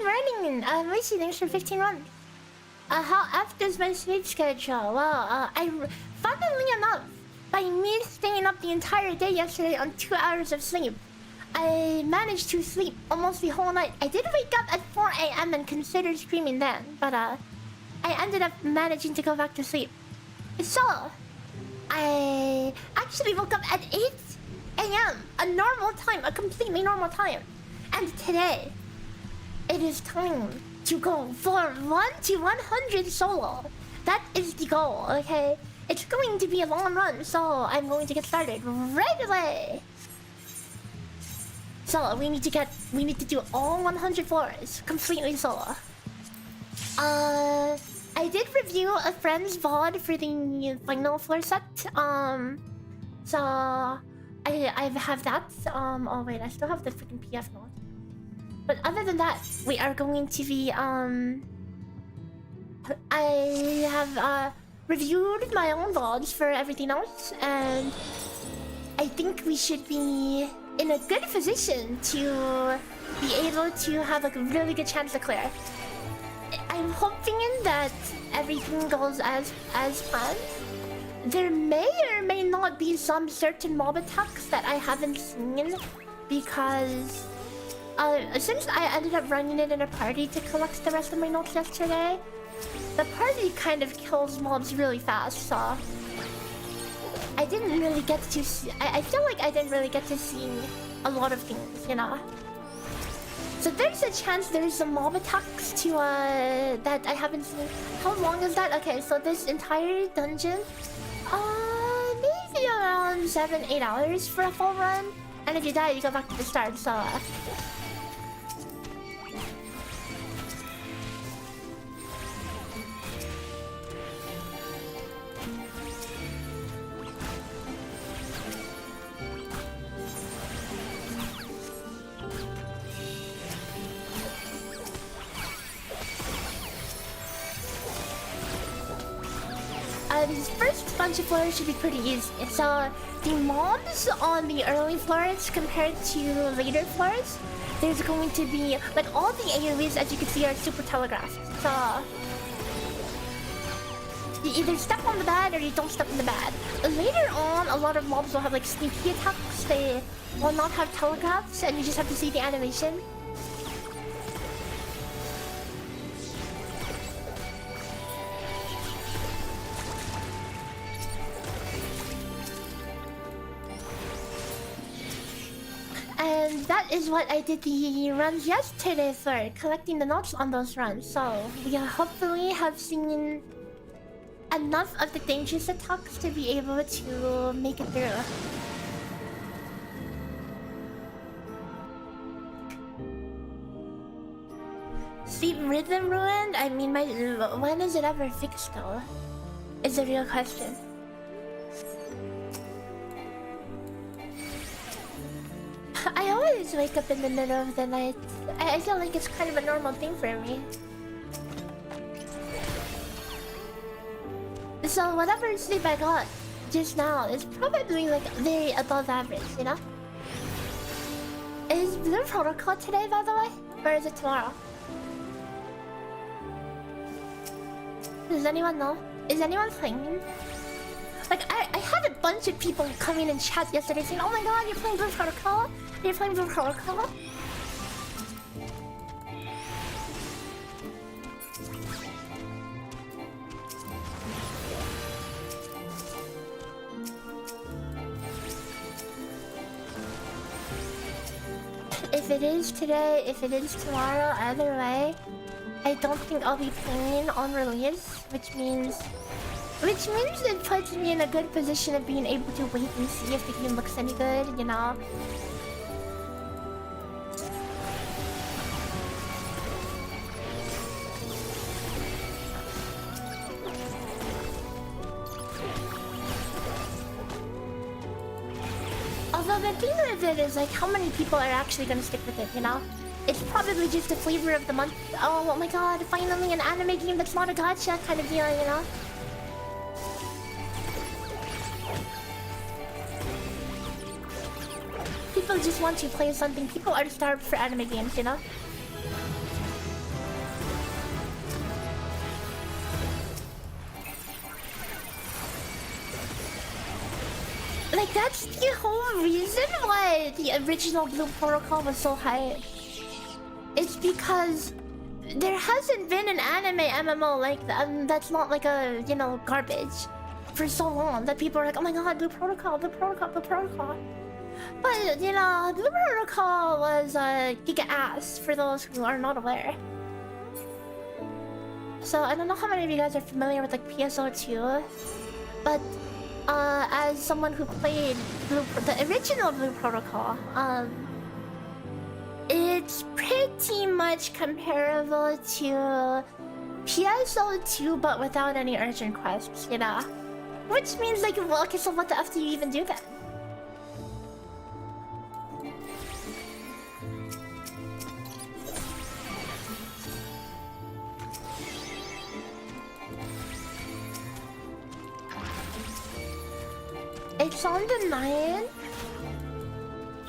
morning, Lucy, thanks for 15 runs. How after my sleep schedule? Well, funnily enough, by me staying up the entire day yesterday on 2 hours of sleep, I managed to sleep almost the whole night. I did wake up at 4 a.m. and considered screaming then, but I ended up managing to go back to sleep. So, I actually woke up at 8 a.m. A normal time, a completely normal time. And today, it is time to go for 1 to 100 solo. That is the goal, okay? It's going to be a long run, so I'm going to get started right away. So we need to do all 100 floors completely solo. I did review a friend's VOD for the final floor set. So I have that. Oh wait, I still have the freaking PF note. But other than that, we are going to be I have reviewed my own VODs for everything else, and I think we should be in a good position to be able to have a really good chance to clear. I'm hoping that everything goes as planned. There may or may not be some certain mob attacks that I haven't seen, because since I ended up running it in a party to collect the rest of my notes yesterday, the party kind of kills mobs really fast, so I didn't really get to see... I feel like I didn't really get to see a lot of things, you know? So there's a chance there's some mob attacks to, that I haven't seen. How long is that? Okay, so this entire dungeon, maybe around 7-8 hours for a full run. And if you die, you go back to the start, so... These first bunch of floors should be pretty easy. So the mobs on the early floors compared to later floors, there's going to be like all the AoEs, as you can see, are super telegraphed. So you either step on the bad or you don't step on the bad. Later on, a lot of mobs will have like sneaky attacks. They will not have telegraphs, and you just have to see the animation. And that is what I did the runs yesterday for, collecting the notes on those runs. So we hopefully have seen enough of the dangerous attacks to be able to make it through. Sleep rhythm ruined? I mean, when is it ever fixed though? Is the real question. I always wake up in the middle of the night. I feel like it's kind of a normal thing for me. So whatever sleep I got just now is probably like very above average, you know? Is Blue Protocol today, by the way? Or is it tomorrow? Does anyone know? Is anyone playing? Like, I had a bunch of people coming in chat yesterday saying, "Oh my god, you're playing Blue Protocol? You're playing Blue Protocol?" If it is today, if it is tomorrow, either way, I don't think I'll be playing on release, which means it puts me in a good position of being able to wait and see if the game looks any good, you know? Although the thing with it is like how many people are actually gonna stick with it, you know? It's probably just the flavor of the month. Oh my god, finally an anime game that's not a gacha kind of deal, you know? People just want to play something. People are starved for anime games, you know? Like, that's the whole reason why the original Blue Protocol was so hype. It's because there hasn't been an anime MMO like that's not like a, you know, garbage for so long that people are like, oh my god, Blue Protocol, Blue Protocol, Blue Protocol. But, you know, Blue Protocol was giga ass for those who are not aware. So I don't know how many of you guys are familiar with like PSO2, but as someone who played the original Blue Protocol, it's pretty much comparable to PSO2 but without any urgent quests, you know? Which means like, well, okay, so what the F do you even do then? It's on the 9th?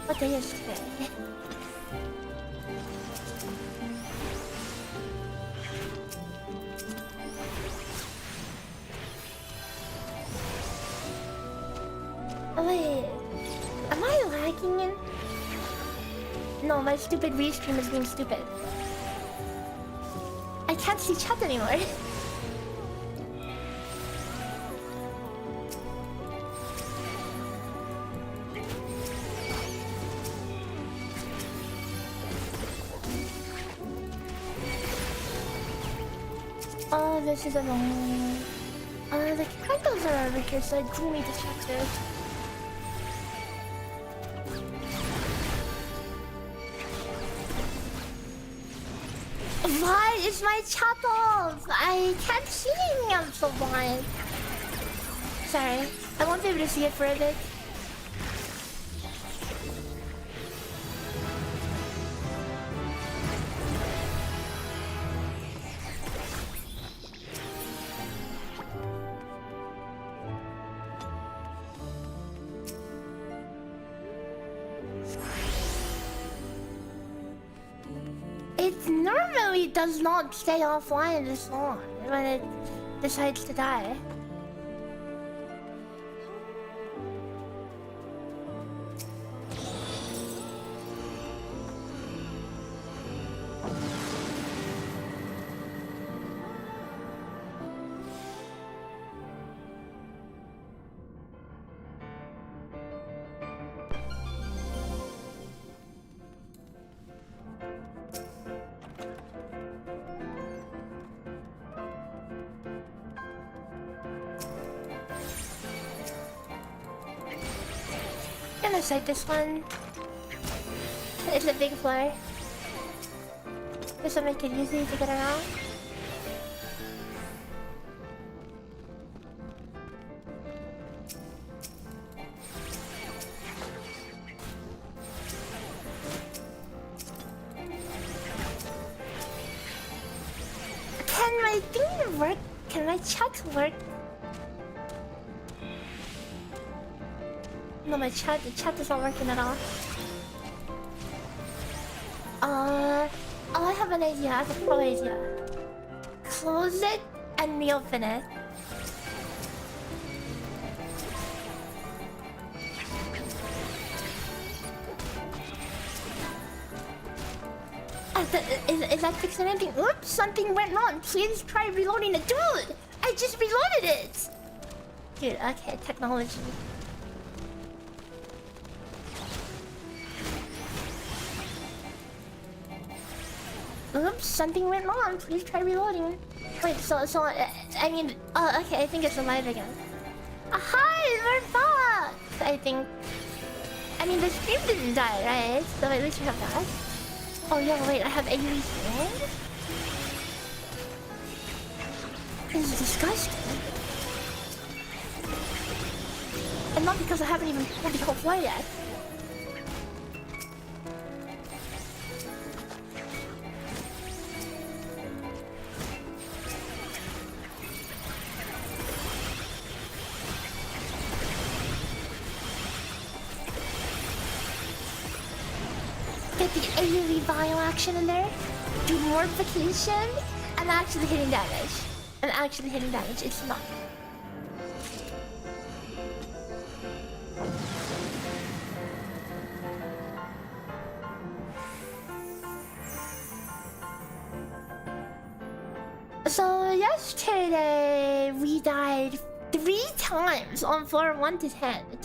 What day is today? Oh, wait. Am I lagging in? No, my stupid restream is being stupid. I can't see chat anymore. Oh, this is annoying. The candles are over here, so I do need to check this. Why is my chat off? I can't see anything else so blind. Sorry, I won't be able to see it for a bit. It normally does not stay offline this long when it decides to die. I'm gonna cite this one. It's a big floor. This will make it easy to get around. Can my thing work? Can my chat work? No, the chat is not working at all. Oh, I have an idea. I have a pro idea. Close it and reopen it. Is that fixing anything? Oops, something went wrong. Please try reloading it. Dude, I just reloaded it. Dude, okay, technology. Oops, something went wrong. Please try reloading. Wait, so I mean, okay, I think it's alive again. Hi, we're back. I think. I mean, the stream didn't die, right? So at least we have that. Oh yeah, wait, I have AoE here. This is disgusting. And not because I haven't even pulled the whole floor yet. Get the AoE bio action in there, do mortification, and actually hitting damage. It's not. yesterday we died 3 times on floor 1 to 10. It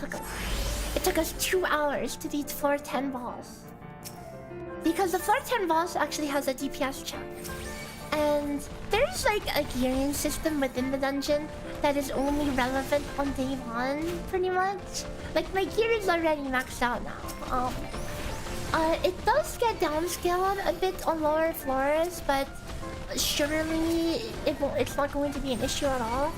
took us 2 hours to beat floor 10 boss. Because the floor 10 boss actually has a DPS check. And there's like a gearing system within the dungeon that is only relevant on day 1, pretty much. Like my gear is already maxed out now. It does get downscaled a bit on lower floors, but surely it's not going to be an issue at all.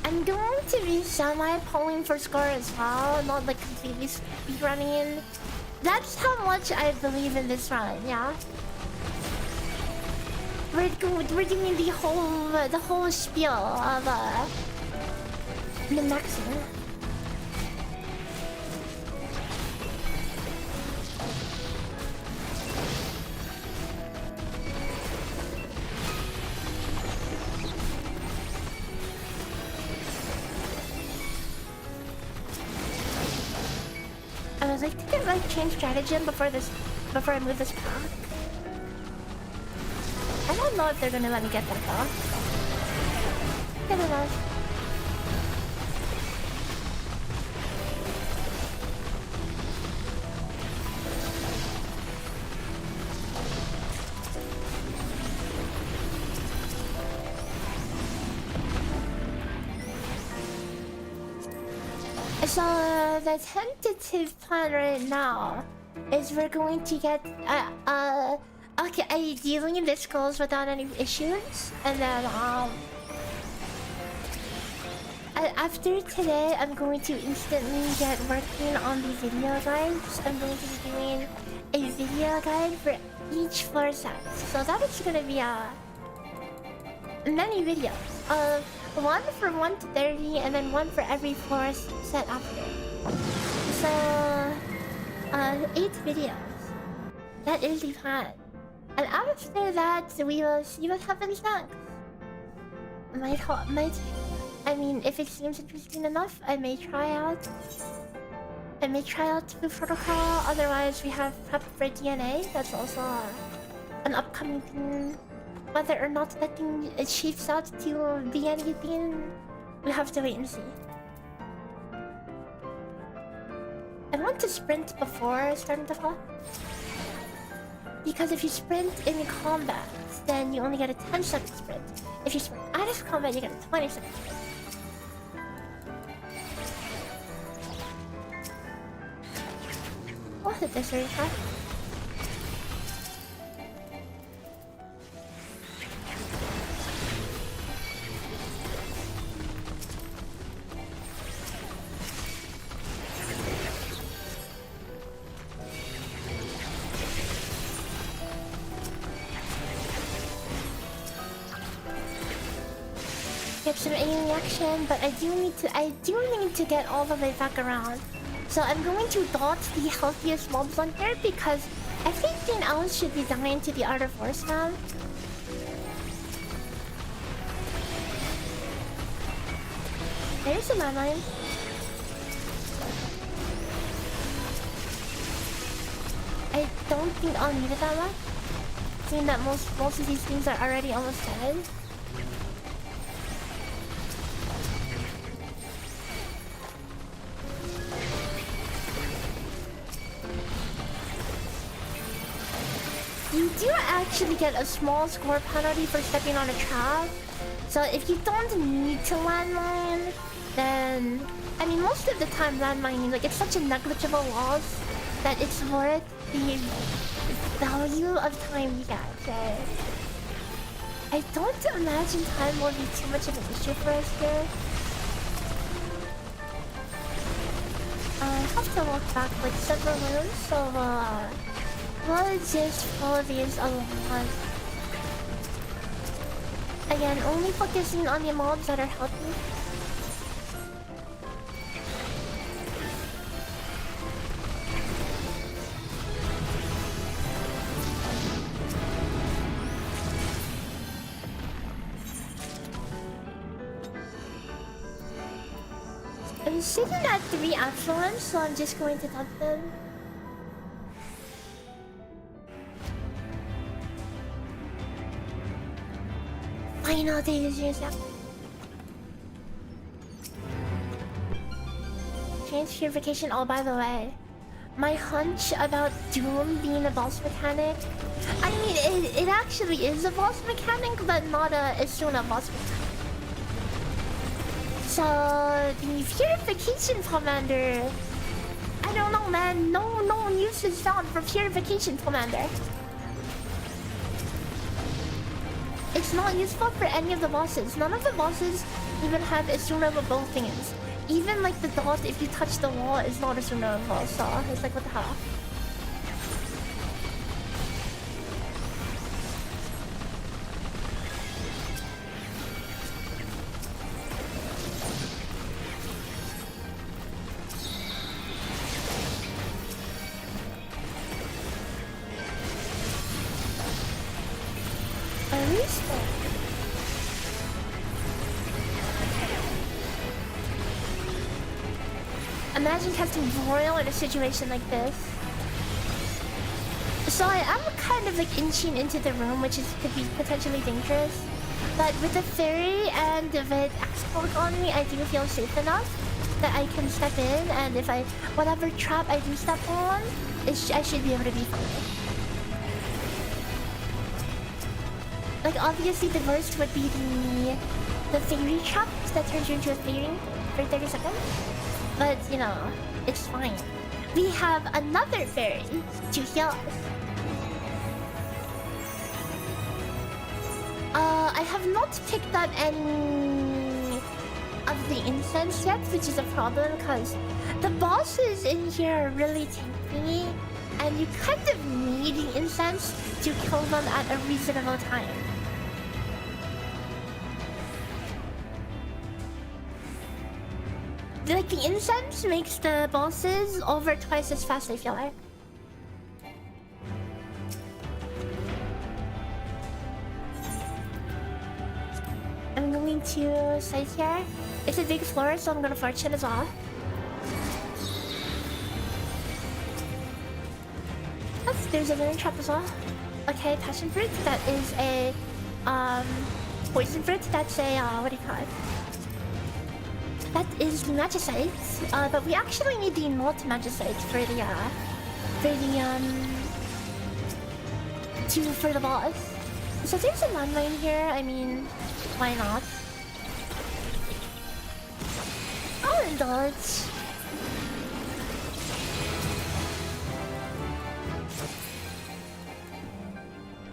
I'm going to be semi-pulling for score as well, not like completely speedrunning. That's how much I believe in this run, yeah? We're doing the whole spiel of min-maxing. I was like, did it like change stratagem before I move this back? I don't know if they're gonna let me get that though. Good enough. So the tentative plan right now is we're going to get okay, ideally this goes without any issues, and then after today I'm going to instantly get working on the video guides. I'm going to be doing a video guide for each floor set, so that is going to be many videos. One for 1 to 30, and then one for every floor set after. So, 8 videos. That is the plan. And after that, we will see what happens next. I mean, if it seems interesting enough, I may try out the protocol. Otherwise, we have prep for DNA. That's also an upcoming thing. Whether or not that thing shapes out to be anything, we have to wait and see. I want to sprint before starting the fall. Because if you sprint in combat, then you only get a 10-second sprint. If you sprint out of combat, you get a 20-second sprint. I'll hit this really fast. Get some aiming action, but I do need to get all the way back around. So I'm going to dot the healthiest mobs on here because everything else should be dying to the Art of Force now. There's a landmine. I don't think I'll need it that much, seeing that most of these things are already almost dead. You do actually get a small score penalty for stepping on a trap. So if you don't need to landmine, then I mean most of the time landmining, like it's such a negligible loss that it's worth the value of time you get. So I don't imagine time will be too much of an issue for us here. I have to walk back like several rooms, so we'll just follow these along. Again, only focusing on the mobs that are healthy. I'm sitting at 3 affluence, so I'm just going to dump them. Final days, yes. Change purification. Oh, by the way, my hunch about Doom being a boss mechanic. I mean, it actually is a boss mechanic, but not a Isuna boss mechanic. So the purification commander, I don't know, man. No use is found for purification commander. It's not useful for any of the bosses. None of the bosses even have Isuna both things. Even like the dot, if you touch the wall, is not Isuna boss. So it's like, what the hell? Imagine casting Royal in a situation like this. So I am kind of like inching into the room, which could be potentially dangerous. But with the fairy and with Axepoke on me, I do feel safe enough that I can step in, and if whatever trap I do step on, I should be able to be fine. Like obviously the worst would be the fairy trap that turns you into a fairy for 30 seconds. But, you know, it's fine. We have another fairy to heal us. I have not picked up any of the incense yet, which is a problem because the bosses in here are really tanky, and you kind of need the incense to kill them at a reasonable time. Like, the incense makes the bosses over twice as fast, I feel like. I'm going to site here. It's a big floor, so I'm gonna fortune as well. Yes, there's a living trap as well. Okay, passion fruit. That is a poison fruit. That's a what do you call it? That is the magicite, but we actually need the multi-magicite for the boss. So there's a landmine here. I mean, why not? I'll indulge.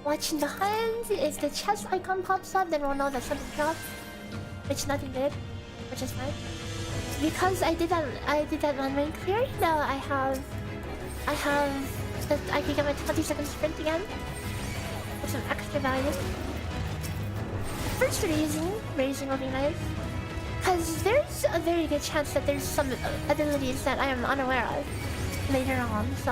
Watching behind, if the chest icon pops up, then we'll know that something dropped, which nothing did. Which is fine. Because I did that landmine clear, now I can get my 20-second sprint again. With some extra value. First raising will be nice. Because there's a very good chance that there's some abilities that I am unaware of later on, so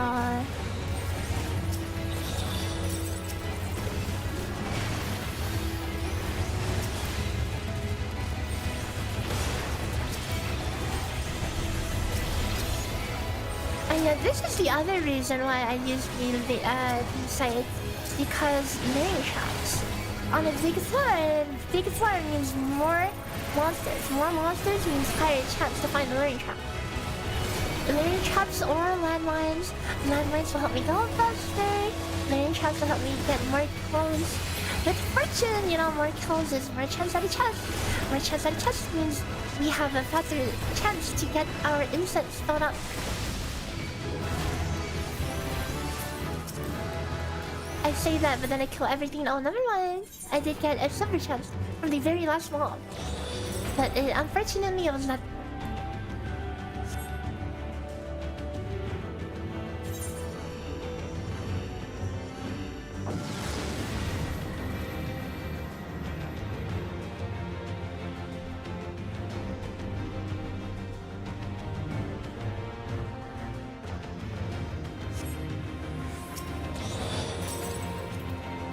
yeah, this is the other reason why I use the site, because mirroring traps. On a big floor means more monsters. More monsters means higher chance to find the luring trap. The luring traps or landmines. Landmines will help me go faster. Luring traps will help me get more kills. With fortune, you know, more kills is more chance at a chest. More chance at a chest means we have a faster chance to get our incense filled up. I say that, but then I kill everything. Oh, never mind. I did get a super chance from the very last mob. But unfortunately, it was not.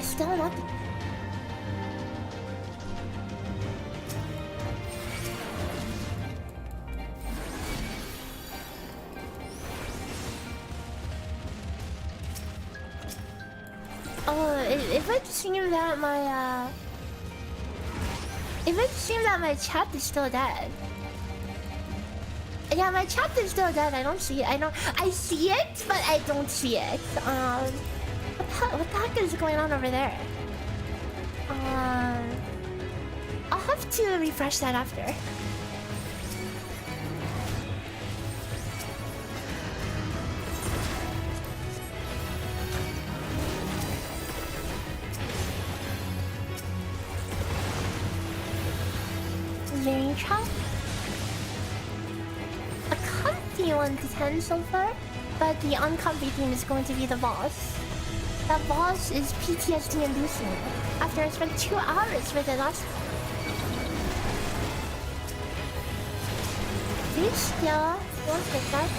Still not. Oh, if I assume that my if I assume that my chat is still dead. Yeah, my chat is still dead. I don't see it. I see it, but I don't see it. What the heck is going on over there? I'll have to refresh that after. Very trap. A comfy 1 to 10 so far, but the uncomfy theme is going to be the boss. That boss is PTSD inducing. After I spent 2 hours with it last time. Be still. Won't hit that.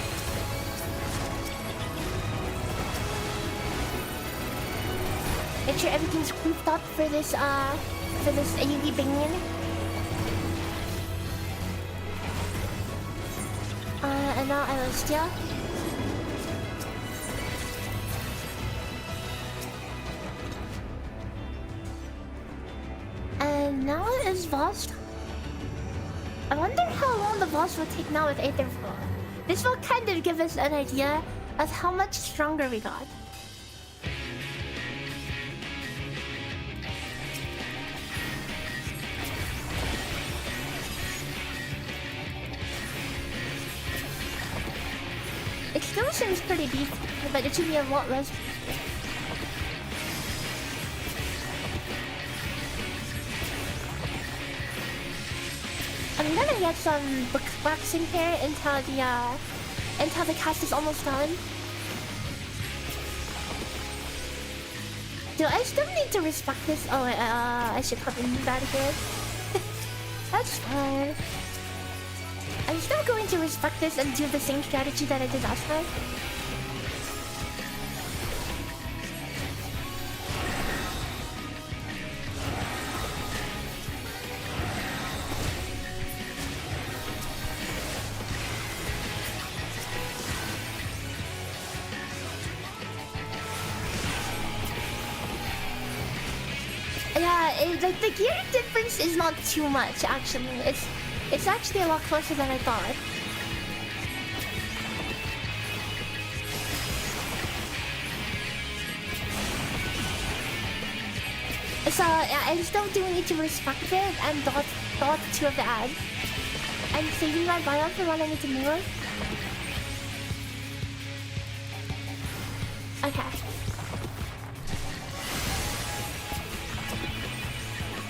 Make sure everything's grouped up for this AUV banging. And now I will steal. And now it is boss time. I wonder how long the boss will take now with Aetherfall. This will kind of give us an idea of how much stronger we got. It still seems pretty beefy, but it should be a lot less beefy. I'm gonna get some bookmarks in here until the cast is almost done. Do I still need to respect this? Oh, I should probably move out of here. That's fine. I'm still going to respect this and do the same strategy that I did last time. Yeah, like the gear difference is not too much actually. It's actually a lot closer than I thought. So I still do need to respect it and dot 2 of the ads. I'm saving my bio for when I need to move. Okay.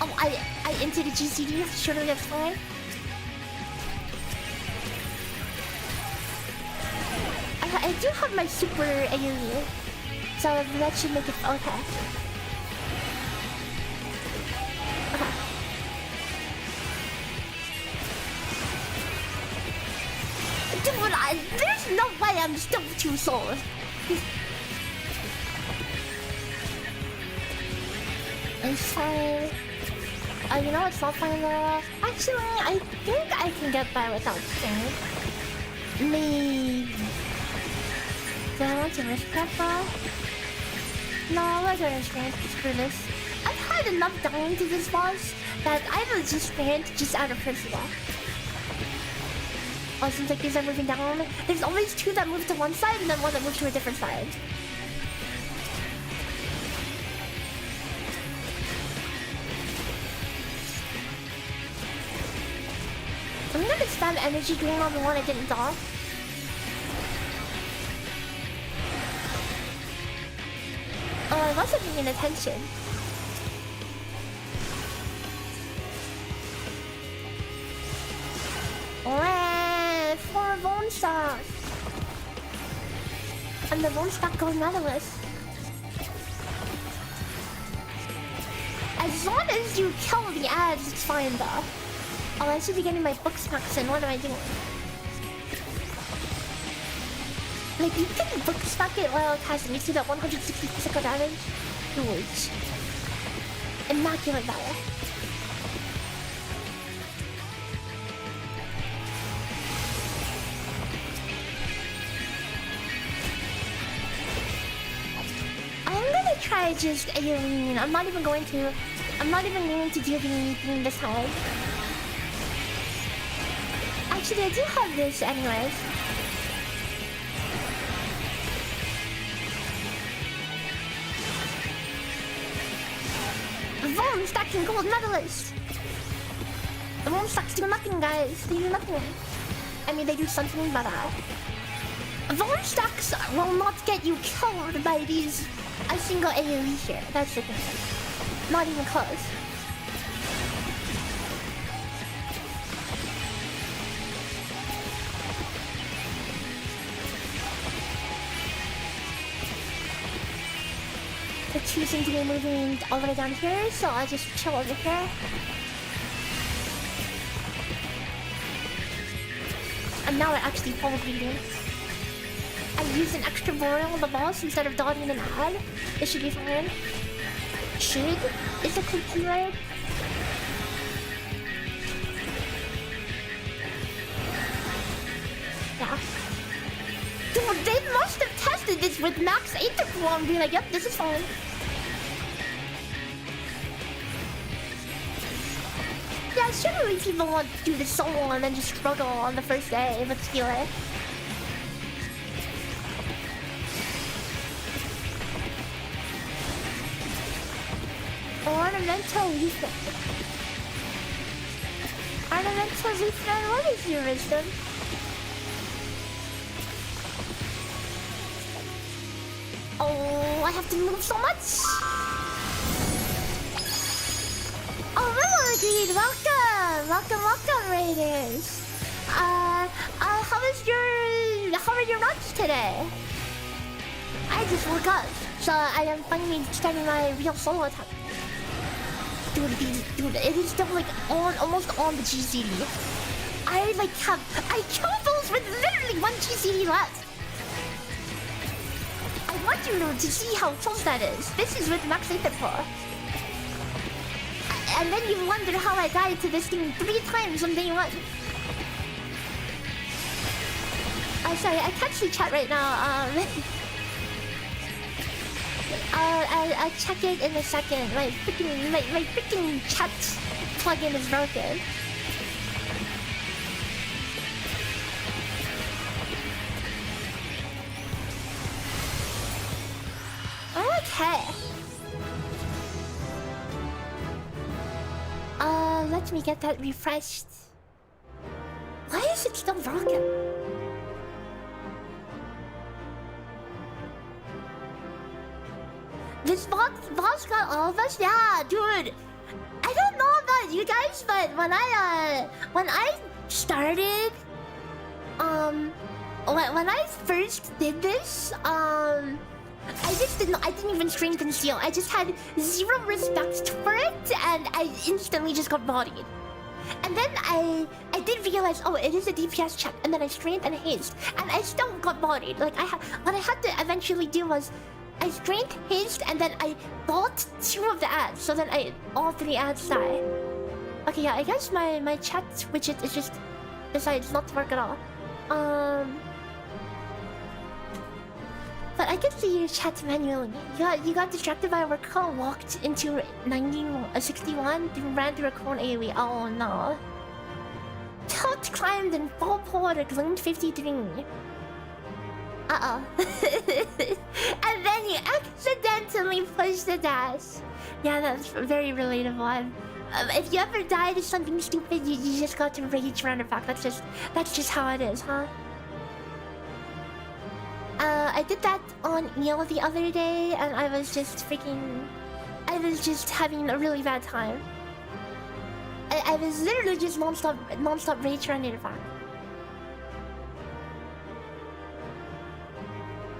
Oh, I entered the GCD. Surely that's fine. I do have my super AoE, so that should make it okay. Dude, there's no way I'm still 2 souls. It's fine. You know it's not fine though. Actually, I think I can get by without thing. Maybe. Do I want to risk that though? No, I'm not gonna risk screw this. I've had enough dying to this boss that I will just sprint just out of principle. Oh, seems like these are moving down. There's always 2 that move to one side and then 1 that moves to a different side. I'm gonna spam energy drain on the one I didn't dodge. Oh, I wasn't paying attention. Oh, 4 bone stocks. And the bone stock goes medalist. As long as you kill the ads, it's fine though. Oh, I should be getting my book stocks in. What am I doing? Like, you can book stock it while casting. You see that 160 physical damage? Huge. Immaculate valor. I'm gonna try I just alien. I'm not even going to do anything this time. Actually, I do have this anyways. Vom stacking gold medalist. The Vom stacks do nothing, guys. They do nothing. I mean, they do something, but Vom stacks will not get you killed by these a single AoE here. That's the thing. Not even close. They're choosing to be moving all the way down here, so I'll just chill over here. And now we're actually full bleeding. I use an extra boil on the boss instead of dodging an ad. It should be fine. Should? Is a quick keyword? Yeah. Dude, they must have tested this with max 8 and be like, yep, this is fine. Yeah, surely people want to do this solo and then just struggle on the first day with skillet. Ornamental leaflet. Ornamental leaflet, what is your wisdom? Oh, I have to move so much. Oh, Rimmer Greed, welcome, Raiders. How are your runs today? I just woke up, so I am finally starting my real solo attack. Dude, it is still like almost on the GCD. I killed those with literally 1 GCD left. I want you to see how close that is. This is with max 8 for. And then you wonder how I died to this thing 3 times on day 1. Sorry, I can't see chat right now. I'll check it in a second. My freaking chat plugin is broken. Okay. Let me get that refreshed. Why is it still broken? This boss got all of us? Yeah, dude. I don't know about you guys, but when I started, when I first did this, I didn't even strengthen seal. I just had 0 respect for it, and I instantly just got bodied. And then I did realize, oh, it is a DPS check, and then I strength and haste, and I still got bodied. Like what I had to eventually do was, I strength, haste, and then I bought 2 of the ads, so then all 3 ads die. Okay, yeah, I guess my chat widget is just decides not to work at all. But I can see your chat manually. You got distracted by a work call, walked into 61, then ran through a clone AoE. Oh no. Tilt climbed and fall forward, gleamed 53. Uh-oh. And then you accidentally pushed the dash. Yeah, that's very relatable. If you ever die to something stupid, you just got to rage roundabout. That's just how it is, huh? I did that on Eel the other day, and I was just having a really bad time. I was literally just non-stop rage running back.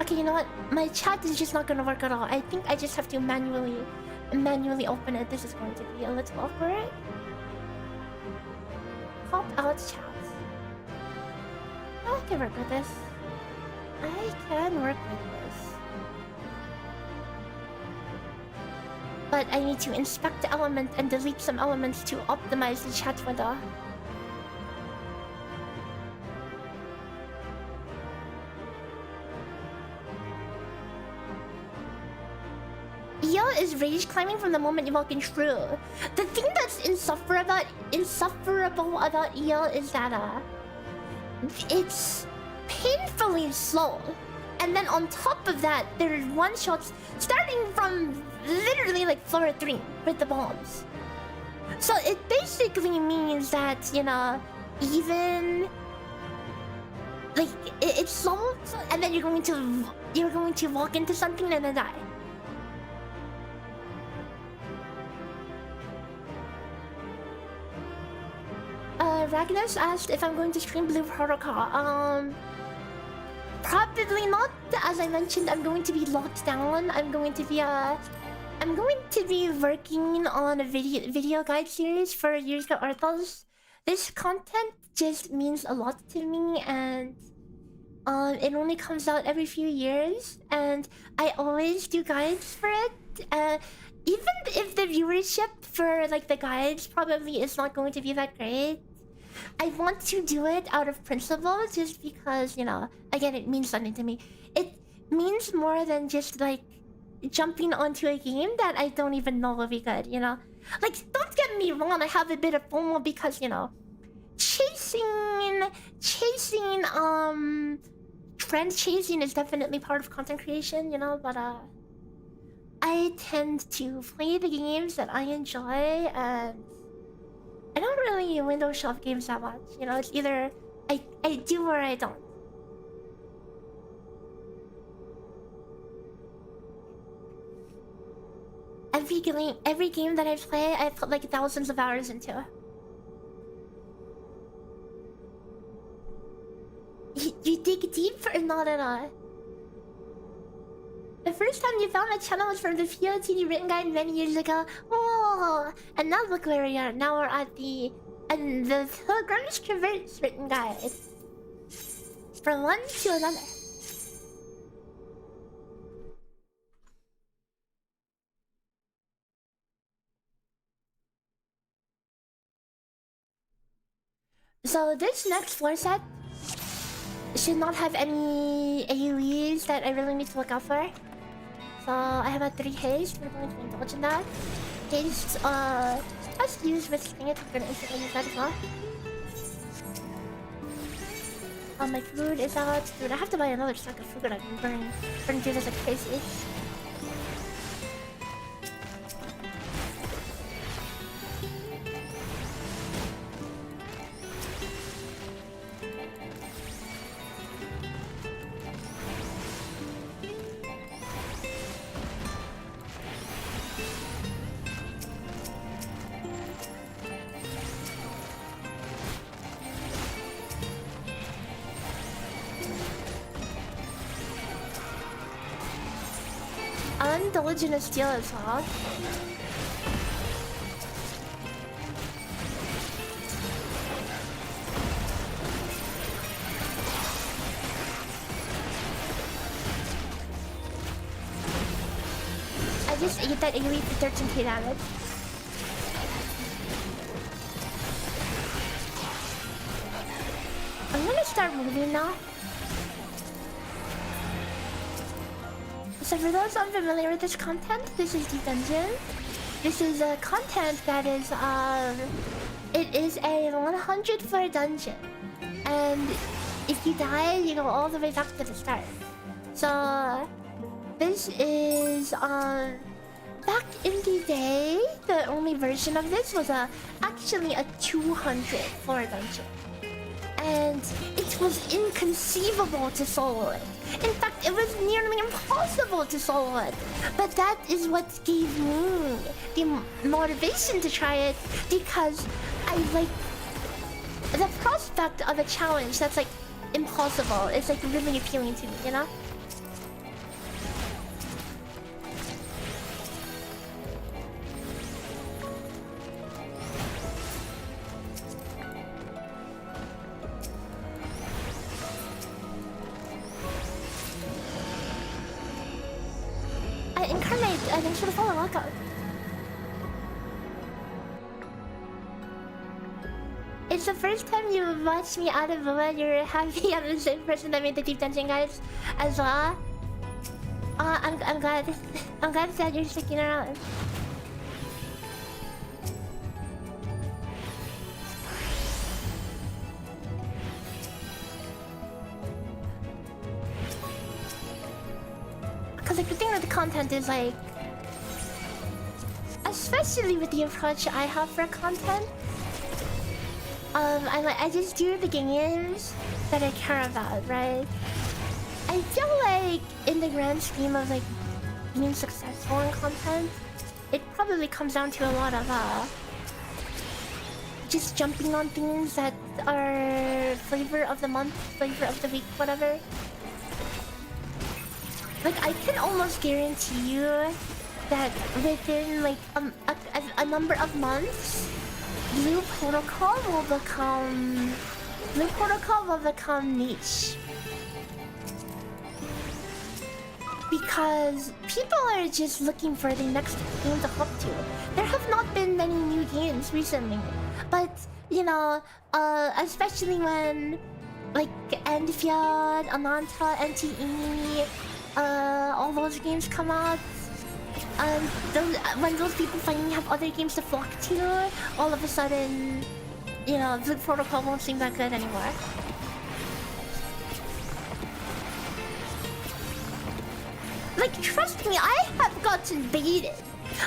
Okay, you know what? My chat is just not gonna work at all. I think I just have to manually open it. This is going to be a little awkward. Pop out chat. I can work with this. I can work with this. But I need to inspect the element and delete some elements to optimize the chat window. EL is rage climbing from the moment you walk in. True. The thing that's insufferable about EL is that it's painfully slow, and then on top of that, there's one shots starting from literally like floor 3 with the bombs. So it basically means that, you know, even like it's slow, and then you're going to walk into something and then die. Ragnar asked if I'm going to stream Blue Protocol. Probably not. As I mentioned, I'm going to be locked down. I'm going to be working on a video guide series for Yurika Arthos. This content just means a lot to me, and it only comes out every few years, and I always do guides for it. Even if the viewership for like the guides probably is not going to be that great, I want to do it out of principle, just because, you know, again, it means something to me. It means more than just like jumping onto a game that I don't even know will be good, you know? Like, don't get me wrong, I have a bit of FOMO because, you know, trend chasing is definitely part of content creation, you know, but I tend to play the games that I enjoy, and I don't really window shop games that much, you know. It's either I do or I don't. Every game that I play, I put like thousands of hours into. You dig deep or not at all? The first time you found my channel was from the POTD written guide many years ago. Oh, and now look where we are. Now we're at the Pilgrim's Traverse written guide. From one to another. So this next floor set should not have any AoEs that I really need to look out for. So I have a 3 haste. We're going to indulge in that. Haste, let's use with Sting it. We're gonna instantly use that as well. My food is out. Dude, I have to buy another stack of food. I've been burning through this like crazy. I'm indulging a steal as well. I just ate that AoE for 13k damage. I'm gonna start moving now. So for those unfamiliar with this content, this is the dungeon. This is a content that is it is a 100 floor dungeon, and if you die, you go all the way back to the start. So this is back in the day, the only version of this was actually a 200 floor dungeon, and it was inconceivable to solo it. In fact, it was nearly impossible to solo it. But that is what gave me the motivation to try it, because I like the prospect of a challenge that's like impossible. It's like really appealing to me, you know? Incarnate, thanks for the follow, welcome. It's the first time you've watched me out of Dova. You're happy I'm the same person that made the deep dungeon guys as well. I'm glad. I'm glad that you're sticking around. Because like the thing with the content is like, especially with the approach I have for content, I just do the games that I care about, right? I feel like in the grand scheme of like being successful in content, it probably comes down to a lot of just jumping on things that are flavor of the month, flavor of the week, whatever. Like I can almost guarantee you that within like a number of months, Blue Protocol will become niche. Because people are just looking for the next game to hop to. There have not been many new games recently, but you know, especially when like Endfield, Ananta, NTE, all those games come out. When those people finally have other games to flock to, all of a sudden, you know, the protocol won't seem that good anymore. Like, trust me, I have gotten baited.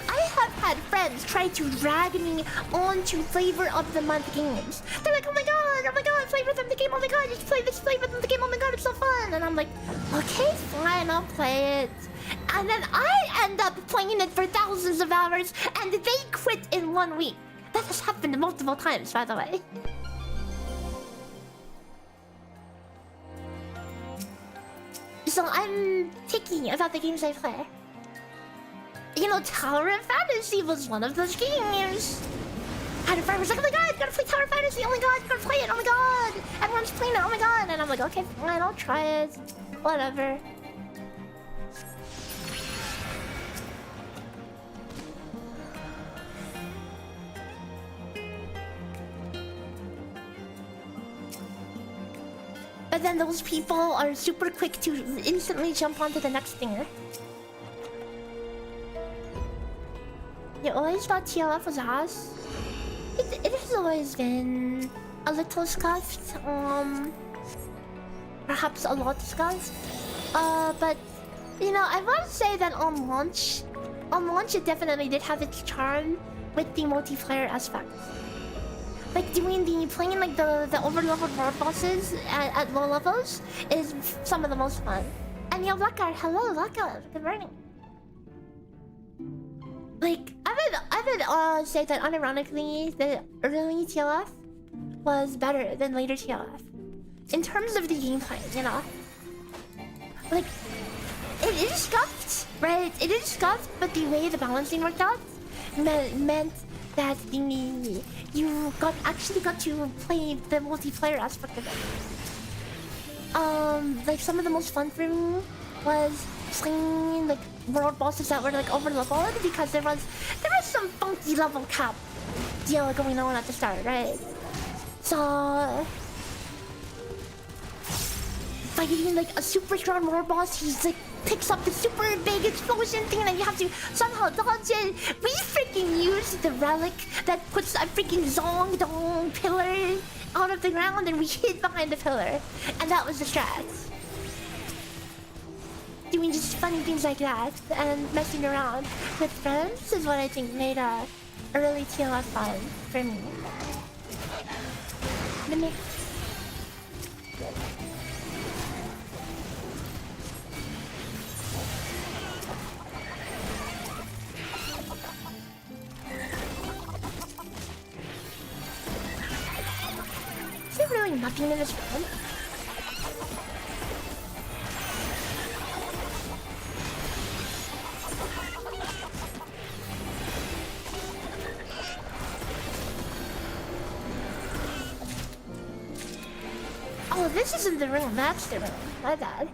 I have had friends try to drag me onto flavor of the month games. They're like, oh my god, flavor of the game, oh my god, just play this flavor of the game, oh my god, it's so fun. And I'm like, okay, fine, I'll play it. And then I end up playing it for thousands of hours, and they quit in 1 week. That has happened multiple times, by the way. So I'm picky about the games I play. You know, Tower of Fantasy was one of those games. I had a friend who was like, oh my god, gotta play Tower of Fantasy, oh my god, gotta play it, oh my god. Everyone's playing it, oh my god. And I'm like, okay, fine, I'll try it. Whatever. But then those people are super quick to instantly jump onto the next thing. You always thought TLF was ass? It has always been a little scuffed, perhaps a lot scuffed. But you know, I will say that on launch it definitely did have its charm with the multiplayer aspect. Like playing like the over-leveled world bosses at low levels is some of the most fun. And yo, Blackguard, hello, Blackguard, good morning. Like I would say that unironically, the early TLF was better than later TLF in terms of the gameplay. You know, like it is scuffed, right? It is scuffed, but the way the balancing worked out meant that you actually got to play the multiplayer aspect of it. Like some of the most fun for me was playing like world bosses that were like over leveled because there was some funky level cap deal going on at the start, right? So fighting like a super strong world boss, he's like picks up the super big explosion thing and you have to somehow dodge it. We freaking used the relic that puts a freaking Zong Dong pillar out of the ground and we hid behind the pillar. And that was the strat. Doing just funny things like that and messing around with friends is what I think made early TLF fun for me. Is there really nothing in this room? Oh, this isn't the room, that's the room. My bad.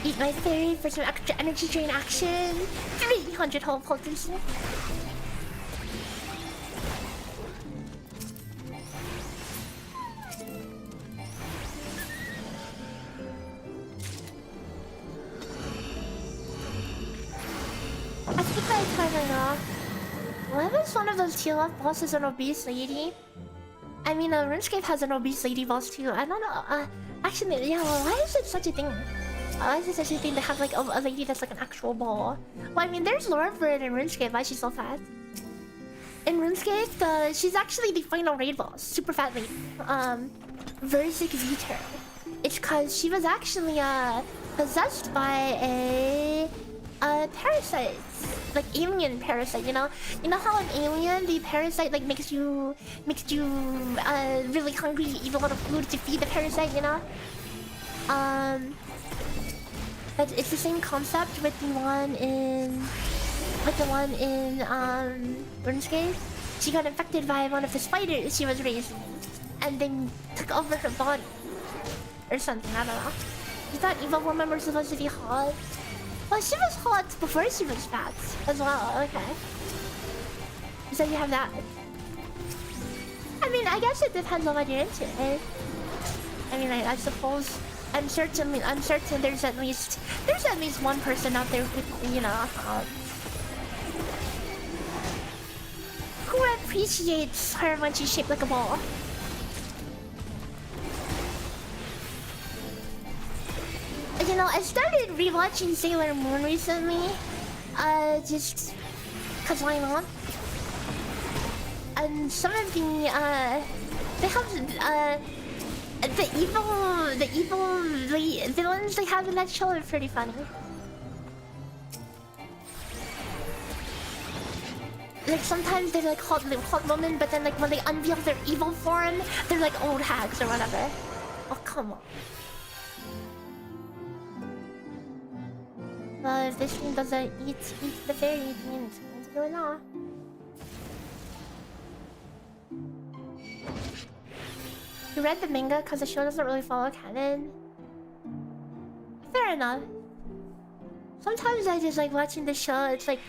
Eat my fairy for some extra energy drain action. 300 whole potency. I think my timer now. What was one of those TLF bosses an obese lady? I mean, RuneScape has an obese lady boss too. I don't know. Actually, yeah. Why is it such a thing? Why is it such a thing to have like a lady that's like an actual ball? Well, I mean, there's lore for it in RuneScape. Why is she so fat? In RuneScape, she's actually the final raid boss. Super fat lady. Versic Viter. It's cause she was actually possessed by a parasite, like alien parasite. You know how an alien, the parasite, like makes you really hungry. You eat a lot of food to feed the parasite. You know. But it's the same concept with the one in RuneScape. She got infected by one of the spiders she was raising, and then took over her body or something. I don't know. You thought evil woman were supposed to be hot? Well, she was hot before she was fat as well. Okay. So you have that. I mean, I guess it depends on what you're into, right? I mean, I suppose I'm certain there's at least one person out there who, you know, who appreciates her when she's shaped like a ball. You know, I started rewatching Sailor Moon recently, just cause why not? And some of the they have the evil villains they have in that show are pretty funny. Like sometimes they're like hot women, but then like when they unveil their evil form, they're like old hags or whatever. Oh come on. Well, if this thing doesn't eat the fairy, then what's going on? You read the manga because the show doesn't really follow canon. Fair enough. Sometimes I just like watching the show. It's like,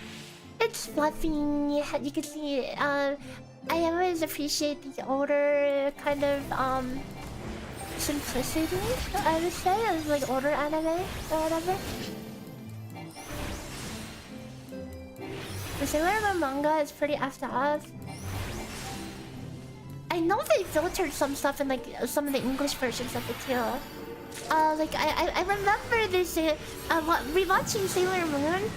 it's fluffy. You can see. I always appreciate the older kind of simplicity. I would say of like older anime or whatever. The Sailor Moon manga is pretty effed up. I know they filtered some stuff in like some of the English versions of it too. Like I remember this rewatching Sailor Moon.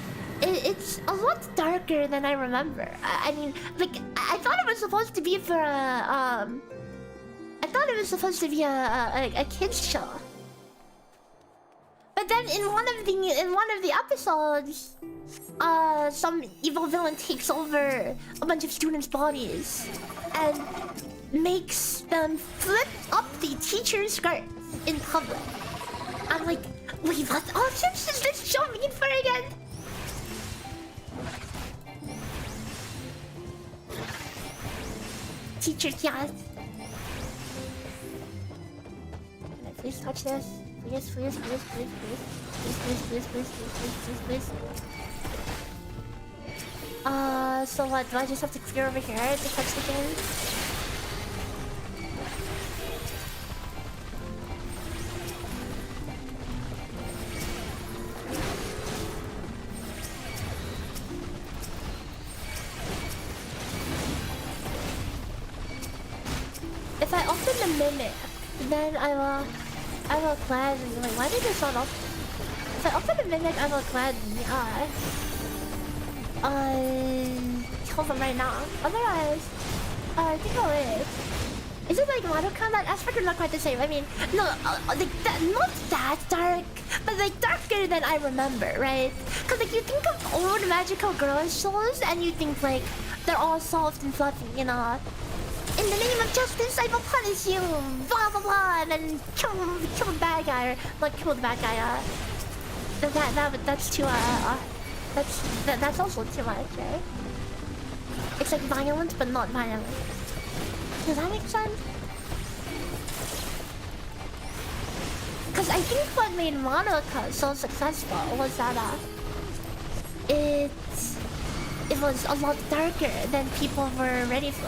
It's a lot darker than I remember. I mean, like I thought it was supposed to be for a kids show. But then in one of the episodes, some evil villain takes over a bunch of students' bodies and makes them flip up the teacher's skirt in public. I'm like, wait, what options does this show mean for again? Teacher cat. Can I please touch this? Please, please, please, please, please. Please, please, please, please, please, please, please, please. So what? Do I just have to clear over here to touch the thing? If I open the mimic, then I will gladly. Wait, why did this not open? If I open the mimic, I will gladly kill them right now. Otherwise, I think I'll wait. Is it like Madoka? That aspect is not quite the same. I mean, no, like not that dark, but like darker than I remember, right? Cause like you think of old magical girl shows and you think like they're all soft and fluffy, you know. In the name of justice, I will punish you, blah blah blah, and then kill the bad guy, or like kill the bad guy. That's too that's also too much, right? It's like violent but not violent. Does that make sense? Because I think what made Monica so successful was that it was a lot darker than people were ready for.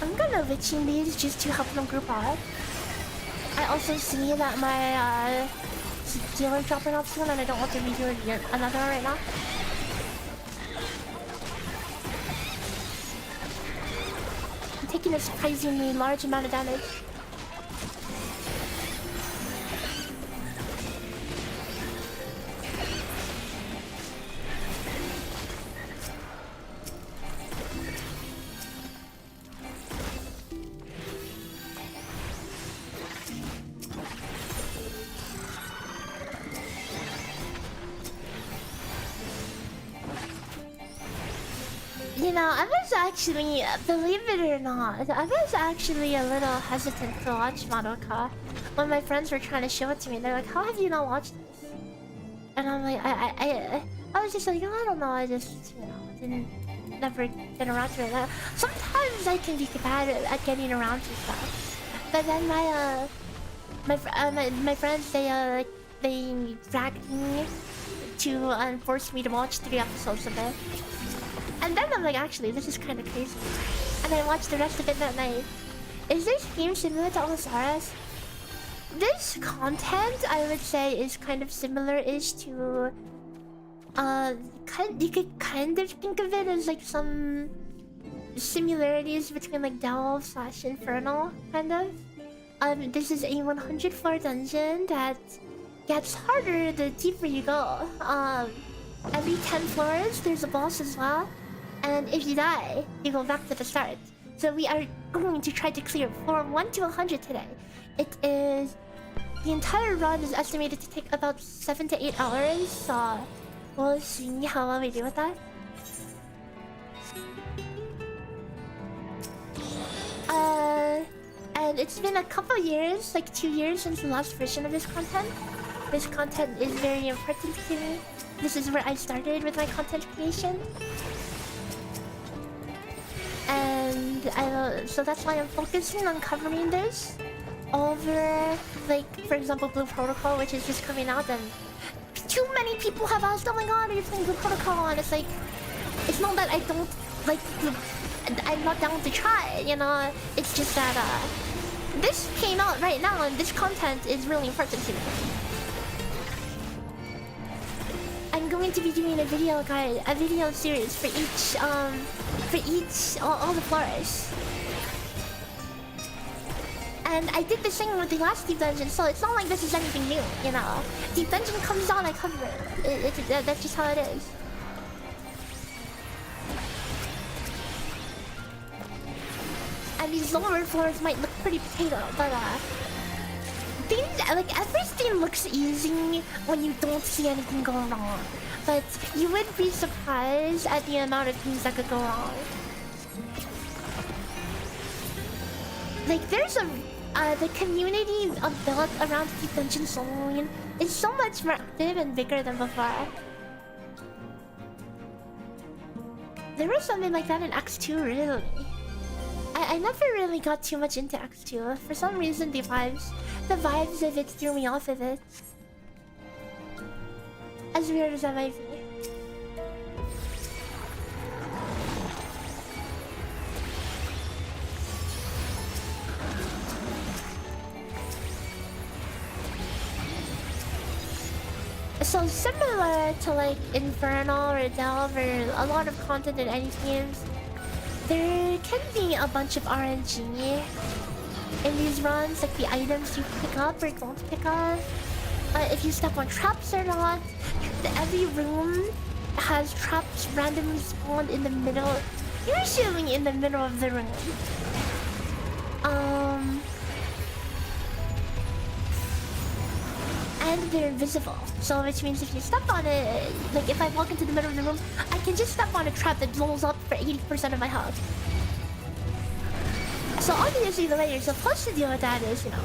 I'm gonna witching these just to help them group up. I also see that my dealer dropping off soon and I don't want to redo another right now. I'm taking a surprisingly large amount of damage. You know, I was actually, believe it or not, I was actually a little hesitant to watch Madoka when my friends were trying to show it to me. They're like, "How have you not watched this?" And I'm like, I was just like, "Oh, I don't know. I just, you know, never get around to it." Sometimes I can be bad at getting around to stuff, but then my friends they dragged me to and forced me to watch 3 episodes of it. And then I'm like, actually, this is kind of crazy. And I watched the rest of it that night. Is this game similar to Osaras? This content, I would say, is kind of similar-ish to... you could kind of think of it as like some similarities between like Delve/Infernal, kind of. This is a 100 floor dungeon that gets harder the deeper you go. Every 10 floors, there's a boss as well. And if you die, you go back to the start. So we are going to try to clear floor 1 to 100 today. It is... The entire run is estimated to take about 7 to 8 hours. So we'll see how well we do with that. And it's been a couple years, like 2 years since the last version of this content. This content is very important to me. This is where I started with my content creation. And so that's why I'm focusing on covering this over, like, for example, Blue Protocol, which is just coming out, and too many people have asked, "Oh my god, are you playing Blue Protocol?" And it's like, it's not that I don't like I'm not down to try, you know. It's just that this came out right now, and this content is really important to me. I'm going to be doing a video guide, a video series for all the floors. And I did the same with the last Deep Dungeon, so it's not like this is anything new, you know. Deep Dungeon comes out, I cover it. That's just how it is. And these lower floors might look pretty potato, but like everything looks easy when you don't see anything go wrong. But you would be surprised at the amount of things that could go wrong. Like there's the community built around Deep Dungeon Soloing is so much more active and bigger than before. There was something like that in X2, really. I never really got too much into X2. For some reason, the vibes of it threw me off of it. As weird as that might be. So similar to like Infernal or Delve or a lot of content in any games, there can be a bunch of RNG in these runs, like the items you pick up or don't pick up. If you step on traps or not. Every room has traps randomly spawned in the middle, usually in the middle of the room. And they're invisible, so which means if you step on it, like if I walk into the middle of the room, I can just step on a trap that blows up for 80% of my health. So obviously the way you're supposed to deal with that is, you know,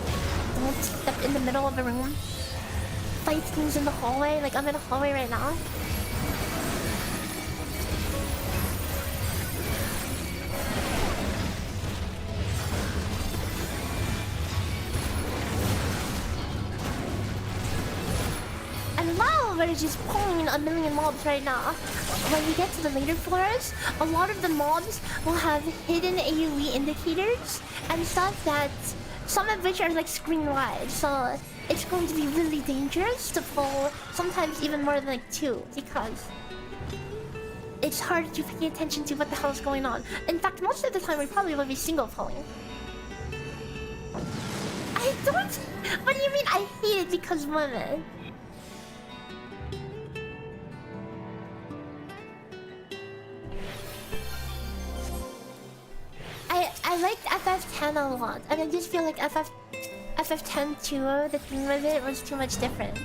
don't step in the middle of a room. fight things in the hallway. Like, I'm in a hallway right now. And wow, we're just pulling a million mobs right now. When we get to the later floors, a lot of the mobs will have hidden AoE indicators and stuff that some of which are like screen wide. So it's going to be really dangerous to pull sometimes even more than like 2 because it's hard to pay attention to what the hell is going on. In fact, most of the time we probably will be single pulling. I don't... What do you mean I hate it because women? I liked FF10 a lot, and I just feel like FF10 too, the thing with it was too much different.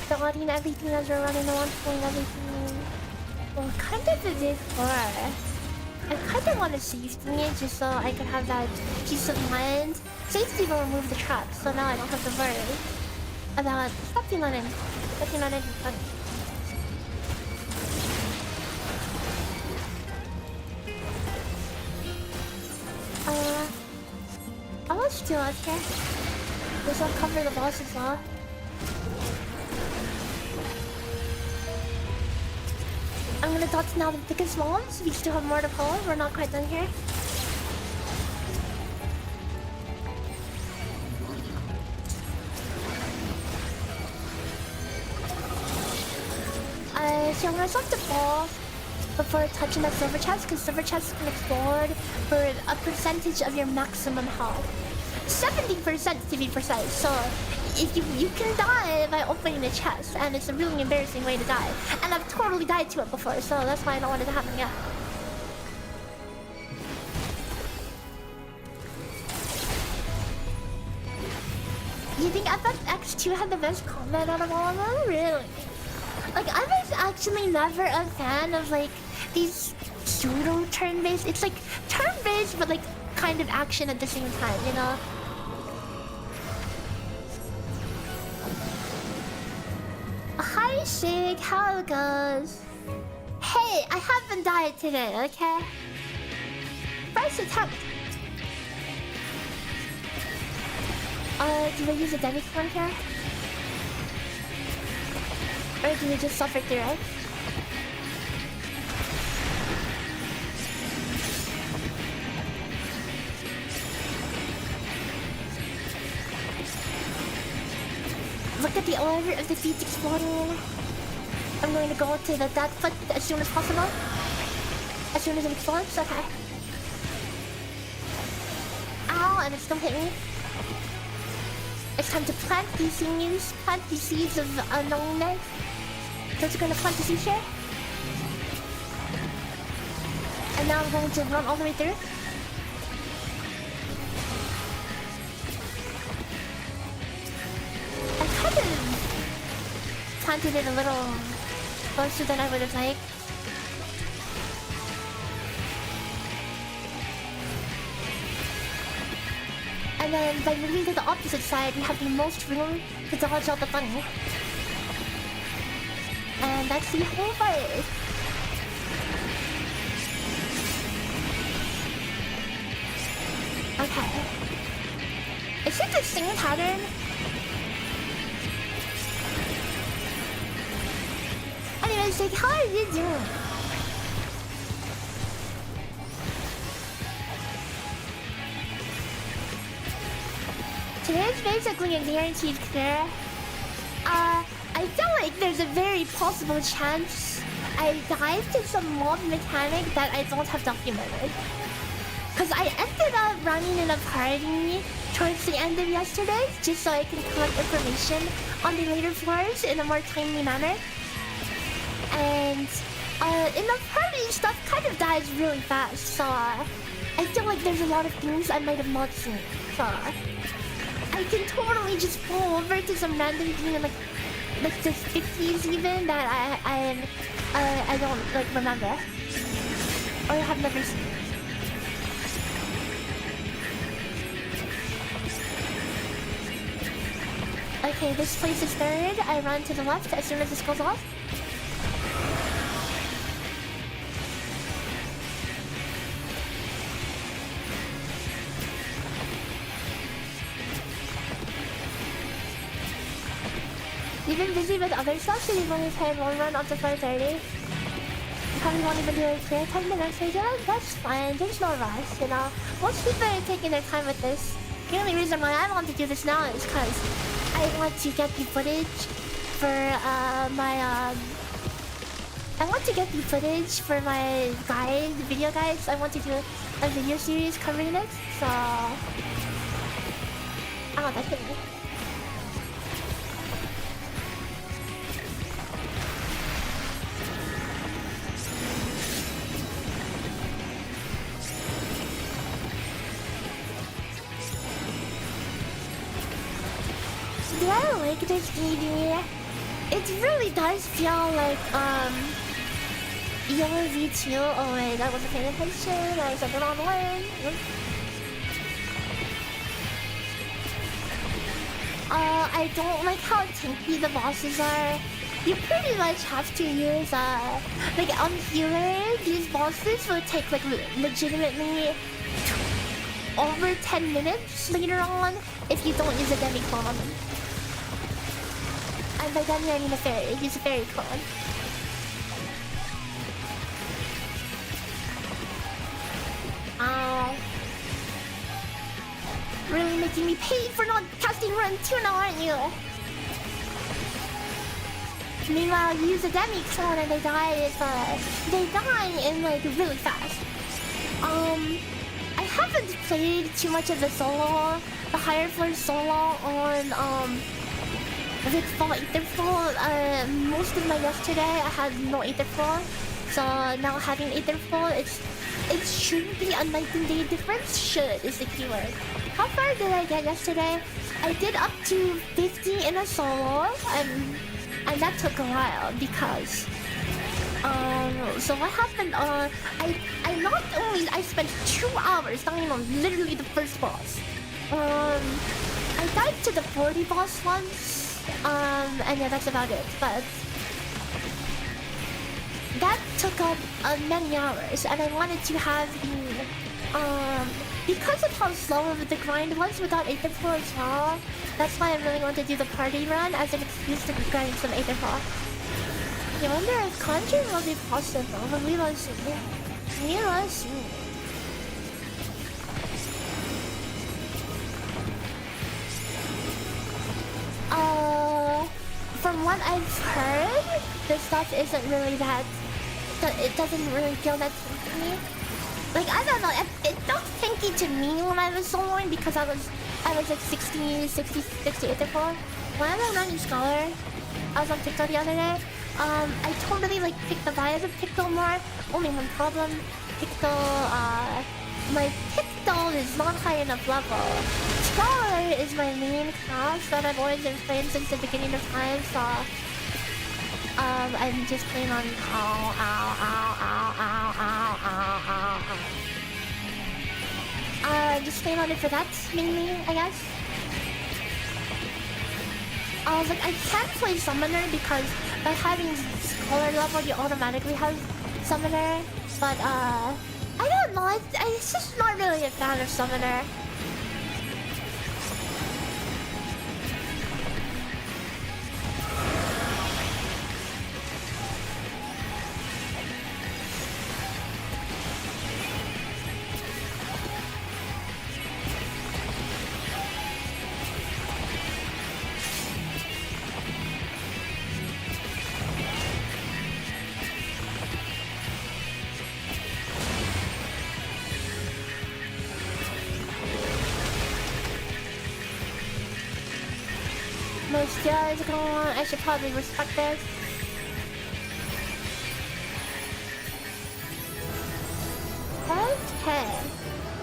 Starting everything as we're running around, pulling everything. Well, kind of a bit far. I kind of want to safety it just so I could have that peace of mind. Safety will remove the traps, so now I don't have to worry about... Stop running. Stop running. I'll watch you out here. This will cover the boss as well. I'm gonna dodge now the biggest mobs. We still have more to pull. We're not quite done here. So I'm gonna stop the ball before touching that silver chest, because silver chests can explode for a percentage of your maximum health. 70% to be precise. So if you can die by opening the chest, and it's a really embarrassing way to die. And I've totally died to it before, so that's why I don't want it to happen yet. You think FFX2 had the best combat out of all of them? Really? Like, I was actually never a fan of like these pseudo turn-based. It's like turn-based, but like kind of action at the same time, you know? Hi Shig, how it goes? Hey, I haven't died today, okay? First attempt. Do I use a demi-con here? Or do we just suffer through it? Look at the order of the feet exploding. I'm going to go to that foot as soon as possible. As soon as it explodes, okay. Ow, and it still hit me. It's time to plant these seeds. Plant these seeds of unknownness. Those are going to plant the seeds here. And now I'm going to run all the way through. I kind of planted it a little closer than I would have liked. And then by moving to the opposite side, we have the most room to dodge out the bunny. And that's the whole fight. Okay. Is it the same pattern? Anyways, like, how are you doing? Today's basically a guaranteed clear. I feel like there's a very possible chance I died to some mod mechanic that I don't have documented. Because I ended up running in a party towards the end of yesterday just so I can collect information on the later floors in a more timely manner. And in the party, stuff kind of dies really fast, so I feel like there's a lot of things I might have not seen. So I can totally just fall over to some random thing in like the 50s even that I don't like remember or have never seen. Okay, this place is third. I run to the left as soon as this goes off. You've been busy with other stuff, so you've only played one run up to 4:30. You probably won't even do it for 10 minutes, so yeah, that's fine. There's no rush, you know. Most people are taking their time with this. The only reason why I want to do this now is because I want to get the footage for my guide, video guides. I want to do a video series covering it, so oh, that's good. Do I like this ED? It really does feel like your V2. Oh wait, I wasn't paying attention. I was like on one. I don't like how tanky the bosses are. You pretty much have to use like on healer. These bosses will take like legitimately over 10 minutes later on if you don't use a demi-clone on them. And by demi I mean a fairy. Use a fairy clone. Ow. Really making me pay for not casting run 2 now, aren't you? Meanwhile, you use a demi-clone and they die in like really fast. I haven't played too much of the higher floor solo on Aetherfall, Aetherfall. Most of my yesterday I had no Aetherfall, so now having Aetherfall, it should be a night and day difference. Should is the keyword. How far did I get yesterday? I did up to 50 in a solo, and that took a while because so what happened? I spent 2 hours dying on literally the first boss. I died to the 40 boss once, and yeah, that's about it. But that took up many hours, and I wanted to have the because of how slow the grind was without Aetherfall as well. That's why I really want to do the party run as an excuse to grind some Aetherfall. I wonder if Conjure will be possible, but we will see. We will see. From what I've heard, this stuff isn't really that... It doesn't really feel that tanky. Like, I don't know, it felt tanky to me when I was soloing because I was like 60 Aetherfall. When I was running Scholar, I was on TikTok the other day. I totally like picked the vibe of Picto more. Only one problem. My Picto is not high enough level. Scholar is my main class that I've always been playing since the beginning of time, so I'm just playing on just playing on it for that mainly, I guess. Like I can't play Summoner because by having Scholar level you automatically have Summoner, but I don't know, it's just not really a fan of Summoner. My stairs go on. I should probably respect this. Okay.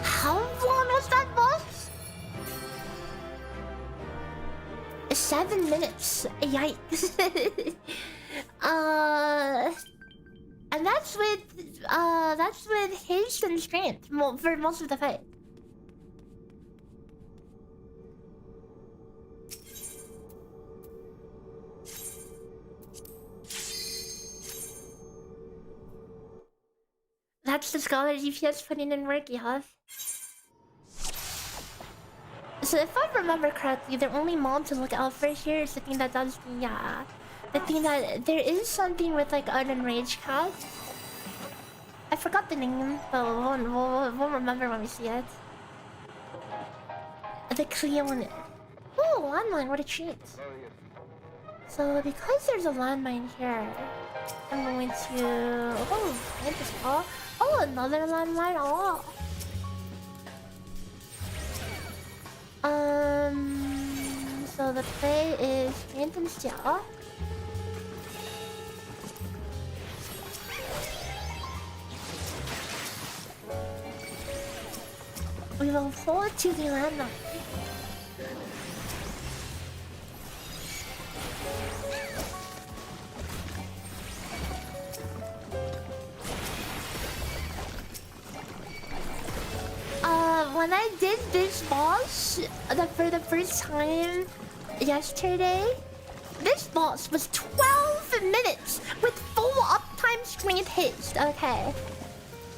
How long was that boss? 7 minutes. Yikes. And that's with haste and strength for most of the fight. That's the scholar DPS putting in work, yeah. So if I remember correctly, the only mob to look out for here is the thing that does the thing that there is something with like an enraged cat. I forgot the name, but we'll remember when we see it. The Cleone. Oh, landmine! What a treat. So because there's a landmine here, I'm going to hit this ball. Oh, another landmine. Oh. So the play is strength and steel. We will hold to the landmine. When I did this boss for the first time yesterday, this boss was 12 minutes with full uptime strength hits. Okay,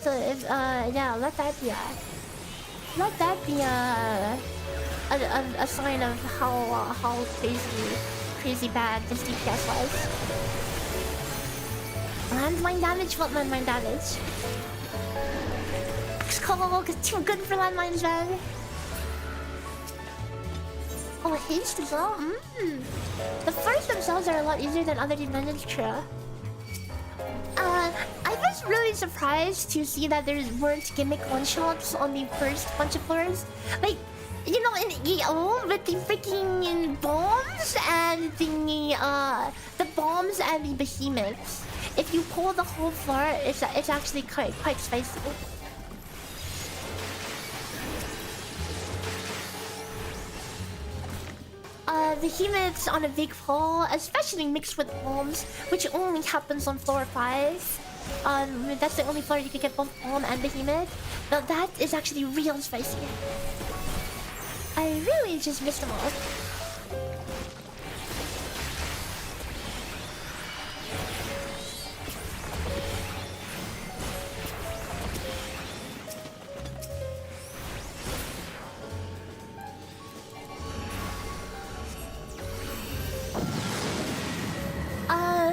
so if yeah, let that be a sign of how crazy bad this DPS was. Landmine damage, what landmine damage? Call too good for landmines, man. Oh, haste as well. The first themselves are a lot easier than other dimensions, true. I was really surprised to see that there weren't gimmick one-shots on the first bunch of floors. Like, you know, in EO with the freaking bombs and the bombs and the behemoths. If you pull the whole floor, it's actually quite spicy. Behemoths on a big floor, especially mixed with bombs, which only happens on floor 5. That's the only floor you can get both bomb and behemoth. Now that is actually real spicy. I really just missed them all.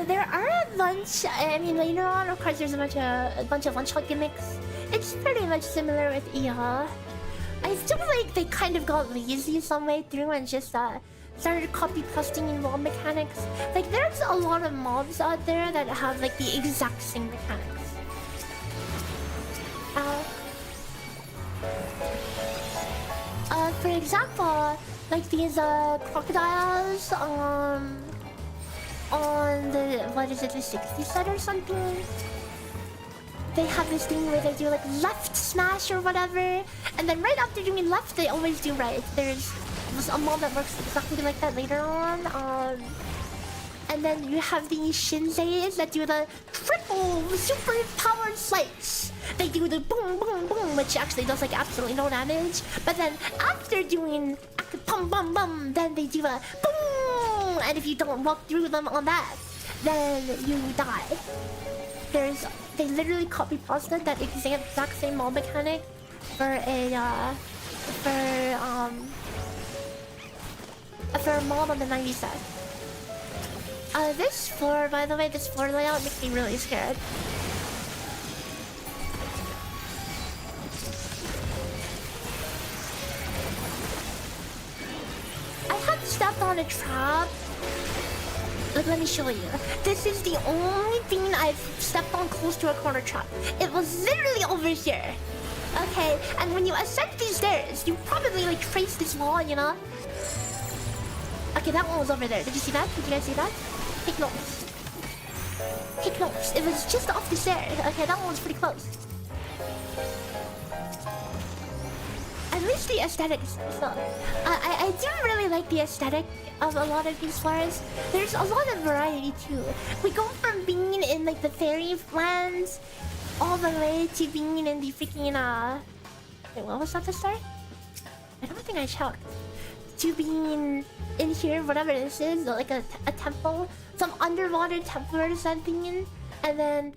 There are a bunch. I mean, later on, of course, there's a bunch of one-shot gimmicks. It's pretty much similar with EA. I feel like they kind of got lazy some way through and just started copy-pasting in mob mechanics. Like, there's a lot of mobs out there that have like the exact same mechanics. For example, like these crocodiles on the, what is it, the 60 set or something? They have this thing where they do like left smash or whatever, and then right after doing left, they always do right. There's a mob that works exactly like that later on. And then you have the Shinseis that do the triple super powered slice. They do the boom boom boom, which actually does like absolutely no damage. But then after doing bum bum bum, then they do a boom. And if you don't walk through them on that, then you die. They literally copy pasted that exact same mob mechanic for a mob on the 90 set. This floor, by the way, this floor layout makes me really scared. I had stepped on a trap. Like, let me show you. This is the only thing I've stepped on close to a corner trap. It was literally over here. Okay, and when you ascend these stairs, you probably like trace this wall, you know? Okay, that one was over there. Did you see that? Did you guys see that? Take notes. Take notes. It was just off the stairs. Okay, that one was pretty close. At least the aesthetics. So, I do really like the aesthetic of a lot of these floors. There's a lot of variety too. We go from being in like the fairy lands all the way to being in the freaking wait, what was that to start? I don't think I checked. To being in here, whatever this is, like a temple, some underwater temple or something, and then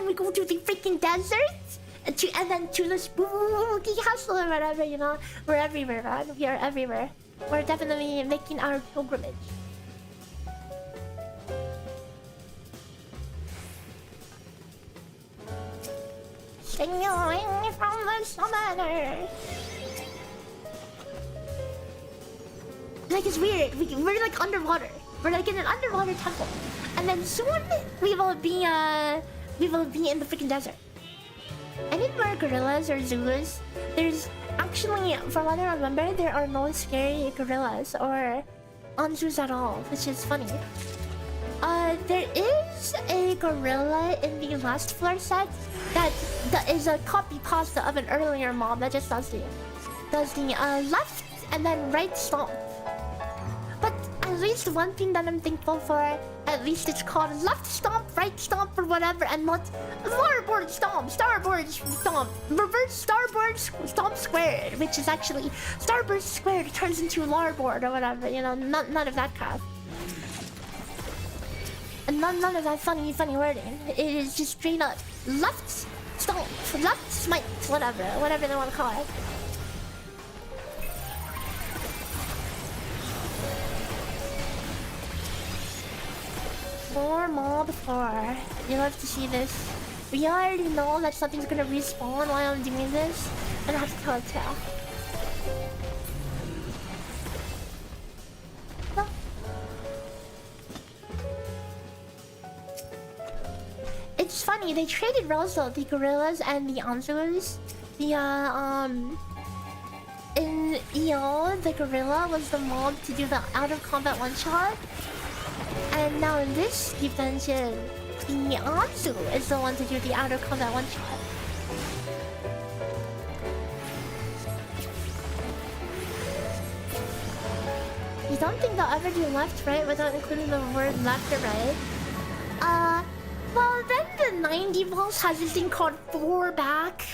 we go to the freaking desert. And then to the spooky castle or whatever, you know. We're everywhere, man. We are everywhere. We're definitely making our pilgrimage. Singing from the summoner. Like, it's weird. We're like underwater. We're like in an underwater temple. And then soon we will be in the freaking desert. I need more gorillas or zoos. There's actually, from what I remember, there are no scary gorillas or zoos at all, which is funny. There is a gorilla in the last floor set that is a copy pasta of an earlier mob that just does the left and then right stomp. But at least one thing that I'm thankful for, at least it's called left stomp, right stomp, or whatever, and not larboard stomp, starboard stomp, reverse starboard stomp squared, which is actually starboard squared turns into larboard or whatever, you know, none of that crap. And none of that funny wording. It is just straight up left stomp, left smite, whatever they want to call it. More mob 4. You love to see this. We already know that something's gonna respawn while I'm doing this, and I have to tell it too. No. It's funny, they traded roles though, the gorillas and the Anzus. In EO, the gorilla was the mob to do the out-of-combat one-shot. And now in this defension, the Anzu is the one to do the out-of-combat one-shot. You don't think they'll ever do left-right without including the word left or right? Well, then the 90 Pulse has this thing called 4 back.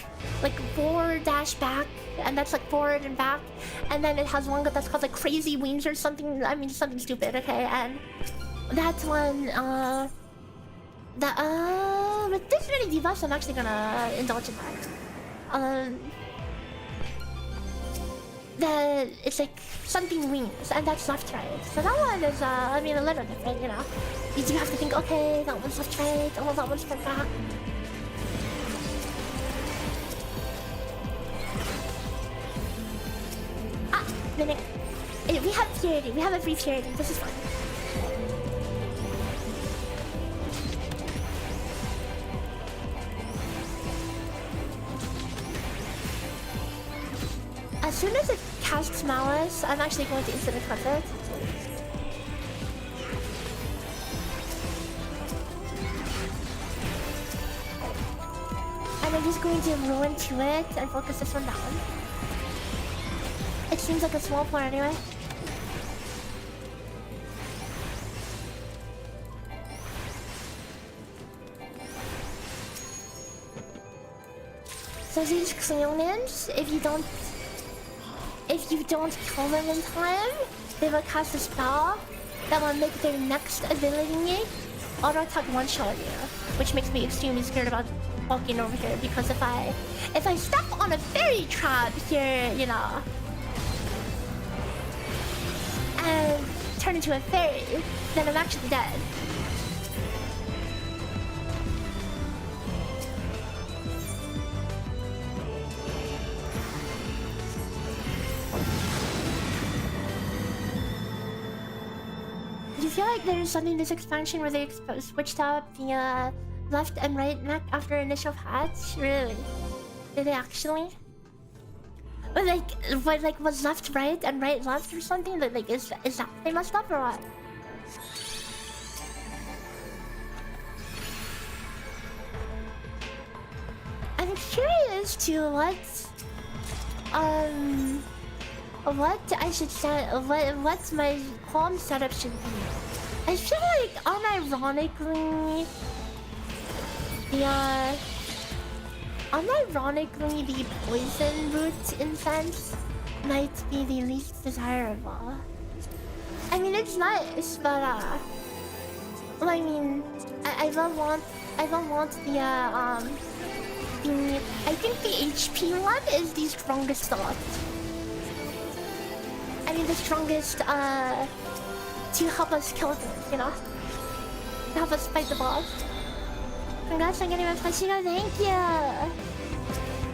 Like 4 dash back. And that's like forward and back. And then it has one that's called like crazy wings or something. I mean, something stupid, okay? And that's one, with this many debuffs, I'm actually gonna indulge in that. It's like something wings, and that's left right. So that one is, I mean, a little different, you know. You do have to think, okay, that one's left right, oh, that one's front back. Ah, minute. We have purity, we have a free purity, this is fun. As soon as it casts Malice, I'm actually going to instant cut it. And I'm just going to ruin to it and focus this one down. It seems like a small floor anyway. So these cleanings, if you don't kill them in time, they will cast a spell that will make their next ability auto-attack one-shot you, which makes me extremely scared about walking over here, because if I step on a fairy trap here, you know, and turn into a fairy, then I'm actually dead. Do you feel like there's something in this expansion where they switched up the left and right neck after initial patch? Really? Did they actually? Or like, what, like, was left right and right left or something? Like, is that they messed up or what? I'm curious to what I should set, what my home setup should be. I feel like unironically the poison root incense might be the least desirable. I mean, it's nice, but well, I mean, I don't want the I think the HP one is the strongest thought. I mean, the strongest to help us kill things, you know, to help us fight the boss. Congrats on getting my Pashino, thank you!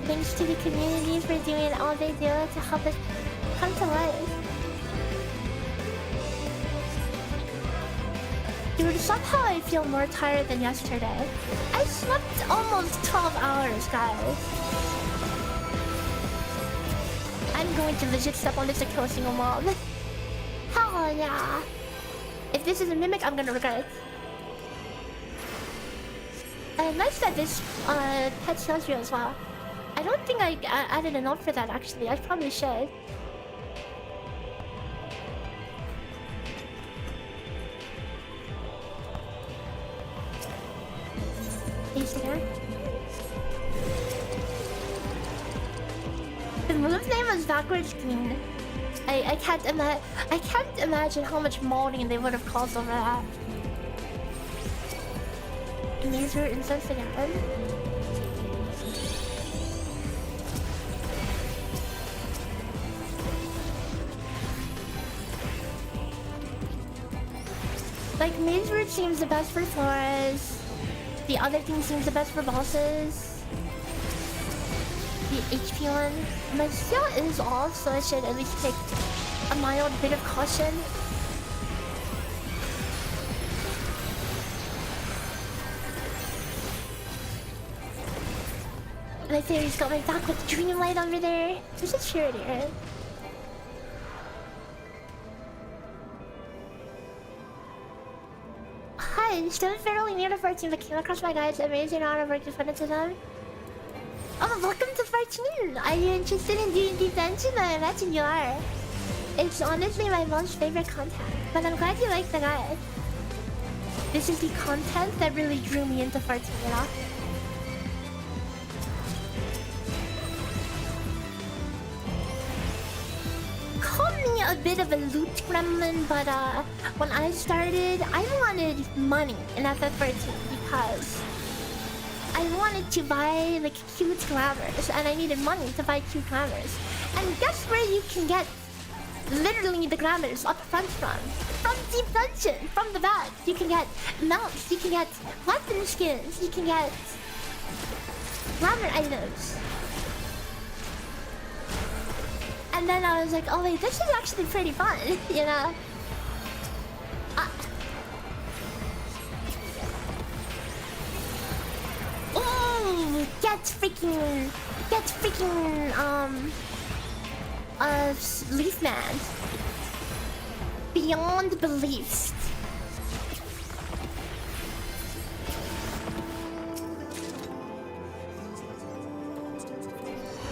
Thanks to the community for doing all they do to help us come to life. Dude, somehow I feel more tired than yesterday. I slept almost 12 hours, guys. I'm going to legit step on this to kill a single mob. Hell yeah! If this is a mimic, I'm gonna regret it. Nice that this pet sells you as well. I don't think I added a note for that actually. I probably should. The move name was backwards green. I can't imagine how much molding they would have caused over that. Laser incense again. Like, Maze Root seems the best for floors. The other thing seems the best for bosses. The HP one. My skill is off, so I should at least take a mild bit of caution. My theory's got my back with Dreamlight over there. There's a charity, right? Hi, still fairly new to 14, but came across my guides. Amazing honor of work defended to them. Oh, welcome to 14! Are you interested in doing detention? I imagine you are. It's honestly my most favorite content, but I'm glad you like the guide. This is the content that really drew me into 14, you know? Call me a bit of a loot gremlin, but when I started, I wanted money in FF14 because I wanted to buy like cute glamours, and I needed money to buy cute glamours. And guess where you can get literally the glamours up front from? From Deep Dungeon, from the back. You can get mounts, you can get weapon skins, you can get glamour items. And then I was like, oh wait, this is actually pretty fun, you know? Oh, get freaking, Leaf Man. Beyond beliefs.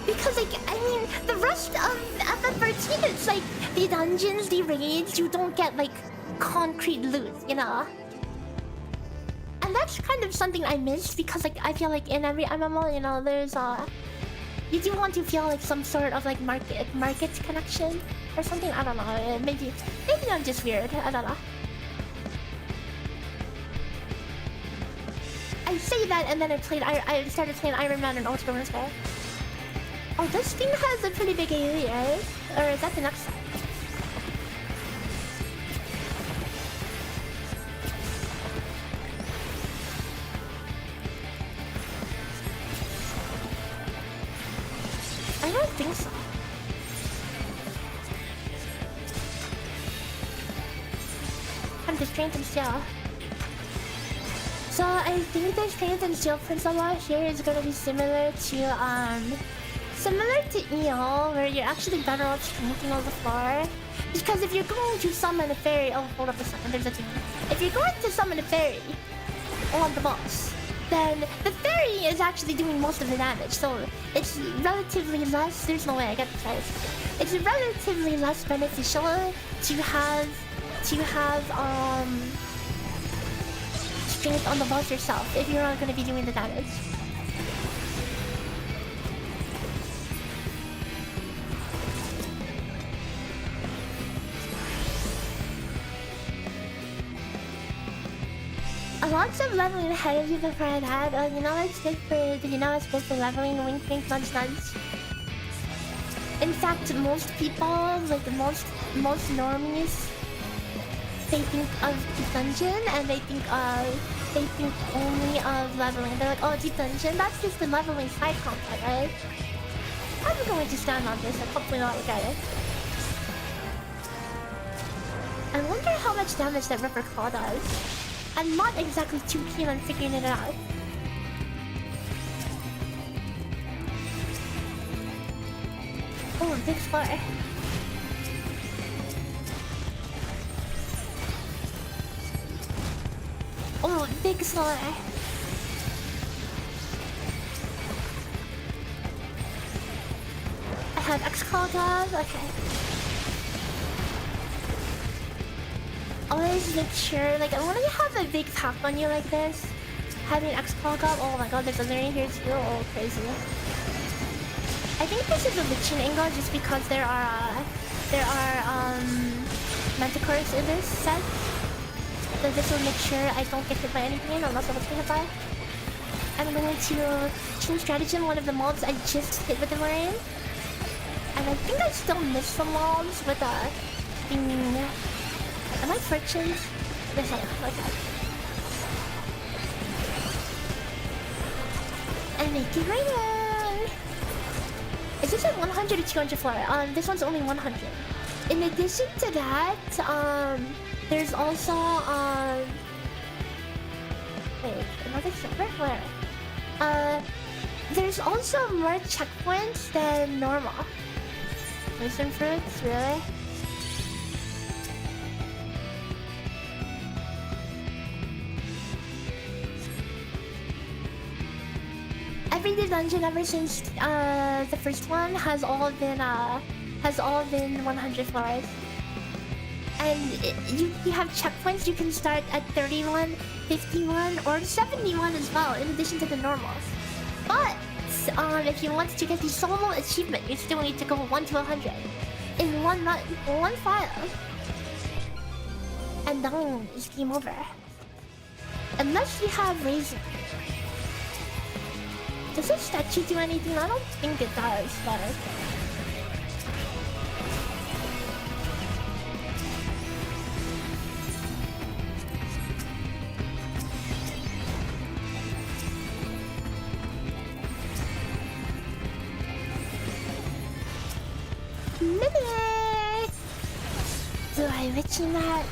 Because, like, I mean, the rest of FF13, it's like the dungeons, the raids, you don't get like concrete loot, you know? And that's kind of something I miss because, like, I feel like in every MMO, you know, there's you do want to feel like some sort of like market connection or something. I don't know. Maybe I'm just weird. I don't know. I say that and then I started playing Iron Man and Ultra Runner Sky. Oh, this thing has a pretty big AoE, right? Or is that the next side? I don't think so. I'm the strength and steel. So I think the strength and steel principle here is gonna be similar to similar to EO, where you're actually better off shrinking on the floor. Because if you're going to summon a fairy... Oh, hold up a second, there's a thing. If you're going to summon a fairy on the boss, then the fairy is actually doing most of the damage. So it's relatively less... There's no way I get to try this. It's relatively less beneficial to have strength on the boss yourself if you're not going to be doing the damage. Lots of leveling ahead of you before I had. You know it's good for leveling. Wink wink nudge nudge. In fact, most people, like most normies, they think of Deep Dungeon and they think only of leveling. They're like, oh, Deep Dungeon, that's just the leveling side content, right? I'm going to stand on this and hopefully not look at it. I wonder how much damage that Ripper Claw does. I'm not exactly too keen on figuring it out. Oh, big floor. Oh, big floor. I have X-Claw gloves, okay. Always make sure, like, when you have a big pack on you like this, having X-Claw glove, oh my god, there's a learning here too, oh crazy. I think this is a Lichen angle just because there are Manticores in this set. So this will make sure I don't get hit by anything unless I was hit by. I'm going to change stratagem one of the mobs I just hit with the Marine. And I think I still missed some mobs with being... Am I fortunes? Yes, I am. Okay. And make it rain! Is this at 100 or 200 floor? This one's only 100. In addition to that, there's also, wait, another server? Where? There's also more checkpoints than normal. Poison fruits, really? Every dungeon ever since the first one has all been 100 floors. And you have checkpoints. You can start at 31, 51, or 71 as well, in addition to the normals. But if you want to get the solo achievement, you still need to go 1 to 100 in one file. And then it's game over. Unless you have Razor. Does this statue do anything? I don't think it does, but okay. Mimic! Do I mention that?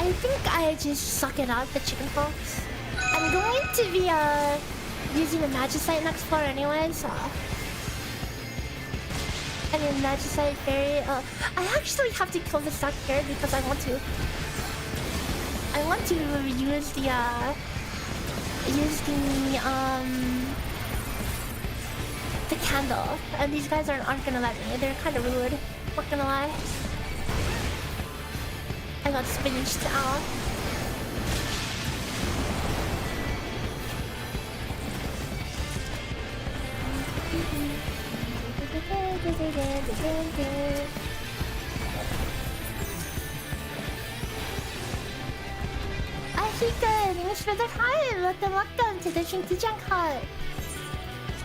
I think I just suck it out, the chicken pox. I'm going to be using a Magicite next floor anyway, so... I mean, Magicite Fairy, I actually have to kill the stock here because I want to use the candle. And these guys aren't gonna let me. They're kind of rude, not gonna lie. I got spinached out. Ahika, thanks for the time. Welcome to the Shinkijan cut.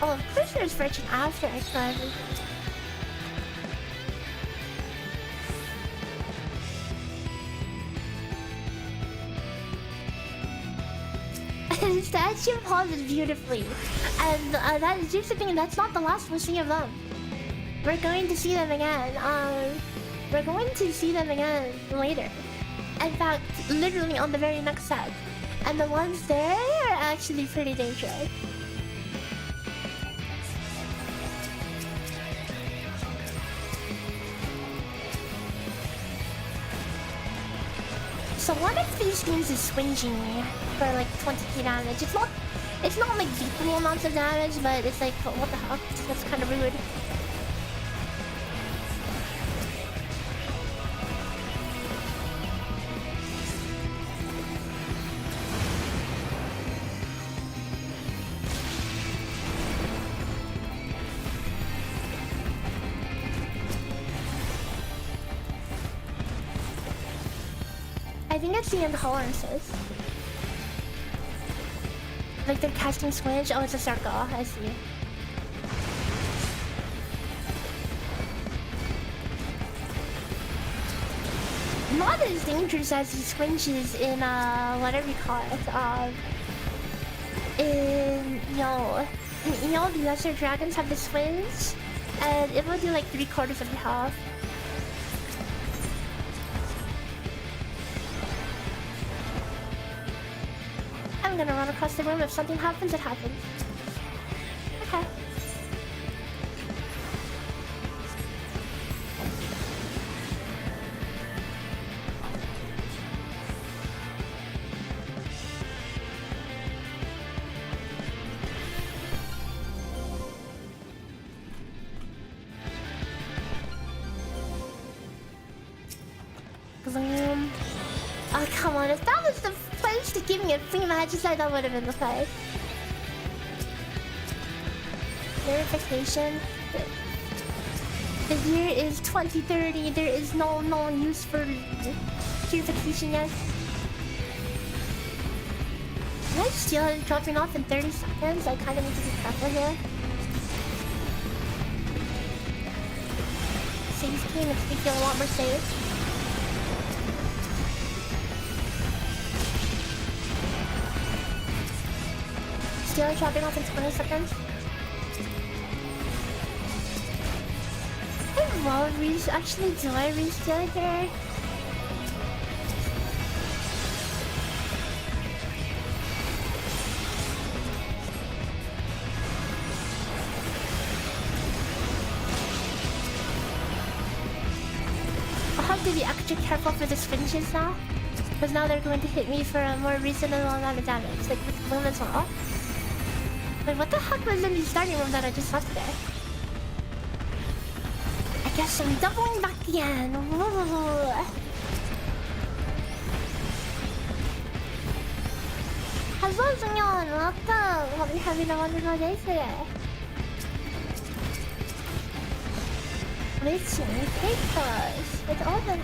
Oh, of course there's Virgin after I said. The statue pauses beautifully, and that is just the thing. That's not the last we'll see of them. We're going to see them again. we're going to see them again later. In fact, literally on the very next set. And the ones there are actually pretty dangerous. So one of these things is swinging for like 20k damage. It's not like equal amounts of damage, but it's like, what the heck? That's kind of rude. I think it's the intolerances. Like they're casting switch. Oh, it's a circle. I see. Not as dangerous as these swinges in whatever you call it. In the lesser dragons have the swinge, and it will do like 3/4 of your health. I'm gonna run across the room. If something happens, it happens. Okay. Gloom. Oh, come on. If that was the place to give me a free magicite, that would have been the place. Verification. The year is 2030. There is no use for purification yet. Can I steal it dropping off in 30 seconds? I kind of need to be careful here. Safe key makes me feel a lot more safe. Steal it dropping off in 20 seconds. I love reach. Actually, do I re-steal here? I'll have to be extra careful for the swinges now, because now they're going to hit me for a more reasonable amount of damage, like with Gloom as well. Wait, what the heck was in the starting room that I just left there? I guess I'm doubling back again. Hello, Zunyon. Welcome. Hope you're having a wonderful day today. Reaching papers. It's all been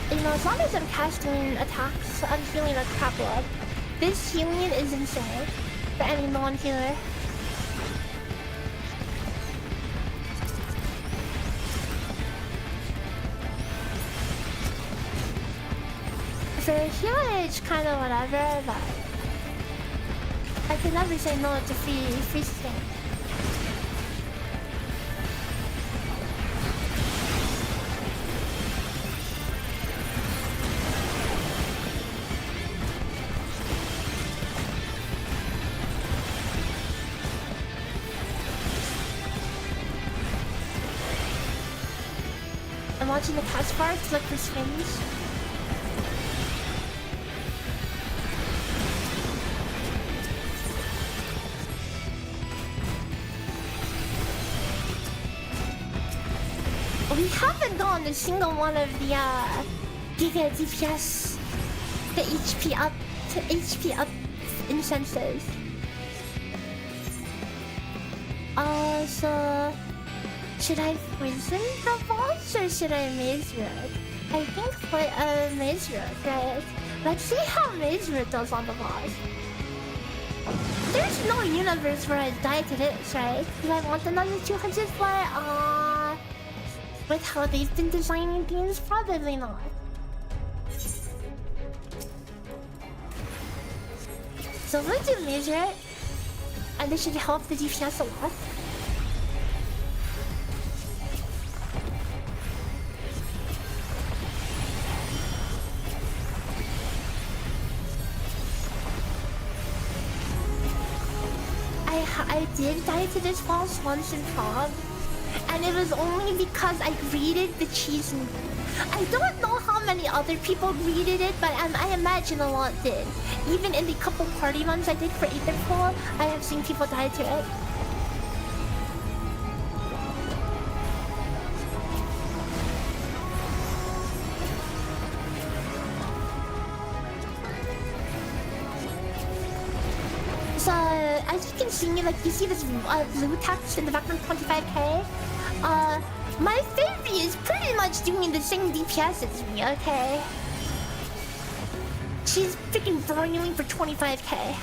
you know, as long as I'm casting attacks, I'm healing a crap load. This healing is insane for any non-healer. For a healer, it's kind of whatever, but I can never say no to free skin. I'm watching the cast bar to look for swings. We haven't gotten a single one of the Giga DPS, the HP up incenses. So should I poison the boss or should I maze road? I think maze road, right? Let's see how maze road does on the boss. There's no universe where I die to this, right? Do I want another 200 for with how they've been designing things? Probably not. So we'll do maze road, and this should help the DPS a lot. I did die to this boss once in prom, and it was only because I greeted the cheese noodle. I don't know how many other people greeted it, but I imagine a lot did. Even in the couple party runs I did for April, I have seen people die to it. So, as you can see, like, you see this blue text in the background, 25k? My Fairy is pretty much doing the same DPS as me, okay? She's freaking broiling for 25k.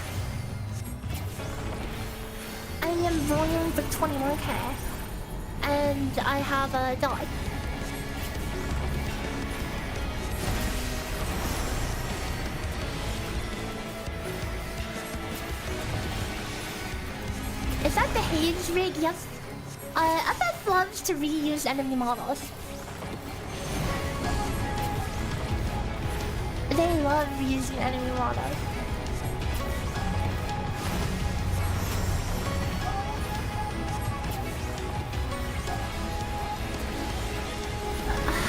I am broiling for 21k. And I have a dog. Is that the Hades rig? Yes. FF loves to reuse enemy models. They love reusing enemy models.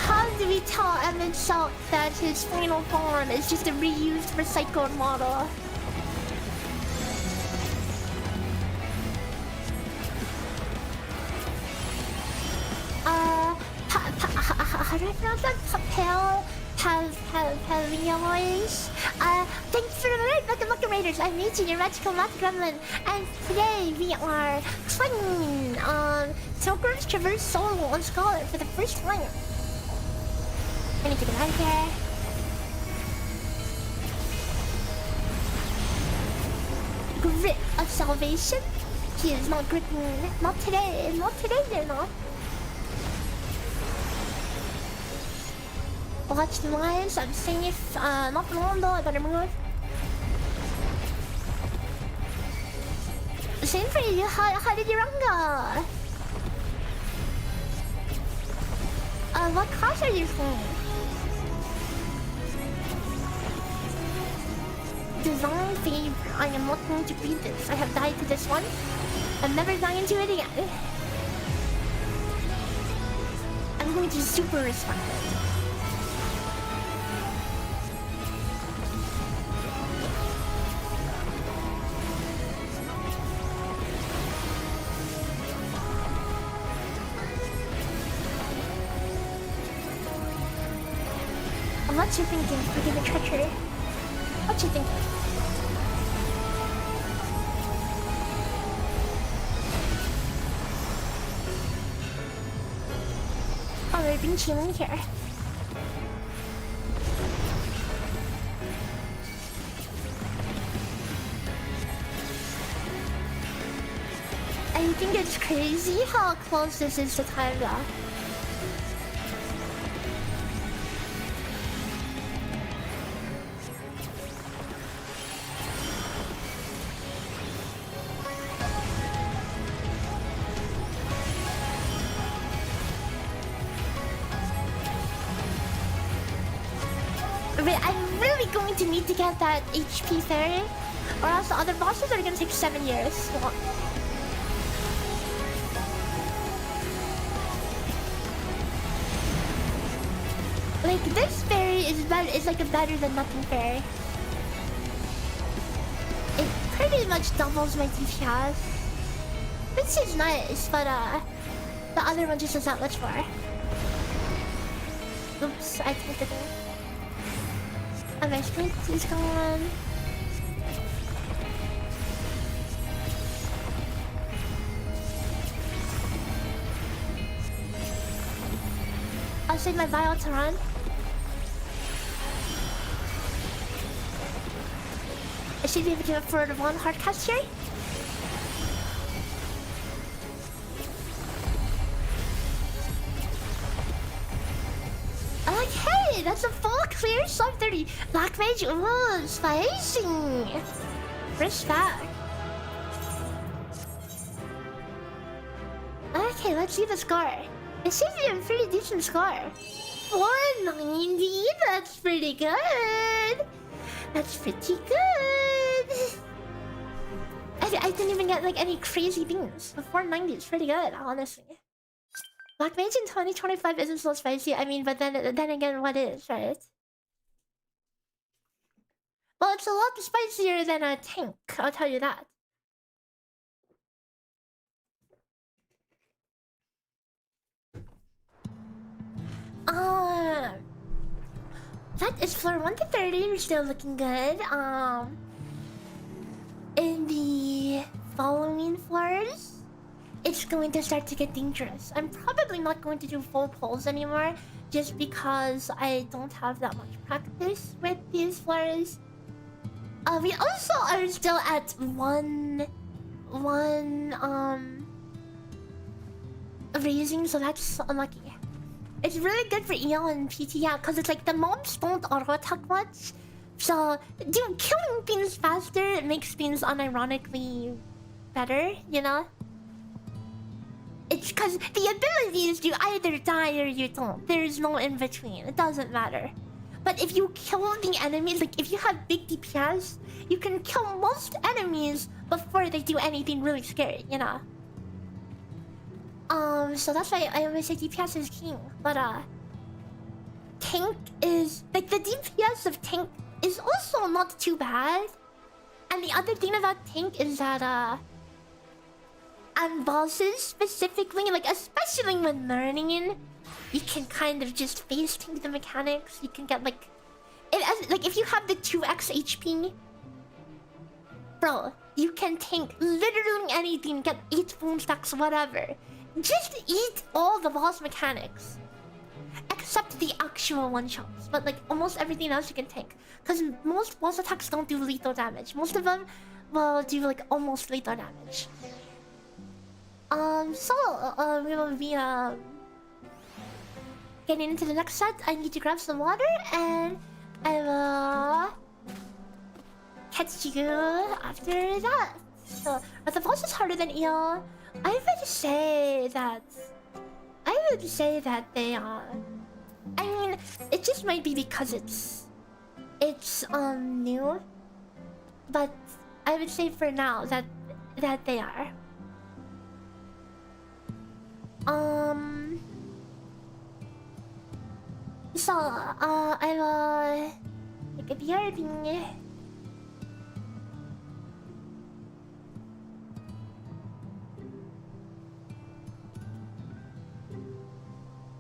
How do we tell Emmett Salt that his final form is just a reused recycled model? How do I pronounce that? Paleois. Thanks for the raid, Lucky Raiders. I'm Maygi, your magical math gremlin, and today we are playing Pilgrim's Traverse Solo on Scholar for the first time. I need to get out of here. Grit of Salvation. He is not gritting. Not today. Not today, they're not. Watch the lines, I'm safe. Not for long though, I better move. Same for you, how did your run go? What class are you from? Design favor. I am not going to read this. I have died to this one. I'm never dying to it again. I'm going to super respect it. What you thinking? Forgive the treachery. What you thinking? Oh, they've been chilling here. I think it's crazy how close this is to time though. I'm really going to need to get that HP fairy, or else the other bosses are gonna take 7 years. Well, like this fairy is better. Is like a better than nothing fairy. It pretty much doubles my DPS, which is nice, but the other one just does that much more. Oops, I think the thing. Oh, my sprint is gone. I'll save my bio to run. I should be able to afford one hard cast here. Okay, that's a full clear sub 30. Black Mage, ooh, spicy. Respect. Okay, let's see the score. It seems to be a pretty decent score. 490, that's pretty good. That's pretty good. I didn't even get like any crazy things. The 490 is pretty good, honestly. Black Mage in 2025 isn't so spicy. I mean, but then again, what is, right? Well, it's a lot spicier than a tank, I'll tell you that. That is floor 1 to 30. We're still looking good. In the following floors, it's going to start to get dangerous. I'm probably not going to do full pulls anymore, just because I don't have that much practice with these floors. We also are still at one raising, so that's unlucky. It's really good for EL and PT, yeah, because it's like the mobs don't auto-attack much. So, dude, killing things faster makes things unironically better, you know? It's because the abilities, you either die or you don't. There's no in-between. It doesn't matter. But if you kill the enemies, like if you have big DPS, you can kill most enemies before they do anything really scary, you know? So that's why I always say DPS is king. But tank is like the DPS of tank is also not too bad. And the other thing about tank is that and bosses specifically, like especially when learning, you can kind of just face tank the mechanics. You can get like like if you have the 2x HP, bro, you can tank literally anything, get 8 boom stacks, whatever. Just eat all the boss mechanics. Except the actual one-shots. But like almost everything else you can tank. Because most boss attacks don't do lethal damage. Most of them will do like almost lethal damage. We will be getting into the next set. I need to grab some water and I will catch you after that. So, but the boss is harder than EL. I would say that they are. I mean, it just might be because it's new. But I would say for now that they are. So I will take a BRB.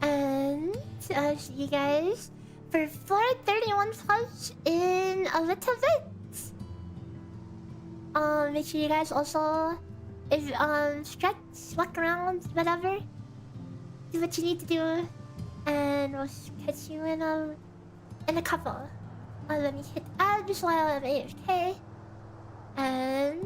And see you guys for floor 31 plus in a little bit. Make sure you guys also if stretch, walk around, whatever. Do what you need to do, and we'll catch you in a couple. Let me hit add just while I'm AFK, and.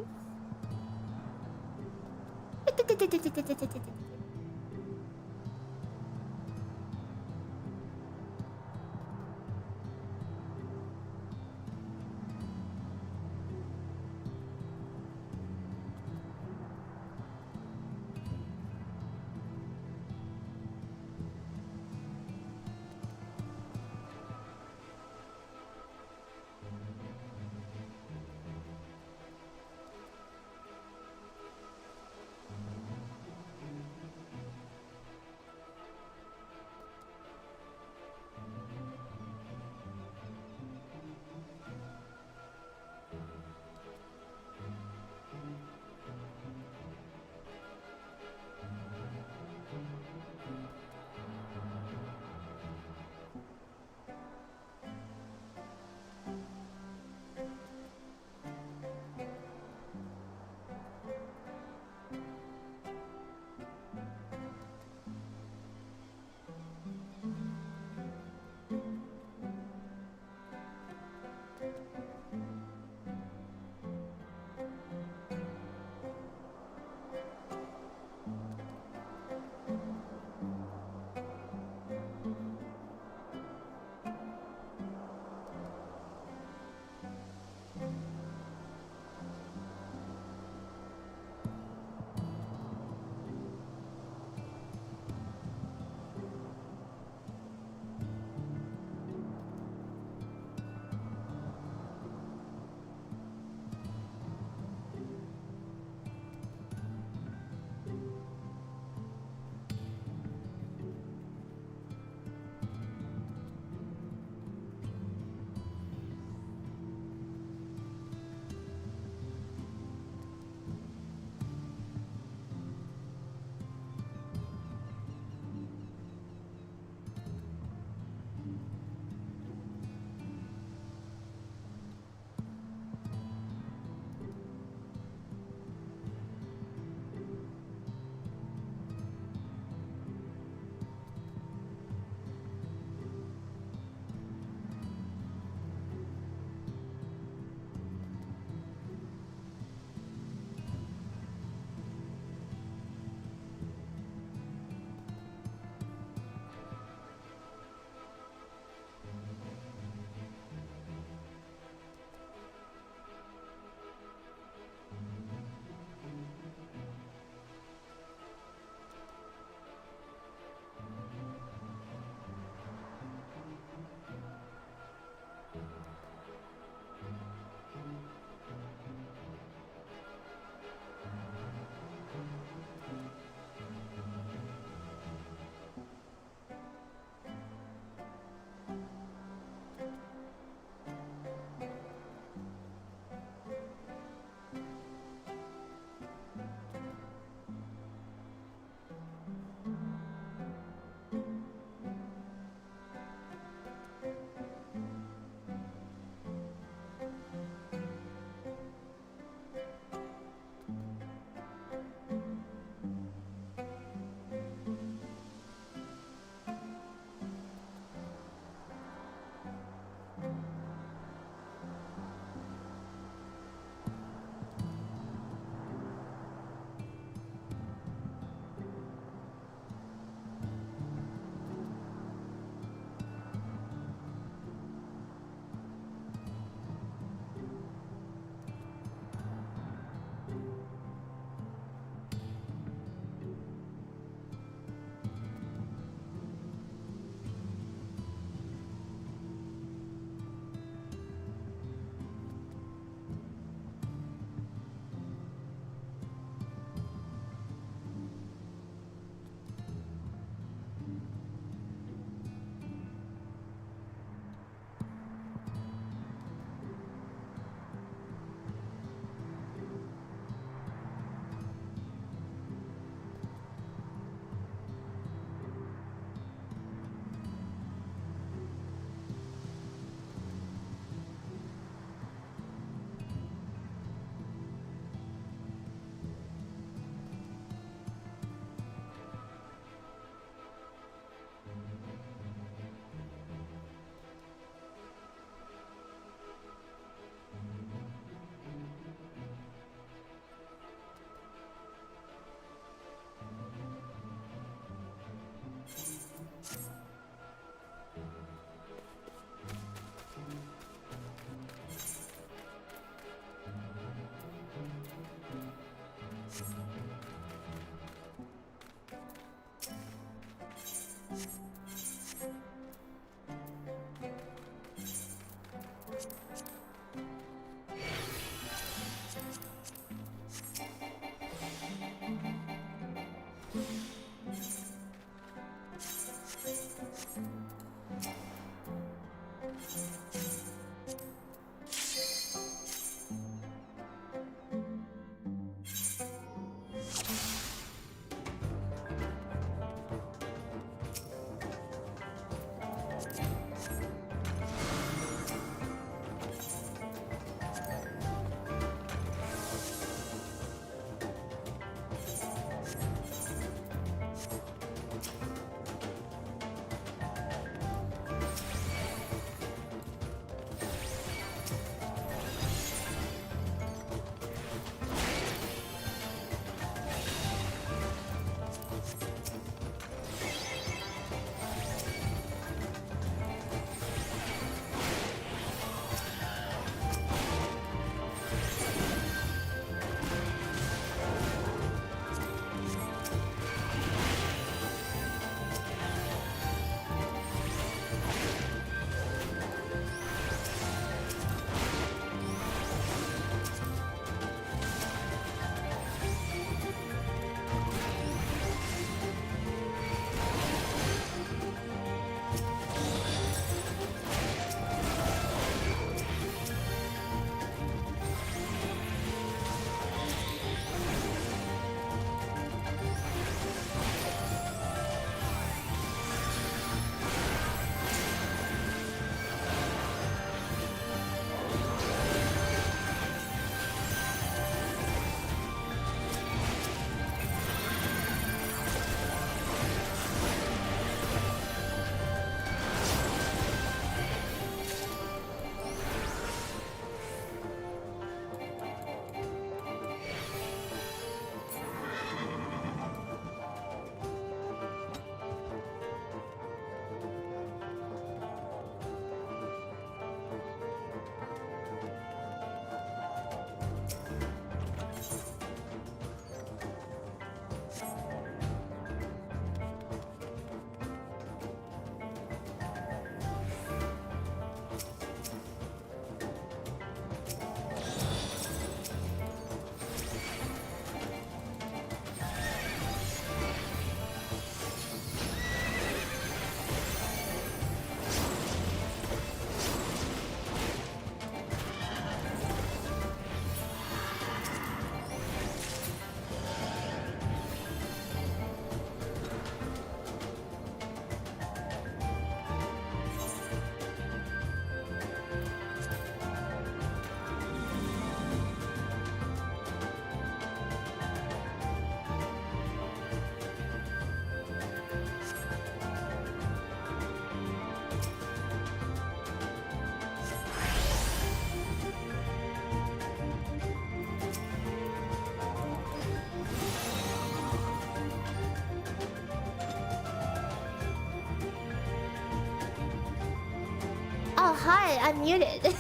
hi, I'm muted.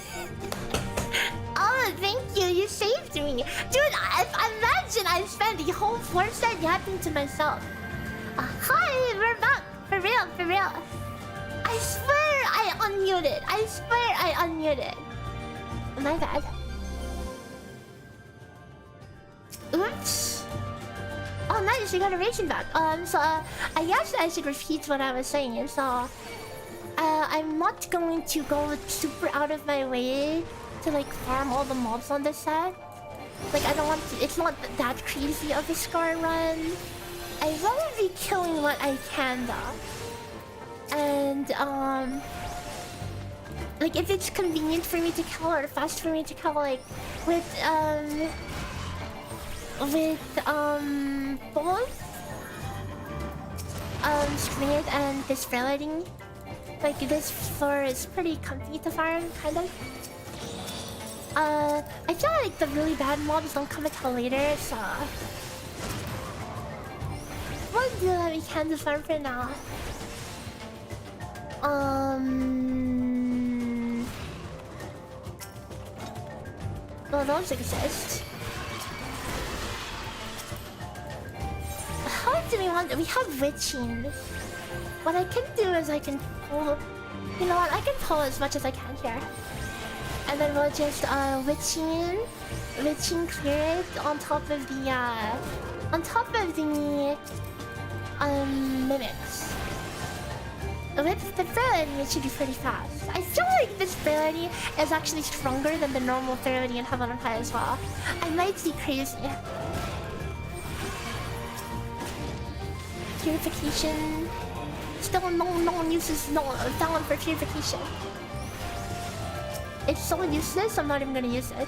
Oh, thank you, you saved me. Dude, imagine I spent the whole 4 set yapping to myself. Hi, we're back. For real, for real. I swear I unmuted. I swear I unmuted. My bad. Oops. Oh, nice, you got a ration back. So I guess I should repeat what I was saying. So, I'm not going to go super out of my way to like farm all the mobs on this set. Like, I don't want to, it's not that crazy of a score run. I will be killing what I can though. And, like if it's convenient for me to kill or fast for me to kill, like with both Street and this Fraility, like this floor is pretty comfy to farm, kind of. I feel like the really bad mobs don't come until later, so we'll do what we can to farm for now. Well, those exist. How do we want... We have witching. What I can do is I can pull... You know what? I can pull as much as I can here. And then we'll just witching clear it on top of the mimics. With the Fraility, it should be pretty fast. I feel like this Fraility is actually stronger than the normal Fraility in Heaven and High as well. I might be crazy. Purification. Still no one uses that one for purification. It's so useless, I'm not even gonna use it.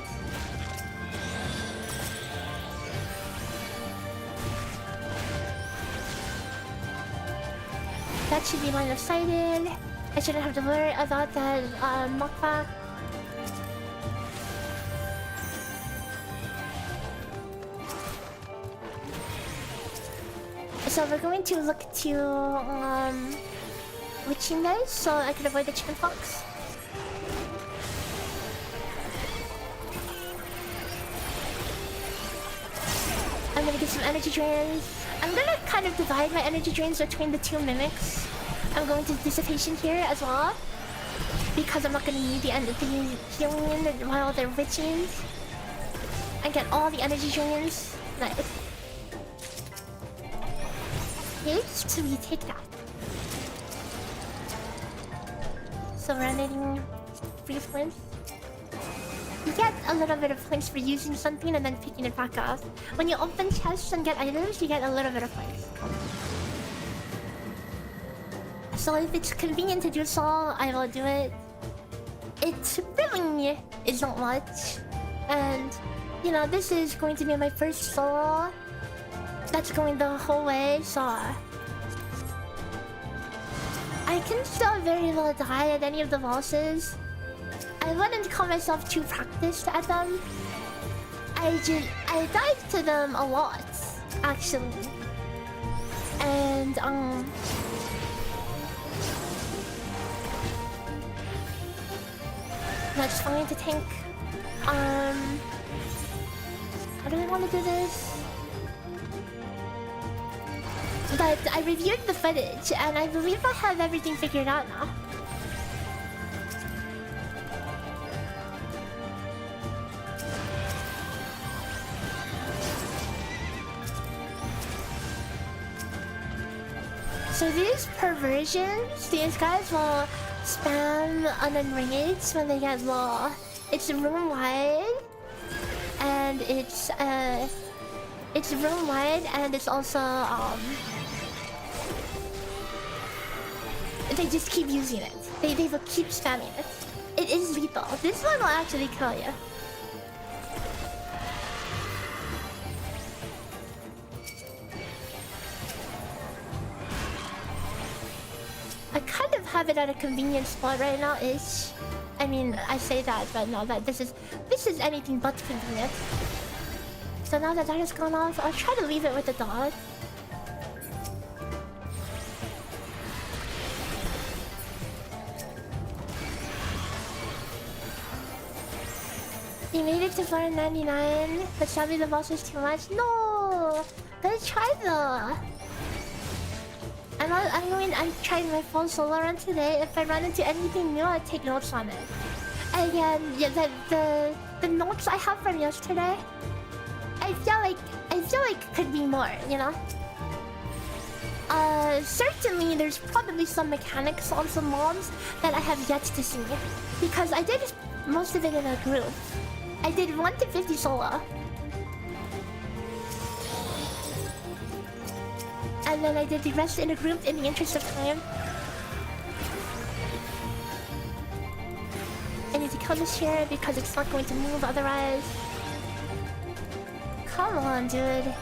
That should be line of sighted. I shouldn't have to worry about that knockback. So we're going to look to witching guys so I can avoid the chicken pox. I'm gonna get some energy drains. I'm gonna kind of divide my energy drains between the two mimics. I'm going to dissipation here as well, because I'm not gonna need the healing while they're witching. I get all the energy drains. Nice. So we take that. So we're netting 3 points. You get a little bit of points for using something and then picking it back up. When you open chests and get items, you get a little bit of points. So if it's convenient to do so, I will do it. It really isn't much. And, you know, this is going to be my first solo that's going the whole way, so I can still very well die at any of the bosses. I wouldn't call myself too practiced at them. I died to them a lot, actually. And that's fine to tank. How do I want to do this? But I reviewed the footage and I believe I have everything figured out now. So these perversions, these guys will spam ununringeds when they get low. It's room wide, and it's room wide, and it's also they just keep using it. They will keep spamming it. It is lethal. This one will actually kill you. I kind of have it at a convenient spot right now. Ish. I mean, I say that, but no, that this is anything but convenient. So now that has gone off, I'll try to leave it with the dog. You made it to floor 99, but sadly the boss is too much. No! Gotta try though. I'm trying my full solo run today. If I run into anything new, I take notes on it. Again, yeah, the notes I have from yesterday, I feel like could be more, you know? Certainly there's probably some mechanics on some mobs that I have yet to see. Because I did most of it in a group. I did 1 to 50 solo. And then I did the rest in a group in the interest of time. I need to kill this here because it's not going to move otherwise. Come on, dude.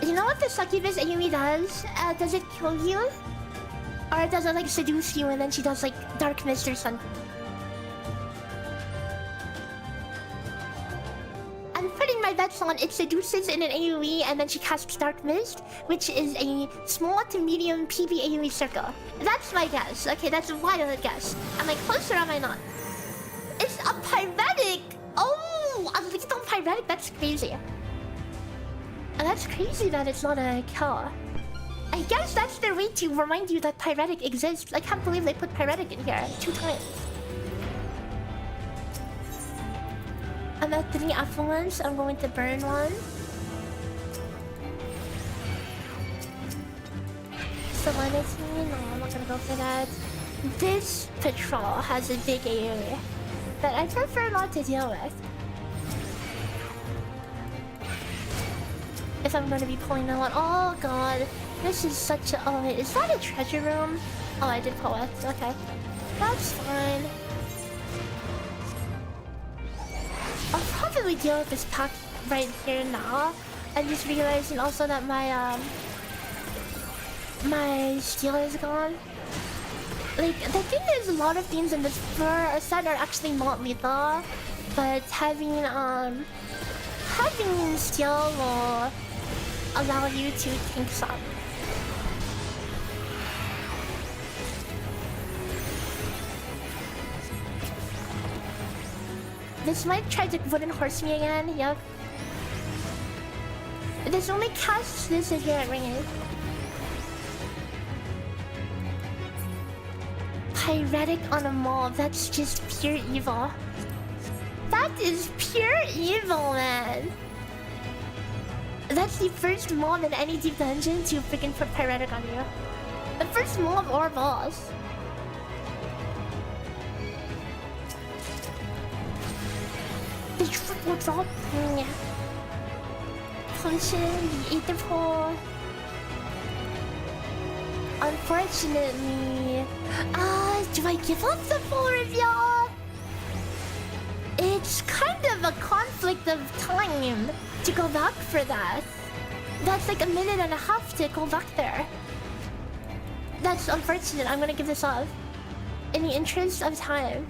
You know what the succubus AoE does? Does it kill you? Or does it like seduce you and then she does like dark mist or something? I'm putting my bets on it seduces in an AoE and then she casts dark mist, which is a small to medium PB AoE circle. That's my guess. Okay, that's a wild guess. Am I close or am I not? It's a pyretic! Oh! A lethal pyretic? That's crazy. And that's crazy that it's not a kill. I guess that's their way to remind you that pyretic exists. I can't believe they put pyretic in here 2 times. I'm at 3 affluents. I'm going to burn one. Serenity? No, I'm not gonna go for that. This patrol has a big AoE that I prefer not to deal with. If I'm gonna be pulling that one. Oh god. This is such a... Oh wait, is that a treasure room? Oh, I did pull it. Okay. That's fine. I'll probably deal with this pack right here now. I'm just realizing also that my steel is gone. Like, the thing is, a lot of things in this floor set are actually not lethal. But having steel will allow you to tank some. This might try to wooden horse me again, yep. This only casts this if you're at range. Pyretic on a mob, that's just pure evil. That is pure evil, man. That's the first mob in any deep dungeon to freaking put pyretic on you. The first mob or boss. The triple drop thing. Potion, the Aether Pole. Unfortunately... do I give up the full reveal? It's kind of a conflict of time to go back for that. That's like 1.5 minutes to go back there. That's unfortunate. I'm gonna give this up. In the interest of time.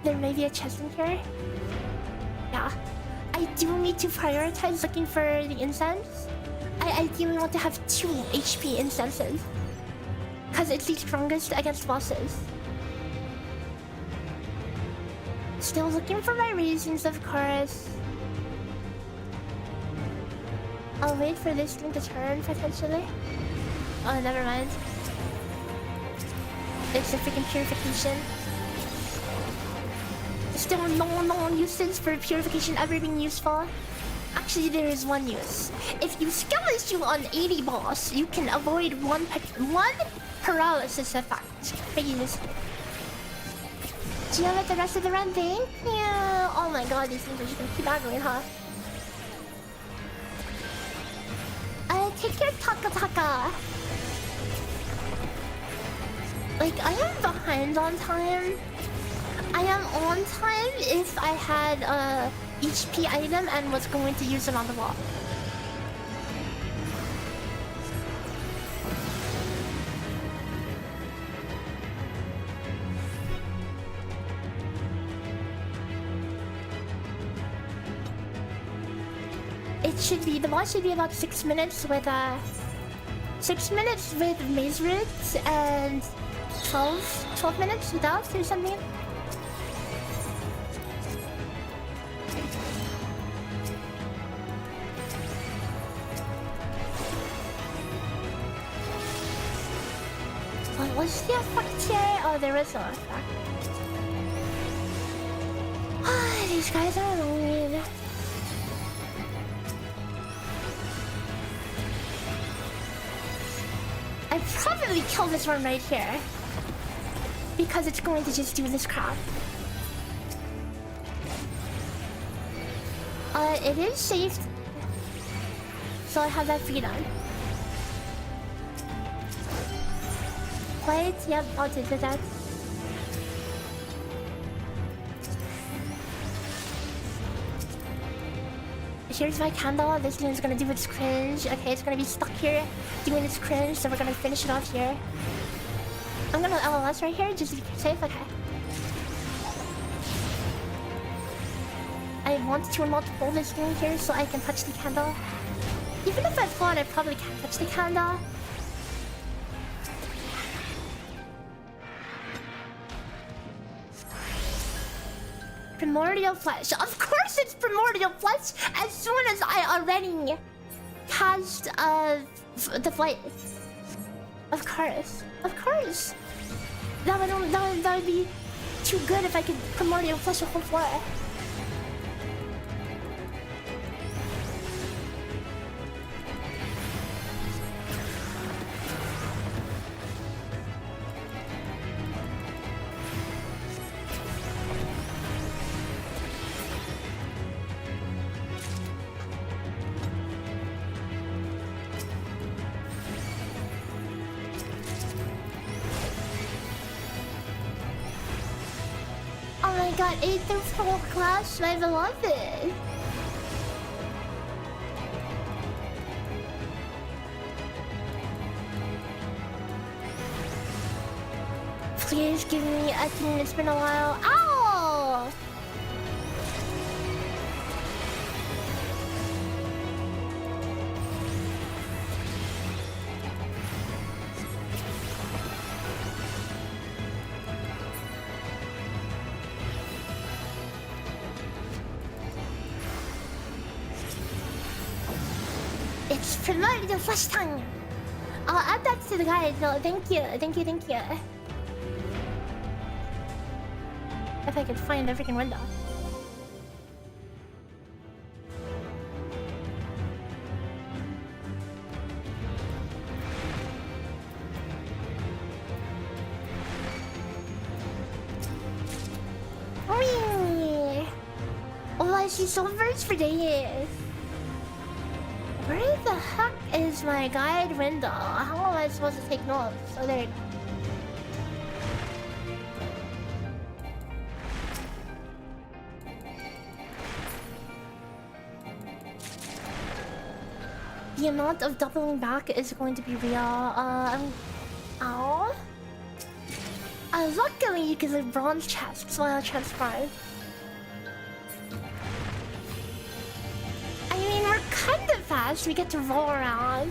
There may be a chest in here. Yeah. I do need to prioritize looking for the incense. I ideally want to have 2 HP incenses. Because it's the strongest against bosses. Still looking for my reasons, of course. I'll wait for this thing to turn, potentially. Oh, never mind. It's a freaking purification. Still no uses for purification ever being useful. Actually, there is one use. If you skill issue on 80 boss, you can avoid one paralysis effect. Please. Do you have the rest of the run thing? Yeah. Oh my god, these things are just gonna keep aggroing, huh? Take your taka. Like, I am behind on time. I am on time if I had a HP item and was going to use it on the wall. should be, the boss should be about 6 minutes with 6 minutes with maze roots and 12 minutes without or something. What was the effect here? Oh, there was no effect. Ah, these guys are annoying. I'd probably kill this one right here. Because it's going to just do this crap. It is safe. So I have that freedom. Quiet? Yep, I'll do that. Here's my candle. This thing is gonna do its cringe. Okay, it's gonna be stuck here doing its cringe, so we're gonna finish it off here. I'm gonna LLS right here just to be safe. Okay. I want to multiple this thing here so I can touch the candle. Even if I thought I probably can't touch the candle. Primordial flesh. Of course it's primordial flesh as soon as I already cast the flight. Of course. Of course. That would be too good if I could primordial flesh a whole floor. Got 8 through 4 class, I love it. Please give me a thing, it's been a while. Ow! It's primordial flesh tongue. I'll add that to the guide. No, thank you. If I could find the freaking window. Whee! Oh, I see silvers for days. Where the heck is my guide window? How am I supposed to take notes? Oh, there you go. The amount of doubling back is going to be real. Ow. Luckily you can leave bronze chests while I transcribe. I mean, we're kind of fast. We get to roll around.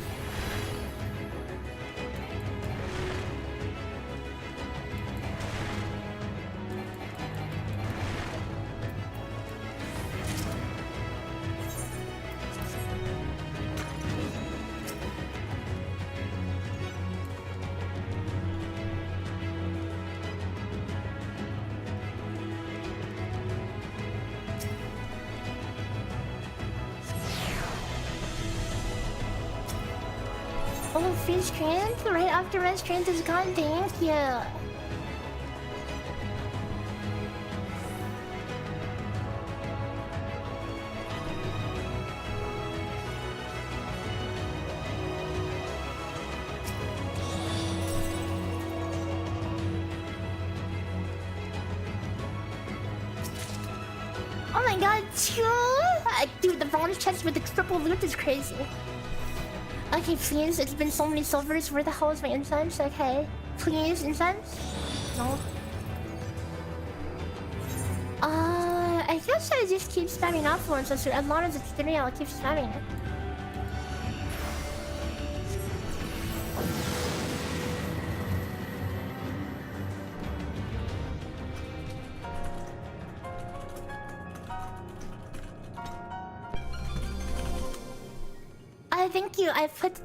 Oh, free strength right after my strength is gone. Thank you. Oh my god, two! Dude, the bronze chest with the triple loot is crazy. Okay, please, it's been so many silvers. Where the hell is my incense? Okay. Please, incense? No. I guess guess I just keep spamming affluence as long as it's 3, I'll keep spamming it. Thank you. I put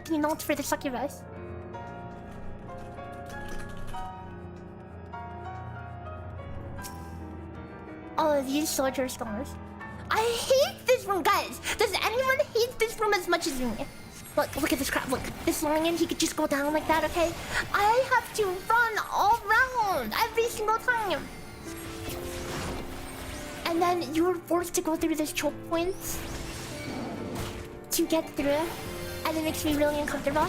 the note for the succubus. Oh, these soldier stars. I hate this room, guys. Does anyone hate this room as much as me? Look at this crap. Look, this lion, he could just go down like that, okay? I have to run all around every single time. And then you're forced to go through this choke point to get through, and it makes me really uncomfortable.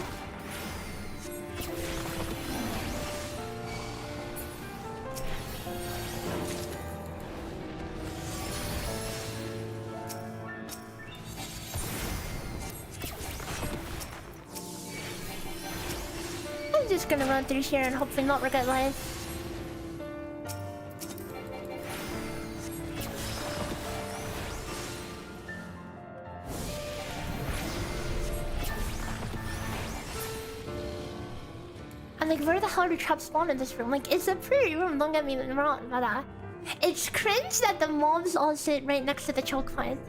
I'm just gonna run through here and hopefully not regret life. Like, where the hell do traps spawn in this room? Like, it's a pretty room, don't get me wrong, but it's cringe that the mobs all sit right next to the choke point.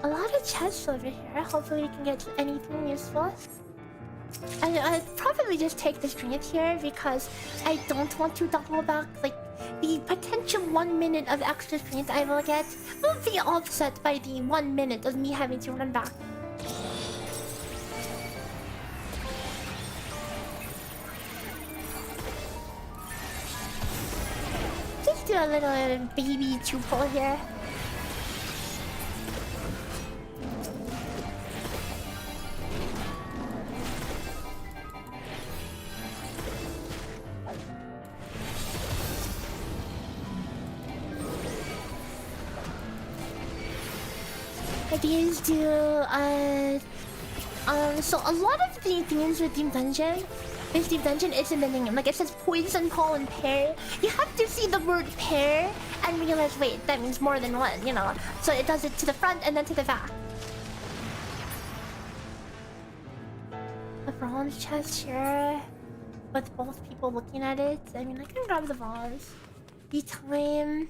A lot of chests over here. Hopefully we can get anything useful. I'd probably just take this drink here because I don't want to double back. Like, the potential 1 minute of extra sprint I will get will be offset by the 1 minute of me having to run back. Do a little baby two-pull here. These do so a lot of the things with Deep Dungeon. This Deep Dungeon is in the name. Like, it says poison, pollen, pear. You have to see the word pear and realize, wait, that means more than one, you know. So it does it to the front and then to the back. A bronze chest here with both people looking at it. I mean, I can grab the bronze. The time...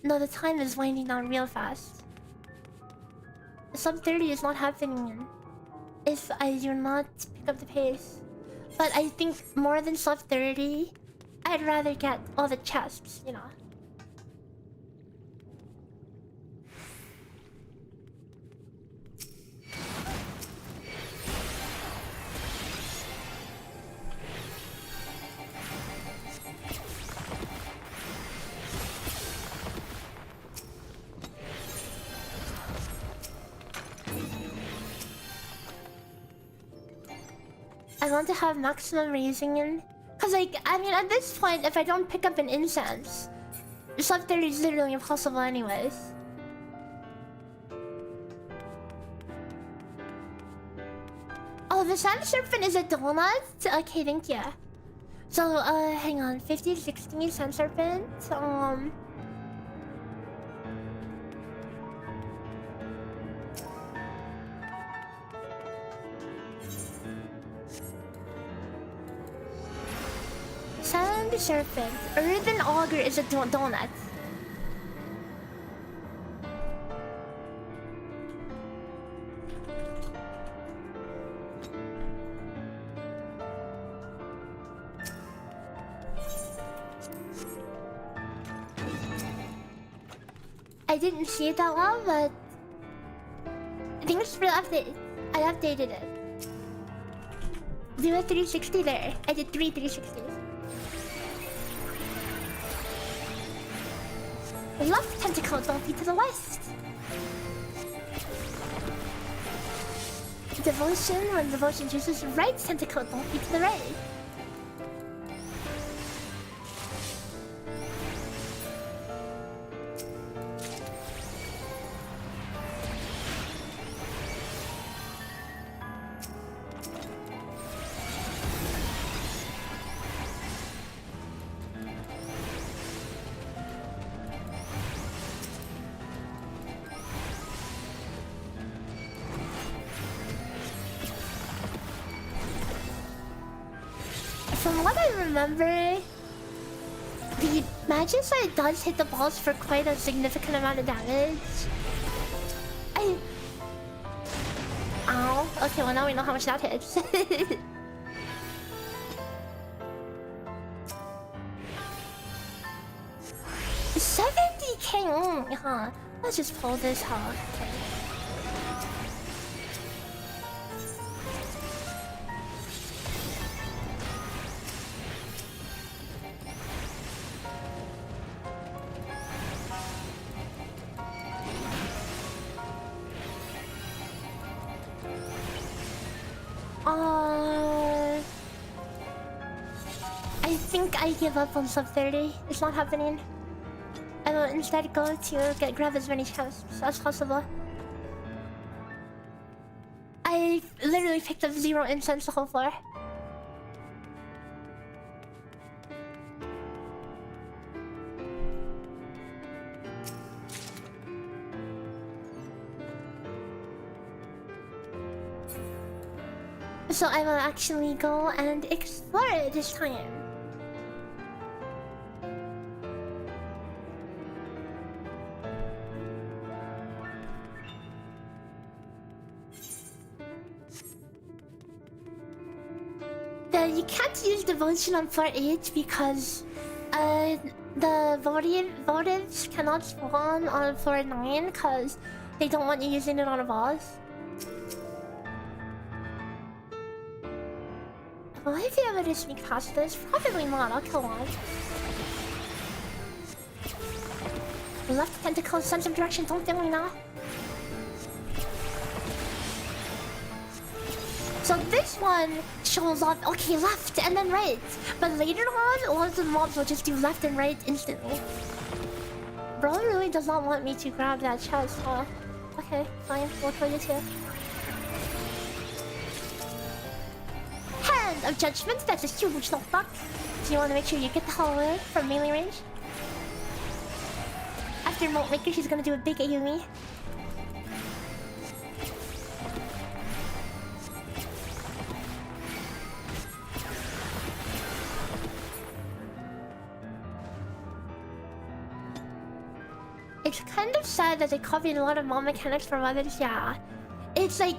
No, the time is winding down real fast. Sub 30 is not happening if I do not pick up the pace. But I think more than sub 30, I'd rather get all the chests, you know. I want to have maximum raising in. Cause like, I mean, at this point, if I don't pick up an incense, sub 30 is literally impossible anyways. Oh, the sand serpent is a donut? Okay, thank you. So, hang on. 50, 60 sand serpent. Sand serpent. Earthen auger is a donut. I didn't see it that well, but thanks for the update. I updated it. Do a 360 there. I did 360s. Left tentacle, don't be to the west. Devotion, when devotion chooses right tentacle, don't be to the right. From what I remember, the Magicite does hit the balls for quite a significant amount of damage. Ow. Okay, well now we know how much that hits. 70k, huh? Let's just pull this off. Okay. I think I give up on sub 30. It's not happening. I will instead go to grab as many chests as possible. I literally picked up 0 incense the whole floor. So I will actually go and explore it this time. You can't use devotion on floor 8 because the votives cannot spawn on floor 9 because they don't want you using it on a boss. Will I be able to sneak past this? Probably not. I'll kill one. Left tentacle, sense of direction. Don't fail me now. So this one shows off, okay, left and then right. But later on, all of the mobs will just do left and right instantly. Bro really does not want me to grab that chest, huh? Okay, fine. We'll kill you too. Hand of Judgment, that's a huge knockback. So you want to make sure you get the hell away from melee range. After Moat Maker, she's gonna do a big AoE. It's kind of sad that they copied a lot of mob mechanics from others, yeah. It's like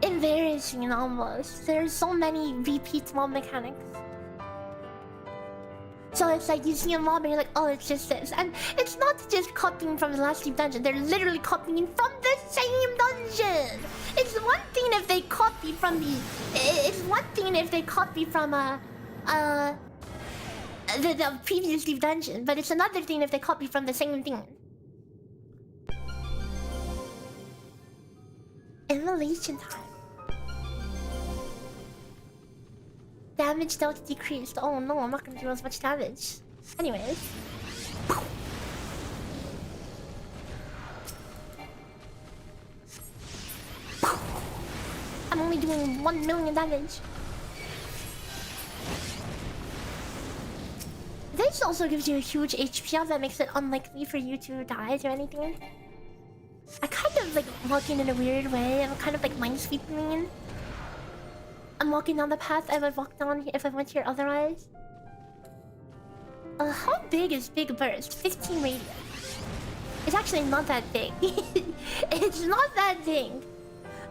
embarrassing almost. There's so many repeat mob mechanics. So it's like you see a mob and you're like, oh, it's just this. And it's not just copying from the last deep dungeon, they're literally copying from the same dungeon! It's one thing if they copy from the... It's one thing if they copy from the previous deep dungeon, but it's another thing if they copy from the same thing. Immolation time. Damage dealt decreased. Oh no, I'm not gonna do as much damage. Anyways. I'm only doing 1 million damage. This also gives you a huge HP up that makes it unlikely for you to die to anything. I kind of like walking in a weird way. I'm kind of like minesweeping. I'm walking down the path I would walk down if I went here otherwise. How big is Big Burst? 15 radius. It's actually not that big. It's not that big.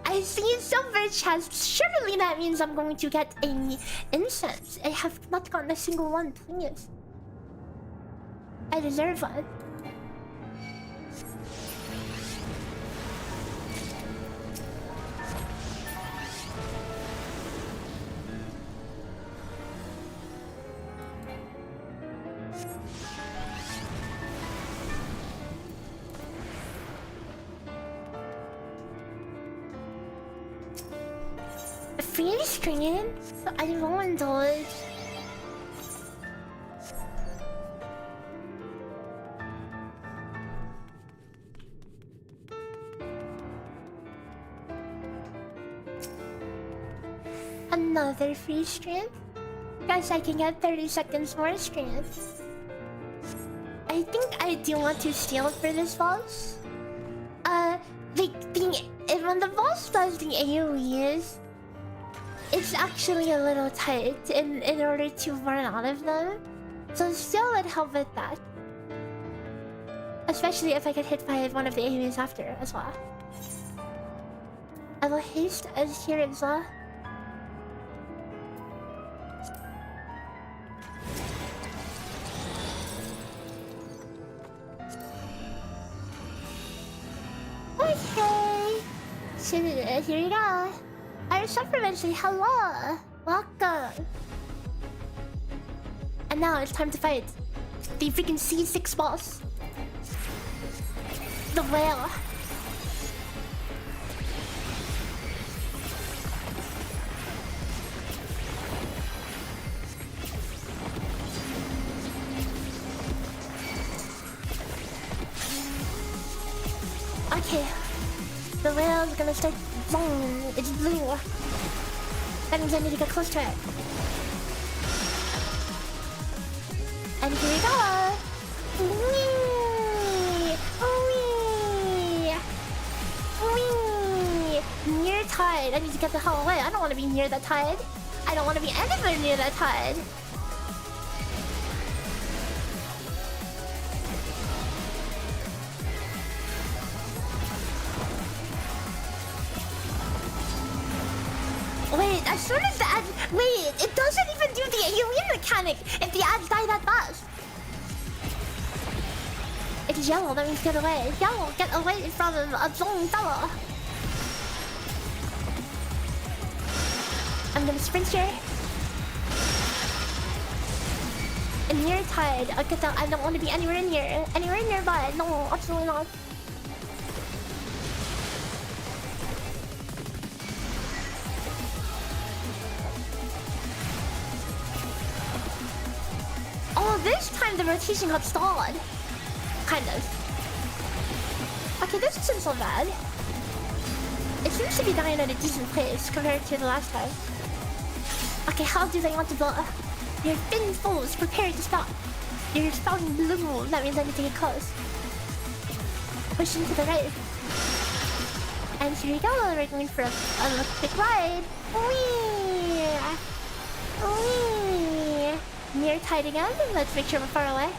I see silver chests. Surely that means I'm going to get a incense. I have not gotten a single one, please. I deserve one. Free screen? I won't do it. Another free stream? Guys, I can get 30 seconds more stream. I think I do want to steal for this boss. When the boss does the AoEs, It's actually a little tight in order to run out of them. So still would help with that. Especially if I get hit by one of the enemies after as well. I will haste as here as well. Okay. So here you go. Our supplementary, hello! Welcome! And now it's time to fight the freaking C6 boss. The whale. Okay. The whale's gonna start blowing. It's blue. That means I need to get close to it. And here we go! Whee! Whee! Whee! Near tide. I need to get the hell away. I don't want to be near that tide. I don't want to be anywhere near that tide. Wait, as soon as the ads... Wait, it doesn't even do the alien mechanic if the ads die that fast. It's yellow, that means get away. Yellow, get away from a zone fella. I'm gonna sprint here. And near tide, I don't want to be anywhere nearby. No, absolutely not. Oh, this time the rotation got stalled. Kind of. Okay, this isn't so bad. It seems to be dying at a decent pace compared to the last time. Okay, how do they want to blow? Your thin foes, prepare to stop. You're spouting blue, that means I need to get close. Pushing to the right. And here we go, we're going for a quick ride. Whee! Whee! Near tide again, let's make sure we're far away.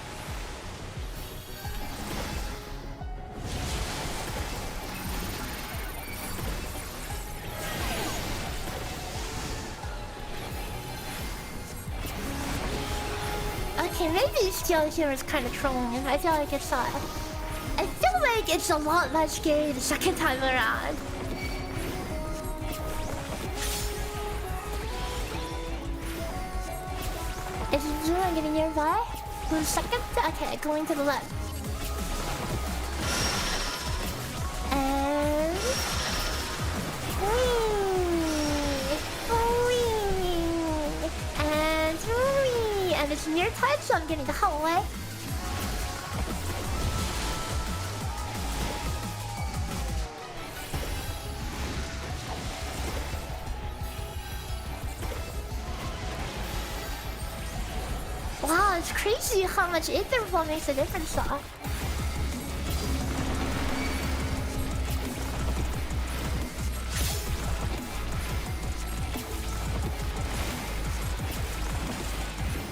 Okay, maybe Steel here is kind of trolling. I feel like it's a lot less scary the second time around. Is it blue? I'm getting nearby. Blue second? Okay, going to the left. And... And it's near tide, so I'm getting the hell away. Wow, it's crazy how much interval makes a difference though.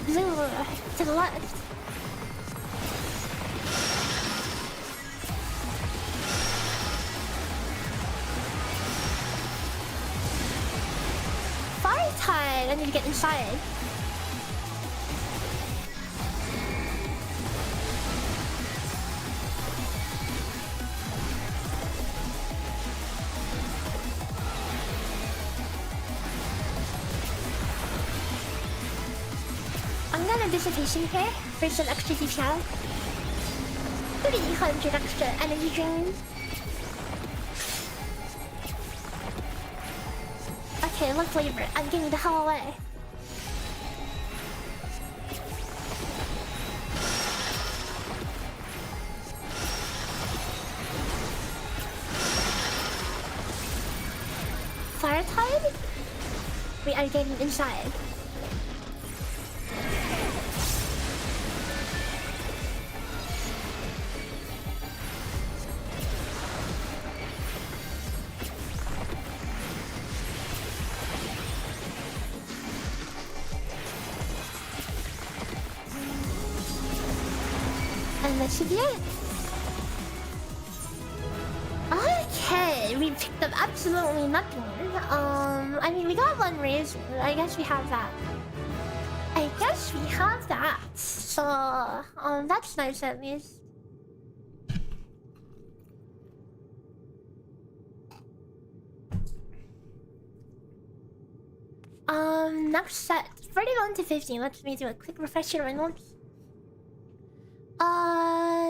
Blue, to the left. Fire tide, I need to get inside. Dissipation here for some extra detail. 300 extra energy drain. Okay, look flavor. I'm getting the hell away. Fire tide? We are getting inside. And that should be it. Okay, we picked up absolutely nothing. I mean, we got one raise. I guess we have that. So, that's nice at least. Next set, 41 to 50. Let me do a quick refresher of my notes.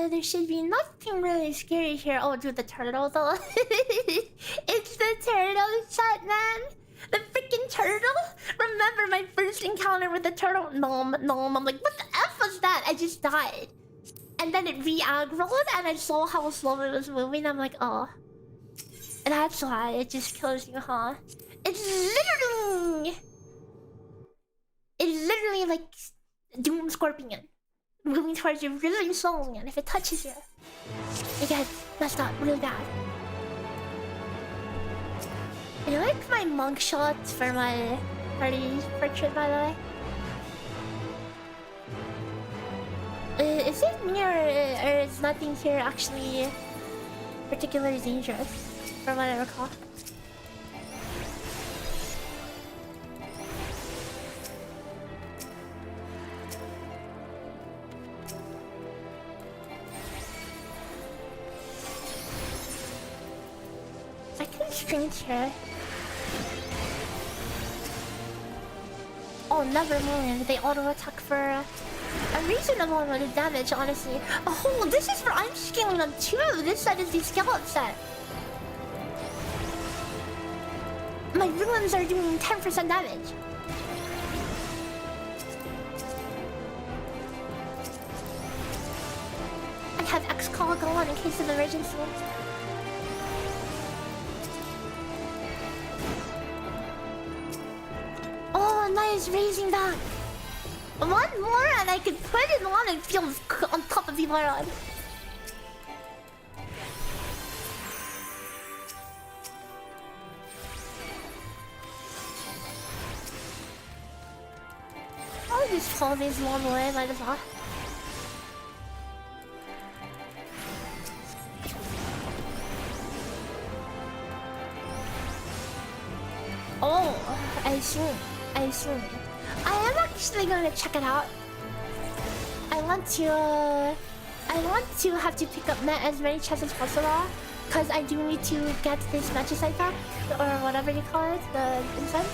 There should be nothing really scary here. Oh, dude, the turtle though. It's the turtle shot, man. The freaking turtle. Remember my first encounter with the turtle? No. I'm like, what the F was that? I just died. And then it re-aggroed and I saw how slow it was moving. I'm like, oh. And that's why it just kills you, huh? It's literally like Doom Scorpion. Moving towards you really slowly, and if it touches you, it gets messed up really bad. I like my monk shots for my party portrait, by the way. Is it me or is nothing here actually particularly dangerous, from what I recall? I can strength here. Oh, never mind. They auto attack for a reasonable amount of damage, honestly. Oh, this is for I'm scaling on 2. This set is the scale up set. My ruins are doing 10% damage. I have X-Call going in case of emergency. Oh, nice, raising back. One more and I can put it on and feel on top of people on. I'll just follow these along the way, might as well. Oh, I see. I am actually gonna check it out. I want to have to pick up as many chests as possible, because I do need to get this magicite pack, or whatever you call it, the incense.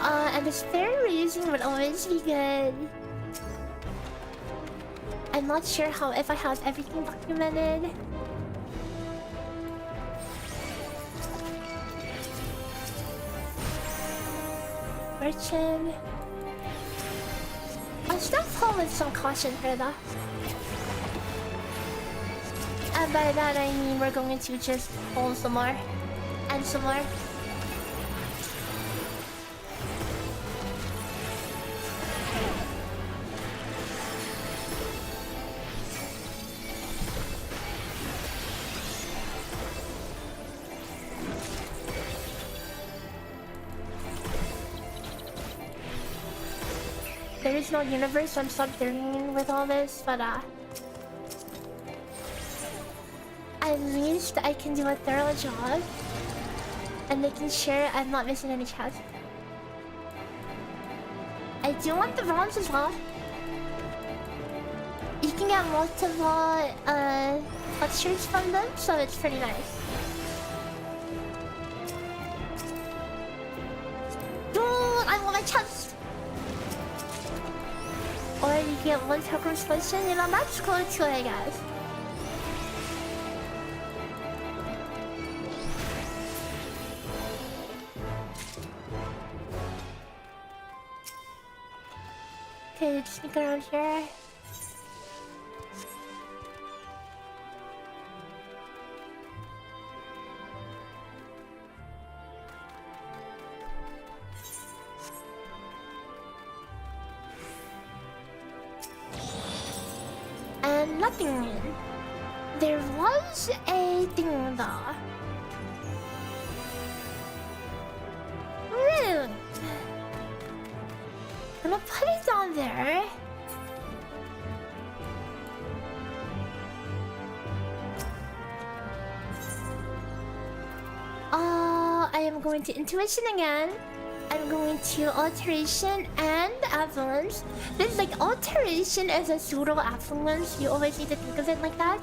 And the spare reason would always be good. I'm not sure if I have everything documented. Merchant. I'll start home with some caution here though. And by that I mean we're going to just pull some more. And some more. There is no universe, so I'm sub-30 with all this, but at least I can do a thorough job and making sure I'm not missing any chests. I do want the bronze as well. You can get multiple textures from them, so it's pretty nice. Dude, I want my chest! Or you get one Pilgrim solution, you know, that's cool too, I guess. Okay, just sneak around here. And nothing. There was a thing though. Rude. Gonna put it down there. I'm going to intuition again. I'm going to alteration and affluence. This is like alteration as a pseudo affluence. You always need to think of it like that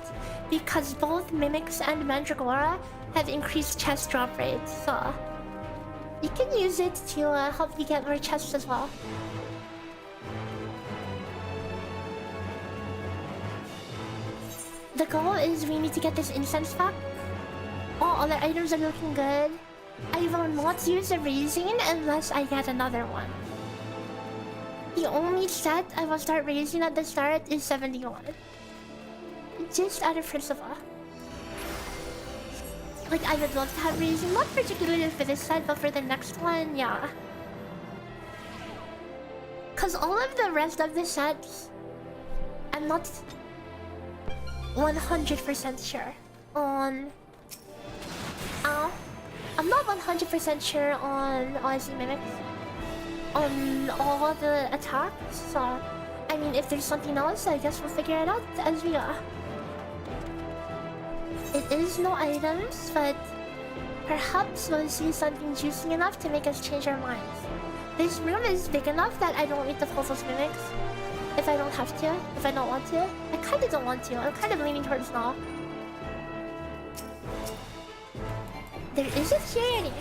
because both mimics and mandragora have increased chest drop rates. So you can use it to help you get more chests as well. The goal is we need to get this incense back. All other items are looking good. I will not use a raising unless I get another one. The only set I will start raising at the start is 71. Just out of principle. Like, I would love to have raising, not particularly for this set, but for the next one, yeah. Cause all of the rest of the sets, I'm not 100% sure on... I'm not 100% sure on Aussie Mimics. On all the attacks, so... I mean, if there's something else, I guess we'll figure it out as we go. It is no items, but... perhaps we'll see something juicy enough to make us change our minds. This room is big enough that I don't need to pull those mimics. If I don't have to, if I don't want to. I kinda don't want to, I'm kind of leaning towards no. There is a charity.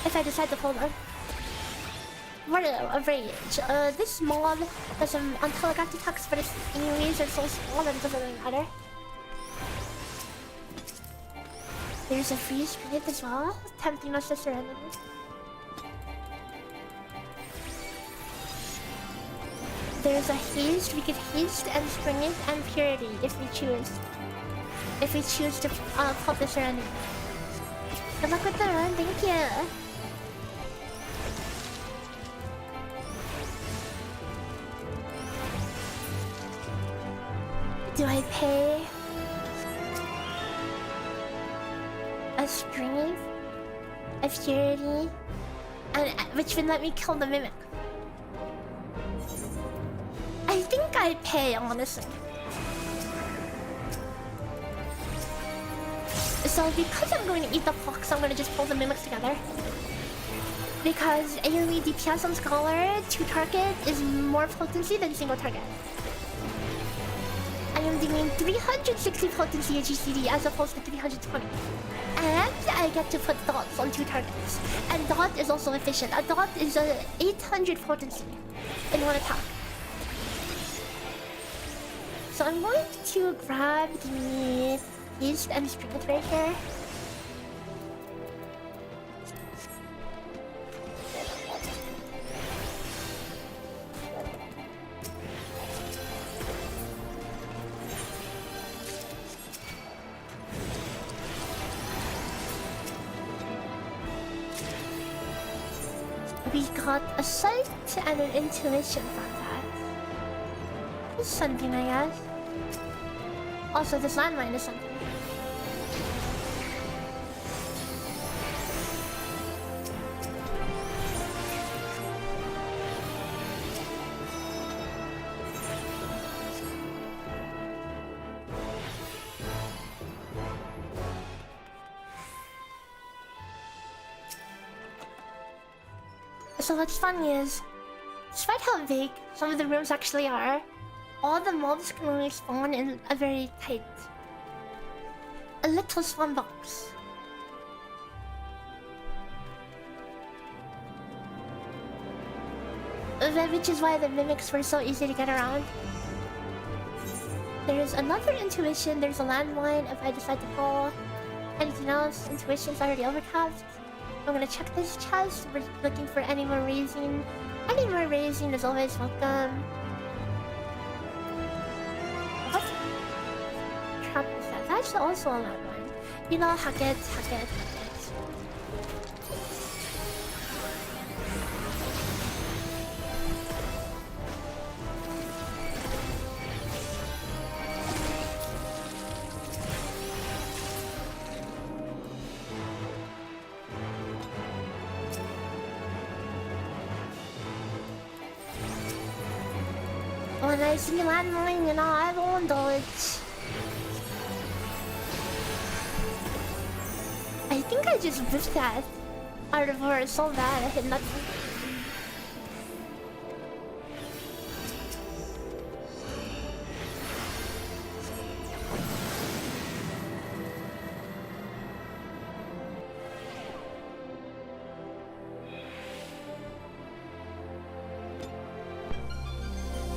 If I decide to pull them. What a rage. This mob does some untelegraphed attacks, but its enemies are so small that it doesn't really matter. There's a free spirit as well, tempting us to surrender. There's a haste, we could haste and strength and purity if we choose. If we choose to pull the surrender. Good luck with the run, thank you. Do I pay a strength, a purity, and which would let me kill the mimic? I think I pay, honestly. So because I'm going to eat the fox, I'm going to just pull the mimics together. Because AoE DPS on Scholar, 2 target is more potency than single target. I am doing 360 potency at GCD as opposed to 320. And I get to put dots on 2 targets. And dot is also efficient. A dot is 800 potency in 1 attack. So I'm going to grab the yeast and strength right here. We got a sight and an intuition from that. It's something, I guess. Also, this landmine is something. So what's funny is, despite how big some of the rooms actually are, all the mobs can only spawn in a very tight, a little spawn box. Which is why the mimics were so easy to get around. There's another intuition, there's a landmine if I decide to pull. Anything else? Intuition's already overcapped. I'm gonna check this chest. We're looking for any more raising. Any more raising is always welcome. What? Trap is that? That's also a landmine. You know, hack it, hack it, hack it. When I see landmine, you know, I won't dodge. I think I just whiffed that. out of war so bad I hit nothing.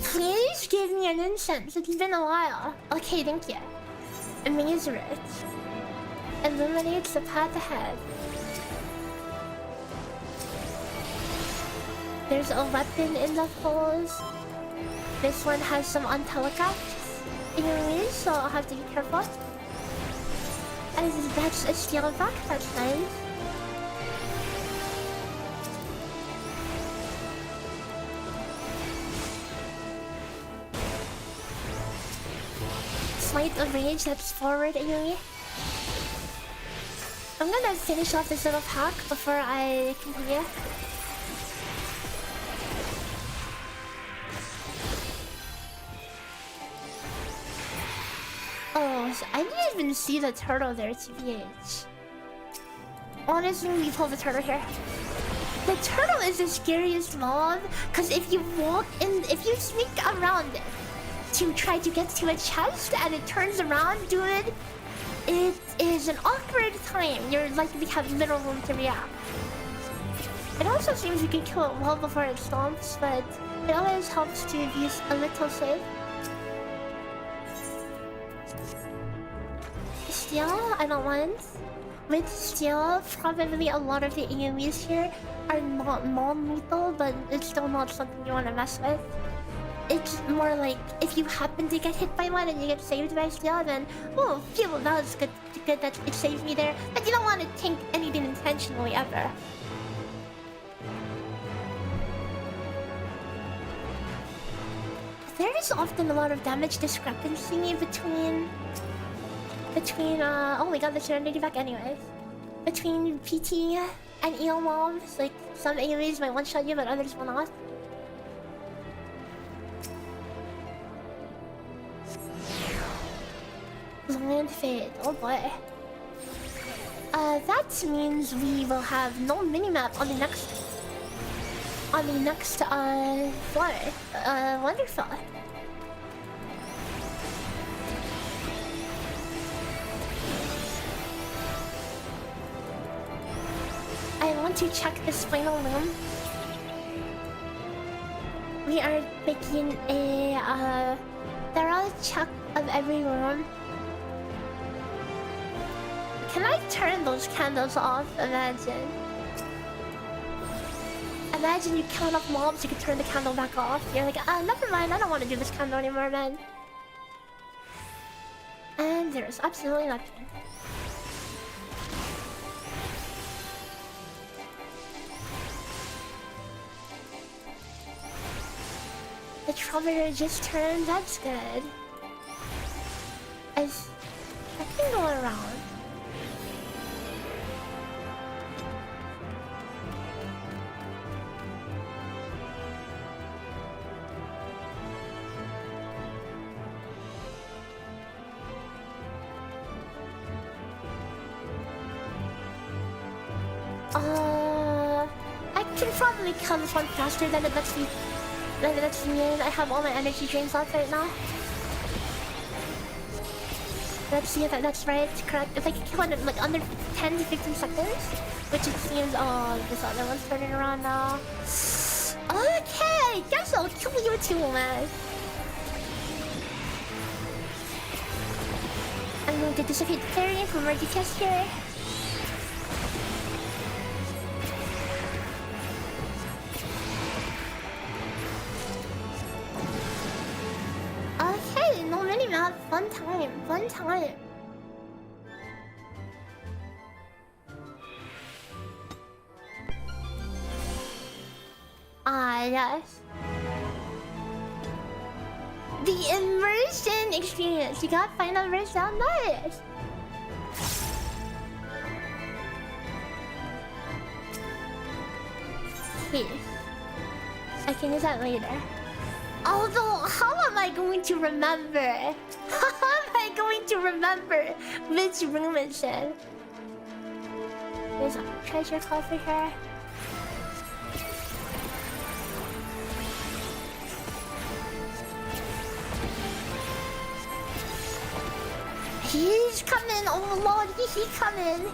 Please give me an incense. It's been a while. Okay, thank you. Amaze rich. Illuminates the path ahead. There's a weapon in the holes. This one has some untelegraphs enemies, so I'll have to be careful. And that's a steel back. That's nice. Slight of rage, that's forward enemy. I'm gonna finish off this little pack before I continue. Oh, so I didn't even see the turtle there, TBH. Honestly, we pull the turtle here. The turtle is the scariest mob, because if you walk in, if you sneak around it, to try to get to a chest and it turns around, dude, it is an awkward time. You're likely to have little room to react. It also seems you can kill it well before it stomps, but it always helps to be a little safe. Steel, I don't want. With steel, probably a lot of the enemies here are not non-lethal, but it's still not something you want to mess with. It's more like if you happen to get hit by one and you get saved by steel, then oh, phew, that was good that it saved me there. But you don't want to tank anything intentionally ever. There is often a lot of damage discrepancy between oh my god, the serenity back anyways. Between PT and EO mobs, like some enemies might one-shot you, but others will not. Land fade, oh boy. That means we will have no minimap on the next floor. Wonderful. I want to check the spinal room. We are making a thorough check of every room. Can I turn those candles off? Imagine. Imagine you kill enough mobs, you can turn the candle back off. You're like, never mind, I don't want to do this candle anymore, man. And there's absolutely nothing. The Troubler just turned, that's good. I can go around. I can probably kill this one faster than it lets me in. I have all my energy drains off right now. Let's see if that's right, correct. If I can kill it in like under 10 to 15 seconds, which it seems, oh, this other one's turning around now. Okay, guess I'll kill you too, man. I'm going to dissipate the fairy from where you test here. Okay, no minimap. Fun time, fun time. Ah, yes. The immersion experience. You got final version. Nice. Here. I can use that later. Although, how am I going to remember? How am I going to remember which room it's in? There's a treasure coffer here. He's coming! Oh lord, he's coming!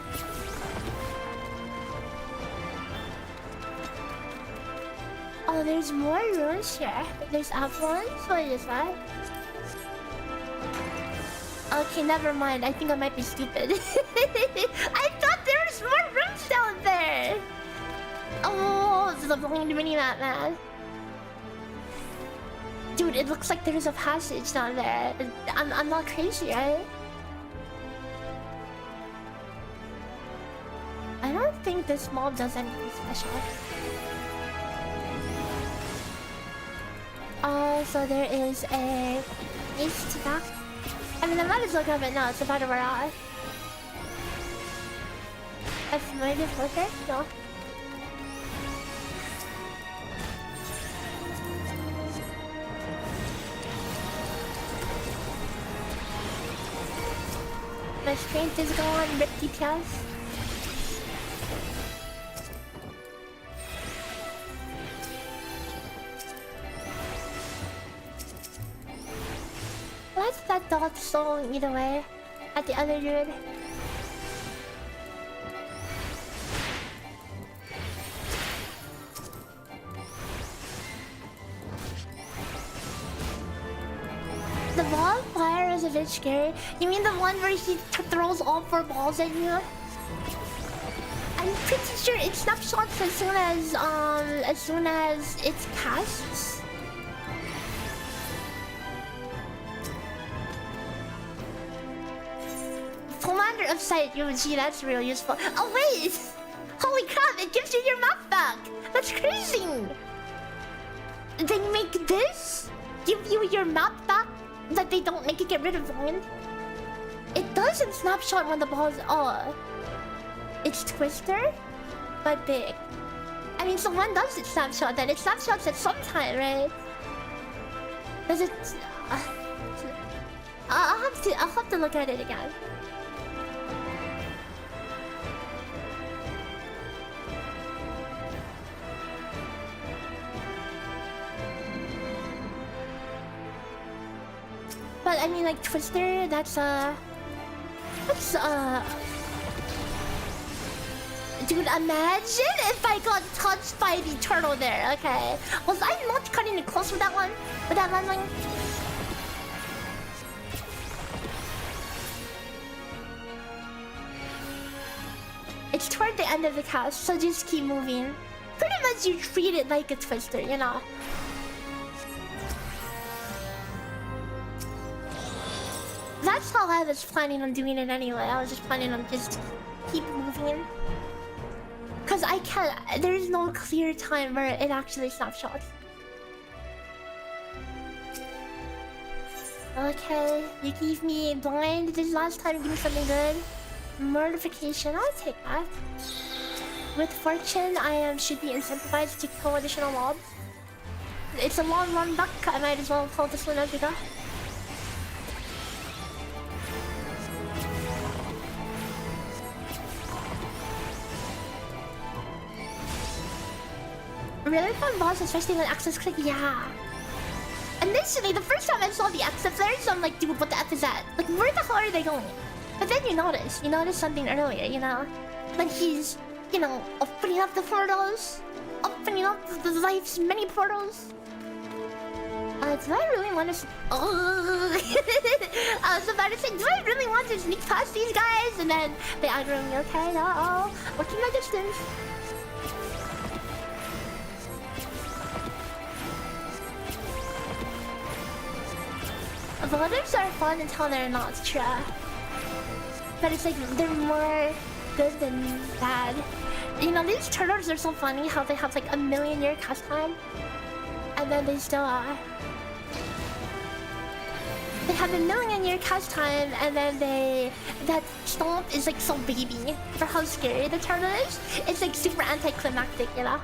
Oh, there's more runes here. There's applins? What is that? Okay, never mind. I think I might be stupid. I thought there was more rooms down there! Oh, it's the blind mini-map, man. Dude, it looks like there's a passage down there. I'm not crazy, right? I don't think this mob does anything special. So there is a east back. I mean, I might as well grab it now. It's about to wear out. A familiar filter? No. My strength is gone. Rip DPS. Why's that dog song either way? At the other dude. The ball fire is a bit scary. You mean the one where he throws all 4 balls at you? I'm pretty sure it snapshots as soon as it's casts. Commander of Sight, UG, that's real useful. Oh wait! Holy crap, it gives you your map back! That's crazy! They make this give you your map back, that they don't make it get rid of wind? It doesn't snapshot when the ball's... Oh. It's Twister, but big. I mean, so when does it snapshot then? It snapshots at some time, right? Does it... I'll have to look at it again. But I mean, like Twister, that's dude, imagine if I got touched by the turtle there. Okay, was I not cutting it close with that one? With that landing? It's toward the end of the cast, so just keep moving. Pretty much you treat it like a Twister, you know. That's how I was planning on doing it anyway. I was just planning on just keep moving. Cause I can't, there is no clear time where it actually snapshots. Okay, you gave me blind this last time, give me something good. Mortification, I'll take that. With fortune, I should be incentivized to kill additional mobs. It's a long run back, I might as well pull this one as we go. Really fun boss, especially when access click, yeah. Initially, the first time I saw the access flares, I'm like, dude, what the F is that? Like, where the hell are they going? But then you notice something earlier, you know? Like he's, you know, opening up the portals, opening up the life's many portals. Do I really want to... Oh! I was about to say, do I really want to sneak past these guys? And then they aggro me, okay, uh-oh. Watching my distance. The others are fun until they're not, true. But it's like, they're more good than bad. You know, these turtles are so funny how they have like a 1,000,000-year cast time. And then they still are. They have a 1,000,000-year cast time and then that stomp is like so baby for how scary the turtle is. It's like super anticlimactic, you know?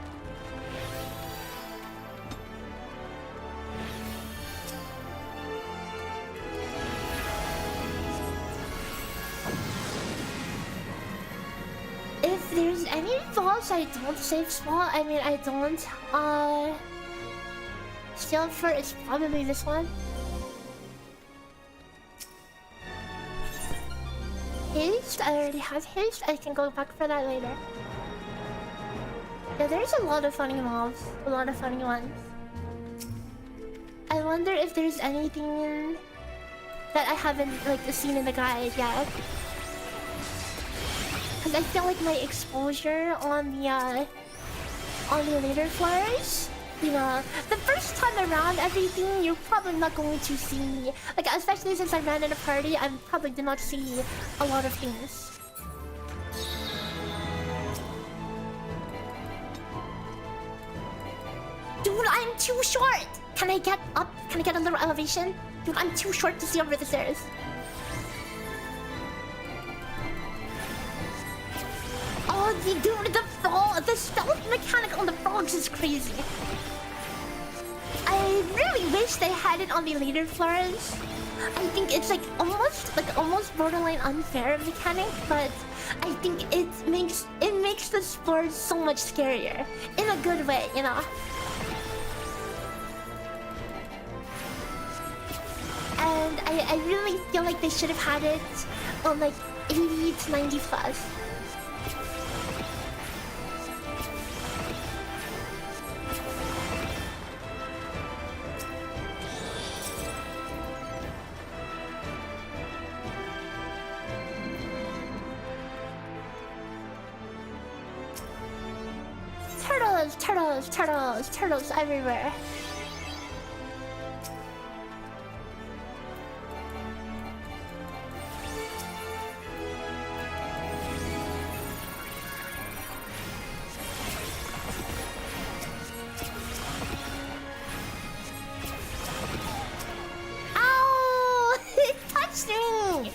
If there's any balls I don't save small, I mean I don't steal for, it's probably this one. Haste, I already have haste, I can go back for that later. Yeah, there's a lot of funny mobs, a lot of funny ones. I wonder if there's anything that I haven't like seen in the guide yet. Cause I feel like my exposure on the later floors, you know, the first time around everything, you're probably not going to see, like especially since I ran in a party, I probably did not see a lot of things. Dude, I'm too short! Can I get up? Can I get a little elevation? Dude, I'm too short to see over the stairs. Oh, dude, the stealth mechanic on the frogs is crazy. I really wish they had it on the later floors. I think it's like almost borderline unfair mechanic, but I think it makes the floors so much scarier in a good way, you know. And I really feel like they should have had it on like 80 to 90 plus. Turtles everywhere. Ow! It touched me!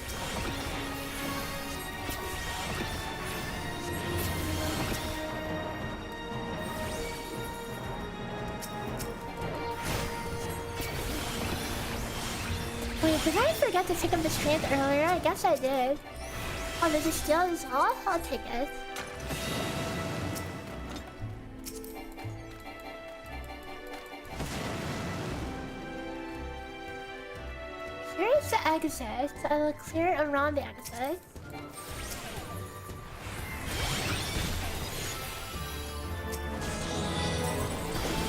Wait, did I forget to pick up the strength earlier? I guess I did. Oh, there's a steal as well? I'll take it. Here's the exit. I'll clear around the exit.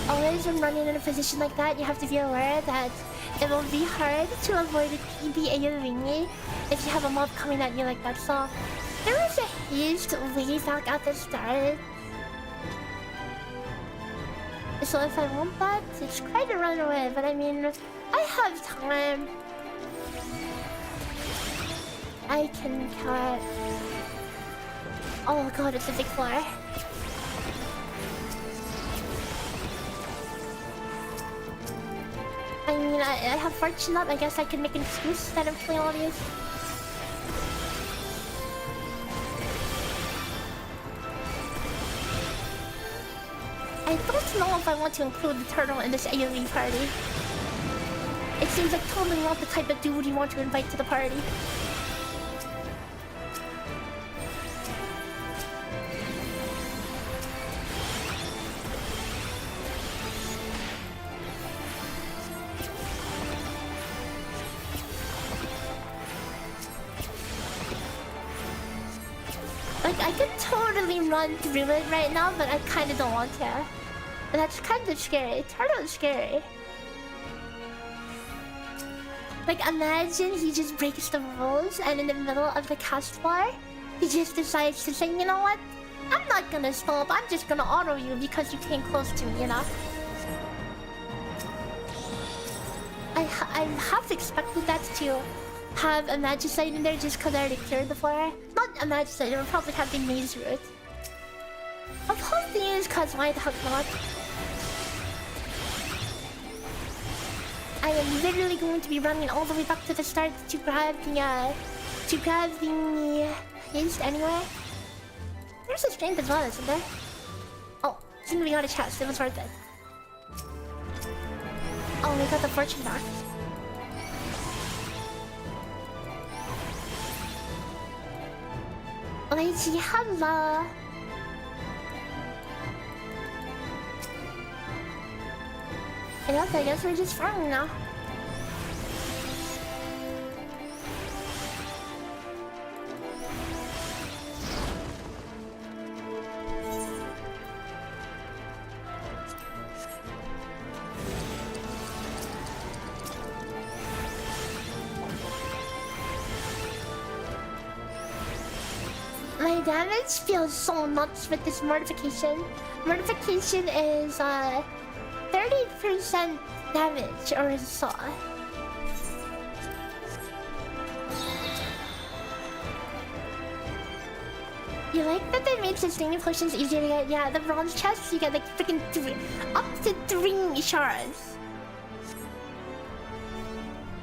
Always when running in a position like that, you have to be aware that it will be hard to avoid a PDA thingy if you have a mob coming at you like that. So there was a haste way back at the start. So if I want that, it's quite a run away, but I mean, I have time. I can cut. Oh god, it's a big floor. I mean, I have fortune up. I guess I can make an excuse that I'm killing all these. I don't know if I want to include the turtle in this AoE party. It seems like totally not the type of dude you want to invite to the party. Like, I could totally run through it right now, but I kind of don't want to. That's kind of scary. Turtle is scary. Like, imagine he just breaks the rules and in the middle of the cast floor, he just decides to say, you know what? I'm not gonna stop, I'm just gonna auto you because you came close to me, you know? I half expected that to have a Magicite in there just because I already cleared the floor. Not a Magicite, it would probably have the Maze Route. Of all things, because why the heck not? I am literally going to be running all the way back to the start to grab the haste anyway. There's a strength as well, isn't there? Oh, didn't we got a chest, it was worth it. Oh, we got the fortune back. Maygi, hello. I guess we're just farming now. My damage feels so nuts with this mortification. Mortification is 30% damage or so. You like that they made sustaining potions easier to get? Yeah, the bronze chests you get like freaking up to 3 shards.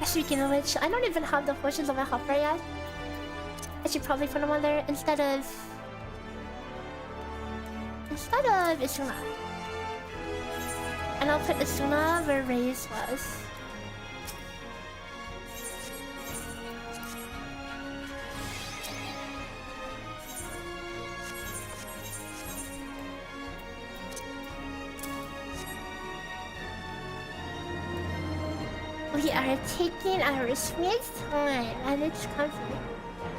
Speaking of which, I don't even have the potions on my hopper yet. I should probably put them on there instead of Isuna. And I'll put Isuna where Ray's was. We are taking our sweet time and it's comfy.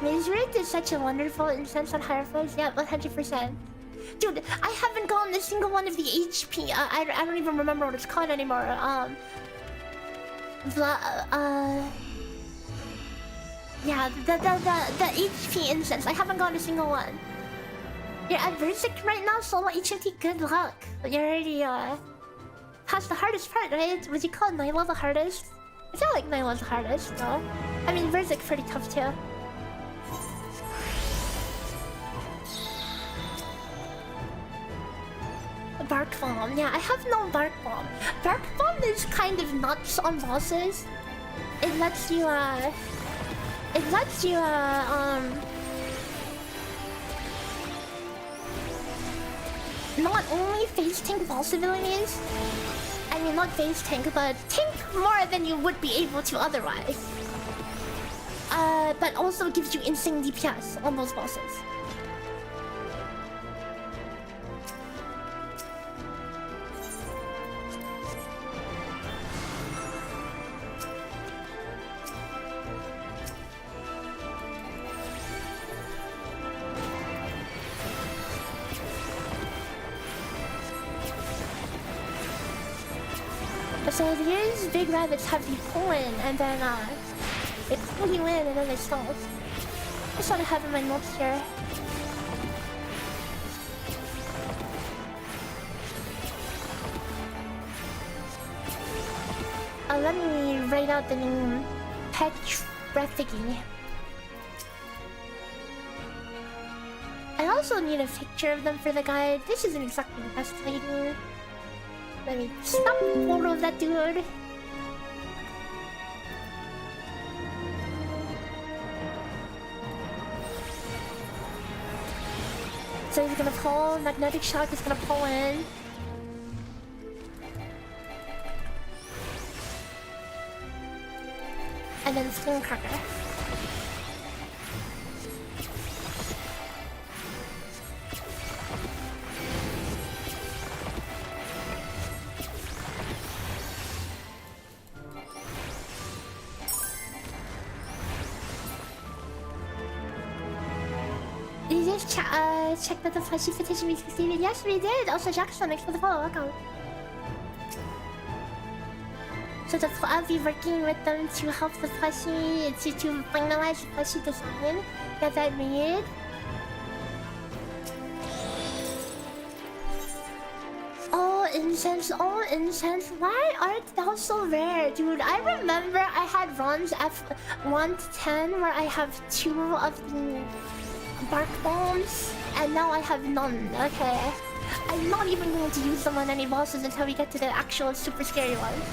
Miserit is such a wonderful incense on higher floors. Yeah, 100%. Dude, I haven't gotten a single one of the HP. I don't even remember what it's called anymore. Yeah, the HP incense. I haven't gotten a single one. You're at Berserk right now, solo HFT. Good luck. You're already past the hardest part, right? Would you call Nyla the hardest? I feel like Nyla's the hardest, though. I mean, Berserk's pretty tough too. Bark bomb. Yeah, I have no bark bomb. Bark bomb is kind of nuts on bosses. It lets you not only face tank boss abilities. I mean, not face tank, but tank more than you would be able to otherwise. But also gives you insane DPS on those bosses. So these big rabbits have you pull in, and then they pull you in, and then they stall. That's what I have in my notes here. Let me write out the name. Petrifigi. I also need a picture of them for the guide. This isn't exactly the best lighting. Let me snap a photo of that dude. So he's gonna pull, magnetic shock is gonna pull in. And then Skin Cracker. Check that the fleshy petition we succeeded. Yes, we did. Also, Jackson, thanks for the follow. Welcome. So I'll be working with them to help the fleshy to finalize the fleshy design that I made. Oh, incense. Oh, incense. Why aren't those so rare? Dude, I remember I had runs F1 to 10 where I have 2 of the bark bombs, and now I have none. Okay, I'm not even going to use them on any bosses until we get to the actual super scary ones.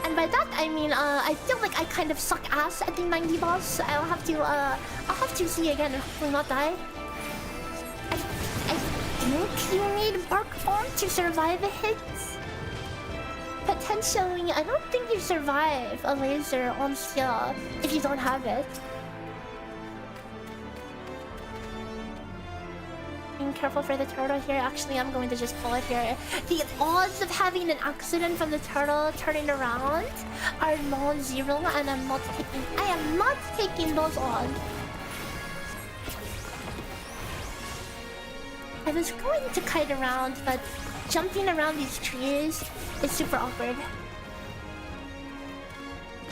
And by that I mean I feel like I kind of suck ass at the 90 boss. I'll have to see again and hopefully not die. I think you need bark bomb to survive a hit. Potentially, I don't think you survive a laser on skill if you don't have it. careful for the turtle here. Actually, I'm going to just pull it here. The odds of having an accident from the turtle turning around are non-zero, and I am not taking those odds. I was going to kite around, but jumping around these trees is super awkward.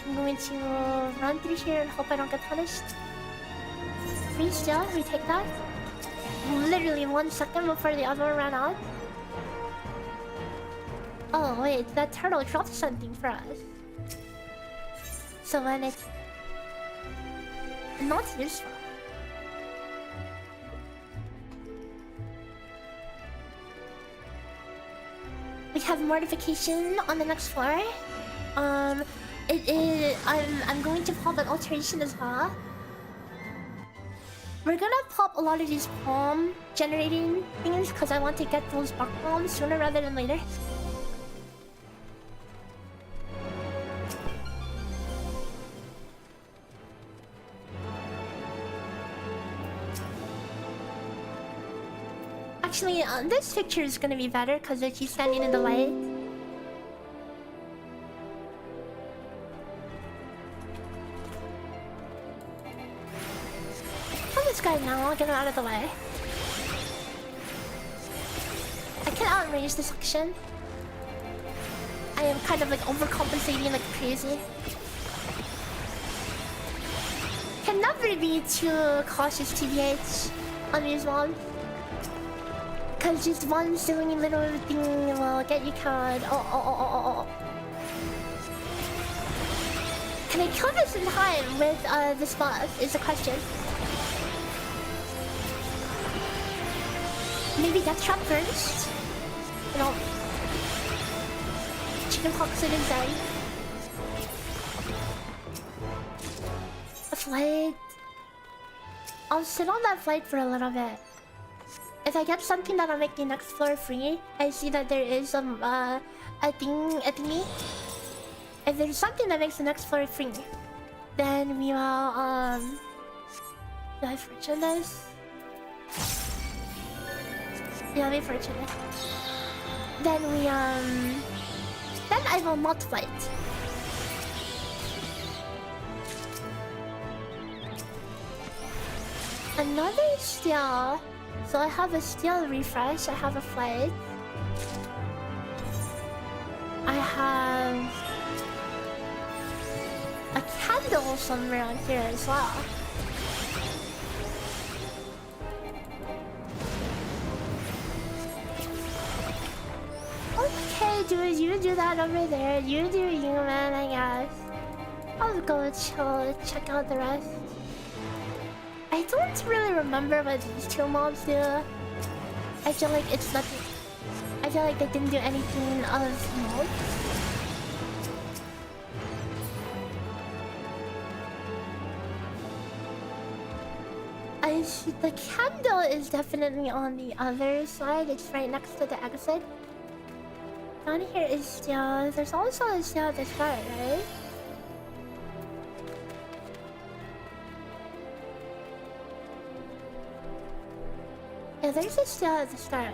I'm going to run through here and hope I don't get punished. Freeze still, we take that. Literally 1 second before the other one ran out. Oh wait, that turtle dropped something for us. So when it's not useful. We have mortification on the next floor. It is. I'm going to pop an alteration as well. We're gonna pop a lot of these palm generating things because I want to get those bark bombs sooner rather than later. Actually, this picture is gonna be better because she's standing in the light. This guy now, I'll get him out of the way. I can outrange this section. I am kind of like overcompensating like crazy. Can never be too cautious, TBH, on these mobs. Cause just one silly little thing will get you killed. Oh. Can I kill this in time with this buff is the question. Maybe death trap first? No. Chicken pox it inside. A flight. I'll sit on that flight for a little bit. If I get something that'll make the next floor free, I see that there is some a thingy. If there's something that makes the next floor free, then we will do I fortune this? Yeah, be fortunate. Then we then I will not fight. Another steal. So I have a steal refresh, I have a flight. I have a candle somewhere on here as well. Okay, dude, you do that over there. You do you, man, I guess. I'll go chill, check out the rest. I don't really remember what these two mobs do. I feel like it's nothing. I feel like they didn't do anything of note. I see the candle is definitely on the other side. It's right next to the exit. Down here is still. There's also a still at the start, right? Yeah, there's a still at the start.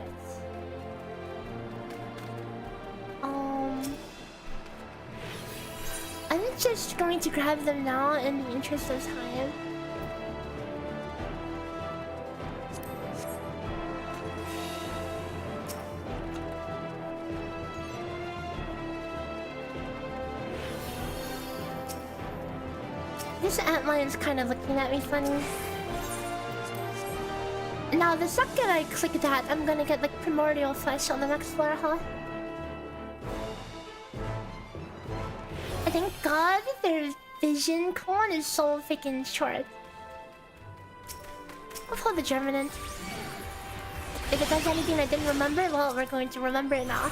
I'm just going to grab them now in the interest of time. This antlion's kind of looking at me funny. Now, the second I click that, I'm gonna get like primordial flesh on the next floor, huh? Thank God their vision cone is so freaking short. I'll pull the German in. If it does anything I didn't remember, well, we're going to remember it now.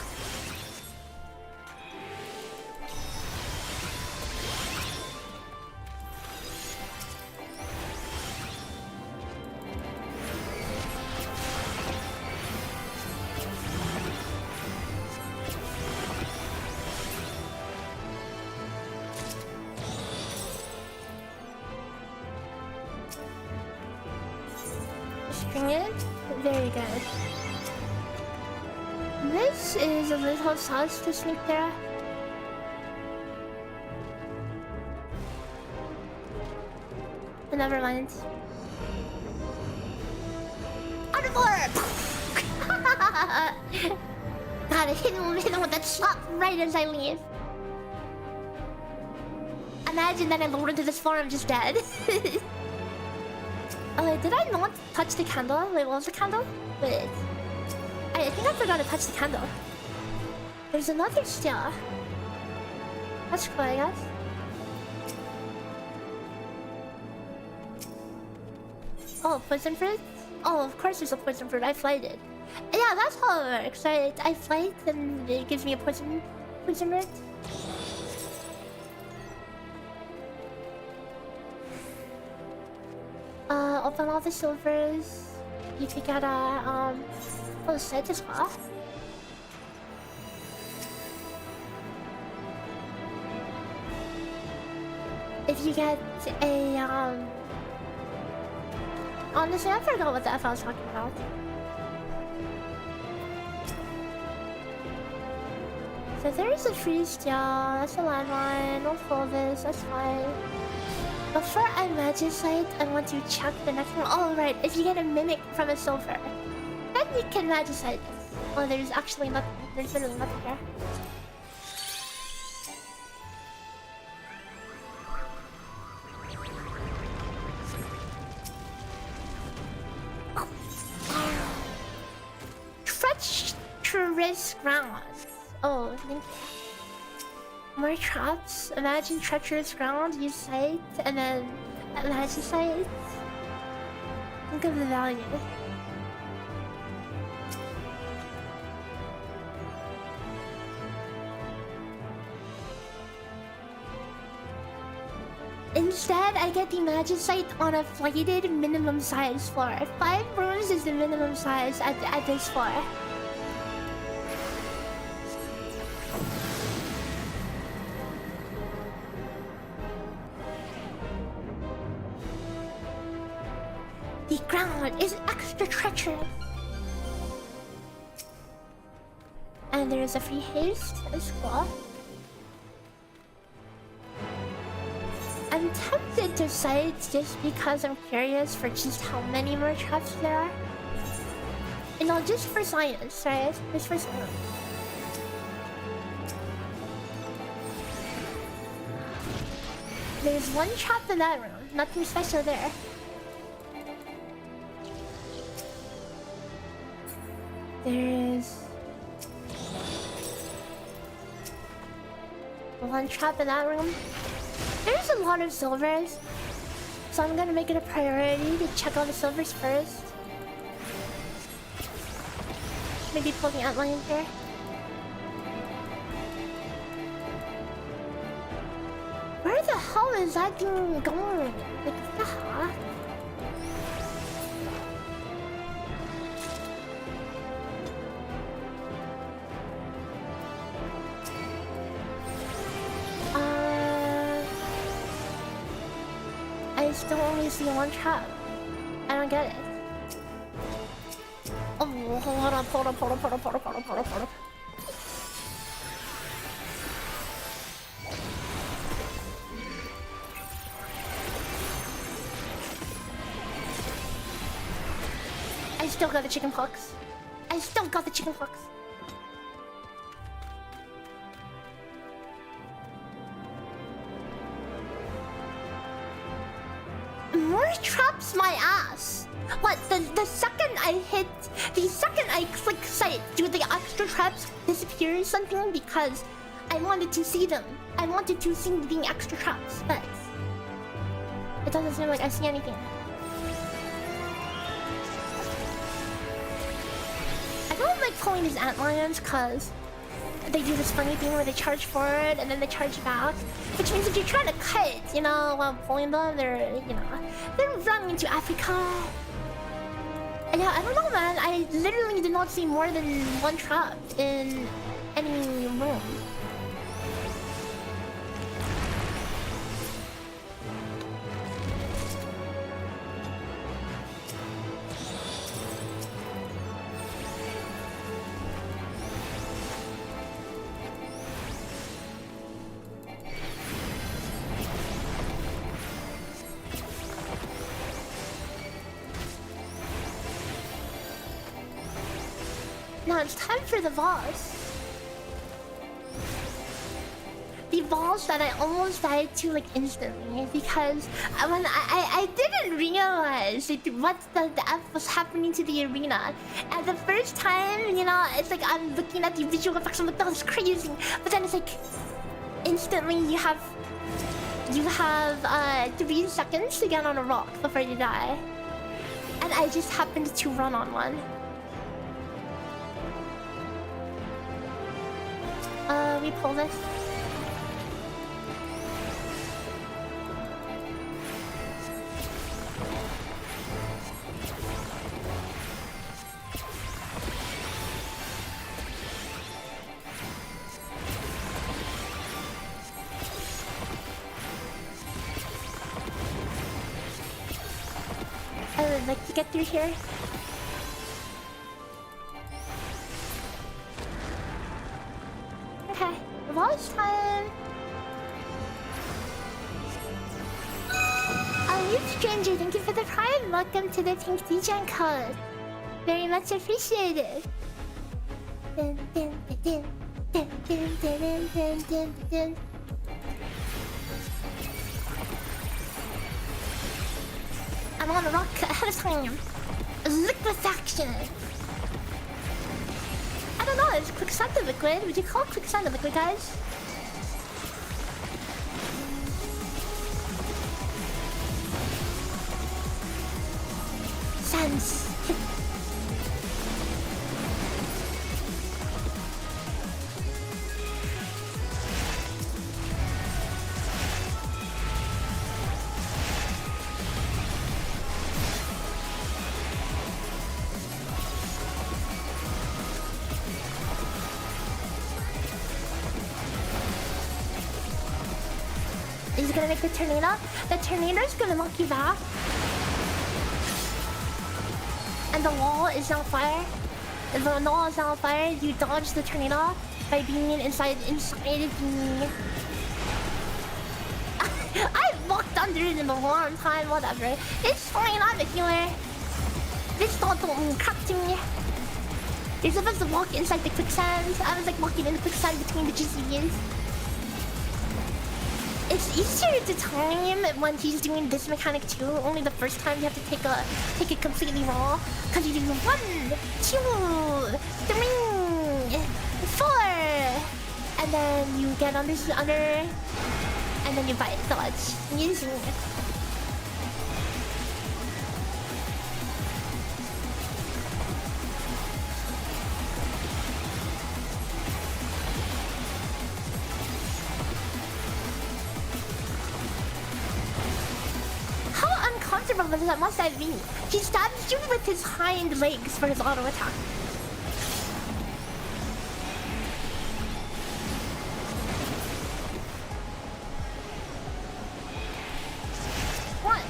String it. Very good. This is a little sauce to sneak there. But never mind. Out of order! God, I hit him with that shot right as I leave. Imagine that I lowered into this floor, I'm just dead. Oh, wait, did I not touch the candle? Wait, what was the candle? Wait. I think I forgot to touch the candle. There's another still. That's cool, I guess. Oh, poison fruit? Oh, of course there's a poison fruit. I flighted. Yeah, that's how it works. I flight and it gives me a poison fruit. Open all the silvers. You can get a set as well. If you get a honestly, I forgot what the F I was talking about. So there is a freeze steel, that's a landmine, we'll pull this, that's fine. Before I magicite, I want to check the next one. Oh right, if you get a mimic from a silver, then you can magicite this. Oh, there's actually nothing, there's literally nothing here. Treacherous grounds. Oh, thank you. More traps. Imagine treacherous ground. Use sight and then imagine sight. Think of the value. Instead, I get the magic sight on a flighted minimum size floor. 5 rooms is the minimum size at this floor. The ground is extra treacherous. And there is a free haste as well. I'm tempted to sight just because I'm curious for just how many more traps there are. You know, just for science, right? Just for science. There's one trap in that room. Nothing special there. There's one trap in that room. There's a lot of silvers, so I'm gonna make it a priority to check all the silvers first. Maybe pull the antlion here. Where the hell is that thing going? Like, what the heck? I still only see one trap. I don't get it. Oh, hold up. I still got the chicken pox. More traps my ass. What, the second I click sight, do the extra traps disappear or something? Because I wanted to see them. I wanted to see the extra traps, but it doesn't seem like I see anything. I don't like pulling these antlions because they do this funny thing where they charge forward and then they charge back. Which means if you're trying to cut, you know, while pulling them, they're running into Africa. Yeah, I don't know, man. I literally did not see more than one trap in any room. it's time for the boss. The boss that I almost died to like instantly because when I didn't realize like, what the F was happening to the arena. And the first time, you know, it's like I'm looking at the visual effects, I'm like, that was crazy. But then it's like instantly you have 3 seconds to get on a rock before you die. And I just happened to run on one. We pull this. I would like to get through here. Okay, launch time. You stranger, thank you for the prime. Welcome to the pink DJ code. Very much appreciated. Dun, dun, dun, dun, dun, dun, dun, dun, dun, dun. I'm on a rock ahead of time. Liquefaction. I don't know, it's quicksand liquid. Would you call it quicksand liquid, guys? Sense. Is it gonna make the tornado? The tornado's gonna knock you back. And the wall is on fire. If the wall is on fire, you dodge the tornado by being inside the... I've walked under it in a long time, whatever. It's fine, I'm a healer. This don't crap to me. You're supposed to walk inside the quicksand. I was like walking in the quicksand between the GCs. It's easier to time when he's doing this mechanic too. Only the first time you have to take it completely raw. Cause you do 1, 2, 3, 4, and then you get under, and then you bite dodge. Using it. But that must have been. He stabs you with his hind legs for his auto attack. One,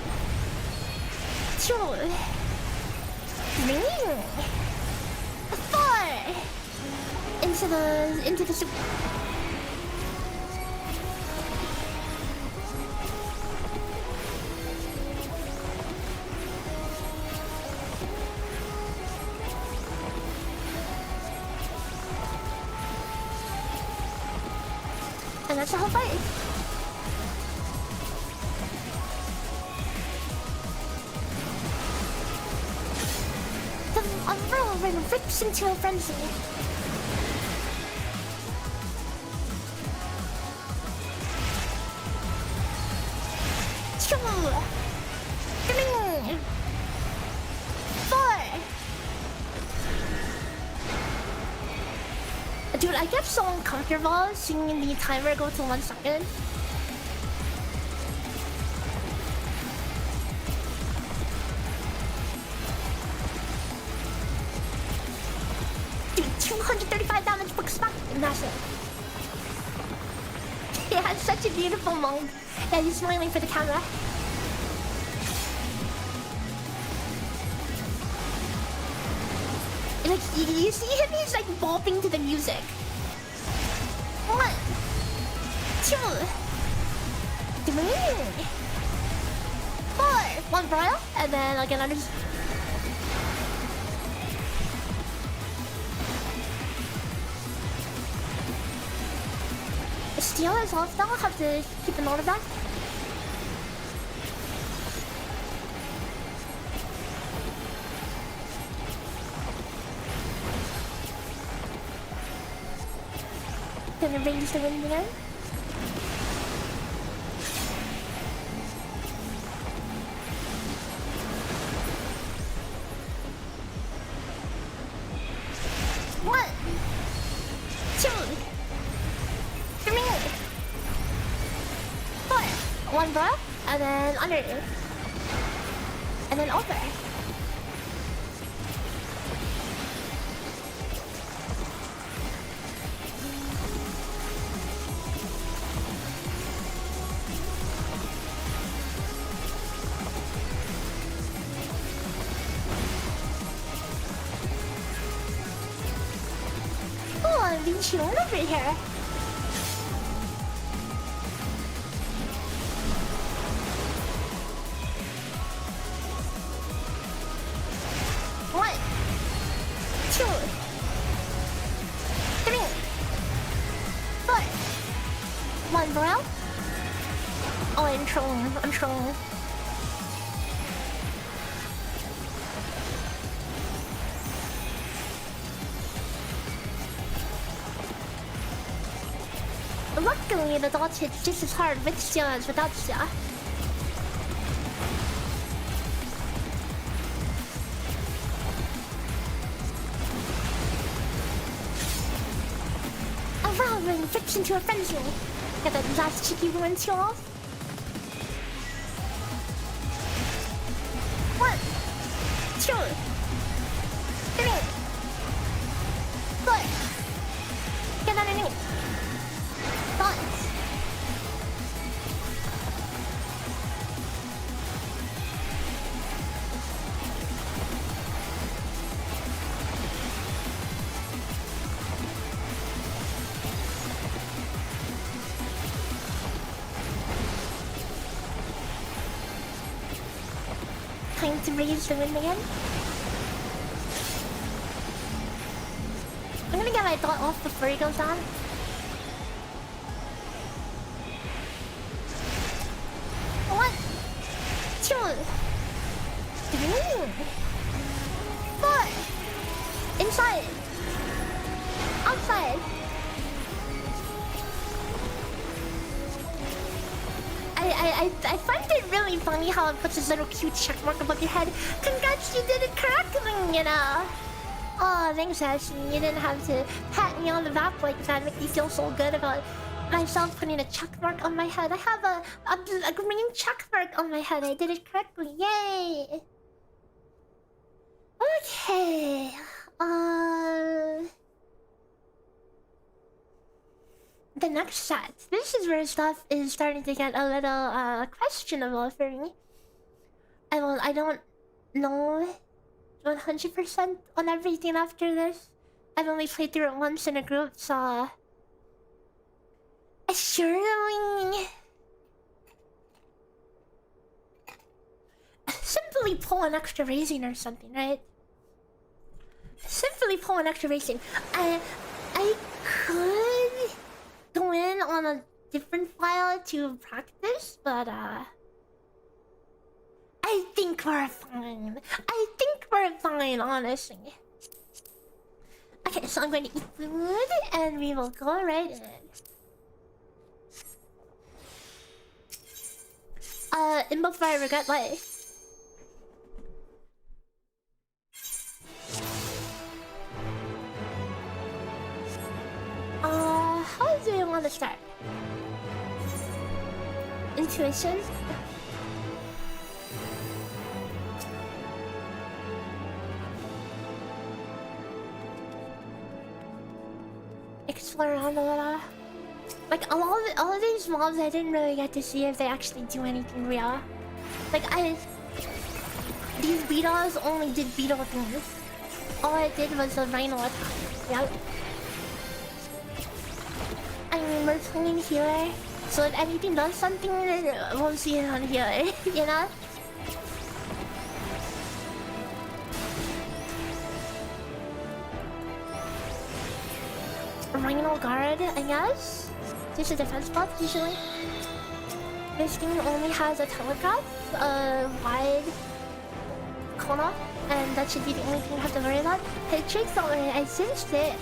2, 3, 4. Into the soup. And that's the whole fight. The whirlwind rips into a frenzy. Two, 3, 4. Dude, I get so uncomfortable seeing the timer go to 1 second. Dude, 235 damage books back. Massive. He has such a beautiful mode. Yeah, he's smiling for the camera. Like, you see him, he's like bopping to the music. 1, 2, 3, 4. 1 broil, and then like another. Steel is off though, I'll have to keep a note of that. Gonna raise the wind again. One, two, three, four. One breath, and then under, and then over. Oh, I'm being chilled over here. One, two, three, four. One brow. Oh, I'm trolling. I'm trolling. Luckily, the dodge hits just as hard with steel as without steel. A whirlwind flips into a frenzy. Get that last cheeky ruin steel off. One, two, three, four. Get underneath. Thoughts. Time to raise the wind again. I'm gonna get my dot off before he goes on. One, two, three, four. Inside, outside. I find it really funny how it puts this little cute check mark above your head. Congrats, you did it correctly, you know. Oh, thanks, Ashley. You didn't have to pat me on the back like that. Make me feel so good about myself putting a check mark on my head. I have a green check mark on my head. I did it correctly. Yay! Okay. The next set. This is where stuff is starting to get a little questionable for me. I don't know 100% on everything after this. I've only played through it once in a group, so surely simply pull an extra raising or something, right? Simply pull an extra raising. I could go in on a different file to practice, but I think we're fine. I think we're fine, honestly. Okay, so I'm going to eat food and we will go right in. And before I regret life. How do you want to start? Intuition? Explore around a little. Like all of these mobs, I didn't really get to see if they actually do anything real. Like these beetles only did beetle things. All I did was a rhino attack. Yep. I mean, we're playing healer, so if anything does something, we'll see it on healer. You know. Rhino guard, I guess. Just a defense buff usually. This thing only has a telegraph, wide corner, and that should be the only thing you have to worry about. Hey, Drake's not worried, I singed it.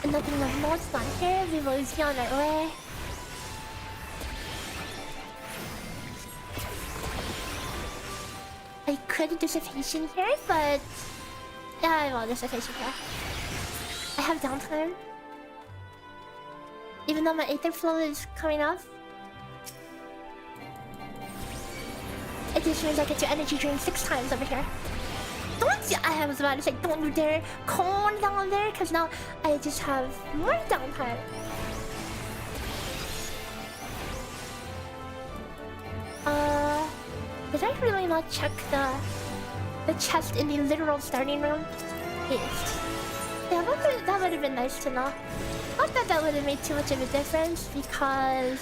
And nothing of note's done here, we will be on our way. I could dissipation here, but yeah, I will dissipation here. I have downtime. Even though my aether flow is coming up. It just means I get your energy drain 6 times over here. I was about to say, don't you dare calm down there, because now I just have more downtime. Did I really not check the chest in the literal starting room? Yes. Yeah, that would have been nice to know. Not that that would have made too much of a difference, because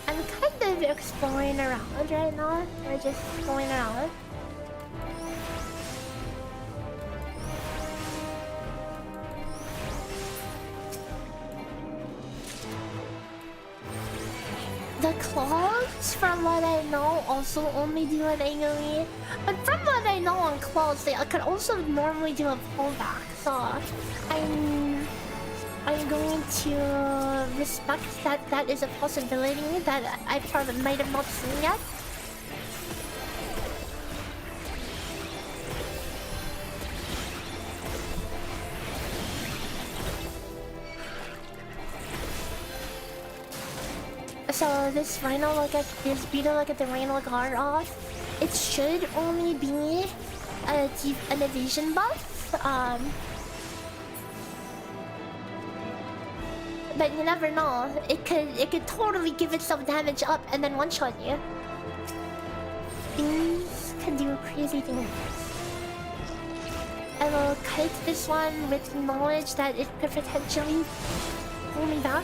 I'm kind of exploring around right now. We're just going around. The claws, from what I know, also only do an AoE. But from what I know on claws, they could also normally do a pullback. So I'm going to respect that that is a possibility that I probably might have not seen yet. So this Rhino will get this beetle will get the Rhino guard off. It should only be an evasion buff. But you never know. It could totally give itself damage up and then one-shot you. These can do crazy things. I will kite this one with knowledge that it could potentially pull me back.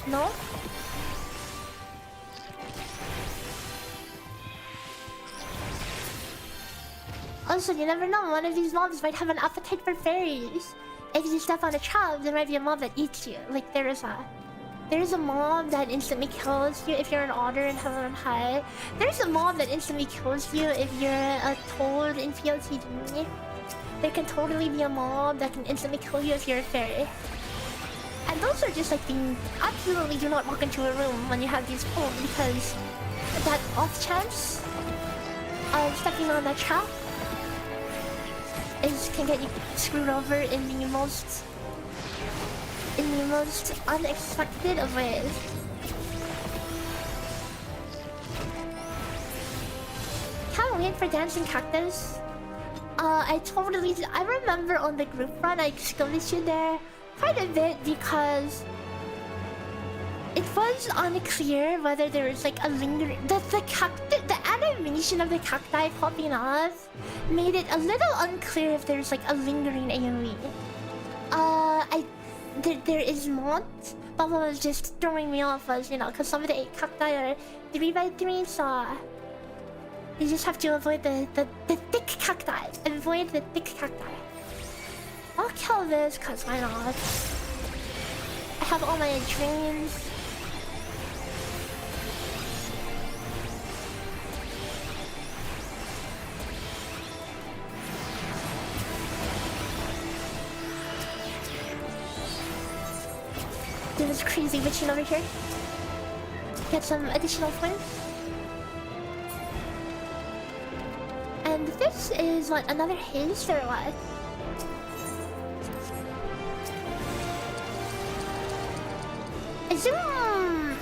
No? Also, you never know, one of these mobs might have an appetite for fairies. If you step on a trap, there might be a mob that eats you. Like, there's a mob that instantly kills you if you're an otter in Heaven on High. There's a mob that instantly kills you if you're a toad in PLTD. There can totally be a mob that can instantly kill you if you're a fairy. And those are just like things. Absolutely do not walk into a room when you have these pulled, because that off chance of stepping on that trap can get you screwed over in the most unexpected of ways. Can't wait for dancing cactus. I remember on the group run I skirmished you there quite a bit because it was unclear whether there was like a lingering... The animation of the cacti popping off made it a little unclear if there's like a lingering AoE. There is not, but what was just throwing me off was, you know, because some of the 8 cacti are 3x3, so you just have to avoid the thick cacti. Avoid the thick cacti. I'll kill this, cause why not? I have all my dreams. Do this crazy witching over here. Get some additional points. And this is what, another haste or what? Zoom!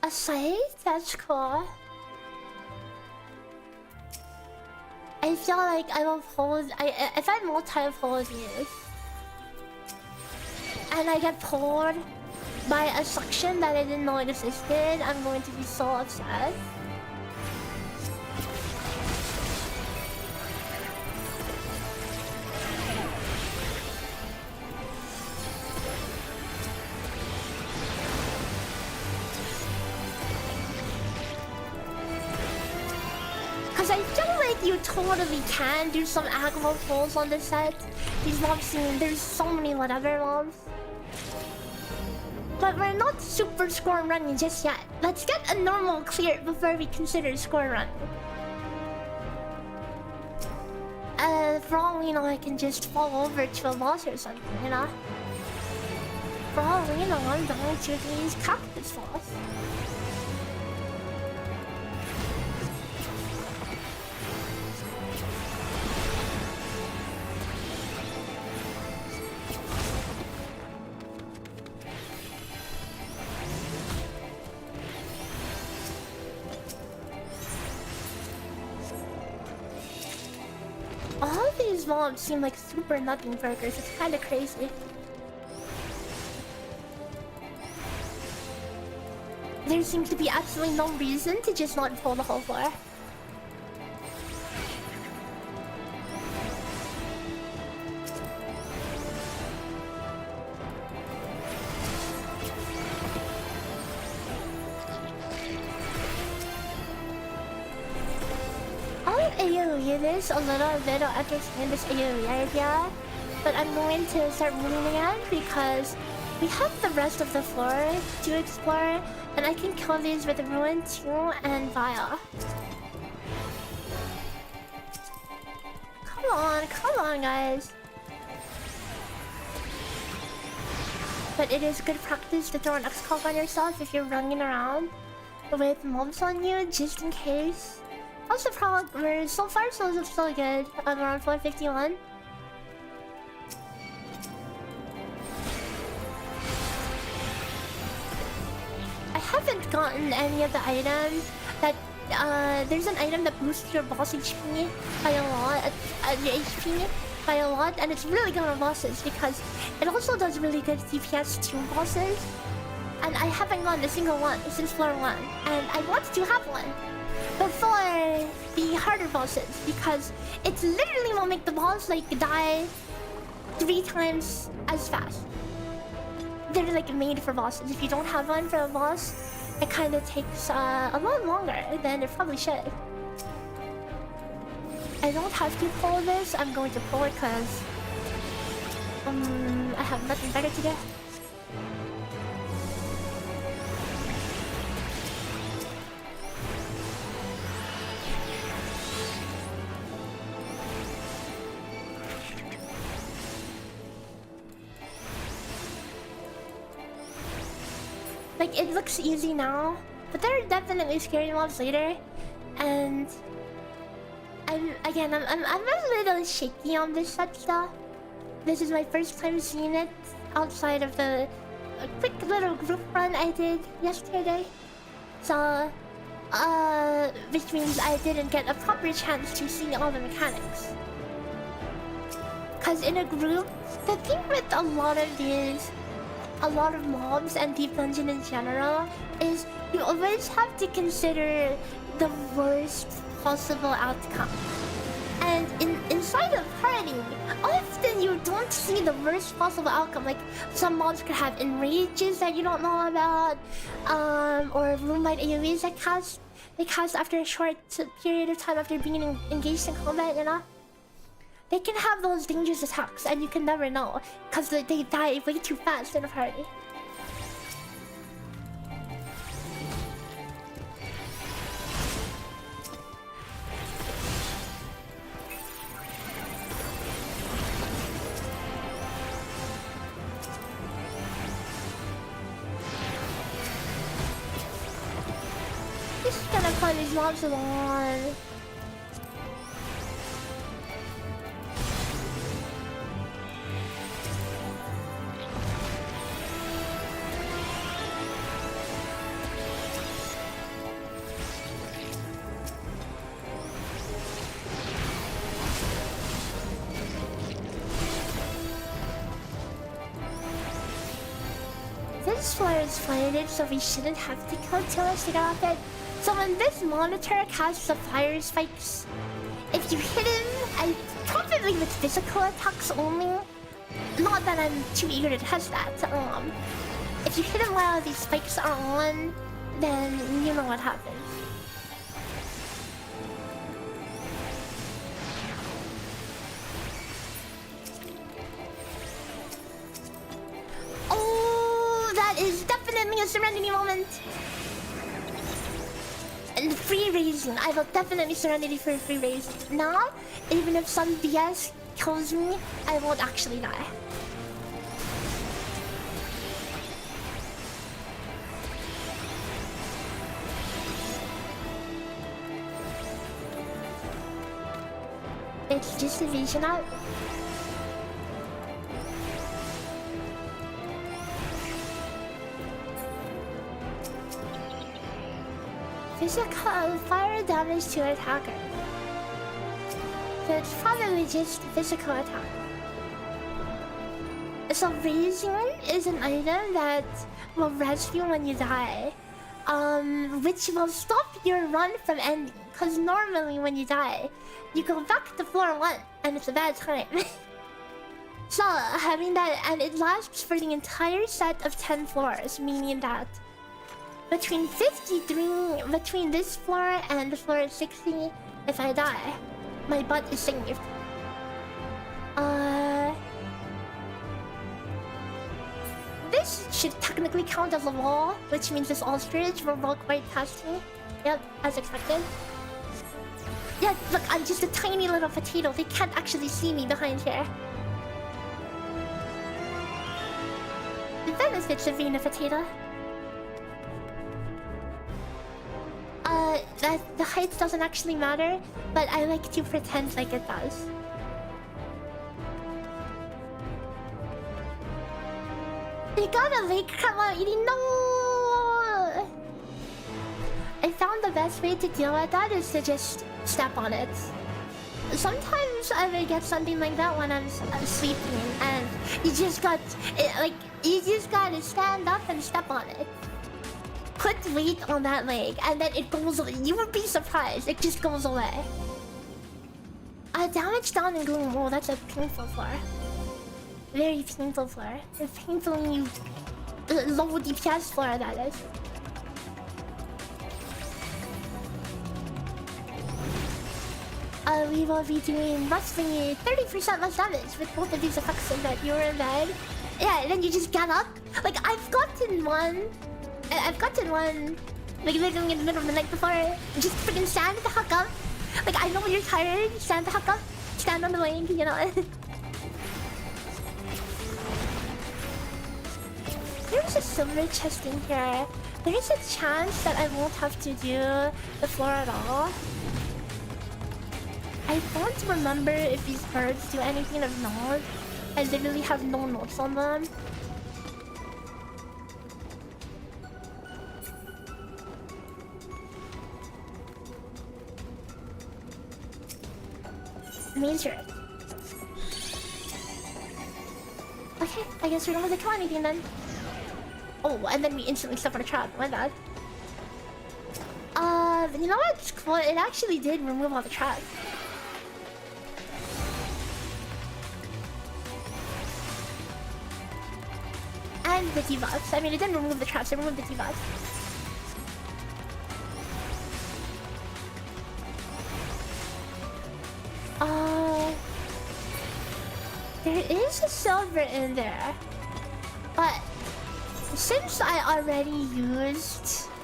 A scythe? That's cool. I feel like I will hold. If I multi-hold you, and I get pulled by a suction that I didn't know existed, I'm going to be so upset. Cause I feel like you totally can do some aggro pulls on this set. These mobs there's so many whatever mobs. But we're not super score running just yet. Let's get a normal clear before we consider score run. For all we know, I can just fall over to a boss or something, you know? For all we know, I'm going to these cactus falls. All of these mobs seem like super nothing burgers. It's kind of crazy. There seems to be absolutely no reason to just not pull the whole floor. AoE this a little bit, I understand this AoE idea, but I'm going to start moving again because we have the rest of the floor to explore, and I can kill these with Ruin 2 and Vile. Come on guys. But it is good practice to throw an X-Cog on yourself if you're running around with mobs on you, just in case. Also, we're so far so good. I'm around 451. I haven't gotten any of the items that there's an item that boosts your boss HP by a lot, your HP by a lot, and it's really good on bosses because it also does really good DPS to bosses. And I haven't gotten a single one since floor 1, and I want to have one before the harder bosses because it's literally will make the boss like die 3 times as fast. They're like made for bosses. If you don't have one for a boss, it kind of takes a lot longer than it probably should. I don't have to pull this. I'm going to pull it because I have nothing better to do. Like, it looks easy now, but there are definitely scary mobs later, and I'm a little shaky on this set stuff. This is my first time seeing it outside of the quick little group run I did yesterday, so which means I didn't get a proper chance to see all the mechanics. Cause in a group, the thing with a lot of mobs and Deep Dungeon in general is you always have to consider the worst possible outcome. And inside of party, often you don't see the worst possible outcome. Like some mobs could have enrages that you don't know about, or Moonlight AoEs that they cast after a short period of time after being engaged in combat, you know? They can have those dangerous attacks and you can never know because they die way too fast in a party. Just gonna play these mobs along. this floor is flooded, so we shouldn't have to kill too much to get off it. So when this monitor casts the fire spikes, if you hit him, I probably with physical attacks only. Not that I'm too eager to test that. If you hit him while these spikes are on, then you know what happens. Oh, that is definitely a serenity moment. And free raising. I will definitely serenity for a free raise. Now, even if some BS kills me, I won't actually die. It's just a vision out. Physical fire damage to attacker. So it's probably just physical attack. So raising is an item that will rescue when you die. Which will stop your run from ending. Because normally when you die, you go back to floor 1 and it's a bad time. So having that, and it lasts for the entire set of 10 floors, meaning that between this floor and floor 60, if I die, my butt is saved. This should technically count as a wall, which means this ostrich will walk right past me. Yep, as expected. Yeah, look, I'm just a tiny little potato. They can't actually see me behind here. The benefits of being a potato. That the height doesn't actually matter, but I like to pretend like it does. They got a lake crab while eating. No! I found the best way to deal with that is to just step on it. Sometimes I may get something like that when I'm sleeping, and you just got you just gotta stand up and step on it. Put weight on that leg, and then it goes away. You would be surprised. It just goes away. Damage down and gloom. Oh, that's a painful floor. Very painful floor. A painfully low DPS floor, that is. We will be doing roughly 30% less damage with both of these effects in that you were in bed. Yeah, and then you just get up. Like, I've gotten one, like, literally in the middle of the night before. Just freaking stand the heck up. Like, I know when you're tired, stand the heck up. Stand on the leg, you know. There's a silver chest in here. There's a chance that I won't have to do the floor at all. I don't remember if these birds do anything of note. I literally have no notes on them. Major. Okay, I guess we don't have to kill anything then. Oh, and then we instantly step on a trap. My bad. You know what's cool? It actually did remove all the traps. And the debuffs. I mean, it didn't remove the traps, it removed the debuffs. There is a silver in there. But since I already used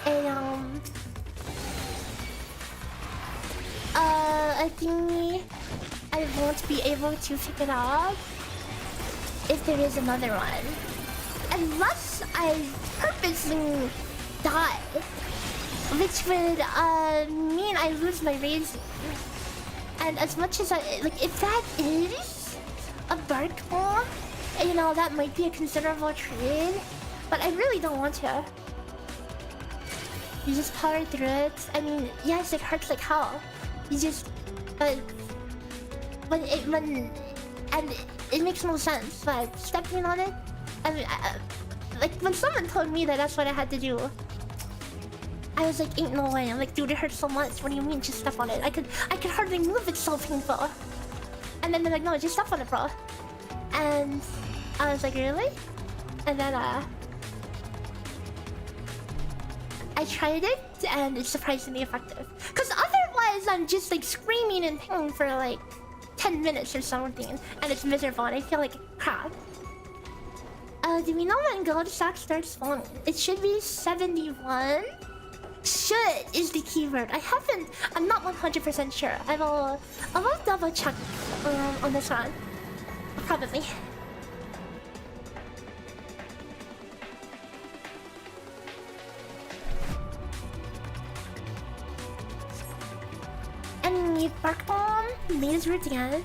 a thingy, I won't be able to pick it up if there is another one. Unless I purposely die. Which would mean I lose my raising. And as much as if that is a bark bomb, you know, that might be a considerable trade. But I really don't want to. You just power through it. I mean, yes, it hurts like hell. You just... when And it makes no sense, but stepping on it, I mean, like when someone told me that that's what I had to do, I was like, ain't no way. I'm like, dude, it hurts so much. What do you mean, just step on it? I could hardly move. It's so painful. And then they're like, no, just step on it, bro. And I was like, really? And then I tried it, and it's surprisingly effective. Cause otherwise, I'm just like screaming in pain for like 10 minutes or something, and it's miserable, and I feel like crap. Do we know when gold stack starts falling? It should be 71. Should is the keyword. I'm not 100% sure. I'll double check on this one. Probably. Enemy bark bomb. Maze route again.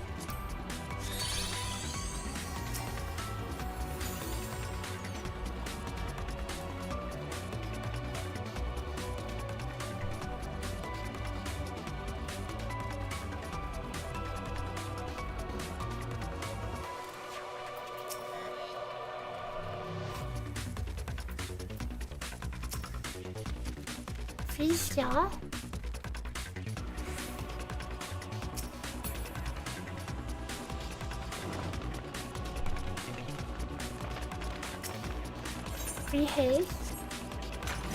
Freeze, yeah. Free haste.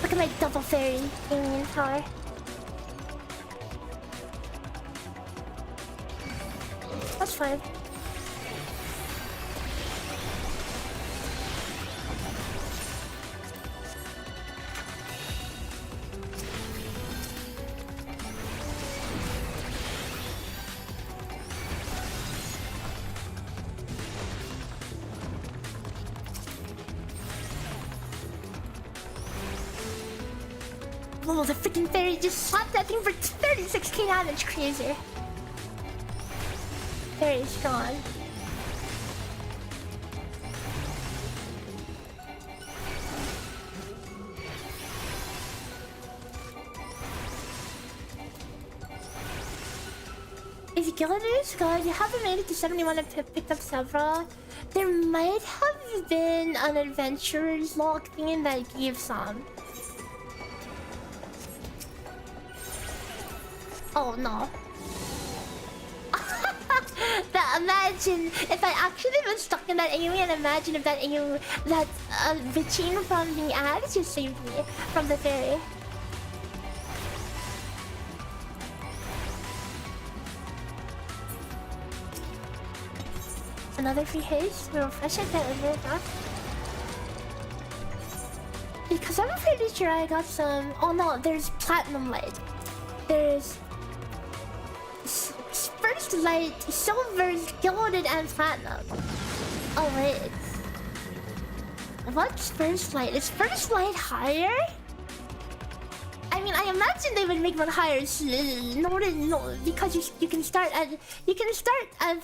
Look at my double fairy alien tower. That's fine. Oh, the freaking fairy just slapped that thing for 36k damage. Crazy. Very strong. If Gillian is good, you haven't made it to 71 and picked up several. There might have been an adventurer's log thing that gave some. Oh no. Imagine if I actually was stuck in that alien. Imagine if that bitching from the ads just saved me from the fairy. Another free haste. We'll refresh it over that. Because I'm pretty sure I got some. Oh no, there's platinum light. There's first light, silver, gilded, and platinum. Oh wait. What's first light? Is first light higher? I mean, I imagine they would make one higher. No, because you can start at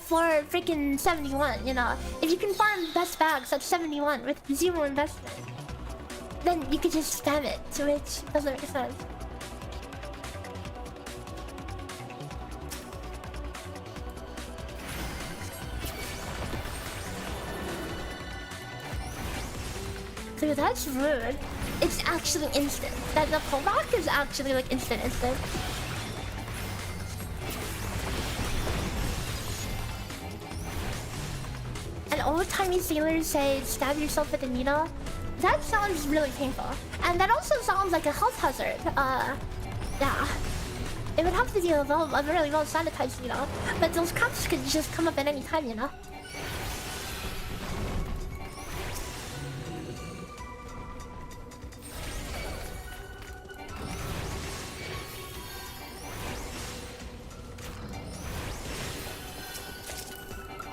for freaking 71. You know, if you can farm best bags at 71 with 0 investment, then you could just spam it. To which doesn't make sense. Dude, that's rude. It's actually instant. That the pullback is actually like instant. And old-timey sailors say stab yourself with a needle. That sounds really painful. And that also sounds like a health hazard. Yeah. It would have to be a really well sanitized needle. But those craps could just come up at any time, you know?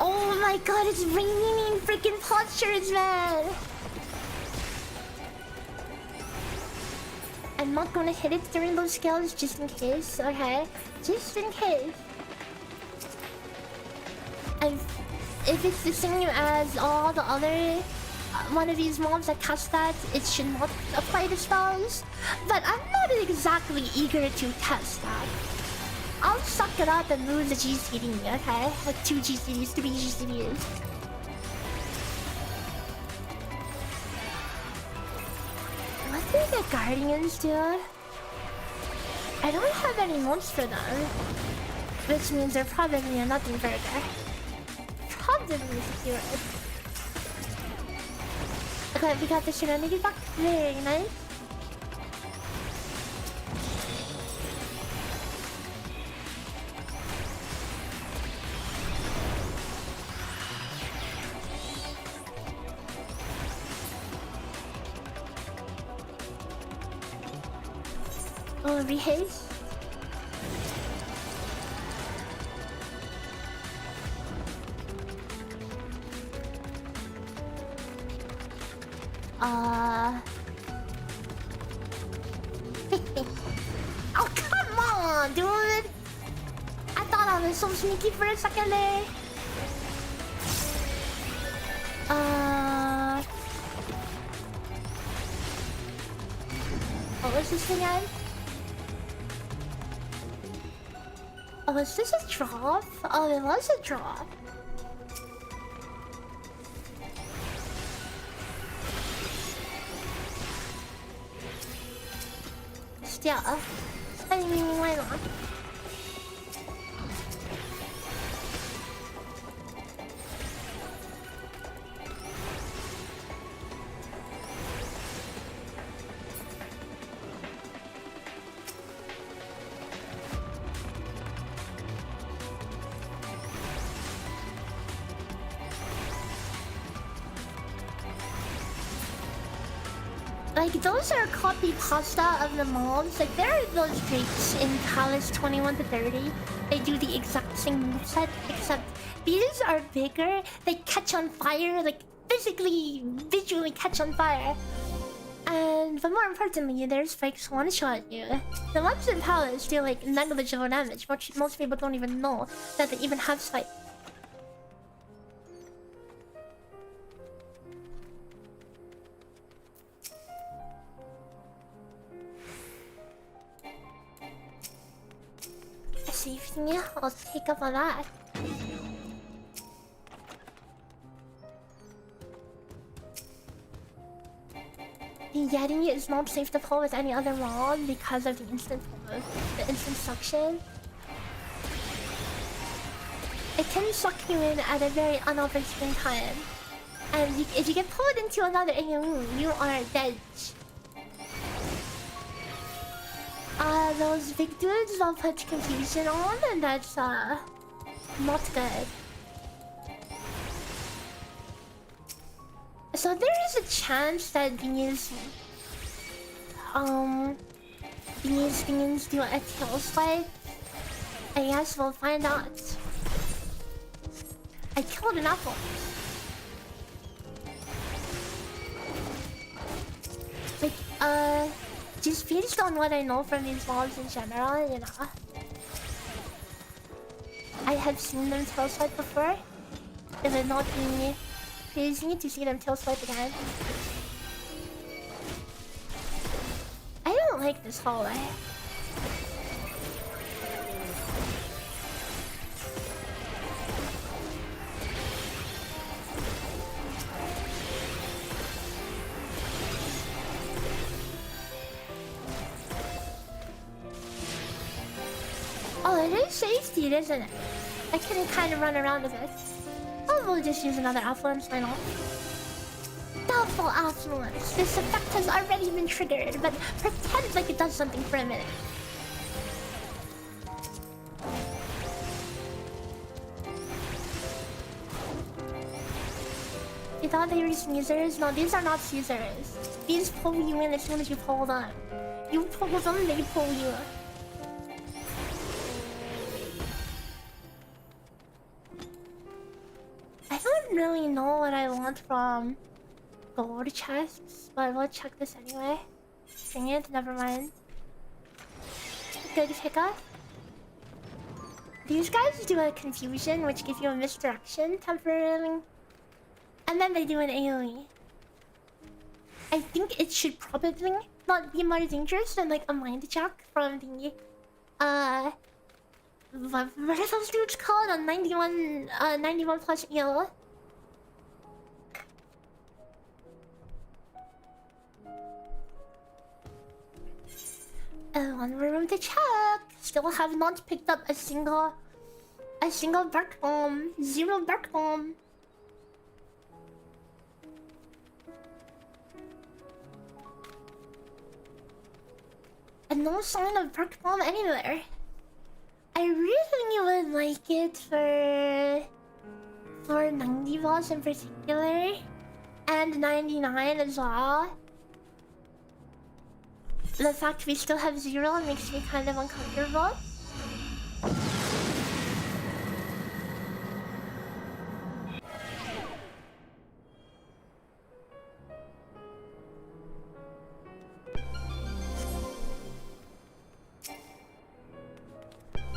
Oh my god, it's raining in freaking potsherds, man! I'm not gonna hit it during those skills just in case, okay? Just in case. And if it's the same as all the other one of these mobs that cast that, it should not apply to spells. But I'm not exactly eager to test that. I'll suck it up and lose the GCD, okay? Like 2 GCDs, 3 GCDs. What do the Guardians do? I don't have any mods for them. Which means they're probably a nothing burger. Probably secure. Okay, we got the Serenity back. Very nice. Oh, rehaze. Oh, come on, dude! I thought I was so sneaky for a second there. What was this again? Oh, is this a drop? Oh, it was a drop. Yeah. I mean, why not? Like, those are copy pasta of the mobs. Like, there are those drakes in Palace 21 to 30. They do the exact same moveset, except these are bigger. They catch on fire, like, physically, visually catch on fire. But more importantly, their spikes one-shot you. The ones in Palace do, like, negligible damage, which most people don't even know that they even have spikes. Safety, I'll take up on that. The Yeti is not safe to pull with any other mod because of the instant suction. It can suck you in at a very unopportune time. And if you get pulled into another AoE, you are dead. Those big dudes will put confusion on, and that's not good. So there is a chance that these things do a kill swipe. I guess we'll find out. I killed an apple. Like, just based on what I know from these mobs in general, you know. I have seen them tail swipe before. It would not be crazy to see them tail swipe again. I don't like this hallway. Oh, it is safety, isn't it? I can kind of run around a bit. Oh, we'll just use another affluence, why not? Doubtful affluence. This effect has already been triggered, but pretend like it does something for a minute. You thought they were sneezers? No, these are not sneezers. These pull you in as soon as you pull them. You pull them, they pull you. I don't really know what I want from gold chests, but we'll check this anyway. Dang it, never mind. Good pickup. These guys do a confusion, which gives you a misdirection temporarily. And then they do an AoE. I think it should probably not be more dangerous than like a mind jack from the what are those dudes called on 91 plus EL? One room to check. Still have not picked up a single bark bomb. Zero bark bomb. And no sign of bark bomb anywhere. I really would like it for 90 boss in particular, and 99 as well. The fact we still have 0 makes me kind of uncomfortable.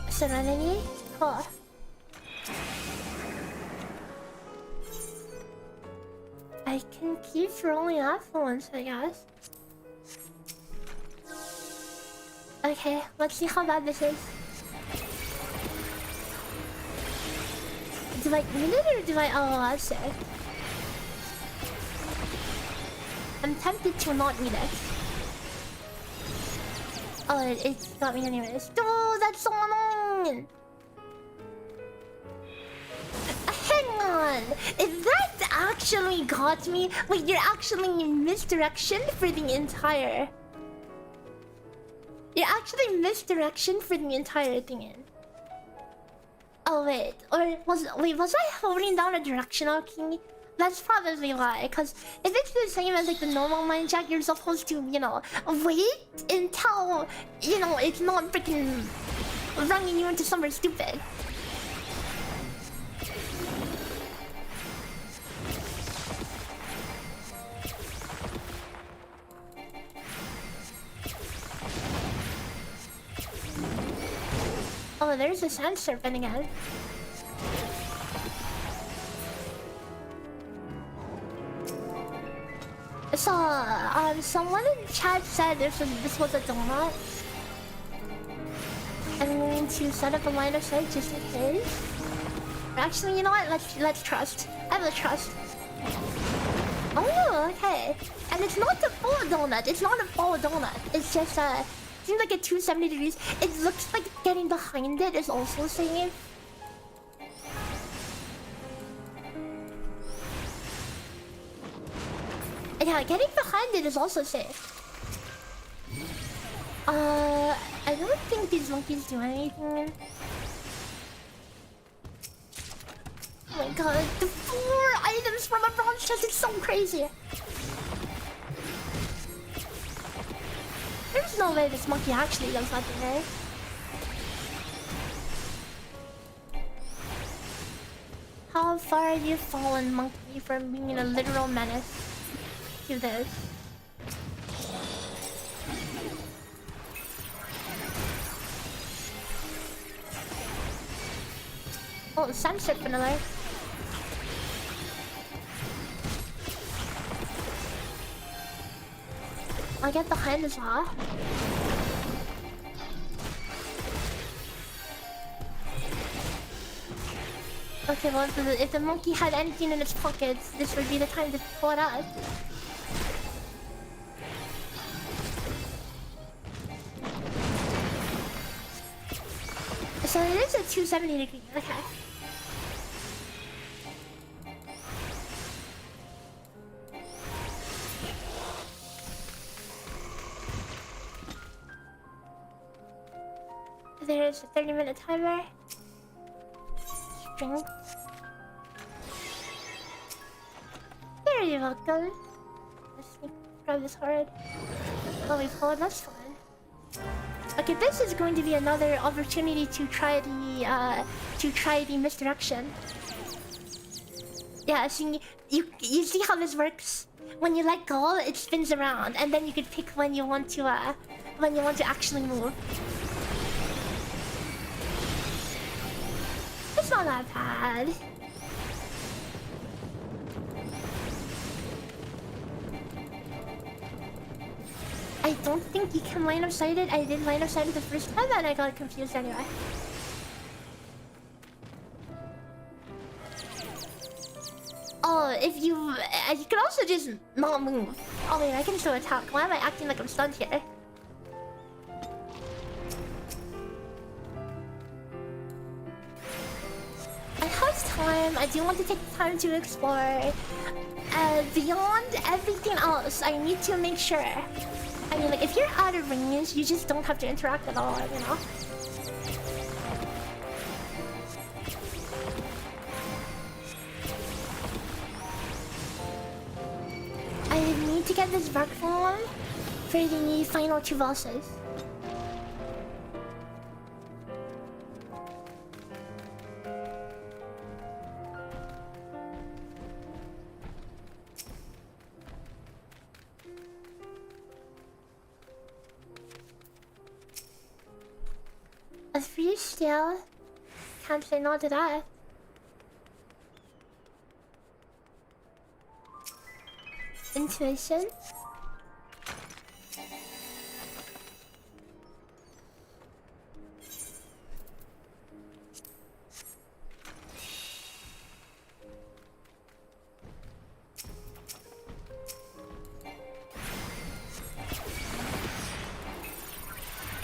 Serenity? Cool. I can keep rolling affluence, I guess. Okay, let's see how bad this is. Do I eat it or do I LOS it? I'm tempted to not eat it. Oh, it got me anyways. Oh, that's so annoying! Hang on! If that actually got me... Wait, you're actually in misdirection for the entire... You're actually misdirection for the entire thing in. Oh wait, or was I holding down a directional key? That's probably why, because if it's the same as like the normal mind jack, you're supposed to, you know, wait until, you know, it's not freaking running you into somewhere stupid. Oh, there's a sand serpent again. So, someone in chat said this was a donut. I'm going to set up a line of sight just in case. Actually, you know what? Let's trust. I will trust. Oh, okay. And it's not a full donut. It's not a full donut. It's just seems like at 270 degrees. It looks like getting behind it is also safe. Yeah, getting behind it is also safe. I don't think these monkeys do anything. Oh my god, the 4 items from a bronze chest is so crazy. There's no way this monkey actually does that today. How far have you fallen, monkey, from being a literal menace to this? Oh, sunset vanilla. I'll get behind as well. Okay, well, if the monkey had anything in its pockets, this would be the time to pull it out. So it is a 270 degree, okay. There's a 30-minute timer. Strength. Very welcome. Let's grab this hard. Oh, we pulled. That's fine. Okay, this is going to be another opportunity to try the misdirection. Yeah, see, you see how this works? When you let go, it spins around, and then you can pick when you want to actually move. It's not that bad. I don't think you can line of sight it. I did line of sight it the first time and I got confused anyway. Oh, if you can also just not move. Oh wait, I can still attack. Why am I acting like I'm stunned here? I have time. I do want to take the time to explore. Beyond everything else, I need to make sure. I mean, like, if you're out of range, you just don't have to interact at all, you know? I need to get this bark form for the final 2 bosses. A free steal? Can't say no to that. Intuition?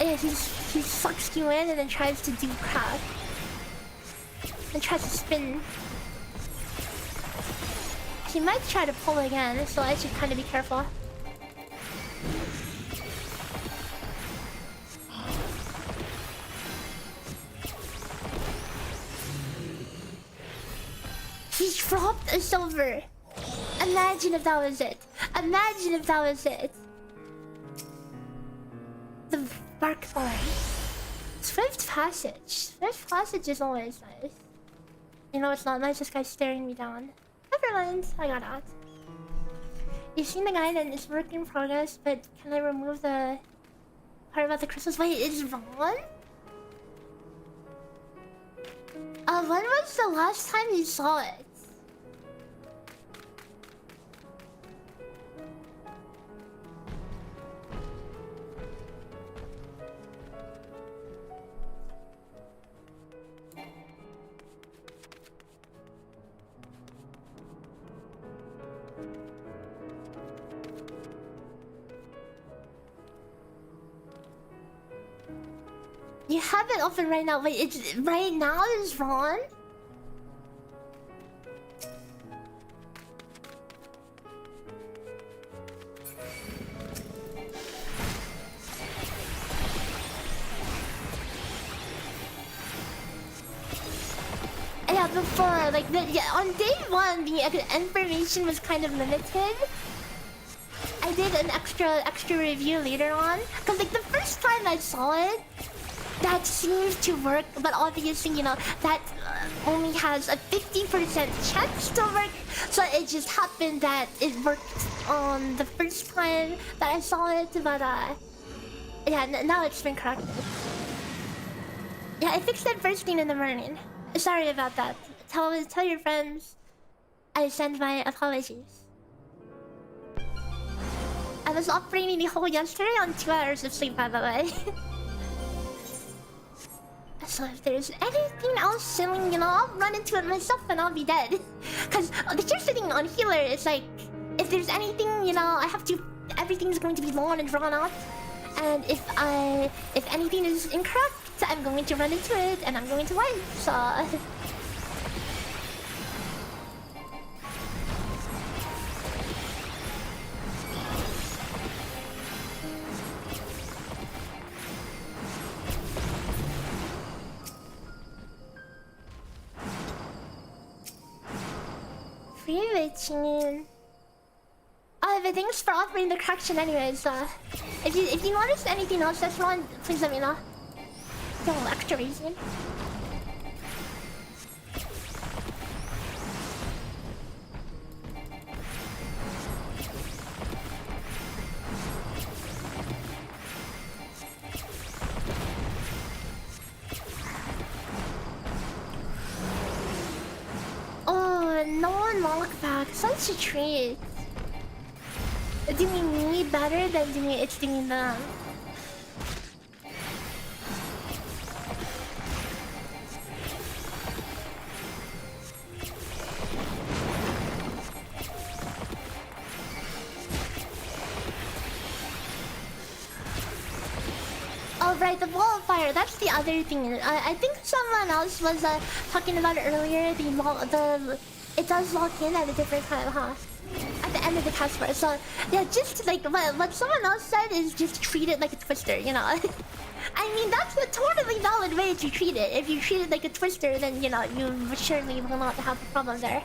Yeah, he sucks you in and then tries to do crap. And tries to spin. He might try to pull again, so I should kind of be careful. He dropped a silver. Imagine if that was it. Imagine if that was it. The bark thorn. Swift passage. Swift passage is always nice. You know it's not nice, this guy's staring me down. Never mind, I got out. You've seen the guide and it's work in progress, but can I remove the part about the crystals? Wait, it's Ron? When was the last time you saw it? You have it open right now. Wait, it's right now is Ron? Yeah, before, like, on day 1, the information was kind of limited. I did an extra review later on. Because, like, the first time I saw it, that seems to work, but obviously, you know, that only has a 50% chance to work. So it just happened that it worked on the first time that I saw it, but yeah, now it's been corrected. Yeah, I fixed it first thing in the morning. Sorry about that. Tell your friends I send my apologies. I was operating the whole yesterday on 2 hours of sleep, by the way. So if there's anything else silly, you know, I'll run into it myself and I'll be dead. Cause the trick sitting on healer is like, if there's anything, you know, I have to, everything's going to be long and drawn out. And if anything is incorrect, I'm going to run into it and I'm going to wipe, so... Free witching. Oh, but thanks for offering the correction anyways, if you notice anything else that's wrong, please let me know. No extra reason. Oh, no one walk back. Such a treat. Doing me better than it's doing them. the ball of fire. That's the other thing. I think someone else was talking about it earlier. It does lock in at a different time, huh? At the end of the password. So yeah, just like what someone else said is just treat it like a twister, you know. I mean, that's a totally valid way to treat it. If you treat it like a twister, then you know you surely will not have a problem there.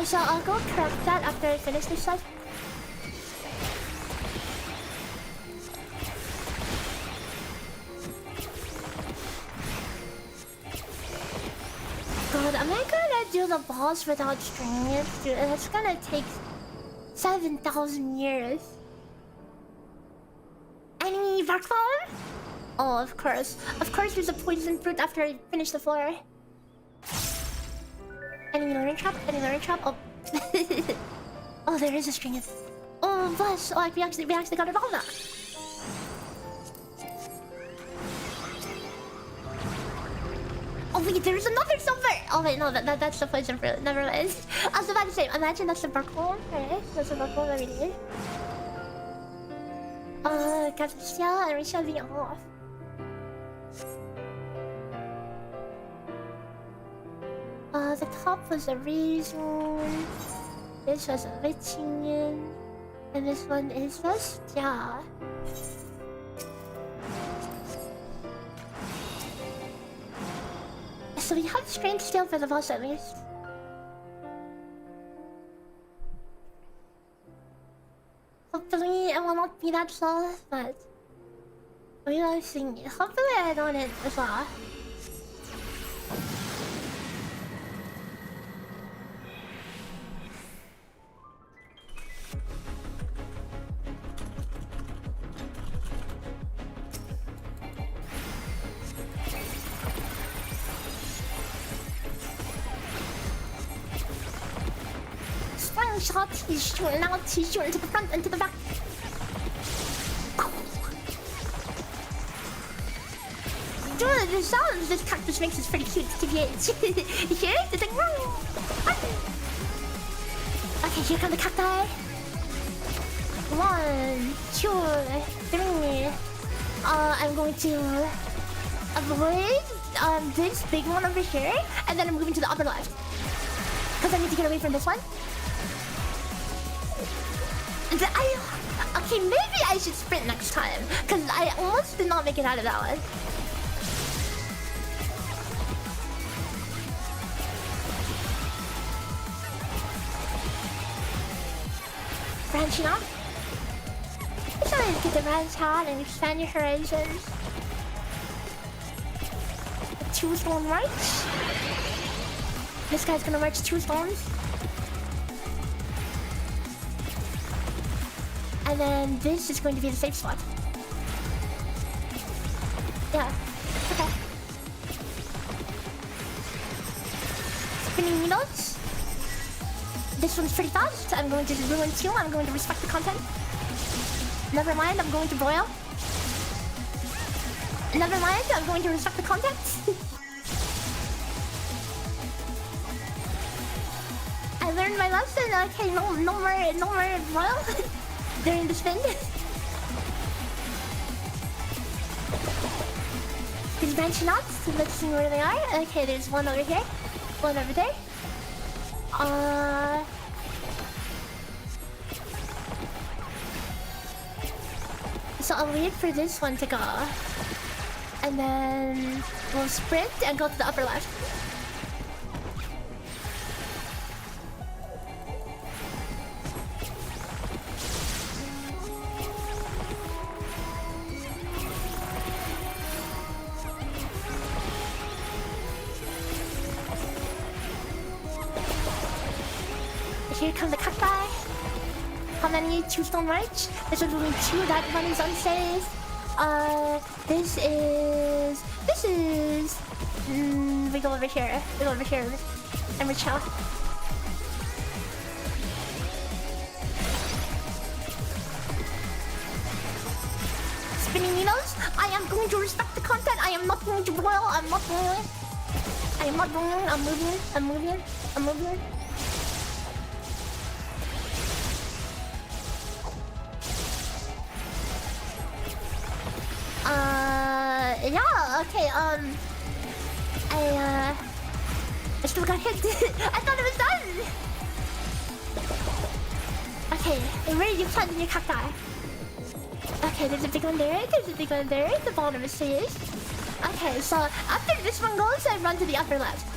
So I'll go correct that after I finish this one. God, am I gonna do the boss without strength? Dude, it's gonna take 7,000 years. Any bark bomb? Oh, of course. Of course there's a poison fruit after I finish the floor. Enemy learning trap? Enemy learning trap? Oh. Oh, there is a string of... Oh, bless! Oh, we actually got it all now. Oh wait, there's another silver! Oh wait, no, that's the poison fruit. Never mind. I was about to say, imagine that's the barcode. Okay, that's the barcode that we need. Capsule and we shall be off. The top was a reason. This was a witching, and this one is just So we have strength still for the boss at least. Hopefully it will not be that slow, but we will see. Hopefully I don't hit as well. Shot, he's shooting out, he's shooting to the front and to the back. Dude, the sounds this cactus makes is pretty cute to get. You hear it? It's like... Okay, here come the cacti. 1, 2, 3. I'm going to avoid this big one over here, and then I'm moving to the upper left. Because I need to get away from this one. Okay, maybe I should sprint next time, because I almost did not make it out of that one. Branching off. It's always good to branch out and expand your horizons. A 2-stone march. This guy's gonna march 2 stones. And then this is going to be the safe spot. Yeah. Okay. Spinning needles. This one's pretty fast. I'm going to ruin 2. I'm going to respect the content. Never mind, I'm going to broil. Never mind, I'm going to respect the content. I learned my lesson. Okay, no more broil. During the spin. These branching out, so let's see where they are. Okay, there's one over here, one over there. So I'll wait for this one to go. And then we'll sprint and go to the upper left. Here come the cacti. How many 2-stone march? This one's only 2, that one is unsafe. This is... we go over here. And we chill. spinning needles. I am going to respect the content. I am not going to boil. I'm not boiling. I am not boiling. I'm moving. I'm moving. I'm moving. Yeah, okay, I still got hit. I thought it was done! Okay, where are you planting your cacti? Okay, there's a big one there, there's a big one there, the bottom is serious. Okay, so after this one goes, I run to the upper left.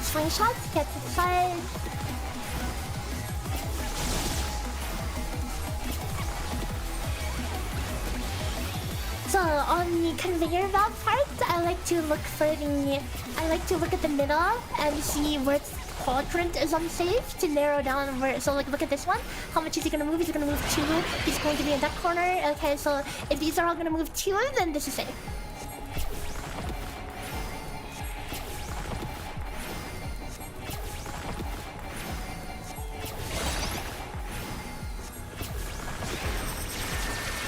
Swing shots, get to the side. So on the conveyor belt part, I like to look at the middle and see what quadrant is unsafe to narrow down where. So like look at this one. How much is he gonna move? He's gonna move 2. He's going to be in that corner. Okay, so if these are all gonna move 2, then this is safe.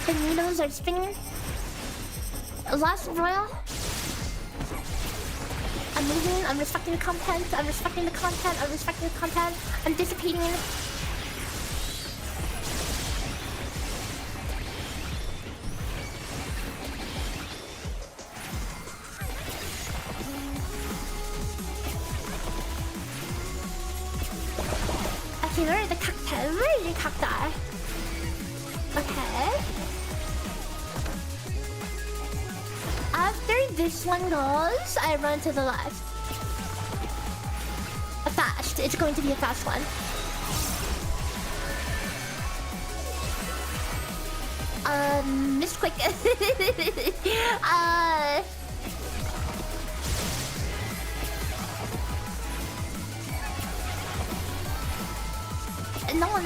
The needles are spinning. Last royal. I'm moving, I'm respecting the content, I'm respecting the content, I'm respecting the content, I'm dissipating. Okay, where are the cacti? Where are your cacti? Okay. After this one goes, I run to the left. A fast. It's going to be a fast one. Missed quick.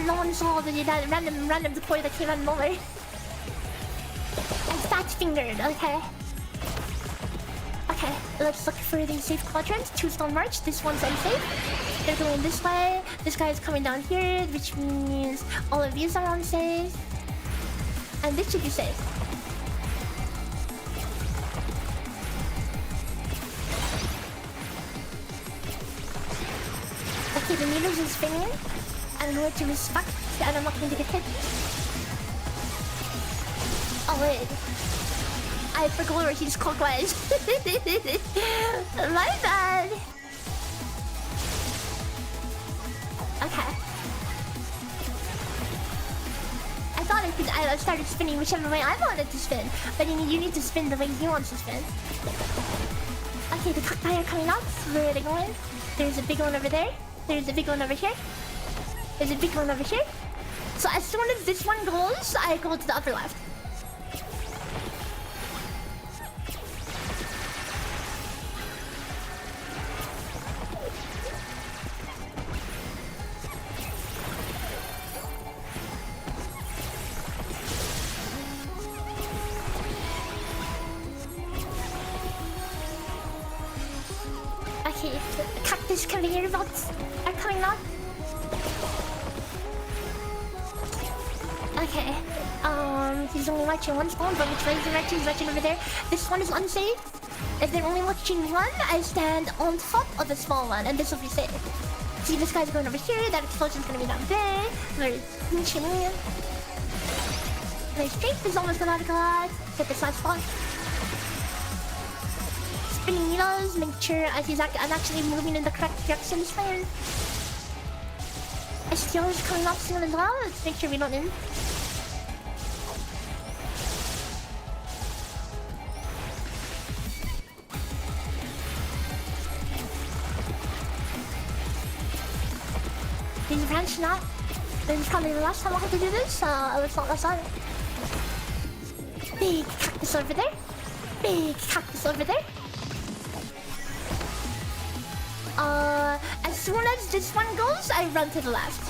No one saw that random deploy that came out of nowhere. I'm fat fingered, okay. Okay, let's look for the safe quadrants. 2 stone march. This one's unsafe. They're going this way. This guy is coming down here, which means all of these are unsafe. And this should be safe. Okay, the needles is spinning. I'm going to respect, and I'm not going to get hit. Oh wait. I forgot where he's clockwise. My bad. Okay. I thought I started spinning whichever way I wanted to spin, but you need to spin the way he wants to spin. Okay, the cacti are coming out. Where are they going? There's a big one over there. There's a big one over here. There's a big one over here. So as soon as this one goes, I go to the upper left. Okay, cactus conveyor belts are coming up. Okay, he's only watching one spawn, but which way is he watching? He's watching over there. This one is unsafe. If they're only watching one, I stand on top of the small one, and this will be safe. See, this guy's going over here. That explosion's gonna be down there. We're pinching in. My strength is almost gonna get this last spawn. Spinning needles, make sure I'm actually moving in the correct direction this time. STR is coming up soon as well. Let's make sure we don't in. He's branching out. This is probably the last time I'll have to do this, so let's not mess on it. Big cactus over there. Big cactus over there. As soon as this one goes, I run to the left.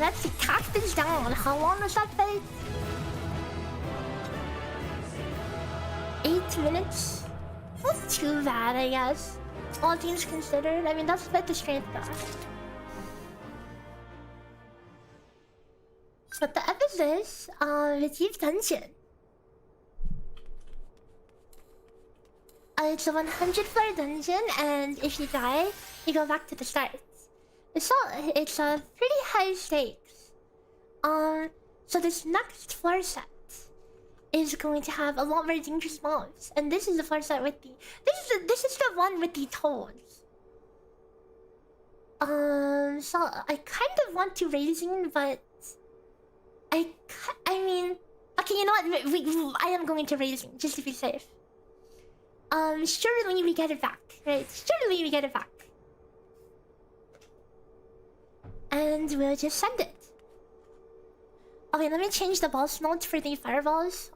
let's see. Cactus down. How long was that fight? 8 minutes? Not too bad, I guess. All things considered. I mean, that's about the strength though. But the F is this, Retrieve Dungeon. It's a 100 floor dungeon, and if you die, you go back to the start. So it's a pretty high stakes. So this next floor set is going to have a lot more dangerous mobs, and this is the floor set with the this is the one with the toads. So I kind of want to raising, but I mean, okay, you know what? I am going to raising just to be safe. Surely we get it back, right? Surely we get it back. And we'll just send it. Okay, let me change the boss notes for the fireballs.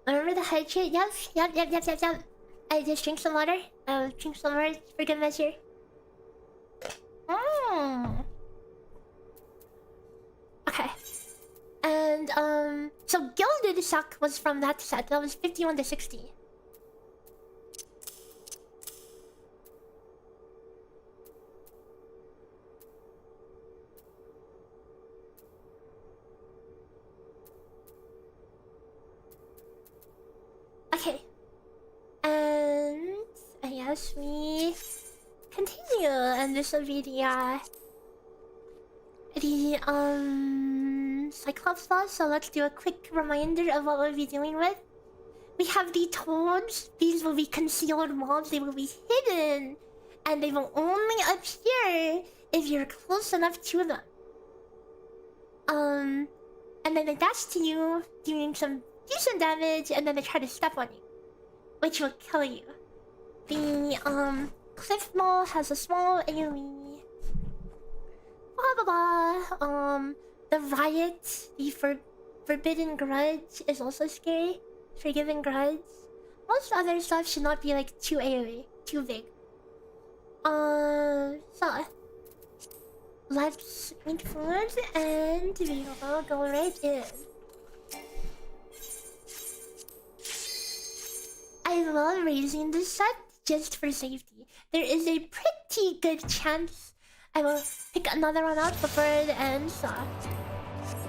Remember the hydrate? Yep. I just drink some water. Drink some water for good measure. Okay. And so Gilded Sack was from that set. That was 51 to 60. Okay. And I guess we continue, and this will be the Cyclops boss. So let's do a quick reminder of what we'll be dealing with. We have the toads. These will be concealed mobs. They will be hidden, and they will only appear if you're close enough to them. And then they dash to you, doing some decent damage, and then they try to step on you, which will kill you. The Cliff Mall has a small AoE. The Riot, the Forbidden Grudge is also scary. Forgiven Grudge. Most other stuff should not be like too AoE, too big. So let's eat food and we will go right in. I love raising this set just for safety. There is a pretty good chance I will pick another one out before the end,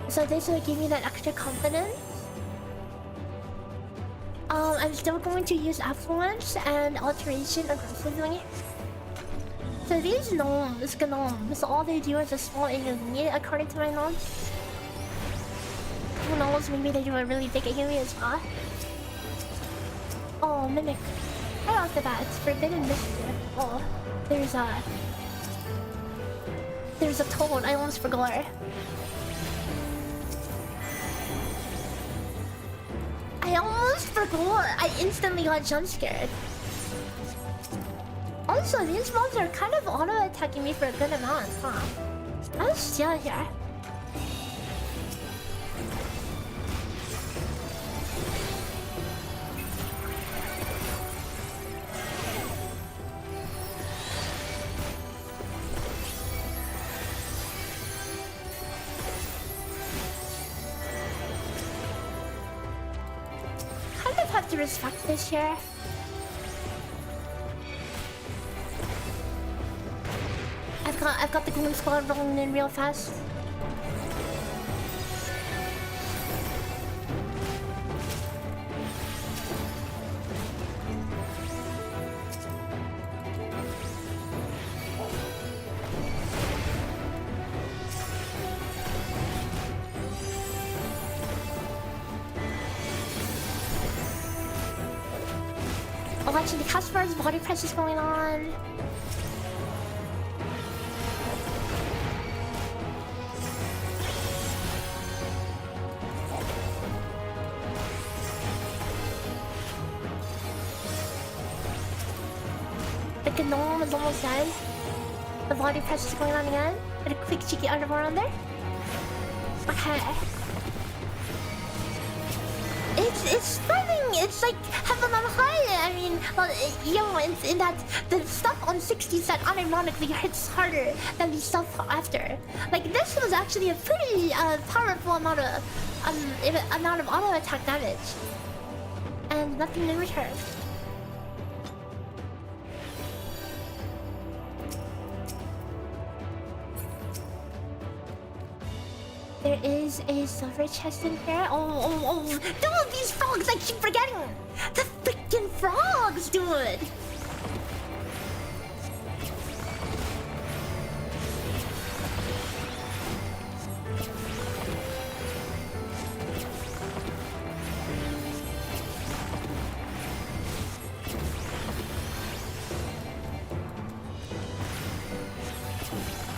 so this will give me that extra confidence. I'm still going to use Affluence and Alteration aggressively. So these gnomes, all they do is a small AoE according to my notes. Who knows, maybe they do a really big AoE as well. Oh, Mimic. Right off the bat, it's Forbidden Mischief. Oh, there's a toad. I almost forgot. I instantly got jump scared. Also, these mobs are kind of auto-attacking me for a good amount, huh? I'll steal here. Have to respect this here. I've got the Gloom Squad rolling in real fast. watching the customers, body press is going on. The gnome is almost dead. The body press is going on again. And a quick cheeky underbar on there. Okay. It's stunning. It's like heaven on high. I mean, well, in that the stuff on 60 set unironically hits harder than the stuff after. Like this was actually a pretty powerful amount of auto attack damage, and nothing in return. There is a silver chest in here. Oh. Dude, these frogs, I keep forgetting. The freaking frogs, dude.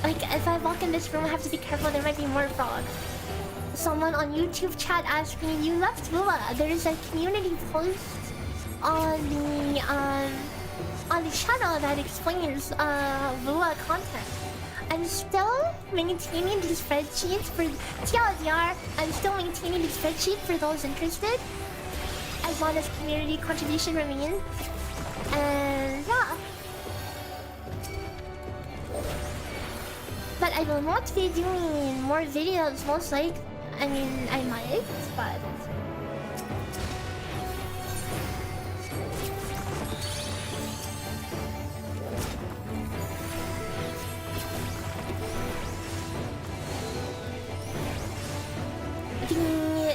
Like, if I walk in this room, I have to be careful. There might be more frogs. Someone on YouTube chat asked me, "You left Lua." There is a community post on the channel that explains Lua content. I'm still maintaining the spreadsheet for TLDR. I'm still maintaining the spreadsheet for those interested, as long as community contribution remains. And yeah. But I will not be doing more videos, most likely. I mean, I might, but...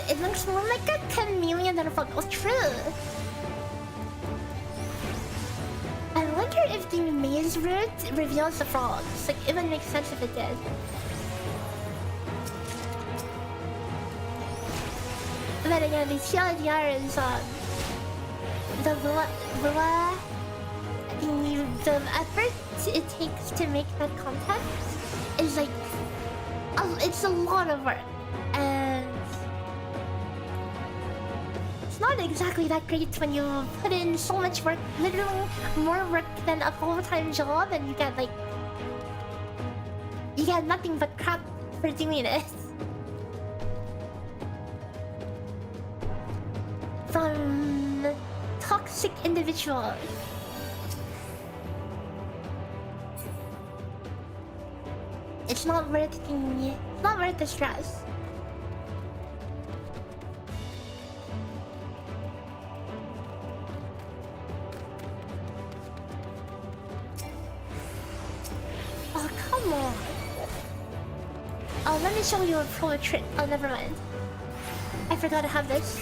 It looks more like a chameleon than a frog. Oh, true! I wonder if the maze route reveals the frogs. Like, it would make sense if it did. But again, the TLDR is, the Lua, the effort it takes to make that content is like, it's a lot of work. And it's not exactly that great when you put in so much work, literally more work than a full-time job, and you get like, you get nothing but crap for doing it. From toxic individuals. It's not worth the stress. Oh, come on. Oh, let me show you a pro trick. Oh, never mind. I forgot to have this.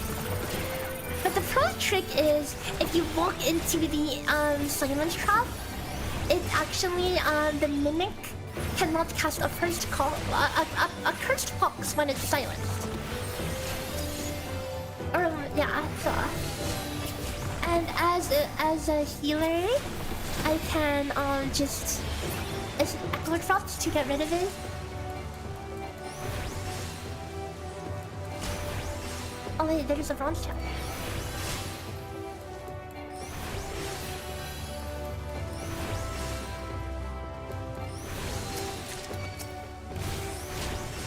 But the pro trick is, if you walk into the silence trap, it actually the mimic cannot cast a cursed box when it's silenced. Or yeah, so. And as a healer, I can just echo drops to get rid of it. Oh wait, there's a bronze chest.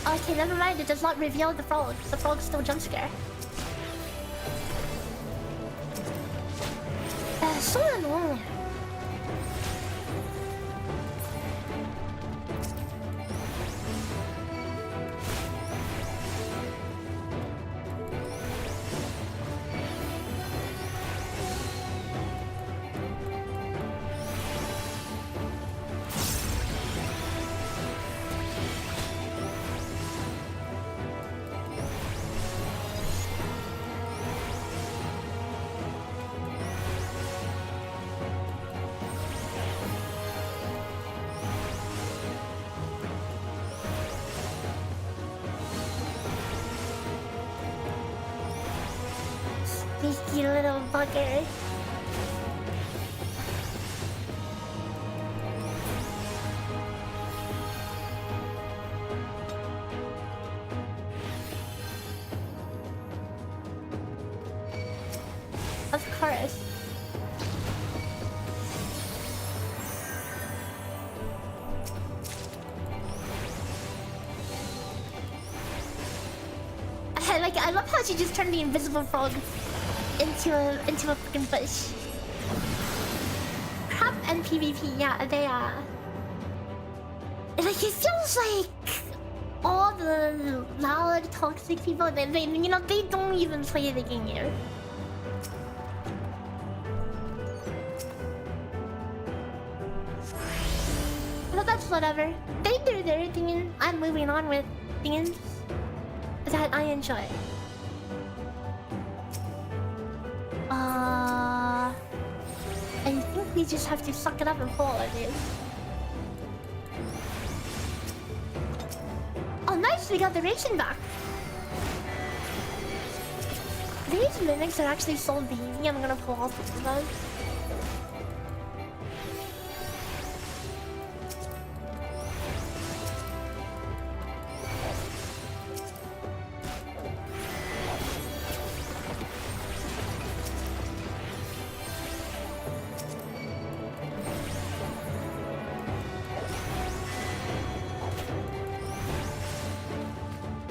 Okay, never mind. It does not reveal the frog. The frog still jump scare. So annoying. Sneaky little bugger. Of course. I love how she just turned the invisible frog into a freaking bush. Crap and PvP, yeah, they are. Like, it feels like all the loud, toxic people, they you know, they don't even play the game here. But that's whatever. They do their thing. I'm moving on with things that I enjoy. I think we just have to suck it up and pull it, dude. Oh, nice! We got the ration back. These mimics are actually so beefy. I'm gonna pull all of them.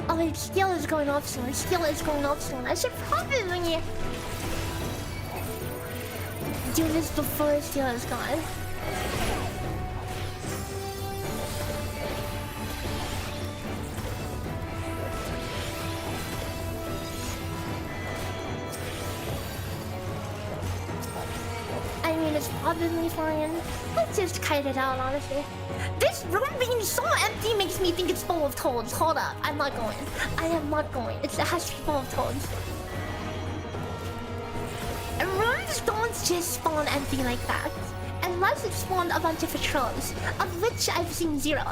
Oh wait, skill is going off soon. Skill is going off soon. I should probably do this before skill is gone. I mean, it's probably fine. Let's just kite it out, honestly. This room being so empty makes me think it's full of toads. Hold up, I'm not going. I am not going. It has to be full of toads. And rooms don't just spawn empty like that. Unless it spawned a bunch of patrols, of which I've seen 0.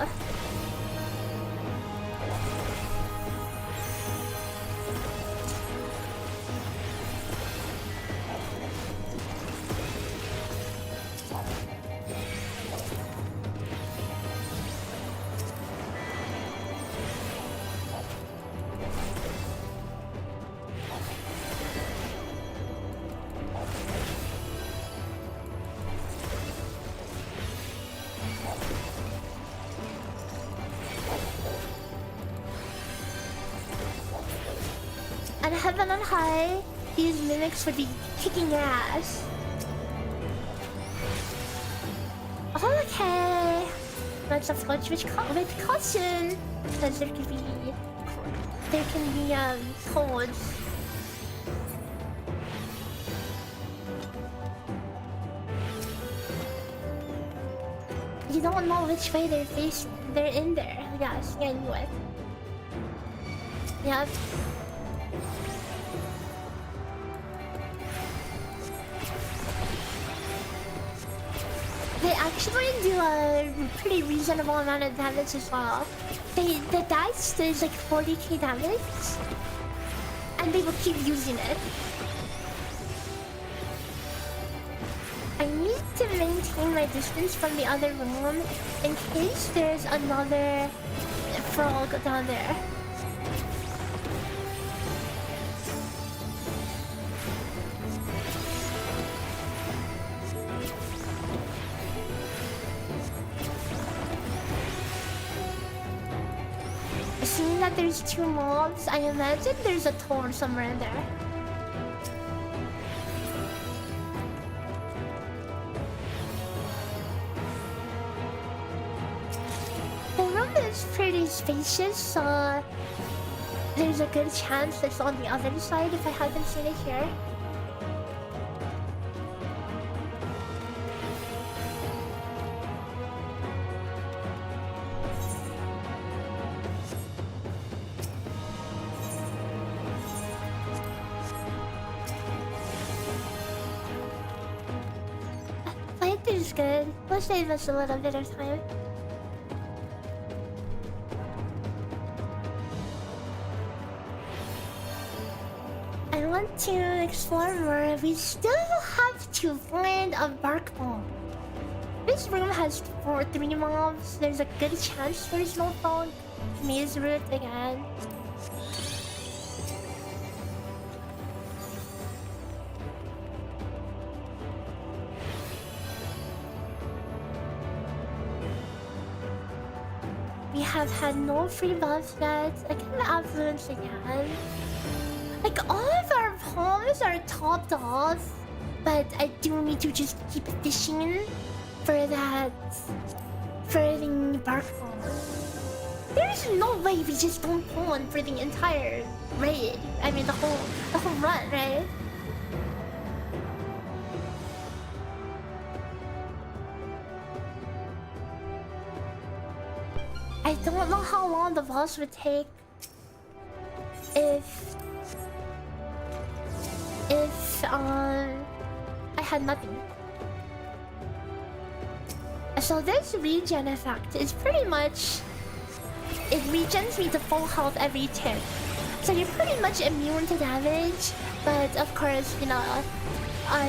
And heaven on high, these mimics would be kicking your ass. Okay. Let's approach with caution. Because there can be toads. You don't know which way they're in there. Yes, yeah, I knew it. Yep. They actually do a pretty reasonable amount of damage as well. The dice does like 40k damage, and they will keep using it. I need to maintain my distance from the other room in case there's another frog down there. Seeing that there's 2 mobs, I imagine there's a toad somewhere in there. The room is pretty spacious, so there's a good chance it's on the other side if I haven't seen it here. Is good. We'll save us a little bit of time. I want to explore more. We still have to find a bark bomb. This room has 3 mobs. There's a good chance there's no frog. Maze route again. we have had no free buffs yet. Again, affluence again. Like, all of our palms are topped off, but I do need to just keep fishing for that, for the bark palm. There's no way we just don't pull one for the entire raid. I mean, the whole run, right? I don't know how long the boss would take if I had nothing. So this regen effect is pretty much, it regens me to full health every tick. So you're pretty much immune to damage, but of course, you know,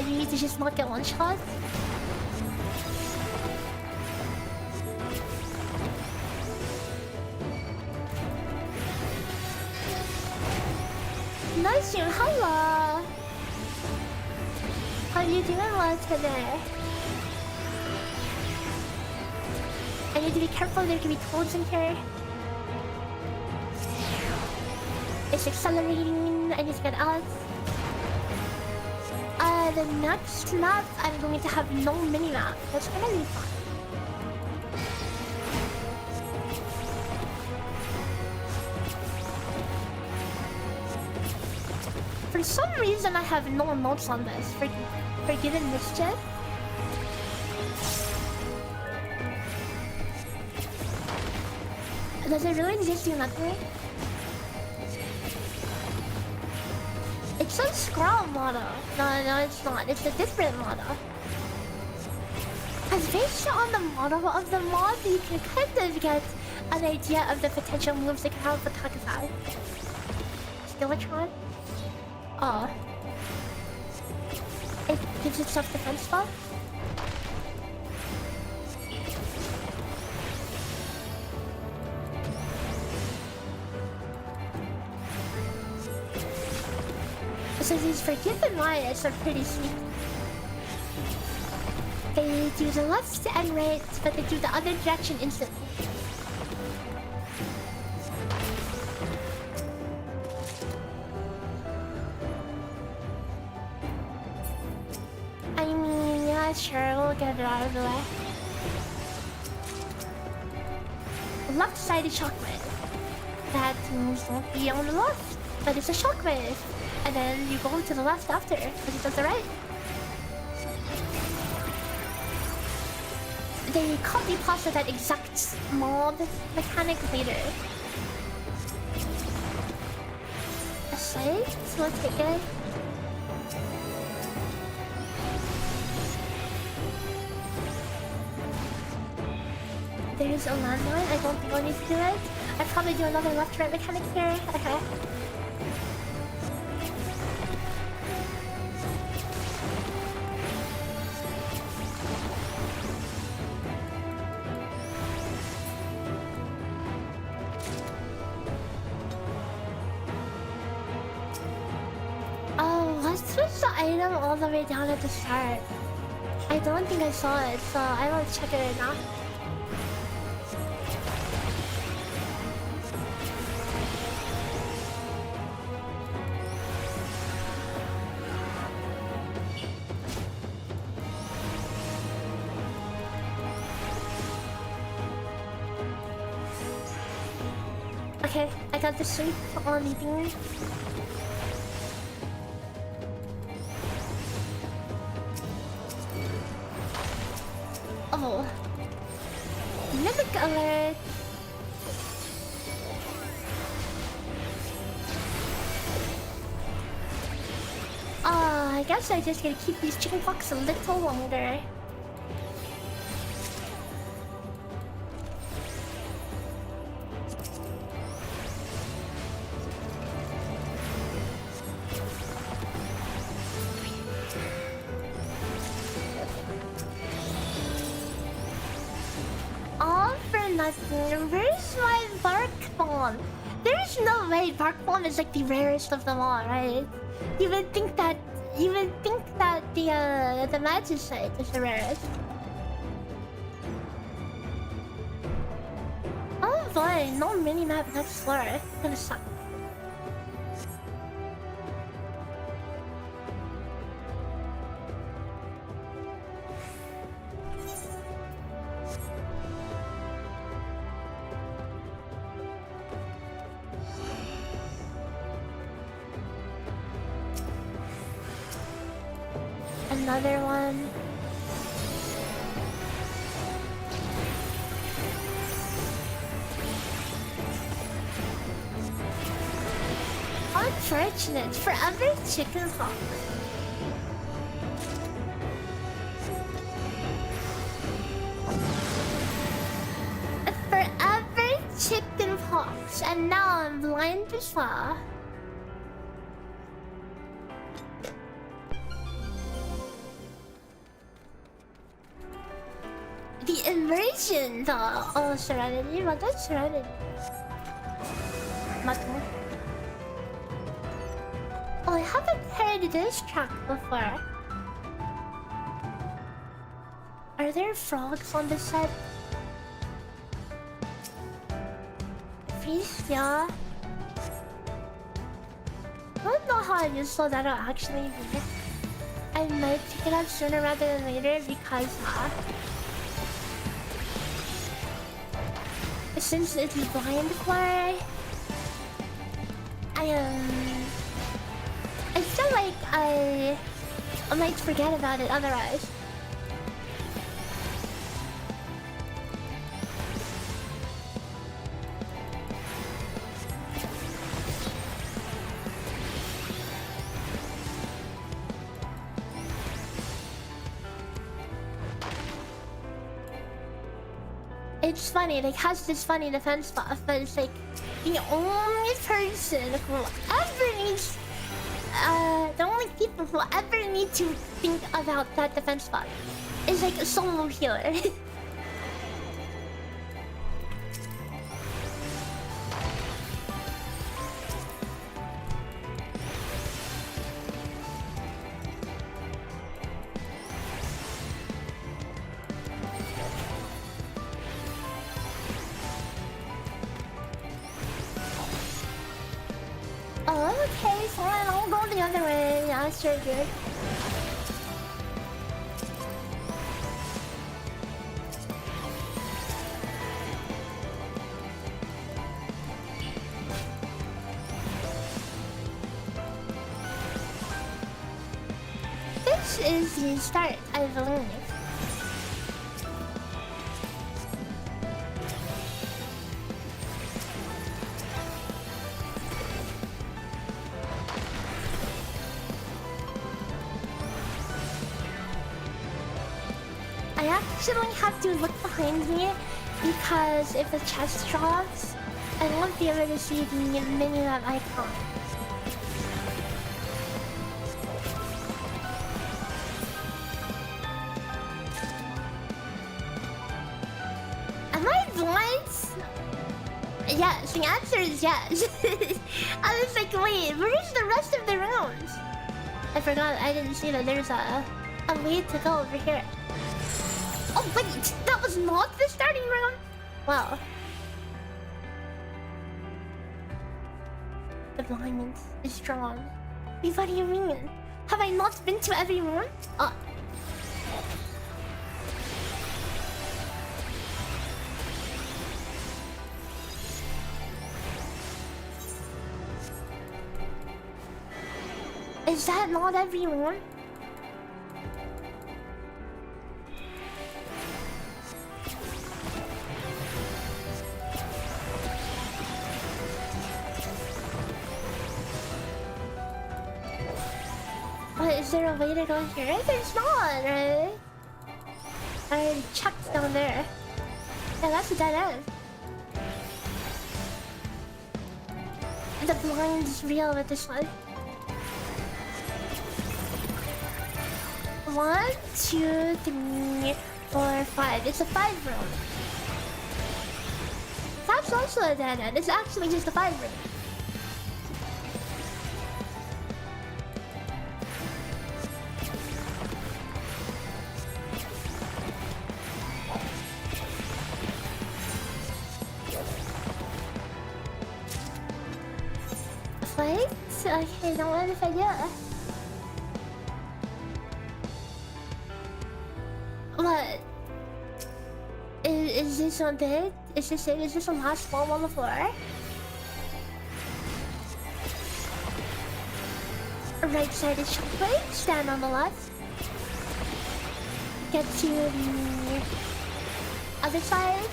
you need to just not get one shot. Nice, hello. How are you doing today? I need to be careful, there can be toads in here. It's accelerating, I need to get out. The next map, I'm going to have no mini-map. That's gonna be fun. For some reason, I have no notes on this. Forgiven mischief. Does it really just do nothing? It says scroll model. No, it's not. It's a different model. Because based on the model of the mod, you can kind of get an idea of the potential moves it can have for Takasai. Skillatron? Oh. It gives itself defense buff? So these forgiven riots are pretty sweet. They do the left and right, but they do the other direction instantly. I mean, yeah, sure, we'll get it out of the way. Left side is shockwave. That means don't be on the left, but it's a shockwave. And then you go to the left after, because it does the right. They copy pasta that exact mob mechanic later. A site? So let's take it. There's a landmine. I don't think I need to do it. I'd probably do another left-right mechanic here. Okay. Item all the way down at the start. I don't think I saw it, so I will check it right now. Okay, I got the sleep on the thing. Oh. Mimic alert. I guess I just gotta keep these chicken pox a little longer. Where's my bark bomb? There's no way bark bomb is like the rarest of them all, right? You would think that the magicite is the rarest. Oh, fun. No mini-map next floor. It's gonna suck. Another one. Unfortunate. Forever chicken hawk. Forever chicken pox, and now I'm blind as well. The immersion though. Oh, Serenity. What is Serenity? Matu. Oh, I haven't heard this track before. Are there frogs on this set? Please, yeah. I don't know how useful that'll actually be. I might pick it up sooner rather than later because since it's blind for I feel like I might forget about it otherwise. It's funny, like has this funny defense buff, but it's like the only person who ever needs the only people who ever need to think about that defense buff is like a solo healer. Oh, okay, fine, I'll go the other way. Yeah, sure, good. This is the start, I believe. I actually have to look behind me because if the chest drops, I won't be able to see the mini-map icon. Am I blind? Yes, the answer is yes. I was like, wait, where's the rest of the rooms? I forgot, I didn't see that there's a way to go over here. Oh wait, that was not the starting room? Wow. The blindness is strong. Wait, what do you mean? Have I not been to every room? Is that not every room? But is there a way to go here? There's not, right? I already checked down there. Yeah, that's a dead end. The blind is real with this one. 1, 2, 3, 4, 5. It's a 5 room. That's also a dead end. It's actually just a 5 room. bite? Okay, don't mind if I do. What? Is this on bed? Is this it? Is this the last bomb on the floor? Right side is chocolate, stand on the left. Get to the other side.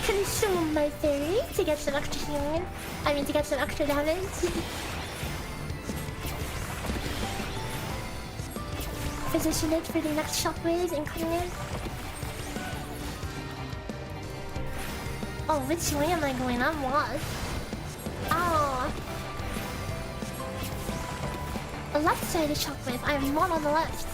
Consume my theory to get some extra healing. I mean, to get some extra damage. Position it for the next shockwave incoming. Oh, which way am I going? I'm lost. Oh. The left side is shockwave. I am not on the left.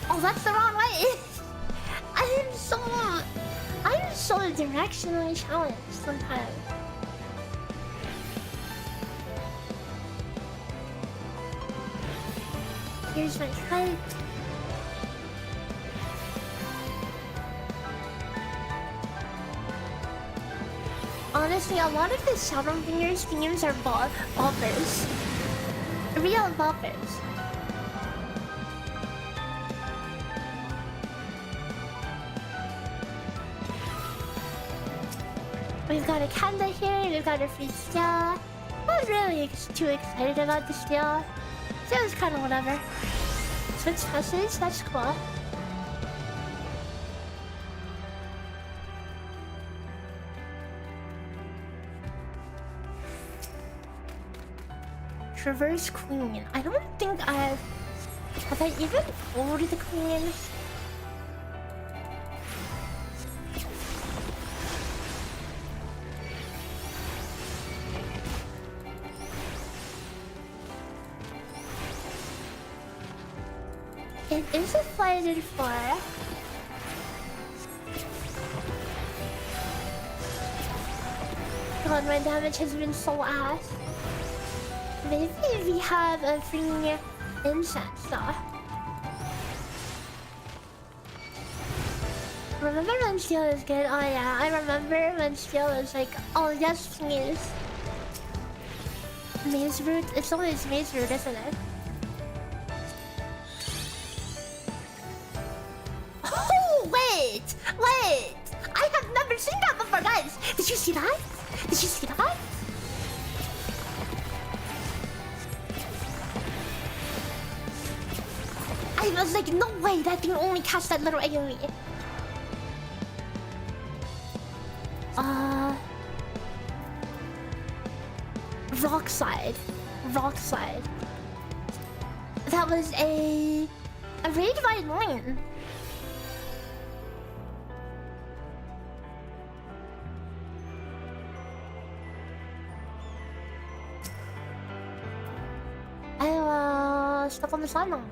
Oh, that's the wrong way. I'm so directionally challenged sometimes. Here's my kite. Honestly, a lot of the Shadow Fingers themes are boppers. Real boppers. We've got a Kanda here, we've got a free steal. Not really too excited about the steal. So it was kind of whatever. Switch message, that's cool. Traverse Queen. I don't think have I even ordered the Queen? It is a flighted for. God, my damage has been so ass. Maybe we have a free incense though. Remember when steel is good? Oh yeah, I remember when steel was like, oh yes please. Maze root? It's always maze root, isn't it? Wait! I have never seen that before, guys! Did you see that? Did you see that? I was like, no way, that thing only cast that little AoE. Rock slide. That was a raid by Lane. Stuck on the sideline.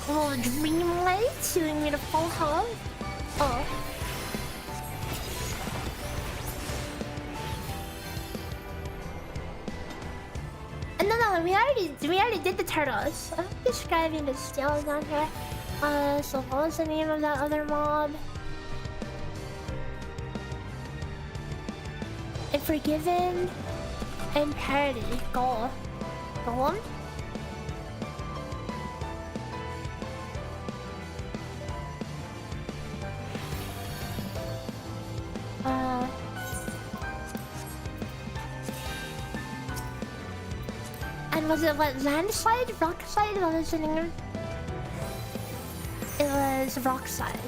Oh, Dreamlight doing me the full hug. Oh. No, we already did the turtles. I'm describing the steel down here. So what was the name of that other mob? Forgiven and Parody. Golem? And was it what, landslide? Rockslide? What was the name? It was Rockslide.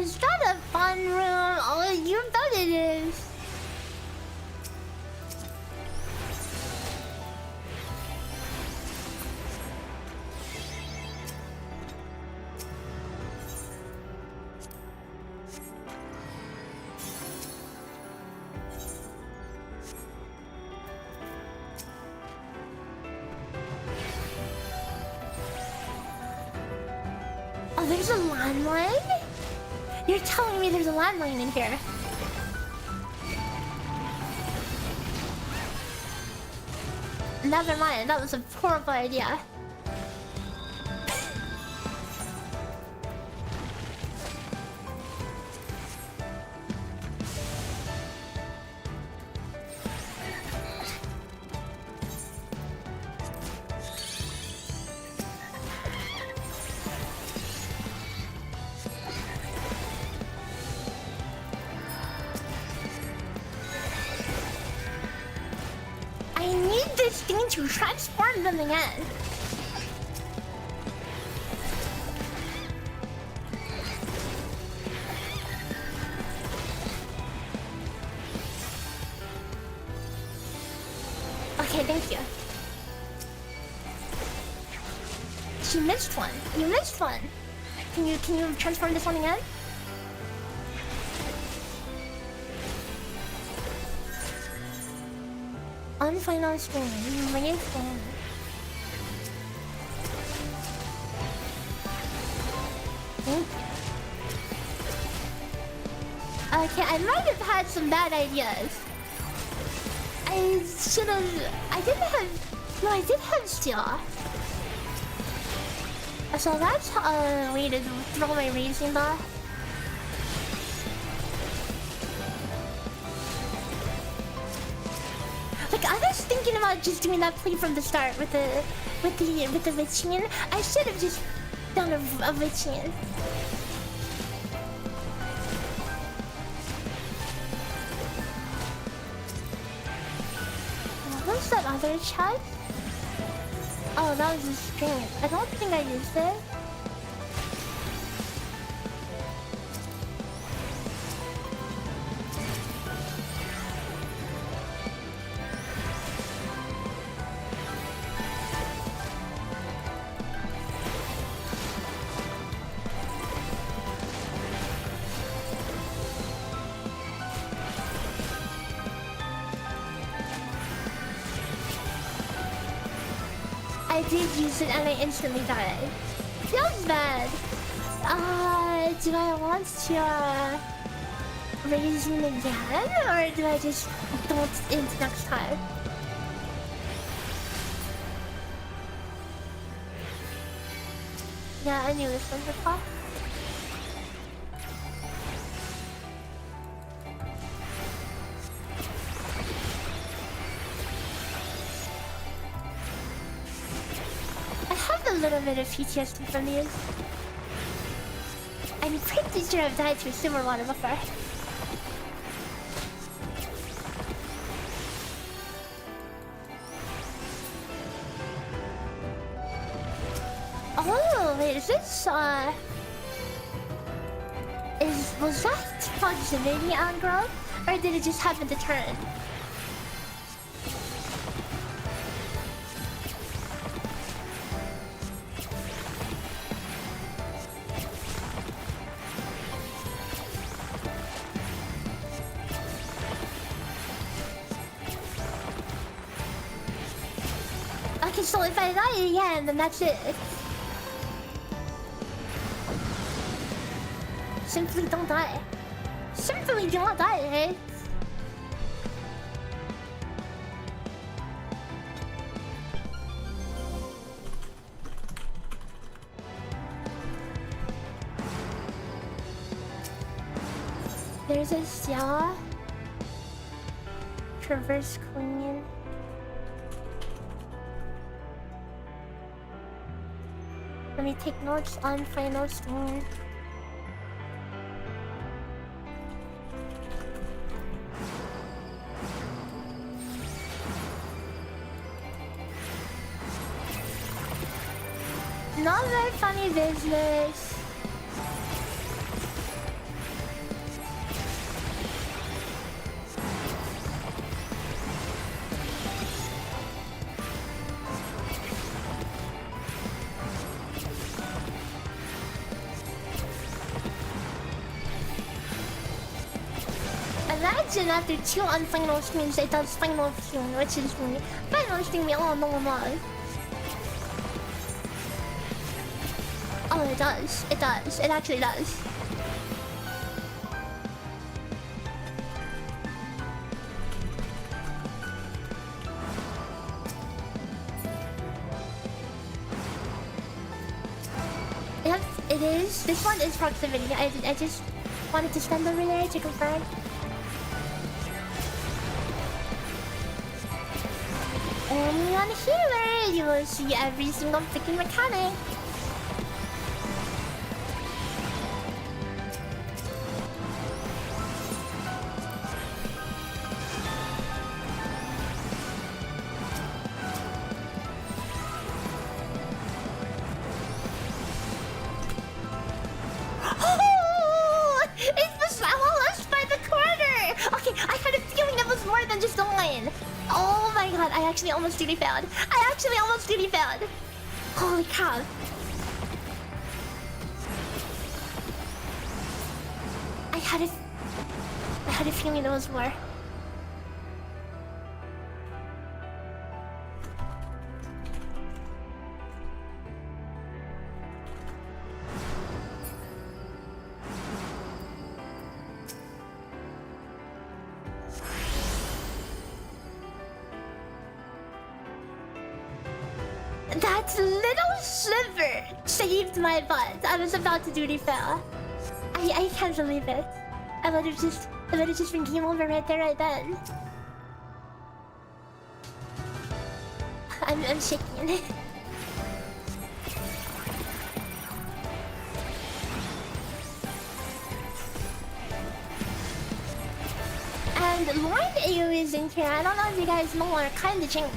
Is that a fun room? Oh, you bet it is. Oh, there's a landmine? You're telling me there's a landmine in here? Never mind, that was a horrible idea. To transform them again. Okay, thank you. She missed one. You missed one. Can you transform this one again? Unfinal stream. Bring it in. Okay, I might have had some bad ideas. I should have. I didn't have. No, I did have steel. So that's a way to throw my raising bar. Like, I was thinking about just doing that play from the start with the witching. I should have just done a witching. What was that other chest? Oh, that was a string. I don't think I used it. I did use it and I instantly died. Feels bad. Do I want to raise him again, or do I just don't it next time? Yeah, I knew this one before. A little bit of PTSD from these. I'm pretty sure I've died to a silver water before. Oh, wait, is this, was that proximity aggro? Or did it just happen to turn? So if I die again, then that's it. Simply don't die. Simply do not die, eh? There's a Stella. Traverse Queen. Let me take notes on final stream. Not very funny business. imagine after 2 unfinal streams it does final stream, which is me. Final stream we all know about. Oh, it does. It does. It actually does. Yep, it is. This one is proximity. I just wanted to stand over there to confirm. Only on healer, you will see every single freaking mechanic. I actually almost duty failed. Holy cow. I had a feeling there was more. That little sliver saved my butt. I was about to duty fail. I can't believe it. I would have just been game over right there, right then. I'm shaking. And Lord AoE is in here. I don't know if you guys know, are kinda changed.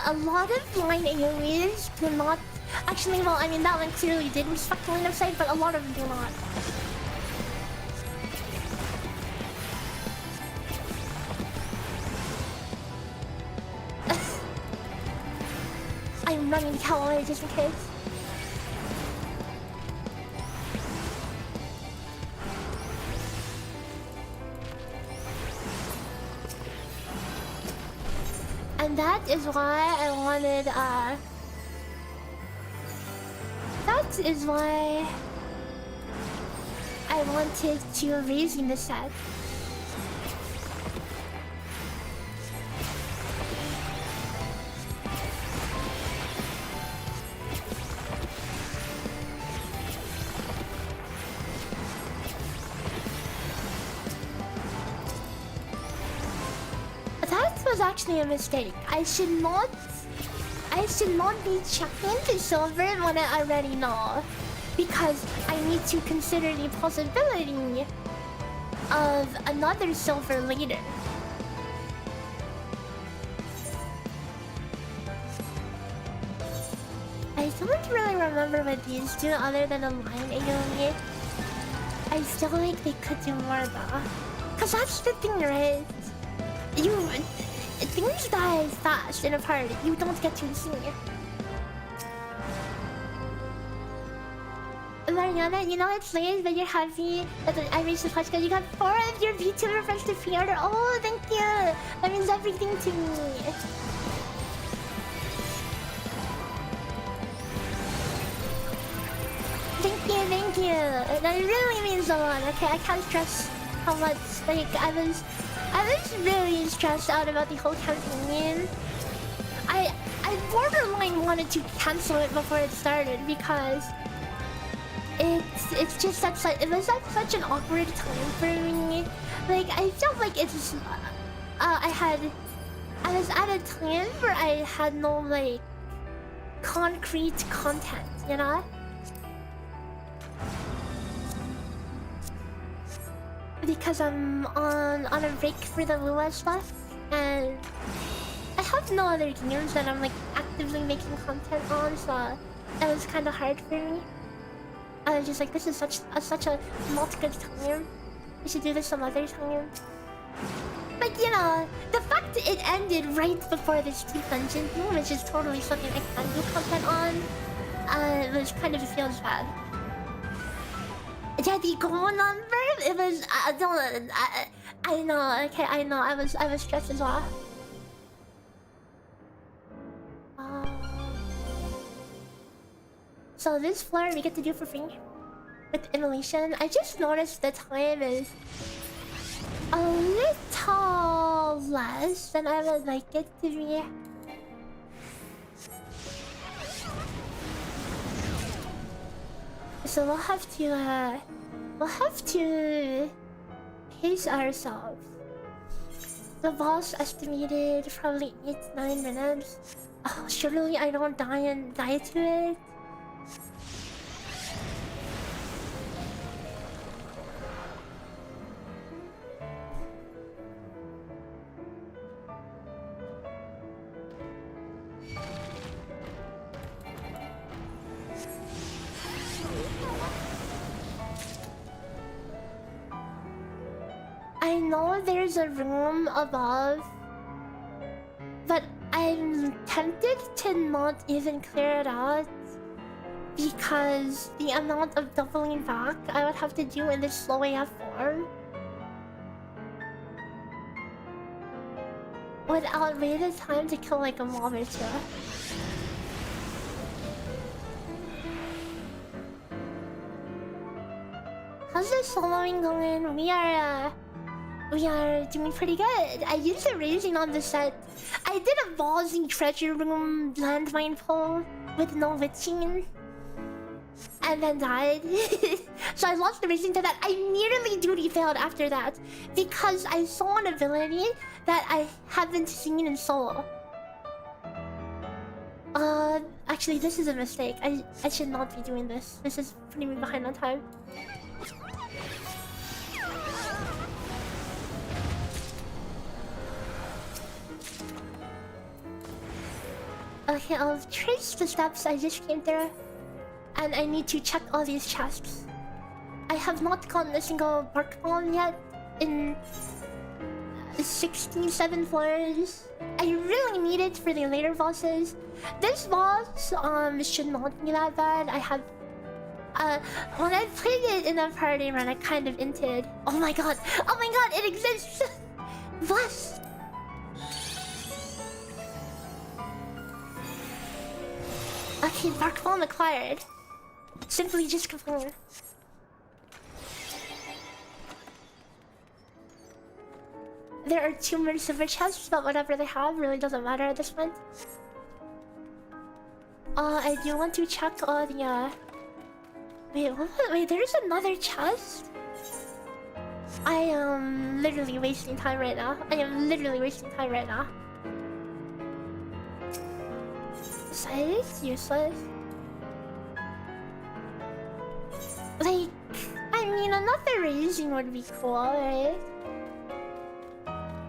A lot of line AoEs do not... Actually, well, I mean, that one clearly did respect line of sight, but a lot of them do not. I'm running hell away just in case. And that is why I wanted, that is why I wanted to raise in the set. Actually a mistake. I should not be checking the silver when I already know, because I need to consider the possibility of another silver later. I don't really remember what these do other than a line AoE. I still think they could do more though, cause that's the thing, right? Things die fast in a party. You don't get to see. Mariana, you know it's late, but you're happy that I reached the clutch because you got 4 of your VTuber friends to pre-order. Oh, thank you. That means everything to me. Thank you. That really means a lot. Okay, I can't stress how much. Like, I was really stressed out about the whole campaign. I borderline wanted to cancel it before it started because it's just it was such an awkward time for me. Like, I felt like it's I was at a time where I had no like concrete content, you know? Because I'm on a break for the Lua stuff, and I have no other games that I'm like actively making content on, so it was kind of hard for me. I was just like, this is such a not good time. We should do this some other time. But you know, the fact that it ended right before this Deep Dungeon thing, which is totally something I can do content on, it was kind of feels bad. Yeah, the goal number. It was. I know. Okay, I know. I was stressed as well. So this floor we get to do for free with immolation. I just noticed the time is a little less than I would like it to be. So we'll have to pace ourselves. The boss estimated probably 8 to 9 minutes. Oh, surely I don't die to it. I know there's a room above, but I'm tempted to not even clear it out because the amount of doubling back I would have to do in this slow AF form would outweigh the time to kill like a mob or two. How's the soloing going? We are doing pretty good. I used the raising on the set. I did a ballsy treasure room landmine pull with no witching. And then died. So I lost the raising to that. I nearly duty failed after that. Because I saw an ability that I haven't seen in solo. Actually this is a mistake. I should not be doing this. This is putting me behind on time. Okay, I'll trace the steps I just came through. And I need to check all these chests. I have not gotten a single bark bomb yet in 67 floors. I really need it for the later bosses. This boss should not be that bad. I have when I played it in a party run, I kind of inted. Oh my god! Oh my god! It exists! Bless! Okay, bark bomb acquired. Simply just confirm. There are 2 more silver chests, but whatever they have really doesn't matter at this point. I do want to check all the Wait, there's another chest? I am literally wasting time right now. Side is useless. Like, I mean, another raising would be cool, right?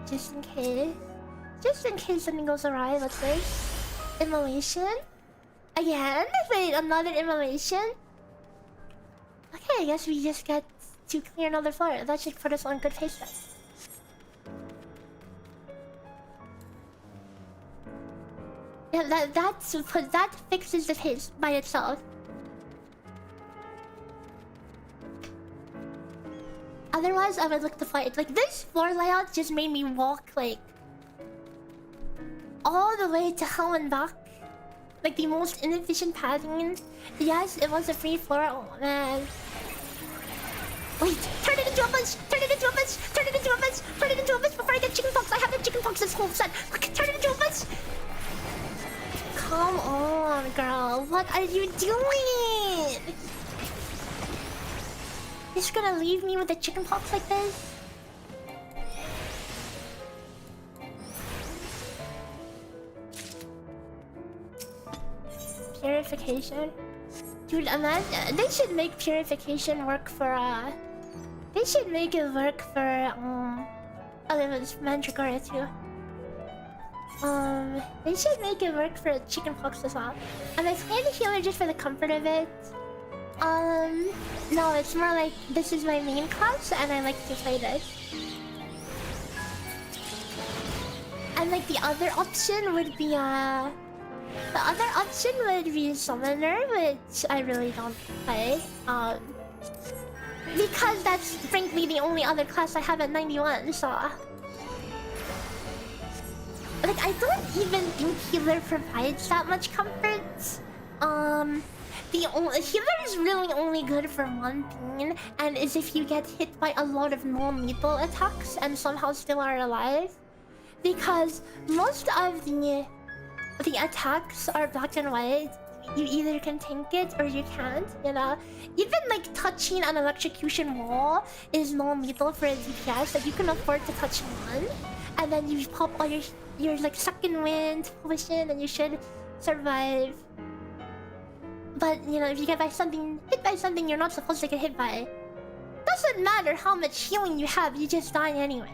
Just in case. Just in case something goes awry, let's say. Immolation? Again? Wait, another immolation? Okay, I guess we just get to clear another floor. That should put us on good pace then. Yeah, that fixes the pace by itself. Otherwise, I would look to fight. Like, this floor layout just made me walk, like, all the way to hell and back. Like, the most inefficient pathing. Yes, it was a free floor. Oh, man. Wait, turn it into a bunch! Turn it into a bunch! Turn it into a bunch! Turn it into a bunch before I get chickenpox! I have the chickenpox this whole set! Turn it into a bunch! Come on, girl. What are you doing? You're just gonna leave me with the chickenpox like this? Purification? Dude, imagine they should make purification work for they should make it work for oh, it was Mandragora too. They should make it work for chickenpox as well. And I play the healer just for the comfort of it. No, it's more like this is my main class and I like to play this. And like the other option would be Summoner, which I really don't play. Because that's frankly the only other class I have at 91, so... Like, I don't even think healer provides that much comfort. Healer is really only good for one thing, and is if you get hit by a lot of non-lethal attacks and somehow still are alive. Because most of the attacks are black and white. You either can tank it or you can't, you know? Even like touching an electrocution wall is non-lethal for a DPS. Like you can afford to touch one, and then you pop all your like second wind potion and you should survive. But you know, if you get hit by something you're not supposed to get hit by, doesn't matter how much healing you have, you just die anyways.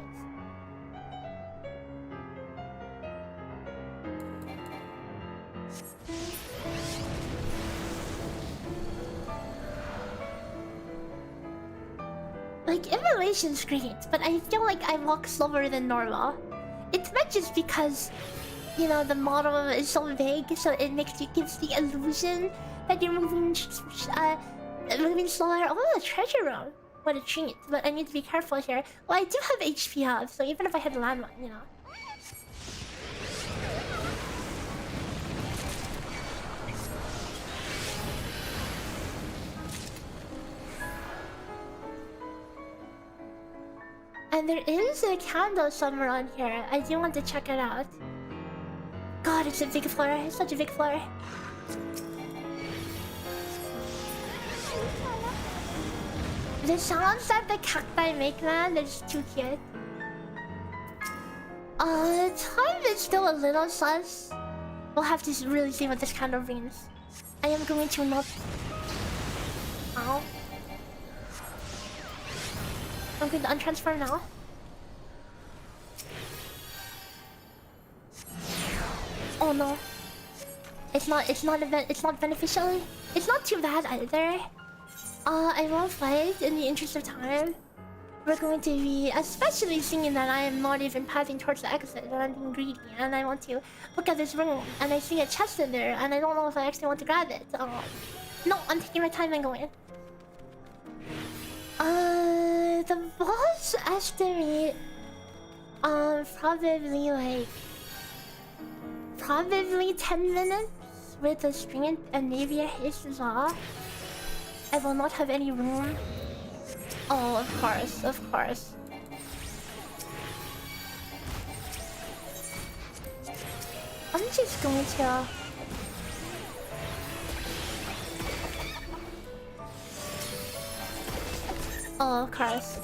Like, immolation's great, but I feel like I walk slower than normal. It's not just because, you know, the model is so vague, so it gives the illusion that you're moving slower. Oh, a treasure room. What a treat. But I need to be careful here. Well, I do have HP up, so even if I hit a landmine, you know. And there is a candle somewhere on here. I do want to check it out. God, it's a big floor. It's such a big floor. The sounds that the cacti make, man, they're just too cute. Time is still a little sus. We'll have to really see what this candle brings. I am going to not... Ow. I'm going to untransform now. Oh no. It's not beneficial. It's not too bad either. I won't fight in the interest of time. We're going to be, especially seeing that I am not even passing towards the exit and I'm being greedy and I want to look at this room and I see a chest in there and I don't know if I actually want to grab it. No, I'm taking my time and going. The boss estimate, probably 10 minutes with a strength and maybe a haste as well. I will not have any room. Oh, of course, of course. I'm just going to... Oh, of course.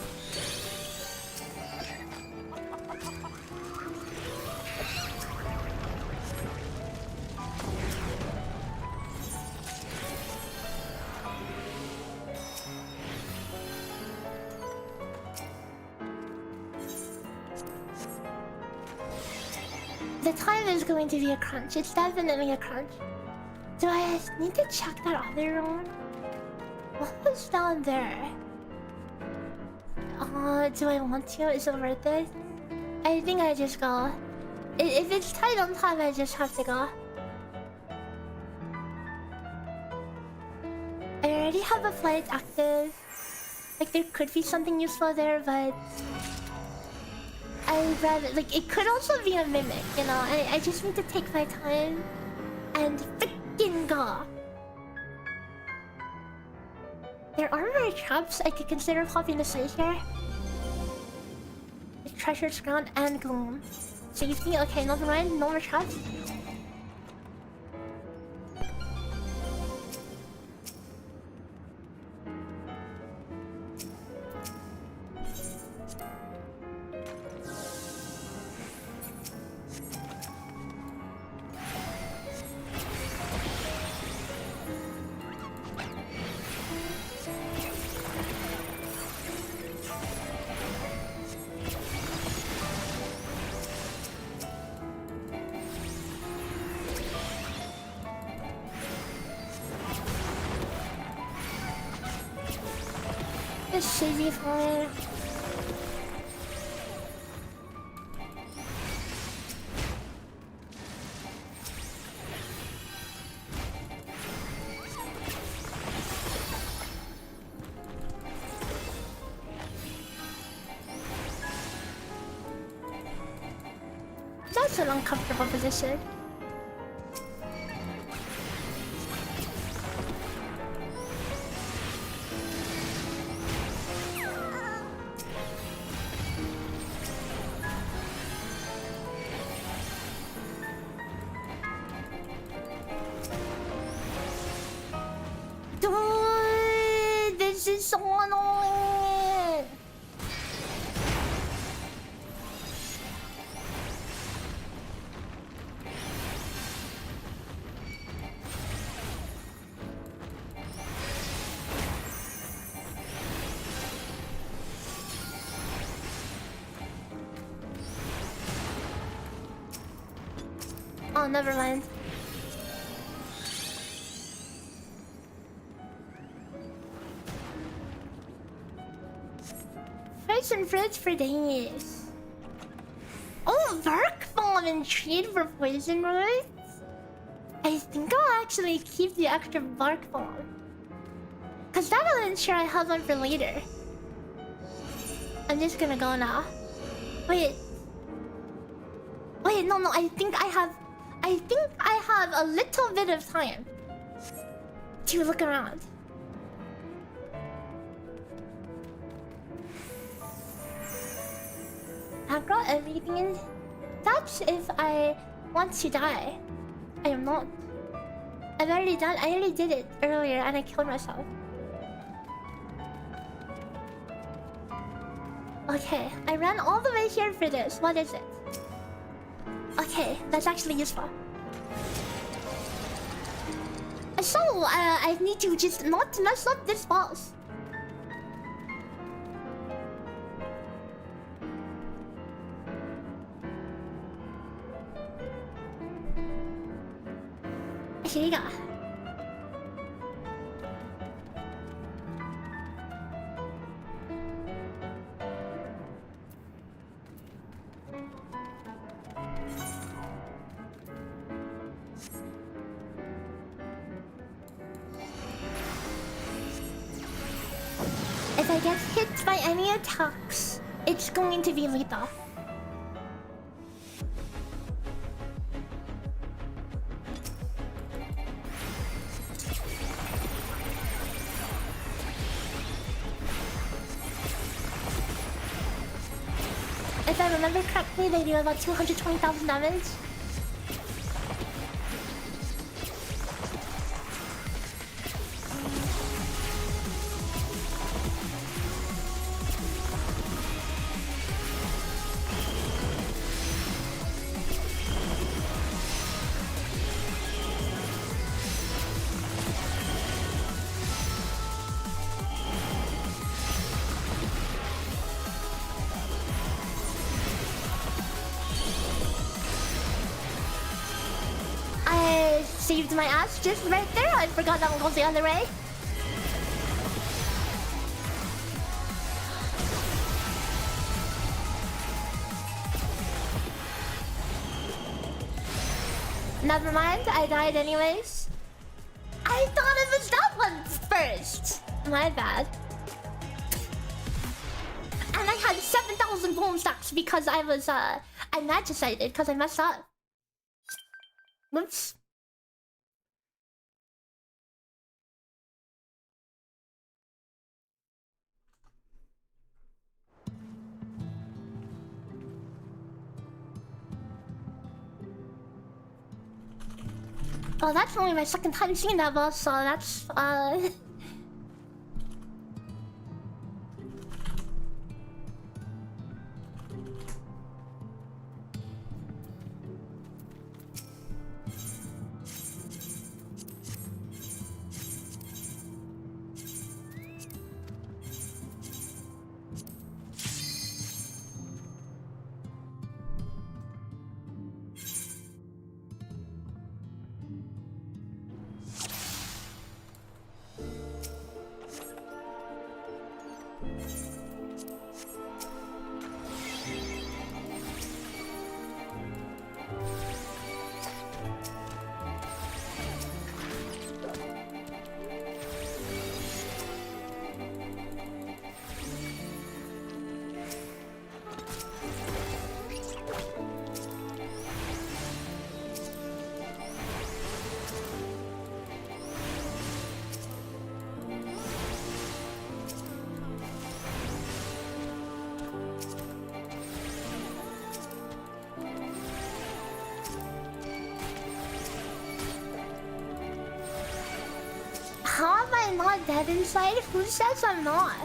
The time is going to be a crunch. It's definitely a crunch. Do I need to check that other room? What was down there? Do I want to? Is it worth it? I think I just go. If it's tight on time, I just have to go. I already have a flight active. Like, there could be something useful there, but... I'd rather... Like, it could also be a mimic, you know? I just need to take my time and freaking go. There are more traps I could consider popping aside here. The treasure's ground and gloom. Safety? Okay, never mind. No more traps. This should be fine. That's an uncomfortable position. Dude, this is so annoying. Oh, never mind. Fish and fruits for days. Oh, bark bomb and trade for poison roots? I think I'll actually keep the extra bark bomb. Cause that'll ensure I have one for later. I'm just gonna go now. Wait. Wait, no, I think I have a little bit of time to look around. I've got everything in. That's if I want to die. I am not. I've already done. I already did it earlier and I killed myself. Okay, I ran all the way here for this. What is it? Okay, that's actually useful. So, I need to just not mess up this boss. Here you go. If I get hit by any attacks, it's going to be lethal. If I remember correctly, they do about 220,000 damage. Saved my ass just right there. I forgot that one goes the other way. Never mind, I died anyways. I thought it was that one first. My bad. And I had 7,000 bone stacks because I was I magicited because I messed up. Whoops. Oh, that's only my second time seeing that boss, so that's I'm not dead inside? Who says I'm not?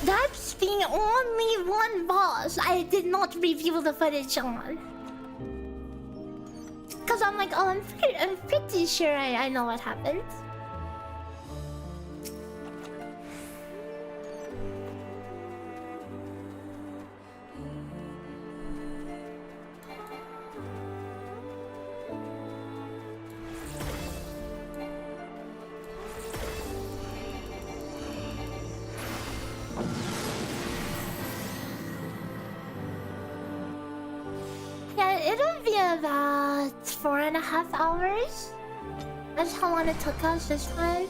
That's the only one boss I did not review the footage on. Cause I'm like, oh, I'm pretty sure I know what happened. It'll be about 4.5 hours. That's how long it took us this time.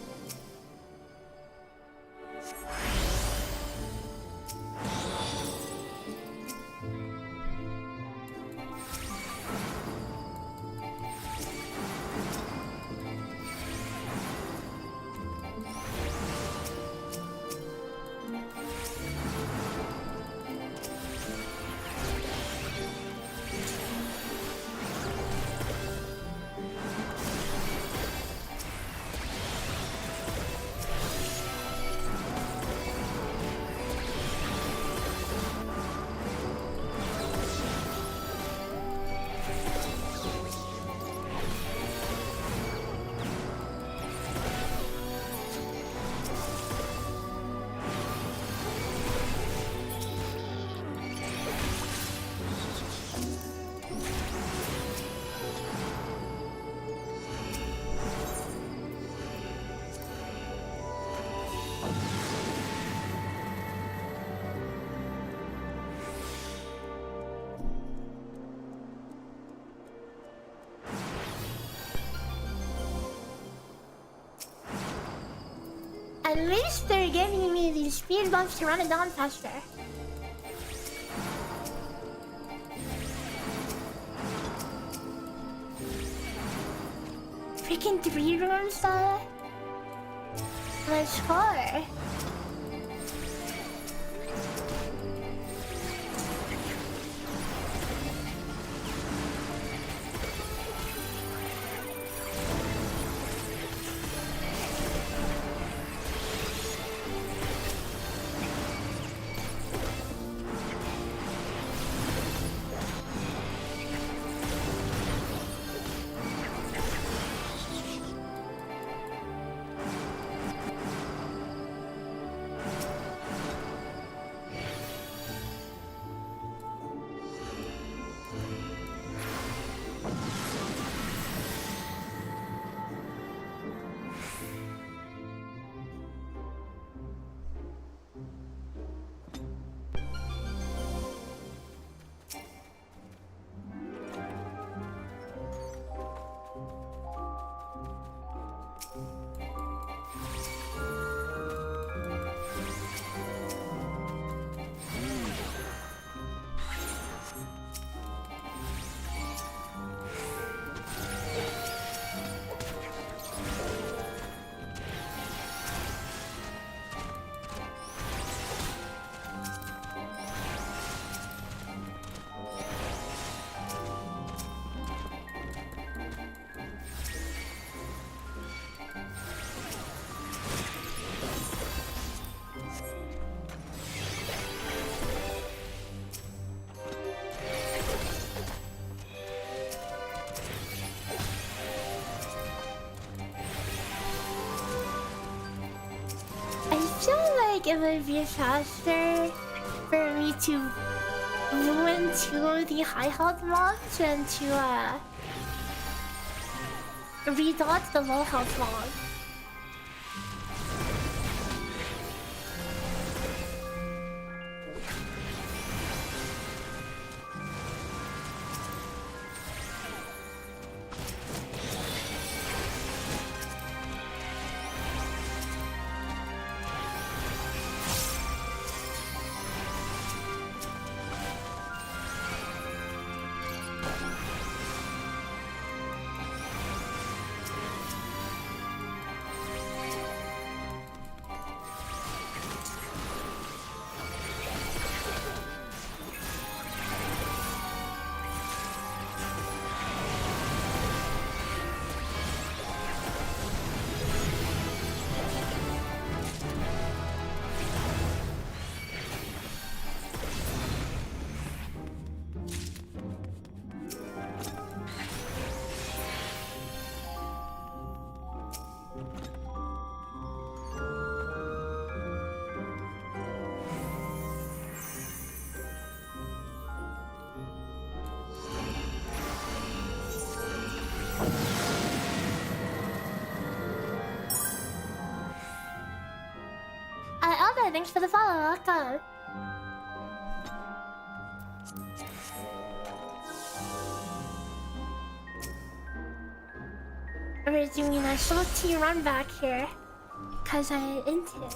At least they're giving me these speed bumps to run it down faster. Freaking 3 rooms though? Let's go. it would be faster for me to ruin 2 of the high health mobs and to redodge the low health mob. Elder, thanks for the follow. Welcome. We're doing a salty run back here, cause I inted.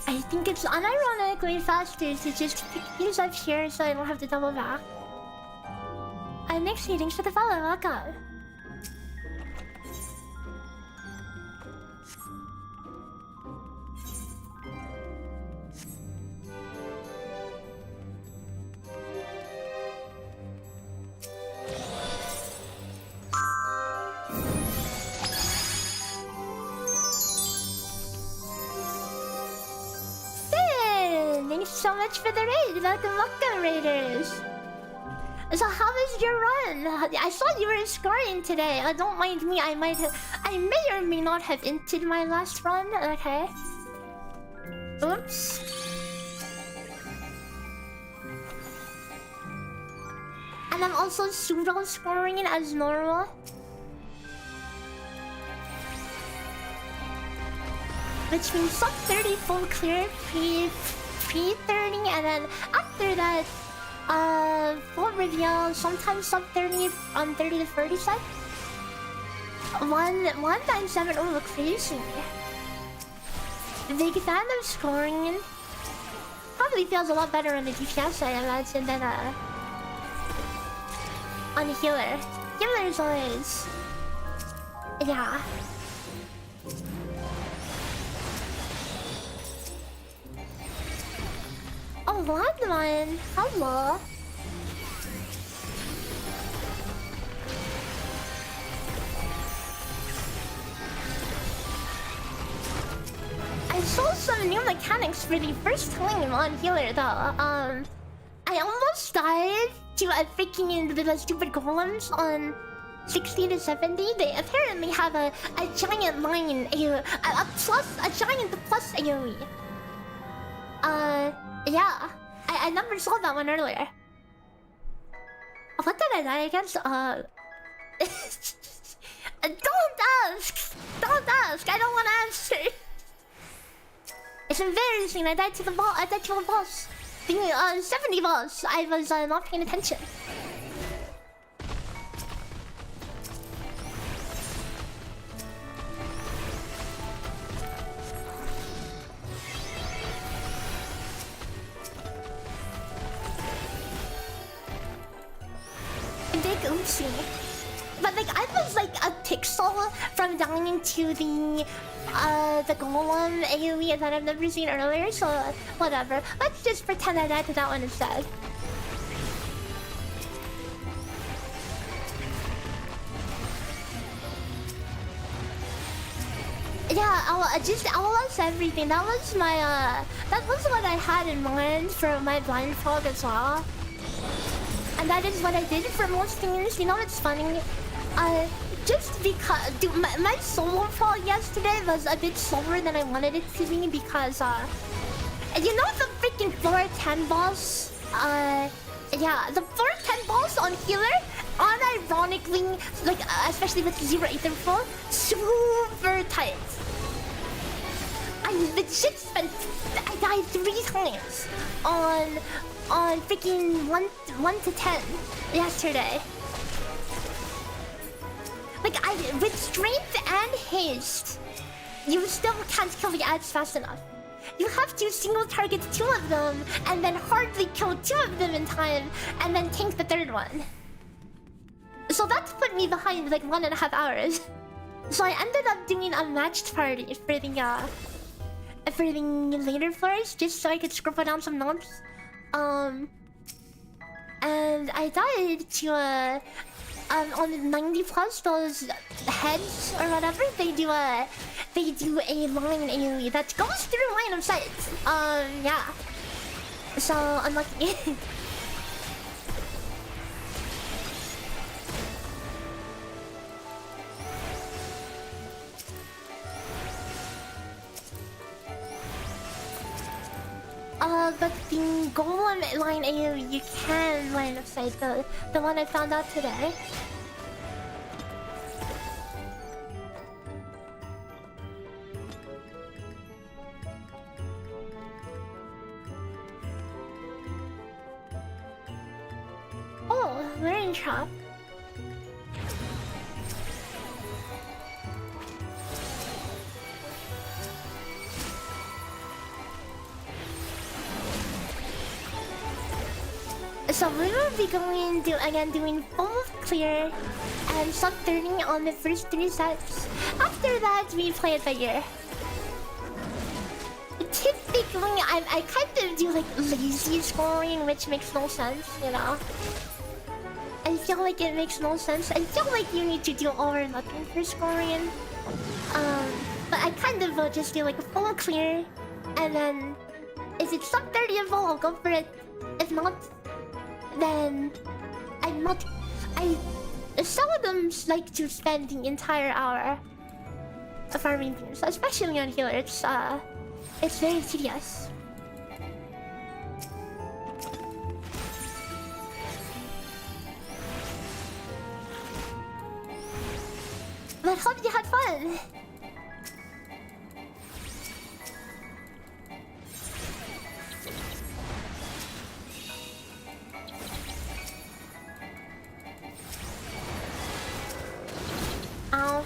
I think it's unironically faster to just pick these up here so I don't have to double back. Nixie, thanks for the follow. Welcome. So much for the raid. Welcome, Raiders. So how was your run? I saw you were scoring today. Don't mind me. I may or may not have inted my last run. Okay. Oops. And I'm also pseudo scoring as normal. Which means sub 30 full clear pre-30, and then after that, full reveal, sometimes sub 30 on 30 to 30 set. 197, oh crazy. Big fan of scoring. Probably feels a lot better on the DPS, I imagine, than on healer. Healer is always... yeah. landmine. Hello. I saw some new mechanics for the first time on Healer though. I almost died to a freaking the stupid golems on 60 to 70. They apparently have a giant line a giant plus AoE. Yeah. I never saw that one earlier. What did I die against? Don't ask! Don't ask! I don't wanna answer! It's embarrassing, I died to the boss. I died to a boss. The 70 boss. I was not paying attention. Big oopsie. But like I was like a pixel from dying to the golem AoE that I've never seen earlier, so whatever. Let's just pretend I died to that one instead. Yeah, I'll lose everything. That was my that was what I had in mind for my blindfold as well. And that is what I did for most things. You know, it's funny. Just because my solo fall yesterday was a bit slower than I wanted it to be because you know the freaking floor 10 boss. Yeah, the floor 10 boss on Healer, unironically, like especially with 0 Aether Flow, super tight. I legit spent. I died 3 times on freaking 1 to 10 yesterday. Like with strength and haste, you still can't kill the ads fast enough. You have to single target 2 of them and then hardly kill 2 of them in time and then tank the 3rd one. So that put me behind like 1.5 hours. So I ended up doing a matched party for the later floors just so I could scribble down some notes. And I died to on the 90 plus those heads or whatever, they do a line AoE that goes through line of sight. Yeah. So unlucky. But the golem line AoE you can line of sight, the one I found out today. Oh, we're in trap. So we will be going to doing full clear and sub 30 on the first 3 sets. After that, we play it by ear. Typically, I kind of do like lazy scoring, which makes no sense, you know. I feel like it makes no sense. I feel like you need to do all or nothing for scoring. But I kind of will just do like a full clear, and then if it's sub 30 I'll go for it. If not, then I seldom like to spend the entire hour farming things, especially on Healer. It's very tedious. But hope you had fun. Ow.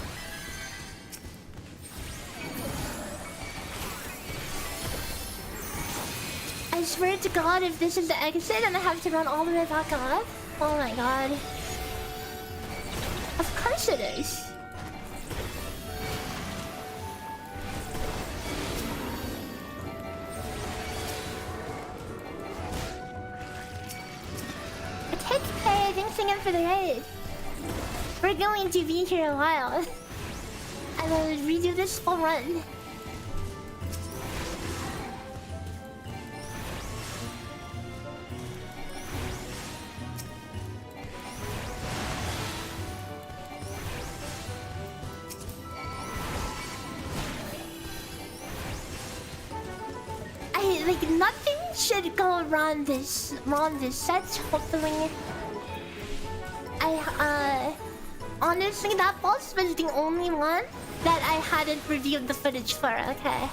I swear to God, if this is the exit and I have to run all the way back up, oh my God. Of course it is. pressing in for the raid. We're going to be here a while. I will redo this full run. Like nothing should go wrong this set. Hopefully, honestly, that boss was the only one that I hadn't reviewed the footage for. Okay,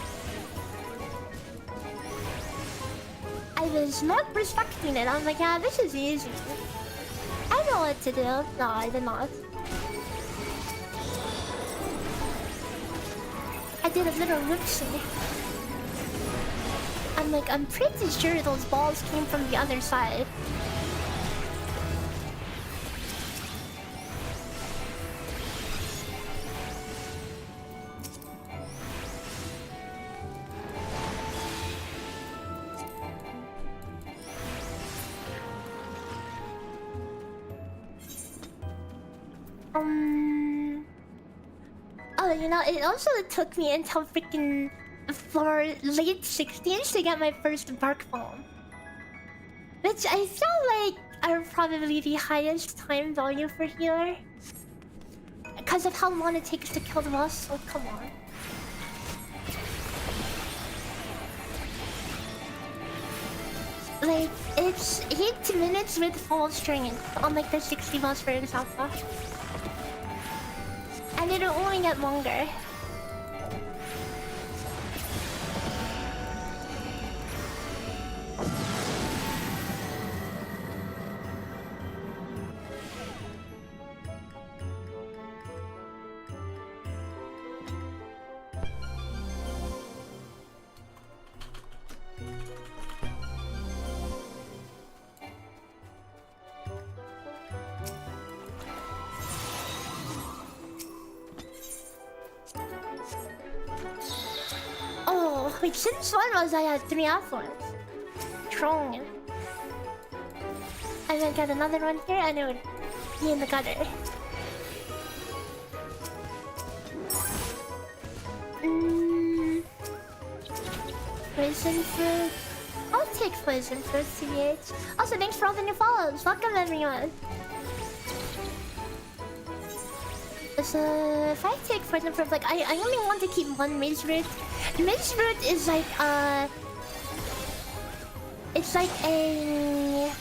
I was not respecting it. I was like, yeah, this is easy. I know what to do. No, I did not. I did a little whoopsie. I'm like, I'm pretty sure those balls came from the other side. Oh, you know, it also took me until freaking for late 60s to get my first bark bomb, which I feel like are probably the highest time value for healer because of how long it takes to kill the boss. So come on. Like, it's 8 minutes with full strength on like the 60 boss, for example, and it'll only get longer. Wait, since when was I at 3 affluents? Strong. I will get another one here and it would be in the gutter. Poison fruit. I'll take poison fruit, CH. Also, thanks for all the new follows. Welcome, everyone. So, if I take poison fruit, like, I only want to keep one maze root. Maze root is like, it's like a,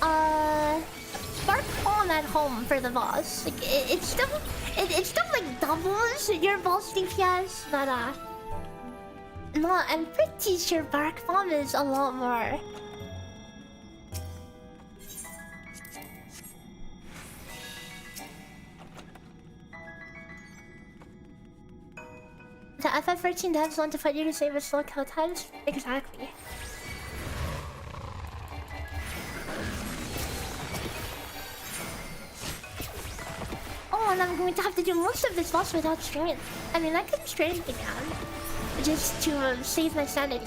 spark bomb at home for the boss. Like, it's still like doubles your boss DPS, but, no, I'm pretty sure bark bomb is a lot more. The FF13 devs want to fight you to save us slow kill times? Exactly. Oh, and I'm going to have to do most of this boss without strength. I mean, I could strength again, just to save my sanity.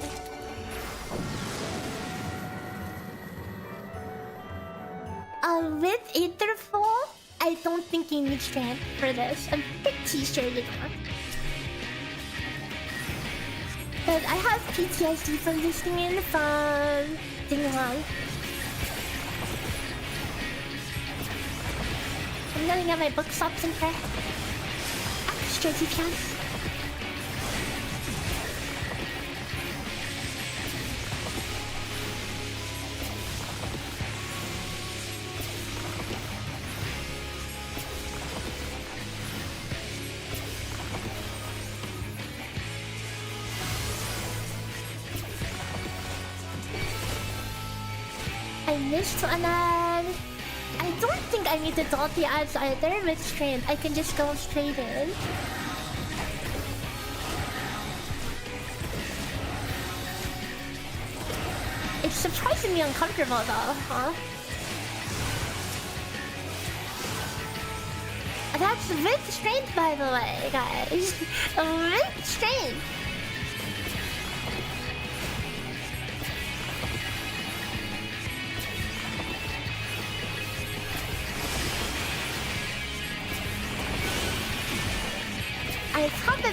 With Aetherfall, I don't think you need strength for this. I'm pretty sure you don't. But I have PTSD from this thing from Ding Wang. I'm gonna get my book stops in there. Extra DPS. I missed an ad. I don't think I need to dot the ads either with strength. I can just go straight in. It's surprisingly uncomfortable though, huh? That's with strength, by the way, guys. With strength.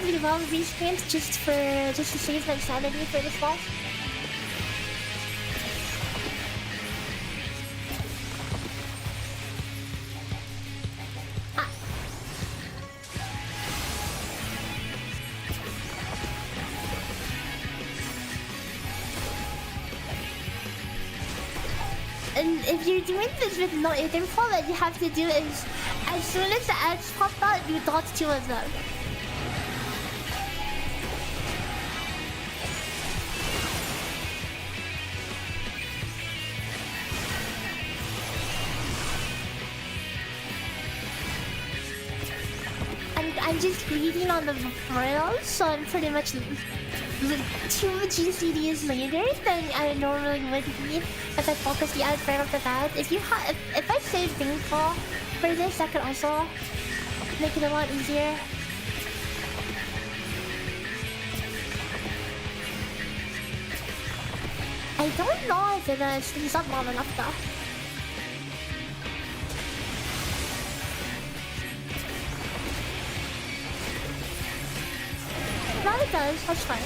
probably will resprint just to save my sanity for this boss. And if you're doing this with no interval, what you have to do is, as soon as the eggs pop out, you dot 2 of them. And I'm just reading on the rails, so I'm pretty much 2 GCDs later than I normally would be if I focus the ads right off the bat. If I save Painful for this, that could also make it a lot easier. I don't know if it stays up long enough though. Well, it does. That's fine.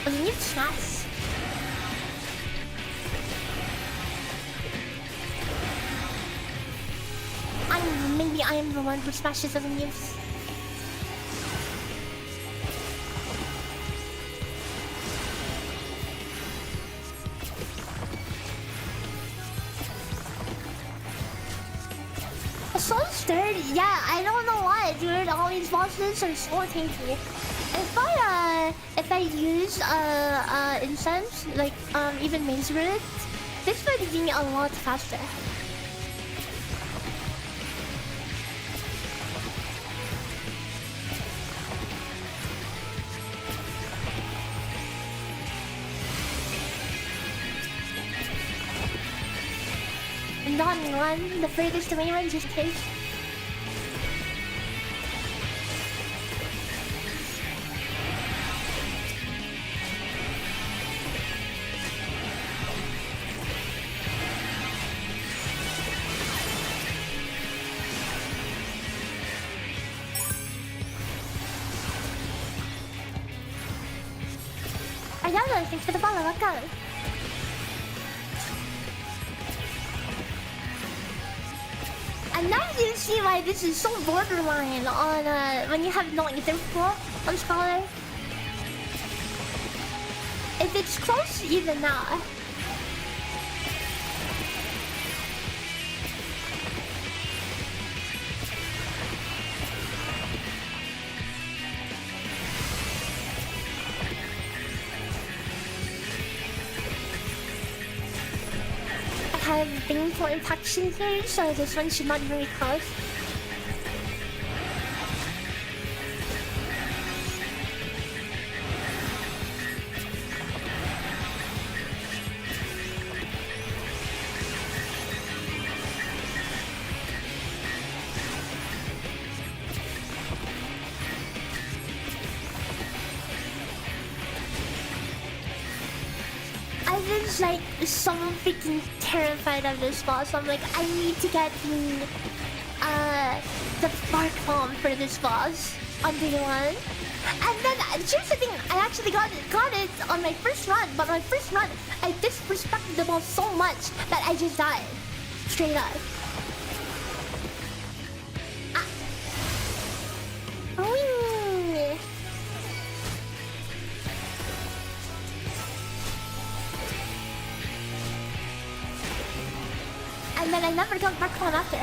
Oh, you need smash. Maybe I am the one who smashes the minions. So sturdy. Yeah, I don't know why, dude. All these bosses are so tanky. If I use incense, like even maze root, this would be a lot faster. Not one, the furthest away one just takes. Thanks for the follow, welcome. And now you see why this is so borderline on when you have no ether flow on Scholar. If it's close even now. I have painful impaction here, so this one should not be very close. Like so freaking terrified of this boss. I'm like, I need to get the bark bomb for this boss on day 1. And then here's the thing, I actually got it on my first run, but my first run I disrespected the boss so much that I just died. Straight up. And then I never got back on after.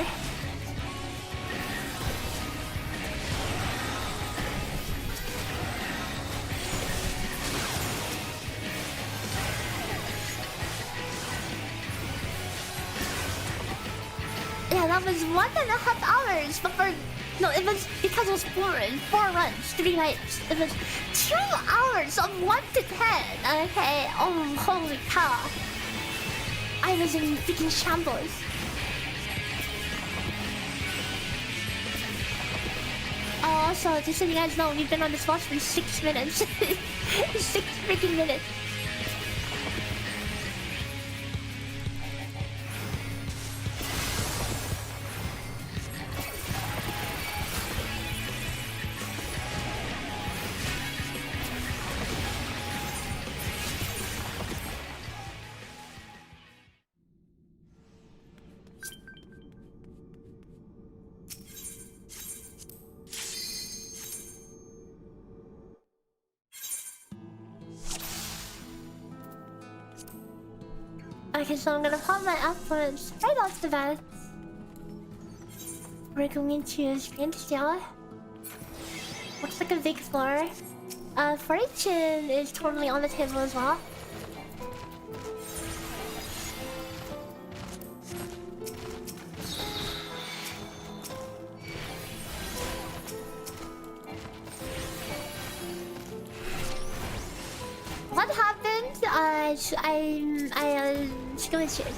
Yeah, that was 1.5 hours before. No, it was because it was 4 runs, 3 nights. It was 2 hours of 1 to 10. Okay. Oh, holy cow! I was in freaking shambles. Also, just so you guys know, we've been on this boss for 6 minutes. 6 freaking minutes. Okay, so I'm gonna pop my outputs right off the bat. We're going to screen still. Looks like a big floor. Fortune is totally on the table as well. What happened? I glitched.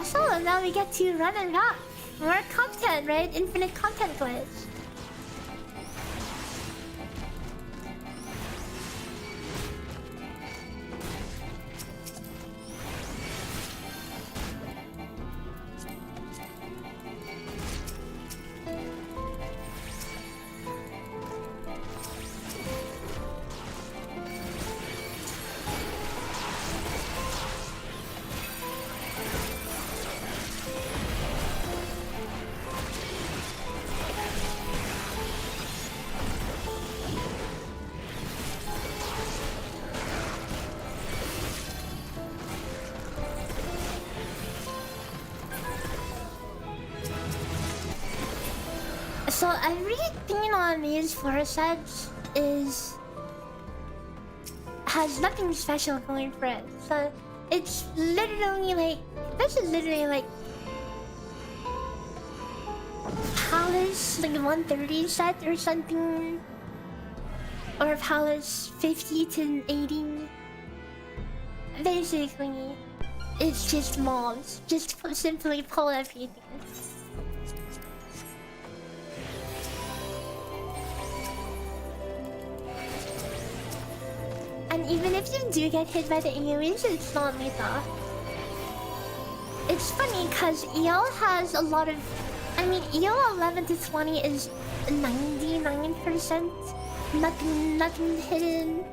So now we get to run and rock. More content, right? Infinite content glitch. So everything on these floor sets has nothing special going for it. So it's literally like, this is literally like Palace like 130 set or something, or Palace 50 to 80. Basically, it's just mobs. Just simply pull everything. And even if you do get hit by the AoEs, it's not lethal. It's funny because EL has a lot of... I mean, EL 11 to 20 is 99%. Nothing hidden.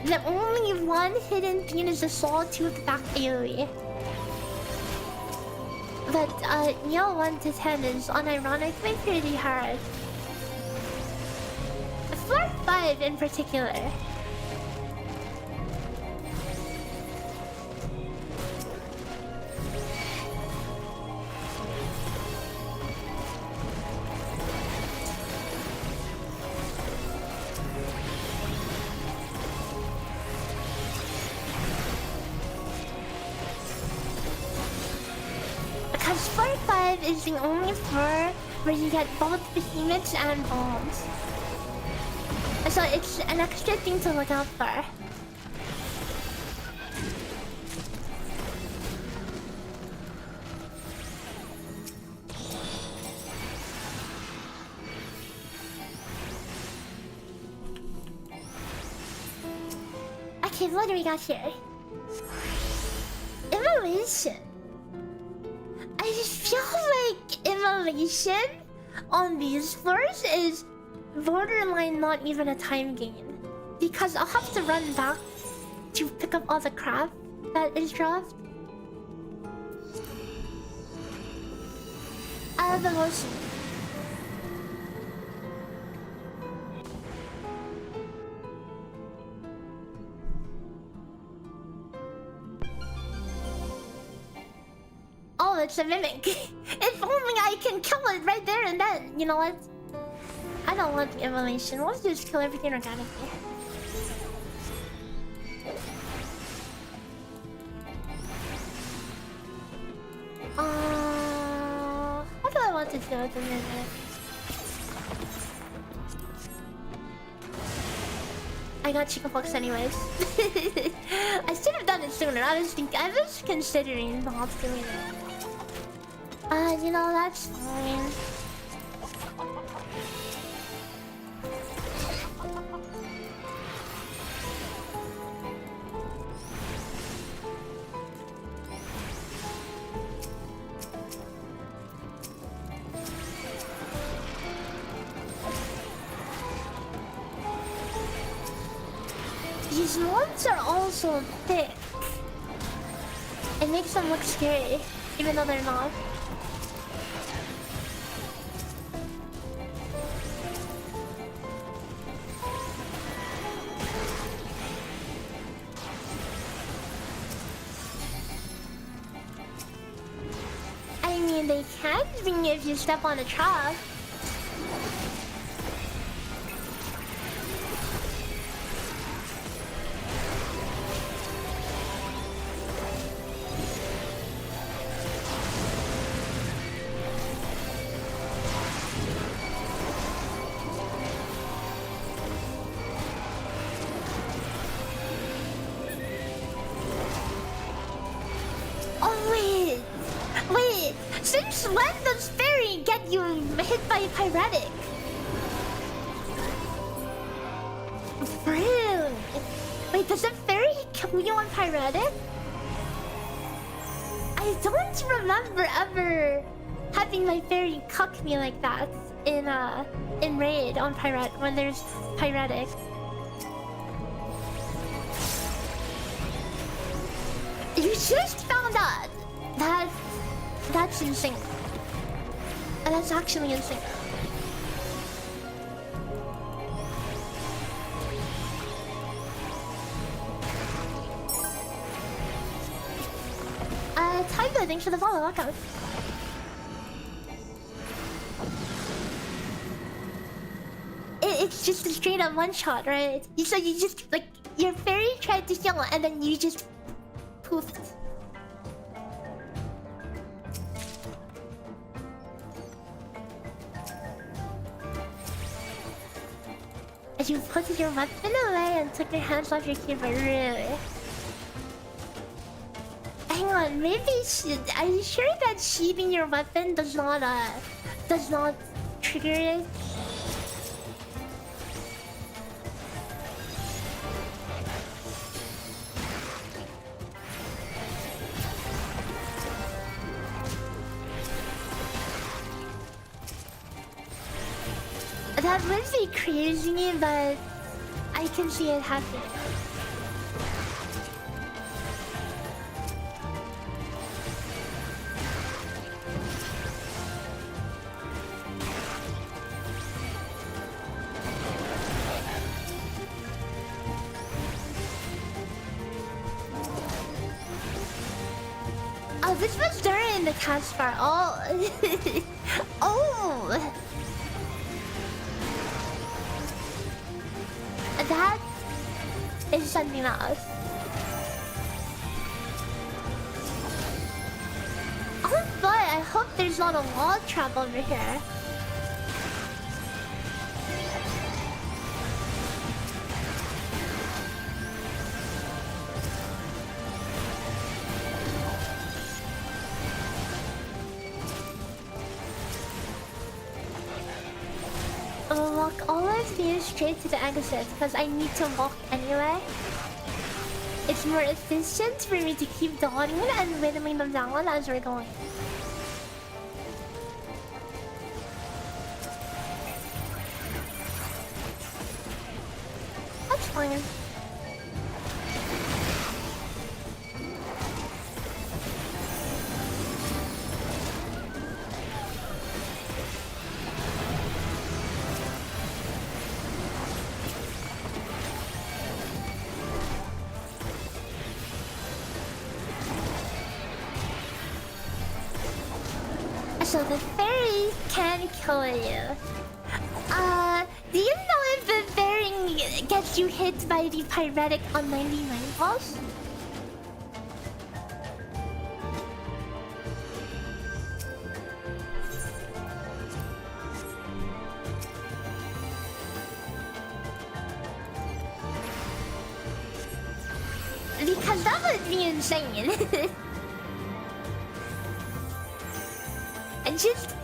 The only one hidden thing is the Soul Tooth back AoE. But EL 1 to 10 is unironically pretty hard. Floor 5 in particular. Because floor 5 is the only floor where you get both behemoths and bombs. So it's an extra thing to look out for. Okay, what do we got here? Immolation. I feel like immolation on these floors is borderline not even a time gain. Because I'll have to run back to pick up all the crap that is dropped. Out of the motion. Oh, it's a mimic. If only I can kill it right there and then. You know what? I don't want the immolation. We'll just kill everything organically. What do I want to do at the minute? I got chickenpox anyways. I should have done it sooner. I was considering not doing it. You know, that's fine. These mobs are also thick. It makes them look scary, even though they're not. I mean, they can bring you if you step on a trap. Since when does fairy get you hit by pyretic? Really? Wait, does the fairy kill you on pyretic? I don't remember ever having my fairy cuck me like that in raid on pyretic when there's pyretic. You just found out that. That's insane. And that's actually insane. Tiger, thanks for the follow. Welcome. It's just a straight up one shot, right? So you just, like, your fairy tried to heal and then you just poofed. You put your weapon away and took your hands off your keyboard, really? Hang on, maybe are you sure that sheathing your weapon does not trigger it? That would be crazy, but I can see it happening. Oh, this was during the cast bar. Oh, oh. That is something else. Oh boy, I hope there's not a wall trap over here. Walk all of these straight to the exit because I need to walk anyway. It's more efficient for me to keep dawning and whittling them down as we're going. That's fine. So the fairy can kill you. Do you know if the fairy gets you hit by the pyretic on 99 balls? Because that would be insane. Just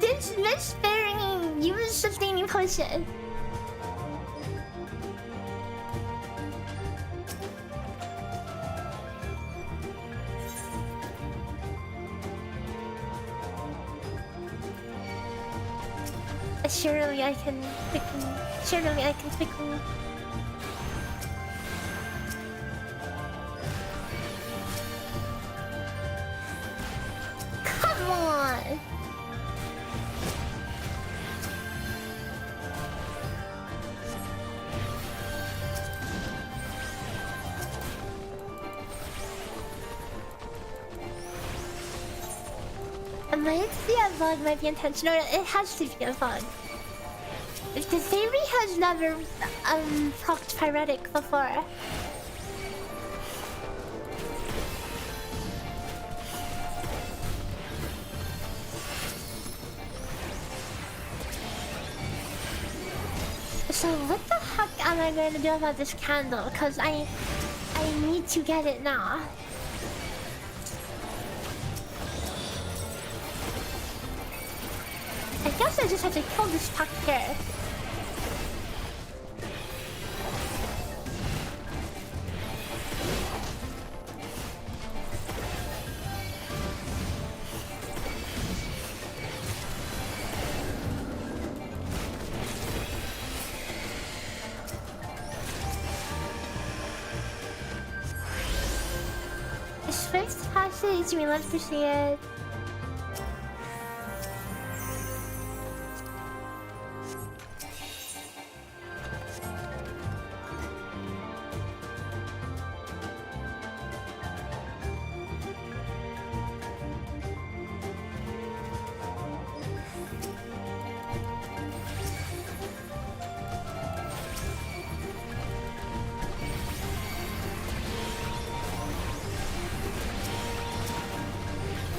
this fairy use sustaining potion. Surely I can quickly. might be a bug, might be intentional. It has to be a bug. The theory has never procced Pyretic before. So what the heck am I going to do about this candle? Because I need to get it now. I guess I just have to kill this puck here. Swift passage, we love to see it.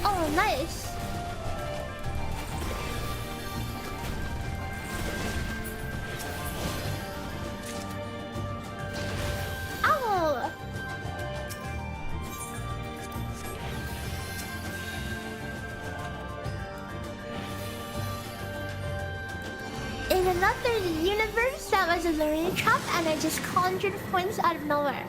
Oh, nice. Ow! In another universe, that was a learning trap, and I just conjured points out of nowhere.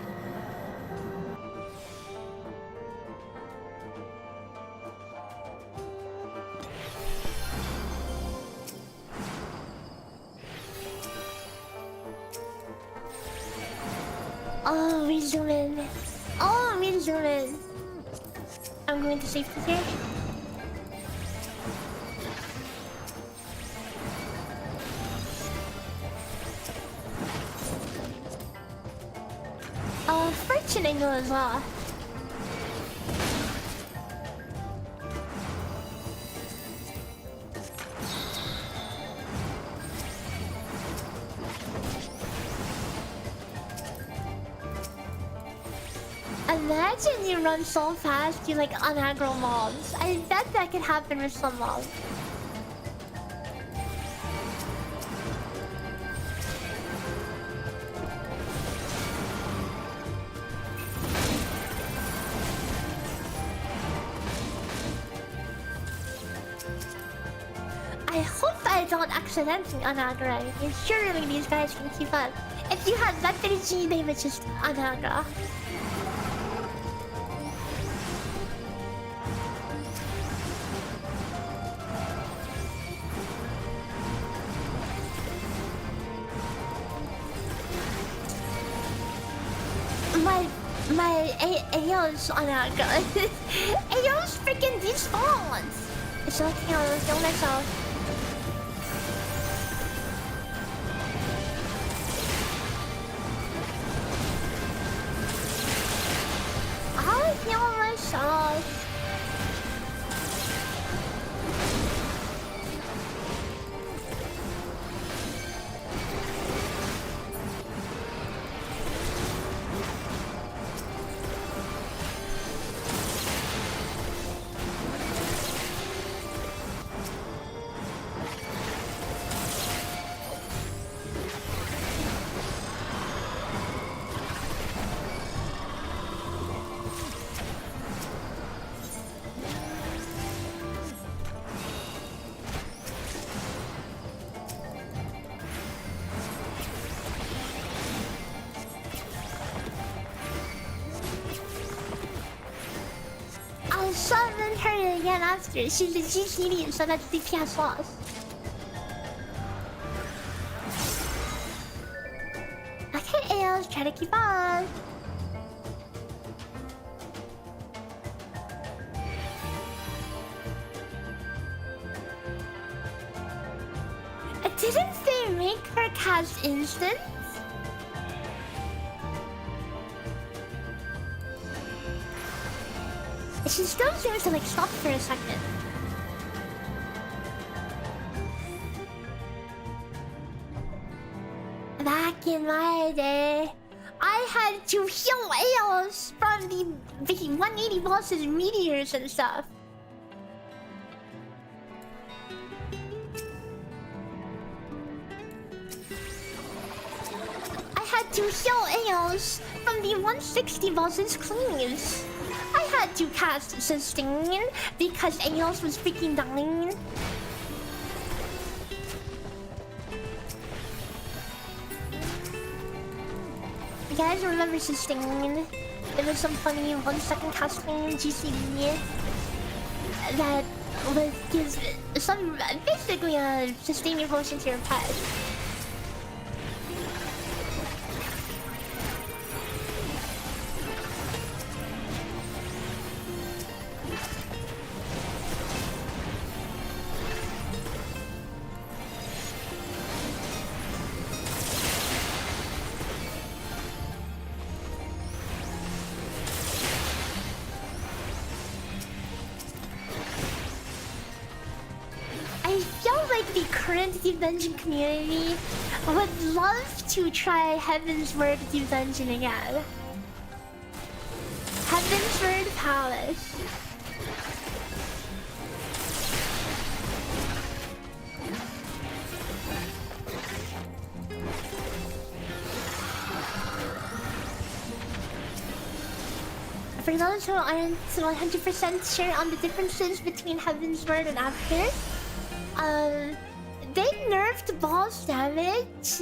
Oh, we zoom in. Oh, we zoom in. I'm going to safety here. Fortune angle as well. Imagine you run so fast you like unaggro mobs. I bet that could happen with some mobs. I hope I don't accidentally unaggro. Surely these guys can keep up. If you had that 3G, they would just unaggro. My AO's on a gun. AO's freaking despawns. It's okay, I'll kill myself. I'll heal myself. I'll summon her again after. She's the GCD, so that's DPS loss. Okay, ALs, try to keep on. Didn't they make her cast instant? She still seems to like stop for a second. Back in my day, I had to heal Eos from the 180 bosses, meteors and stuff. I had to heal Eos from the 160 bosses cleans. I had to cast sustain because Eos was freaking dying. You guys remember sustain? There was some funny 1 second casting GCD that would give some basically a sustaining potion to your pet. Deep Dungeon community would love to try Heaven's Word Deep Dungeon again. Heaven's Word Palace. For those who aren't 100% sure on the differences between Heaven's Word and After, they nerfed boss damage.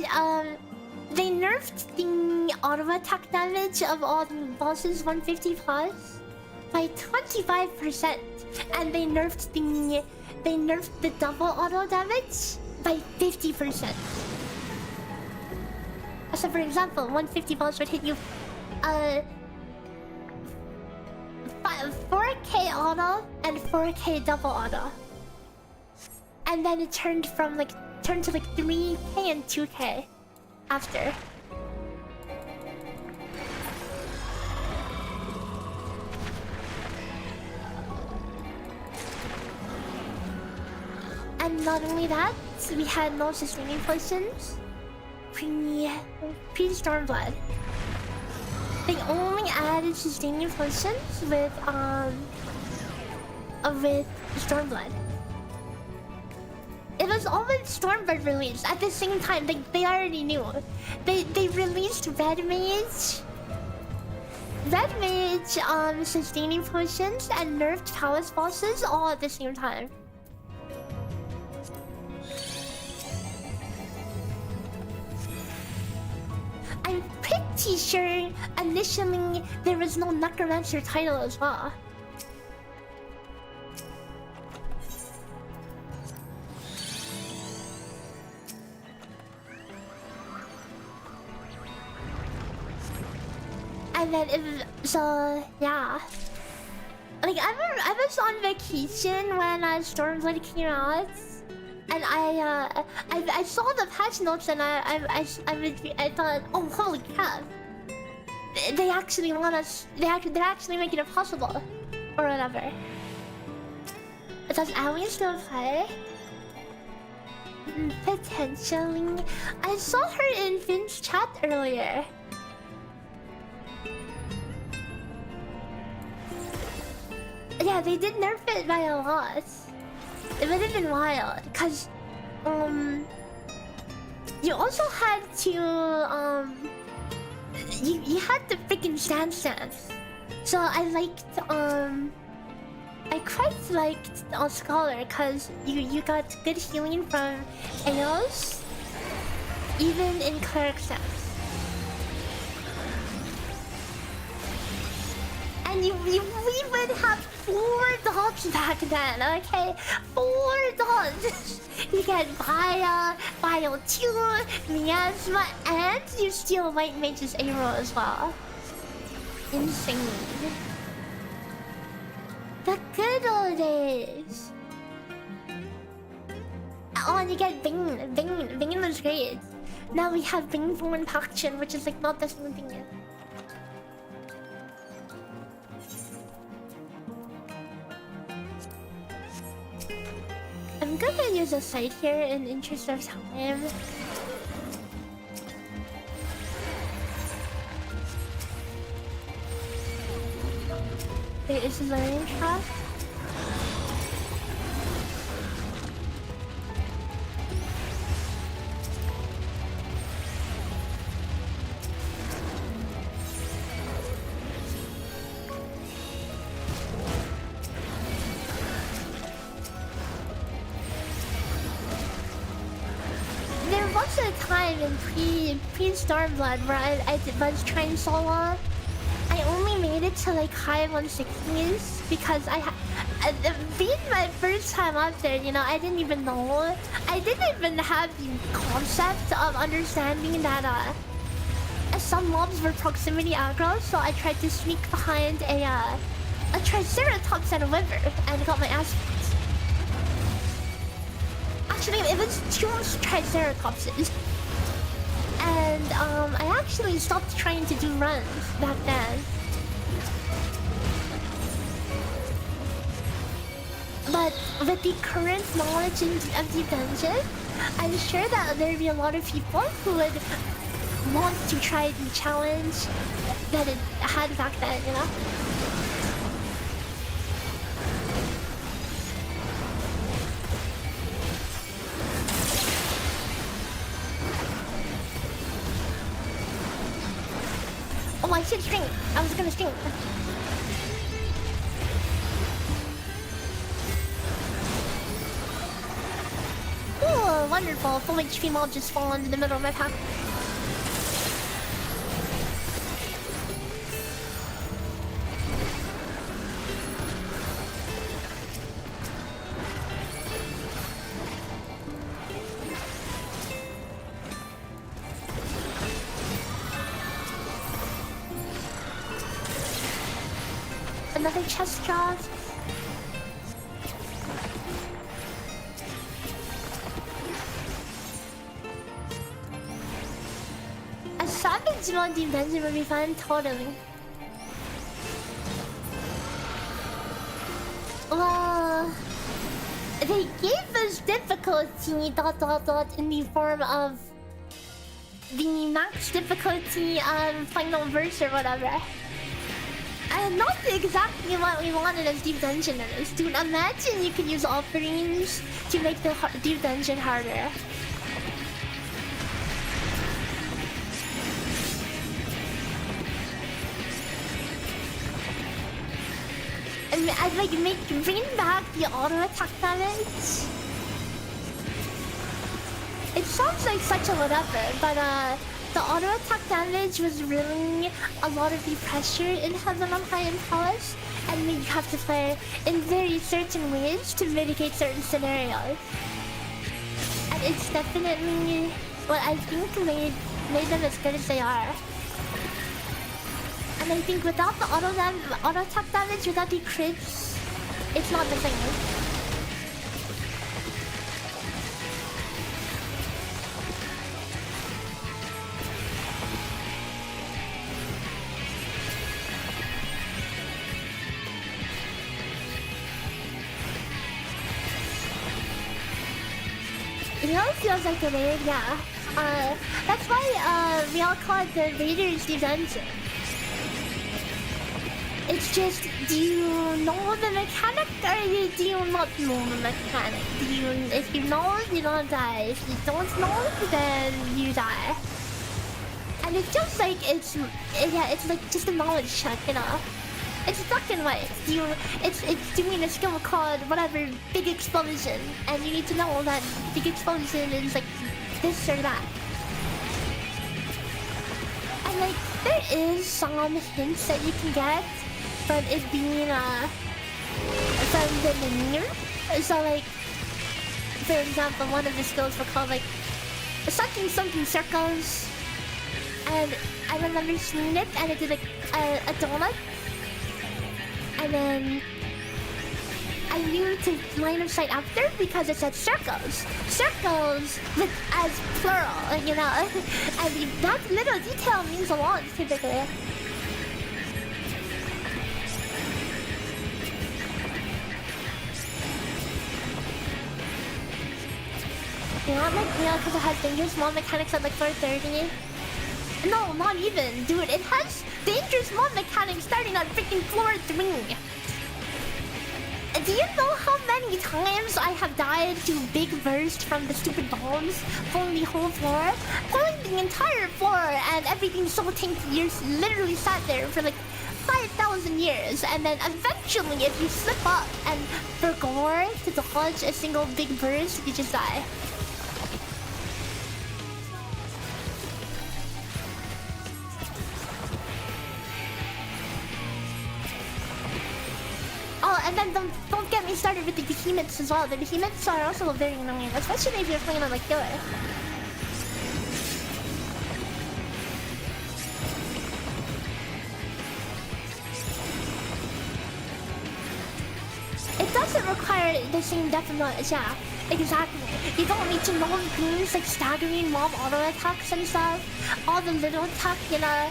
They nerfed the auto attack damage of all the bosses 150 plus by 25%, and they nerfed the double auto damage by 50%. So, for example, 150 boss would hit you 4K auto and 4K double auto. And then it turned to like 3K and 2K after. And not only that, we had no sustaining potions pre-Stormblood. They only added sustaining potions with Stormblood. It was always Stormblood released at the same time. They already knew. They released Red Mage, sustaining potions, and nerfed palace bosses all at the same time. I'm pretty sure initially there was no Necromancer title as well. And then yeah. Like I was on vacation when Stormblood came out, and I saw the patch notes, and I thought, oh holy crap, they actually want us, they're actually making it possible, or whatever. Does Allie still play? Potentially. I saw her in Finn's chat earlier. Yeah, they did nerf it by a lot. It would have been wild, cause you also had to you had the freaking stance. So I quite liked Scholar, cause you got good healing from Eos, even in cleric stance. And we would have 4 dogs back then, okay? 4 dogs! You get Bio 2, Miasma, and you steal White Mage's arrow as well. Insane. The good old days. Oh, and you get Bane. Bane was great. Now we have Baneful Impaction, which is like not the same thing yet. I'm gonna use a site here in interest of time. Wait, is this learning trap? There was a time in pre-Stormblood where I was trying solo. I only made it to like high 160s because being my first time out there, you know, I didn't even know. I didn't even have the concept of understanding that some mobs were proximity aggro, so I tried to sneak behind a Triceratops and a Wyvern and got my ass beat. Actually, it was two Triceratopses. And I actually stopped trying to do runs back then. But with the current knowledge of the dungeon, I'm sure that there'd be a lot of people who would want to try the challenge that it had back then, you know? Oh, I should string. I was gonna string. Oh, wonderful. Full HP mob just fall into the middle of my path. Another chest drop. A savage mod deep dungeon would be fun, totally. Well, they gave us difficulty ... in the form of the max difficulty final verse or whatever. And not exactly what we wanted as deep dungeoners. Dude, imagine you could use offerings to make the deep dungeon harder. And I'd like bring back the auto attack damage. It sounds like such a whatever, but the auto attack damage was really a lot of the pressure in Heaven on High and Palace, and we have to play in very certain ways to mitigate certain scenarios. And it's definitely what I think made them as good as they are. And I think without the auto attack damage, without the crits, it's not the same. It all feels like a raid, yeah. That's why we all call it the Raiders Deep Dungeon. It's just, do you know the mechanic or do you not know the mechanic? If you know, you don't die. If you don't know, then you die. And it feels like it's like just a knowledge check, you know? It's black and white. It's doing a skill called whatever, Big Explosion. And you need to know that Big Explosion is like this or that. And like, there is some hints that you can get from it being from the menu. So like, for example, one of the skills were called like something circles. And I remember seeing it and it did like a donut. And then I knew to line of sight after because it said circles. Circles with as plural, you know. And that little detail means a lot typically. You know, like, because it has dangerous small mechanics at like 430. No, not even, dude. It has dangerous mob mechanics starting on freaking floor 3. Do you know how many times I have died to big burst from the stupid bombs, pulling the whole floor, pulling the entire floor, and everything so tanky? You literally sat there for like 5,000 years, and then eventually, if you slip up and forgot to dodge a single big burst, you just die. Oh, and then don't get me started with the behemoths as well. The behemoths are also very annoying, especially if you're playing on like killer. It doesn't require the same depth of knowledge, yeah. Exactly. You don't need to know things like staggering mob auto attacks and stuff. All the little attack, you know,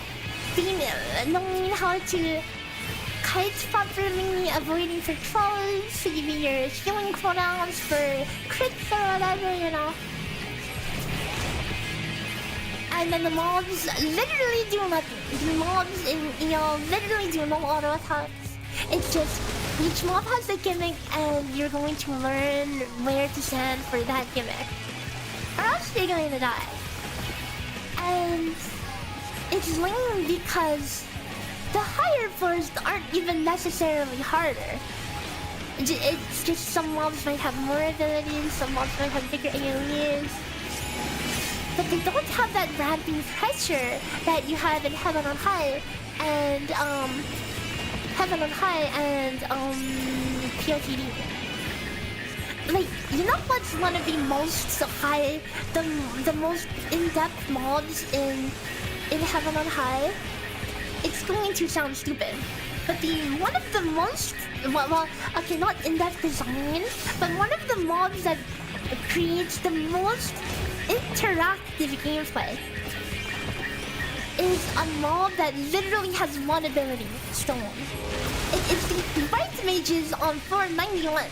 knowing how to kite properly, avoiding for trolls, saving your healing cooldowns for crits or whatever, you know. And then the mobs literally do nothing. The mobs in EO literally do no auto attacks. It's just each mob has a gimmick and you're going to learn where to stand for that gimmick. Or else you're going to die. And it's lame because the higher floors aren't even necessarily harder. It's just some mobs might have more abilities, some mobs might have bigger AoEs. But they don't have that ramping pressure that you have in Heaven on High and POTD. Like, you know what's one of the most the most in-depth mobs in Heaven on High? It's going to sound stupid, but one of the most well, okay, not in-depth design, but one of the mobs that creates the most interactive gameplay is a mob that literally has one ability, Stone. It's the White Mages on floor 91. I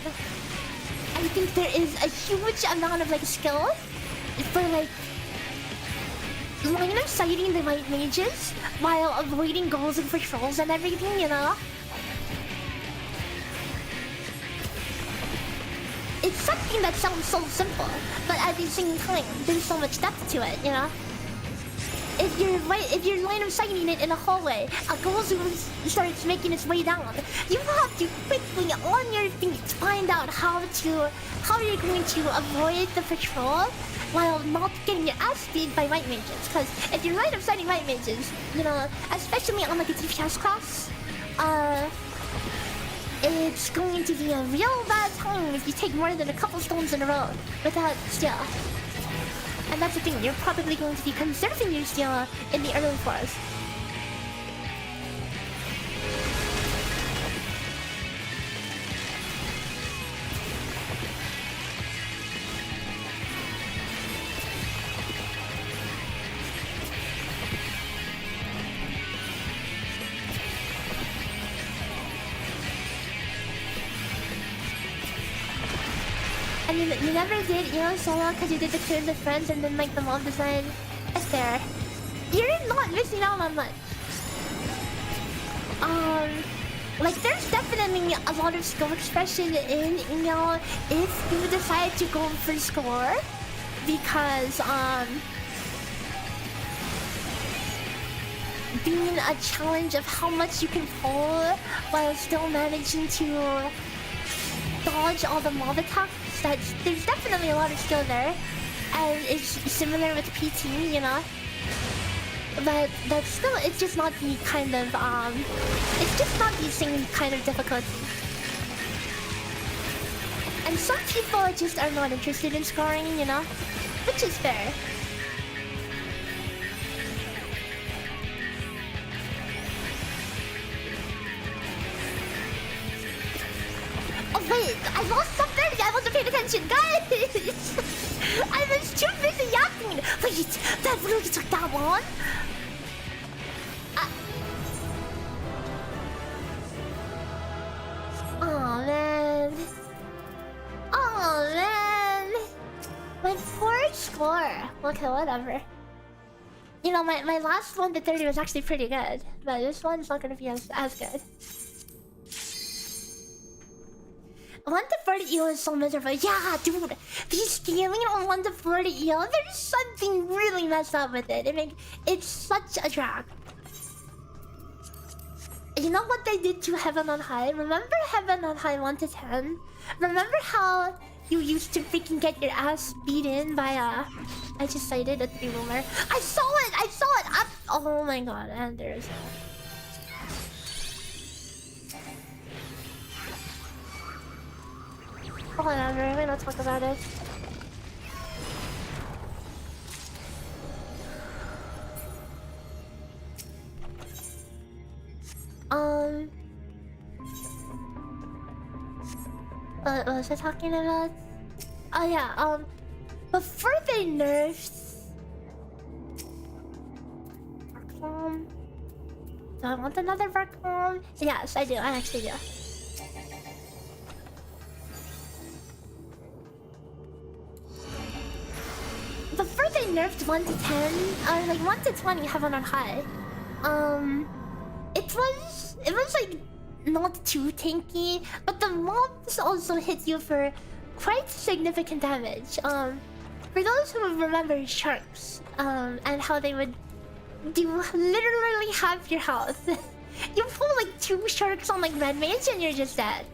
think there is a huge amount of like skill for like line of sighting the White Mages while avoiding goals and patrols and everything, you know? It's something that sounds so simple, but at the same time, there's so much depth to it, you know? If you're line of sighting it in a hallway, a ghost starts making its way down, you have to quickly on your feet find out how you're going to avoid the patrol while not getting your ass beat by White Mages. Because if you're line of sighting White Mages, you know, especially on like a DPS class, it's going to be a real bad time if you take more than a couple stones in a row without steal. And that's the thing, you're probably going to be conserving your steal in the early floors. And you never did EO solo because you did the clears with friends and then like the mob design. It's fair. You're not missing out on much. Like there's definitely a lot of skill expression in EO if you decide to go for score. Because being a challenge of how much you can pull while still managing to dodge all the mob attacks. There's definitely a lot of skill there, and it's similar with PT, you know. But that's still, it's just not the kind of it's just not the same kind of difficulty. And some people just are not interested in scoring, you know, which is fair. Oh wait, I lost something. I wasn't paying attention, guys. I was too busy yapping. Wait, that really took that long? Oh man. Oh man. My poor score. Okay, whatever. You know, my last 1 to 30 was actually pretty good, but this one's not gonna be as good. 1 to 40 EO is so miserable. Yeah, dude, the scaling on 1 to 40 EO, there's something really messed up with it. It's such a drag. You know what they did to Heaven on High? Remember Heaven on High 1 to 10? Remember how you used to freaking get your ass beaten by I just cited a 3-boomer. I saw it up. Oh my god, and there's whatever, we're gonna talk about it. What was I talking about? Oh yeah, before they nerfed Varcom. Do I want another Varcom? Yes, I do, I actually do. Before they nerfed 1 to 10, or like 1 to 20 Heaven on High, it was like not too tanky, but the mobs also hit you for quite significant damage. For those who remember sharks, and how they would do literally half your health. You pull like 2 sharks on like red mage and you're just dead.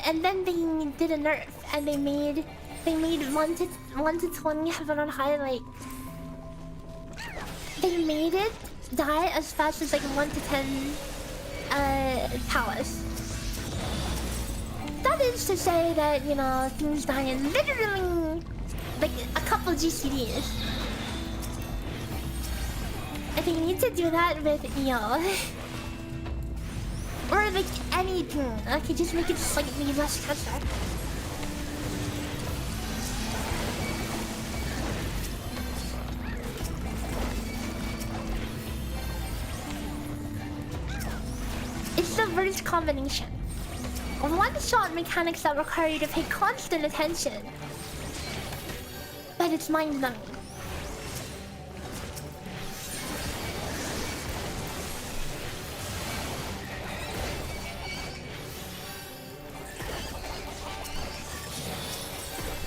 And then they did a nerf and they made 1 to 20 Heaven on High, like they made it die as fast as like 1 to 10 Palace. That is to say that, you know, things die in literally like a couple GCDs. I think you need to do that with EO. Or like anything. Okay, just make it slightly less cancer. It's the worst combination. One-shot mechanics that require you to pay constant attention. But it's mind-numbing.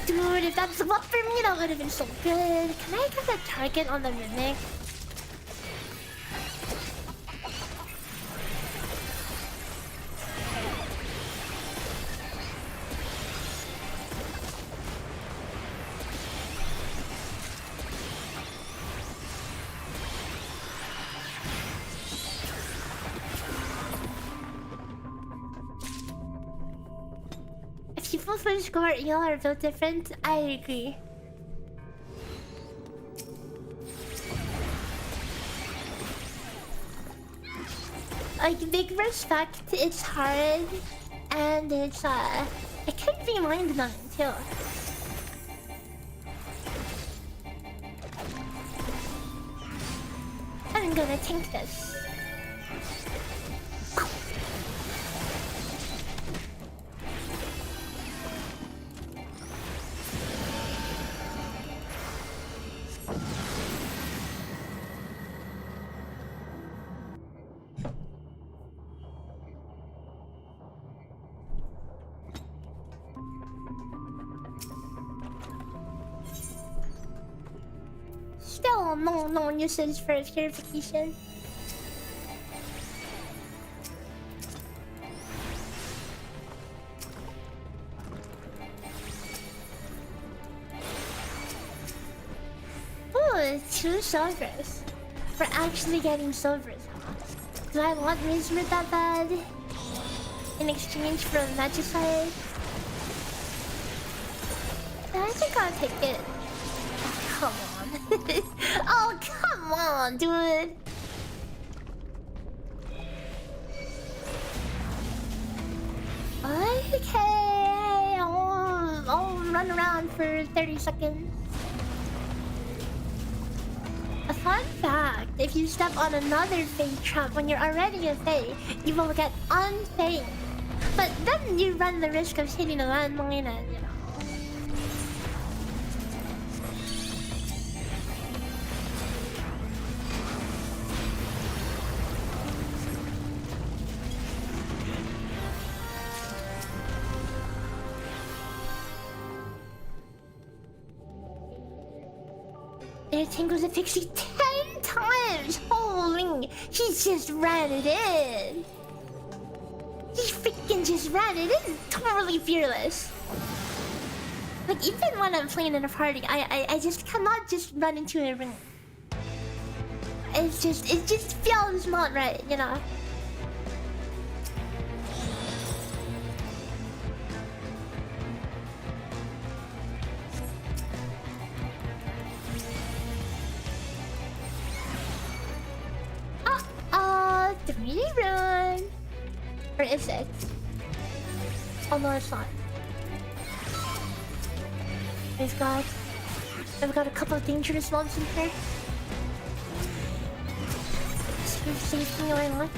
Dude, if that's what for me, that would have been so good. Can I get a target on the mimic? People who score EL are built different. I agree. Like, big respect, it's hard. And it's, it can be mind-numbing too. I'm gonna tank this. Still, no usage for purification. Ooh, 2 silvers. We're actually getting silvers. Do I want Rizmer that bad? In exchange for a Magicite? I think I'll take it. Come on. Oh, come on, dude. Okay, I'll run around for 30 seconds. A fun fact, if you step on another Fae trap when you're already a Fae, you will get unfazed But then you run the risk of hitting a landmine and, you know. Air tangles a pixie 10 times! Holy! He just ran it in! He freaking just ran it in! Totally fearless! Like, even when I'm playing in a party, I just cannot just run into a ring. It just feels not right, you know? Three run! Or is it? Oh no, it's not. I've got a couple of dangerous mobs in here. Safety going on.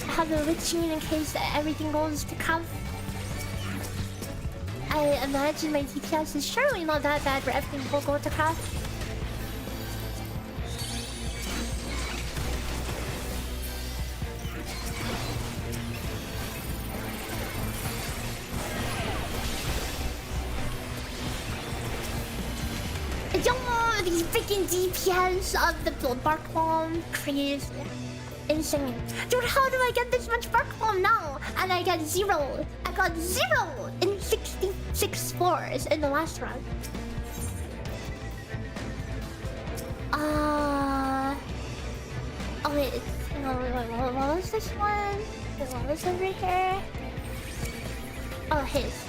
I have the witching in case everything goes to crap. I imagine my DPS is surely not that bad where everything will go to crap. These freaking DPS of the bark bomb, crazy, insane. Dude, how do I get this much bark bomb now? And I got 0. I got 0 in 66 floors in the last round. Oh wait, what was this one? What was over here? Oh, his.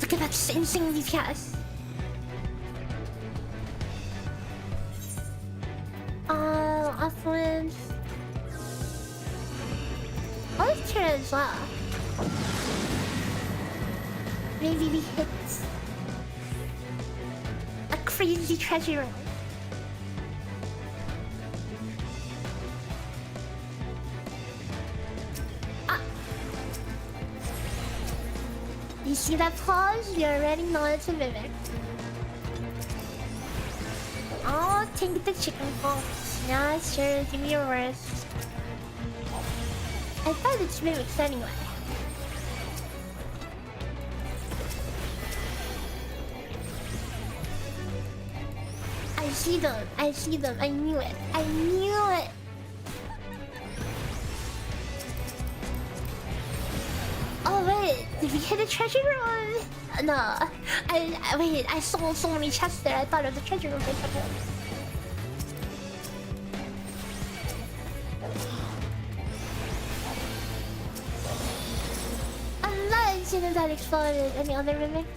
Look at that insane DPS. Affluence. Oh, it's here as well. Maybe we hit a crazy treasure room. You see that pause? You already know it's a mimic. Oh, take the chicken pox. Yeah, sure, give me your worst. I thought it's mimics anyway. I see them, I knew it, Oh wait, did we hit a treasure room? No, wait, I saw so many chests there, I thought it was a treasure room. Unless that exploded. Any other mimics?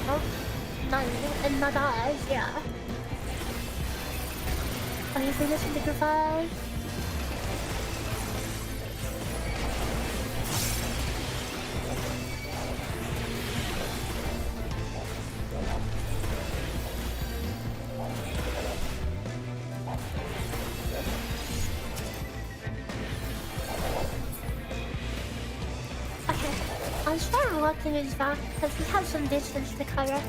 Nope. None. And not us, yeah. Okay, for this one, 5. I'll start walking his back because we have some distance to cover.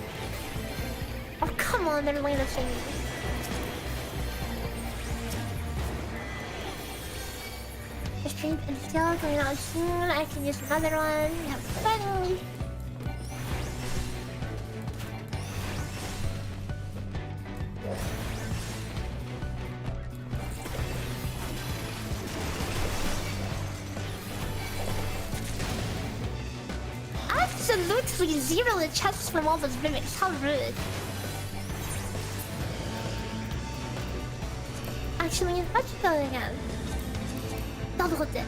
Oh, come on, they're laying us in. The street is still going out soon. I can use another one. We have finally. Absolutely 0 the chests from all those mimics. How rude. Actually, how'd you go again? Double dip.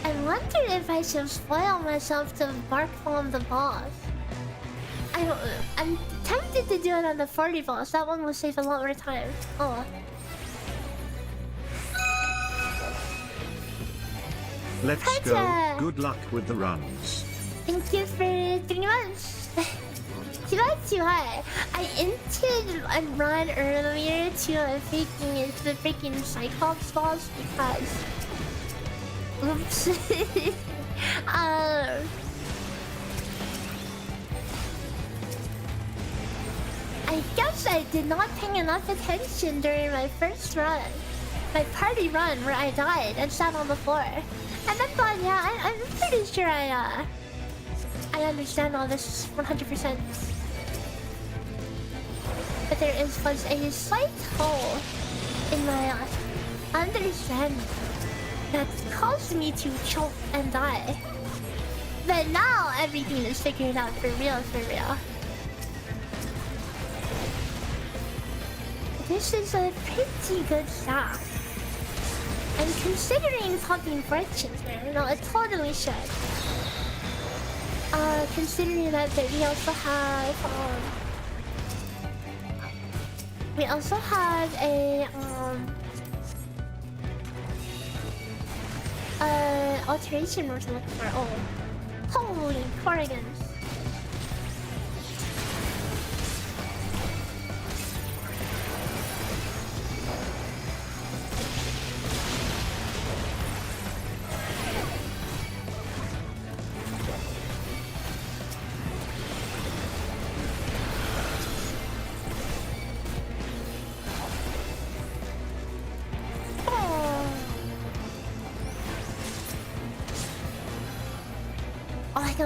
I wonder if I should spoil myself to bark on the boss. I don't know. I'm tempted to do it on the 40 boss. That one will save a lot more time. Oh. Let's go. Good luck with the runs. Thank you for 3 months. Too much too high. I entered a run earlier to the freaking Cyclops boss because... Oops. I guess I did not pay enough attention during my first run. My party run where I died and sat on the floor. And then thought, yeah, I'm pretty sure I understand all this 100%. But there was a slight hole in my understanding that caused me to choke and die. But now everything is figured out for real, for real. This is a pretty good shot. And considering popping fortunes there, you know, it totally should. Considering that we also have a alteration we're looking for. Oh, holy Corrigans.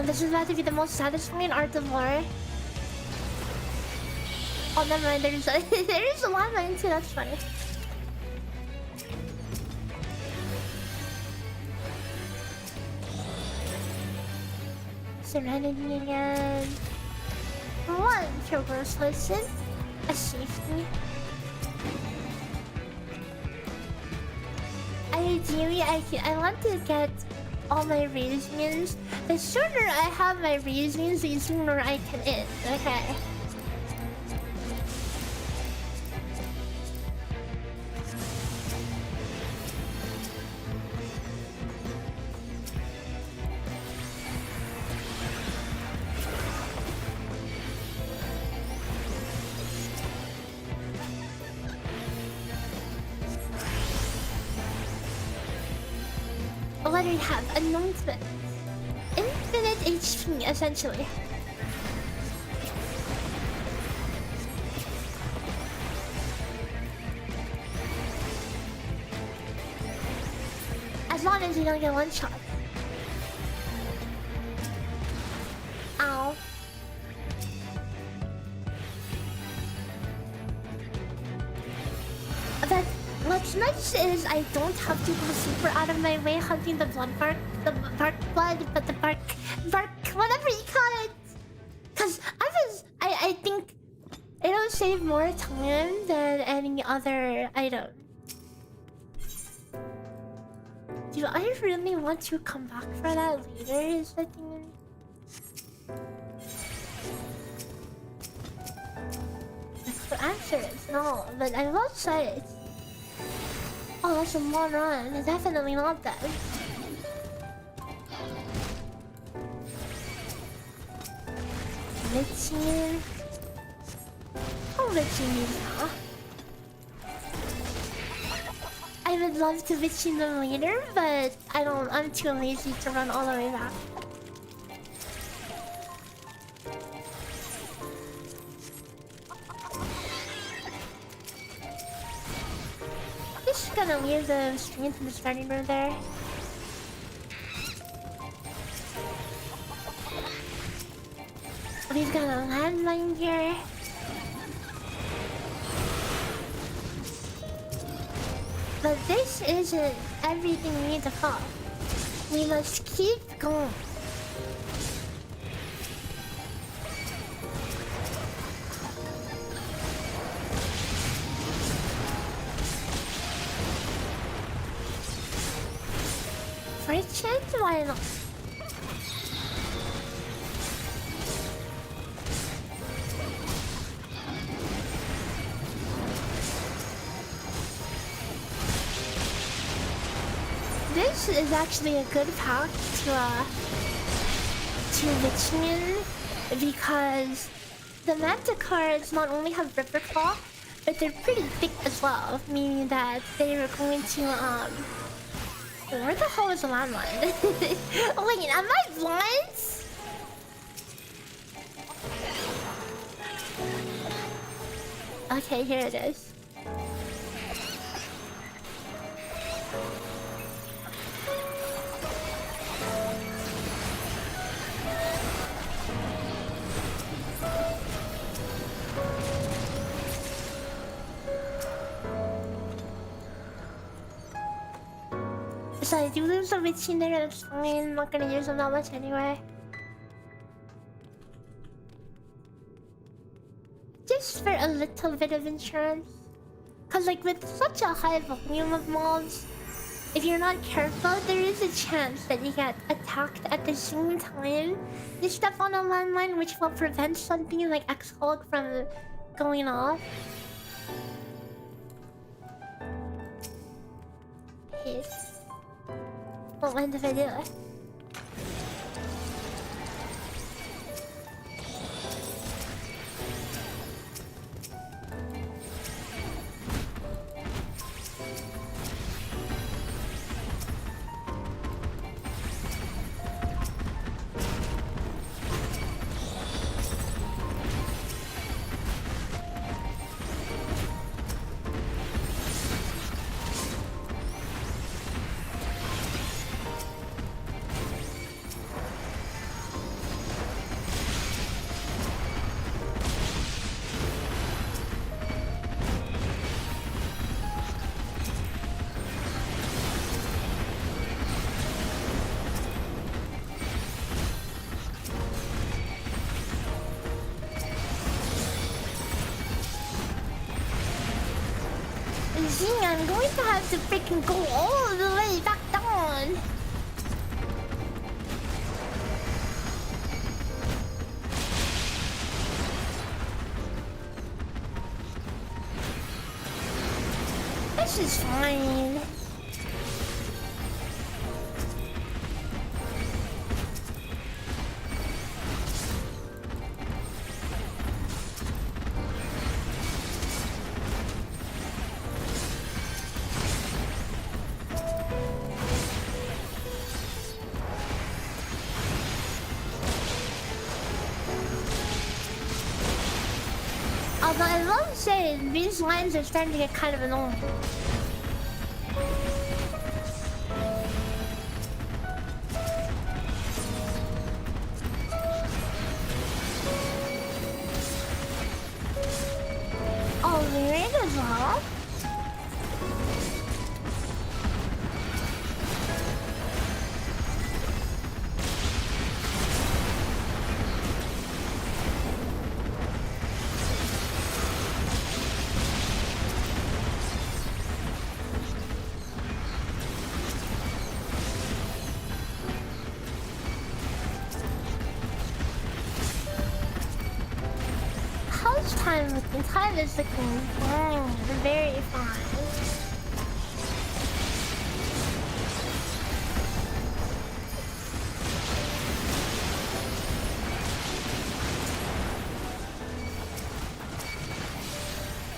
This is about to be the most satisfying art of war. Oh, never mind. There's a lot line too. That's funny. Serenity again. One traverse listen. A safety. Ideally, I want to get all my reasons. The sooner I have my reasons, the sooner I can end. Okay. What do we have? Announcement. Infinite HP, essentially. As long as you don't get one shot. Ow. But what's nice is I don't have to go super out of my way hunting the bark, whatever you call it. Cause I think it'll save more time than any other item. Do I really want to come back for that later? Is the thing. The answer is no, but I will say it. Oh, that's a long run. It's definitely not that. Mid-tier. How bitchy is now? I would love to bitchy them later, but I'm too lazy to run all the way back. Just gonna leave the strength in the starting room there. We've got a landmine here. But this isn't everything we need to fall. We must keep going. For a chance, why not? This is actually a good pack to Richmond because the Manticores not only have Ripper Claw, but they're pretty thick as well, meaning that they were going to where the hell is the landmine? Oh wait, am I blind? Okay, here it is. So I do lose a witch in there, that's fine. I'm not gonna use them that much anyway. Just for a little bit of insurance. Cause like with such a high volume of mobs, if you're not careful, there is a chance that you get attacked at the same time. You step on a landmine which will prevent something like X-Hulk from going off. Yes. Won't mind if I do it. I'm going to have to freaking go all the way back down. This is fine. Although I will say, these lines are starting to get kind of annoying. Oh, we read as well? Time is looking very fine.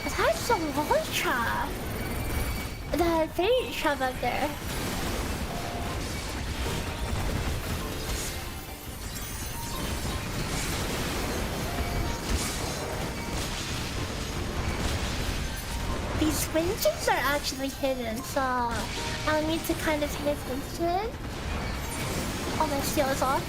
That's some wall trap. The fairy trap up there. These winches are actually hidden, so I'll need to kind of pay attention. Oh, my steel is off.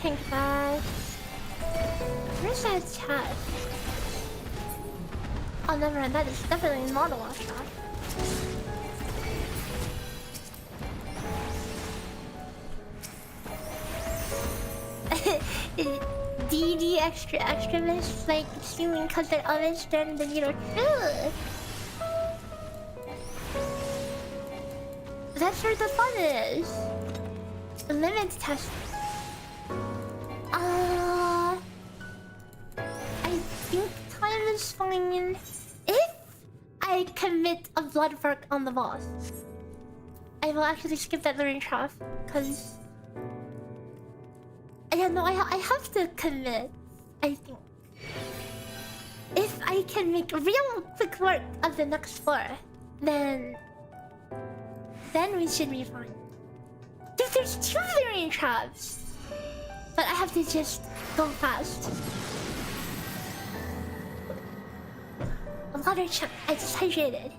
tank that. Where's that chat? Oh, never mind. That is definitely not a wash shot. DD extra miss, like stealing cause they're honest and then you know chill. That's where the fun is. Limit test. I think time is fine if I commit a blood work on the boss. I will actually skip that learning trap because yeah, no, I have to commit. I think if I can make real quick work of the next floor, then we should be fine. Dude, there's 2 learning traps, but I have to just go fast. Water chunk. I just hydrated.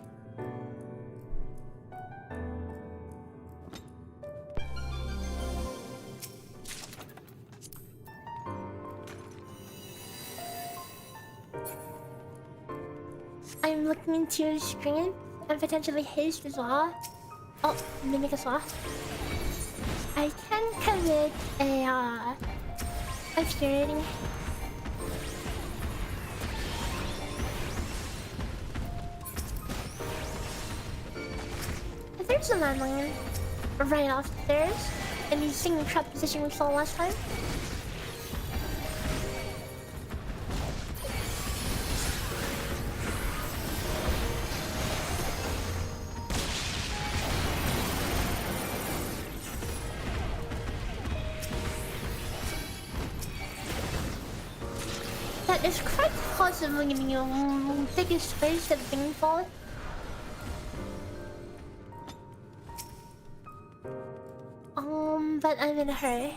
I'm looking into your screen and potentially haste as well. Oh, mimic as well. I can commit a purity. There's a landmine right off the stairs in the single trap position we saw last time. That is quite possibly giving you the biggest space that thing fall. But I'm in a hurry.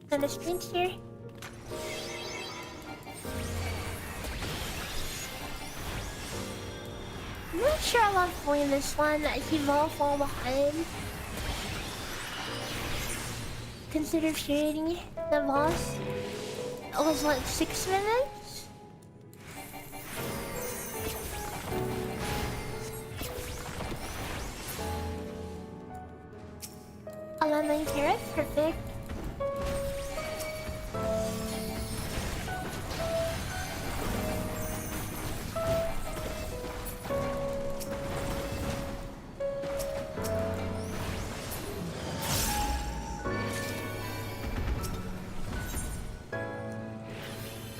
Gonna sprint here. I'm not sure I love playing this one. He will fall behind. Consider shooting the boss. It was what, 6 minutes? A lemon carrot, perfect.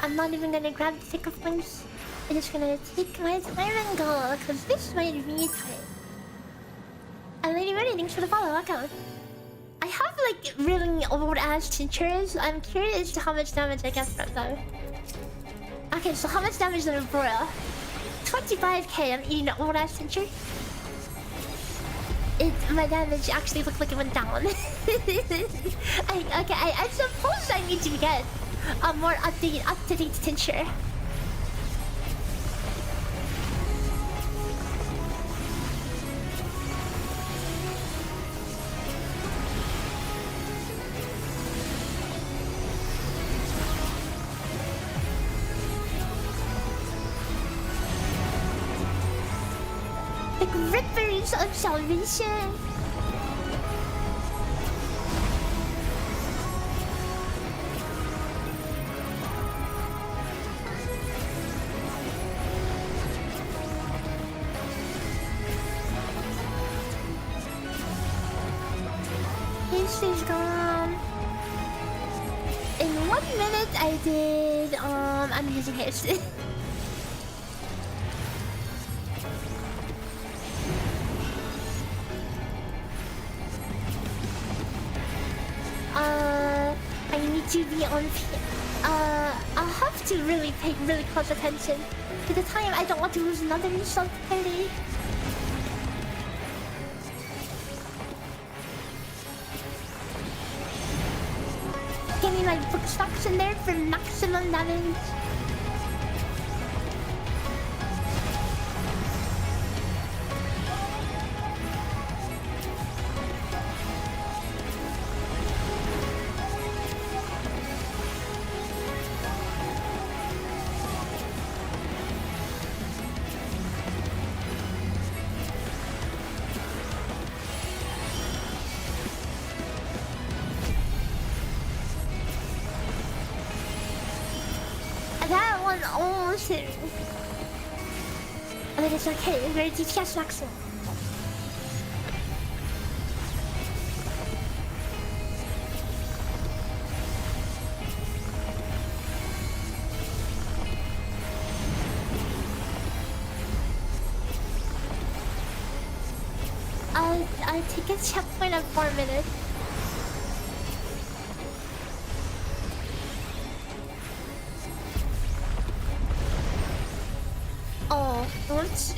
I'm not even gonna grab the thick of things. I'm just gonna take my time and go, cause this might be tight. And Lady Ready, thanks for the follow, welcome. I have like really old ass tinctures. I'm curious to how much damage I get from them. Okay, so how much damage did I broil? 25k, I'm eating an old ass tincture. My damage actually looked like it went down. I suppose I need to get a more up-to-date tincture. The grippers of salvation. This is gone. In 1 minute I did I'm using haste. I need to be on I'll have to really pay really close attention to the time. I don't want to lose another sub-30. Getting my book stocks in there for maximum damage. thing. And then it's like, hey, we're DPS maximum. I'll take a checkpoint at 4 minutes. Oh, oops.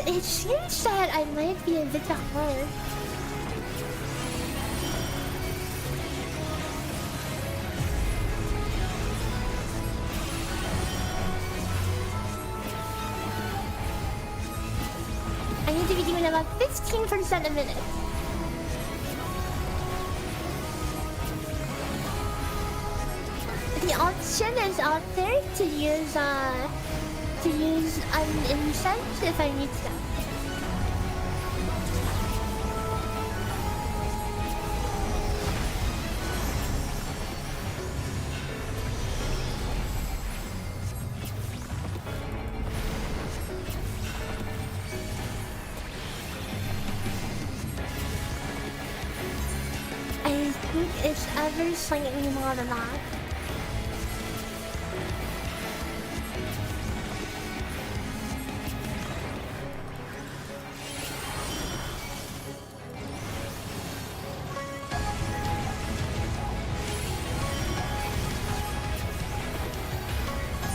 It seems that I might be a bit behind. I need to be doing about 15% a minute. The option is out there to use an incense if I need to. I think it's ever slightly more than that.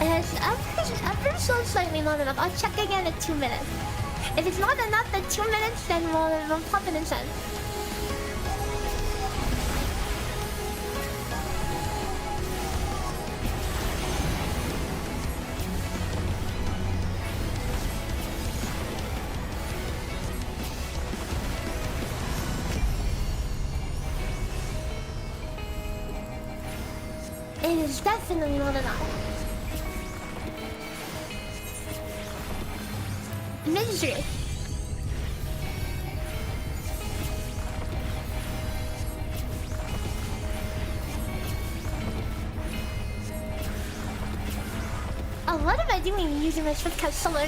It's ever so slightly not enough. I'll check again at 2 minutes. If it's not enough at 2 minutes, then we'll pop an incense. It is definitely not enough. Misery. Oh, what am I doing using my shortcut so early?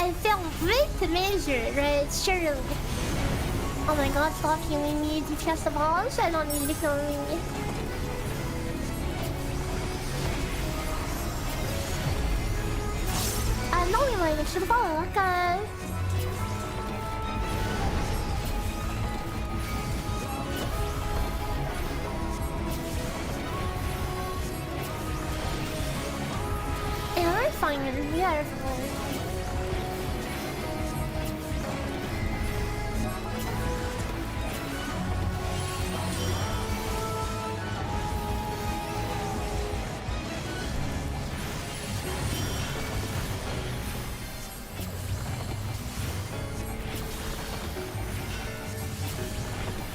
I felt great to measure, right? Surely. Oh my god, stop healing me, DPS the balls. I don't need to kill me. No, we might next to the ball, okay. Yeah, we're fine. We are fine.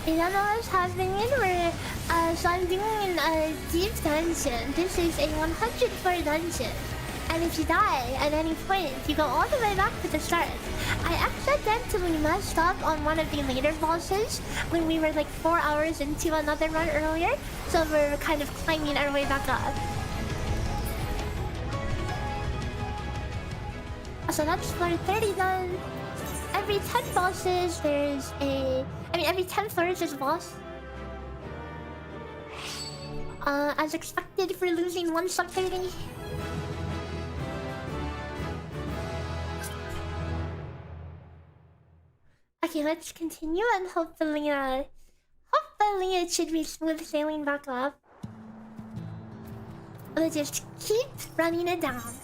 I don't know what's happening where so I'm doing a deep dungeon. This is a 100 floor dungeon. And if you die at any point, you go all the way back to the start. I accidentally messed up on one of the later bosses when we were like 4 hours into another run earlier. So we're kind of climbing our way back up. So that's floor 30 done. Every 10 bosses, there's a... every 10 floors there's a boss. As expected for losing one sub-30. Okay, let's continue and hopefully it should be smooth sailing back up. Let's just keep running it down.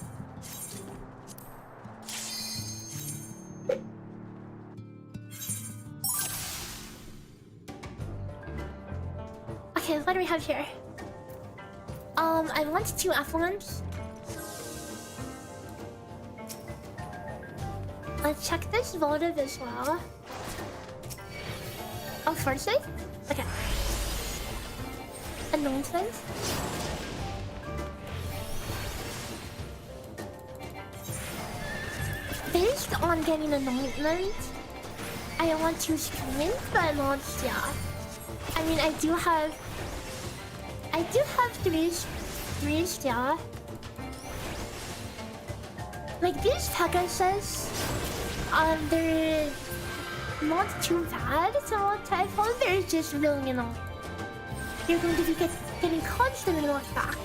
Okay, what do we have here? I want 2 affluents. Let's check this votive as well. Oh, first aid? Okay. Announcement. Based on getting anointment, I want to stream, but not yeah. I mean, I do have three yeah. Like these Pegasus, they're not too bad. So I thought they're just really annoying. You're going to be getting constantly knocked back.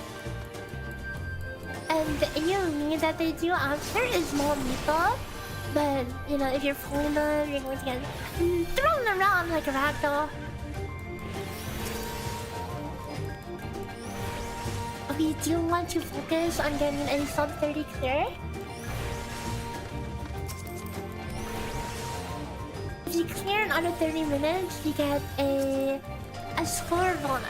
And the AoE that they do after is more lethal. But, you know, if you're pulling them, you're going to get thrown around like a ragdoll. We do want to focus on getting a sub 30 clear. If you clear in under 30 minutes, you get a score bonus.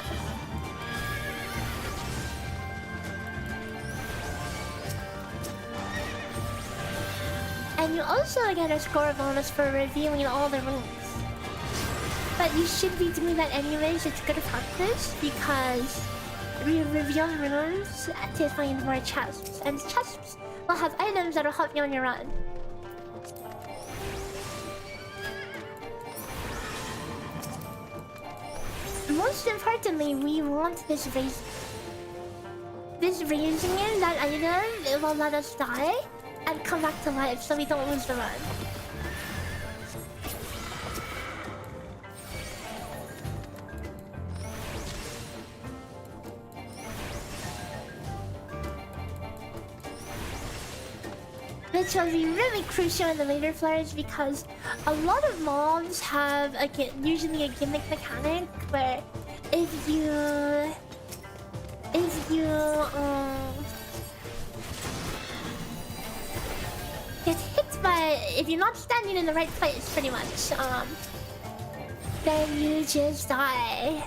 And you also get a score bonus for revealing all the rooms. But you should be doing that anyways, it's good practice because we reveal rooms to find more chests. And chests will have items that will help you on your run. Most importantly, we want this raise. This raising in that item, it will let us die and come back to life so we don't lose the run. Which will be really crucial in the later flares because a lot of mobs have usually a gimmick mechanic where if you get hit by, if you're not standing in the right place pretty much, then you just die.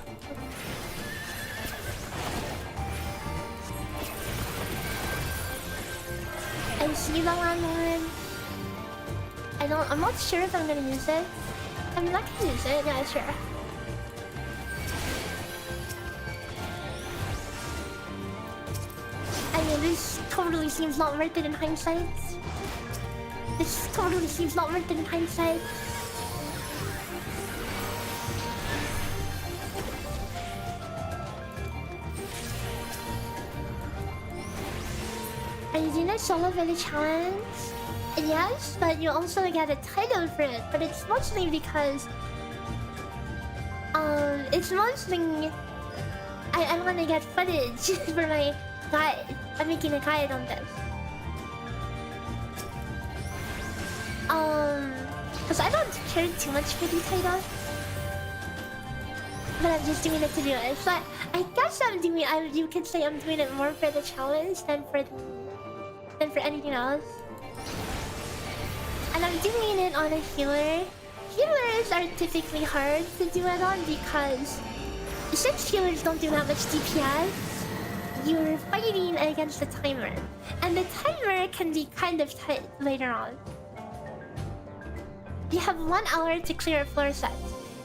I see the landlord. I'm not sure if I'm gonna use it. I'm not gonna use it, yeah, sure. I mean, this totally seems not worth it in hindsight. This totally seems not worth it in hindsight. Are you doing a solo village challenge? Yes, but you also get a title for it. But it's mostly because it's mostly I want to get footage for my guide. I'm making a guide on this. Because I don't care too much for the title, but I'm just doing it to do it. So I guess you could say I'm doing it more for the challenge than for anything else. And I'm doing it on a healer. Healers are typically hard to do it on because since healers don't do that much DPS, you're fighting against the timer. And the timer can be kind of tight later on. You have 1 hour to clear a floor set.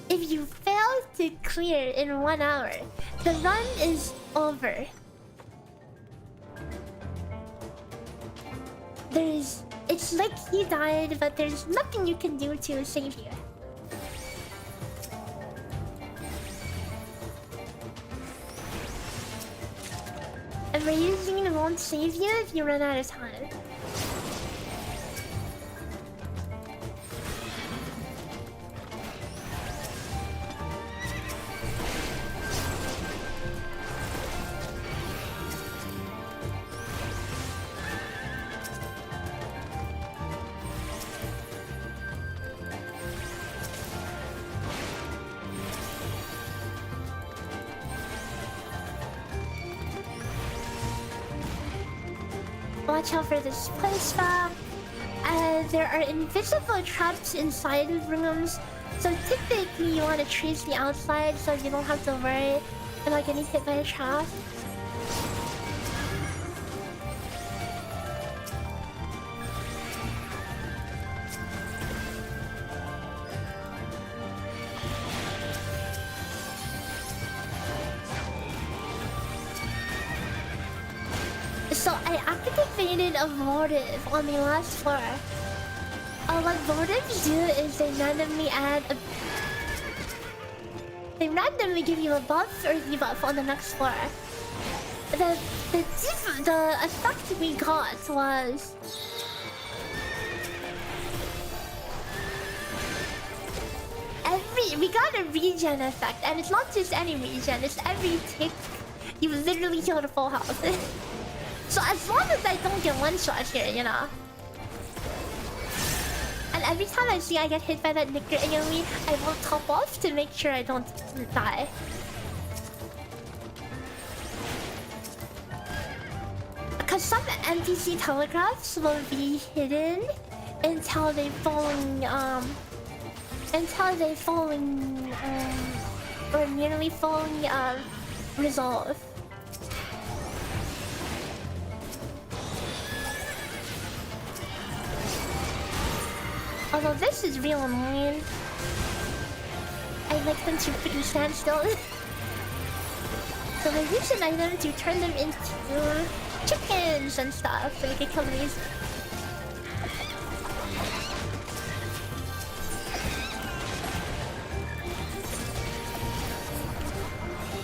If you fail to clear in 1 hour, the run is over. It's like he died, but there's nothing you can do to save you. And raising won't save you if you run out of time. Watch out for this place back. There are invisible traps inside of rooms, so typically you want to trace the outside so you don't have to worry about getting hit by a trap. I activated a motive on the last floor. What motives do is they randomly give you a buff or debuff on the next floor. The effect we got was we got a regen effect, and it's not just any regen, it's every tick you literally heal to full health. So as long as I don't get one shot here, you know. And every time I see I get hit by that Nicker AoE, I will top off to make sure I don't die. Because some NPC telegraphs will be hidden until they or nearly fully resolve. Although this is real annoying. I like them to freaking stand still. So I use an item to turn them into chickens and stuff so we can kill these.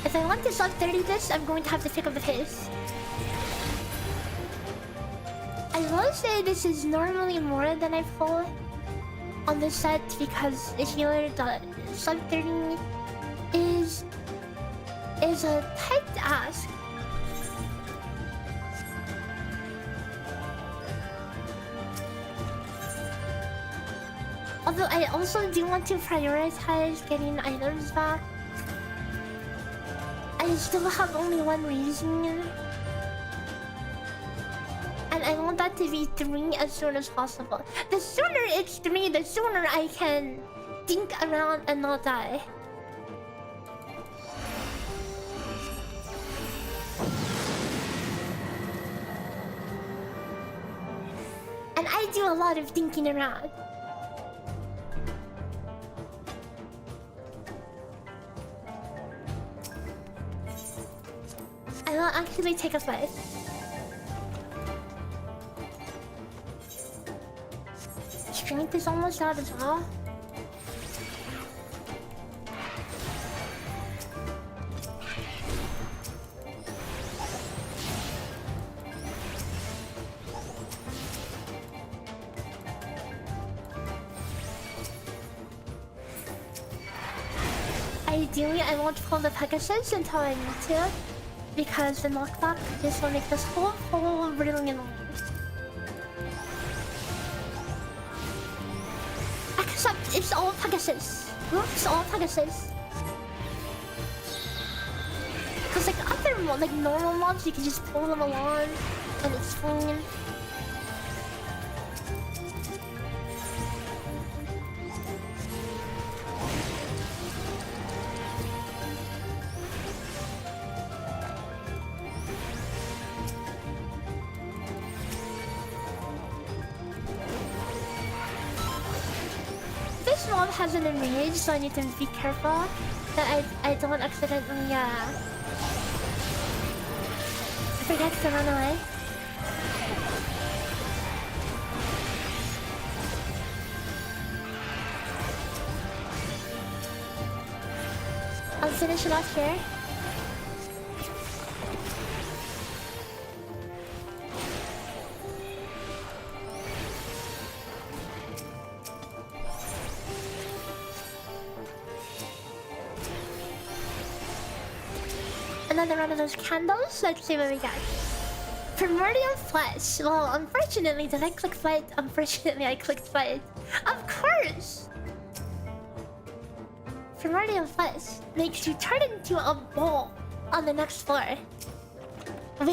If I want to sub 30 this, I'm going to have to pick up the pace. I will say this is normally more than I pull on this set because the healer, the sub 30 is a tight ask. Although I also do want to prioritize getting items back. I still have only one reason. And I want that to be 3 as soon as possible. The sooner it's 3, the sooner I can think around and not die. And I do a lot of thinking around. I will actually take a flight. Strength is almost out as well. Ideally, I won't pull the Pegasus until I need to, because the knockback just will make this whole really annoying. Except it's all Pegasus. Oops, all Pegasus. Because like other like normal mobs, you can just pull them along and it's fine. Has an enrage, so I need to be careful that I don't accidentally forget to run away. I'll finish it off here. Another one of those candles. Let's see what we got. Primordial flesh. Well, unfortunately, did I click fight? Unfortunately, I clicked fight. Of course! Primordial flesh makes you turn into a ball on the next floor. And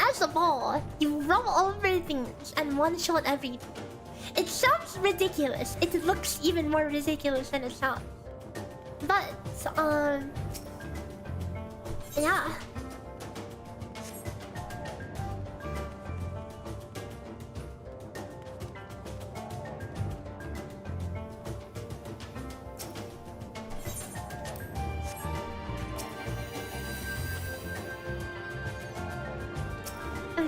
as a ball, you roll over things and one-shot everything. It sounds ridiculous. It looks even more ridiculous than it sounds. But, yeah.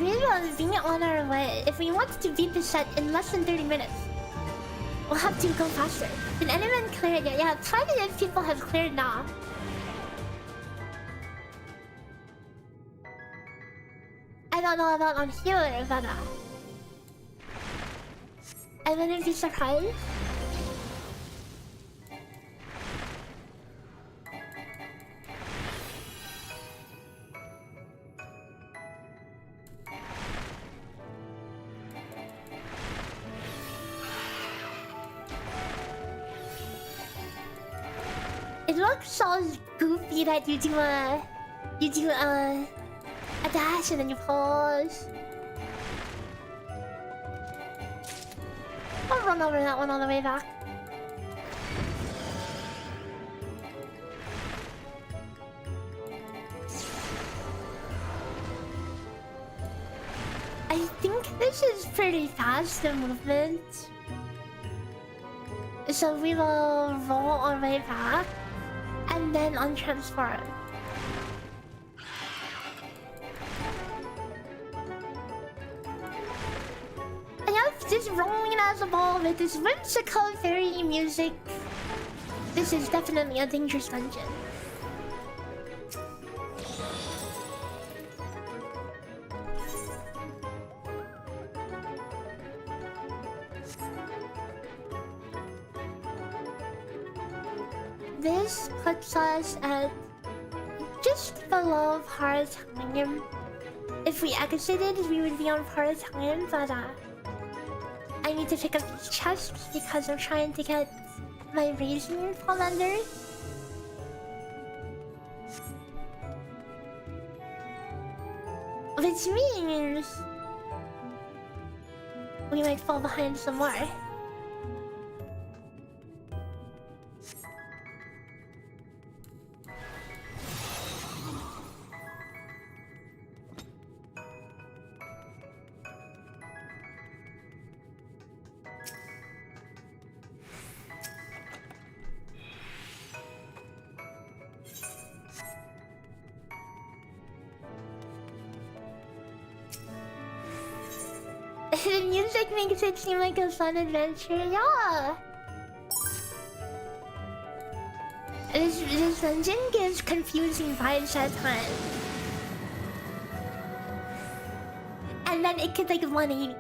we will be on our way. If we want to beat the set in less than 30 minutes, we'll have to go faster. Did anyone clear it yet? Yeah, 5 people have cleared now. I don't know about on healer, but I wouldn't be surprised. It looks so goofy that you do a dash and then you pause. I'll run over that one on the way back. I think this is pretty fast, the movement. So we will roll our way back and then untransform. Just rolling as a ball with this whimsical fairy music. This is definitely a dangerous dungeon. This puts us at just below part-time. If we exited, we would be on part-time, but I need to pick up these chests because I'm trying to get my raisin fall under. Which means we might fall behind some more. The music makes it seem like a fun adventure, yeah! This dungeon gives confusing vibes at times. And then it could like 180.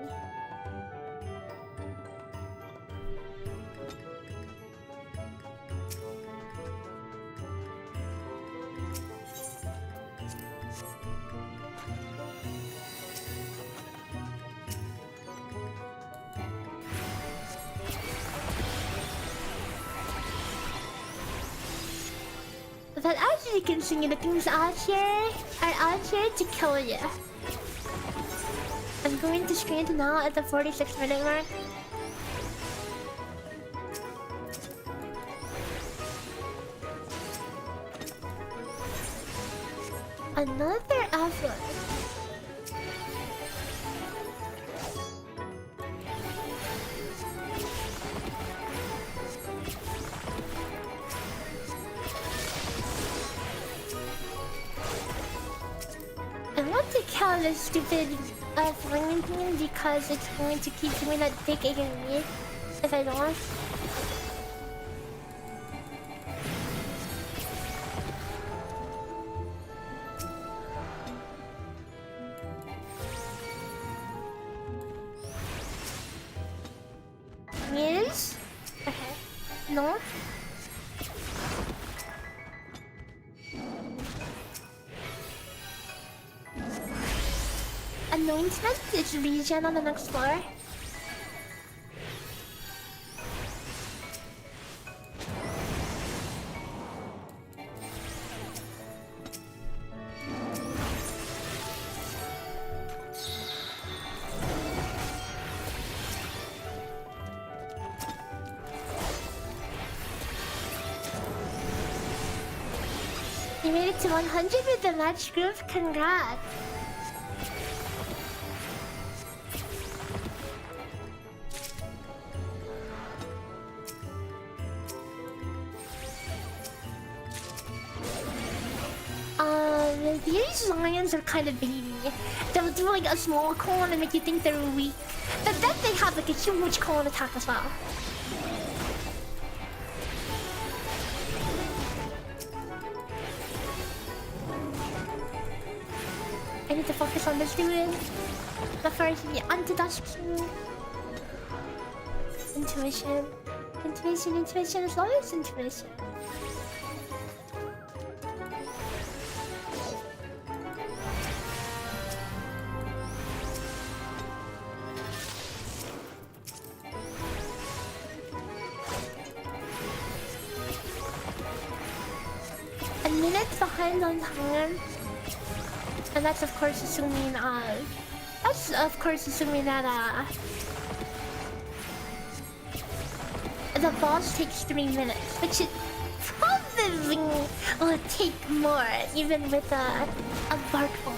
But as you can see, the things out here are out here to kill you. I'm going to screen it now at the 46-minute mark. Another effort. I want to kill this stupid flaming thing because it's going to keep doing that big AoE if I don't. Yes? Okay. No? Anointment is regen on the next floor. You made it to 100 with the match group, congrats! these lions are kind of baby. They'll do like a small cone and make you think they're weak. But then they have like a huge cone attack as well. I need to focus on this dude before he anti-dashing. Intuition. Intuition, intuition, as long as intuition. A minute behind on time. And that's of course assuming that the boss takes 3 minutes, which it probably will take more, even with a bark ball.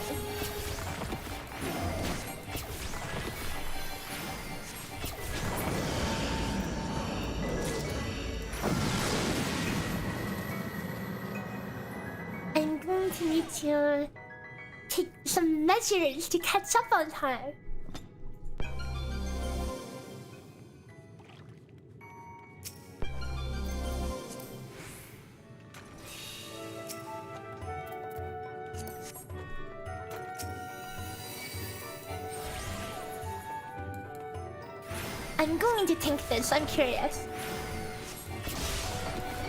I'm going to need to take some measures to catch up on time. I'm going to tank this, I'm curious.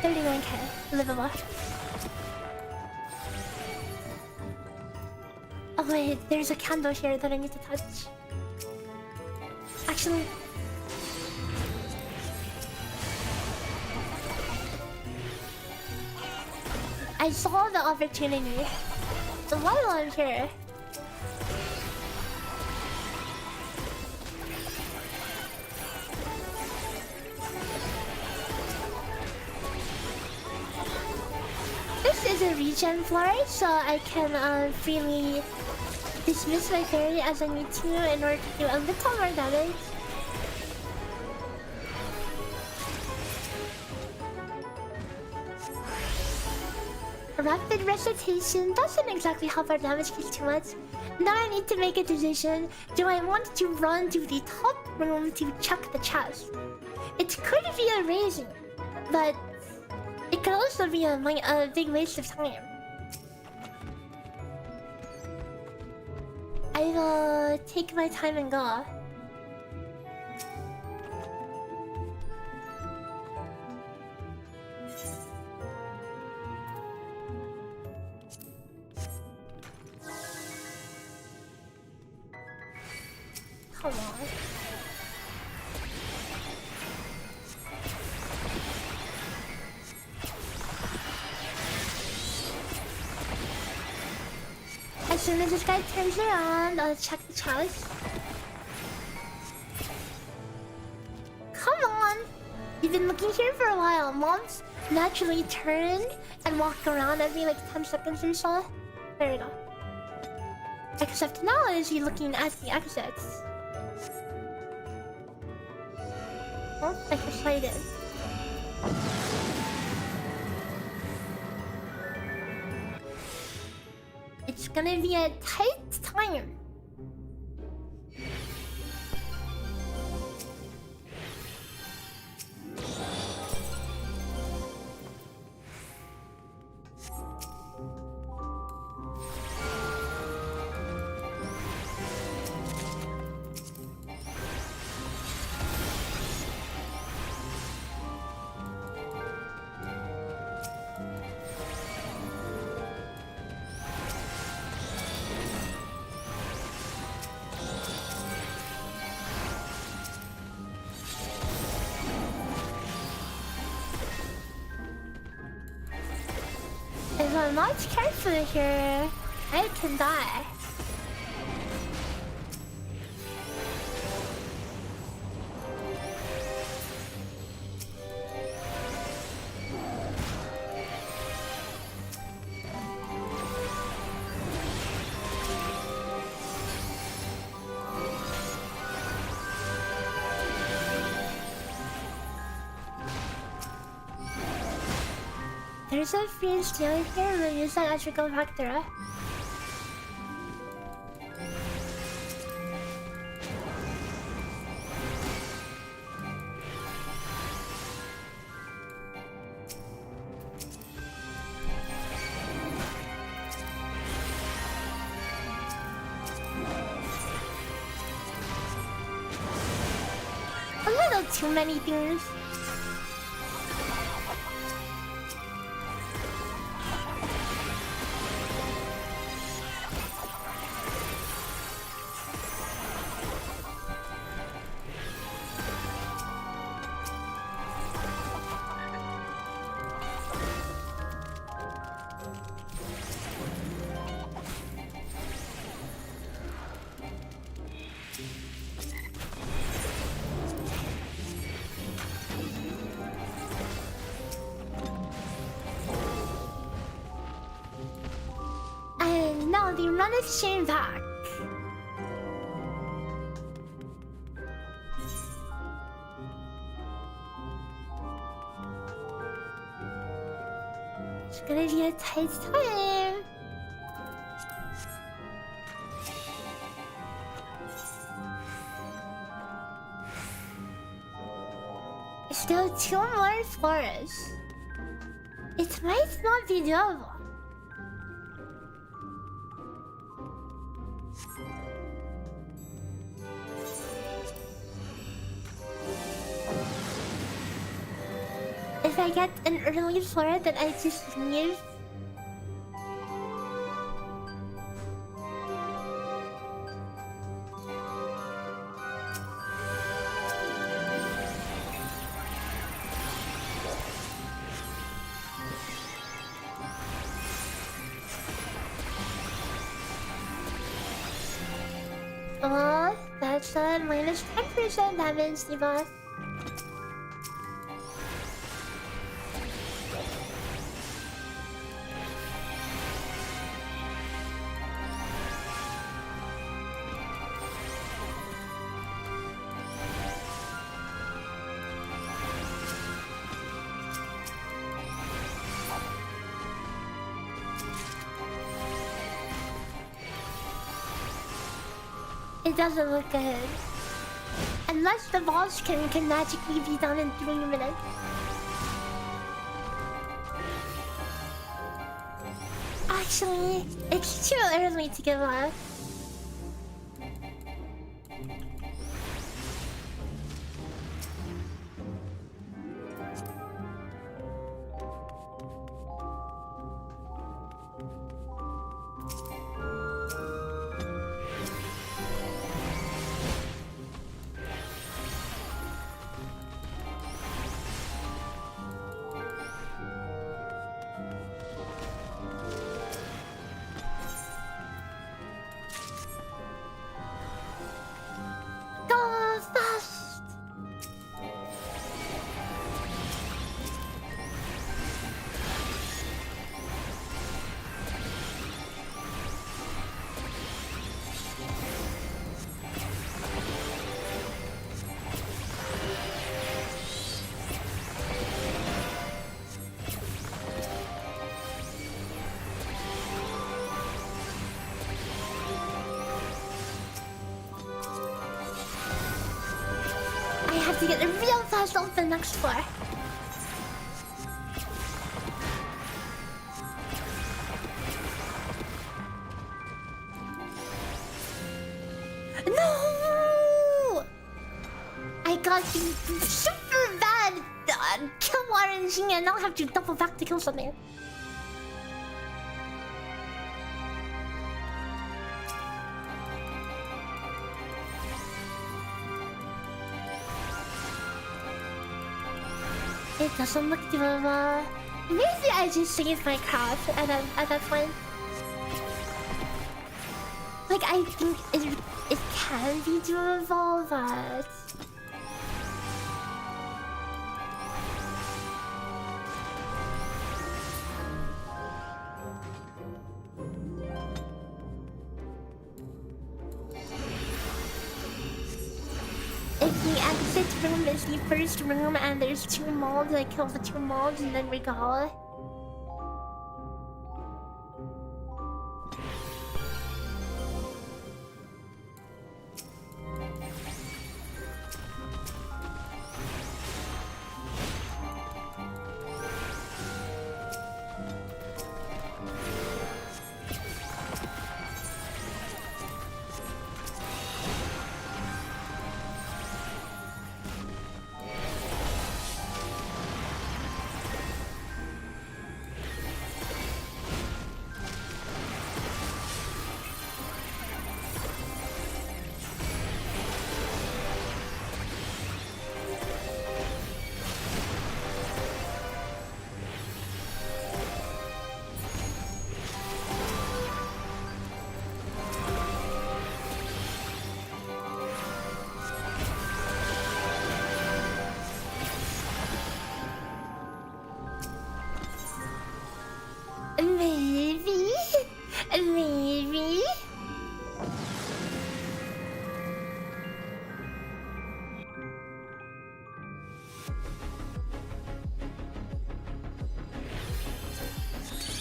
39k, livable. Oh wait, there's a candle here that I need to touch. Actually... I saw the opportunity. So while I'm here... This is a regen floor, so I can freely dismiss my fairy as I need to in order to do a little more damage. Rapid recitation doesn't exactly help our damage case too much. Now I need to make a decision. Do I want to run to the top room to check the chest? It could be amazing, but it could also be a big waste of time. I will take my time and go. Come on. As soon as this guy turns around, I'll check the chest. Come on! You've been looking here for a while. Mobs naturally turn and walk around every like 10 seconds or so. There we go. Except now is he looking at the exits. Oh, I can slide in. It's gonna be a tight time. If I'm not careful here, I can die. There's a free stealing here, we'll use that as we go back there. build too many things. And now the run is chain back. It's gonna be a tight time. Still 2 more floors. It might not be doable. If I get an early floor, then I just leave. Oh, that's a minus 10% damage, Dova. It doesn't look good. Unless the boss can magically be done in 3 minutes. Actually, it's too early to give up. To get real fast off the next floor. No! I got the super bad kill RNG and now I have to double back to kill something. It doesn't look doable. Maybe I just saved my craft at that point. Like, I think it can be doable, but... If the exit room is the first room and there's 2 mobs, I kill the 2 mobs and then we go. Maybe.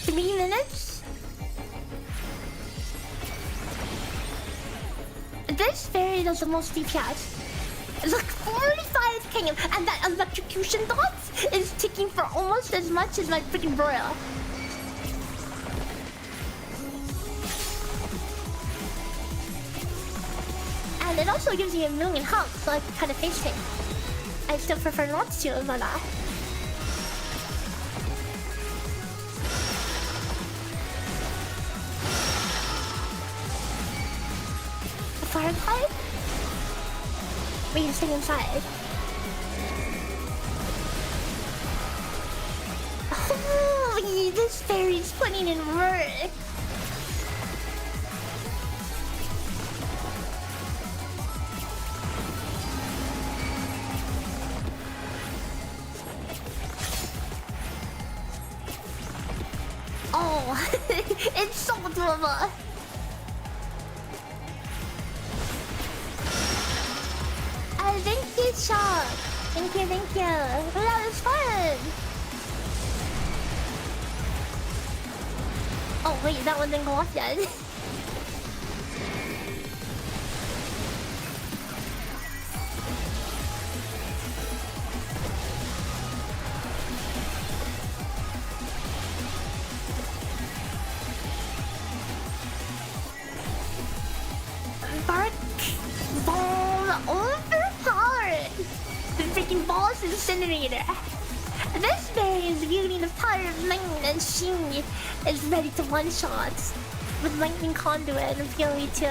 Three minutes? This fairy does the most DPS. Look, 45 kingdom, and that electrocution dot is ticking for almost as much as my freaking broil. And it also gives you a million health, so I can kind of face tank. I still prefer not to, but Firefly? We can stay inside. Holy, this fairy's putting in work. Oh, it's so Dova. Thank you, Chuck. Thank you, thank you. Oh, that was fun. Oh wait, that one didn't go off yet. Bark ball overpowered. The freaking boss incinerator. This berry is wielding the power of lightning, and she is ready to one-shot with lightning conduit and fury too.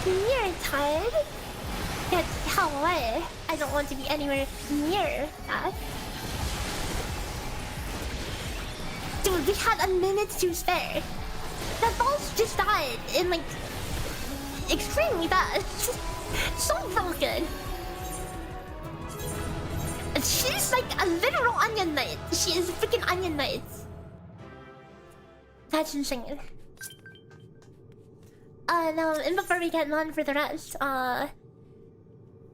You're tired? Get the hell away. I don't want to be anywhere near that. Dude, we had a minute to spare. That boss just died in like extremely bad. So broken. And she's like a literal onion knight. She is a freaking onion knight. That's insane. Now, and before we get on for the rest,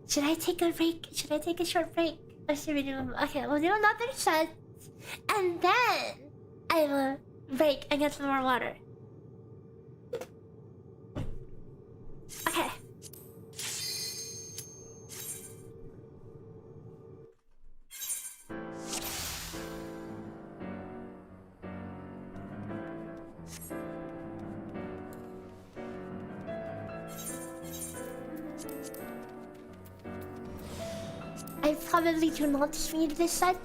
should I take a break? Should I take a short break? Or should we do... Okay, we'll do another set. And then I will break and get some more water. Okay. I probably do not need this set.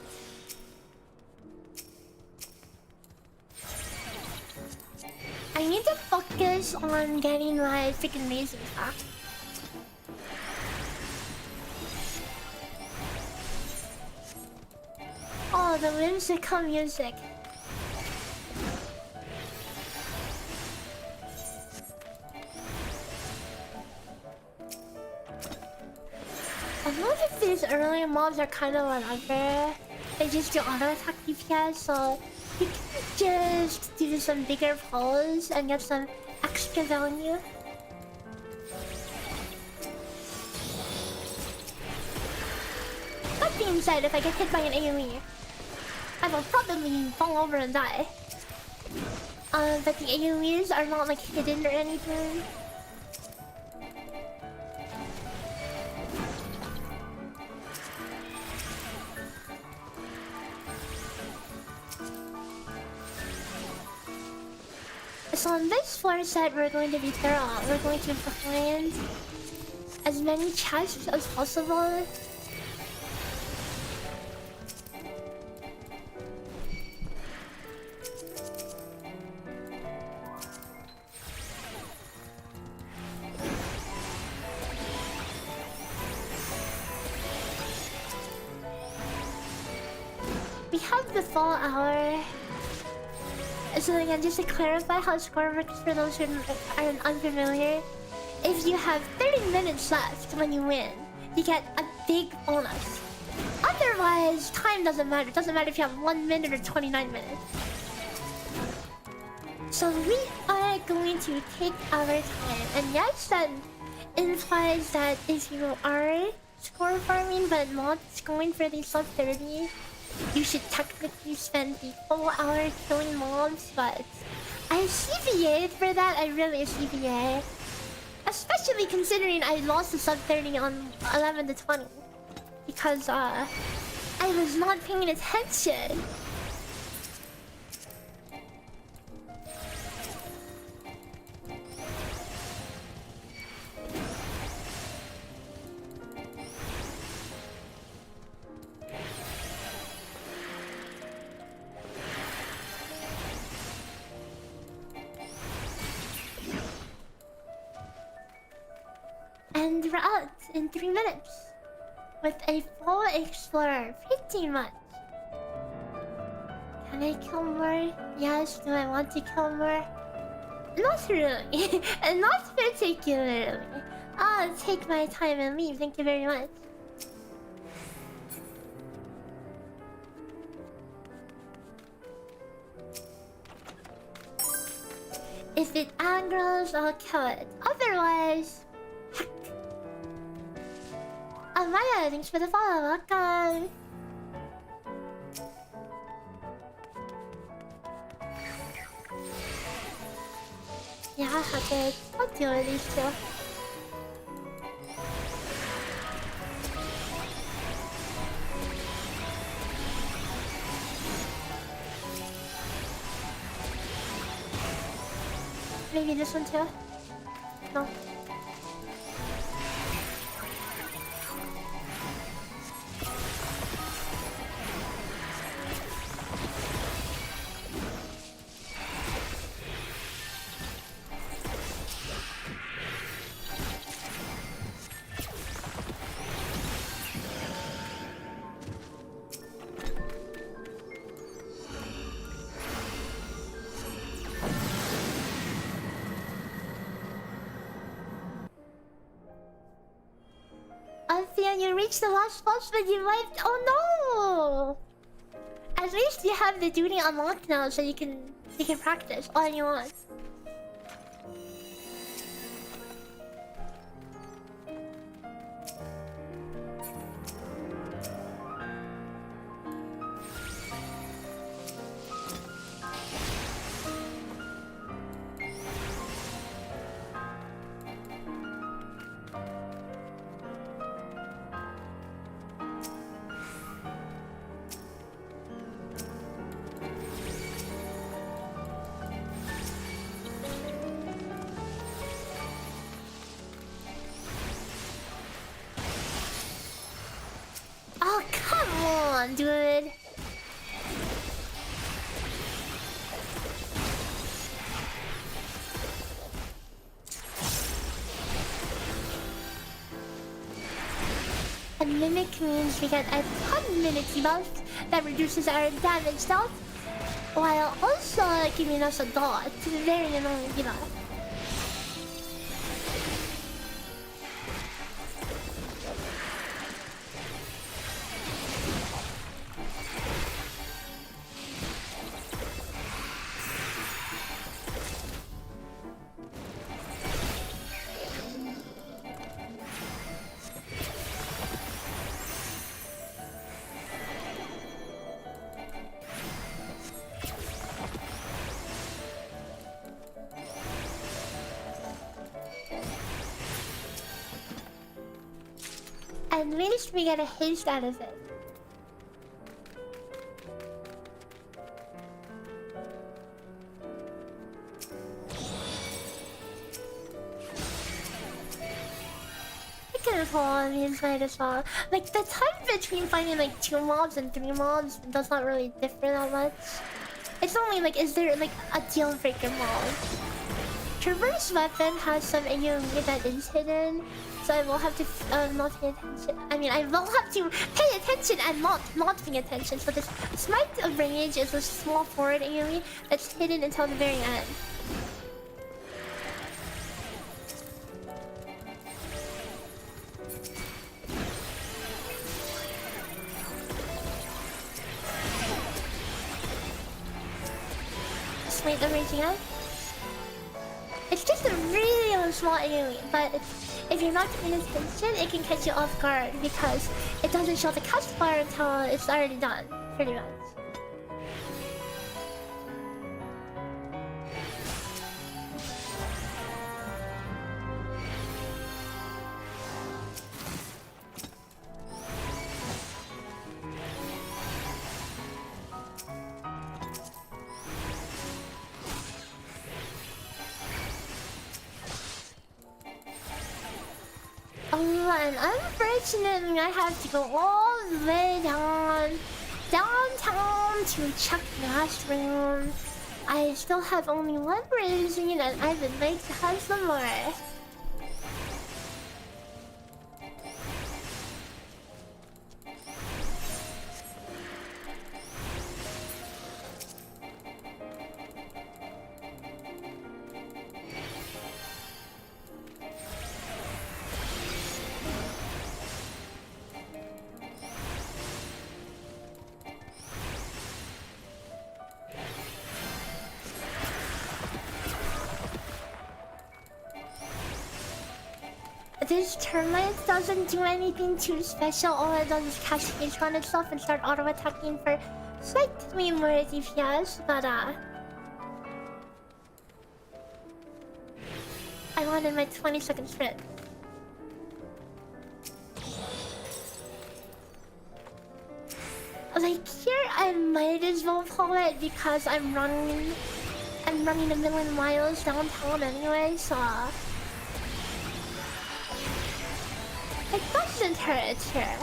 I need to focus on getting my freaking razors back. Oh, the whimsical music. I know that these earlier mobs are kind of whatever. They just do auto attack DPS, so you can just do some bigger pulls and get some extra value. That being said, if I get hit by an AoE, I will probably fall over and die. But the AoEs are not like hidden or anything. So on this floor set, we're going to be thorough. We're going to find as many chests as possible. We have the full hour. So again, just to clarify how score works for those who are unfamiliar, if you have 30 minutes left when you win, you get a big bonus. Otherwise, time doesn't matter. It doesn't matter if you have 1 minute or 29 minutes. So we are going to take our time. And yes, that implies that if you are score farming but not scoring for the sub 30, you should technically spend the full hour killing mobs, but I CBA'd for that. I really CBA. Especially considering I lost the sub 30 on 11 to 20. Because I was not paying attention. And we're out in 3 minutes. With a full explorer. Pretty much. Can I kill more? Yes, do I want to kill more? Not really. And not particularly. I'll take my time and leave. Thank you very much. If it angles, I'll kill it. Otherwise... heck. Oh, Maya, thanks for the follow. Welcome. Yeah, okay. I'll deal with these two. Maybe this one too? No. You reached the last boss, but you wiped. Oh no! At least you have the duty unlocked now, so you can practice all you want. Oh, come on, dude. A mimic means we get a 10-minute debuff that reduces our damage dealt, while also giving us a dot. It's a very annoying debuff. At least we get a haste out of it. I can pull on the inside as well. Like, the time between finding like 2 mobs and 3 mobs does not really differ that much. It's only like, is there like a deal breaker mob? Traverse weapon has some AoE that is hidden, so I will have to not pay attention. I mean, I will have to pay attention and not pay attention. So this Smite of Rage is a small forward AoE that's hidden until the very end. Wait, the raging up? It's just a really small alien, but if you're not paying attention, it can catch you off guard because it doesn't show the cast bar until it's already done, pretty much. And unfortunately, I have to go all the way downtown to check the last room. I still have only one raising and I would like to have some more. This termite doesn't do anything too special. All it does is cast haste on itself and start auto-attacking for slightly more DPS, but I wanted my 20-second sprint. Like here, I might as well pull it because I'm running a million miles downtown anyway, so it doesn't hurt here.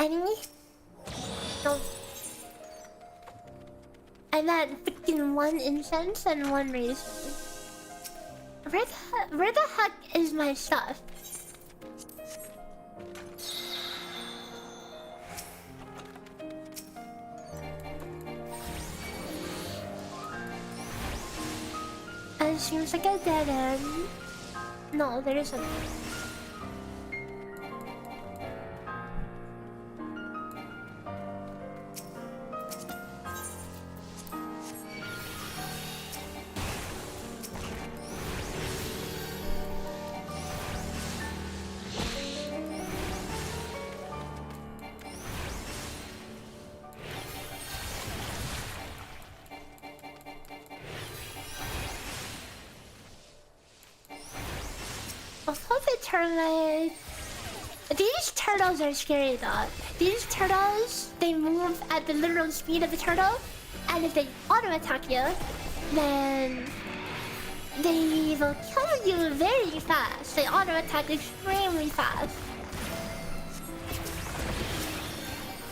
Enemy? No. I'm at freaking 1 incense and 1 raise. Where the heck is my stuff? It seems like a dead end. No, there isn't. Termite. These turtles are scary though. These turtles, they move at the literal speed of the turtle, and if they auto attack you, then they will kill you very fast. They auto attack extremely fast.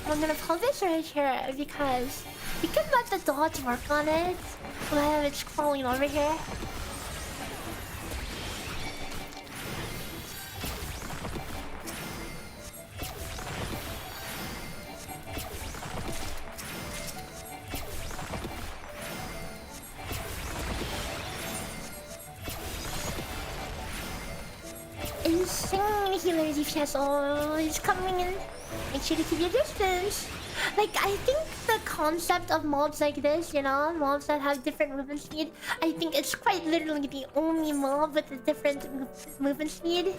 I'm gonna pull this right here because we can let the dogs work on it while it's crawling over here. Insane healer DPS. Oh, he's coming in. Make sure to keep your distance. Like, I think the concept of mobs like this, you know, mobs that have different movement speed, I think it's quite literally the only mob with a different movement speed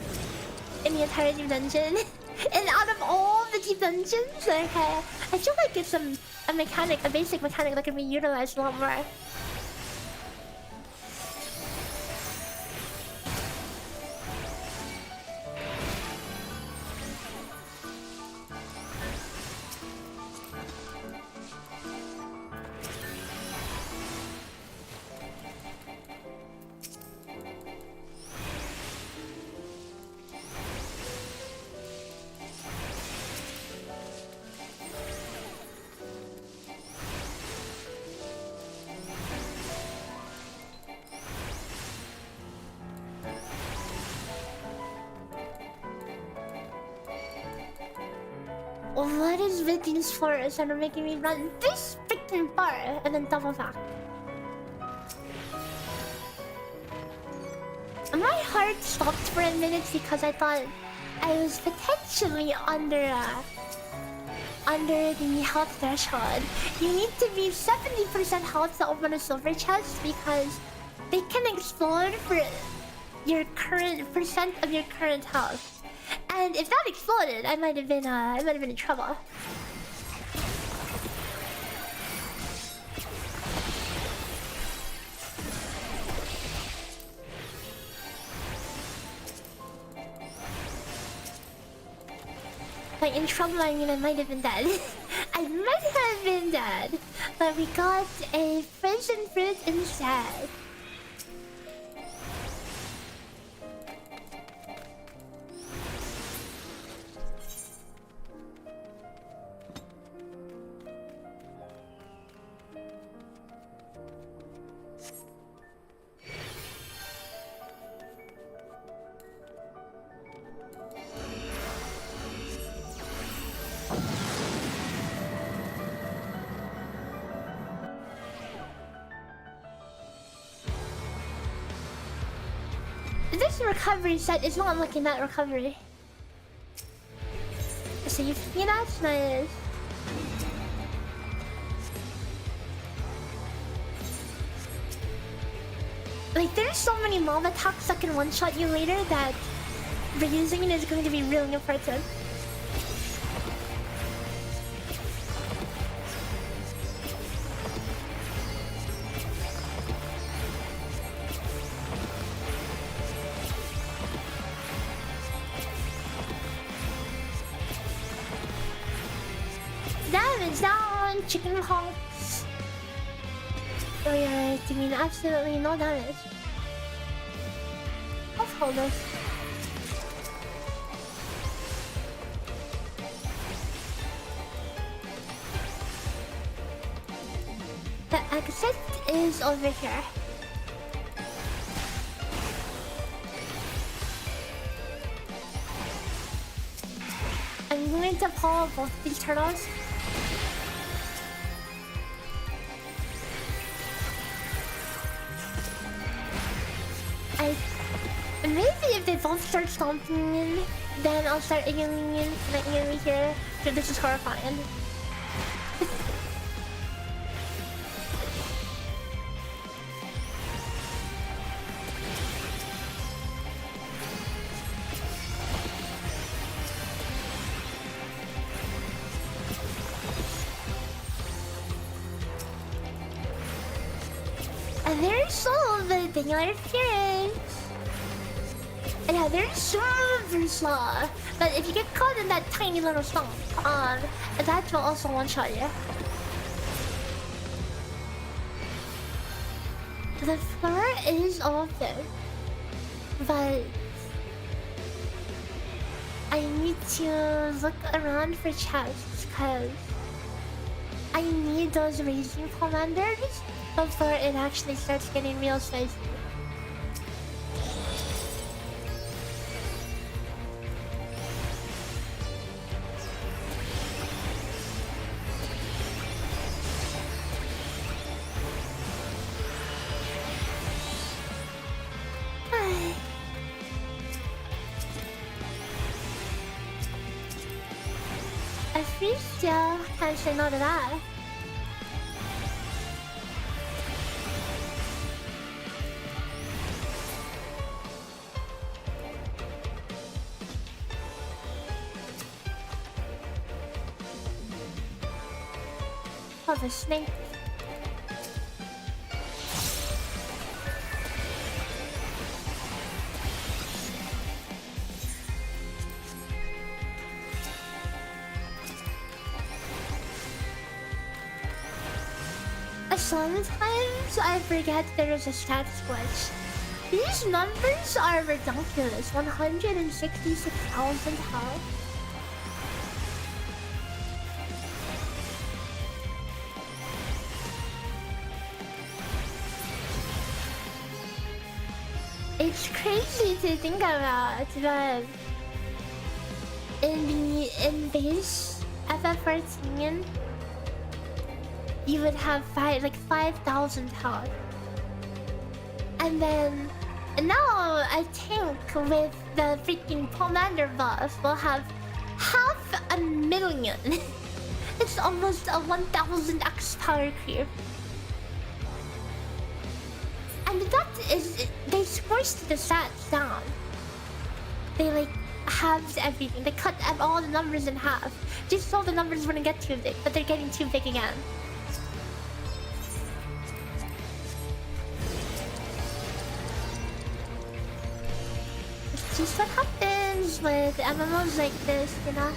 in the entire deep dungeon. And out of all the deep dungeons, like, I feel like it's a mechanic, a basic mechanic that can be utilized a lot more. What is with these forests that are making me run this freaking far and then double back? My heart stopped for a minute because I thought I was potentially under the health threshold. You need to be 70% health to open a silver chest because they can explode for your current percent of your current health. And if that exploded, I might have been in trouble. Like, in trouble, I mean I might have been dead. I might have been dead. But we got a frozen fruit instead. This recovery set is not looking that recovery. So you see that's nice. Like, there's so many mob attacks that can one-shot you later that reusing it is going to be really important. Damage down, chicken honks. Oh yeah, I mean absolutely no damage. Let's hold this. The exit is over here. I'm going to pull both these turtles. Maybe if they both start stomping in, then I'll start aiming in the enemy here. So this is horrifying. And there's so the thing on appearance. Yeah, they're super slow, but if you get caught in that tiny little stomp, that will also one-shot you. The floor is open, but I need to look around for chests because I need those raging commanders before it actually starts getting real spicy. Still can't say no to that. Oh, the snake. Sometimes I forget there is a stats glitch. These numbers are ridiculous. 166,000 health. It's crazy to think about, but in base FF14, you would have 5,000 health. And then now I think with the freaking Commander buff, we'll have 500,000. It's almost a 1,000x power creep. And that is, they squished the stats down. They like halved everything. They cut all the numbers in half. Just so the numbers wouldn't get too big, but they're getting too big again. It's just what happens with MMOs like this, you know?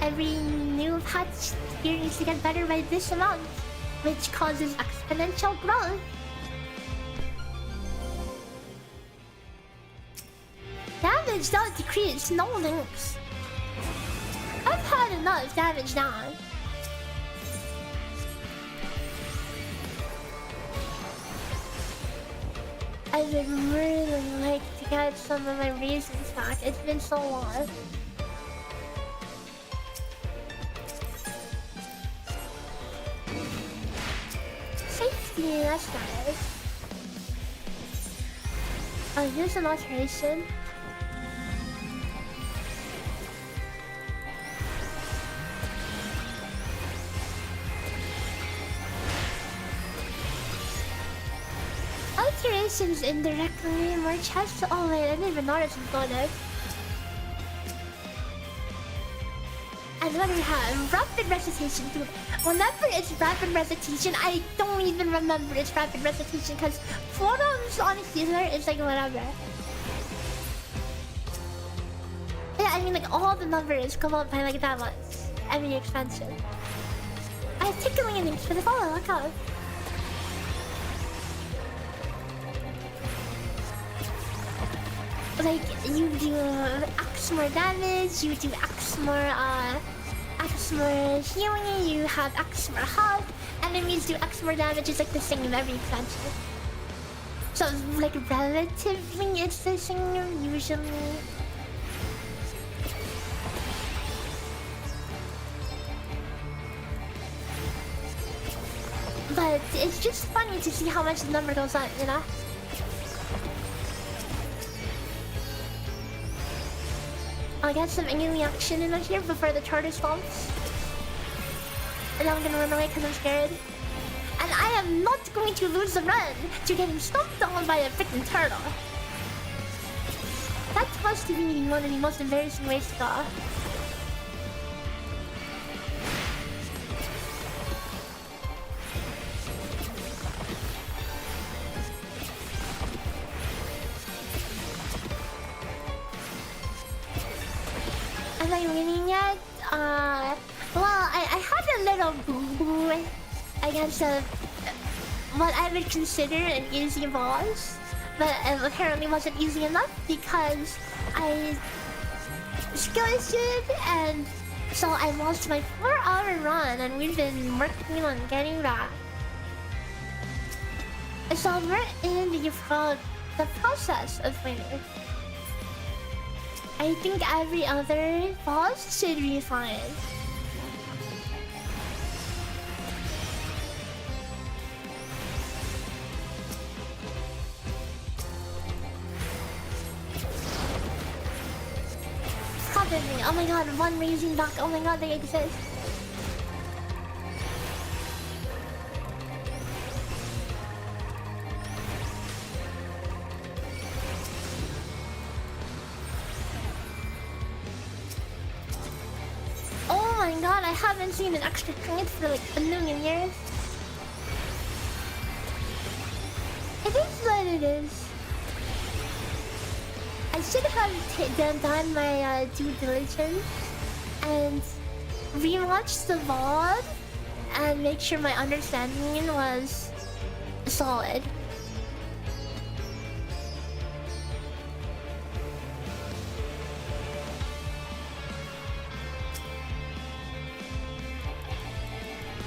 Every new patch here needs to get better by this amount, which causes exponential growth. Damage don't decrease, no links. I've had enough damage now. I would really like to get some of my raisins back. It's been so long. Safety, that's nice. Oh, here's an alteration. Alterations indirectly, more chests. Oh wait, I didn't even notice I'm going there. And what do we have? Rapid recitation. Dude, whenever it's rapid recitation, I don't even remember it's rapid recitation because forums on healer is like whatever. Yeah, I mean like all the numbers come up by like that much. Every expansion. I have tickling links for the follow, look out. Like, you do X more damage, you do X more healing, you have X more health, enemies do X more damage, it's like the same in every expansion. So, like, relatively, it's the same, usually. But it's just funny to see how much the number goes up, you know? I'll get some enemy action in here before the charter stomps. And I'm gonna run away because I'm scared. And I am not going to lose the run to getting stomped on by a freaking turtle. That must be one of the most embarrassing ways to go. Am I winning yet? Well, I had a little boo-boo against what I would consider an easy boss, but it apparently wasn't easy enough because I skill issued, and so I lost my 4-hour run, and we've been working on getting that. So we're in the process of winning. I think every other boss should be fine. Probably. Oh my god, one raising back. Oh my god, they exist. Oh my god, I haven't seen an extra trinket for like a million years. It is what it is. I should have done my due diligence and rewatched the VOD and make sure my understanding was solid.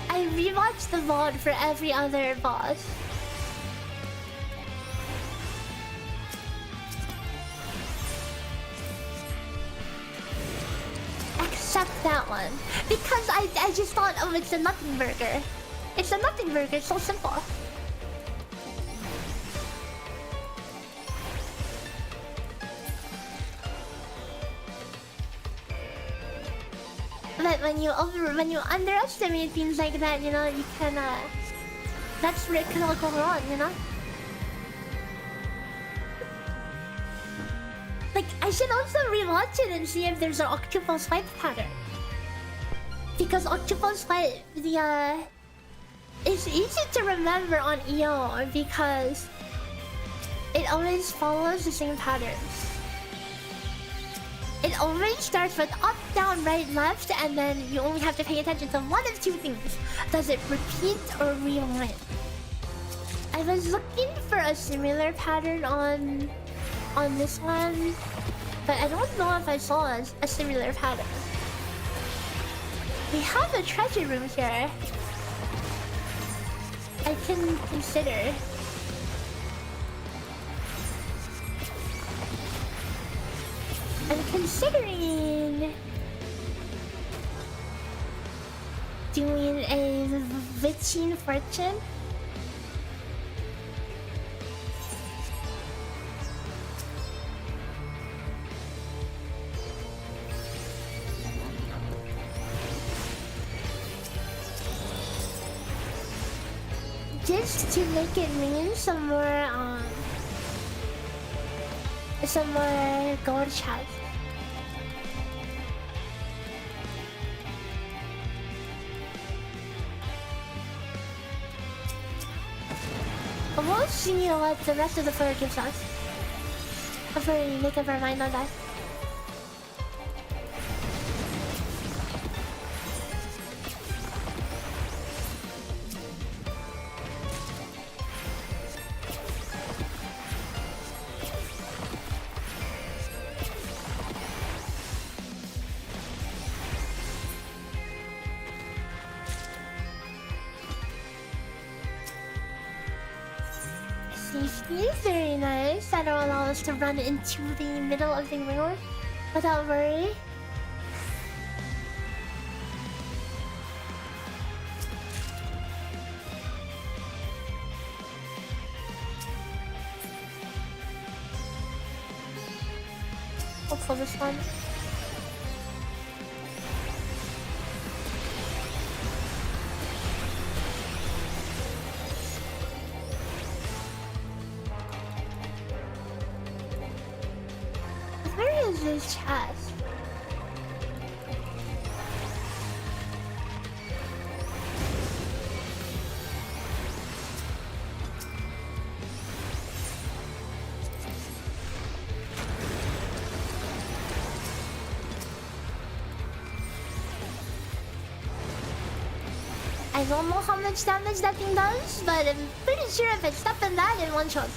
I rewatched the VOD for every other boss. except that one. Because I just thought, oh, it's a nothing burger. It's a nothing burger, it's so simple. But when you underestimate things like that, you know, you can that's where it can all go wrong, you know? Like, I should also rewatch it and see if there's an octuple swipe pattern. Because octuple swipe, it's easy to remember on EO because it always follows the same patterns. It always starts with up, down, right, left, and then you only have to pay attention to one of two things. Does it repeat or rewind? I was looking for a similar pattern on this one, but I don't know if I saw a similar pattern. We have a treasure room here. I can consider. I'm considering doing a witching fortune. Just to make it mean some more gold chests. We'll see what the rest of the fur gives us. Before we make up our mind on that. Safety is very nice. That'll allow us to run into the middle of the room without worry. I'll pull this one. Where is this chest? I don't know how much damage that thing does, but I'm pretty sure if it's stopping that in one shot.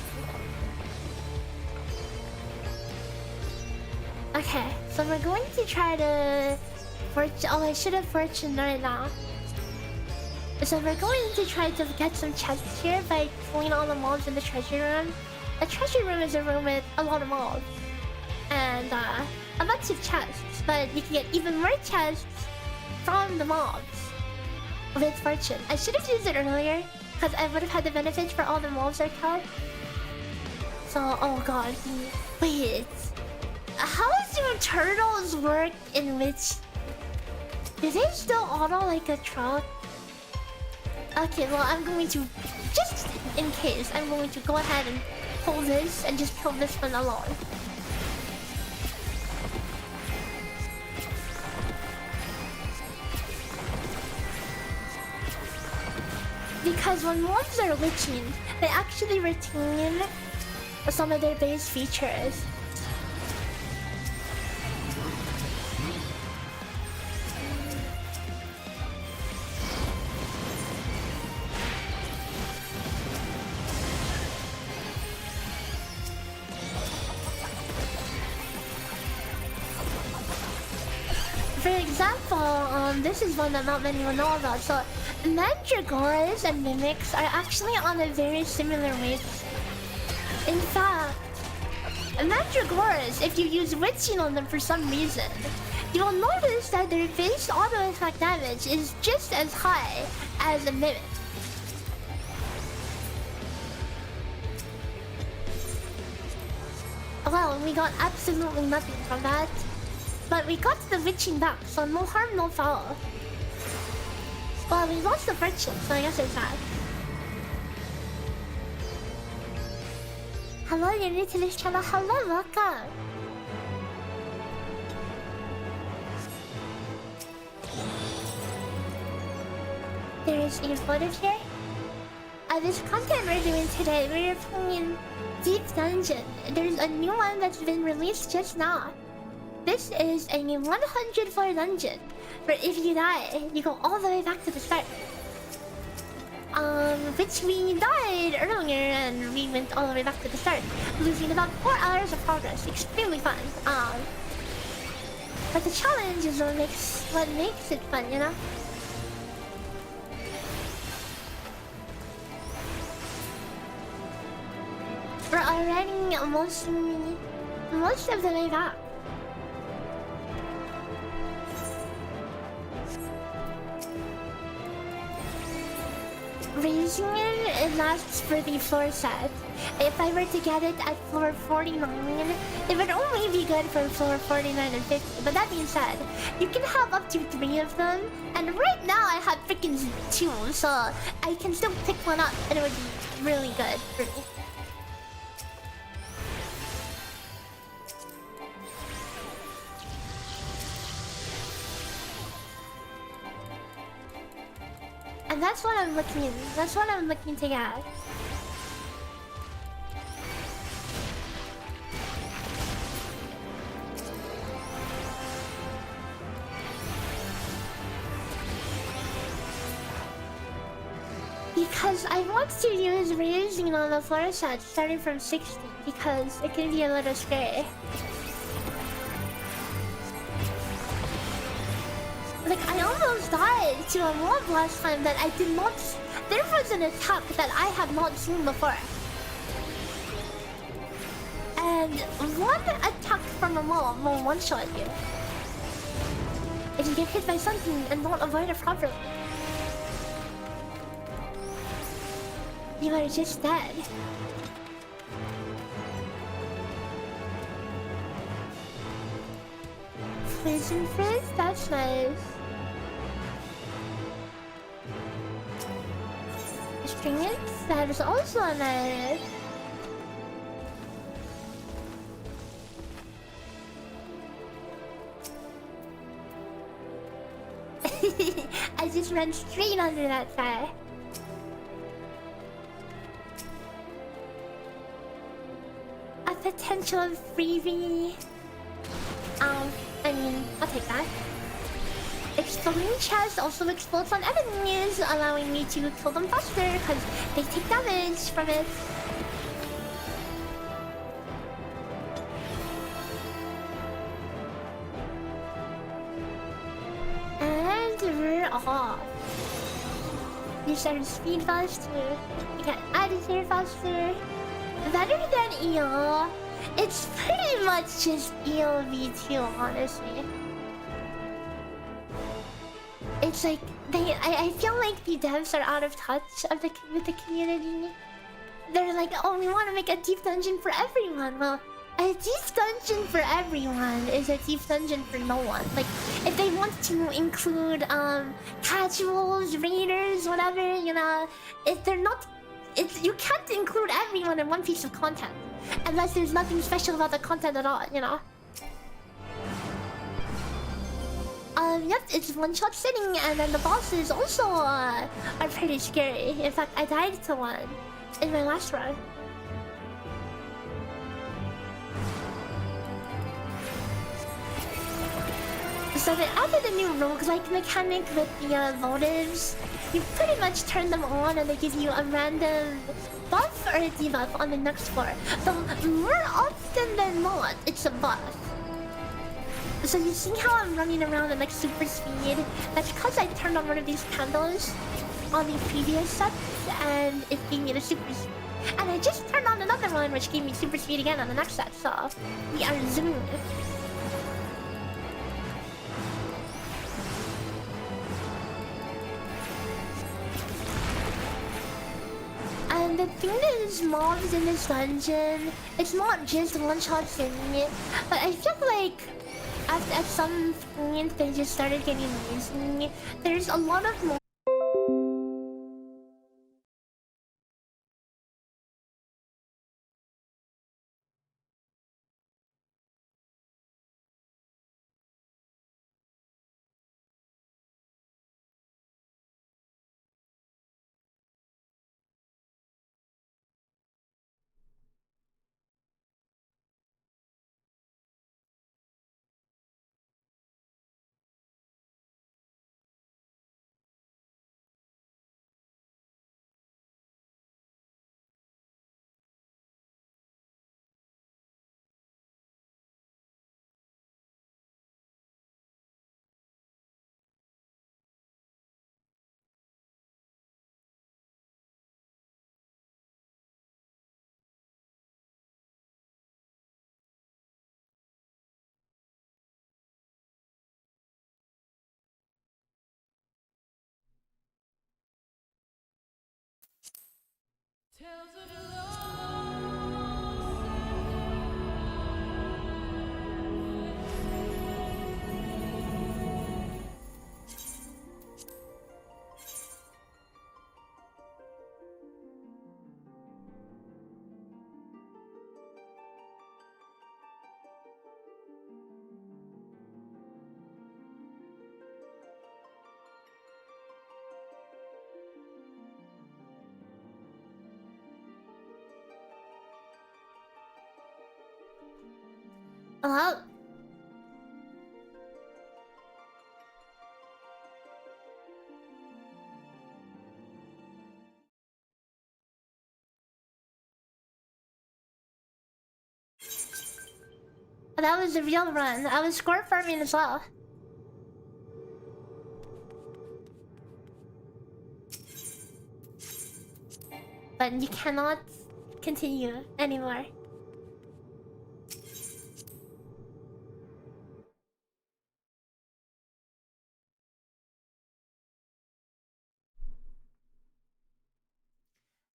Okay, so we're going to try to fortune. Oh, I should have fortune right now. So we're going to try to get some chests here by pulling all the mobs in the treasure room. The treasure room is a room with a lot of mobs and a bunch of chests, but you can get even more chests from the mobs with fortune. I should have used it earlier because I would have had the benefits for all the mobs I caught. So, oh god, wait. How do turtles work in which... Do they still auto like a truck? Okay, well I'm going to, just in case, I'm going to go ahead and pull this and just kill this one alone. Because when mobs are witching, they actually retain some of their base features. For example, this is one that not many will know about. So, mandragores and mimics are actually on a very similar weight. In fact, Mandragoras, if you use witching on them for some reason, you will notice that their base auto attack damage is just as high as a mimic. Well, we got absolutely nothing from that. But we got the witching back, so no harm, no foul. Well, we lost the friendship, so I guess it's sad. Hello, you're new to this channel. Hello, welcome. There is a photo here. This content we're doing today, we're playing Deep Dungeon. There's a new one that's been released just now. This is a 100 floor dungeon, where if you die, you go all the way back to the start. Which we died earlier and we went all the way back to the start, losing about 4 hours of progress. Extremely fun. But the challenge is what makes it fun, you know? We're already most of the way back. Raising it lasts for the floor set. If I were to get it at floor 49, it would only be good for floor 49 and 50. But that being said, you can have up to 3 of them. And right now I have freaking 2, so I can still pick one up and it would be really good for me. And that's what I'm looking to get. Because I want to use raising on the floor set starting from 60 because it can be a little scary. Like, I almost died to a mob last time that I did not... There was an attack that I had not seen before. And one attack from a mob will one-shot you. If you get hit by something and don't avoid it properly, you are just dead. Prison frizz? That's nice. Stringets? That is also nice. I just ran straight under that fire. A potential freebie. I mean, I'll take that. Exploding chest also explodes on enemies, allowing me to kill them faster because they take damage from it. And we're off. You started speed faster. You got attitude faster. Better than EO. It's pretty much just EO V2, honestly. It's like I feel like the devs are out of touch with the community. They're like, oh, we want to make a deep dungeon for everyone. Well, a deep dungeon for everyone is a deep dungeon for no one. Like, if they want to include casuals, raiders, whatever, you know, if they're not, you can't include everyone in one piece of content unless there's nothing special about the content at all, you know. Yep, it's one-shot sitting, and then the bosses also are pretty scary. In fact, I died to one in my last run. So they added a new roguelike mechanic with the motives. You pretty much turn them on and they give you a random buff or a debuff on the next floor. Though more often than not, it's a buff. So you see how I'm running around at like super speed? That's because I turned on one of these candles on the previous sets and it gave me the super speed. And I just turned on another one, which gave me super speed again on the next set, so we are zooming. And the thing is, mobs in this dungeon, it's not just one-shot thing, but I feel like at some point they just started getting lazy. There's a lot of more. Hello? That was a real run. I was score farming as well. But you cannot continue anymore.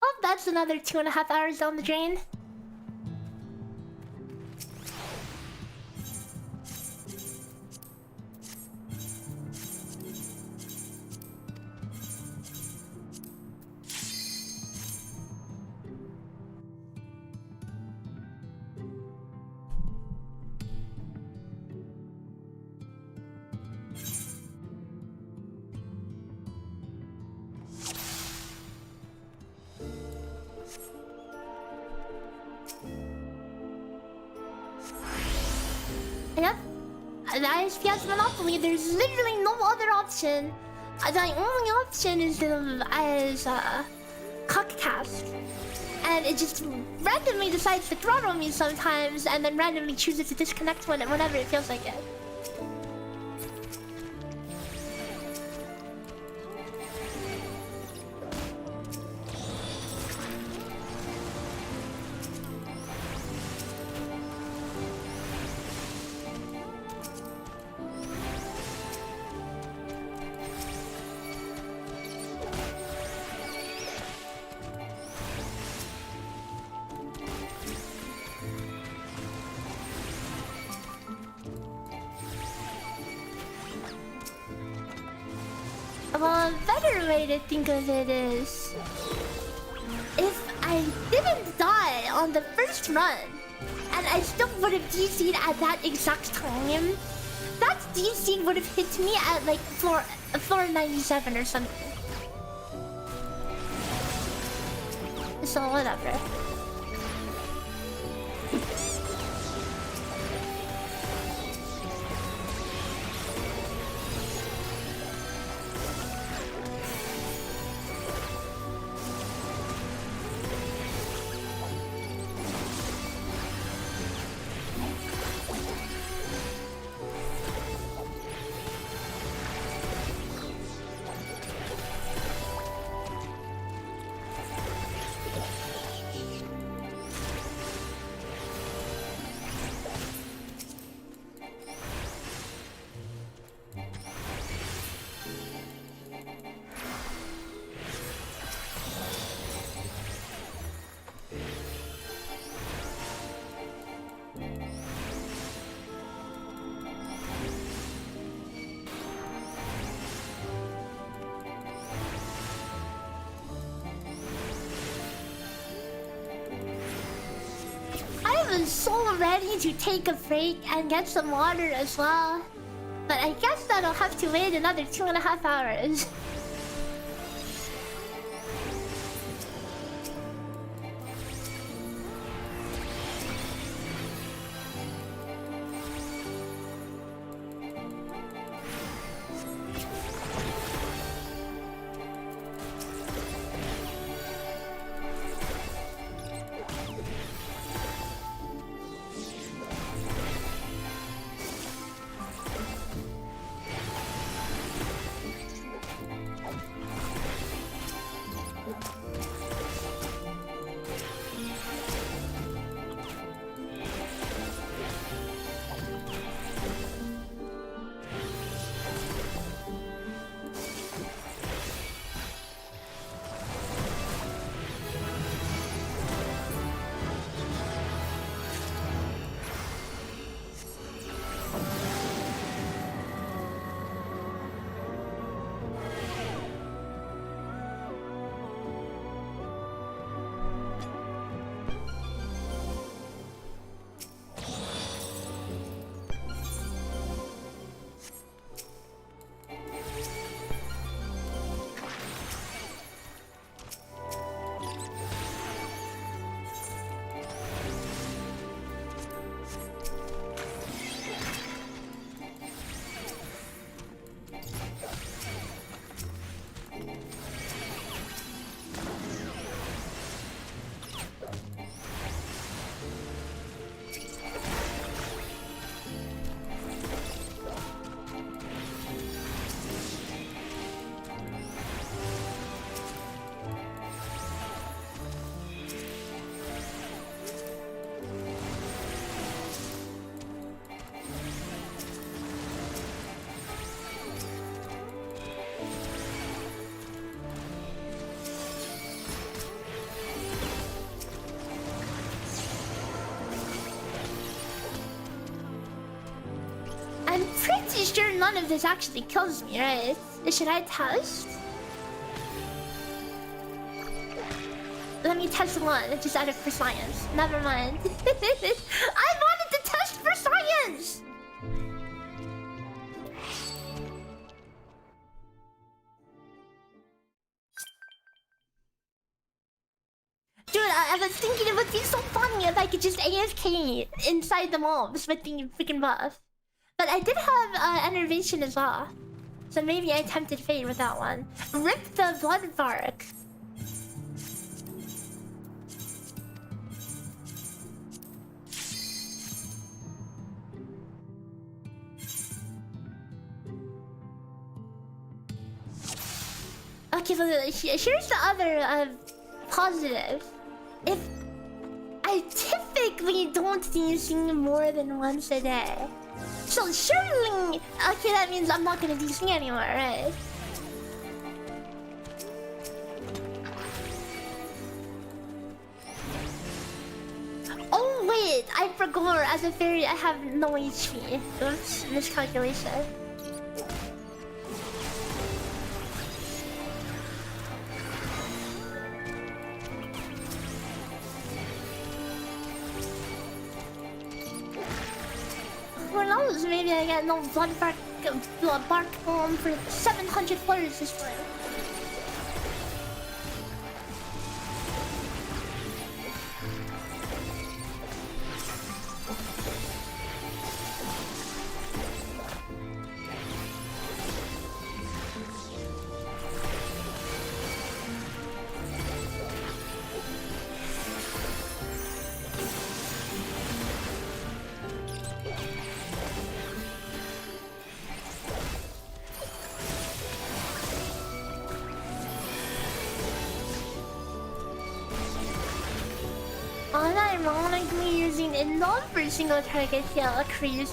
Oh, that's another 2.5 hours down the drain. Yep. The ISPS monopoly, there's literally no other option. The only option is Cockcast. And it just randomly decides to throttle me sometimes and then randomly chooses to disconnect whenever it feels like it. Well, a better way to think of it is, if I didn't die on the first run, and I still would have DC'd at that exact time, that DC would have hit me at like floor 97 or something. So whatever. was so ready to take a break and get some water as well. But I guess that I'll have to wait another 2.5 hours. I'm pretty sure none of this actually kills me, right? Should I test? Let me test one, just out of for science. Never mind. I wanted to test for science! Dude, I was thinking it would be so funny if I could just AFK inside the mobs with the freaking buff. But I did have enervation as well. So maybe I tempted fate with that one. Rip the blood bark. Okay, so here's the other positive. If I typically don't desync more than once a day. So surely, okay, that means I'm not gonna desync anymore, right? Oh wait, I forgot. As a fairy, I have no HP. Oops, miscalculation. Who knows? Maybe I get no blood bark bomb for 700 floors this time. Unironically using a non single target heal, crazy.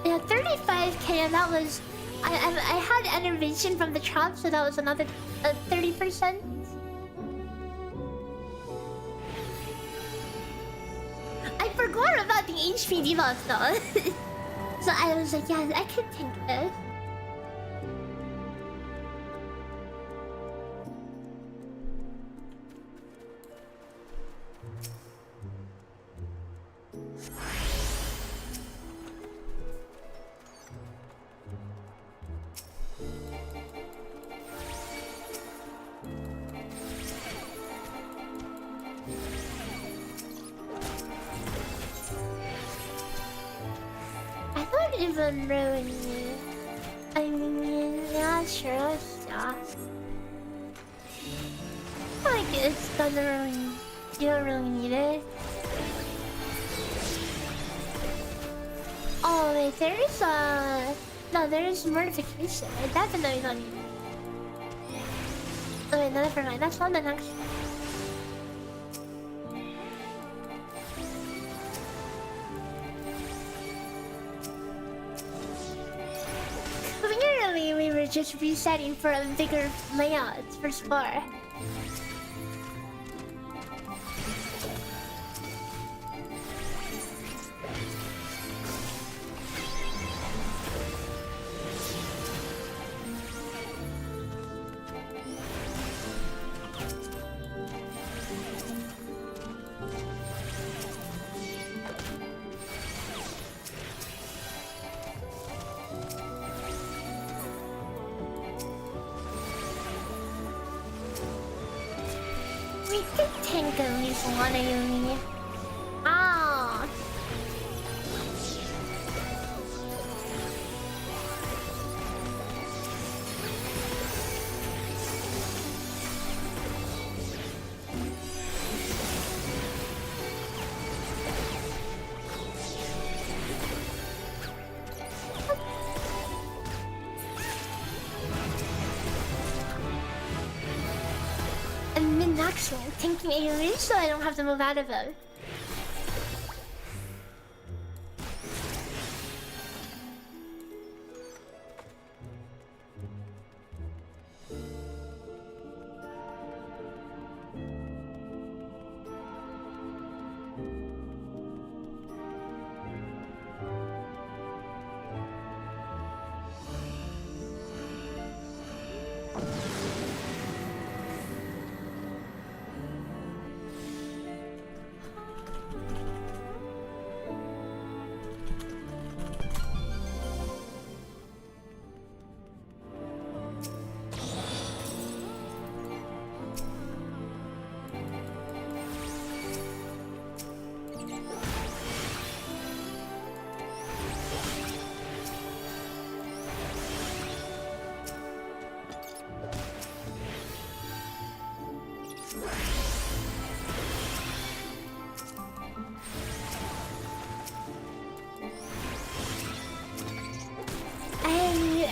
Yeah, 35k, and that was I had enervation from the trap, so that was another 30%. I forgot about the HP debuff though. So I was like, yeah, I could take this. even really. I mean, yeah, sure, yeah. Like, it's doesn't really... You don't really need it. Oh, wait, there is a... No, there is mortification. I definitely don't need it. Oh, wait, no, never mind. That's not the next one. Clearly, we were just resetting for a bigger layout for Spore. We could tank at least one enemy. Ah. I'm min-maxing, tanking AoE so I don't have to move out of it.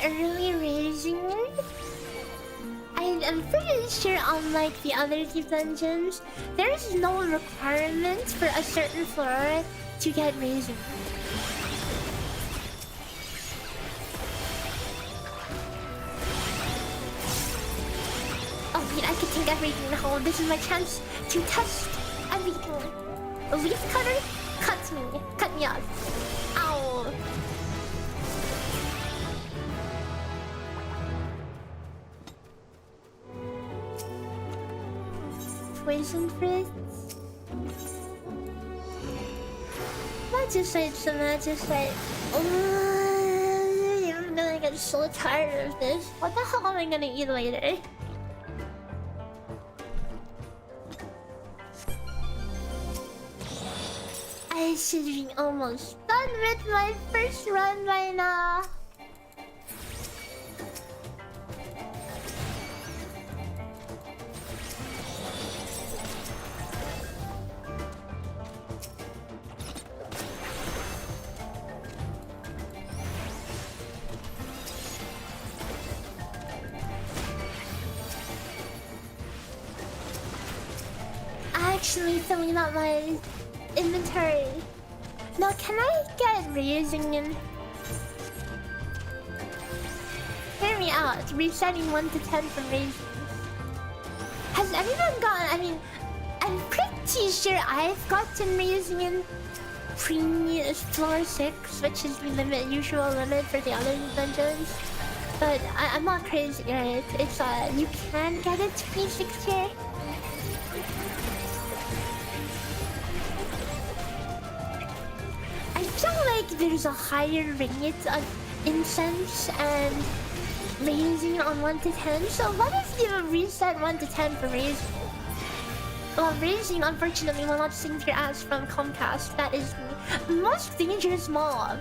Early raising it? I'm pretty sure unlike the other two dungeons, there is no requirement for a certain floor to get raising. Oh wait, I can take everything now. This is my chance to test everything. A leaf cutter cuts me. Cut me off. Ow. Poison fruits. Magicite, so magicite. Oh, I'm gonna get so tired of this. What the hell am I gonna eat later? I should be almost done with my first run by now. Actually filling up my inventory. Now, can I get raising in? Hear me out. Resetting 1 to 10 for raisins. Has everyone gotten? I mean, I'm pretty sure I've gotten raising in floor 6, which is the usual limit for the other dungeons. But I'm not crazy, right? It's you can get it to P6 here. I feel like there's a higher rate of incense and raising on 1 to 10. So what if you reset 1 to 10 for raising? Well, raising unfortunately will not save your ass from Comcast. That is the most dangerous mob.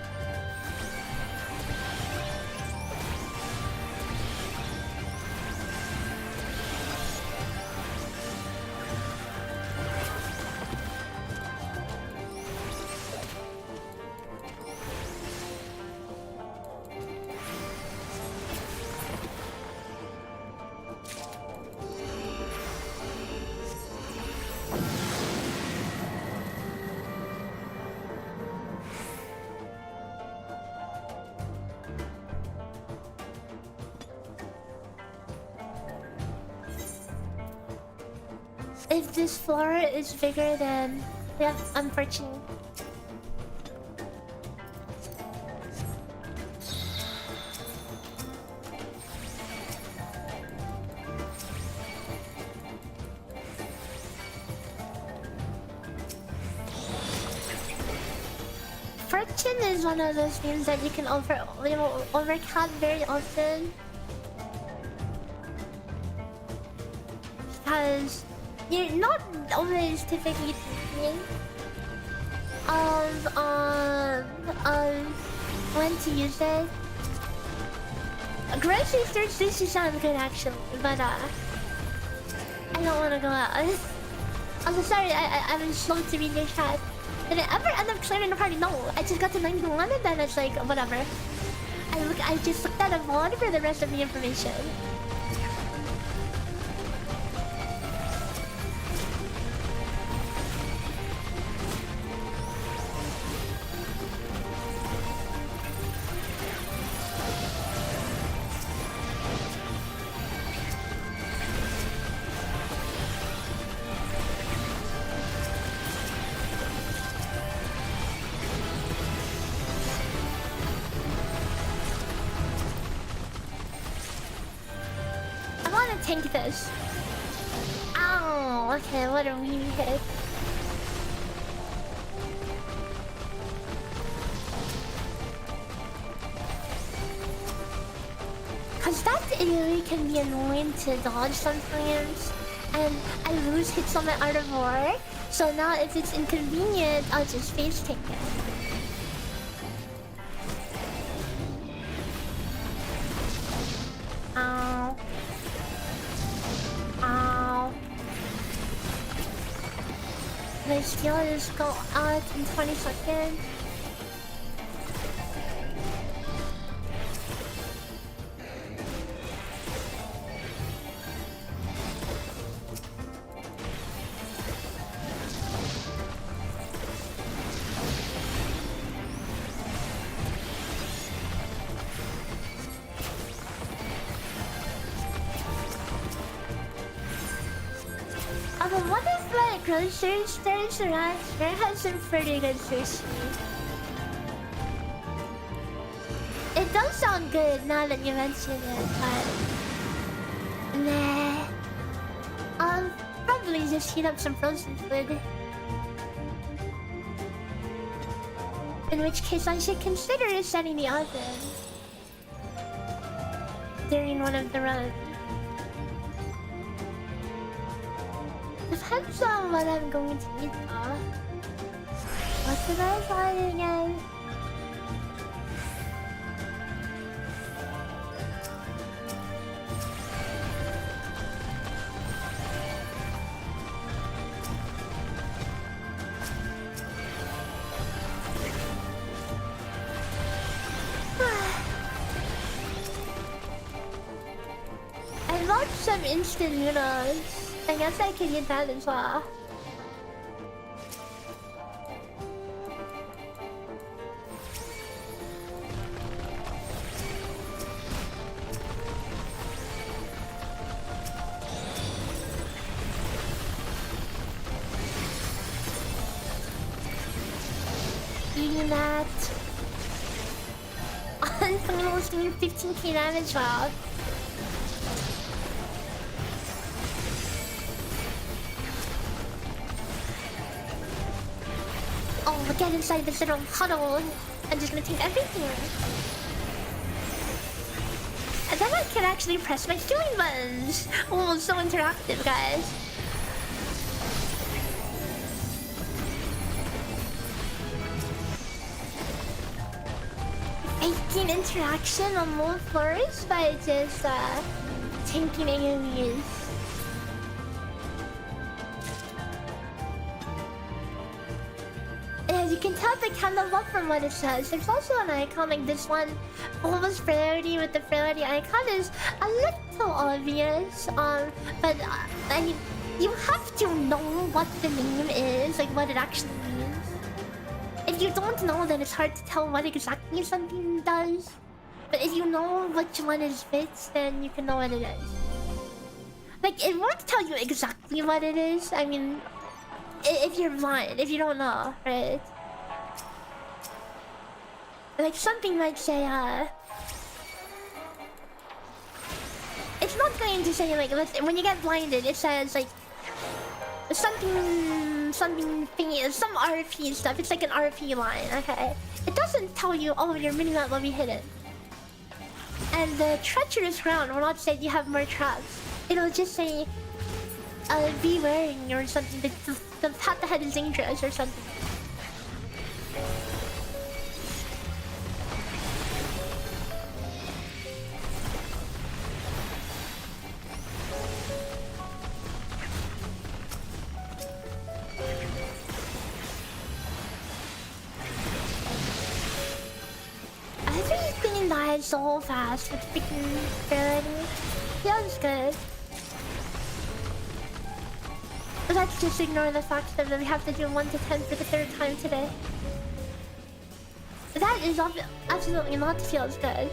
If this floor is bigger than... Yeah, unfortunately. Fortune is one of those games that you can overcap very often. Because you're not always typically thinking of when to use it. Grocery stores this sounds good actually, but I don't want to go out. I'm so sorry, I'm slow to read your chat. Did I ever end up clearing the party? No, I just got to 91 and then it's like whatever. I just looked at a mod for the rest of the information. Tank this. Ow! Okay, what are we hit? Cause that AoE can be annoying to dodge sometimes. And I lose hits on my Art of War. So now if it's inconvenient, I'll just face tank it. Ow. Ow. My skill is go out in 20 seconds. What if like grocery stores around here has some pretty good sushi? It does sound good now that you mention it, but nah. I'll probably just heat up some frozen food. In which case I should consider setting the oven during one of the runs. Depends on what I'm going to eat though. What did I find again? I love some instant noodles. I guess I can get that as well. Eating that. Almost doing 15k damage, wow. Oh, get inside this little huddle. I'm just gonna take everything. And then I can actually press my healing buttons. Oh, so interactive, guys. Making interaction on more floors by just tanking enemies. As you can tell the candle up from what it says. There's also an icon like this one. Almost frailty with the frailty icon is a little obvious. But I mean, you have to know what the name is, like what it actually means. If you don't know, then it's hard to tell what exactly something does. But if you know which one is fits, then you can know what it is. Like, it won't tell you exactly what it is. I mean, if you're blind, if you don't know, right? Like, something might say, it's not going to say, like, when you get blinded, it says, like, something thingy, some RP stuff. It's like an RP line, okay? It doesn't tell you, oh, your minimap will be hidden. And the treacherous ground will not say you have more traps. It'll just say, be wearing or something. The path ahead is dangerous or something. Everything died so fast with freaking ability. Feels good. Let's just ignore the fact that we have to do 1 to 10 for the 3rd time today. That is absolutely not feels good.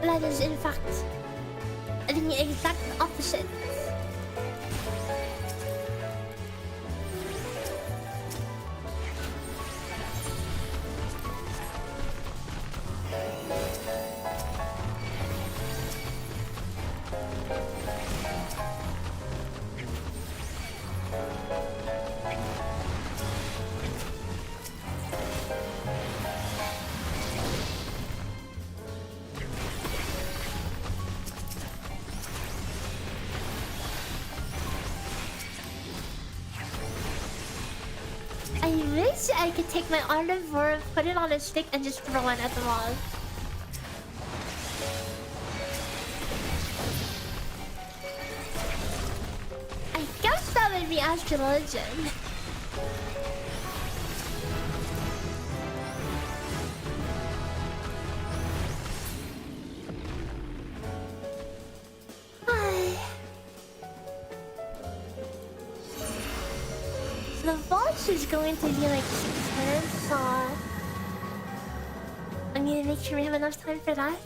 That is in fact the exact opposite. I could take my omnivore, put it on a stick, and just throw it at the wall. I guess that would be astrologian. The vault is going to be like 6 minutes, so I need to make sure we have enough time for that.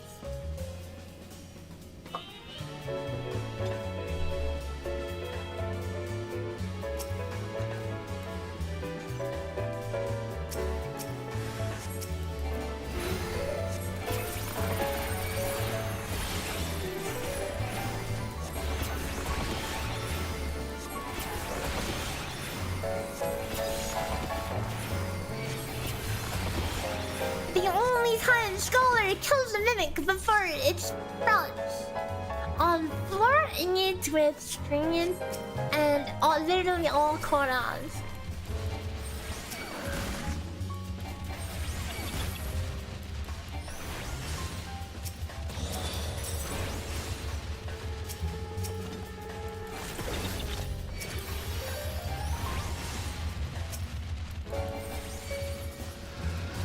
Kills the mimic before it sprouts. Floor needs with stringing and literally all cordons.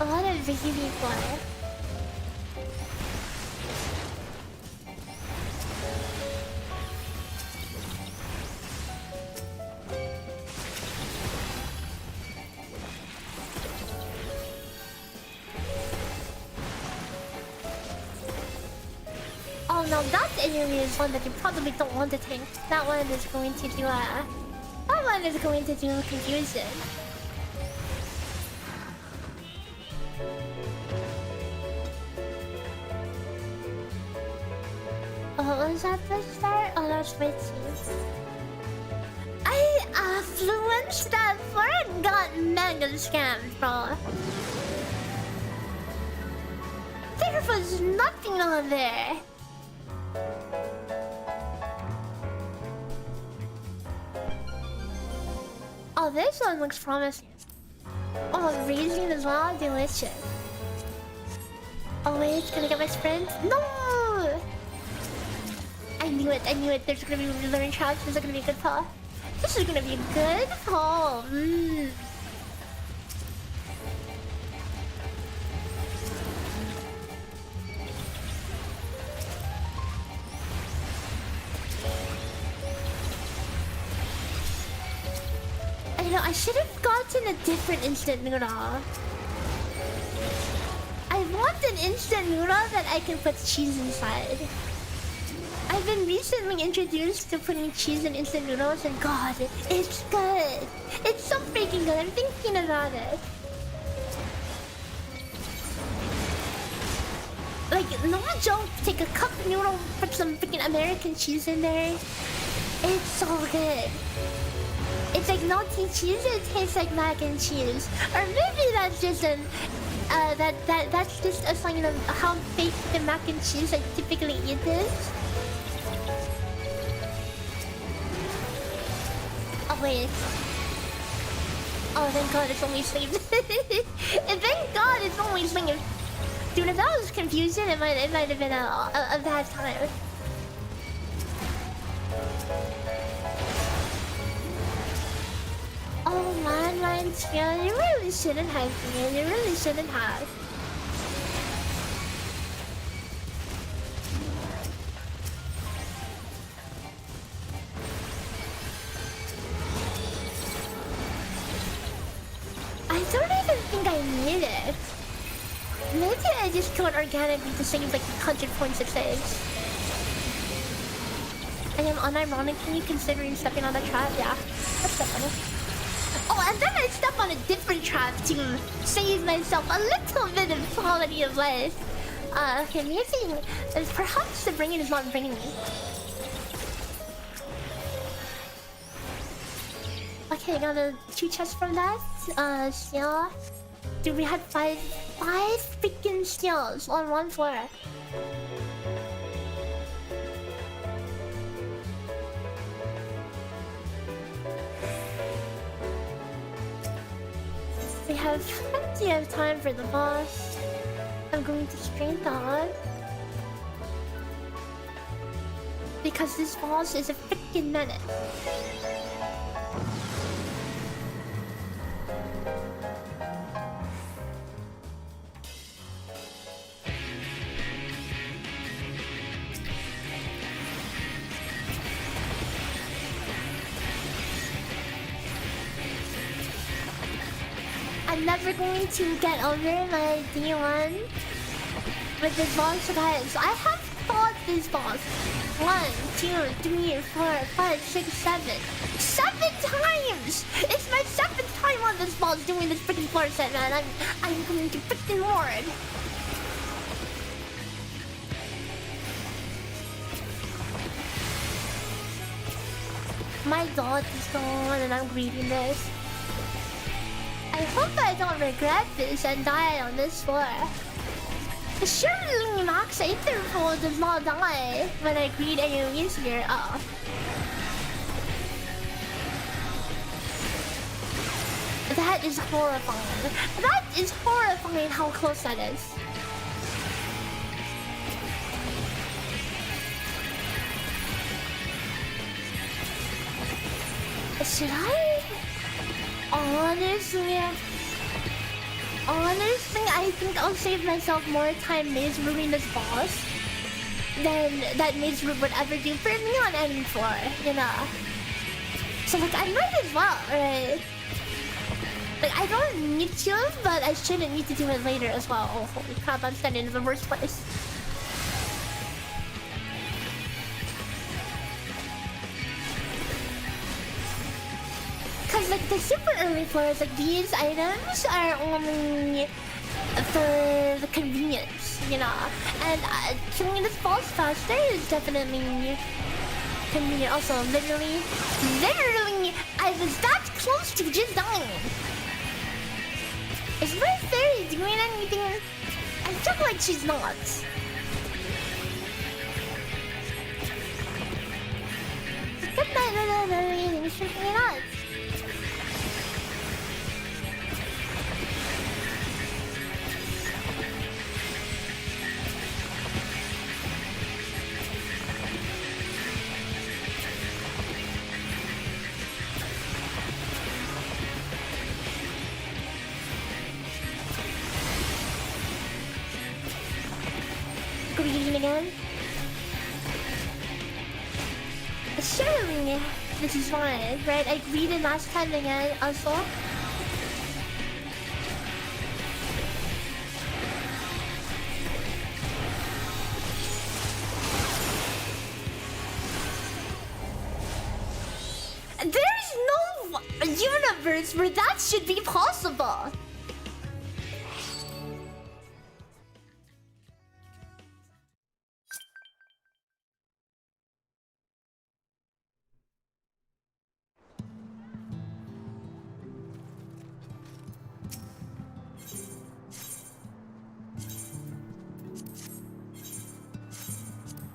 A lot of baby play. Now that enemy is one that you probably don't want to tank. That one is going to do confusion. Oh, was that the start? Oh, that's way too. I affluenced that for and got mega scammed, bro. There was nothing on there. Oh, this one looks promising. Oh, raisin as well, delicious. Oh wait, can I get my sprint? No! I knew it. There's gonna be learning traps. This is gonna be a good pull. This is gonna be a good pull. I should have gotten a different instant noodle. I want an instant noodle that I can put cheese inside. I've been recently introduced to putting cheese in instant noodles, and God, it's good. It's so freaking good. I'm thinking about it. Like, no joke, take a cup noodle, put some freaking American cheese in there. It's so good. It's like melty cheese, it tastes like mac and cheese. Or maybe that's just an that's just a sign of how fake the mac and cheese I typically eat is. Oh wait. Oh, thank God it's only sleep. And thank God it's only sleep. Dude, if that was confusion, it might have been a bad time. Oh man, yeah, you really shouldn't have, man. You really shouldn't have. I don't even think I need it. Maybe I just killed organically to save like 100 points of saves. I am unironically considering stepping on the trap. Yeah, that's so funny. Oh, and then I step on a different trap to save myself a little bit of quality of life. Okay, maybe perhaps the brain is not bringing me. Okay, got a 2 chests from that. Yeah. Dude, we had five freaking skills on 1 floor. We have plenty of time for the boss. I'm going to strength on. Because this boss is a freaking menace. I'm never going to get over my D1 with this boss, guys. I have fought this boss 1, 2, 3, 4, 5, 6, 7. 7 times! It's my 7th time on this boss doing this freaking floor set, man. I'm going to freaking Lord. My dot is gone and I'm greeting this. I hope I don't regret this and die on this floor. Surely Max Aetherful does not die when I greet AoEs here. Oh. That is horrifying. That is horrifying how close that is. Should I? Honestly, I think I'll save myself more time maze rooming this boss than that maze room would ever do for me on any floor, you know. So like, I might as well, right? Like, I don't need to, but I shouldn't need to do it later as well. Oh, holy crap, I'm standing in the worst place. Cause like the super early floors, like these items are only for the convenience, you know. And killing this boss faster is definitely convenient. Also, literally, I was that close to just dying. Is my fairy doing anything? I feel like she's not. Good night, fairy. Thanks for hanging out. Again. Surely this is fine, right? I greeted last time again also. a universe where that should be possible.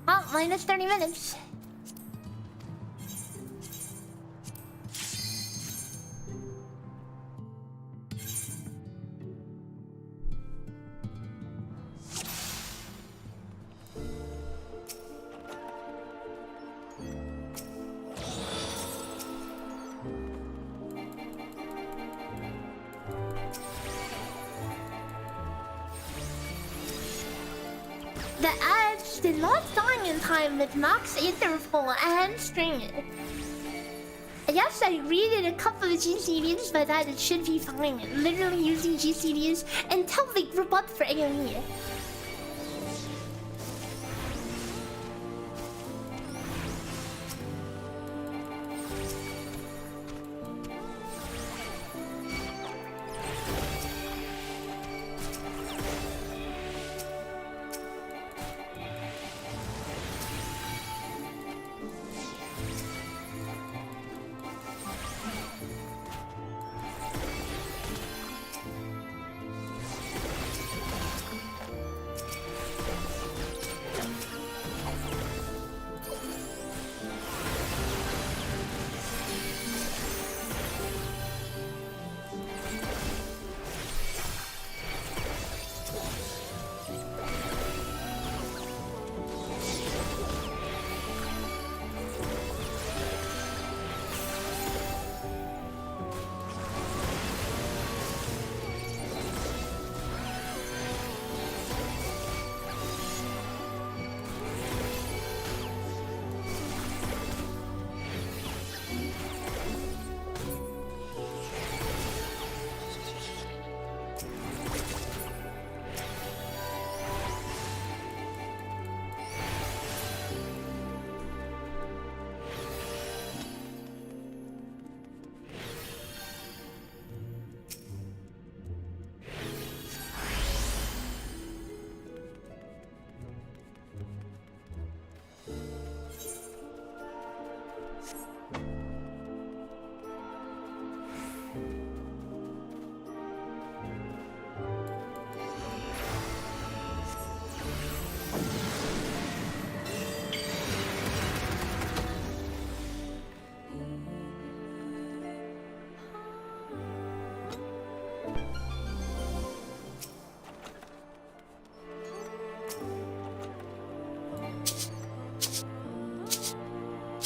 Oh, minus 30 minutes. The ads did not die in time with max interval and string. Yes, I read a couple of GCDs, but that it should be fine. Literally using GCDs until they group up for AoE.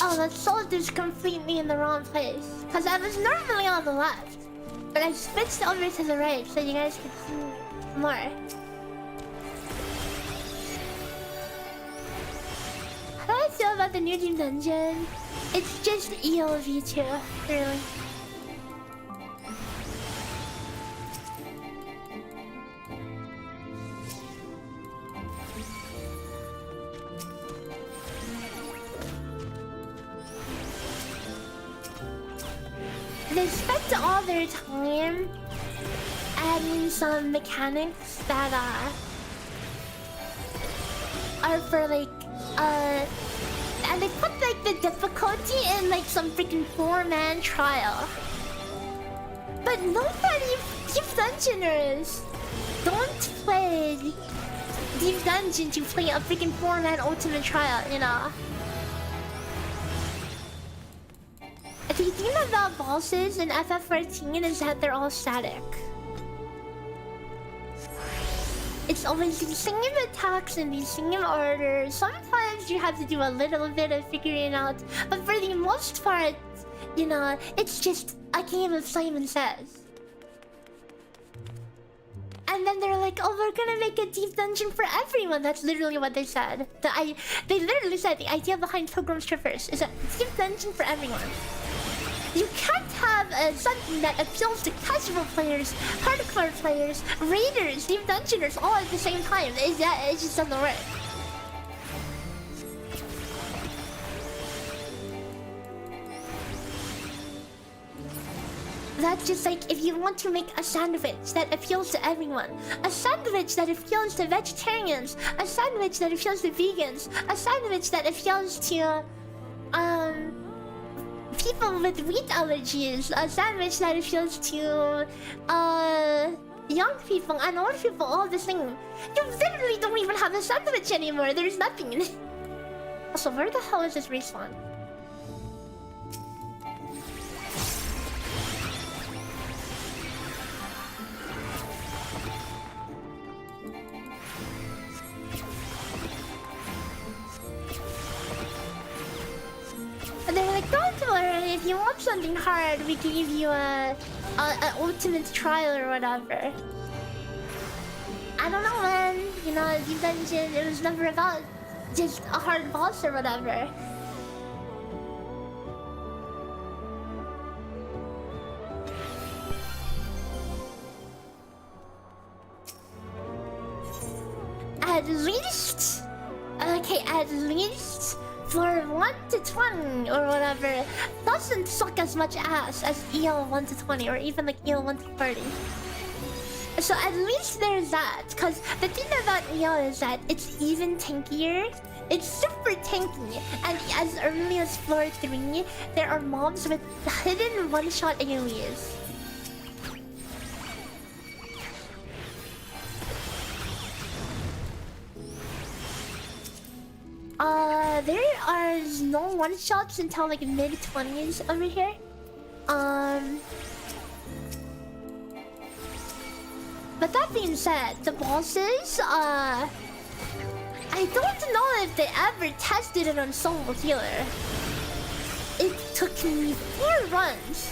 Oh, that sword is completely in the wrong place. Because I was normally on the left. But I switched over to the right so you guys could see more. How do I feel about the new team dungeon? It's just ELV2, really. They spent all their time adding some mechanics that are for like and they put like the difficulty in like some freaking 4-man trial. But nobody, Deep Dungeoners, don't play Deep Dungeon to play a freaking 4-man ultimate trial, you know. The thing about bosses in FF14 is that they're all static. It's always the same attacks in the same order. Sometimes you have to do a little bit of figuring out, but for the most part, you know, it's just a game of Simon Says. And then they're like, oh, we're gonna make a deep dungeon for everyone. That's literally what they said. They literally said the idea behind Pilgrim's Traverse is a deep dungeon for everyone. You can't have something that appeals to casual players, hardcore players, raiders, deep dungeoners all at the same time. It just doesn't work. That's just like if you want to make a sandwich that appeals to everyone, a sandwich that appeals to vegetarians, a sandwich that appeals to vegans, a sandwich that appeals to people with wheat allergies, a sandwich that appeals to young people and old people, all the same. You literally don't even have a sandwich anymore. There's nothing in it. Also, where the hell is this respawn? And they're like, don't worry, if you want something hard, we can give you an ultimate trial or whatever. I don't know, man. You know, the dungeon, it was never about just a hard boss or whatever. At least, okay, at least for 1 to 20 or whatever, doesn't suck as much ass as EL 1 to 20 or even like EL 1 to 30. So at least there's that, because the thing about EL is that it's even tankier. It's super tanky, and as early as floor 3, there are mobs with hidden one-shot AoEs. There are no one-shots until like mid-20s over here. But that being said, the bosses, I don't know if they ever tested it on solo healer. It took me 4 runs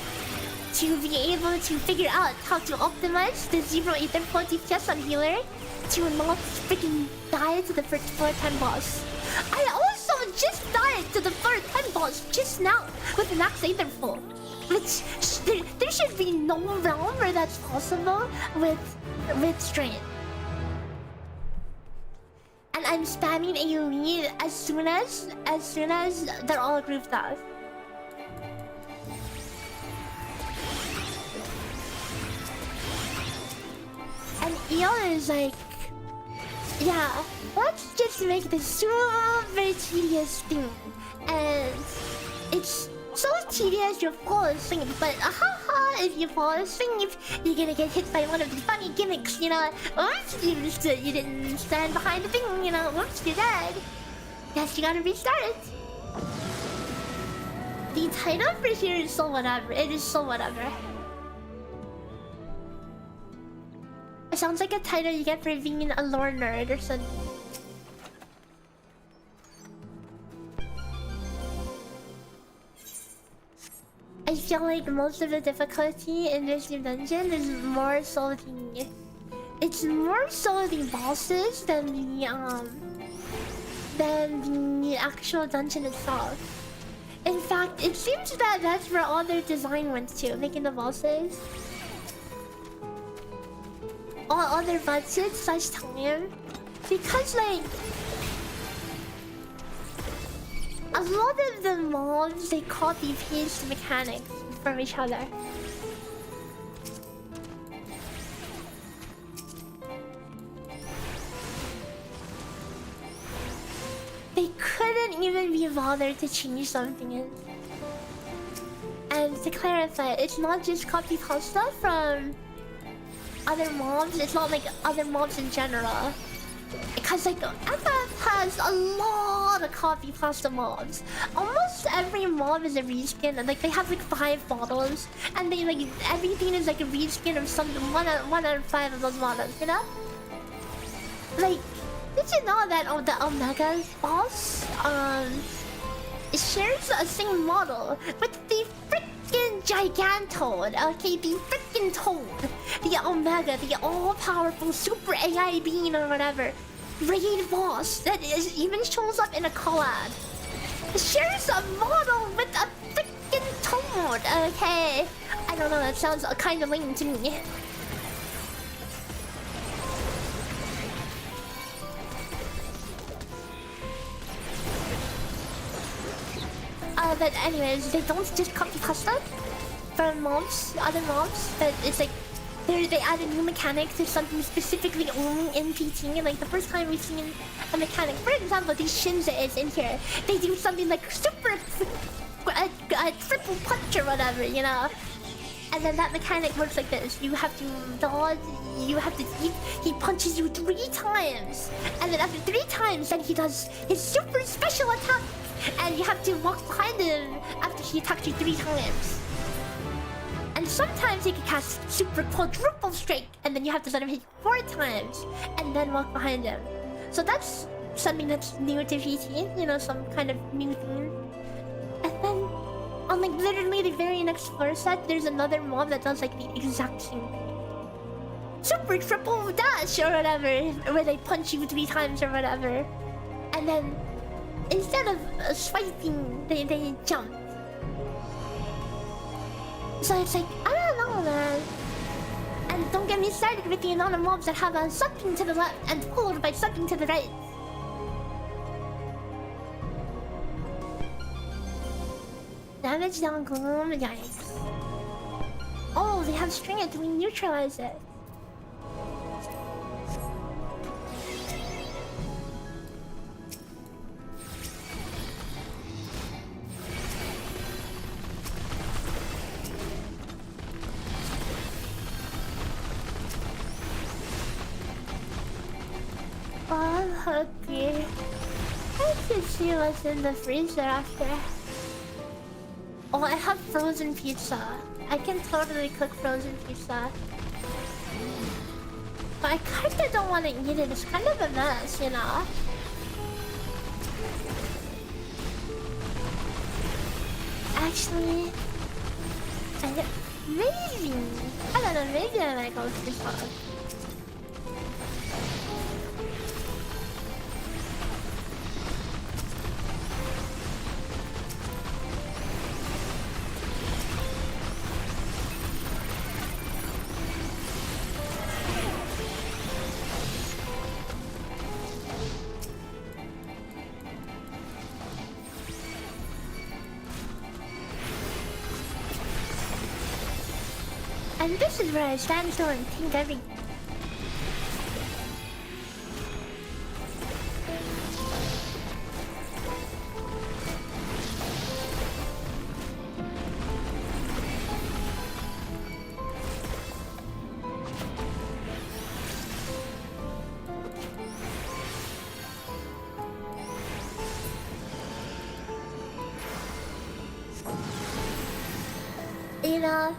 to be able to figure out how to optimize the 0 ether 40 DPS on healer to not freaking die to the first floor 10 boss. I also just died to the floor 10 boss just now with max ether full. Which, there should be no realm where that's possible with strain. And I'm spamming AoE as soon as they're all grouped up. And EL is like, yeah, let's just make this super tedious thing. And it's so tedious you'll fall asleep, but if you fall asleep, you're gonna get hit by one of the funny gimmicks, you know. Oops, you didn't stand behind the thing, you know. Oops, you're dead. Guess you gotta restart it. The title for here is so whatever. It is so whatever. It sounds like a title you get for being a lore nerd or something. I feel like most of the difficulty in this new dungeon is more so the... It's more so the bosses than the actual dungeon itself. In fact, it seems that that's where all their design went to, making the bosses. All their budget / time. Because like... a lot of the mobs, they copy paste mechanics from each other. They couldn't even be bothered to change something in. And to clarify, it's not just copy pasta from other mobs, it's not like other mobs in general. Because like FF has a lot of copy pasta mobs. Almost every mob is a reskin, and like they have like 5 models, and they like everything is like a reskin of some one out of 5 of those models, you know? Like, did you know that the Omega boss it shares the same model with the frickin' Gigantode, okay? The frickin' Toad, the Omega, the all-powerful super AI being or whatever raid boss that even shows up in a collab. It shares a model with a frickin' Toad, okay? I don't know, that sounds kind of lame to me. But anyways, they don't just copy pasta from mobs, other mobs, but it's like they add a new mechanic to something specifically only in PT. Like the first time we've seen a mechanic, for example, these Shinza is in here. They do something like super a triple punch or whatever, you know. And then that mechanic works like this: you have to dodge, you have to. He punches you 3 times, and then after 3 times, then he does his super special attack, and you have to walk behind him after he attacked you 3 times. And sometimes he can cast super quadruple strike, and then you have to let him hit 4 times, and then walk behind him. So that's something that's new to VT, you know, some kind of new thing. And then, on like literally the very next floor set, there's another mob that does like the exact same thing. Super triple dash or whatever, where they punch you 3 times or whatever. And then, instead of swiping, they jump. So it's like, I don't know, man. And don't get me started with the amount of mobs that have a something to the left and pulled by something to the right. Damage down gloom, yikes. Oh, they have string it, do we neutralize it? Oh, I'm hungry. I can see what's in the freezer after. Oh, I have frozen pizza. I can totally cook frozen pizza. But I kinda don't want to eat it. It's kind of a mess, you know? Actually... maybe... I don't know, maybe I might go with this one. And this is where I stand still and think everything. You know,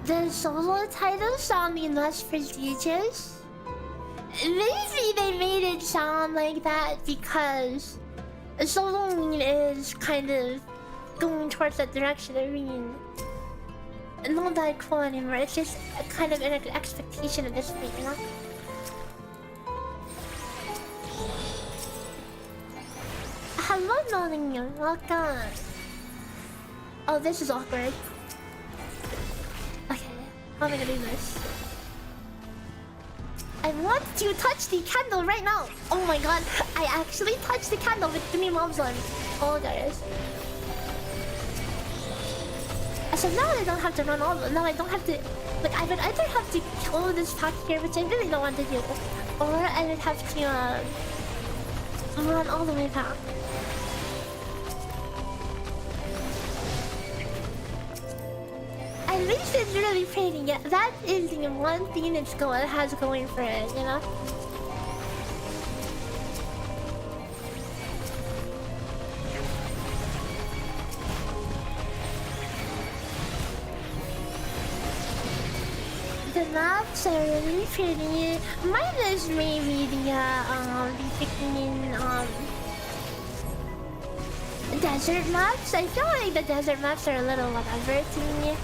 the solo titles sounding less prestigious. Maybe they made it sound like that because soloing is kind of going towards that direction. I mean, not that cool anymore. It's just a kind of an expectation at this point, you know? Hello, Nolan. Welcome. Oh, this is awkward. Okay, how am I gonna do this? I want to touch the candle right now! Oh my god, I actually touched the candle with 3 mobs on. Oh guys. So now I don't have to run all of them. Now I don't have to... Like, I would either have to kill this pack here, which I really don't want to do. Or I would have to run all the way back. At least it's really pretty. Yeah, that is the one thing it has going for it, you know? The maps are really pretty. Minus maybe the picking desert maps. I feel like the desert maps are a little whatever to me.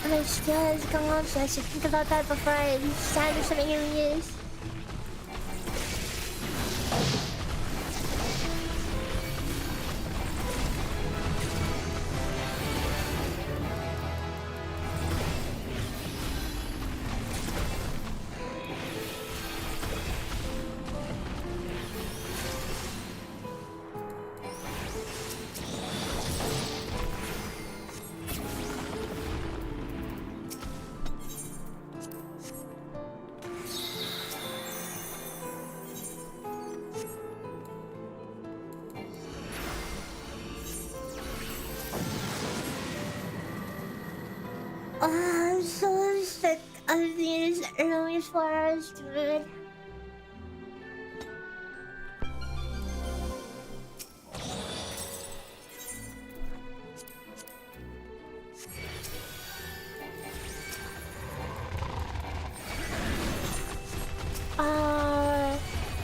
My skill is gone, so I should think about that before I decide some areas. I'm so sick of these early flowers, dude.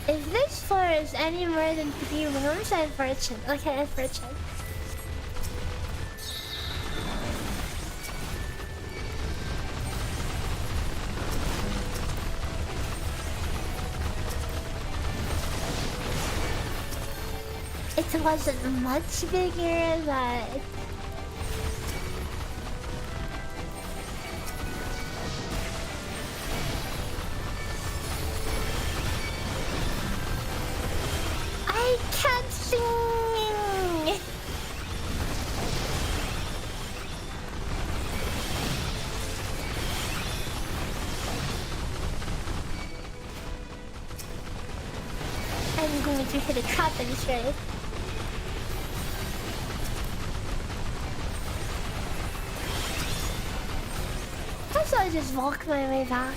If this floor is any more than 3 rooms, I have fortune. Okay, I have fortune. It wasn't much bigger, but... I can't sing! I'm going to hit a trap in this raid. So I just walk my way back.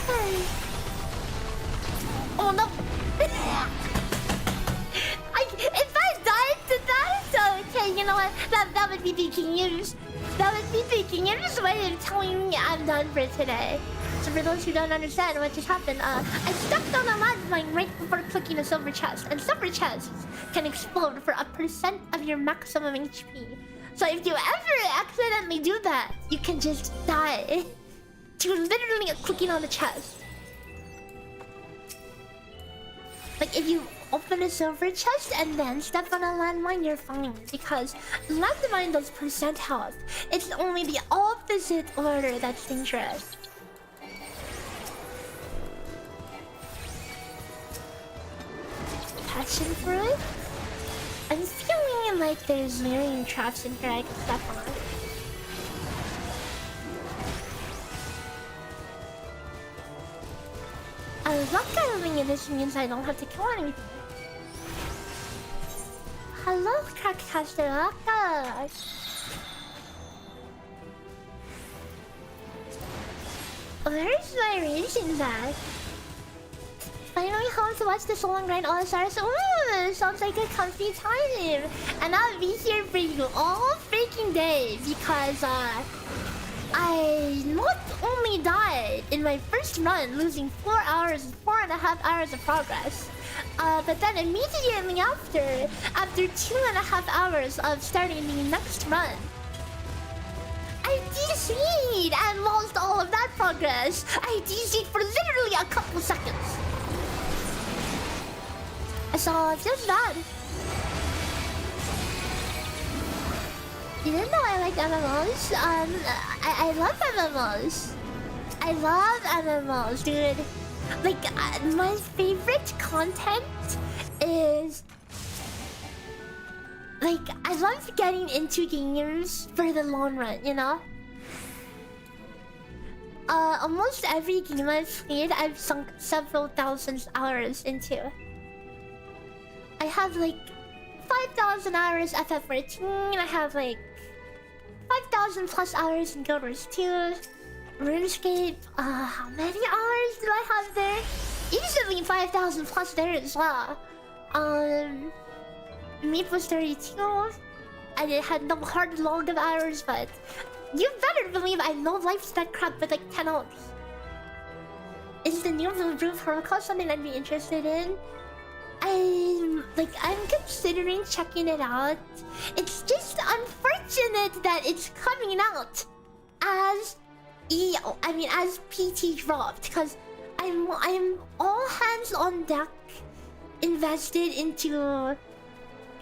Hey. Oh no! If I died to that, so okay, you know what? That would be breaking news. That would be breaking news way of telling me I'm done for today. So for those who don't understand what just happened, I stepped on a landmine right before clicking a silver chest, and silver chests can explode for 1% of your maximum HP. So if you ever accidentally do that, you can just die to literally clicking on the chest. Like if you open a silver chest and then step on a landmine, you're fine. Because landmine does percent health. It's only the opposite order that's dangerous. Passion fruit? I'm feeling like there's million traps in here I can step on. I love killing it. This means I don't have to kill anything. Hello, Crackcaster. Where's my raisins at? Finally home to watch the Soul and Grind All-Stars. Ooh, sounds like a comfy time. And I'll be here for you all freaking day because I not only died in my first run, losing 4.5 hours of progress, but then immediately after 2.5 hours of starting the next run, I DC'd and lost all of that progress. I DC'd for literally a couple seconds. So just that. Even though I like MMOs, I love MMOs. I love MMOs, dude. Like, my favorite content is... Like, I love getting into games for the long run, you know? Almost every game I've played, I've sunk several thousand hours into. I have like 5,000 hours FF14, I have like 5,000 plus hours in Guild Wars 2, RuneScape, how many hours do I have there? Easily 5,000 plus there as well. Meat was 32, I had no hard log of hours, but you better believe I know life that crap with like 10 hours. Is the new Blue Protocol something I'd be interested in? I'm considering checking it out. It's just unfortunate that it's coming out as as PT dropped, because I'm all hands on deck invested into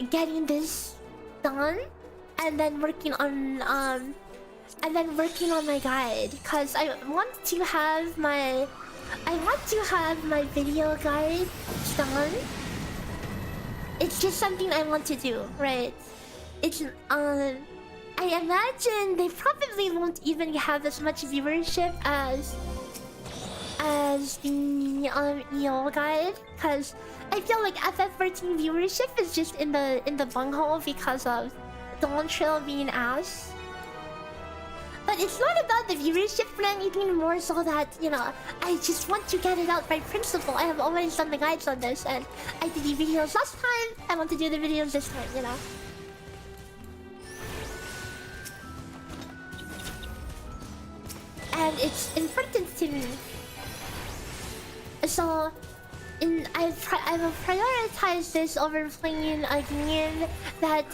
getting this done and then working on my guide, because I want to have my video guide done. It's just something I want to do, right? It's I imagine they probably won't even have as much viewership as the EO guide, because I feel like FF14 viewership is just in the bunghole because of Dawn Trail being ass. But it's not about the viewership for anything, more so that, you know, I just want to get it out by principle. I have always done the guides on this, and I did the videos last time. I want to do the videos this time, you know. And it's important to me. So, I will prioritize this over playing a game that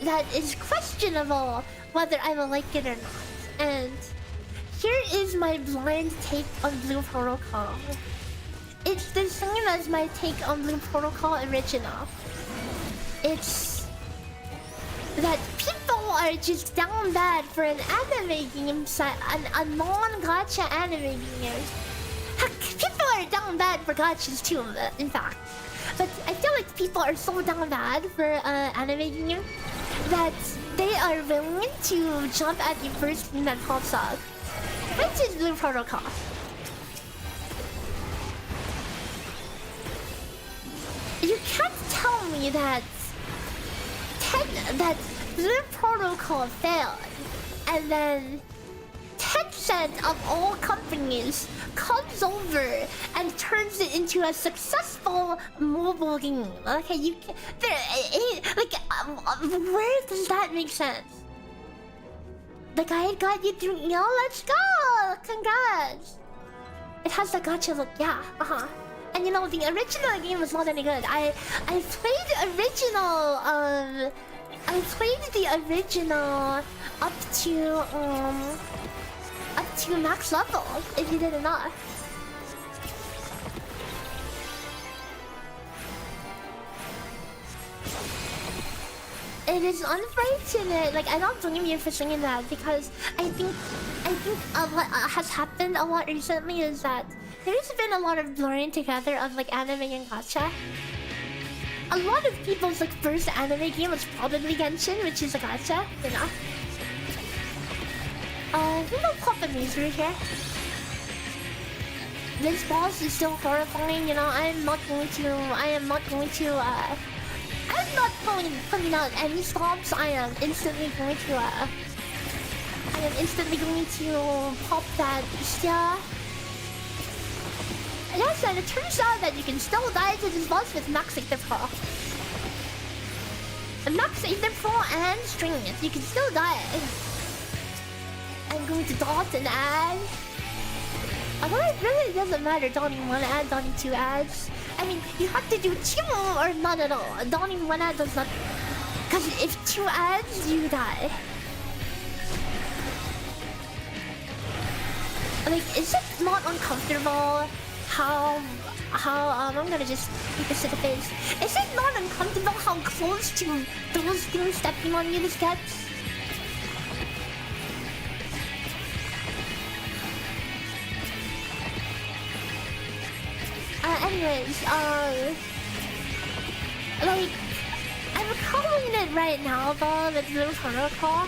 that is questionable whether I will like it or not. And here is my blind take on Blue Protocol. It's the same as my take on Blue Protocol original. It's that people are just down bad for an anime game set, a non-gacha anime game. Heck, people are down bad for gachas too, in fact. But I feel like people are so down bad for anime game that they are willing to jump at the first thing that pops up, which is Blue Protocol. You can't tell me that Blue Protocol failed, and then Tencent of all companies comes over and turns it into a successful mobile game. Okay, you can, where does that make sense? The guide got you through. Yo, let's go! Congrats! It has the gacha look, yeah. And you know, the original game was not any good. I played the original up to max level, if you didn't know. It is unfortunate. Like, I don't blame you for saying that, because I think what has happened a lot recently is that there's been a lot of blurring together of like anime and gacha. A lot of people's like first anime game was probably Genshin, which is a gacha, you know. We don't pop a misery here. This boss is still horrifying, you know. I'm not putting out any stops. I am instantly going to pop that Istia. Yes, and it turns out that you can still die to this boss with Max 8 Pro. Max 8 Pro and String It. You can still die. I'm going to dot and add. Although it really doesn't matter dotting one ad, dotting two ads. I mean, you have to do two or none at all. Dotting one ad does not... Because if two ads, you die. Like, is it not uncomfortable how I'm gonna just keep this to the face. Is it not uncomfortable how close to those things stepping on you this gets? Anyways, like, I'm calling it right now though, the Blue Protocol.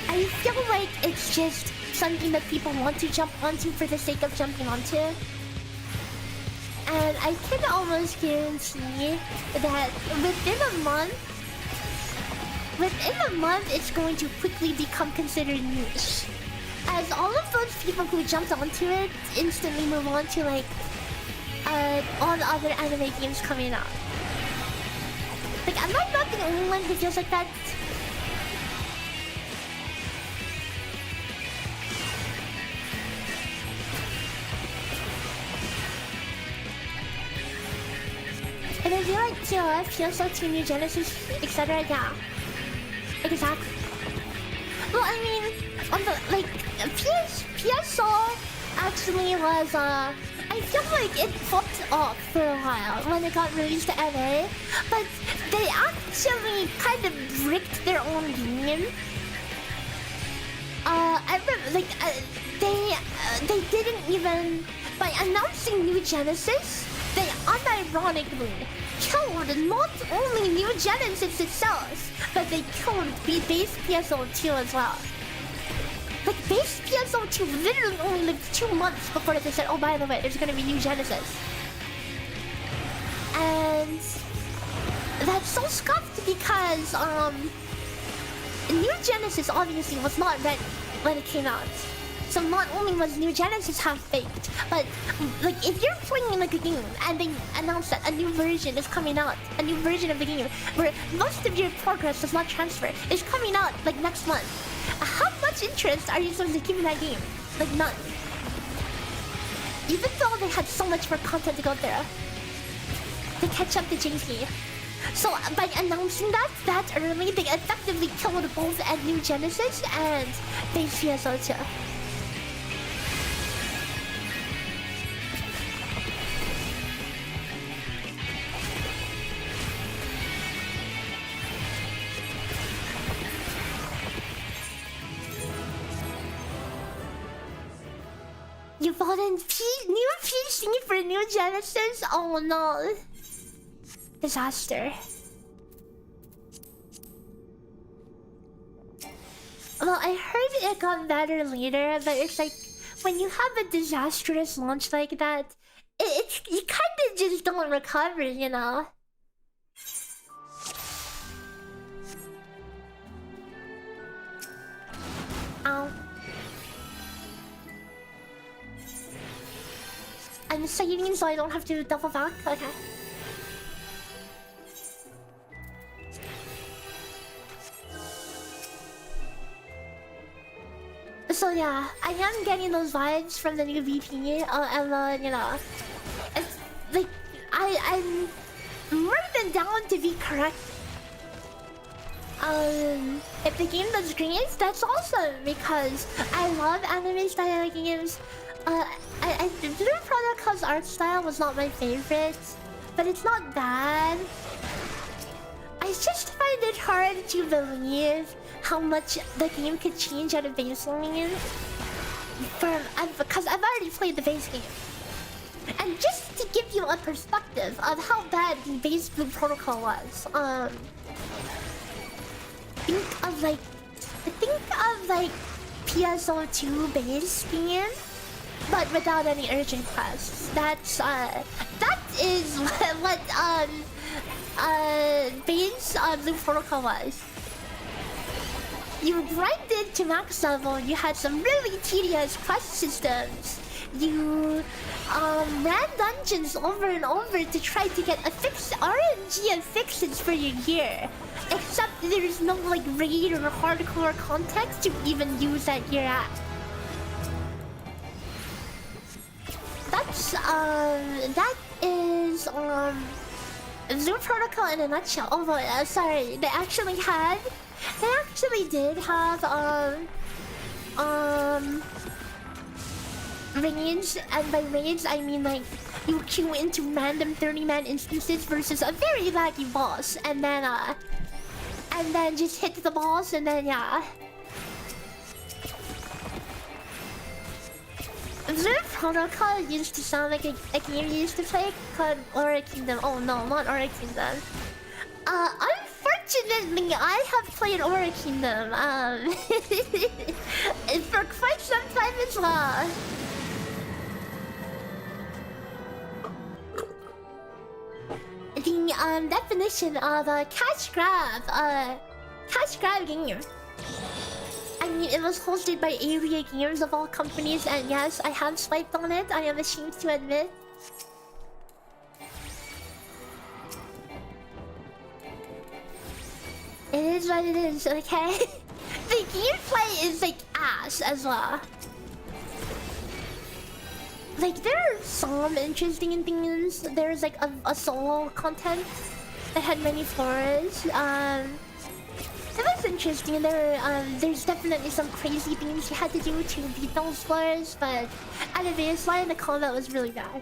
I feel like it's just something that people want to jump onto for the sake of jumping onto. And I can almost guarantee that within a month, it's going to quickly become considered niche. As all of those people who jumped onto it instantly move on to like all the other anime games coming out. Like, am I not the only one who feels like that? And I feel like TOF feels like to New Genesis, etc. Yeah, exactly. Well, I mean, on the like PSO actually was I feel like it fucked up for a while when it got released to NA, but they actually kind of bricked their own game. I remember, like, they didn't even, by announcing New Genesis, they unironically killed not only New Genesis itself, but they killed base PSO2 as well. Like, base PSO2 literally only lived 2 months before they said, oh, by the way, there's gonna be New Genesis. And that's so scuffed because, New Genesis obviously was not ready when it came out. So not only was New Genesis half-baked, but like if you're playing like a game and they announce that a new version is coming out, a new version of the game where most of your progress does not transfer, is coming out like next month. How much interest are you supposed to keep in that game? Like none. Even though they had so much more content to go there to catch up to JC. So by announcing that early, they effectively killed both at New Genesis and base PSO2. You bought in new PC for New Genesis? Oh no. Disaster. Well, I heard it got better later, but it's like when you have a disastrous launch like that, you kind of just don't recover, you know? Ow. I'm saving so I don't have to double back? Okay. So yeah, I am getting those vibes from the new VP, and you know, it's like I'm more than down to be correct. If the game does great, that's awesome because I love anime style games. Blue Protocol's art style was not my favorite, but it's not bad. I just find it hard to believe how much the game could change at a baseline because I've already played the base game. And just to give you a perspective of how bad the base Blue Protocol was, think of like PSO2 base game, but without any urgent quests. That is what base Blue Protocol was. You grinded to max level, you had some really tedious quest systems. You ran dungeons over and over to try to get RNG affixes for your gear. Except there's no like raid or hardcore context to even use that gear at. That is Blue Protocol in a nutshell. Oh boy, sorry, they actually did have raids, and by raids I mean like you queue into random 30-man instances versus a very laggy boss, and then just hit the boss, and then yeah. Blue Protocol used to sound like a game you used to play called Aura Kingdom. Oh no, not Aura Kingdom. Unfortunately, I have played Aura Kingdom for quite some time as well. The definition of a cash grab game. I mean, it was hosted by Area Games of all companies, and yes, I have swiped on it. I am ashamed to admit. It is what it is, okay? The gameplay is like ass as well. Like, there are some interesting things. There's like a solo content that had many floors. It was interesting. There's definitely some crazy things you had to do to beat those floors, but at a baseline, the combat was really bad.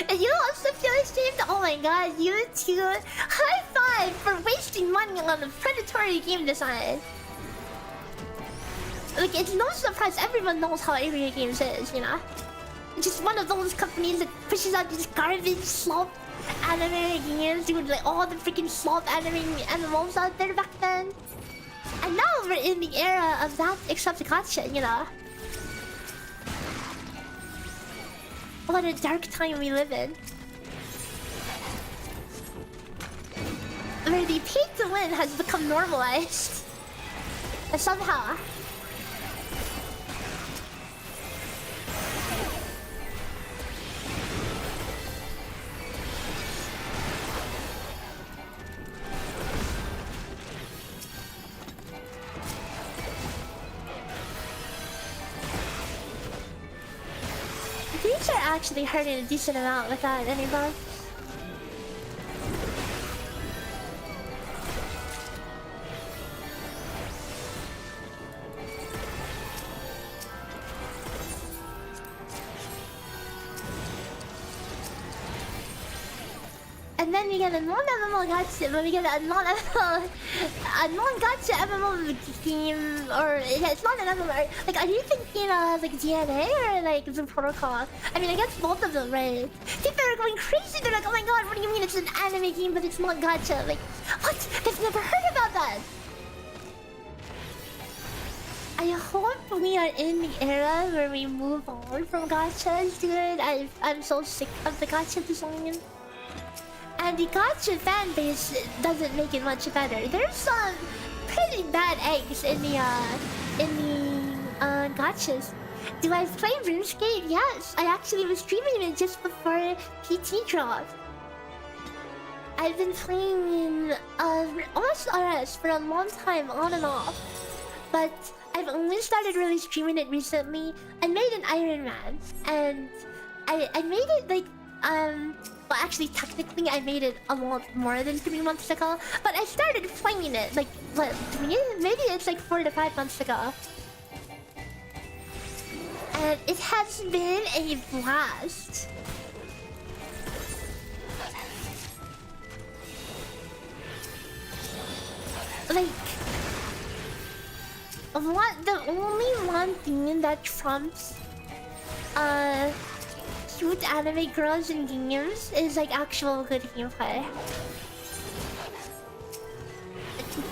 And you also feel ashamed? Oh my god, you two! High five for wasting money on a predatory game design! Like, it's no surprise everyone knows how Area Games is, you know? just one of those companies that pushes out these garbage slop anime games with like all the freaking slop anime MMOs out there back then. And now we're in the era of that, except the gacha, you know. What a dark time we live in. Where the pay to win has become normalized. And somehow. These are actually hurting a decent amount without any bugs. And then you get a non-MMO gacha, but we get a non-gacha MMO game, or it's not an MMO. Like, are you thinking like DNA or like the protocol? I mean, I guess both of them, right? People are going crazy. They're like, oh my god, what do you mean it's an anime game, but it's not gacha? Like, what? I've never heard about that. I hope we are in the era where we move on from gachas, dude. I'm so sick of the gacha design. And the gacha fan base doesn't make it much better. There's some pretty bad eggs in the gachas. Do I play RuneScape? Yes, I actually was streaming it just before PT dropped. I've been playing in almost RS for a long time, on and off. But I've only started really streaming it recently. I made an Iron Man, and I made it like well, actually, technically, I made it a lot more than 3 months ago. But I started playing it like what, maybe it's like 4 to 5 months ago. And it has been a blast. Like, the only one thing that trumps cute anime girls in games is like actual good gameplay.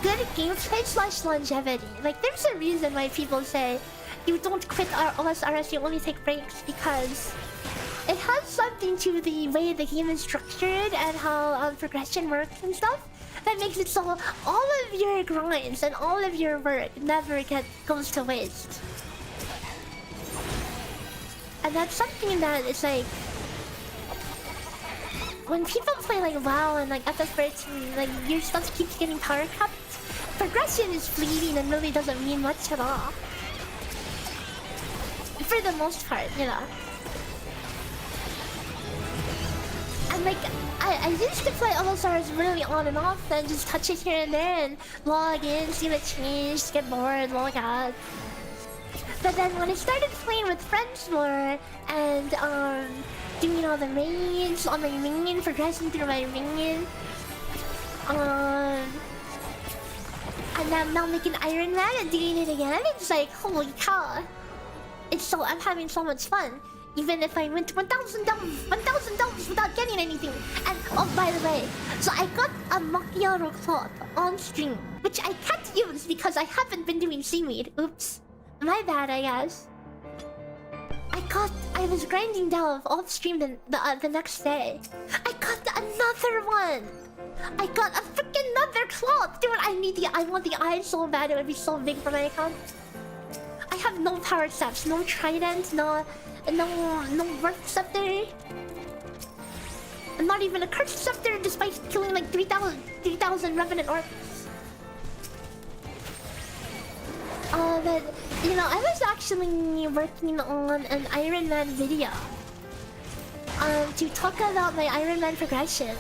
Good gameplay / longevity. Like, there's a reason why people say you don't quit OSRS, you only take breaks, because it has something to the way the game is structured and how progression works and stuff that makes it so all of your grinds and all of your work never goes to waste. And that's something that is like, when people play like WoW and like FFXIV, like your stuff keeps getting power capped, progression is fleeting and really doesn't mean much at all. For the most part, you know. And like, I used to play OSRs really on and off and just touch it here and there and log in, see what changed, get bored, log out. But then when I started playing with friends more and doing all the raids on my minion, progressing through my minion, and I'm now making Iron Man and doing it again, it's like, holy cow. I'm having so much fun. Even if I went $1,000 without getting anything. And oh, by the way, so I got a macchiato cloth on stream, which I can't use because I haven't been doing seaweed. Oops. My bad, I guess. I was grinding Delve off stream the next day. I got another one. I got a freaking another cloth. Dude, I want the eye so bad, it would be so big for my account. I have no power steps, no trident, no worth scepter. And not even a cursed scepter despite killing like 3,000 revenant orcs. But, you know, I was actually working on an Iron Man video to talk about my Iron Man progression.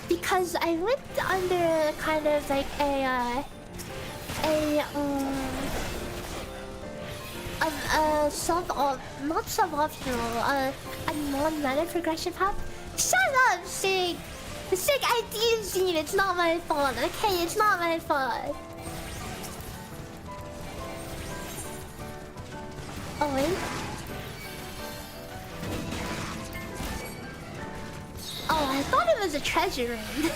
Because I went under kind of like a non-meta progression path. Shut up, Sig! The Sig ID scene, it's not my fault, okay? It's not my fault. Oh wait. Oh, I thought it was a treasure room.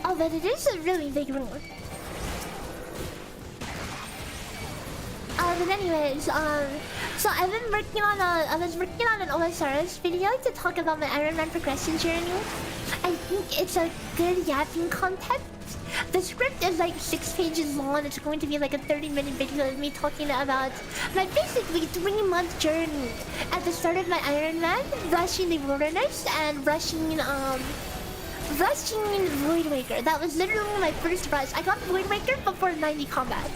Oh, but it is a really big room. But anyways, so I've been working on I was working on an OSRS video to talk about my Iron Man progression journey. I think it's a good yapping content. The script is like 6 pages long. It's going to be like a 30-minute video of me talking about my basically 3-month journey at the start of my Iron Man, rushing the wilderness and rushing Void Waker. That was literally my first rush. I got Void Waker before 90 combat.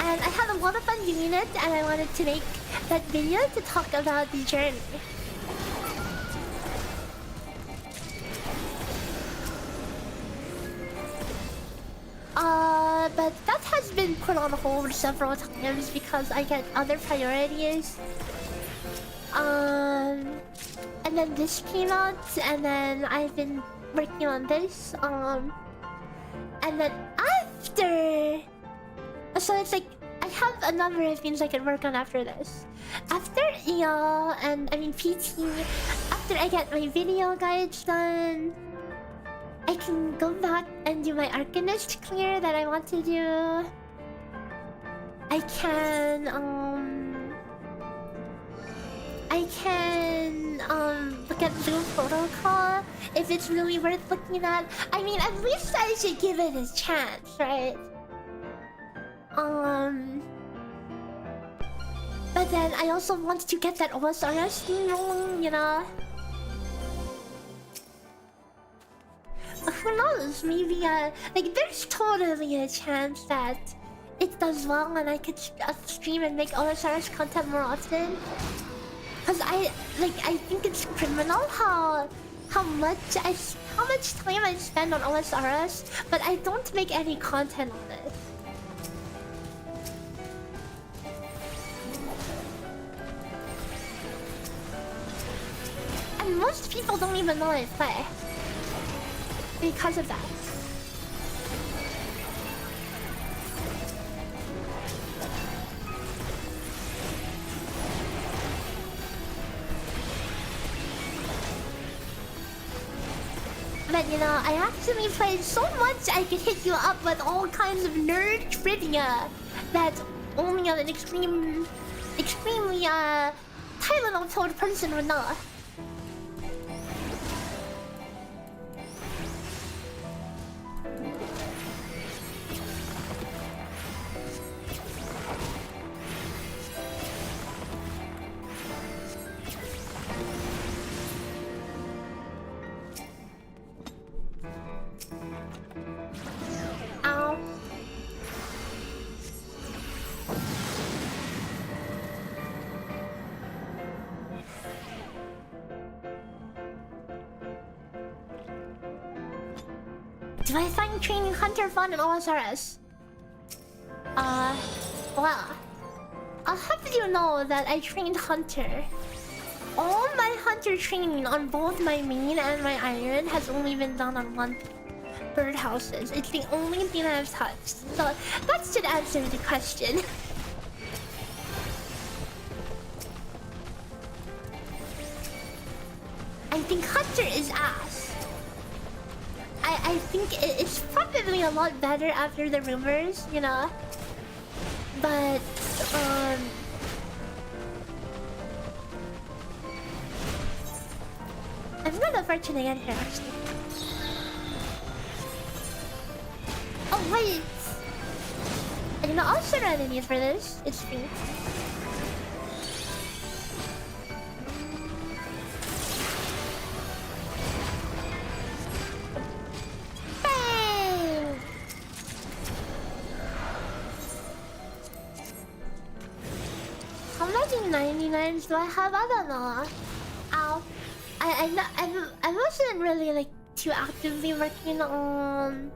And I had a lot of fun doing it, and I wanted to make that video to talk about the journey. But that has been put on hold several times because I get other priorities. And then this came out, and then I've been working on this. And then after... So it's like, I have a number of things I can work on after this. After EL, and I mean PT, after I get my video guides done, I can go back and do my Arcanist clear that I want to do. I can look at Blue Protocol if it's really worth looking at. I mean, at least I should give it a chance, right? But then I also want to get that OSRS thing rolling, you know? Who knows? Maybe, like, there's totally a chance that it does well and I could stream and make OSRS content more often. Cause I think it's criminal how much time I spend on OSRS, but I don't make any content on it. And most people don't even know I play because of that. But you know, I actually played so much I could hit you up with all kinds of nerd trivia that only an extremely Tylenol-told person would know. Do I find training Hunter fun in OSRS? Well, I'll have you know that I trained Hunter. All my Hunter training on both my main and my iron has only been done on one birdhouses. It's the only thing I've touched. So that should answer the question. I think Hunter is ass. I think it's probably a lot better after the rumors, you know. But I'm not unfortunate again here actually. Oh wait! You know, I'll set enemies for this. It's free. How many 99s do I have? I don't know. Ow. I wasn't really like too actively working on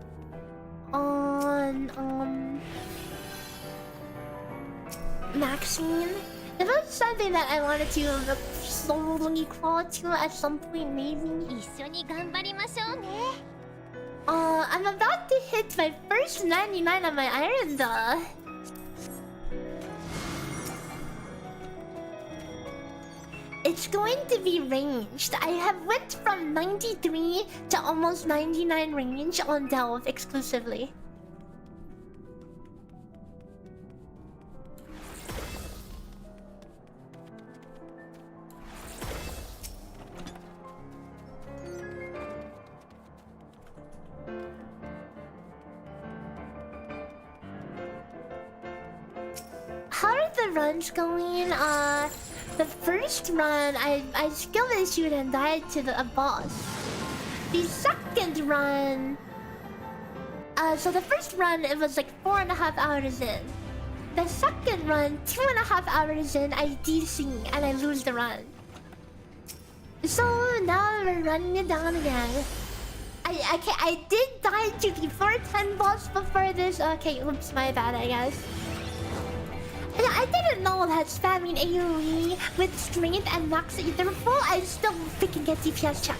maxing If it's something that I wanted to look slowly crawl to at some point, maybe. I'm about to hit my first 99 on my iron though. It's going to be ranged. I have went from 93 to almost 99 range on Delve exclusively. How are the runs going? The first run, I skill issued and died to a boss. The second run... so the first run, it was like 4.5 hours in. The second run, 2.5 hours in, I DC and I lose the run. So now we're running it down again. I did die to the 410 boss before this. Okay, oops, my bad, I guess. Yeah, I didn't know that spamming AoE with strength and max etherful, I still freaking get DPS checked.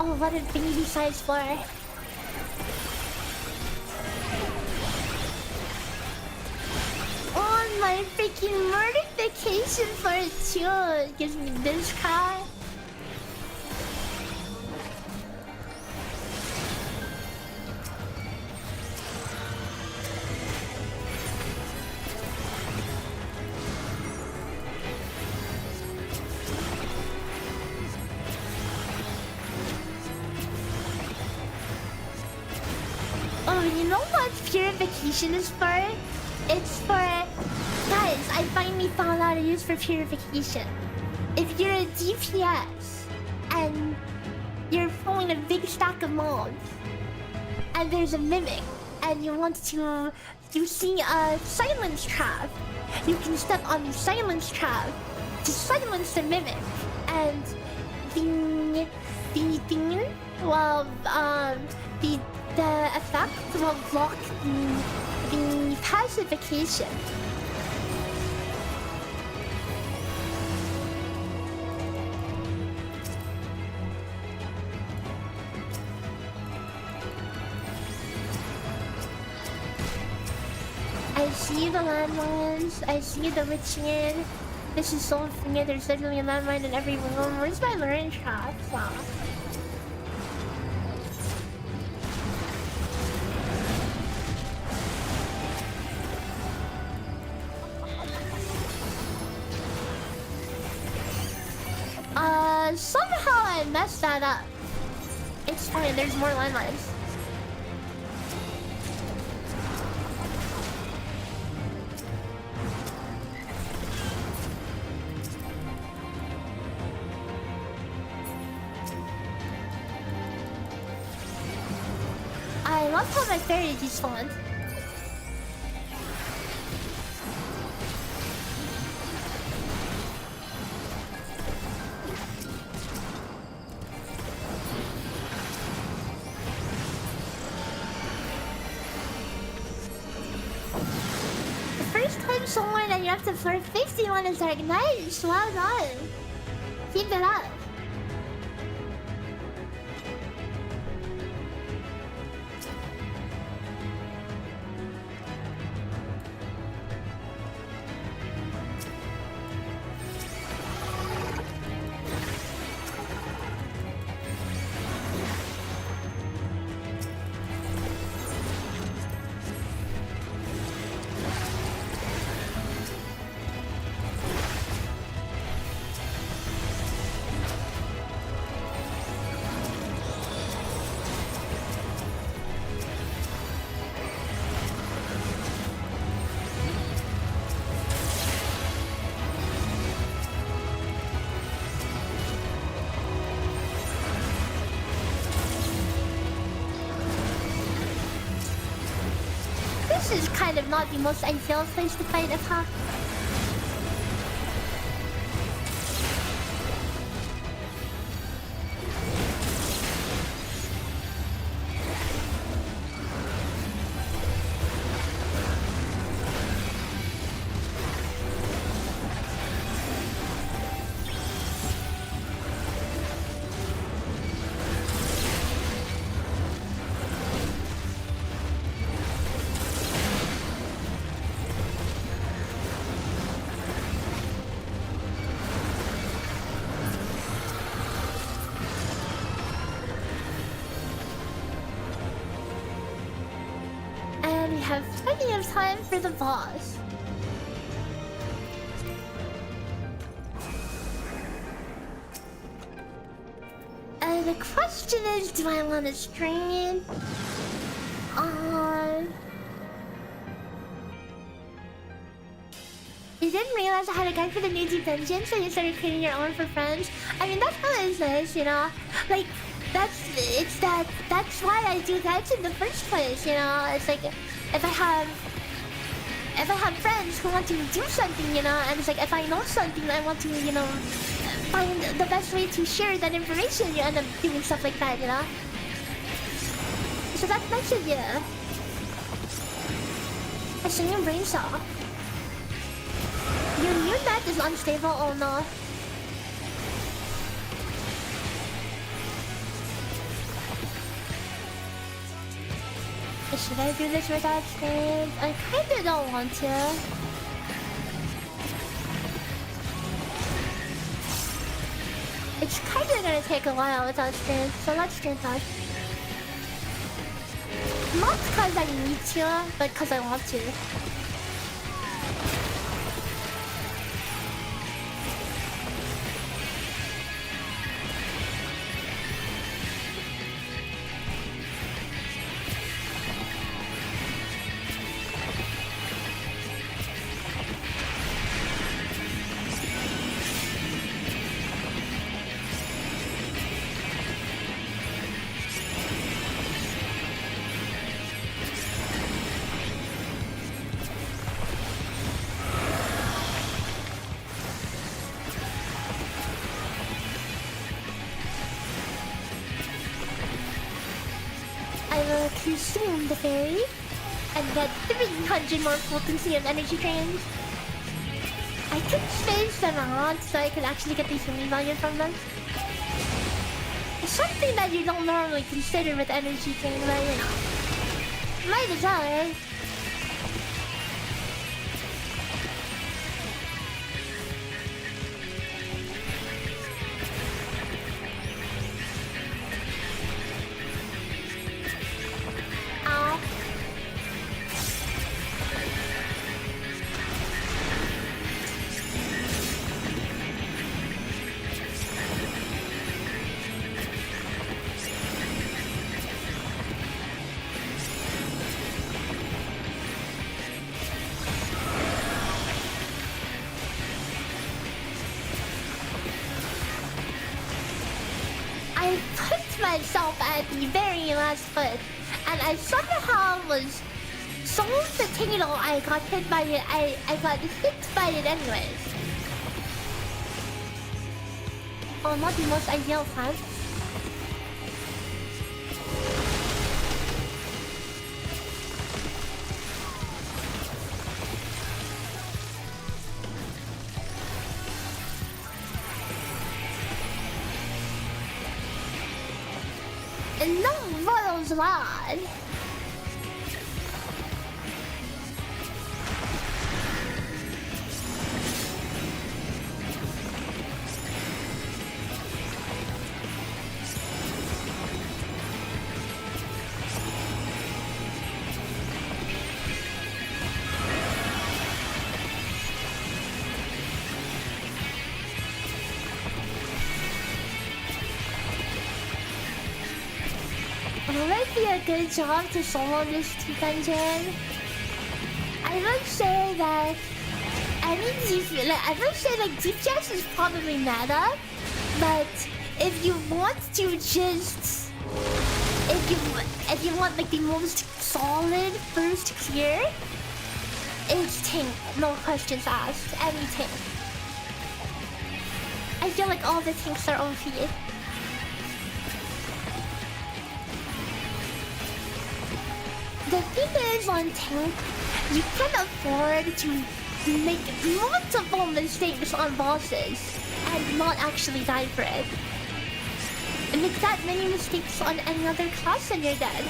Oh, what a baby-sized floor. Oh, my freaking mortification for it too. It gives me this cry. Oh, you know what purification is for? It's for... Guys, I finally found out a use for purification. If you're a DPS and you're pulling a big stack of mobs and there's a mimic and you want to... You see a silence trap. You can step on the silence trap to silence the mimic, and the thing, well, the effect will block the pacification. I see the landmines, I see the witching. This is so funny, there's literally a landmine in every room. Where's my learning trap? Somehow I messed that up. It's fine, there's more landmines. I love how my fairy despawned. Someone and you're up to 451 is like, nice, well done. Keep it up. this is kind of not the most ideal place to fight a pack. Have plenty of time for the boss. The question is, do I want to string it? You didn't realize I had a guide for the new deep dungeon, so you started creating your own for friends. I mean, that's how it is, you know? Like, that's why I do guides in the first place, you know? It's like, if I have friends who want to do something, you know, and it's like, if I know something, I want to, you know, find the best way to share that information, you end up doing stuff like that, you know? So that's nice of you. I sing your brain saw. Your new net is unstable, oh no. Should I do this without streams? I kinda don't want to. It's kinda gonna take a while without streams, so let's stream that. Not because I need to, but because I want to. Consume the fairy and get 300 more potency of energy drains. I could space them out so I could actually get the healing value from them. It's something that you don't normally consider with energy drain, but you know, might as well, right? At the very last foot, and I somehow was so potato I got hit by it. I got hit by it anyways. Oh, not the most ideal time. Lad. Good job to solo this dungeon. I would say that DPS is probably meta, but if you want to just if you want like the most solid first clear, it's tank, no questions asked. Any tank. I feel like all the tanks are OP. The thing is, on tank, you can afford to make multiple mistakes on bosses and not actually die for it. And make that many mistakes on any other class and you're dead.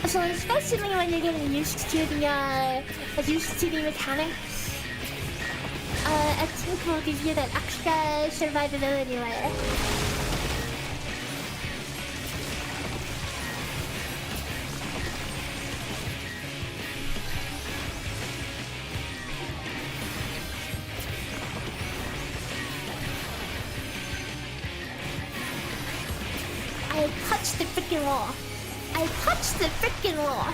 So especially when you're getting used to the mechanics, a tank will give you that extra survivability layer. I touched the freaking wall. I touched the freaking wall.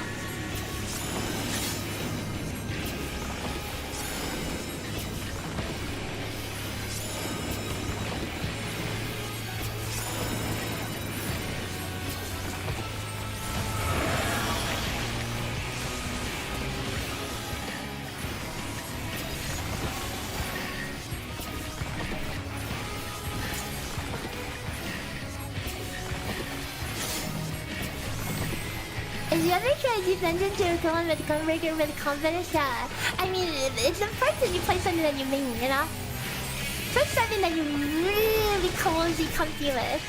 If you ever try to defend into a gun with gunbreaker with confidence, yeah. I mean, it's important that you play something that you mean, you know? Play something that you're really cozy, comfy with.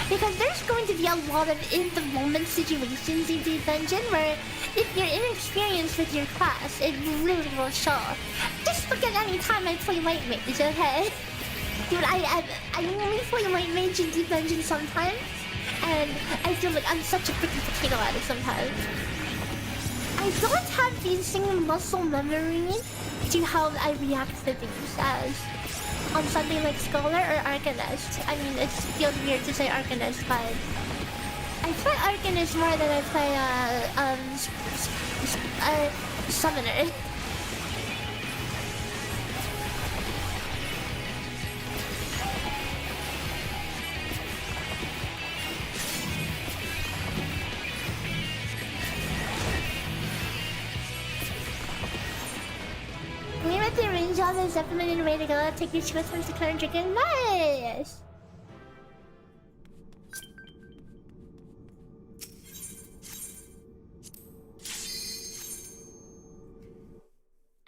Because there's going to be a lot of in-the-moment situations in the dungeon where if you're inexperienced with your class, it really will show. Just look at any time I play White Mage, okay? Dude, I only play White Mage in the dungeon sometimes. And I feel like I'm such a freaking potato at it sometimes. I don't have the same muscle memory to how I react to things as on something like Scholar or Arcanist. I mean, it feels weird to say Arcanist, but I play Arcanist more than I play Summoner. The range job is definitely the way to go. Take your swift times to clear and chicken. Nice!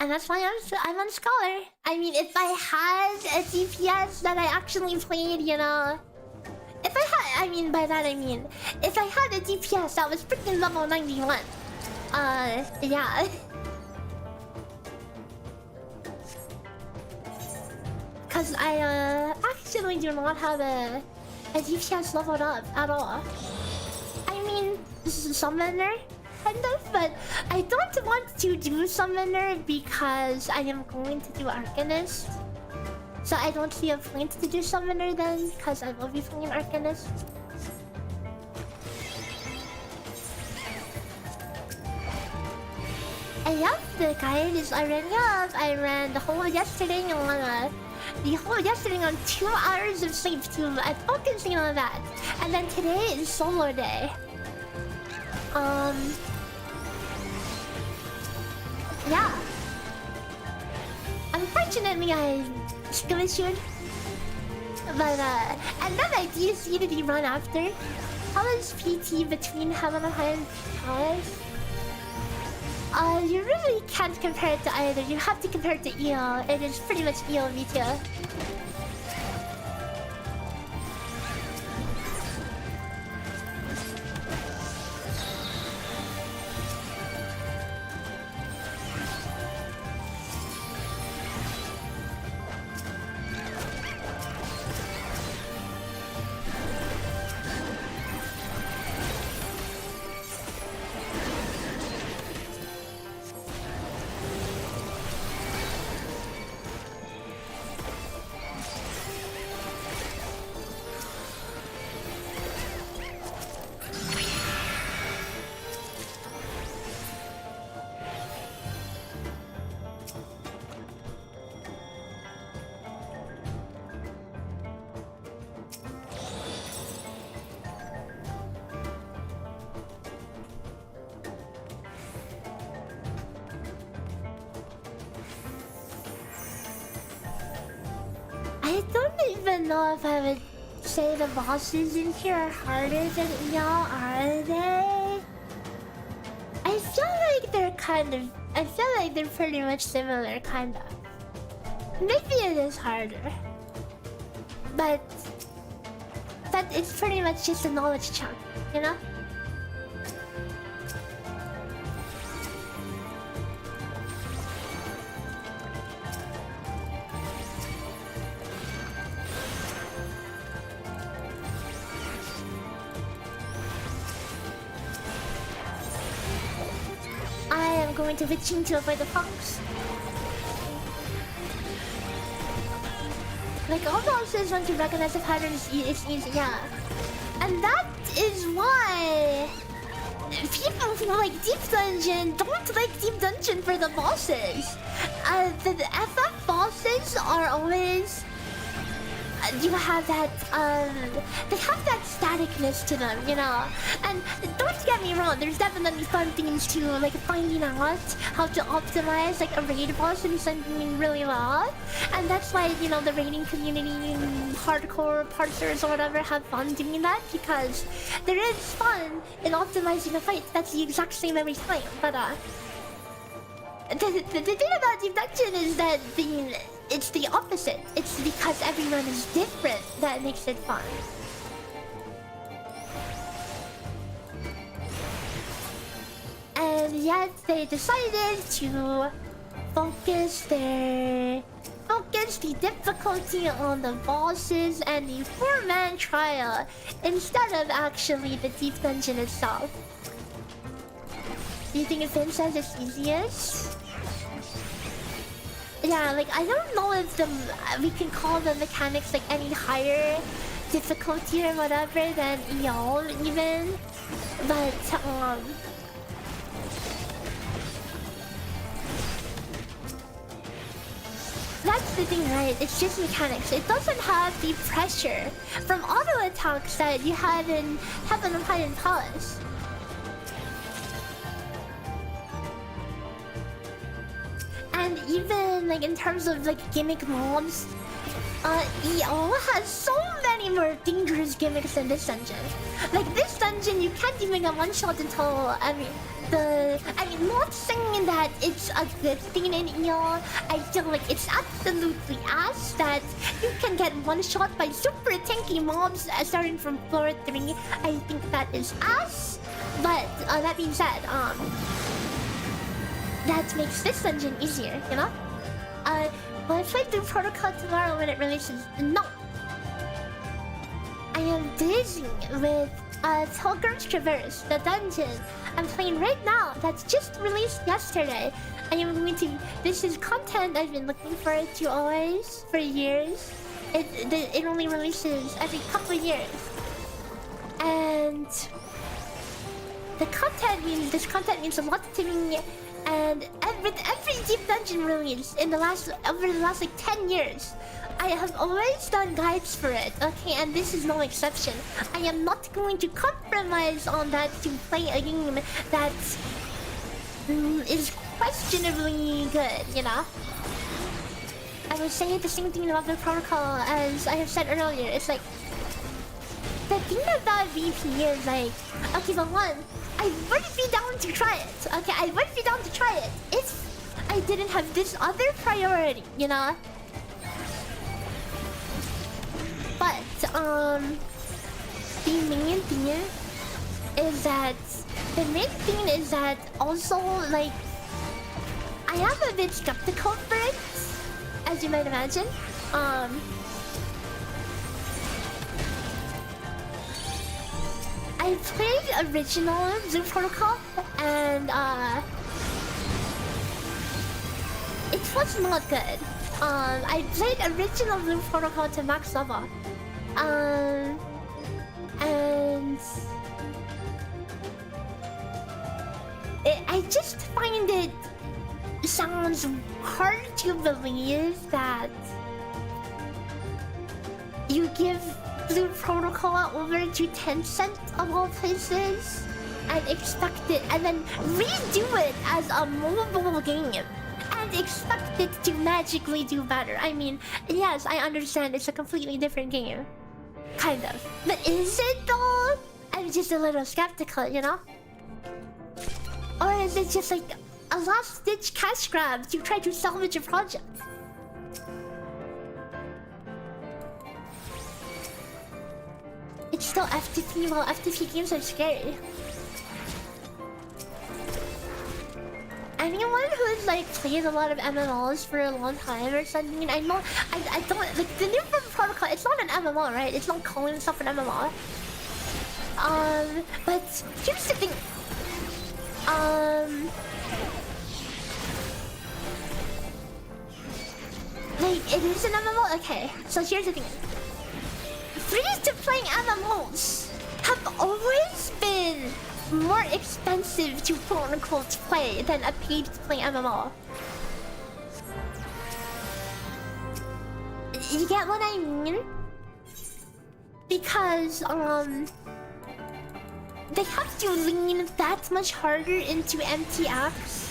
And that's why I'm on Scholar. I mean, if I had a DPS that I actually played, you know... If I had... I mean, by that I mean... If I had a DPS that was freaking level 91... yeah... Because I actually do not have a DPS leveled up at all. I mean, this is Summoner, kind of, but I don't want to do Summoner because I am going to do Arcanist. So I don't see a point to do Summoner then, because I will be playing Arcanist. And yep, the guide is already up. I ran the whole yesterday on 2 hours of sleep too. I'm focusing on that. And then today is solo day. Yeah. Unfortunately, I glitched. But and then I DC'd the run after. How is PT between Heaven and High and Palace? You really can't compare it to either. You have to compare it to EO. It is pretty much EO V2. even know if I would say the bosses in here are harder than y'all, are they? I feel like they're kind of... I feel like they're pretty much similar, kind of. Maybe it is harder. But it's pretty much just a knowledge chunk, you know? I am going to Vichin to avoid the fox. Like all bosses, once you recognize the pattern, it's easy, yeah. And that is why people who like Deep Dungeon don't like Deep Dungeon for the bosses. The FF bosses are always... you have that, they have that staticness to them, you know? And don't get me wrong, there's definitely fun things to, like, finding out how to optimize, like, a raid boss and something really well. And that's why, you know, the raiding community and hardcore parsers or whatever have fun doing that, because there is fun in optimizing a fight. That's the exact same every time, but, the thing about Deep Dungeon is that it's the opposite. It's because everyone is different that makes it fun. And yet they decided to focus the difficulty on the bosses and the 4-man trial instead of actually the Deep Dungeon itself. Do you think Finn says it's easiest? Yeah, like, I don't know if we can call the mechanics, like, any higher difficulty or whatever than y'all, even. But, that's the thing, right? It's just mechanics. It doesn't have the pressure from auto attacks that you have in Heaven of Hidden Palace. And even like in terms of like gimmick mobs, EO has so many more dangerous gimmicks than this dungeon. Like this dungeon, you can't even get one shot until I mean, not saying that it's a good thing in EO. I feel like it's absolutely ass that you can get one shot by super tanky mobs starting from floor 3. I think that is ass. But that being said, that makes this dungeon easier, you know? Will I play through Protocol tomorrow when it releases? No! I am busy with Pilgrim's Traverse, the dungeon I'm playing right now that's just released yesterday. I am going to... This is content I've been looking forward to always, for years. It only releases every couple of years. And... This content means a lot to me. And with every Deep Dungeon release over the last like 10 years, I have always done guides for it, okay? And this is no exception. I am not going to compromise on that to play a game that is questionably good, you know? I will say the same thing about the protocol as I have said earlier. It's like, the thing about VP is like, okay, but one, I would be down to try it. Okay, I would be down to try it if I didn't have this other priority, you know? But, the main thing is that also, like, I am a bit skeptical for it, as you might imagine. I played original Blue Protocol and it was not good. I played original Blue Protocol to max level. And I just find it sounds hard to believe that you give Blue Protocol over to Tencent of all places and expect it and then redo it as a mobile game. can't expect it to magically do better. I mean, yes, I understand it's a completely different game. Kind of. But is it though? I'm just a little skeptical, you know? Or is it just like a last-ditch cash grab to try to salvage a project? It's still FTP. Well, FTP games are scary. Anyone who's like played a lot of MMOs for a long time or something, I know I don't like the new protocol. It's not an MMO, right? It's not calling itself an MMO. But here's the thing. Like it is an MMO. Okay, so here's the thing. Free-to-play MMOs have always been more expensive to quote-unquote play than a paid-to-play MMO. You get what I mean? Because they have to lean that much harder into MTX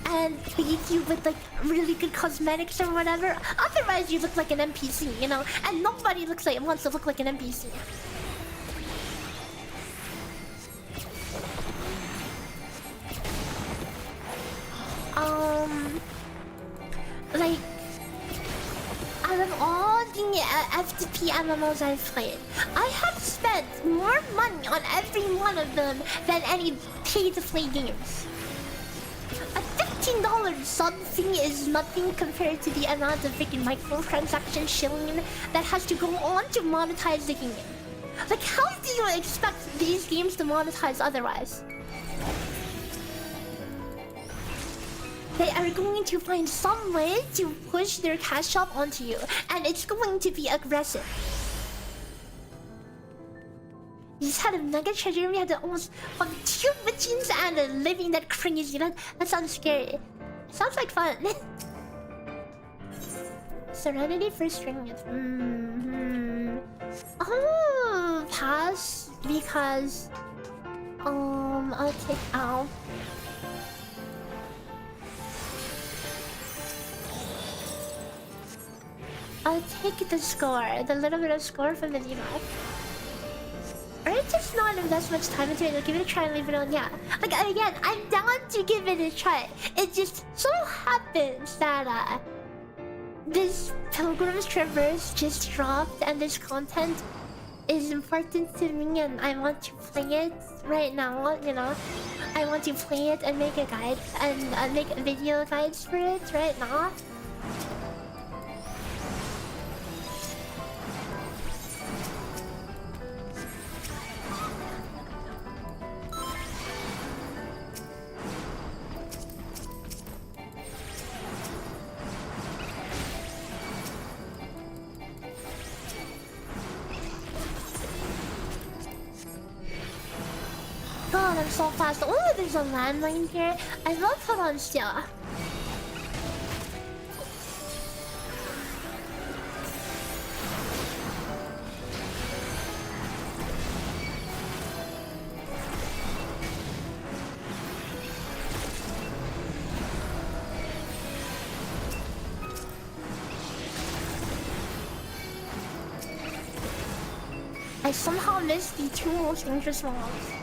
and feed you with like really good cosmetics or whatever. Otherwise you look like an NPC, you know? And nobody wants to look like an NPC. Like out of all the FTP MMOs I've played, I have spent more money on every one of them than any pay-to-play games. A $15 something is nothing compared to the amount of freaking microtransaction shilling that has to go on to monetize the game. Like, how do you expect these games to monetize otherwise? They are going to find some way to push their cash shop onto you, and it's going to be aggressive. You just had a mega treasure, we had to almost have 2 machines and a living that crazy. That sounds scary. Sounds like fun. Serenity for strength. Oh, pass because I'll take out. I'll take the score, the little bit of score from the debuff. Or just not invest much time into it. I'll give it a try and leave it on. Yeah. Like again, I'm down to give it a try. It just so happens that this Pilgrim's Traverse just dropped and this content is important to me and I want to play it right now, you know. I want to play it and make a guide and make video guides for it right now. God, I'm so fast. Oh, there's a landmine here. I love put on still. I somehow missed the 2 most dangerous mobs.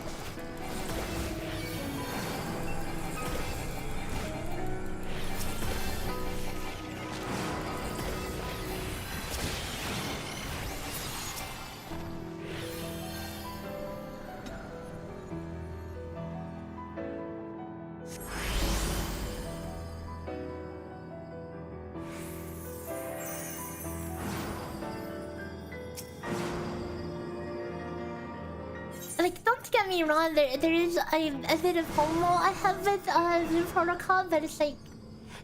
Like, don't get me wrong, there is a bit of FOMO I have with the protocol, but it's like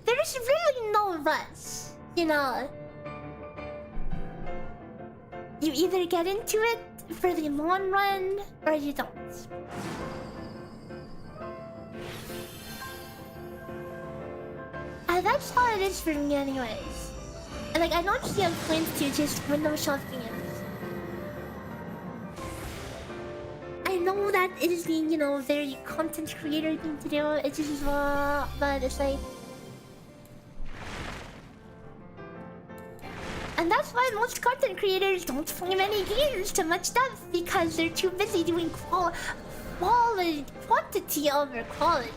there is really no rush, you know. You either get into it for the long run or you don't. And that's how it is for me anyways. And like, I don't see a point to just window shopping it. I know that it is the, you know, very content creator thing to do. It's just but it's like And that's why most content creators don't play many games to much depth, because they're too busy doing quantity over quality.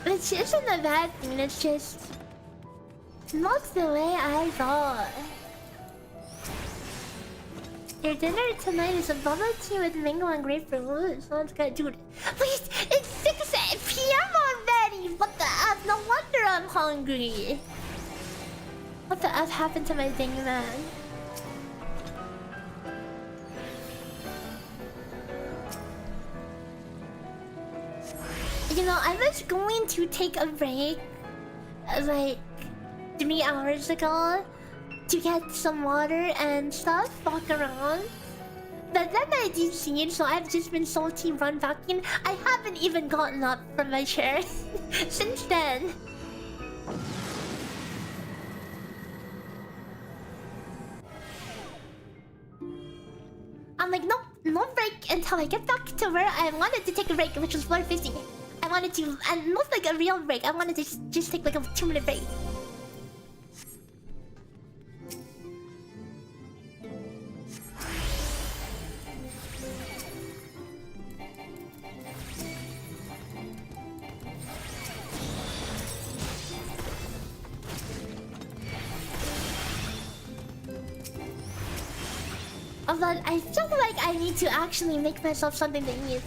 Which isn't a bad thing, it's just not the way I thought. Your dinner tonight is a bubble tea with mango and grapefruit. Ooh, sounds good. Dude, wait, it's 6 PM already! What the F? No wonder I'm hungry. What the F happened to my thing, man? You know, I was going to take a break like 3 hours ago to get some water and stuff, walk around. But then I did see it, so I've just been salty run back in. I haven't even gotten up from my chair since then. I'm like, nope, no break until I get back to where I wanted to take a break, which was 4:50. I wanted to, and not like a real break. I wanted to just take like a 2-minute break. But I feel like I need to actually make myself something to eat.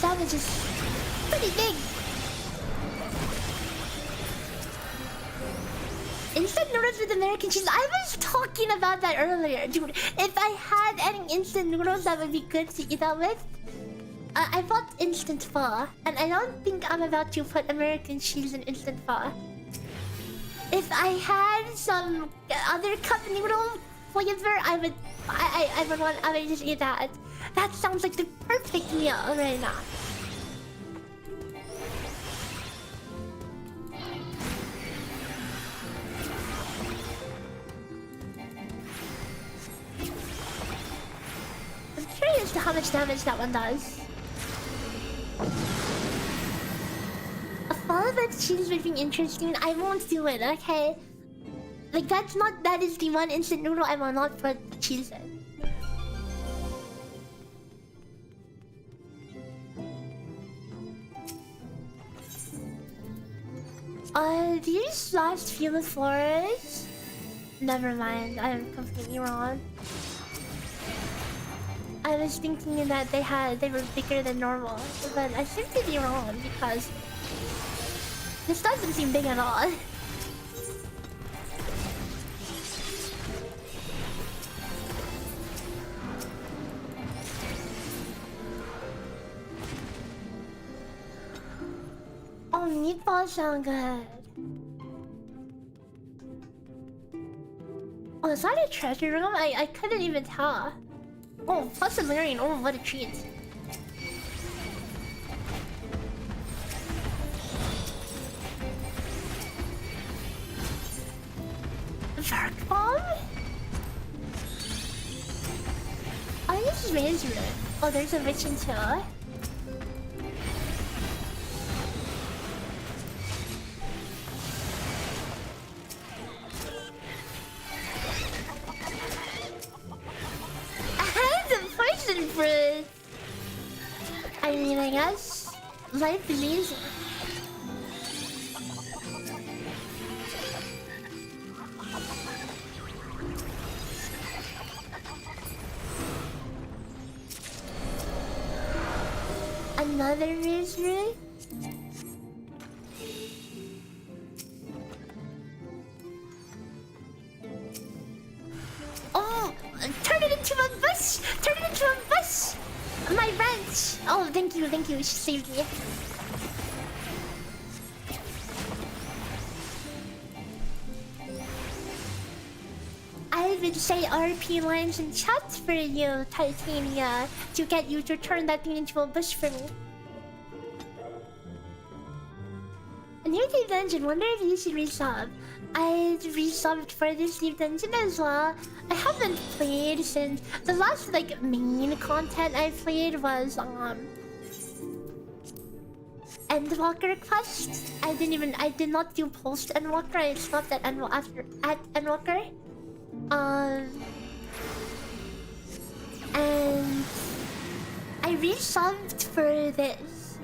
Damage is pretty big. Instant noodles with American cheese. I was talking about that earlier, dude. If I had any instant noodles that would be good to eat that with, I bought instant pho, and I don't think I'm about to put American cheese in instant pho. If I had some other cup noodle flavor, I would just eat that. That sounds like the perfect meal right now. I'm curious to how much damage that one does. A follow with cheese would be interesting. I won't do it, okay? Like that is the one instant noodle I will not put cheese in. These last few floors? Never mind, I'm completely wrong. I was thinking that they were bigger than normal, but I seem to be wrong because this doesn't seem big at all. Oh, meatballs sound good. Oh, is that a treasure room? I couldn't even tell. Oh, plus a Marion. Oh, what a treat. Shark bomb? Oh, this is razor. Oh, there's a witch in too. Fruit. I mean, I guess life is easy. another misery? Oh, turn it into a bus! Turn it into a bus! My wrench! Oh, thank you, she saved me. I would say RP lines in chat for you, Titania, to get you to turn that thing into a bush for me. A new deep dungeon, wonder if you should resub. I resubbed for this deep dungeon as well. I haven't played since the last like main content I played was Endwalker quest. I did not do post Endwalker. I stopped at Endwalker. And I resubbed for this.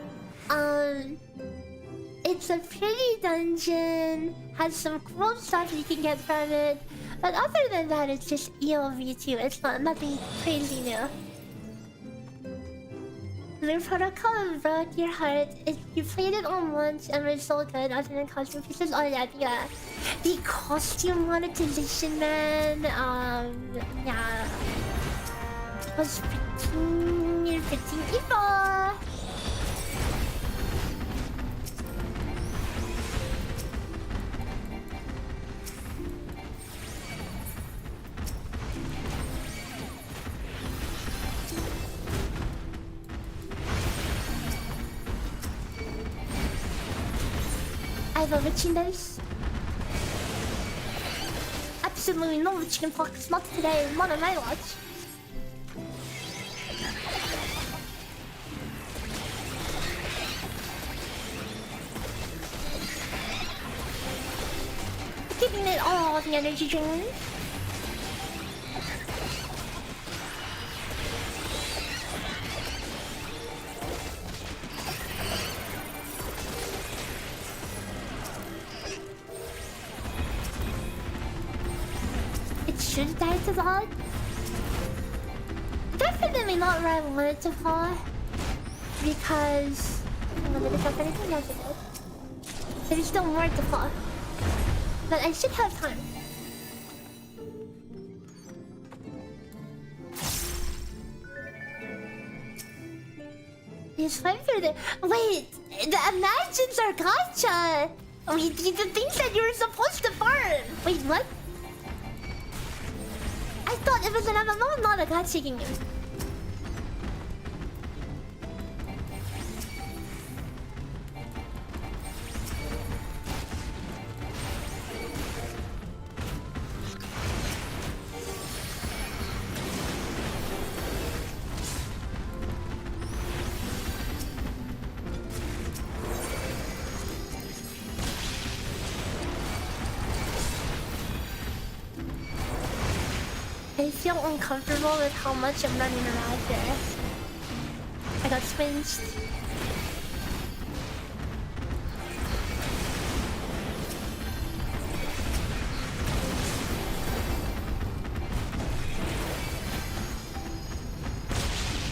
It's a pretty dungeon, has some cool stuff you can get from it, but other than that, it's just ELV2. It's nothing crazy new. Blue Protocol broke your heart. You played it on once and was so good, other than costume pieces. Oh yeah. The costume monetization, man. Yeah, was pretty evil. I love merchandise. Absolutely no chicken pox, not today, not on my watch. Giving it all the energy drain. Should die to that? Definitely not where I want it to fall. Because I'm gonna drop anything else again. There's still more to fall. But I should have time. It's fine for the wait, the imagines are gotcha! Wait, the things that you were supposed to farm! Wait, what? I thought it was an MMO, not a gacha game. I feel uncomfortable with how much I'm running around here. I got swinged.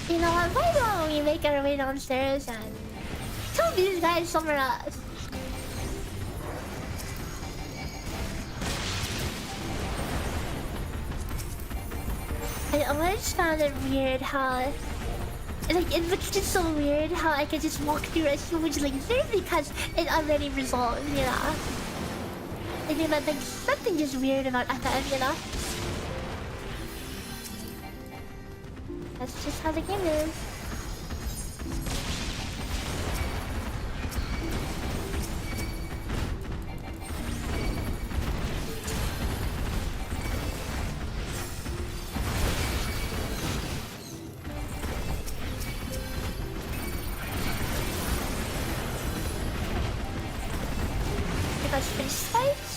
You know what? Why don't we make our way downstairs and tell these guys somewhere else? I always found it weird how, like, it looks just so weird how I could just walk through a huge laser because it already resolved, you know? I think that there's something just weird about FF, you know? That's just how the game is.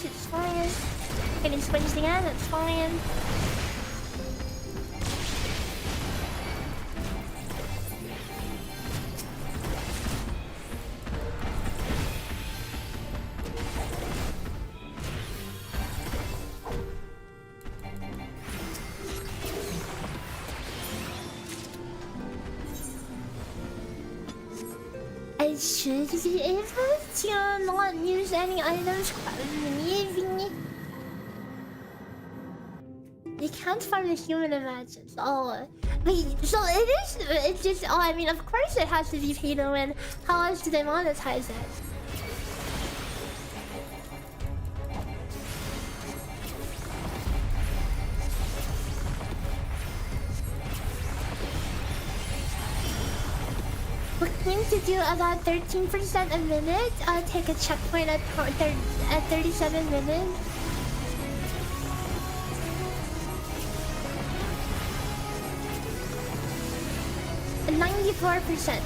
It's fine. Getting swinged again, that's fine. I should be able to not use any items. Maybe. You can't farm the human imagines. Oh. Wait, so it is. It's just. Oh, I mean, of course it has to be pay to win. How else do they monetize it? Looking to do about 13% a minute. Take a checkpoint at 37 minutes. And 94%.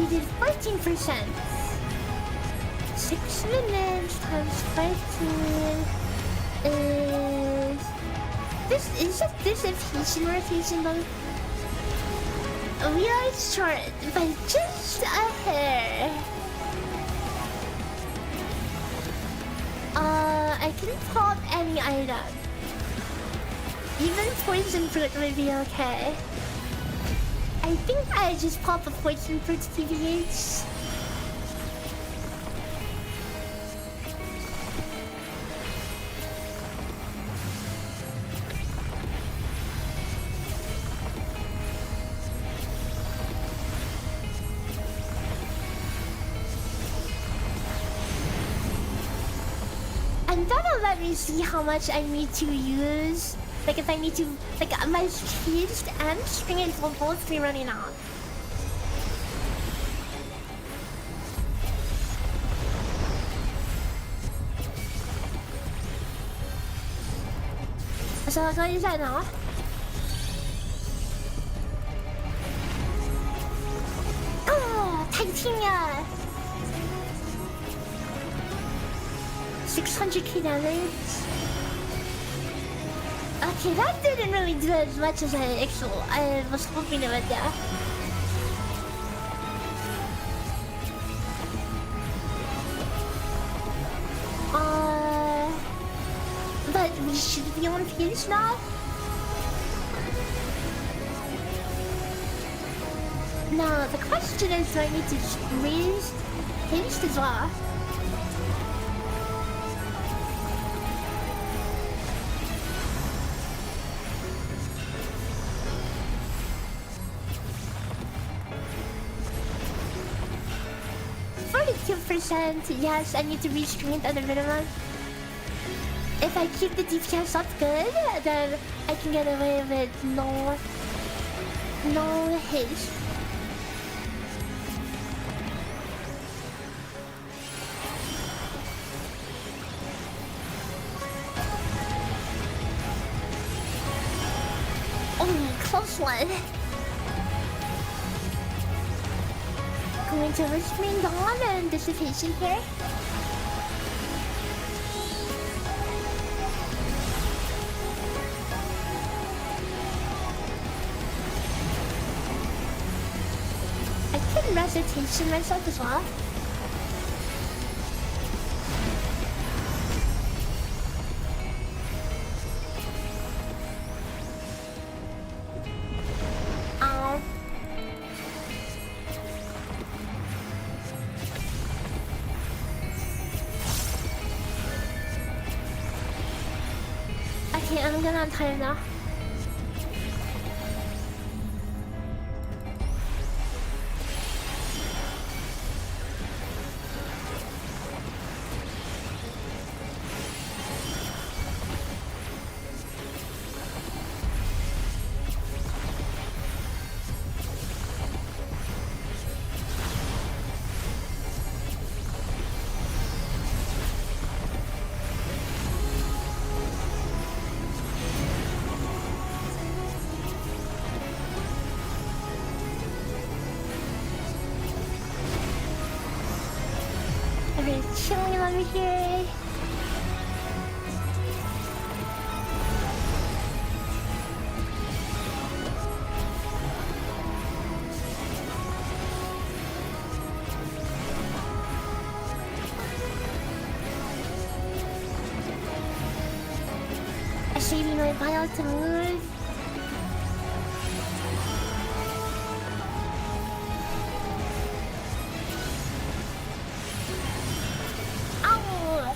Did 14%. 6 minutes times 15 is this efficient rotation though? We are short by just a hair. I can pop any item. Even poison fruit would be okay. I think I just pop a poison fruit TBH. And that'll let me see how much I need to use. Like if I need to, like my haste and strength will both be running out. So I'll use that now. Oh, Titania! 600k damage. Okay, that didn't really do as much as I was hoping it would do. But we should be on pace now. Now, the question is, do I need to raise haste as well? Yes, I need to reach strength at the minimum. If I keep the DPS up good, then I can get away with no haste. Oh, close one. Going to Richmond Dawn and Dissipation here. I can recitation myself as well. Okay, I'm gonna untie him now. Everybody's chilling over here. I'm shaving my bio to move. Ow!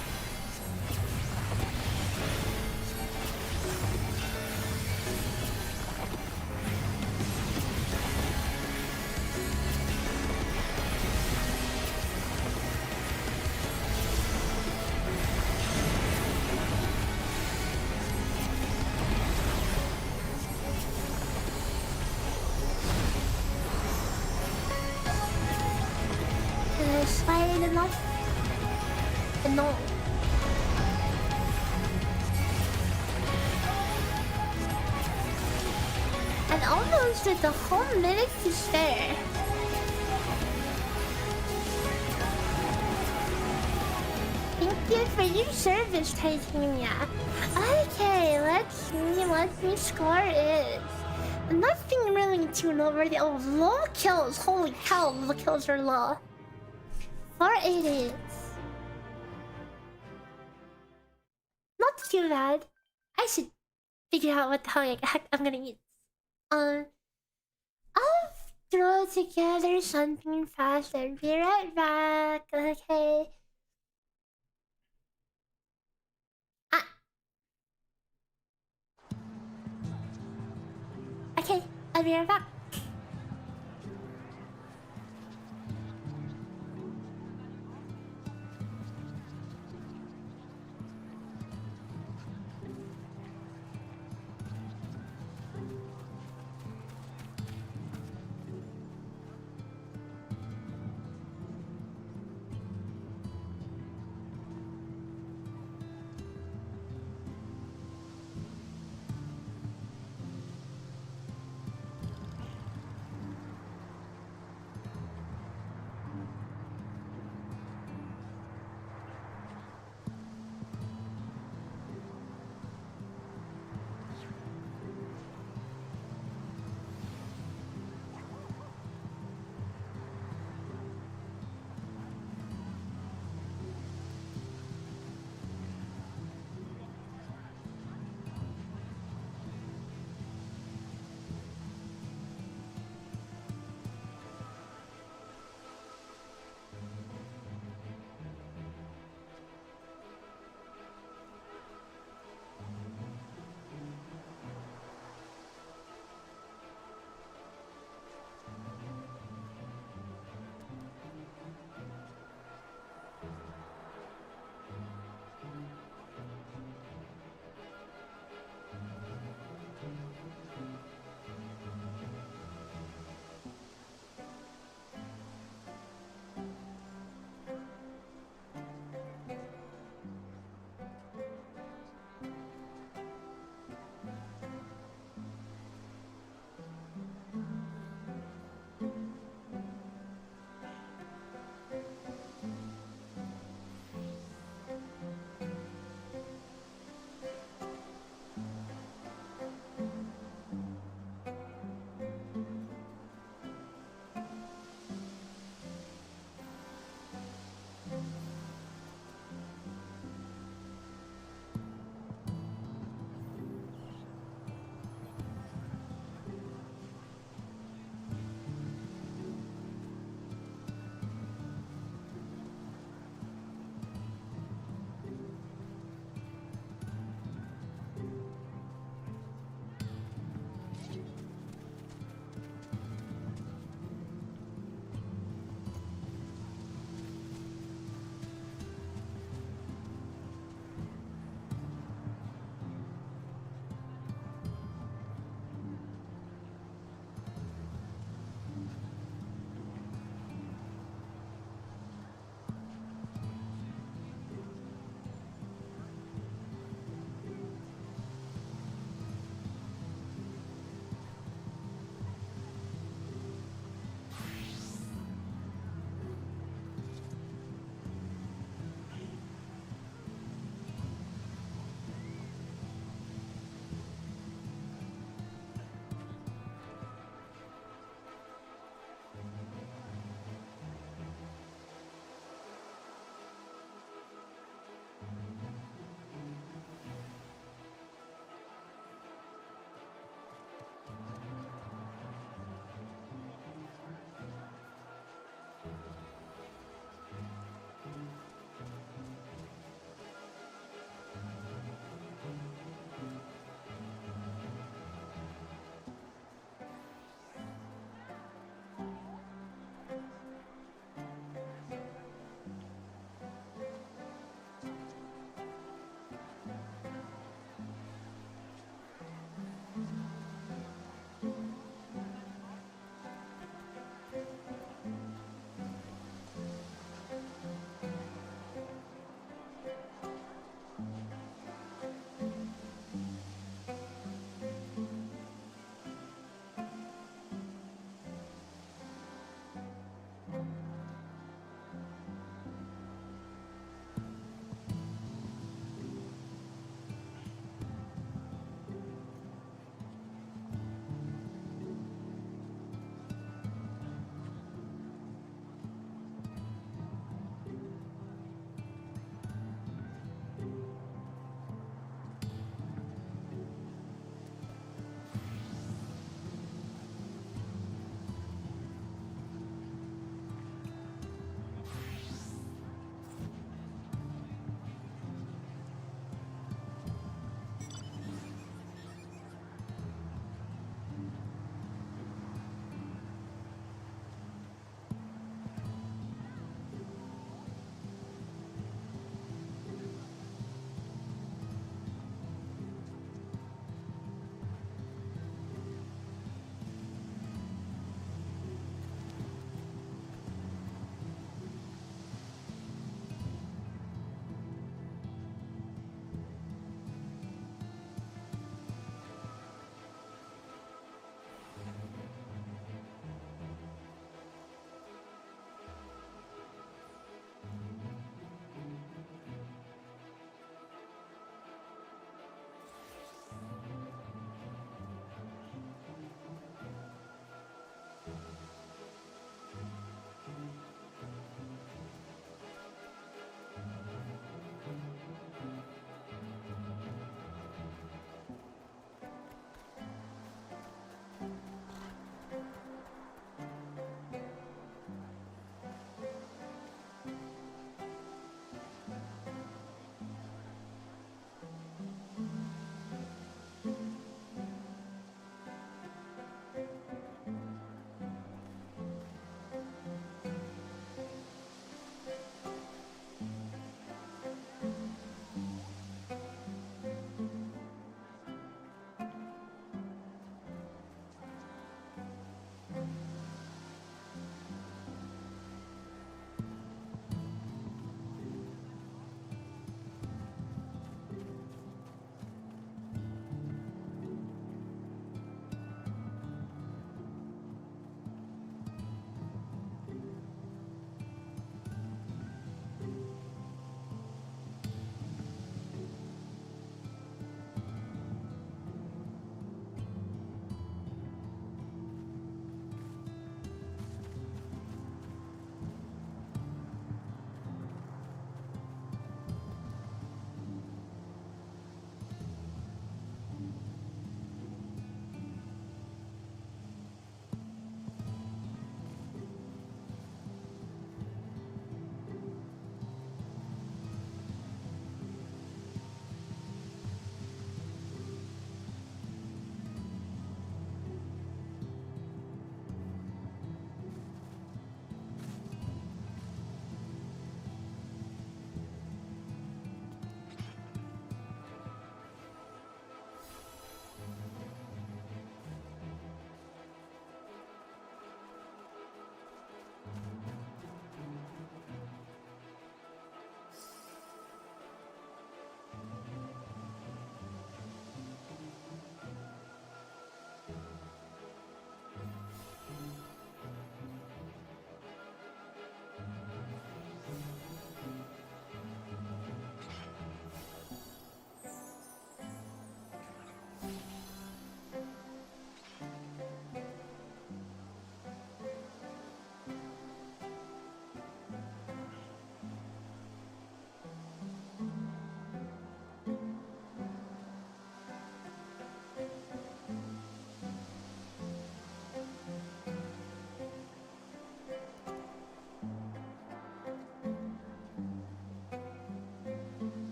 Slide enough? No. And almost with the whole minute to spare. Thank you for your service, Titania. Okay, let's see what the score is. Nothing really too noteworthy. Oh, low kills. Holy cow, the kills are low. 480. Not too bad. I should figure out what the heck I'm gonna eat. I'll throw together something fast and be right back. Okay. Okay, I'll be right back.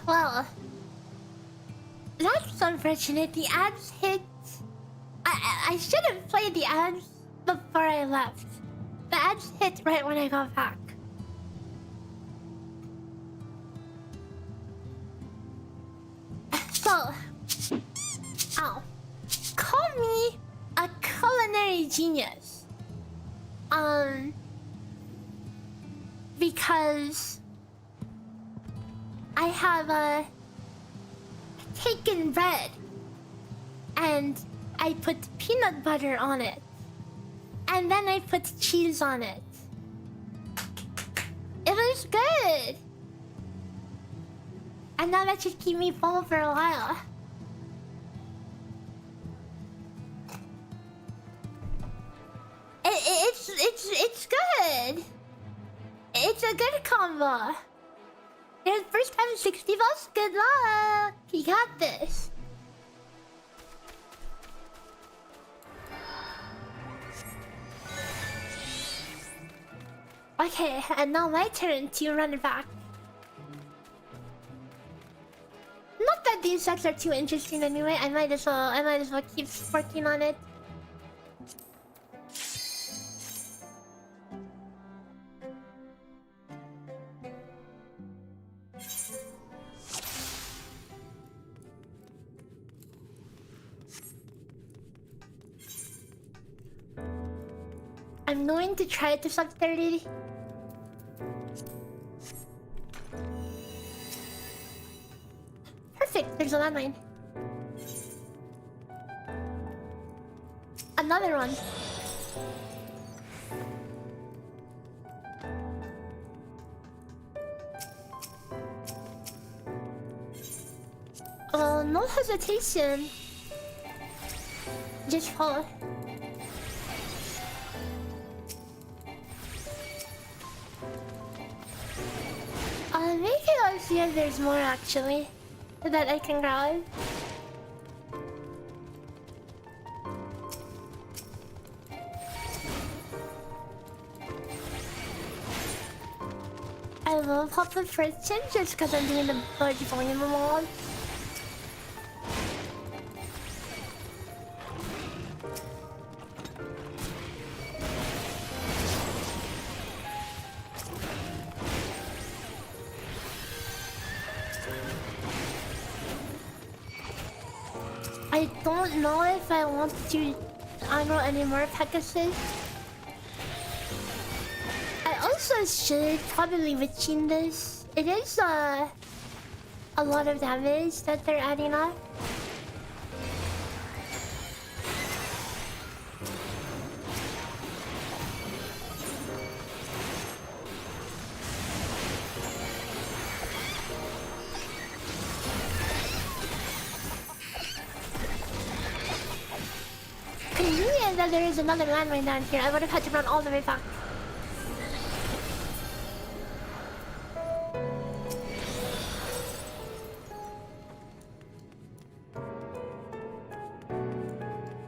Well, that's unfortunate. The ads hit. I should have played the ads before I left. The ads hit right when I got back. So, call me a culinary genius. Because I have taken bread and I put peanut butter on it, and then I put cheese on it. It was good, and now that should keep me full for a while. It's good. It's a good combo. Your first time 60 bucks. Good luck. You got this. Okay, and now my turn to run it back. Not that these sets are too interesting anyway. I might as well keep working on it. I'm going to try to sub 30. Perfect, there's a landmine. Another one. Well, no hesitation. Just follow. Maybe I'll see if there's more actually that I can grab. I will pop the first in just because I'm doing the large volume mod. I don't know if I want to aggro any more Pegasus. I also should probably witching this. It is a lot of damage that they're adding up. Convenient that there is another landmine down here. I would have had to run all the way back.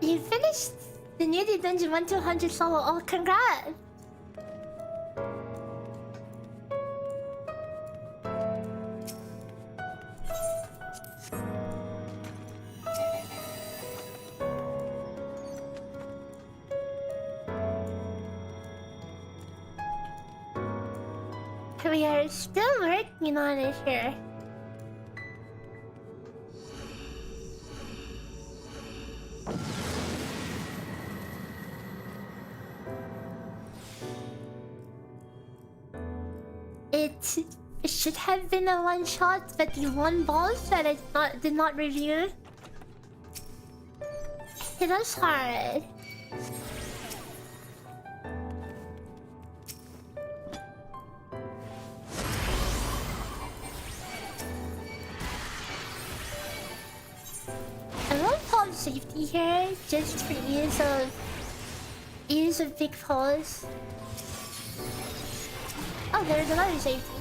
You finished the newly dungeon 1 to 100 solo. Oh, congrats! We are still working on it here. It should have been a one shot, but the one boss that I did not review hit us hard. Safety here, just for ease of big falls. Oh, there's another safety.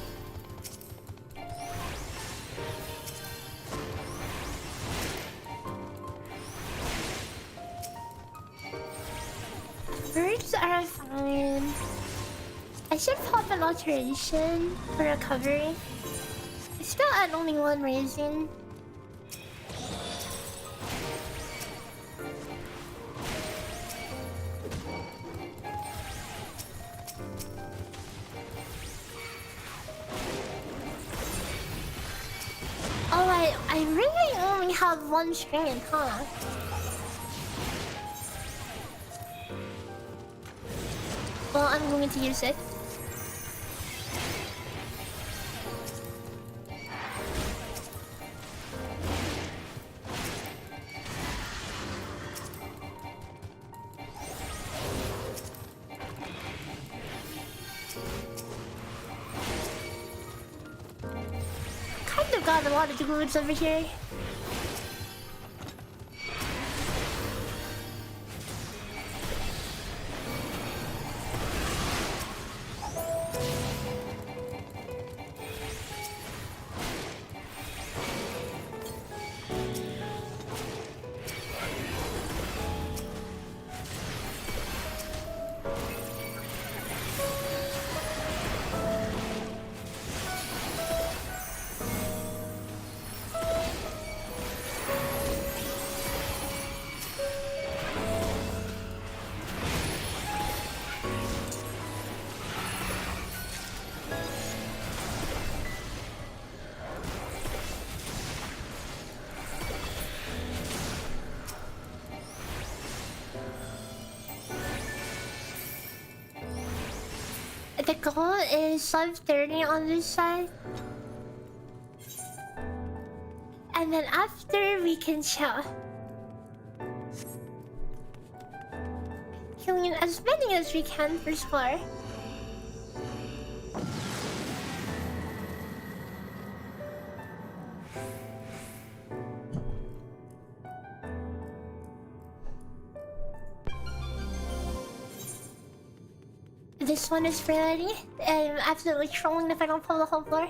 Birds are fine. I should pop an alteration for recovery. still at only one raising. Oh, I really only have one strand, huh? Well, I'm going to use it. Kind of got a lot of goods over here. The goal is sub 30 on this side. And then after we can chill. Killing as many as we can for score. This one is ready. I'm absolutely trolling if I don't pull the whole floor.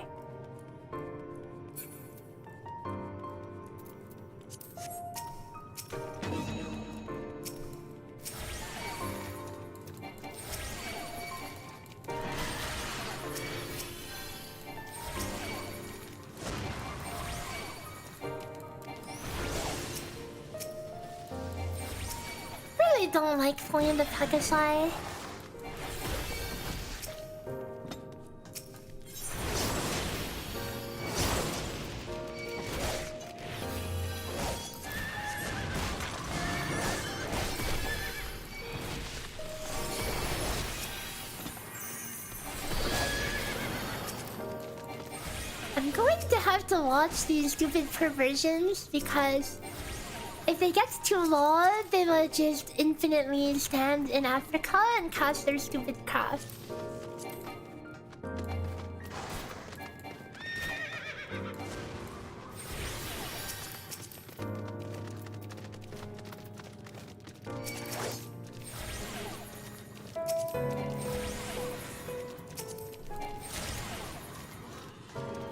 Really don't like playing the Pegasi. I'm going to have to watch these stupid perversions because if they get too low, they will just infinitely stand in Africa and cast their stupid craft.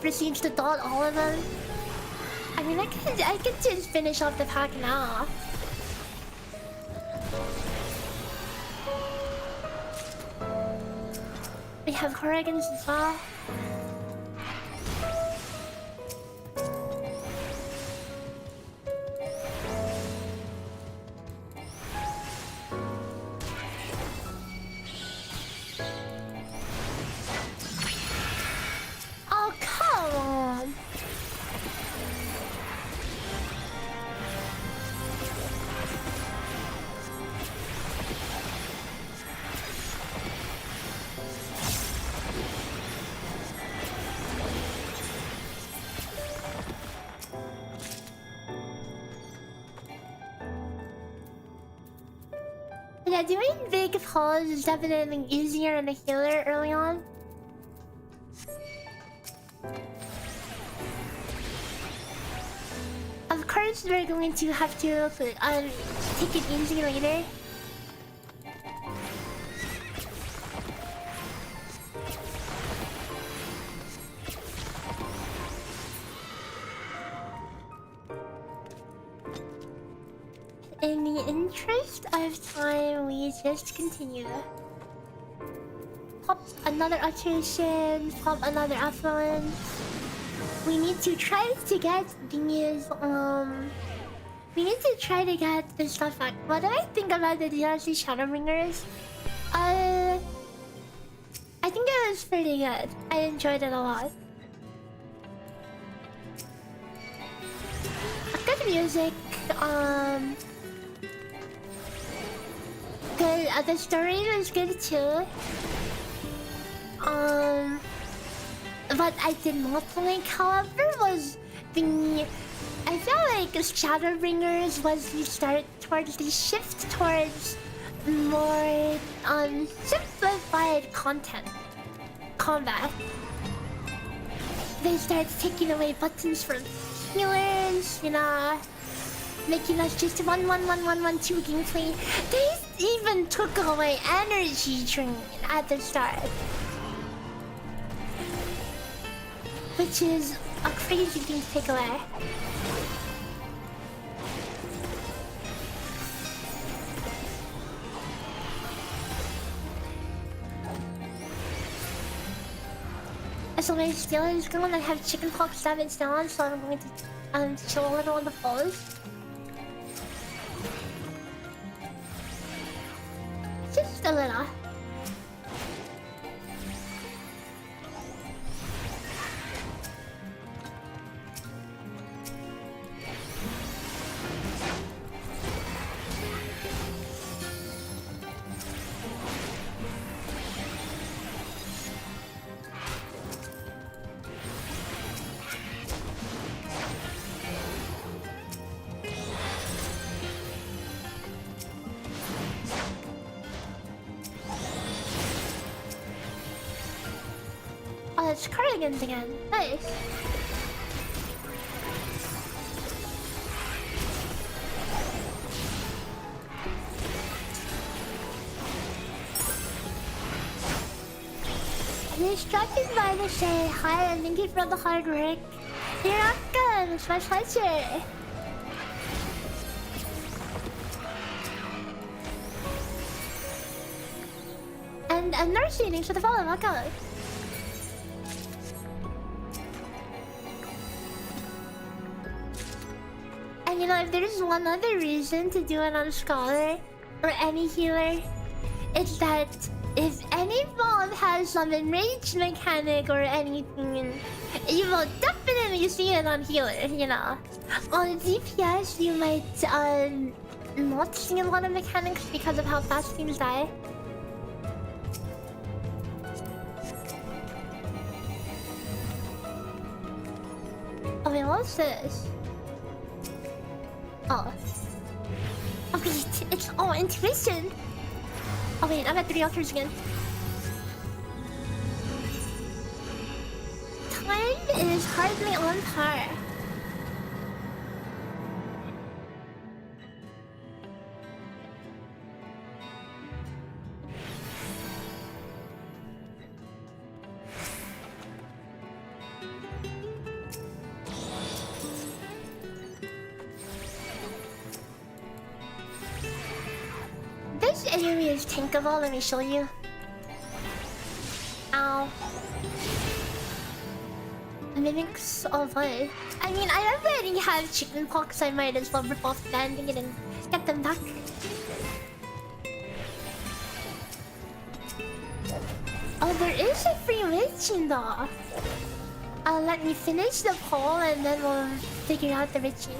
Proceeds to dot all of them. I mean, I could just finish off the pack now. We have Corrigans as well. Oh, come on! Yeah, doing big pulls is definitely easier on the healer early on. Of course, we're going to have to take it easy later. In the interest of time, we just continue. Pop another alteration, pop another affluence. we need to try to get these, we need to try to get this stuff back. What do I think about the DLC Shadowbringers? I think it was pretty good. I enjoyed it a lot. Good music, good, the story was good too. What I did not like, however, was the... I feel like Shadowbringers was the start towards the shift towards more simplified combat. They start taking away buttons from healers, you know, making us just 1-1-1-1-1-2 gameplay. They even took away energy drain at the start, which is a crazy thing to take away. So my Steelers is going to have chickenpox damage down, so I'm going to chill a little on the foes. Just a little. It's cardigans again. Nice. Distracted by the say hi and thank you for the hard work. You're welcome. It's my pleasure. And Nursing, thanks for the follow. Welcome. And you know, if there's one other reason to do it on Scholar or any healer, it's that if any mob has some enraged mechanic or anything, you will definitely see it on healer, you know. On DPS, you might not see a lot of mechanics because of how fast things die. Oh wait, what's this? Oh. Oh wait, it's intuition. Oh wait, I'm at 3 altars again. Time is hardly on par. This enemy is tankable, let me show you. Ow. Mimics of what? I mean, I already have chickenpox, I might as well rip off the banding and get them back. Oh, there is a free witching though. Let me finish the poll and then we'll figure out the witching.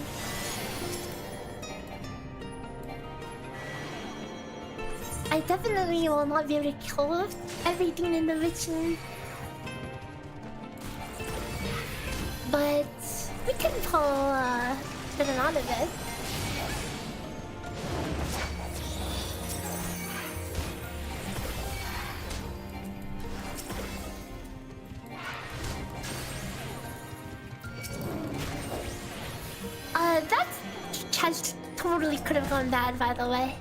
I definitely will not be able to kill everything in the witching. But we can pull get it out of it. That chest totally could have gone bad, by the way.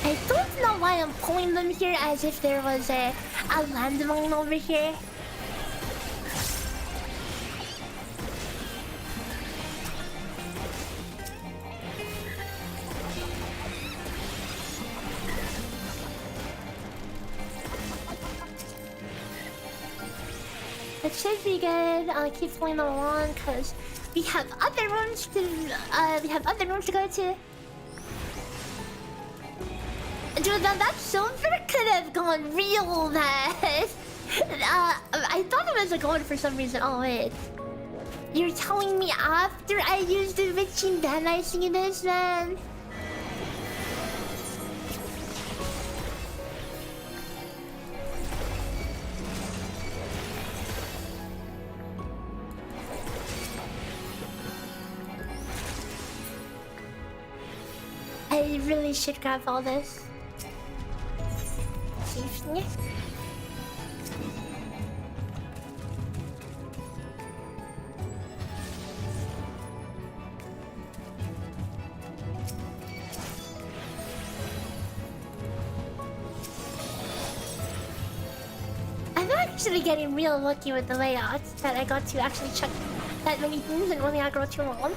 I don't know why I'm pulling them here as if there was a landmine over here. It should be good. I'll keep playing along because we have other rooms to go to. Dude, that silver could have gone real bad. I thought it was a gold for some reason. Oh wait, you're telling me after I used the witching then I see this, man? I really should grab all this. Safely. I'm actually getting real lucky with the layouts that I got to actually check that many things and only aggro too long.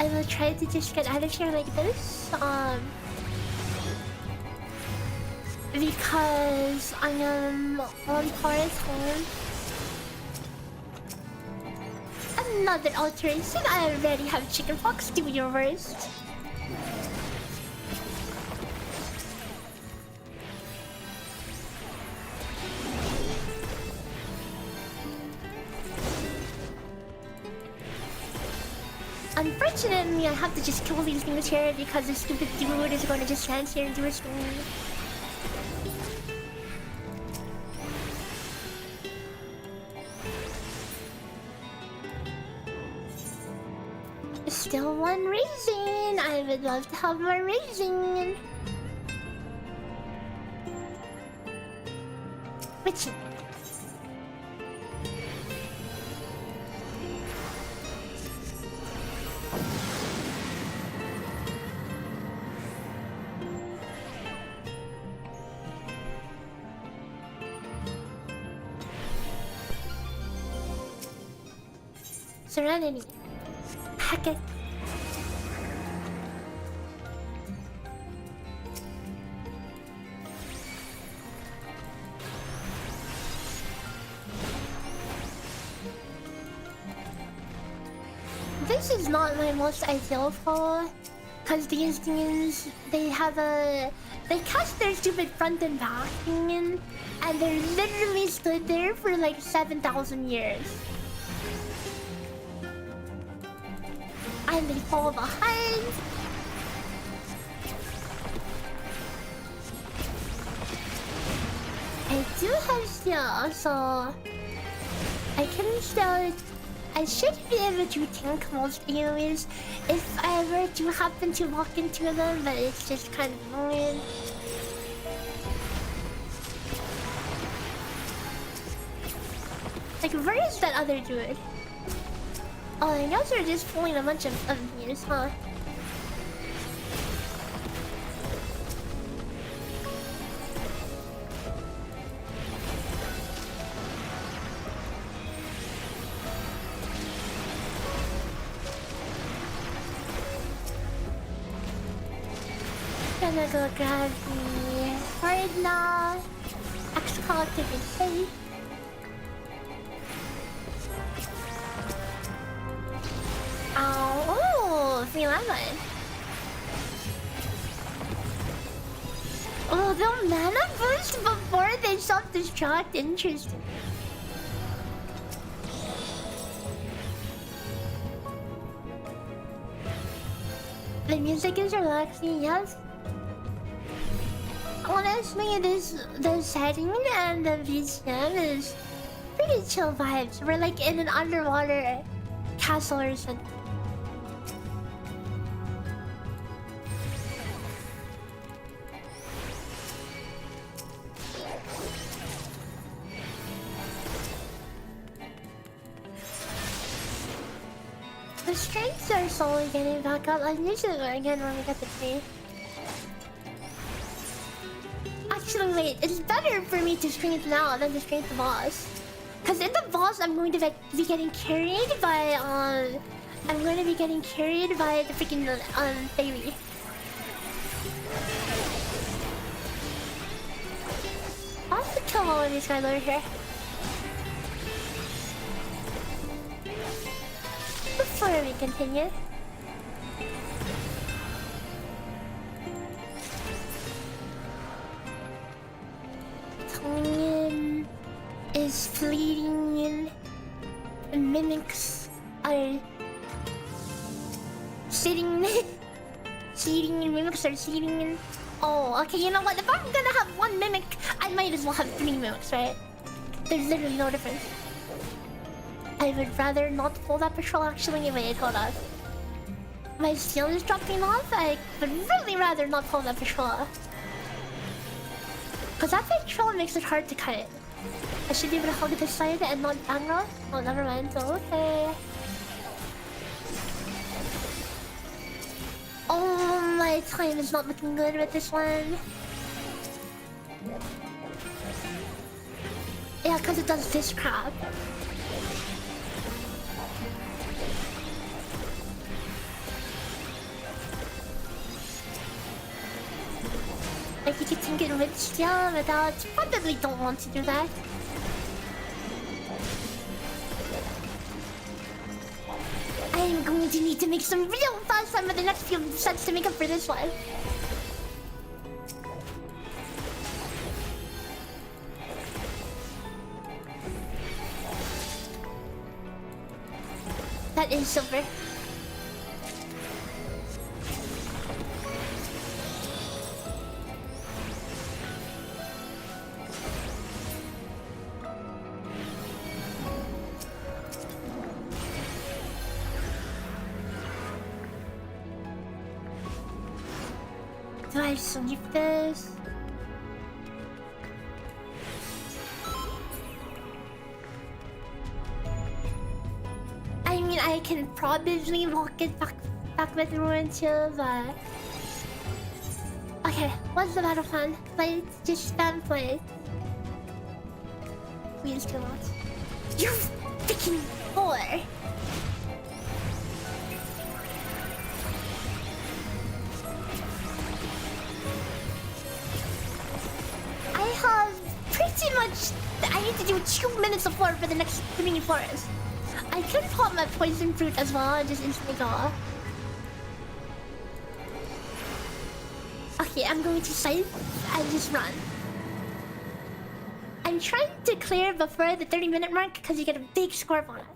I will try to just get out of here like this. Because I am on Forest home. Another alteration. I already have chickenpox. Do your worst. Unfortunately, I have to just kill these things here because the stupid dude is going to just stand here and do his thing. Still one raisin. I would love to have more raisin. Which? Serenity. Packet. This is not my most ideal fall, because these things, they cast their stupid front and back thing, and they literally stood there for like 7,000 years. And they fall behind. I do have steel, so I can still. I should be able to tank most enemies if I were to happen to walk into them, but it's just kind of annoying. Like, where is that other dude? Oh, I guess they're just pulling a bunch of these, huh? Gonna go grab the hard now. X-Call to be safe. Oh, free lemon. Oh, the mana boost before they self-destruct. Interesting. The music is relaxing, yes. Honestly, the setting and the BGM is pretty chill vibes. We're like in an underwater castle or something. The strengths are slowly getting back up. I usually again when we get the tree. Actually, wait, it's better for me to strength now than to strength the boss. Cause in the boss, I'm going to be getting carried by I'm going to be getting carried by the freaking fairy. these guys over here. Before we continue. Tongue is fleeting and mimics are sitting. Seating and mimics are seating. Oh, okay, you know what? If I'm gonna have one mimic, I might as well have 3 mimics, right? There's literally no difference. I would rather not pull that patrol actually. Wait, hold on. My skill is dropping off. I would really rather not pull that patrol. Cause that patrol makes it hard to cut. I should be able to hold it this side and not angle. Oh, never mind. So, okay. Oh, my time is not looking good with this one. Yeah, cause it does this crap. Like you could think it would still without... Probably don't want to do that. I'm going to need to make some real fast time with the next few sets to make up for this one. That is silver. Do I sleep this? I mean, I can probably walk it back with ruin too, but... Okay, what's the battle plan? Play, just spam play. Please do not. You freaking whore! I have pretty much... I need to do 2 minutes of floor for the next 3 floors. I could pop my poison fruit as well and just instantly go. Okay, I'm going to save and just run. I'm trying to clear before the 30-minute mark because you get a big score bonus.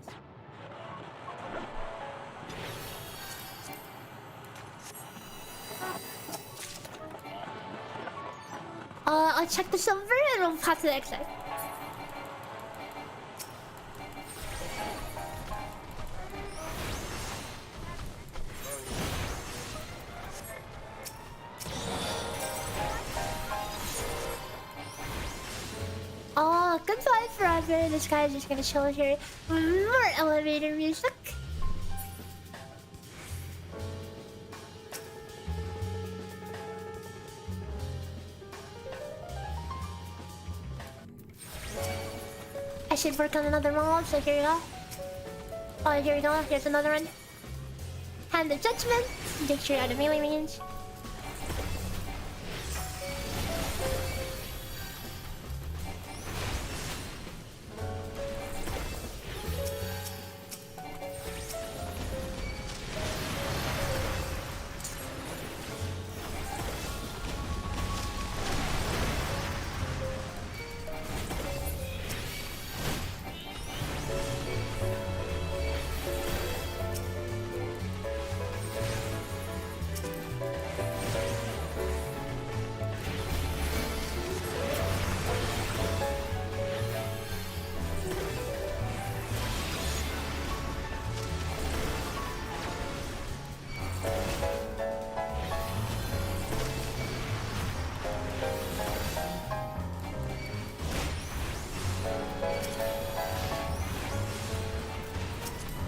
I'll check the silver and we'll pass to the exit. Oh, goodbye forever. This guy's just gonna chill here. More elevator music. I should work on another mob, so here we go. Oh, here we go. Here's another one. Hand of Judgment. Make sure you're out of melee range.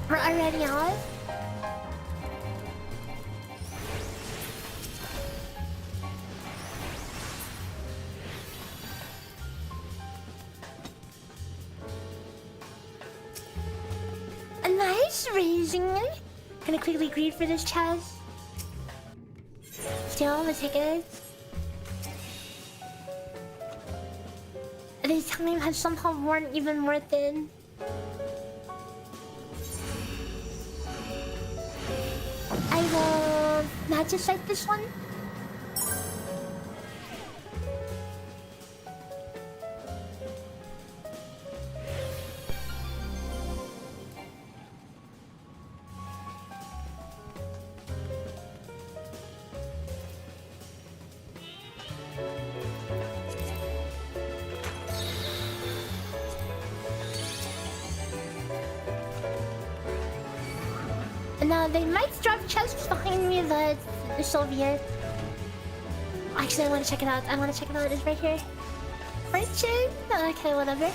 We're already on? A nice raising. Gonna quickly greed for this chest. Still, let's take it. This time has somehow worn even more thin. I will not just like this one. Now they might drop chests behind me, but so be it. Actually, I want to check it out. It's right here. Fortune? Okay, whatever.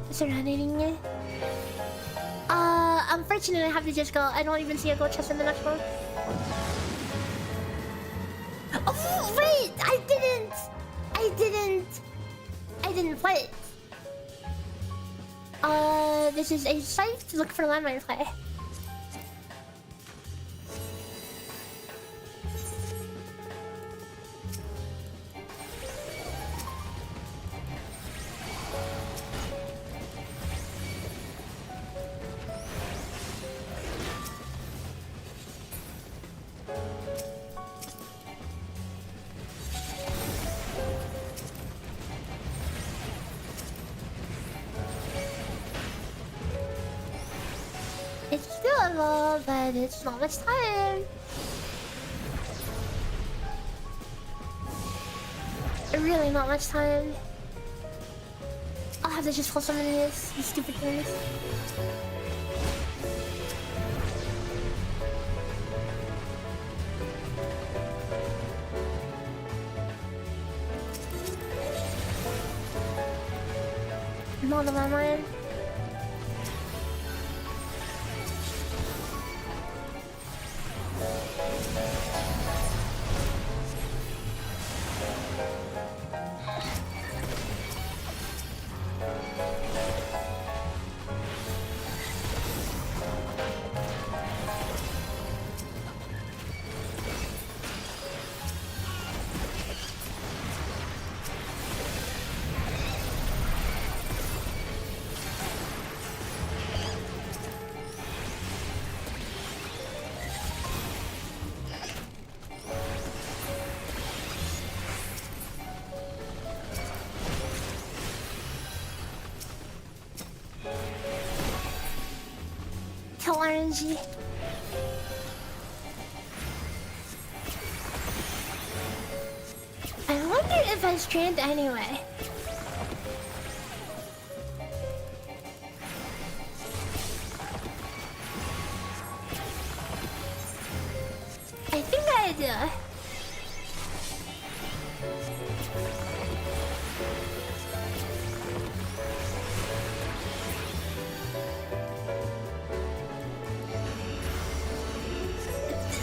Is there anything here? Unfortunately, I have to just go. I don't even see a gold chest in the next one. Oh, wait! I didn't play it. This is a site to look for landmine play. It's doable, but it's not much time. Really not much time. I'll have to just pull some of these stupid things. Not the landmine. RNG. I wonder if I streamed anyway. I think I do.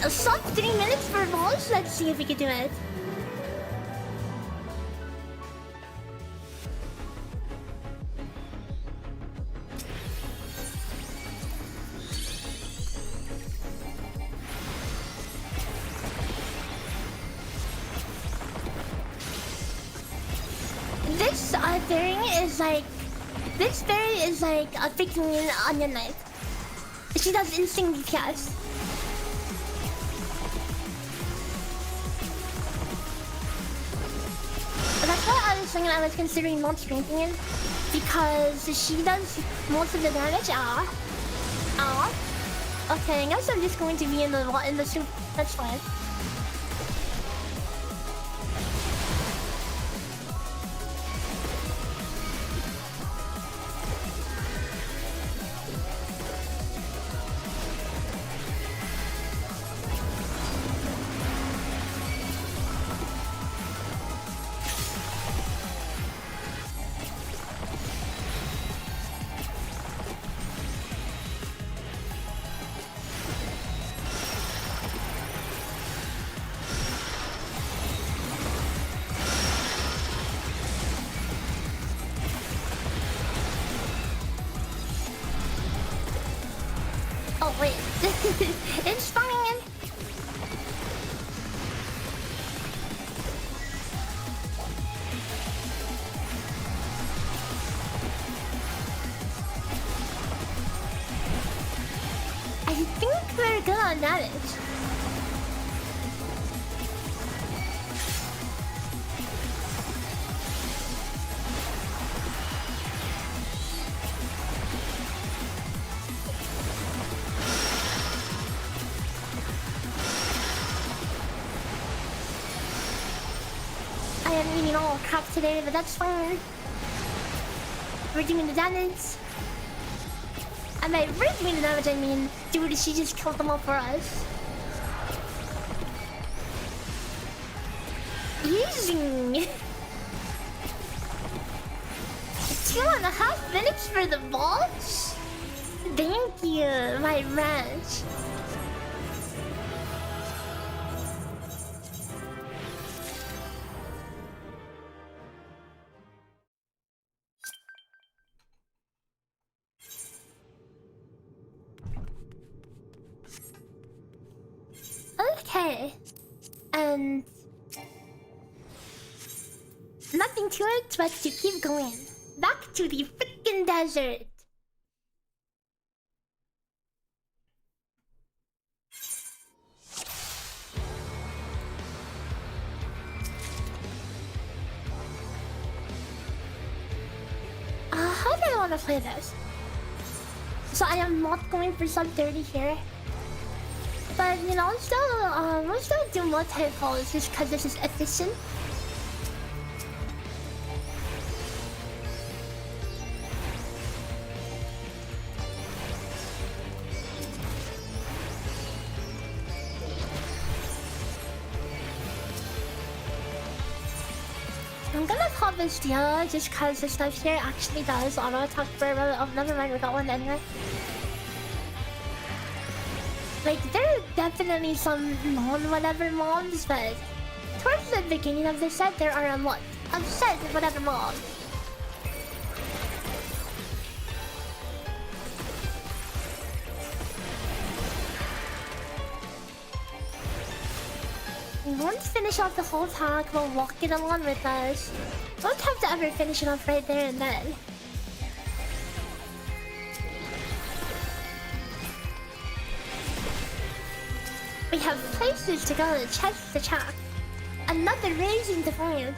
Sub 3 minutes for balls? Let's see if we can do it. This berry is like a freaking onion knife. She does instant DPS. That's why I was thinking I was considering not strengthening it, because she does most of the damage. Okay, I guess I'm just going to be in the soup. That's fine. Oh wait, it's fine. 1 damage. I am eating all crap today, but that's fine. We're doing the damage. And by we're doing the damage, I mean, dude, she just killed them all for us. Easy. 2.5 minutes for the boss? Thank you, my ranch. Okay, and nothing to it but to keep going back to the freaking desert. How do I want to play this? So I am not going for sub 30 here. But you know, we'll still do multi-calls just because this is efficient. I'm gonna pop this deal just because the stuff here actually does auto attack for oh, never mind, we got one anyway. Like, there are definitely some non-whatever mobs, but towards the beginning of the set, there are a lot of set whatever mobs. We won't finish off the whole pack, we'll walk it along with us. Won't have to ever finish it off right there and then. We have places to go, chests to check. Another reason to find.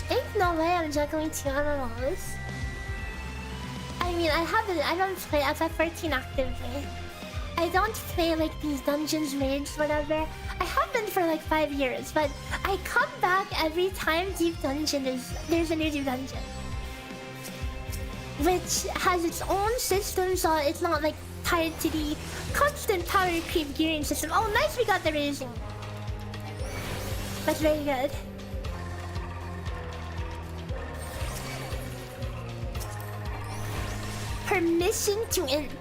Ain't no way I'm juggling 2 MMOs. I mean, I don't play FF14 actively. I don't play like these dungeons, raids, whatever. I haven't for like 5 years, but I come back every time there's a new deep dungeon. Which has its own system, so it's not like tied to the constant power creep gearing system. Oh, nice, we got the raising. That's very good. Permission to int.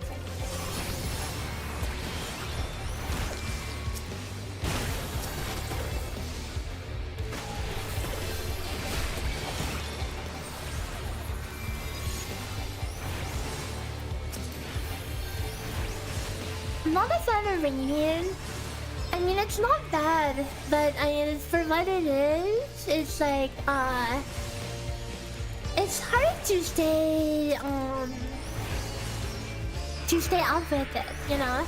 Not a fan of Radiant. I mean, it's not bad, but I mean, for what it is, it's like, it's hard to stay up with it, you know?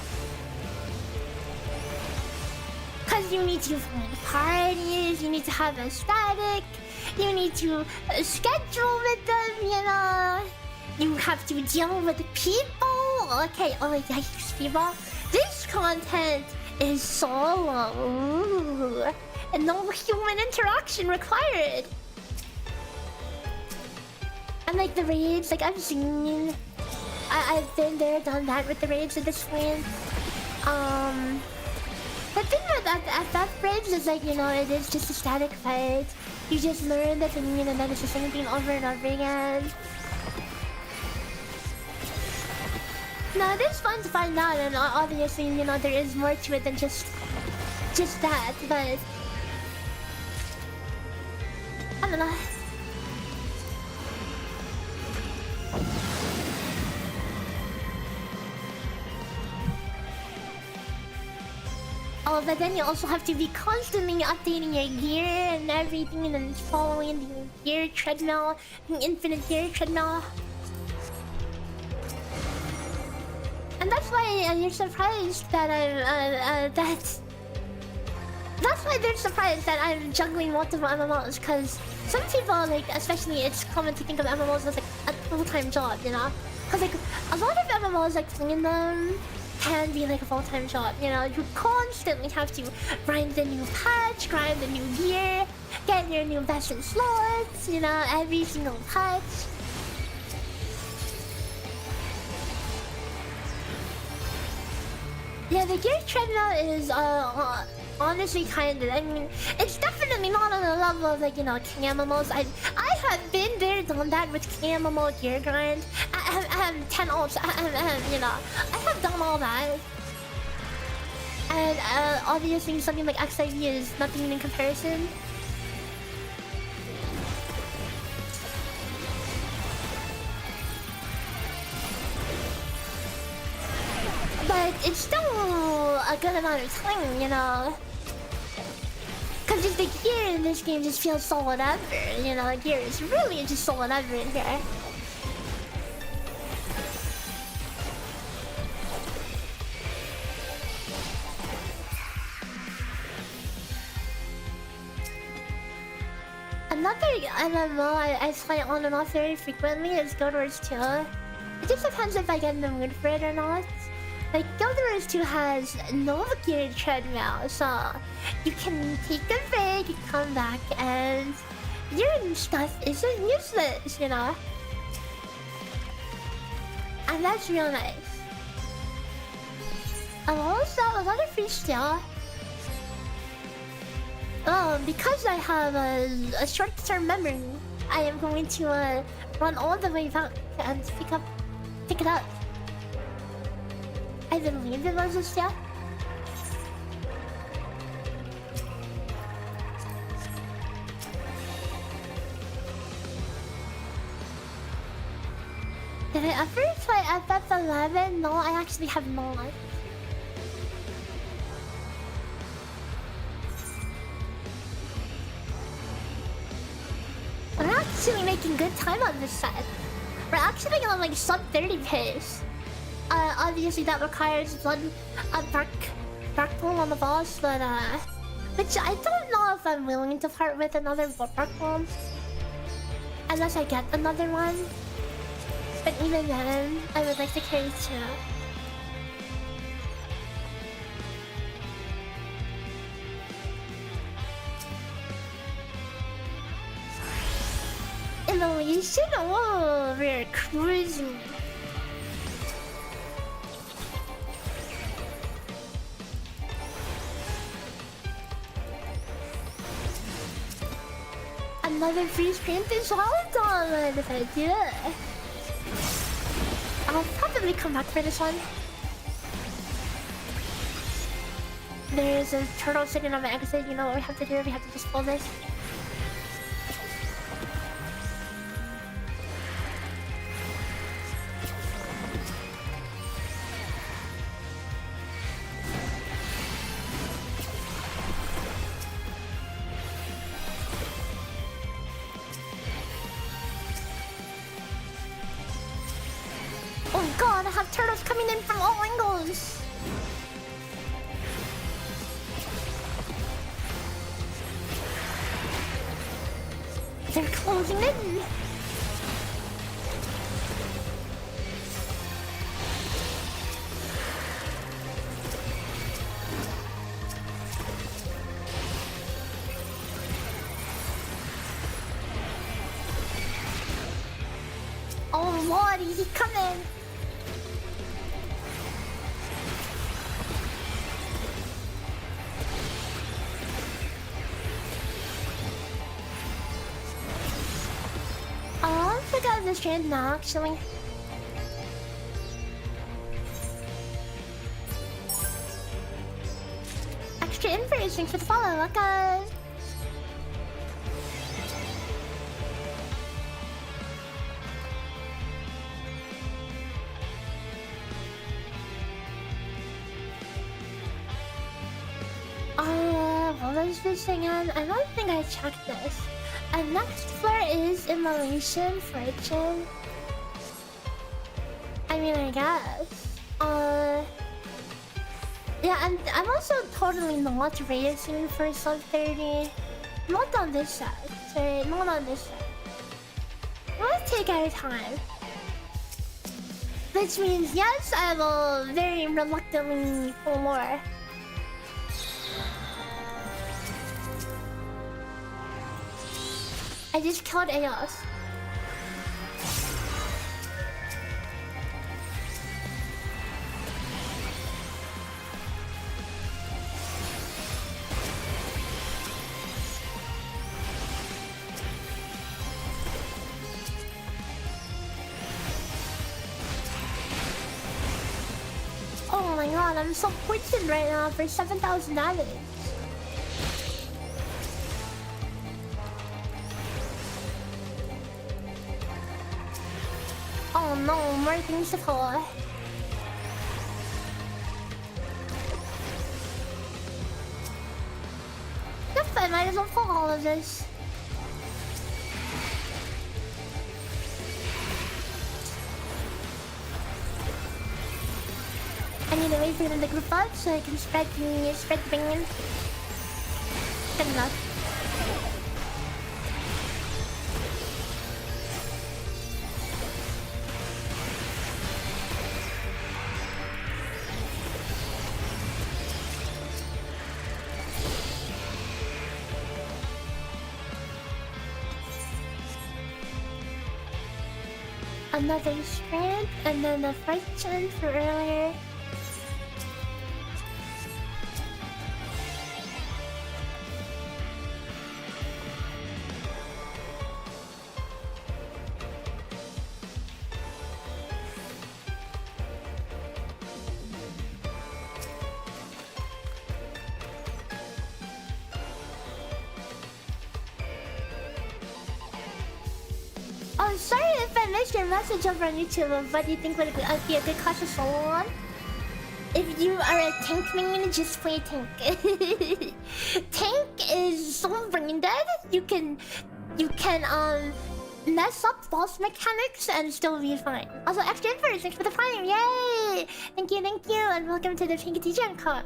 Cause you need to find parties, you need to have a static, you need to schedule with them, you know? You have to deal with people. Okay, oh yikes, people. This content is solo. Ooh. And no human interaction required. And like the raids, like I've seen, I've been there, done that with the raids at this point. The thing with that raids is like, you know, it is just a static fight. You just learn the thing and then it's the same thing over and over again. No, it is fun to find out, and obviously, you know, there is more to it than just that, but I don't know. Oh, but then you also have to be constantly updating your gear and everything, and then following the gear treadmill, the infinite gear treadmill. And that's why you're surprised that that's why they're surprised that I'm juggling multiple MMOs, because some people, like, especially it's common to think of MMOs as like a full-time job, you know? Because like a lot of MMOs, like playing them can be like a full-time job, you know? You constantly have to grind the new patch, grind the new gear, get your new best in slots, you know, every single patch. Yeah, the gear treadmill is honestly kind of, I mean, it's definitely not on the level of, like, you know, king MMOs. I have been there, done that with king MMO gear grind. 10 ults, you know, I have done all that. And obviously something like XIV is nothing in comparison. But it's still a good amount of time, you know? Cause just the gear in this game just feels so whatever, you know? The gear is really just so whatever in here. Another MMO I play on and off very frequently is Guild Wars 2. It just depends if I get in the mood for it or not. Like, Guild Wars 2 has no gear treadmill, so you can take a break, you come back, and your stuff isn't useless, you know? And that's real nice. Also, a lot of free steal. Because I have a short-term memory, I am going to run all the way back and pick it up. I believe it was a steal. Did I ever play FF11? No, I actually have not. We're actually making good time on this set. We're actually on like sub 30 pace. Obviously that requires one dark pool on the boss, but which I don't know if I'm willing to part with another dark pool unless I get another one. But even then, I would like to carry 2. Illusion? Oh, we're cruising. Another free sprint is all done if I do it. I'll probably come back for this one. There's a turtle sitting on my exit. You know what we have to do? We have to just pull this. Oh god, I have turtles coming in from all angles! They're closing in! Oh lordy, he's coming! I'll pick out this trend now, actually. Extra information for the follow, look guys. What was this again? I don't think I checked this. And next floor is immolation, fortune. I mean, I guess. Yeah, and I'm also totally not racing for sub 30. Not on this side. Sorry, not on this side. Let's take our time. Which means, yes, I will very reluctantly pull more. I just killed Eos. Oh my god, I'm so poisoned right now for 7,000 damage. Oh no, more things to pull. Yep, I might as well pull all of this. I need to wait for them to group up so I can spread the banging. Good enough. Another strand, and then the first gen for earlier. Oh, sorry if I missed your message over on YouTube of what you think would be a good class of solo on. If you are a tank main, just play tank. Tank is so brain dead. You can mess up boss mechanics and still be fine. Also, extra inverse, thanks for the prime, yay! Thank you, and welcome to the Pinky TGN Cup.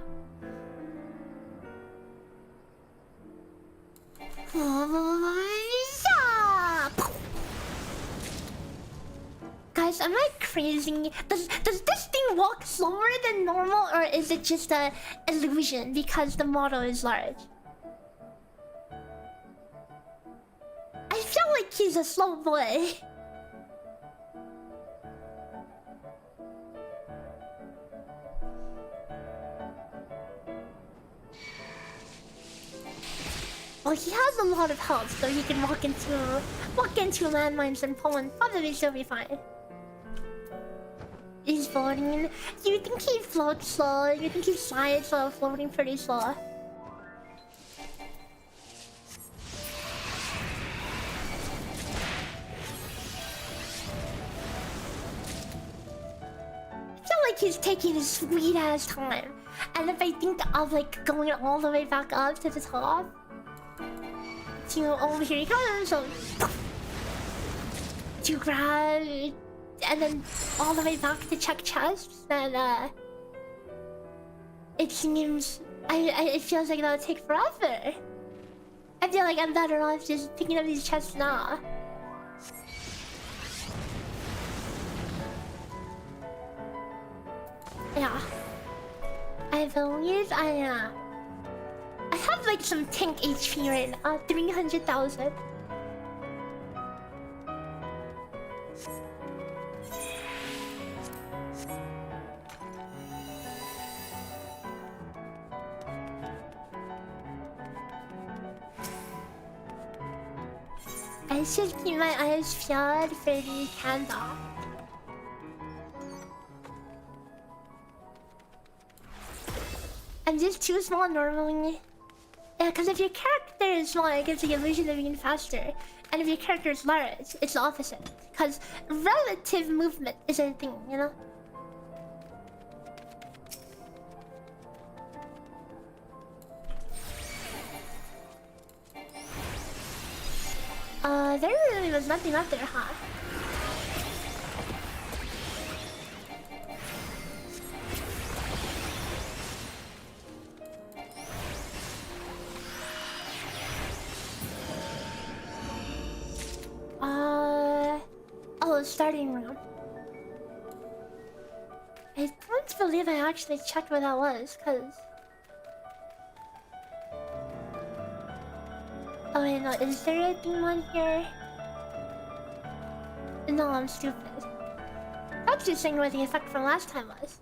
Guys, am I crazy? Does this thing walk slower than normal, or is it just an illusion because the model is large? I feel like he's a slow boy. Well, he has a lot of health, so he can walk into landmines and pull and probably still be fine. He's floating. You think he floats slow? You think he slides while floating pretty slow? I feel like he's taking his sweet ass time. And if I think of like going all the way back up to the top, to over here he comes, so to grab, and then all the way back to check chests, then it seems it feels like that would take forever. I feel like I'm better off just picking up these chests now. Yeah, I believe I have like some tank HP right now, 300,000. I should keep my eyes peeled for the candle. I'm just too small normally. Yeah, because if your character is small, it gives the illusion of being faster. And if your character is large, it's the opposite. Because relative movement is a thing, you know? There really was nothing up there, huh? starting room. I don't believe I actually checked where that was, cause... Oh wait, no, is there a theme on here? No, I'm stupid. That's just saying what the effect from last time was.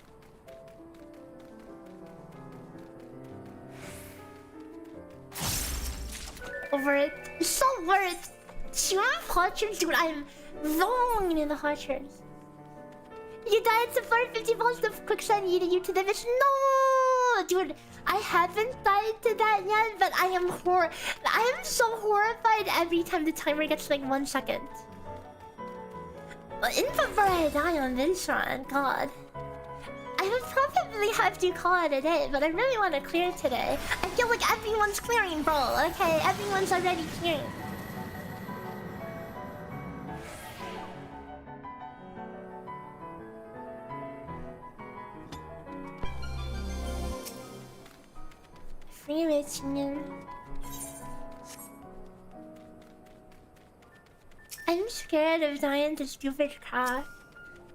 Over it. So worth. Shrimp orchards, dude, I'm wrong in the orchards. You died to 450 volts of quicksand eating you to the fish. No, dude, I haven't died to that yet, but I am so horrified every time the timer gets like 1 second. But in before I die on this run, God. I would probably have to call it a day, but I really want to clear today. I feel like everyone's clearing, bro. Okay, everyone's already clearing. Free Richmond. I'm scared of dying to stupid crap.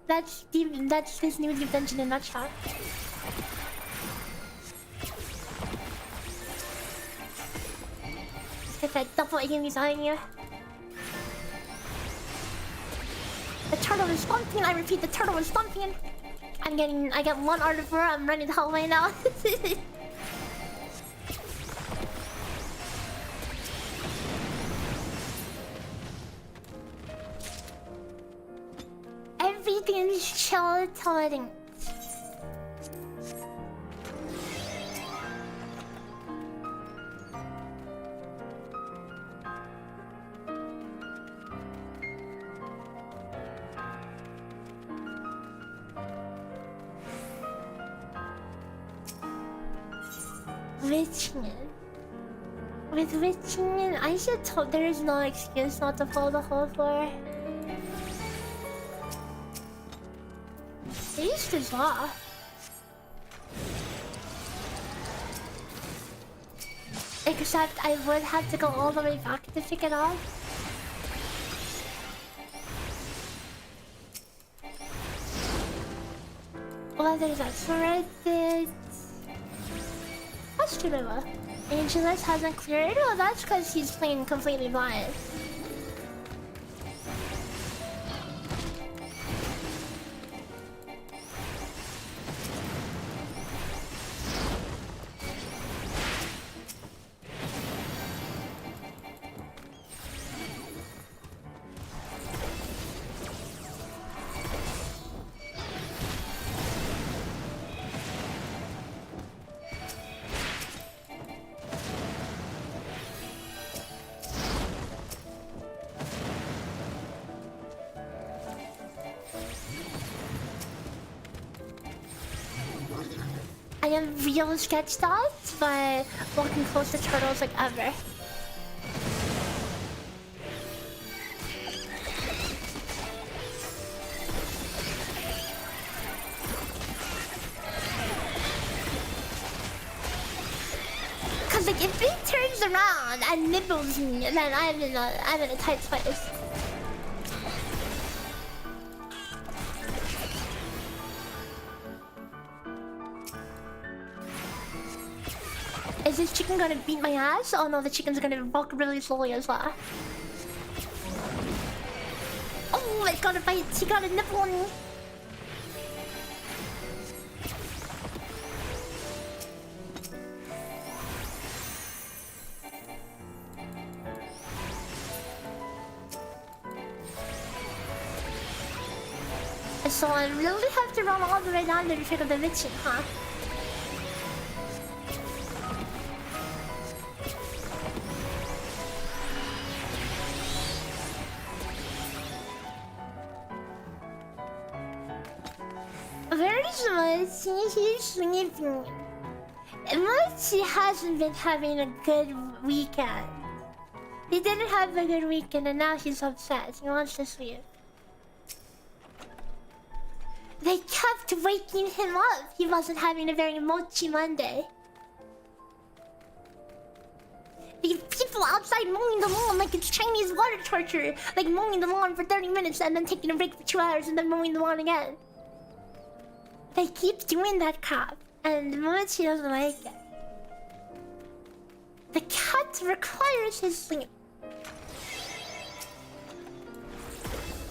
That's this new deep dungeon in a nutshell. Let's get that double enemies on you. The turtle is stomping. I repeat, the turtle is stomping. I get 1 out of 4. I'm running the hallway now. Everything's chill toileting. Richmond. With Richmond, I should told there is no excuse not to follow the whole floor. East is off. Except I would have to go all the way back to pick it up. Well, there's that sword. That's true, Dova. Angelus hasn't cleared. Oh, that's because he's playing completely blind. I am real sketched out by walking close to turtles like ever. Cause like if it turns around and nibbles me, then I'm in a tight space. Is this chicken gonna beat my ass? Oh no, the chicken's gonna walk really slowly as well. Oh, it's got a bite. She got a nibble on me. So I really have to run all the way down there to pick up the Mitchin, huh? He's sleeping. Unless he hasn't been having a good weekend. He didn't have a good weekend and now he's upset. He wants to sleep. They kept waking him up. He wasn't having a very mochi Monday. The people outside outside mowing the lawn like it's Chinese water torture. Like mowing the lawn for 30 minutes and then taking a break for 2 hours and then mowing the lawn again. They keep doing that crap, and the moment she doesn't like it. The cat requires his sleep.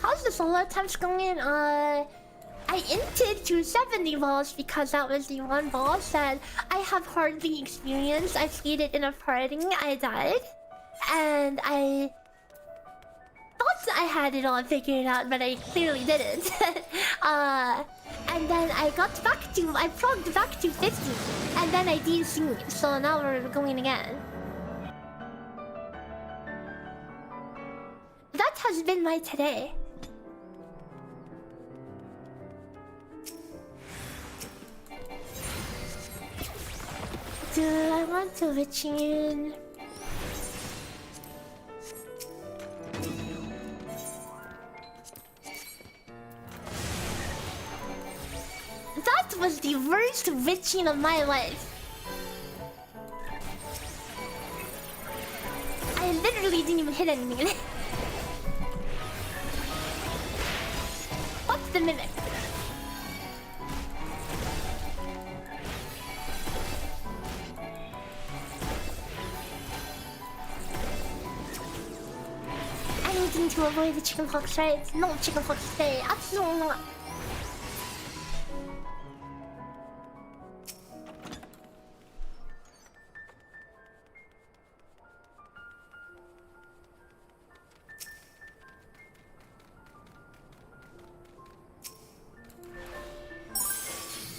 How's the solo attempts going? I inted to 70 balls because that was the one boss that I have hardly experienced. I played it in a party, I died. And I thought I had it all figured out, but I clearly didn't. And then I progged back to 50. And then I DC'd, so now we're going again. That has been my today. Do I want to return? That was the worst witching of my life. I literally didn't even hit anything. What's the mimic? Anything to avoid the chickenpox, right? No chickenpox today. Absolutely not.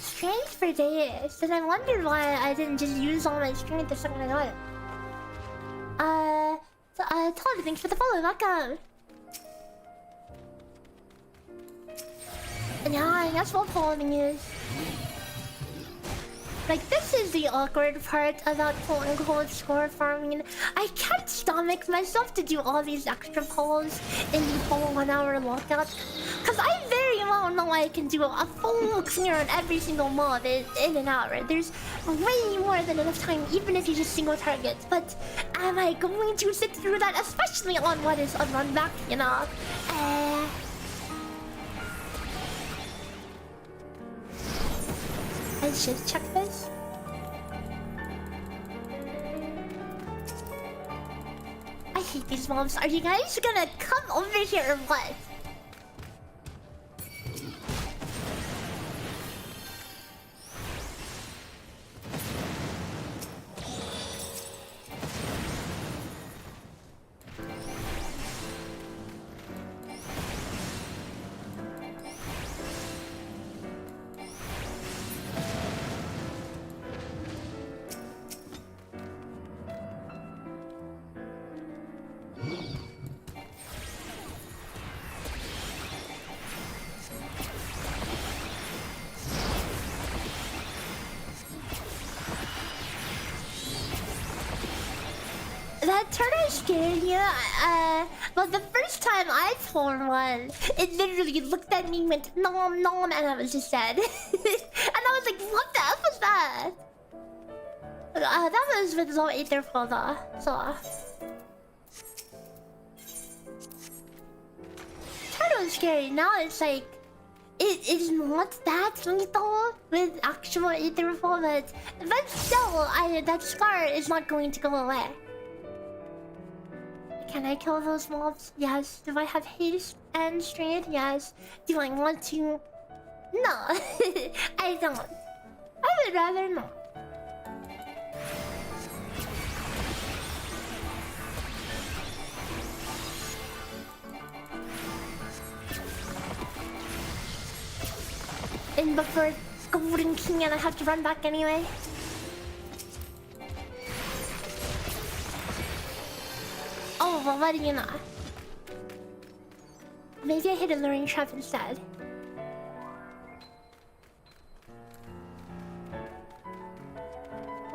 Strength for days, and I wondered why I didn't just use all my strength the second I got it. Todd, thanks for the follow, welcome. And yeah, I guess what following is. Like, this is the awkward part about quote-unquote score farming. I can't stomach myself to do all these extra polls in the full 1 hour lockout. Cause I very well know I can do a full clear on every single mob in an hour. There's way more than enough time, even if you just single target. But am I going to sit through that, especially on what is a run back, you know? I should check this. I hate these mobs. Are you guys gonna come over here or what? That turtle scared you? Well, the first time I told one, it literally looked at me and went nom nom, and I was just dead. And I was like, what the F was that? That was with low Aetherfall though, so... Turtle's scary, now it's like... It is not that lethal with actual Aetherfall, but still, that scar is not going to go away. Can I kill those mobs? Yes. Do I have haste and strength? Yes. Do I want to? No. I don't. I would rather not. And before Golden King and I have to run back anyway. Oh, well, what do you know? Maybe I hit a luring trap instead.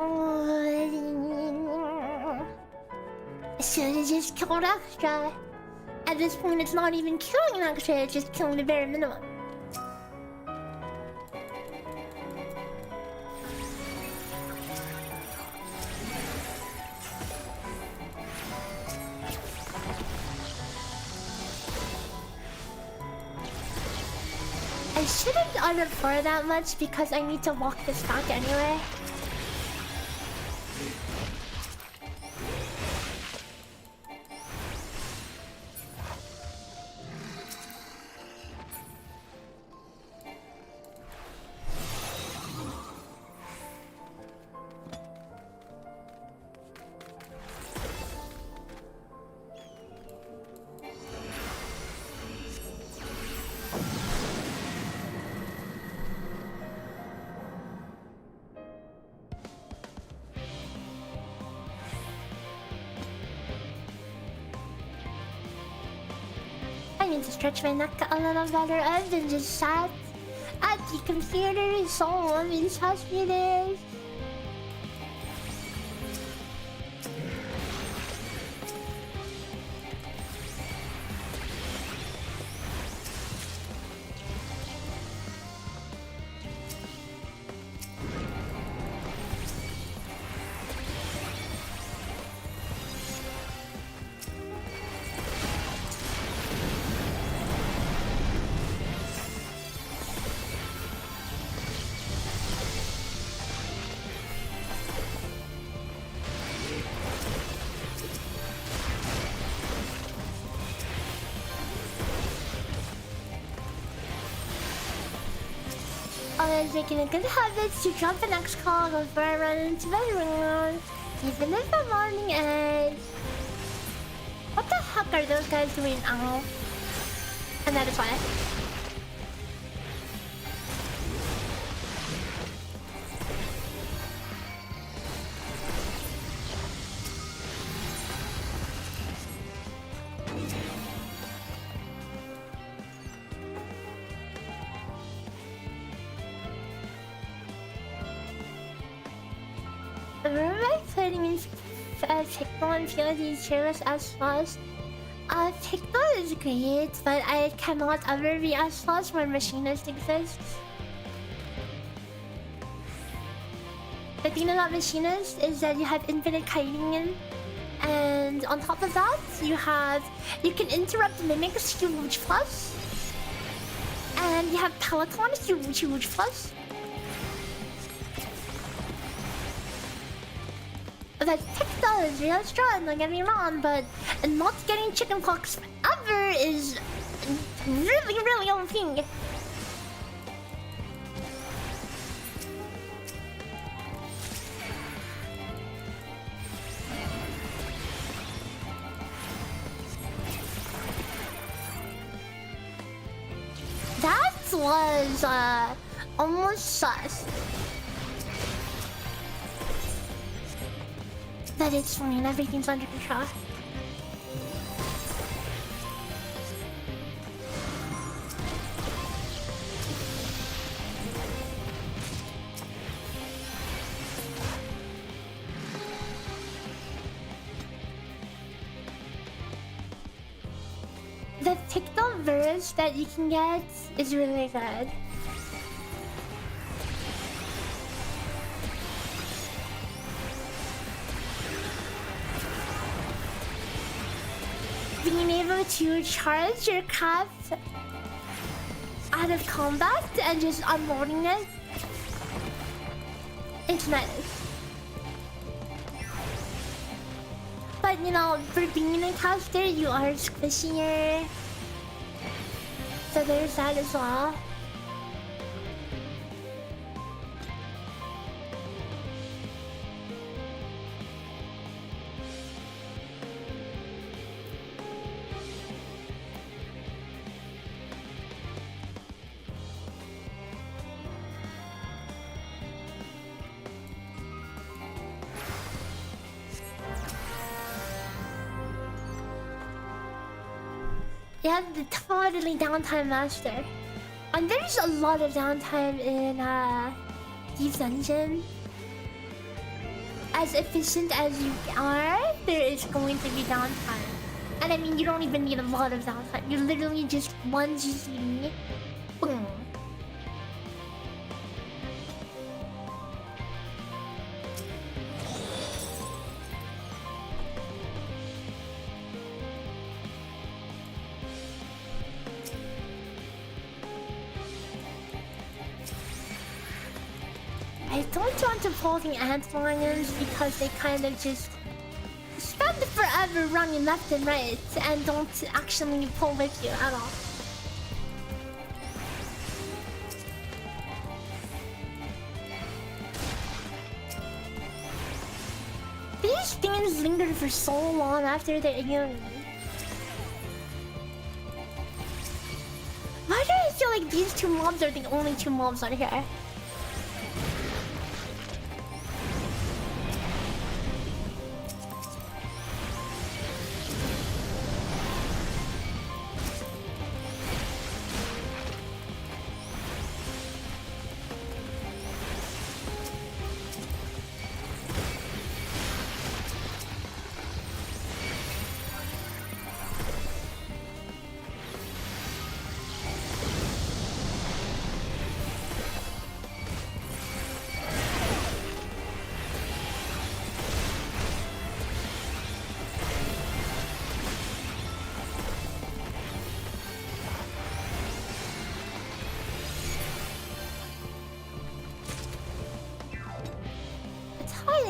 I should have just killed extra. At this point, it's not even killing extra, it's just killing the bare minimum. I shouldn't unrefer that much because I need to walk this back anyway. I need to stretch my neck a little better. I've been just sat at the computer so long in past few days. Always making a good habit to drop the next call before I run into my room. Even if I'm morning edge. What the heck are those guys doing now? And that is why. Remember I played in Catgirl and feel these cheerless as fast? Catgirl is great, but I cannot ever be as fast when machinist exists. The thing about machinist is that you have infinite kiting in, and on top of that, you can interrupt mimics, huge plus, and you have peloton, huge plus. That Catgirl is real strong, don't get me wrong, but not getting chickenpox ever is really OP. That was almost sus. But it's fine, everything's under control. The TikTok verse that you can get is really good. Being able to charge your craft out of combat and just unloading it, it's nice. But you know, for being a caster, you are squishier, so there's that as well. Yeah, the totally downtime master. And there's a lot of downtime in Deep Dungeon. As efficient as you are, there is going to be downtime. And I mean, you don't even need a lot of downtime. You literally just one GC. Boom. don't want to pull the ant lions because they kind of just spend forever running left and right and don't actually pull with you at all. These things linger for so long after they're healing. Why do I feel like these two mobs are the only two mobs on here?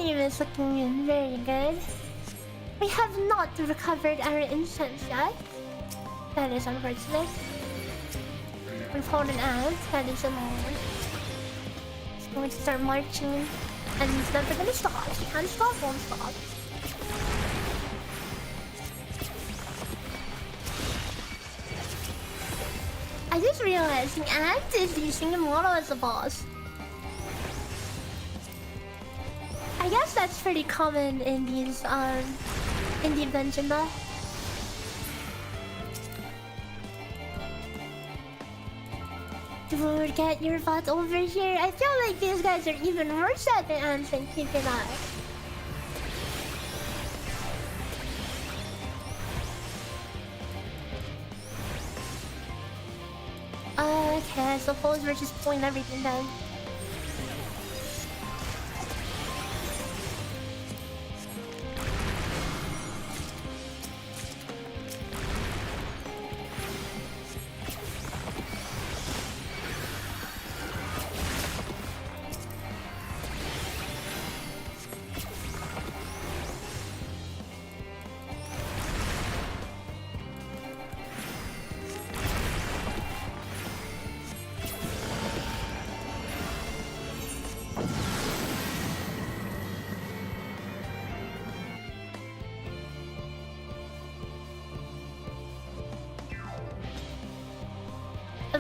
Is looking very good. We have not recovered our incense yet. That is unfortunate. We've pulled an ant. That is annoying. It's going to start marching, and it's never gonna stop. She can't stop, won't stop. I just realized the ant is using the model as a boss. I guess that's pretty common in these in the dungeon though. Dude, get your butt over here. I feel like these guys are even worse at the ants than Keep an Eye. Okay, I suppose we're just pulling everything down.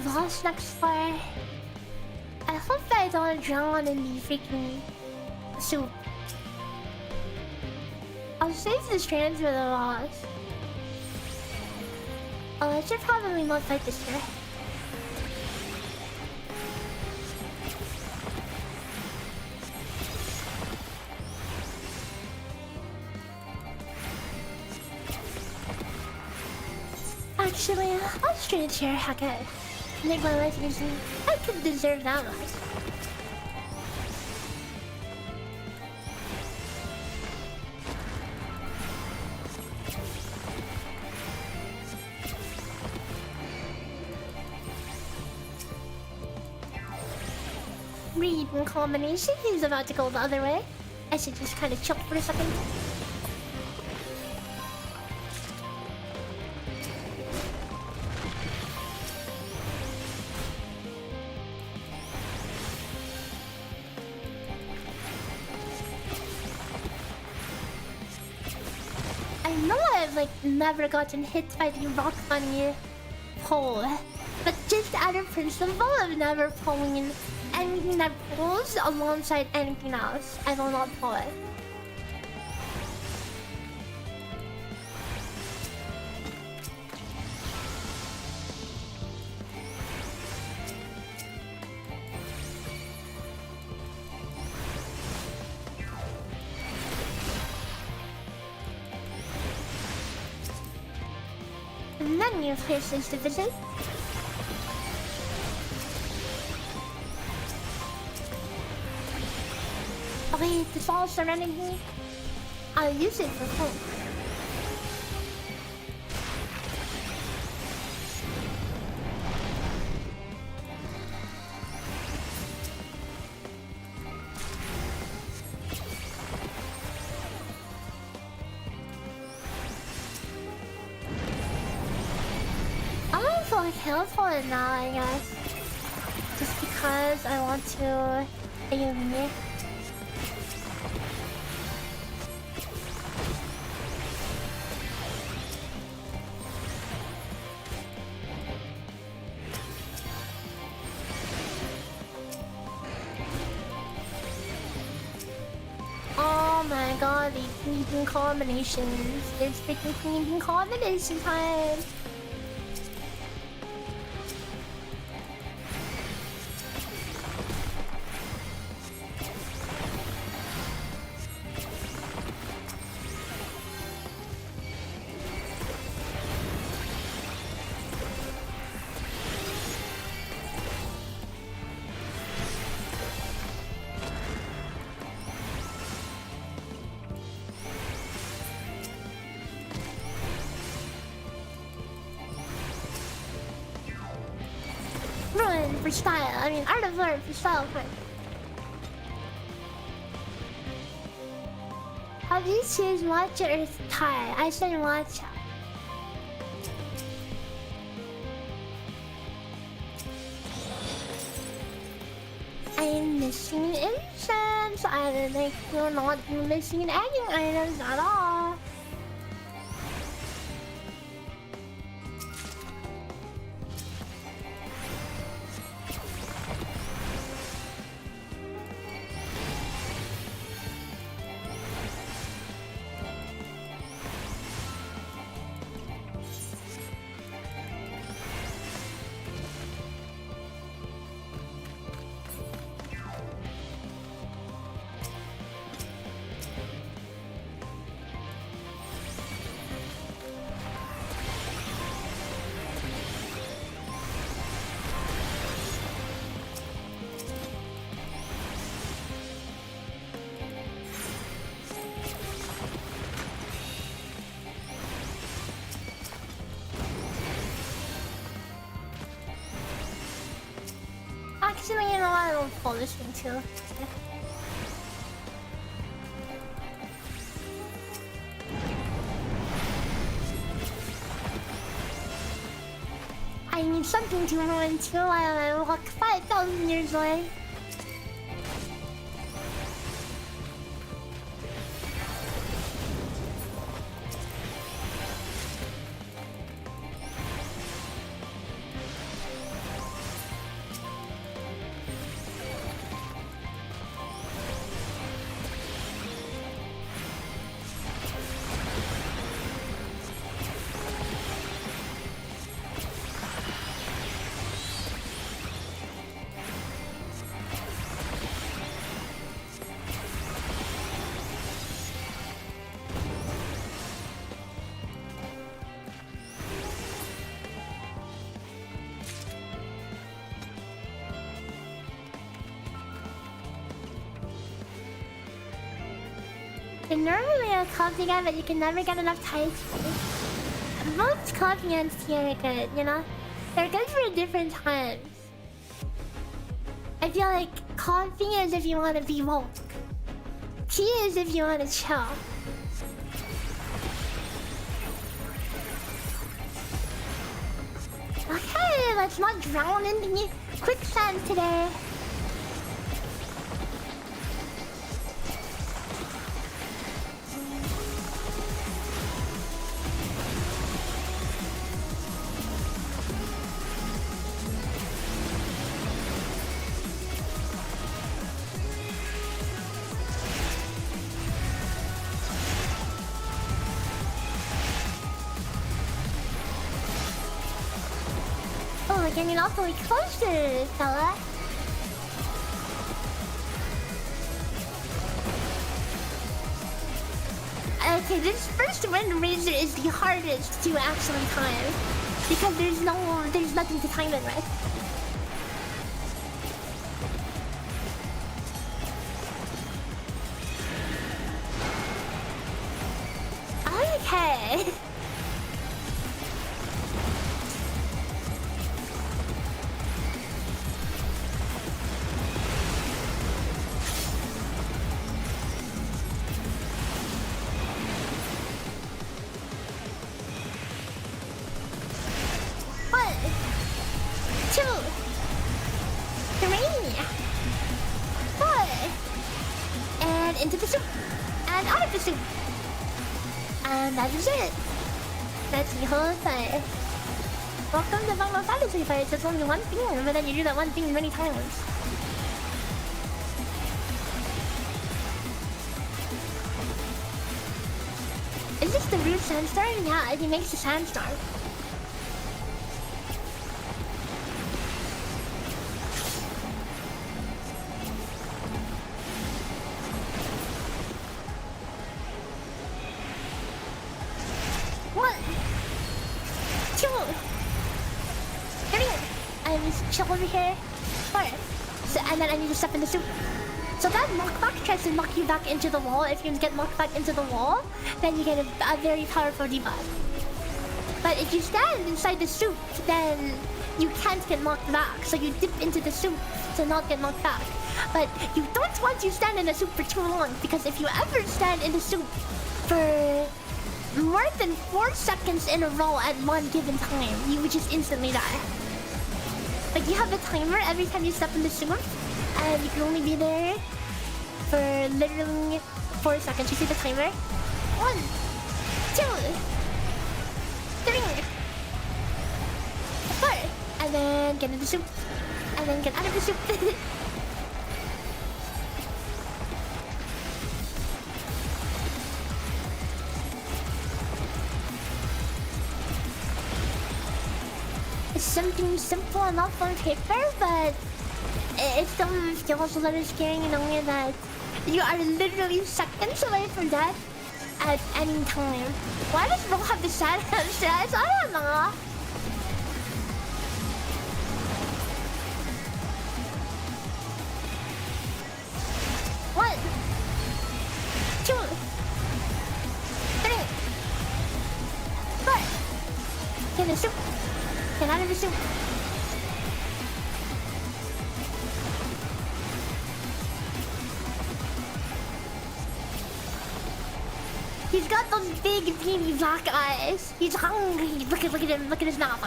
Boss next floor. I hope I don't drown in the freaking soup. I'll save the strands for the boss. Oh, I should probably not fight this guy. Actually, I'll straight here, Hackett. Make my life easy. I could deserve that much. Read in combination. He's about to go the other way. I should just kind of chill for a second. Never gotten hit by the rock bunny pole, but just out of principle of never pulling anything that pulls alongside anything else, I will not pull it. Menu Pierce's division. Oh wait, this all surrounding me. I'll use it for fun. more careful now, I guess. Just because I want to AoE. Oh my god, these freaking combinations. It's freaking freaking combination time. Run for style. I mean, art of learn for style. How do you choose matcha or Thai? I said matcha. I'm missing items. I don't think you're not missing any items at all. Actually, you know what? I'll pull this one too. I need something to run too while I walk 5,000 years away. You're normally a coffee guy, but you can never get enough Thai tea. Most coffee and tea are good, you know? They're good for different times. I feel like coffee is if you want to be woke. Tea is if you want to chill. Okay, let's not drown in the quicksand today. Getting awfully closer, fella. Okay, this first wind razor is the hardest to actually time because there's nothing to time it with. Okay. soup. And that is it. That's the whole thing. Welcome to Final Fantasy fights. It's only one thing, but then you do that one thing many times. Is this the root sandstorm? Yeah, he makes a sandstorm. Chill over here. Fire. So, and then I need to step in the soup. So that knockback tries to knock you back into the wall. If you get knocked back into the wall, then you get a very powerful debuff. But if you stand inside the soup, then you can't get knocked back. So you dip into the soup to not get knocked back. But you don't want to stand in the soup for too long, because if you ever stand in the soup for more than 4 seconds in a row at one given time, you would just instantly die. Like, you have a timer every time you step in the soup, and you can only be there for literally 4 seconds. You see the timer? 1, 2, 3, 4, and then get in the soup, and then get out of the soup. It's something simple enough on paper, but it still feels a little scary in a way that you are literally seconds away from death at any time. Why does Ro have the sad stress? I don't know. One, 2, 3, 4. Get in the soup. Get out of the soup. He's got those big, beady black eyes. He's hungry. Look at him. Look at his mouth.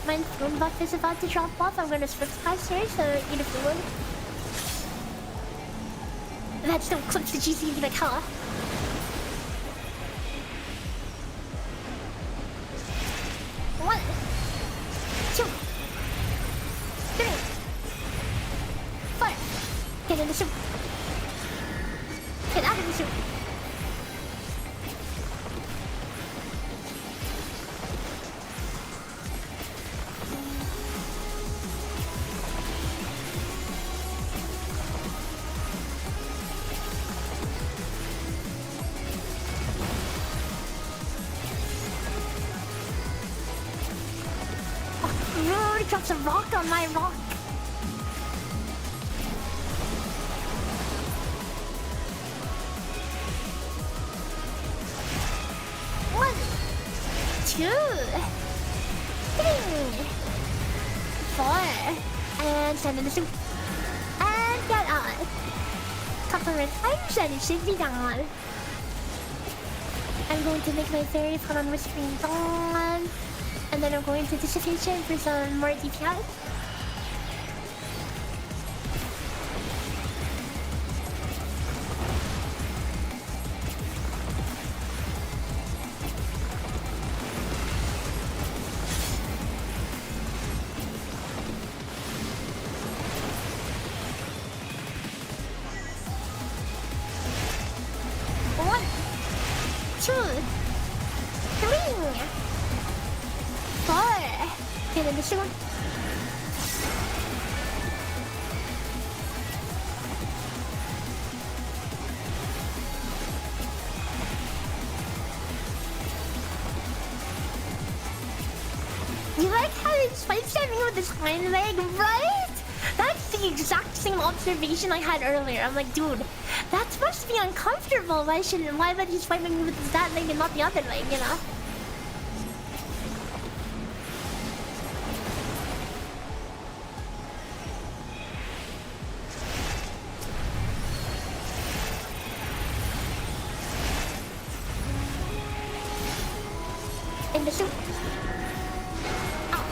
My food buff is about to drop off. I'm gonna switch past here, so eat a food. That still clips the GC like hell. One, 2, 3, 4. Get in the soup. Get out of the soup. Rude drops a rock on my rock. One, 2, 3, 4, and stand in the soup. And get out. Couple of times and it should be gone. I'm going to make my very fun whispering dawn. And then I'm going to dissipation for some more DPI. One, 2, 3. 4. Get in the soup. You like how it's fight-stabbing with this hind leg, right? That's the exact same observation I had earlier. I'm like, dude, that must be uncomfortable. Why would he swipe me with that leg and not the other leg, you know? In the soup. Ow.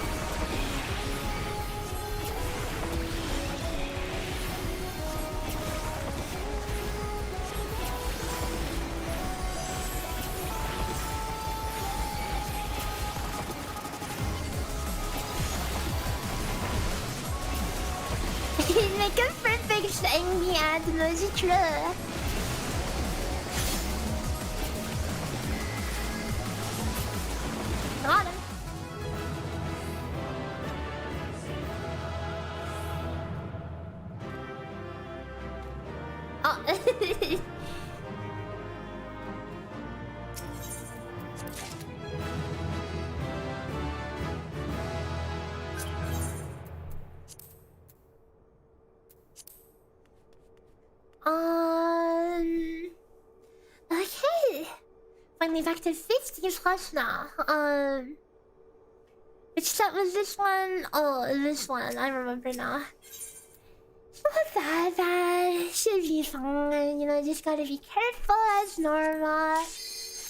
是吃了。Got him. Oh. Okay. Finally back to 50 plus now. Which set was this one? Oh, this one. I remember now. It's not that bad. Should be fine. You know, just gotta be careful as normal.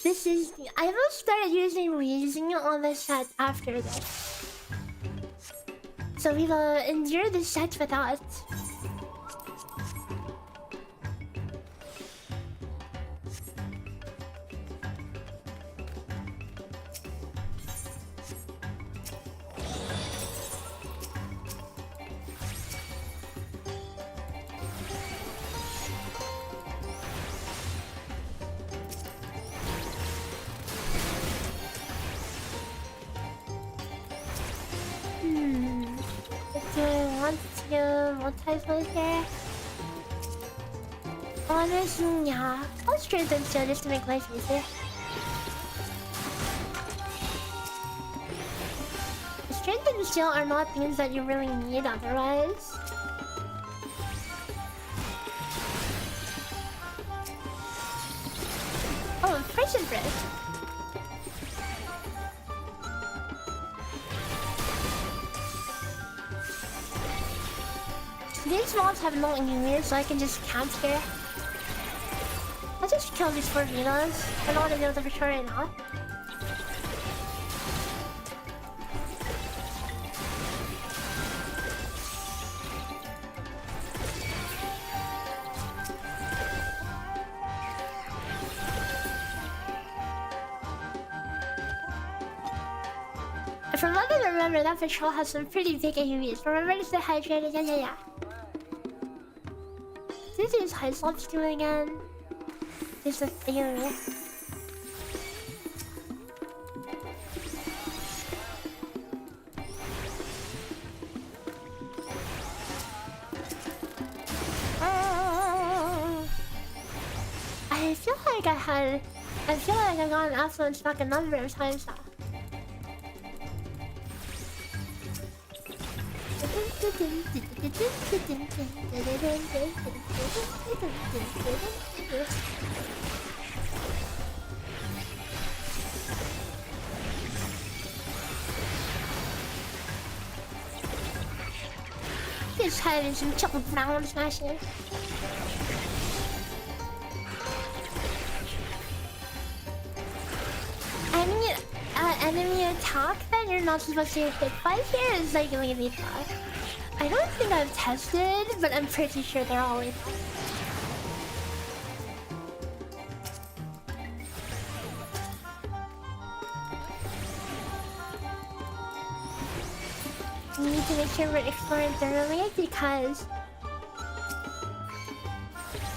This is... I will start using wheezing on the set after this. So we will endure the set without. Do I want to multi-play here? Honestly, yeah. I'll strengthen still just to make life easier. Strength and steel are not things that you really need otherwise. Oh, prison break. These mobs have no enemies, so I can just camp here. I'll just kill these 4 Vinos. I don't want to deal with the for right now. From what I remember, that patrol has some pretty big AUVs. Remember to stay hydrated. Yeah. This is high slops doing again. There's a theory. I feel like I've gotten affluence back a number of times now. Just having some chocolate brown smashing. Enemy attack that you're not supposed to get hit by here is like lethal. I don't think I've tested, but I'm pretty sure they're all lethal. We need to make sure we're exploring thoroughly because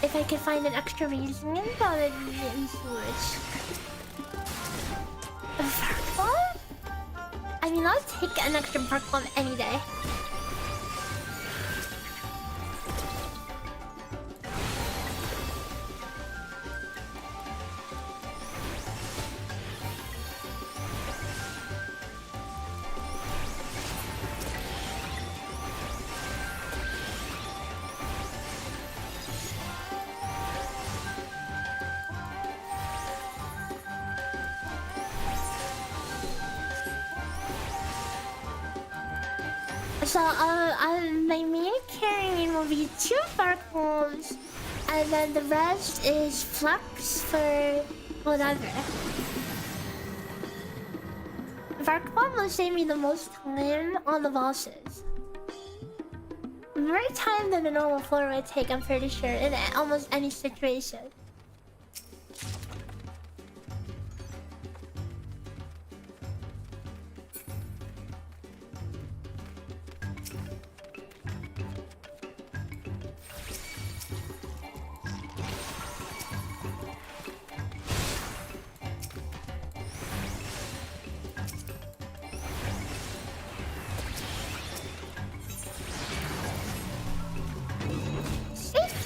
if I could find an extra reason, that would be huge. A bark bomb? I mean, I'll take an extra bark bomb any day. So, my main carrying will be 2 bark bombs, and then the rest is flux for whatever. Bark bomb will save me the most time on the bosses. More time than a normal floor would take, I'm pretty sure, in almost any situation.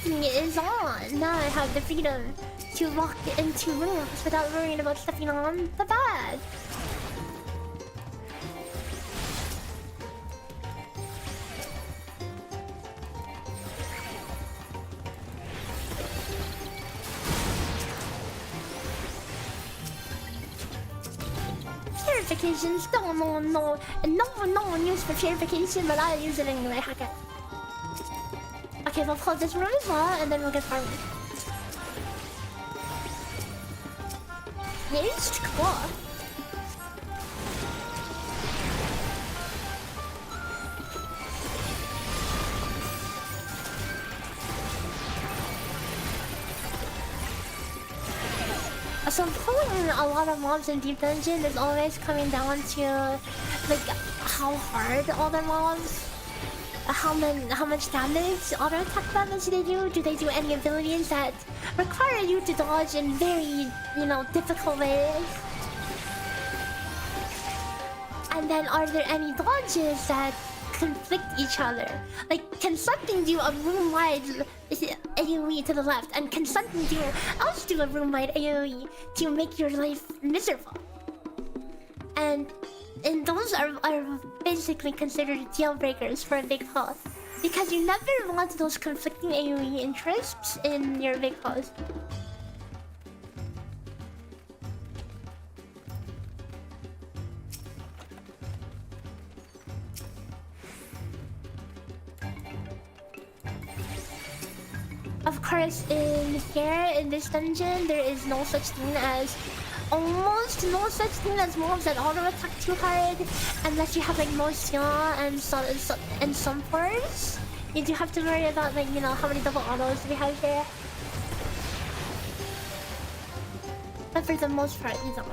safety is on. Now I have the freedom to walk into rooms without worrying about stepping on the bag. Purifications? No one used for purification, but I use it anyway. Heck it. Okay, we'll close this room as well, and then we'll get farming. It's cool. So pulling a lot of mobs in Deep Dungeon is always coming down to like how hard all the mobs, how much damage, auto attack damage they do. Do they do any abilities that require you to dodge in very, difficult ways? And then are there any dodges that conflict each other? Like, can something do a room-wide AoE to the left, and can something else do a room-wide AoE to make your life miserable? And those are basically considered deal breakers for a big pull, because you never want those conflicting AoE interests in your big pulls. Of course, in this dungeon, there is no such thing as, almost no such thing as mobs that auto attack too hard, unless you have like no skill and some force. You do have to worry about like, how many double autos we have here. But for the most part, you don't.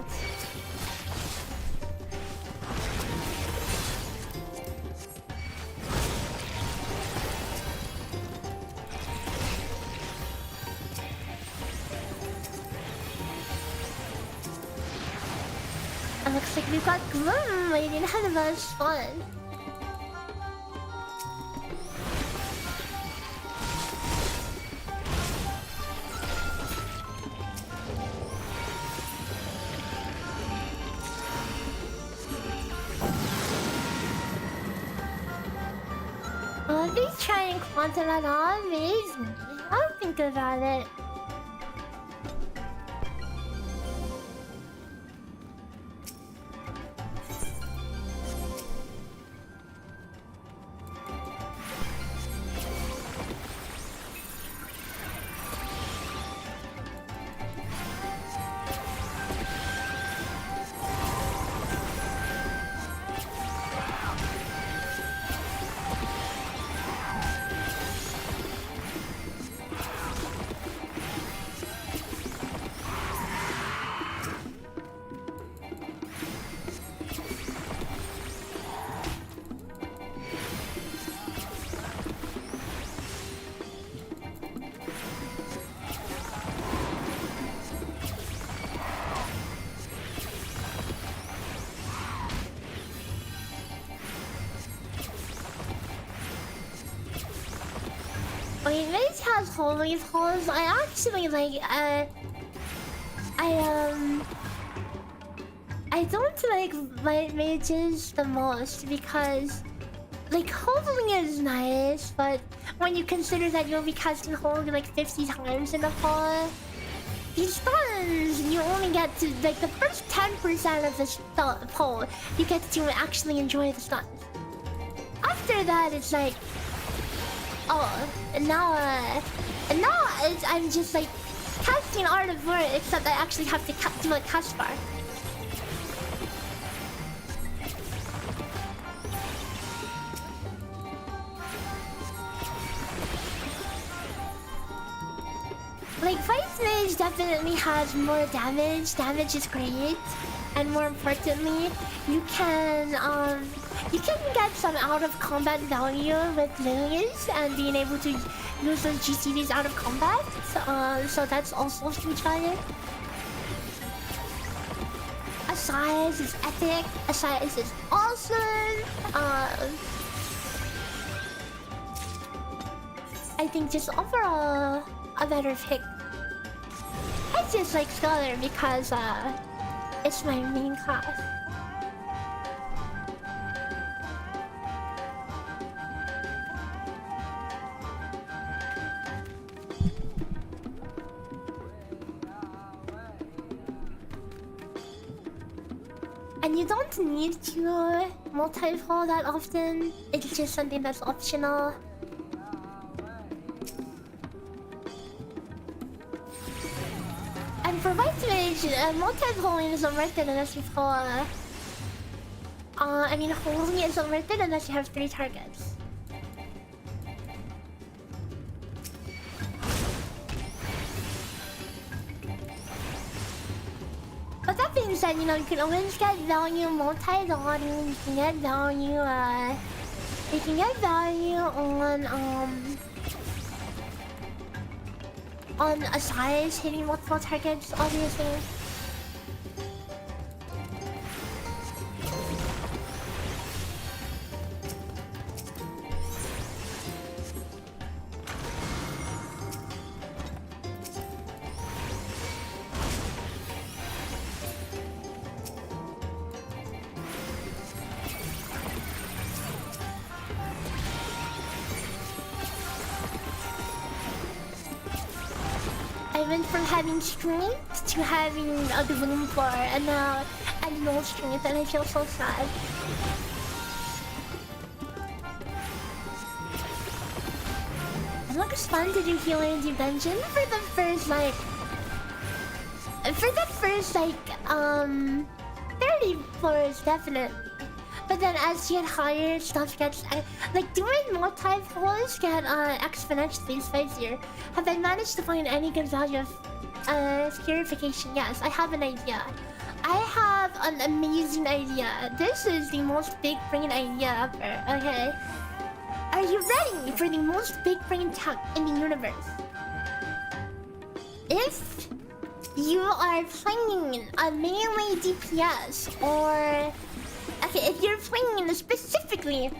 And looks like we've got Grim waiting ahead of us. Fun. Let me try and quantum that on. Maybe. I'll think about it. Mage has holy holes. I actually like I don't like light mages the most because like holy is nice, but when you consider that you'll be casting holy like 50 times in a pull, these stuns you only get to like the first 10% of the pull you get to actually enjoy the stuns. After that it's like, oh, and now I'm just like casting Art of War, except I actually have to do a cast bar. Like Vice Mage definitely has more damage. Damage is great, and more importantly, you can get some out of combat value with lilies and being able to use those GCVs out of combat. So that's also huge value. Aside is epic. Aside is awesome. I think just overall a better pick. I just like Scholar because it's my main class. And you don't need to multi-roll that often. It's just something that's optional. And for White Mage, multi-rolling isn't worth it unless you pull I mean, holding isn't worth it unless you have 3 targets. But that being said, you know, you can always get value multi-rolling, you can get value, on a size hitting multiple targets, obviously. I went from having strength to having a gloom bar, and now I have no strength, and I feel so sad. It looks fun to do healer in the dungeon for the first 30 floors, definitely. But then as you get higher, stuff gets like doing multi-floors get exponentially spicier. Have I managed to find any good value of purification? Yes, I have an idea. I have an amazing idea. This is the most big brain idea ever, okay? Are you ready for the most big brain tech in the universe? If you are playing a melee DPS or... Okay, if you're playing specifically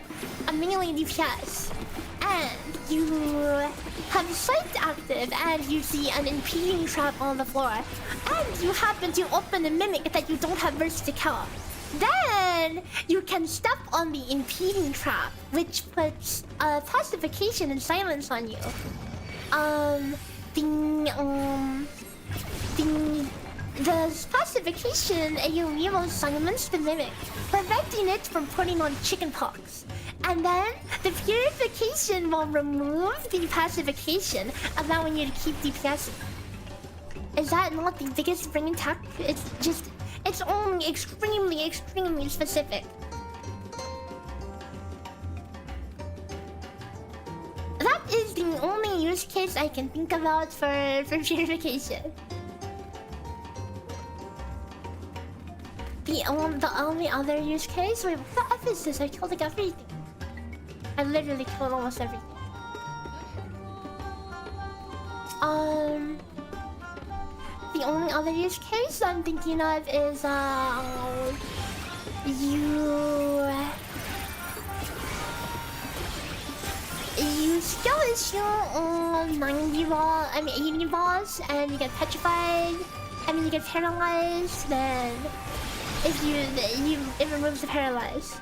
a melee DPS and you have sight active and you see an impeding trap on the floor and you happen to open a mimic that you don't have burst to kill, then you can step on the impeding trap, which puts pacification and silence on you. The pacification AoE will silence the mimic, preventing it from putting on chickenpox. And then the purification will remove the pacification, allowing you to keep DPSing. Is that not the biggest brain tech? It's only extremely specific. That is the only use case I can think about for purification. The only other use case? Wait, what the F is this? I killed like everything. I literally killed almost everything. The only other use case I'm thinking of is you skill issue on 90 balls, 80 balls, and you get petrified. You get paralyzed. Then it removes the paralyze.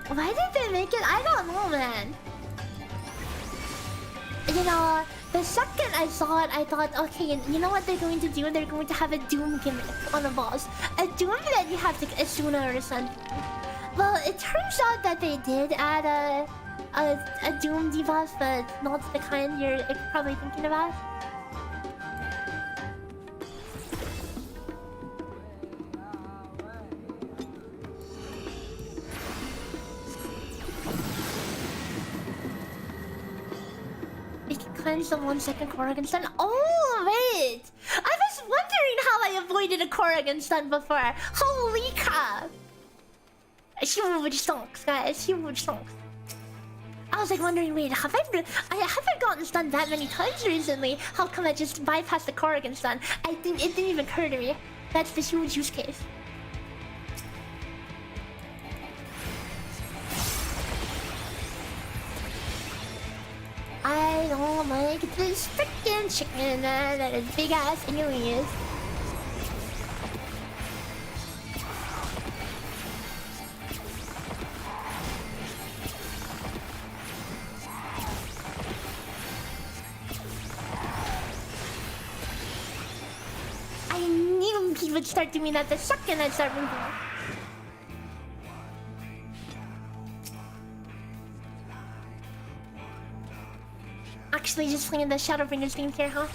Why did they make it? I don't know, man. You know, the second I saw it, I thought, okay, you know what they're going to do? They're going to have a Doom gimmick on the boss. A Doom that you have to get sooner or something. Well, it turns out that they did add a Doom debuff, but not the kind you're probably thinking about. Cleanse the 1 second Corrigan stun. Oh wait! I was wondering how I avoided a Corrigan stun before. Holy crap! Huge stonks, guys. Huge stonks. I was like wondering, wait, I haven't gotten stunned that many times recently. How come I just bypassed the Corrigan stun? It didn't even occur to me. That's the huge use case. I don't like this freaking chicken that is big ass anyways. I knew he would start doing that the second I start moving. Actually, just playing the Shadowbringers theme here, huh?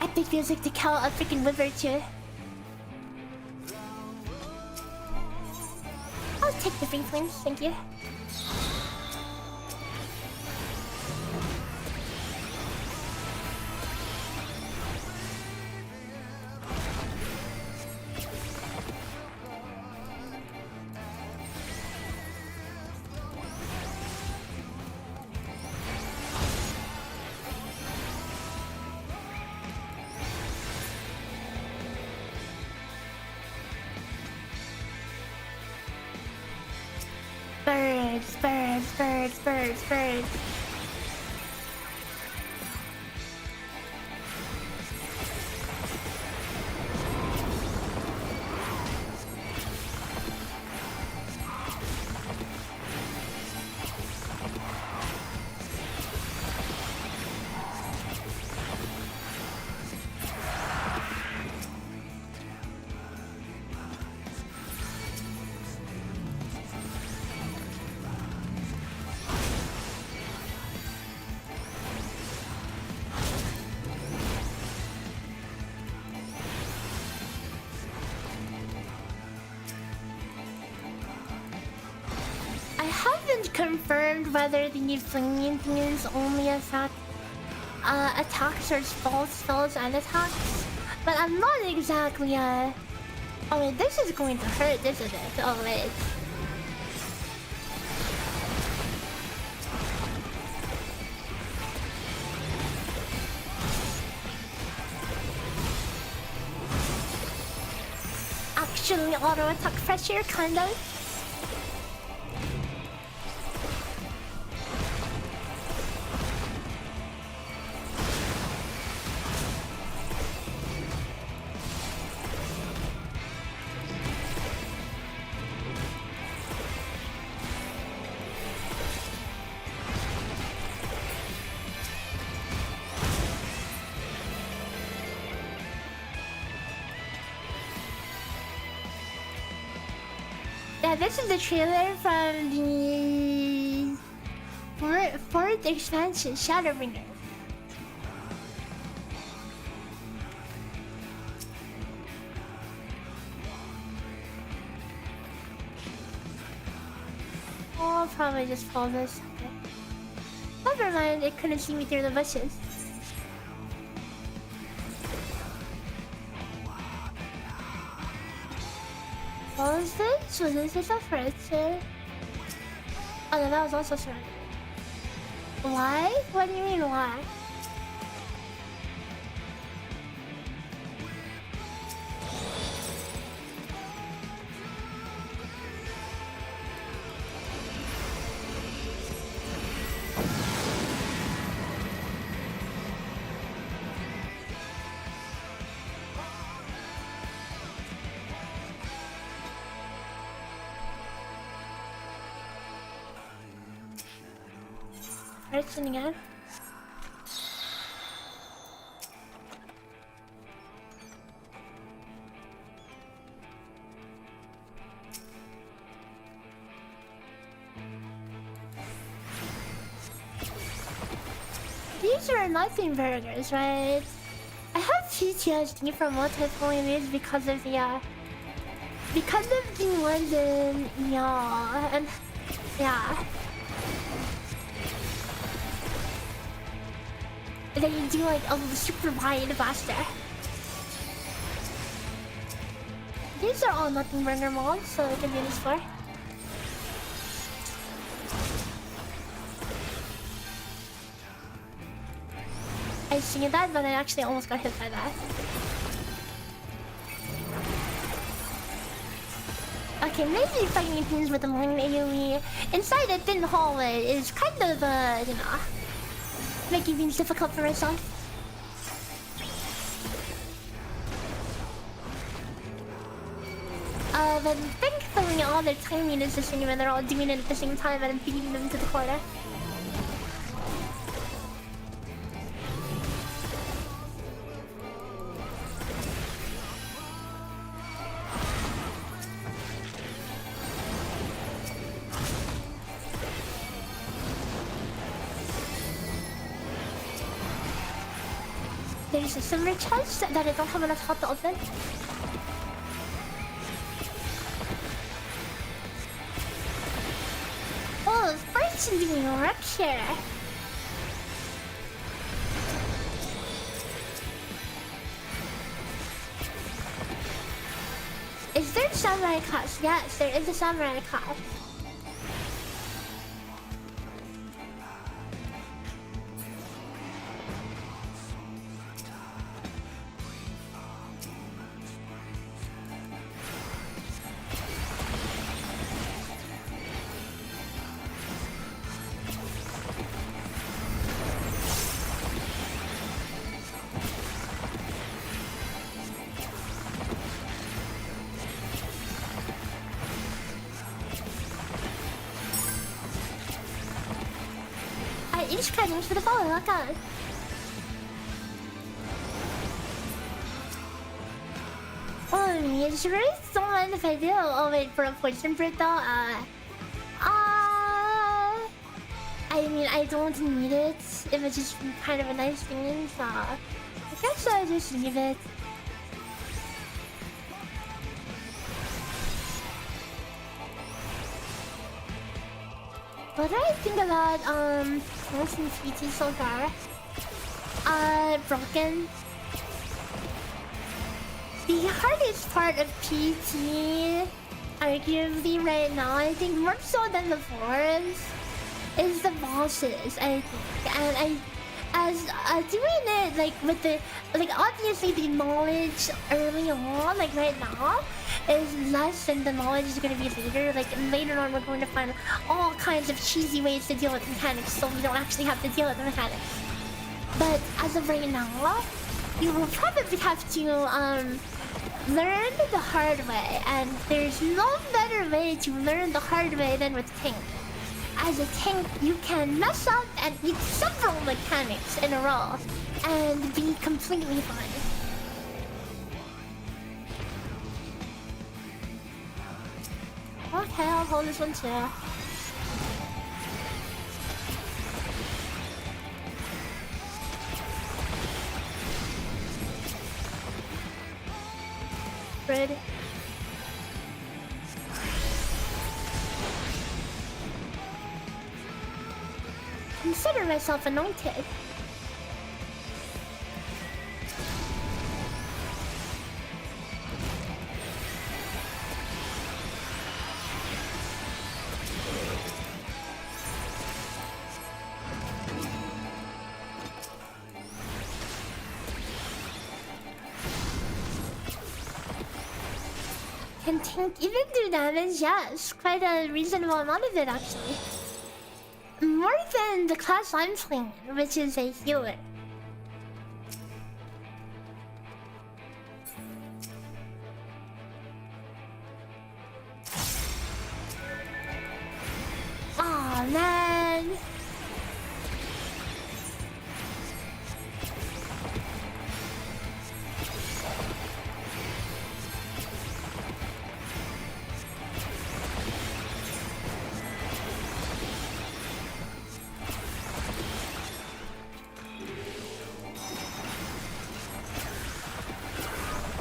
Epic music to kill a freaking river too. I'll take the free flames, thank you. Birds. Confirmed whether the new flaming things only affect attacks or spells and attacks, but I'm not exactly oh wait, this is going to hurt, isn't it? Oh wait. Actually auto attack pressure, kind of. This is the trailer from the fourth expansion, Shadowbringers. Oh, I'll probably just pull this. Okay. Never mind, it couldn't see me through the bushes. What was this? Was this a spreadsheet? Oh no, that was also spreadsheet. Why? What do you mean why? Again. These are nothing burgers, right? I have PTSD from multiplying these because of the ones in and yeah. They do like a super wide faster. These are all nothing burger mobs, so I can do this for. I see that, but I actually almost got hit by that. Okay, maybe fighting things with the morning AoE inside a thin hallway is kind of, you know, making things difficult for myself. But thankfully all their timing is the same and they're all doing it at the same time and I'm beating them to the corner. There's a silver chest that I don't have enough health to open. Oh, first doing work here. Is there a samurai class? Yes, there is a samurai class. Thanks for the follow, lock on. Oh, it's really fun if I do. Oh wait, for a poison break though, I mean, I don't need it. It was just kind of a nice thing, so I guess I'll just leave it. What do I think about Wilson PT so far? Broken. The hardest part of PT, arguably right now, I think more so than the fours, is the bosses, I think. And doing it like with the obviously the knowledge early on, like right now, is less than the knowledge is gonna be later. Like later on, we're going to find all kinds of cheesy ways to deal with mechanics, so we don't actually have to deal with the mechanics. But as of right now, you will probably have to learn the hard way, and there's no better way to learn the hard way than with tank. As a tank, you can mess up and eat several mechanics in a row and be completely fine. Okay, I'll hold this one too. Rude. Consider myself anointed. Can tank even do damage? Yes, quite a reasonable amount of it actually. More than the class I'm playing, which is a healer. Aw, man.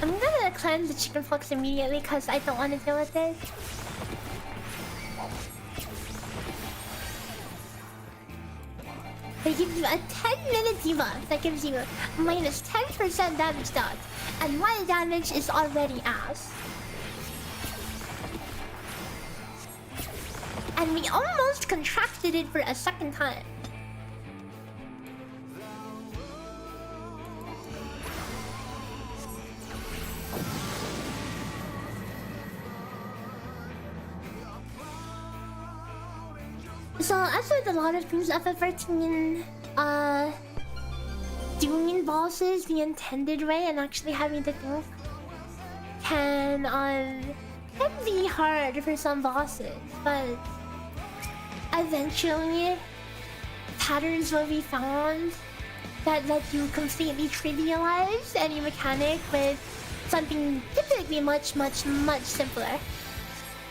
I'm gonna cleanse the chickenpox immediately because I don't want to deal with it. They give you a 10-minute debuff that gives you minus 10% damage done, and my damage is already ass. And we almost contracted it for a second time. So as with a lot of things, FF13, doing bosses the intended way and actually having to think can be hard for some bosses, but eventually patterns will be found that let you completely trivialize any mechanic with something typically much simpler.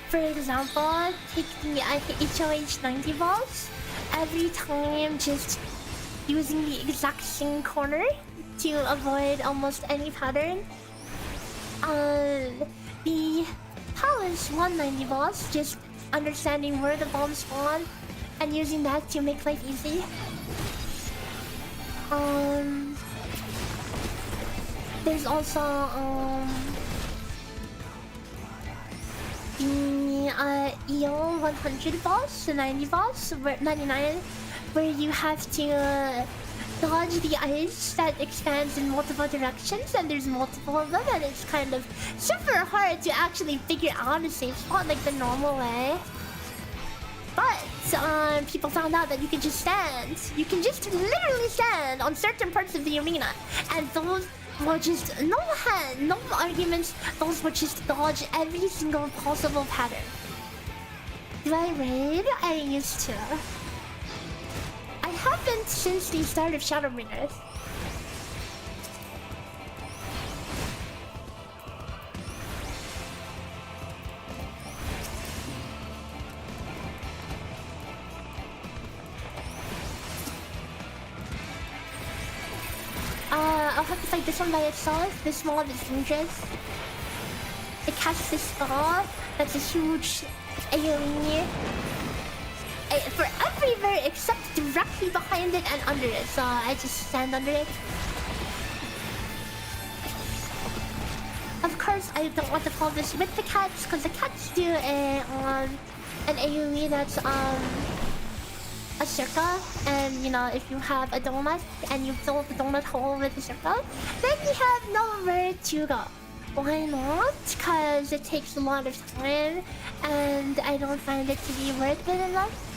For example, take the HOH 90 boss. Every time just using the exact same corner to avoid almost any pattern. The Palace 190 boss, just understanding where the bombs spawn and using that to make life easy. There's also the EO 100 boss, the 90 boss, 99, where you have to dodge the ice that expands in multiple directions, and there's multiple of them, and it's kind of super hard to actually figure out a safe spot like the normal way. But people found out that you can just stand. You can just literally stand on certain parts of the arena, and those were just no arguments. Those would just dodge every single possible pattern. Do I raid? I used to. I haven't since the start of Shadowbringers. I'll have to fight this one by itself. This mob is dangerous. It casts this spell that's a huge AoE for everywhere except directly behind it and under it, so I just stand under it. Of course, I don't want to call this with the cats, because the cats do an AoE that's a circle, and you know, if you have a donut and you fill the donut hole with a circle, then you have nowhere to go. Why not? Because it takes a lot of time and I don't find it to be worth it enough.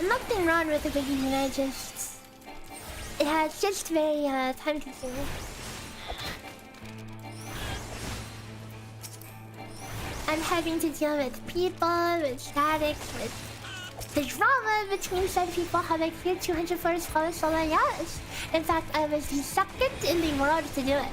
Nothing wrong with the beginning, it's just very time consuming. And having to deal with people, with statics, with the drama between said people, how I cleared 200 floors for solo, yes. In fact, I was the second in the world to do it.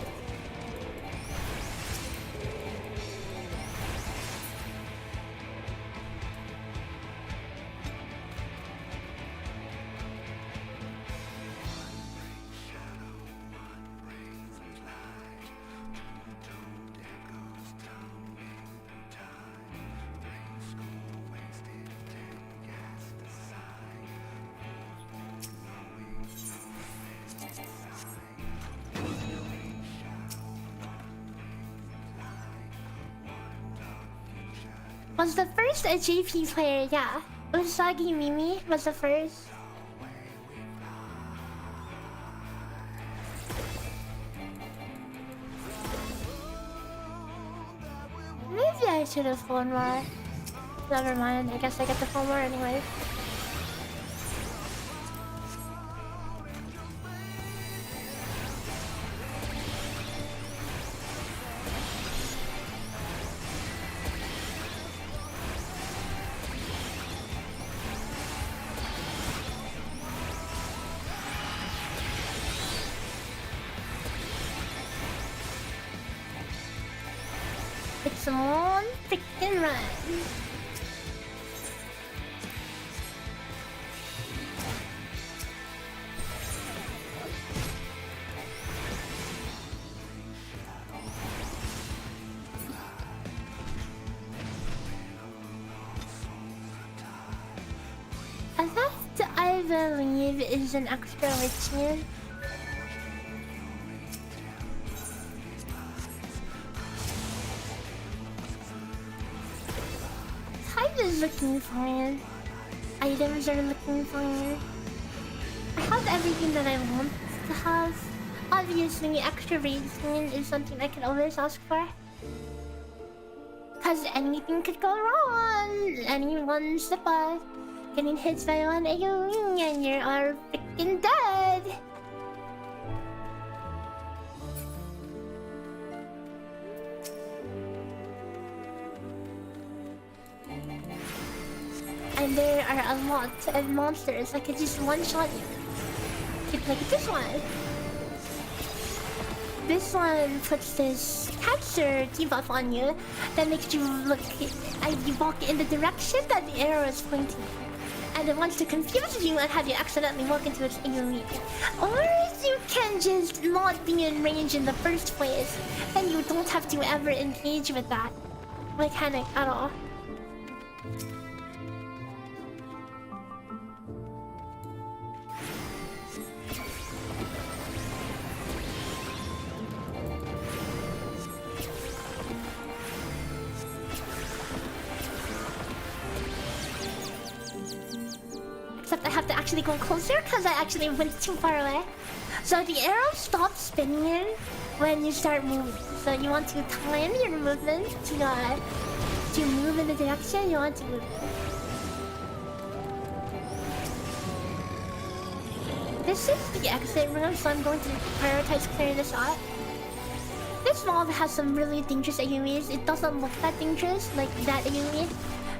Was the first a JP player, yeah. Usagi Mimi was the first. Maybe I should have flown more. Never mind, I guess I get to flow more anyway. It's on freaking run. believe is an extra ritual. Time is looking fine. Items are looking fine. I have everything that I want to have. Obviously, extra radiant is something I can always ask for. Cause anything could go wrong. Any one slip up, getting hit by one AoE and you are freaking dead. And there are a lot of monsters that could just one-shot you. Like this one. This one puts this capture debuff on you that makes you look and you walk in the direction that the arrow is pointing. And it wants to confuse you and have you accidentally walk into its AoE. Or you can just not be in range in the first place and you don't have to ever engage with that mechanic at all. Except I have to actually go closer because I actually went too far away. So the arrow stops spinning when you start moving. So you want to time your movement to move in the direction you want to move in. This is the exit room, so I'm going to prioritize clearing this out. This mob has some really dangerous AoEs. It doesn't look that dangerous like that AoE,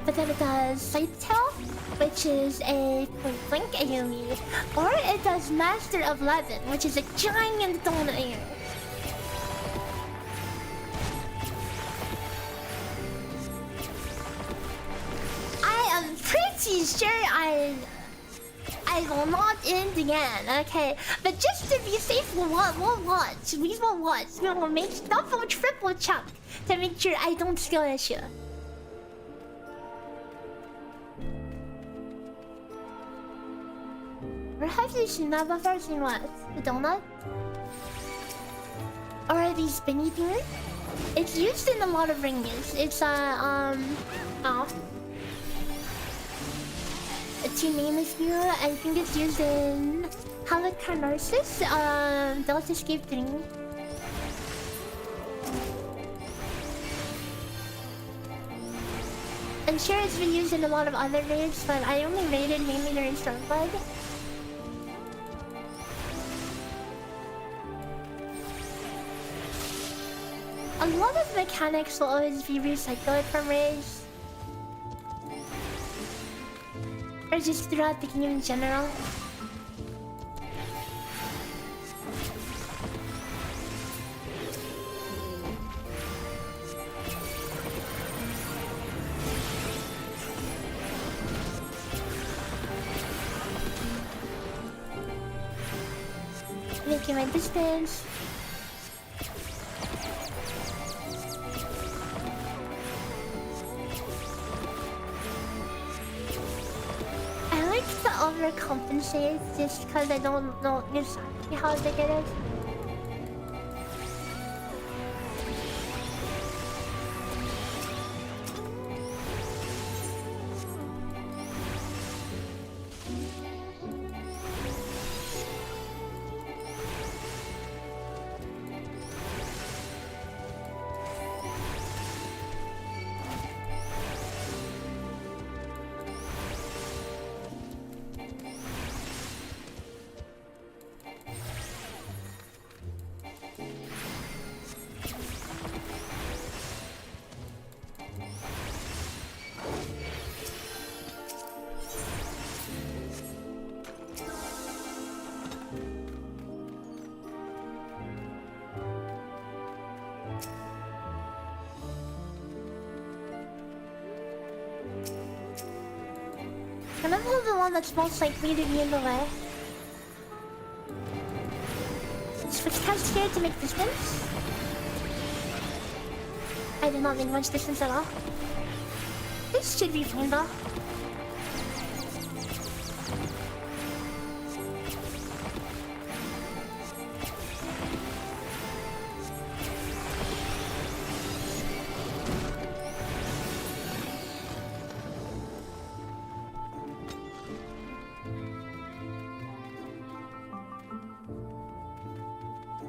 but then it does Sight Tail, which is a point blank AoE, or it does Master of Levin, which is a giant donut. I am pretty sure I will not end again, okay? But just to be safe, we'll watch. We will watch. We will make double, triple check to make sure I don't steal issue. Where have you seen that before? Seen what? The donut? Or are these spinny things? It's used in a lot of rings. It's to name a few, I think it's used in Halicarnassus, Delta Escape 3. I'm sure it's been used in a lot of other raids, but I only raided mainly during Stormblood. A lot of mechanics will always be recycled from raids. Or just throughout the game in general. Making my distance. Overcompensate just because I don't know exactly how big it is. Can I hold the one that's most likely to be in the way? Switch cast here to make distance. I did not make much distance at all. This should be fine though.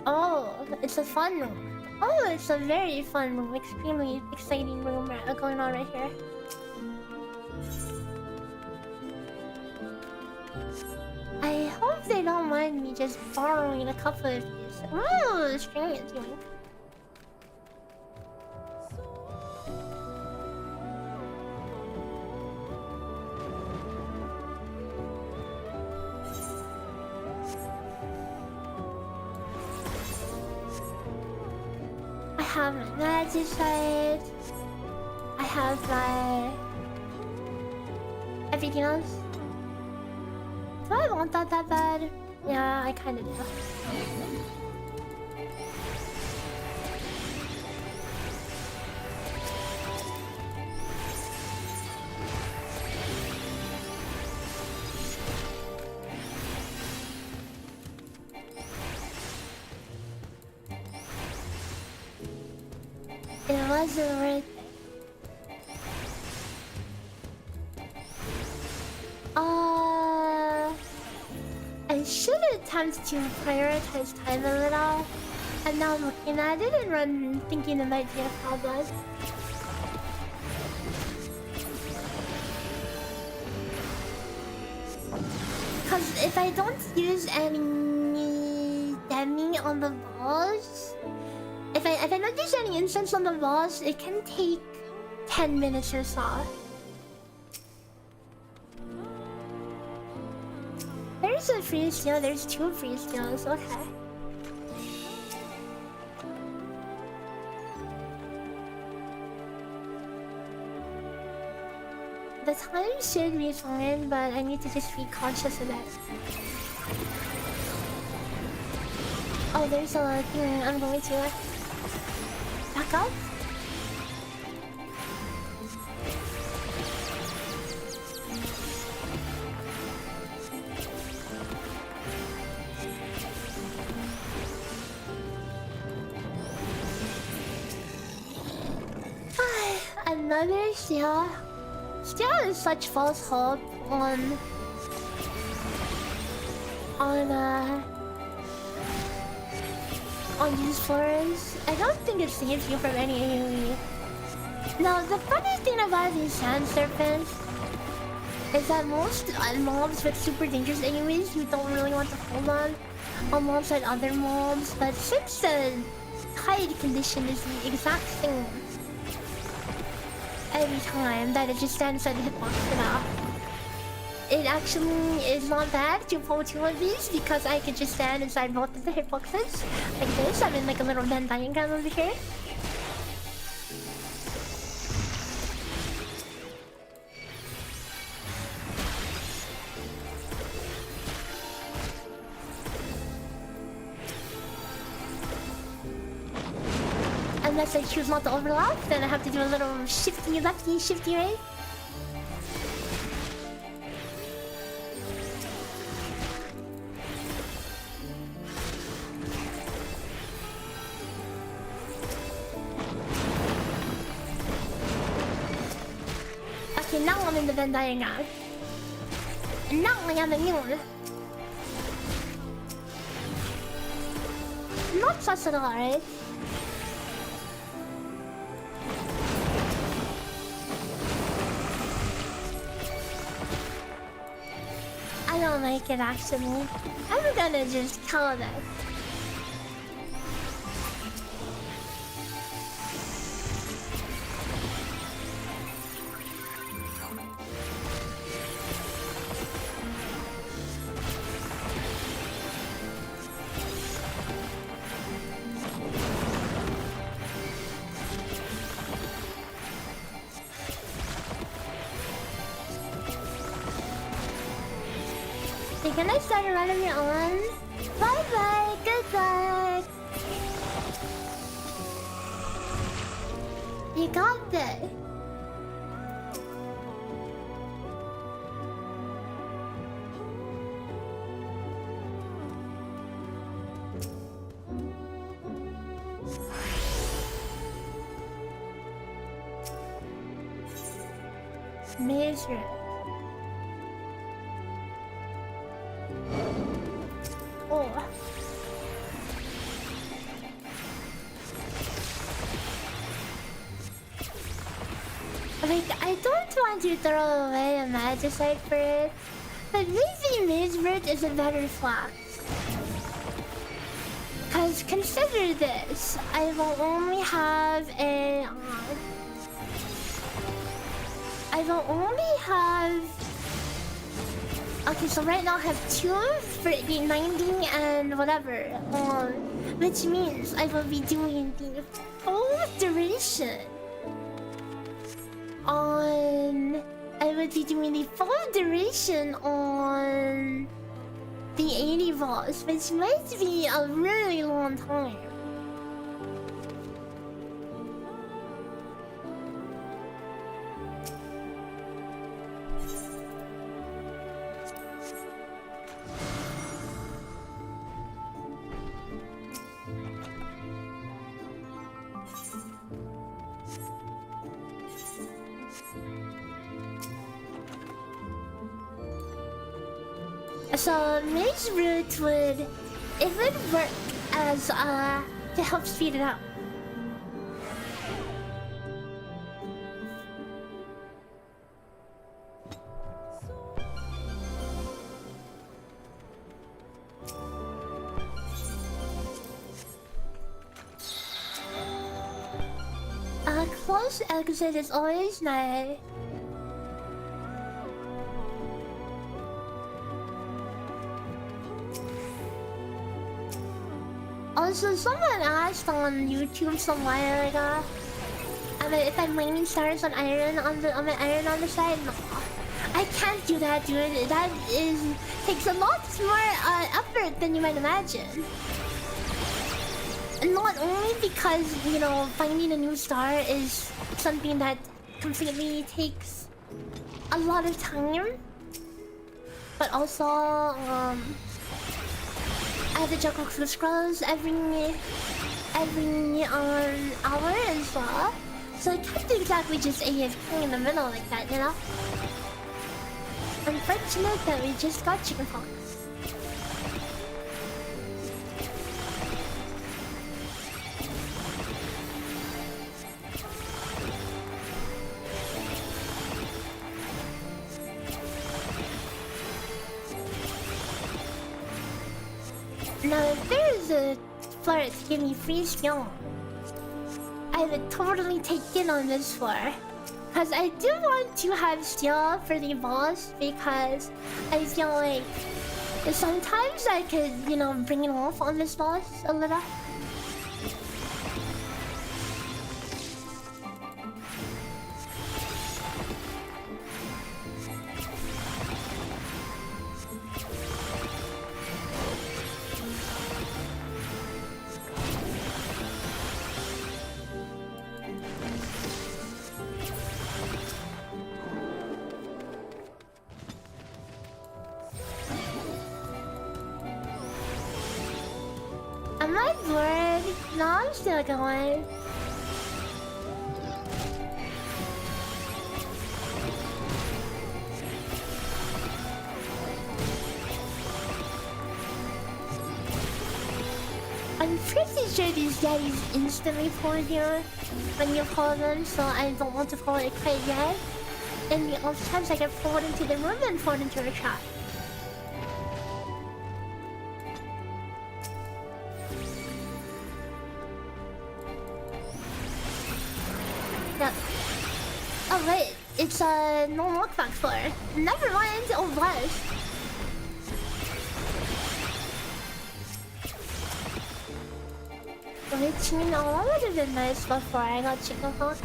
Oh, it's a fun room. Oh, it's a very fun room. Extremely exciting room going on right here. I hope they don't mind me just borrowing a couple of these. Ooh, the string is doing. I have my magic side. I have my everything else. Do I want that bad? Yeah, I kind of do. It wasn't worth it. I should attempt to prioritize time a little. And now I'm looking at it and thinking it might be a problem. Because if I don't use any demi on the balls, if I don't use any incense on the balls, it can take 10 minutes or so. There's a free steal, there's 2 free steals, okay. The time should be fine, but I need to just be conscious of it. Oh, there's a thing I'm going to back up. Another steal. Still is such false hope on these floors. I don't think it saves you from any AoE. Now the funny thing about these sand serpents is that most mobs with super dangerous AoEs you don't really want to hold on alongside other mobs, but since the tide condition is the exact same every time that it just stands at the hitbox for now, it actually is not bad to pull 2 of these because I could just stand inside both of the hitboxes like this. I'm in like a little Venn diagram over here. Unless I choose not to overlap, then I have to do a little shifty lefty, shifty right. Okay, now I'm in the Venn diagram. And now I am immune. Not sus at all, right? I don't like it actually. I'm gonna just kill it. Can I start a run of your own? Bye bye, good luck. You got this. Misery. Oh. I don't want to throw away a magicite for it, but maybe Mageroot is a better flask. Cause consider this, I will only have a I will only have... Okay, so right now I have 2 for the 90 and whatever. Which means I will be doing the full duration on... I would be doing the full duration on the 80 boss, which might be a really long time. So Mageroot would work as to help speed it up. A close exit is always nice. Also, someone asked on YouTube some while ago if I'm mining stars on iron on my iron on the side. No, I can't do that, dude. That takes a lot more effort than you might imagine. And not only because, you know, finding a new star is something that completely takes a lot of time, but also I have to juggle crew scrolls every hour and so. So I can't exactly just AFK in the middle like that, you know? Unfortunate that we just got chickenpox. Now, if there's a floor to give me free skill, I would totally take it on this floor. Because I do want to have steel for the boss, because I feel like sometimes I could, you know, bring it off on this boss a little. Am I bored? No, I'm still going. I'm pretty sure these guys instantly pull you when you pull them, so I don't want to pull it quite yet. And the other times I get pulled into the room and pulled into a trap. Yep. Oh wait, it's a no knockback floor. Never mind, oh what? Which means that would have been nice before I got chickenpox.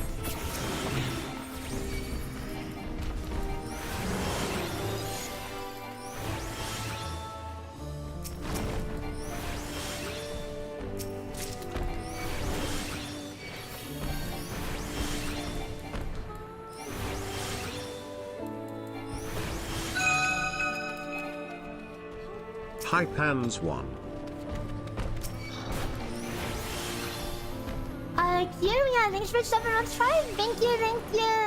Hypans 1. Yeah, thanks for 7 months Prime. Thank you,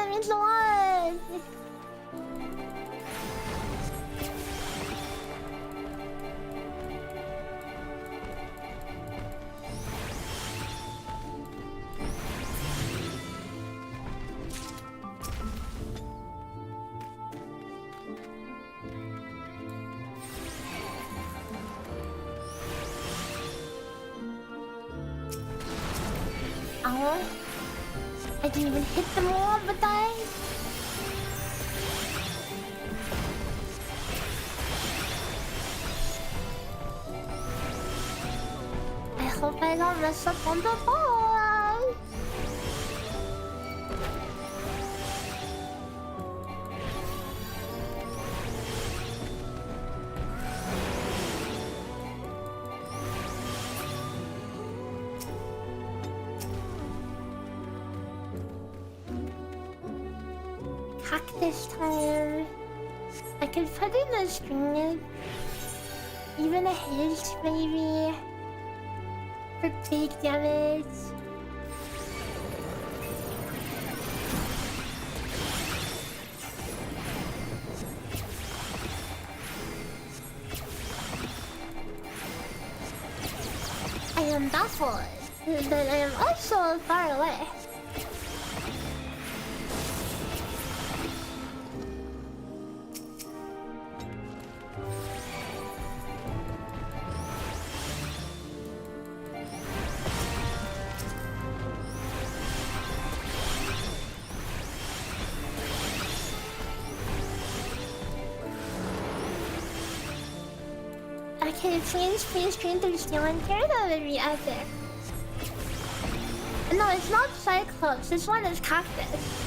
means a lot. Oh. I didn't even hit them all, but I... I hope I don't mess up on the ball. Cactus time. I could put in a string, even a haste maybe, for big damage. I am baffled, but I am also far away. Okay, please train through stealing here. That would be epic. No, it's not Cyclops. This one is Cactus.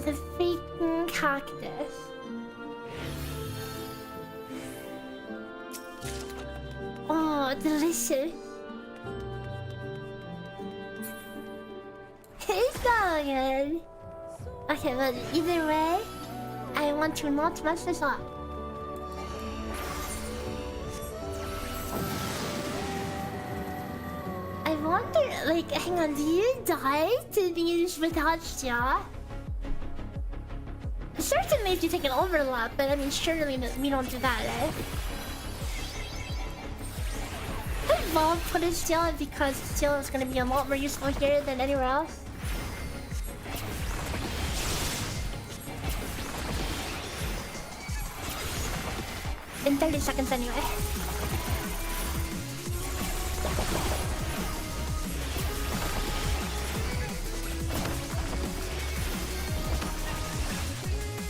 The freaking cactus. Oh, delicious. It's so good. Okay, but either way, I want to not mess this up. I wonder, like, hang on, do you die to these without Shia? Certainly if you take an overlap, but I mean, surely we don't do that, right? I love putting steel because steel is gonna be a lot more useful here than anywhere else. In 30 seconds anyway.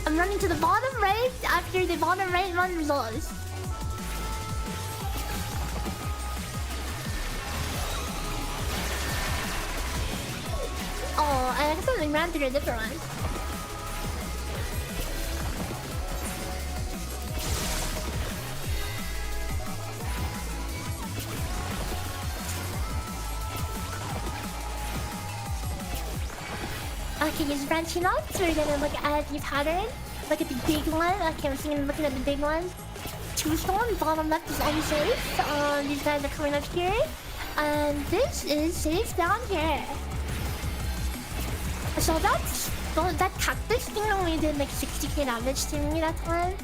I'm running to the bottom right after the bottom right one resolves. Oh, I accidentally ran through a different one. Okay, he's branching off, so we're gonna look at the pattern. Look at the big one. Okay, I'm seeing, looking at the big one. Two stone, bottom left is unsafe. These guys are coming up here. And this is safe down here. So that cactus thing only did like 60k damage to me that time.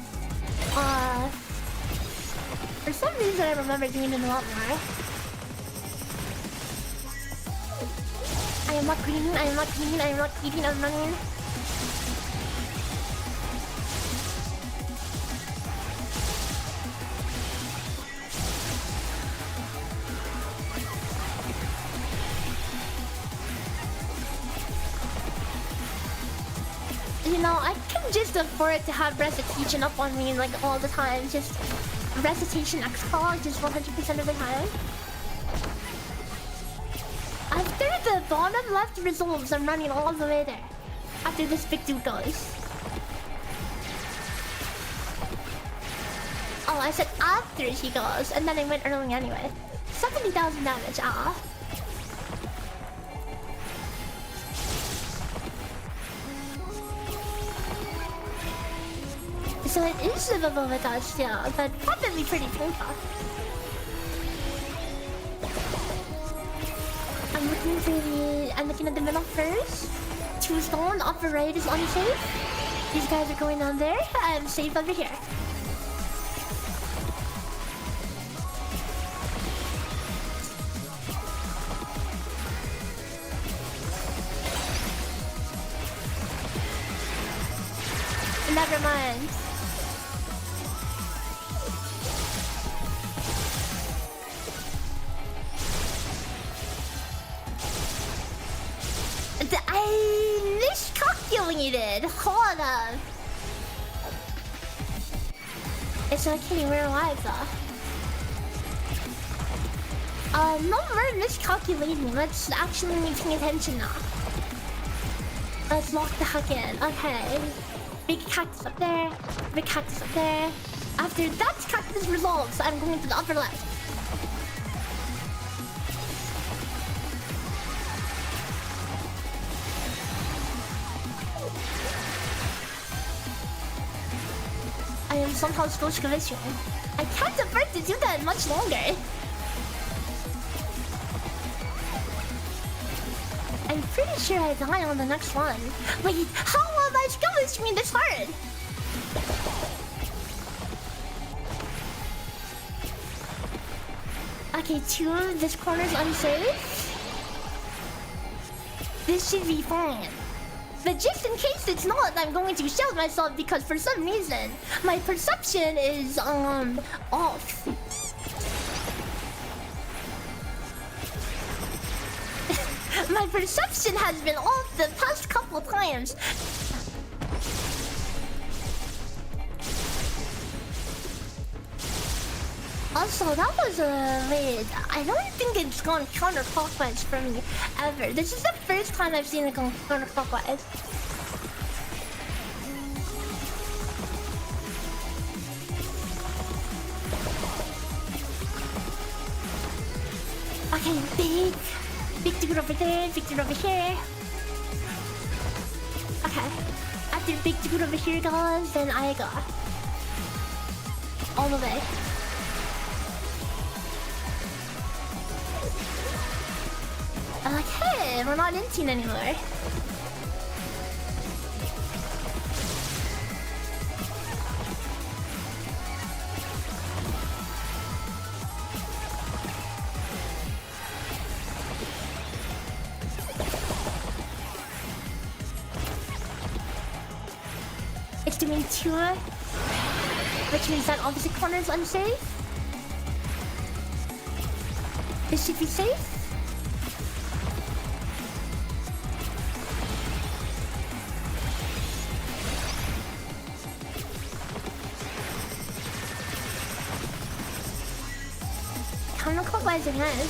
For some reason I remember doing it a lot more. I am not greedy, I am not greedy, I am not greedy, I'm running. You know, I can just afford to have recitation up on me like all the time. Just recitation X-Call just 100% of the time. After the bottom left resolves, I'm running all the way there. After this big dude goes. Oh, I said after he goes, and then I went early anyway. 70,000 damage, ah. So it is livable without steel, but probably pretty painful. I'm looking at the middle first. Two stone, upper right is unsafe. These guys are going on there. I'm safe over here. Never mind. I miscalculated. Hold up. It's okay, we're alive though. No more miscalculating. Let's actually be paying attention now. Let's lock the heck in. Okay. Big cactus up there. Big cactus up there. After that cactus resolves, I'm going to the upper left. I am somehow still scavenging. I can't afford to do that much longer. I'm pretty sure I die on the next one. Wait, how am I scavenging this hard? Okay, two of this corner's unsafe. This should be fine. But just in case it's not, I'm going to shout myself because for some reason my perception is off. My perception has been off the past couple times. Also, that was a wait. I don't think it's gone counterclockwise for me ever. This is the first time I've seen it go counterclockwise. Okay, big dude over there, big dude over here. Okay, after big dude over here goes, then I go all the way. Okay, we're not in teen anymore. It's doing two, which means that opposite corner is unsafe. This should be safe. Counterclockwise again.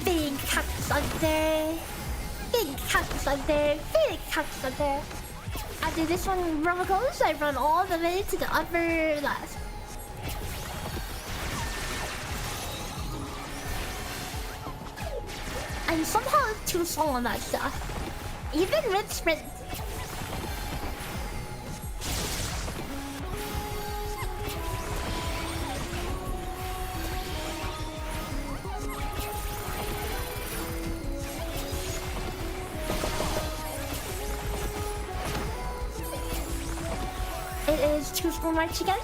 Big cactus up there. Big cactus up there. Big cactus up there. After this one rubber goes, I run all the way to the upper left. I'm somehow too slow on that stuff. Even with sprint. It is two full march again.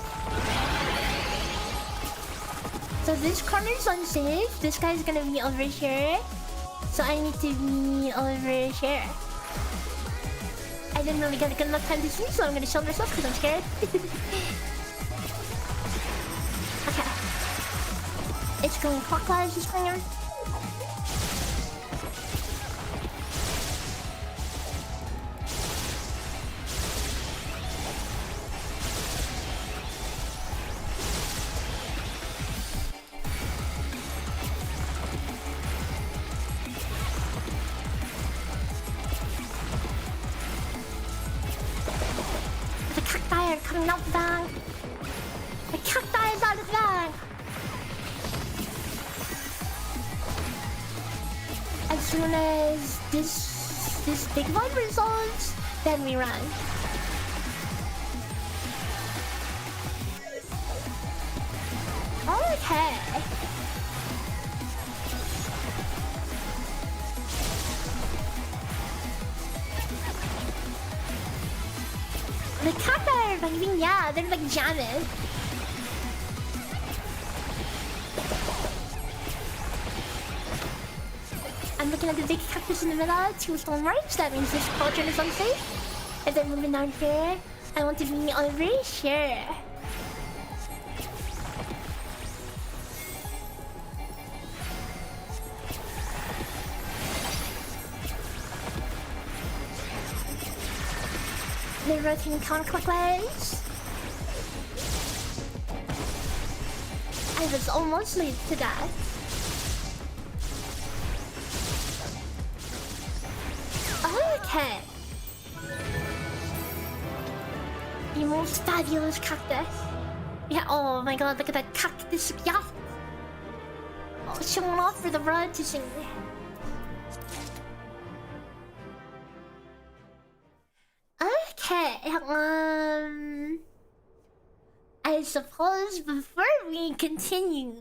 So this corner's unsafe. This guy's gonna be over here. So I need to be over here. I didn't really get a good enough time to see, so I'm gonna shield myself because I'm scared. Okay. It's going clockwise this corner. Coming out the bag. The cacti is out of the bag. soon as this big one resolves, then we run. Okay. The cat are like, yeah, they're like jamming. I'm looking at the big cactus in the middle, 2 stone marks. That means this quadrant is unsafe. If they're moving down here, I want to be over here. They're rotating counterclockwise. I was almost late to that. Okay. The most fabulous cactus. Yeah, oh my god, look at that cactus. Yeah. Oh, showing off for the world to see. Okay, I suppose before we continue,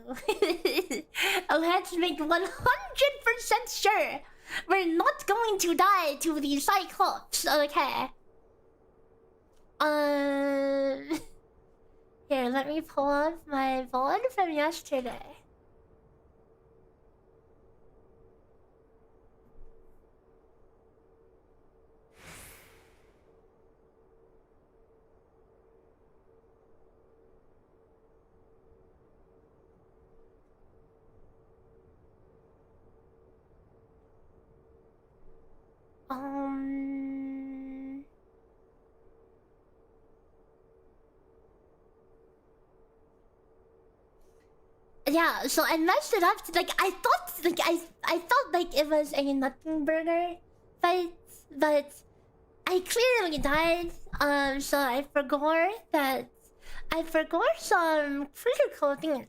let's make 100% sure we're not going to die to the Cyclops, okay? Here, let me pull up my VOD from yesterday. Yeah, so I messed it up. Like I thought, like I felt like it was a nothing burger fight, but I clearly died. So I forgot some critical things.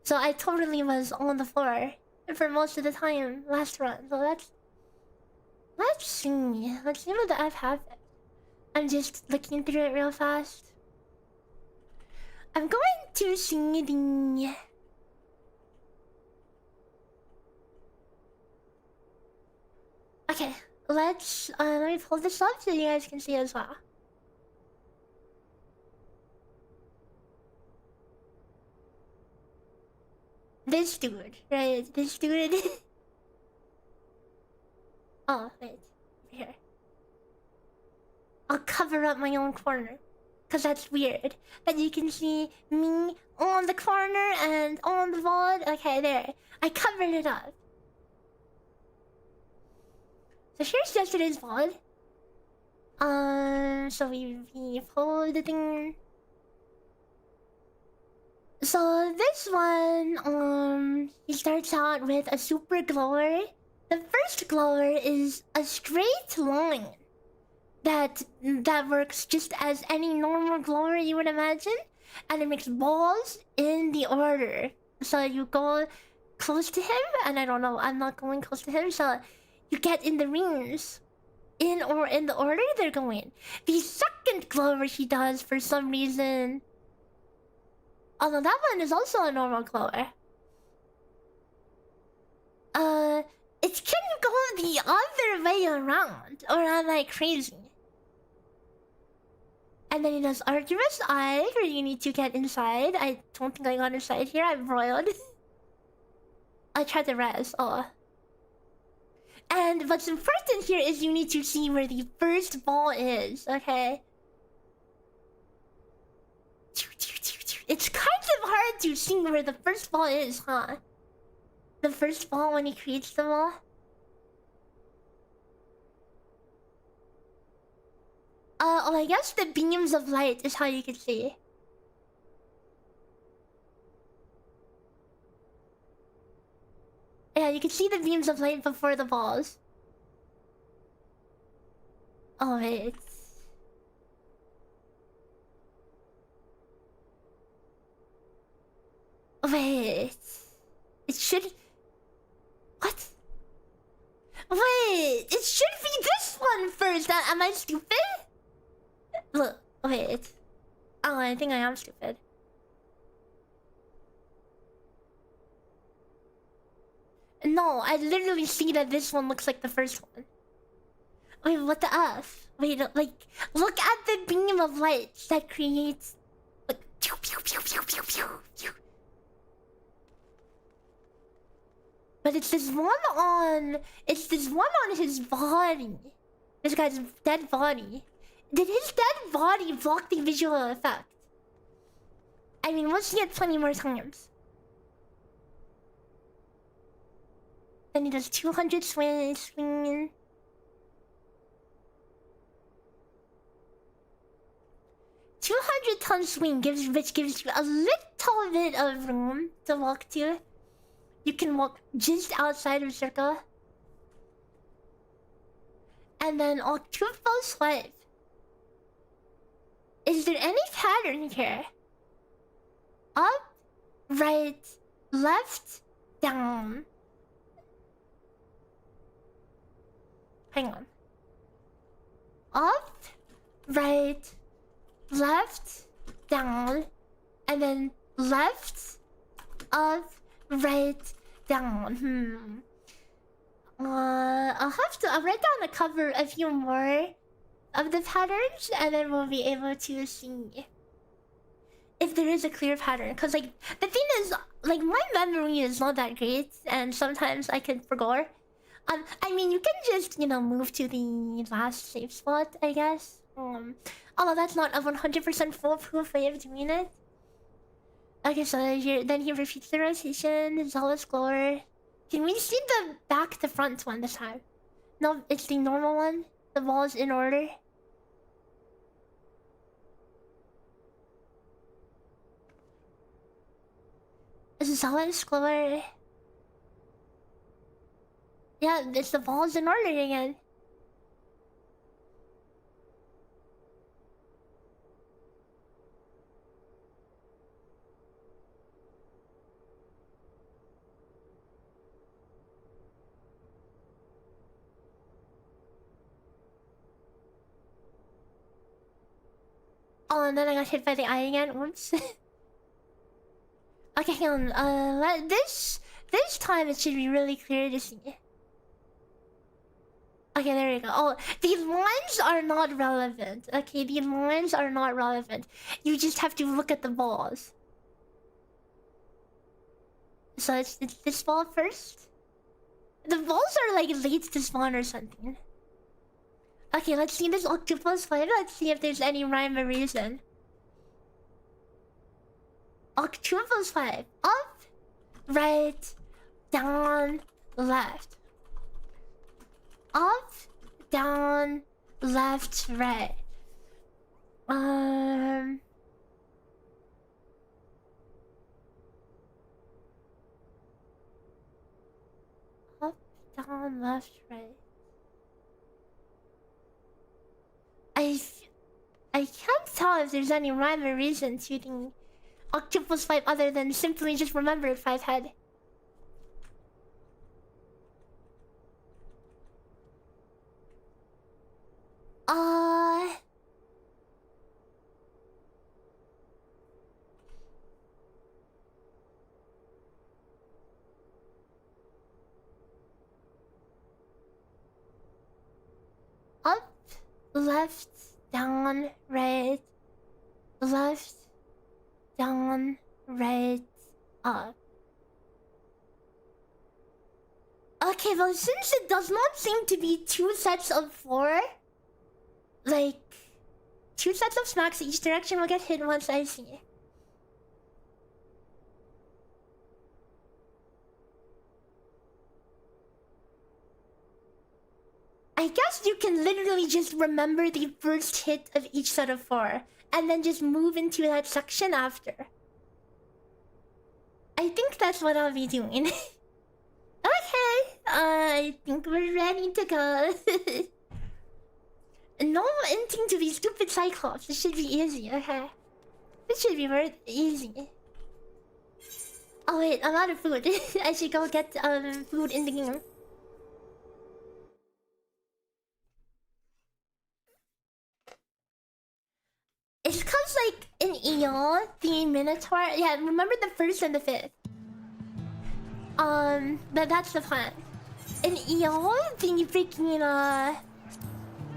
So I totally was on the floor for most of the time last run. So let's see. Let's see what I've had. I'm just looking through it real fast. I'm going to see the... Okay, let me pull this up so you guys can see as well. This dude, right? This dude. Oh, wait. Here. I'll cover up my own corner. Cause that's weird. That you can see me on the corner and on the VOD. Okay, there. I covered it up. So here's yesterday's VOD. So we pulled the thing. So this one, he starts out with a super glower. The first glower is a straight line. That works just as any normal glower you would imagine, and it makes balls in the order. So you go close to him, and I don't know, I'm not going close to him, so you get in the rings in the order they're going. The second glower he does for some reason, although that one is also a normal glower. It can go the other way around, or am I crazy? And then he does Arduous Eye, where you need to get inside. I don't think I got inside here, I'm roiled. I tried to res, oh. And what's important here is you need to see where the first ball is, okay? It's kind of hard to see where the first ball is, huh? The first ball when he creates the ball. Oh, I guess the beams of light is how you can see. Yeah, you can see the beams of light before the balls. Oh, wait. Wait. It should... What? is that... Am I stupid? Look, wait. Oh, I think I am stupid. No, I literally see that this one looks like the first one. Wait, what the F? Wait, like, look at the beam of light that creates... Like, pew, pew, pew, pew, pew, pew, pew. But it's this one on... It's this one on his body. This guy's dead body. Did his dead body block the visual effect? I mean, we'll see it plenty more times. Then he does 200 swing. 200-ton swing which gives you a little bit of room to walk to. You can walk just outside of circle. And then octuple swipe. Is there any pattern here? Up, right, left, down. Hang on. Up, right, left, down, and then left, up, right, down. I'll write down a cover a few more of the patterns, and then we'll be able to see if there is a clear pattern. Cause like the thing is, like my memory is not that great, and sometimes I can forget. I mean, you can just move to the last safe spot, I guess. Although that's not a 100% foolproof way of doing it. Okay, so here then he repeats the rotation. Zealous glower. Can we see the back to front one this time? No, it's the normal one. The ball is in order. Zealous glower. Yeah, it's the ball's in order again. Oh, and then I got hit by the eye again. Oops. Okay, hang on. This time it should be really clear to see. Okay, there we go. Oh, these lines are not relevant. Okay, these lines are not relevant. You just have to look at the balls. So it's this ball first. The balls are like late to spawn or something. Okay, let's see this octopus fight. Let's see if there's any rhyme or reason. Octopus fight. Up, right, down, left. Up, down, left, right. Up, down, left, right. I can't tell if there's any rhyme or reason to the octopus fight other than simply just remember it 5 head. Up, left, down, right, left, down, right, up. Okay, well, since it does not seem to be 2 sets of 4, like 2 sets of smacks each direction will get hit once I see. I guess you can literally just remember the first hit of each set of 4 and then just move into that section after. I think that's what I'll be doing. Okay, I think we're ready to go. No ending to be stupid Cyclops. This should be easy, okay? This should be very easy. Oh wait, I'm out of food. I should go get food in the game. In Eon, the Minotaur. Yeah, remember the first and the fifth. But that's the plan. In Eon,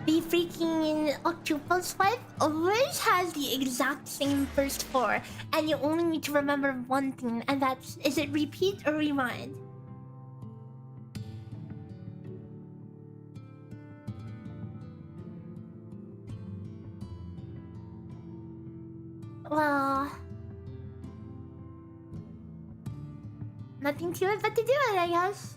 the freaking octopus wife always has the exact same first four, and you only need to remember one thing, and that's, is it repeat or rewind? Well, nothing to it but to do it, I guess.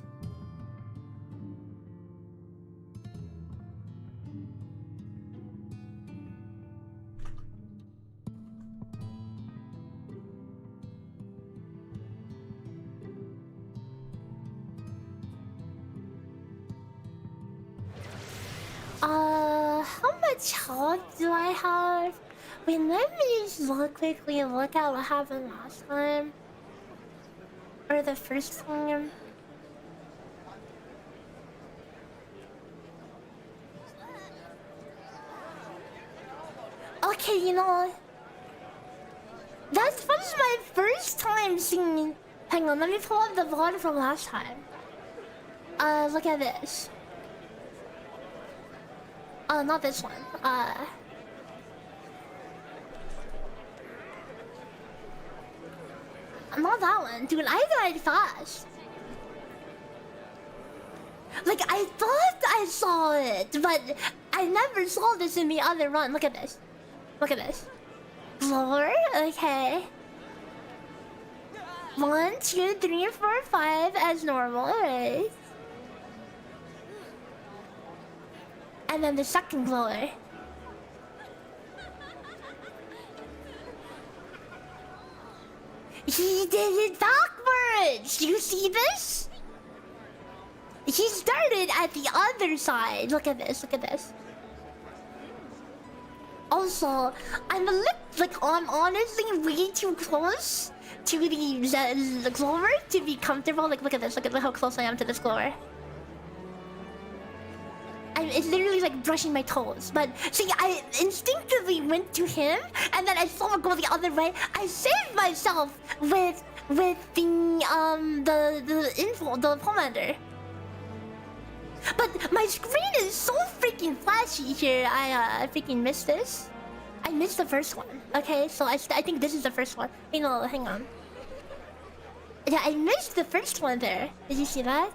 How much health do I have? Wait, let me just quickly look at what happened last time. Or the first time. Okay, you know, that was my first time seeing. Hang on, let me pull up the VOD from last time. Look at this. Not this one. Not that one. Dude, I died fast. Like, I thought I saw it, but I never saw this in the other run. Look at this. Look at this. Lower? Okay. 1, 2, 3, 4, 5 as normal, right? And then the second glower. He did it backwards! Do you see this? He started at the other side. Look at this, look at this. Also, I'm a little, like, I'm honestly way too close to the glower to be comfortable. Like, look at this, look at how close I am to this glower. It's literally like brushing my toes. But see, I instinctively went to him, and then I saw him go the other way. I saved myself with the commander. But my screen is so freaking flashy here. I freaking missed this. I missed the first one. Okay, so I think this is the first one. You know, hang on. Yeah, I missed the first one there. Did you see that?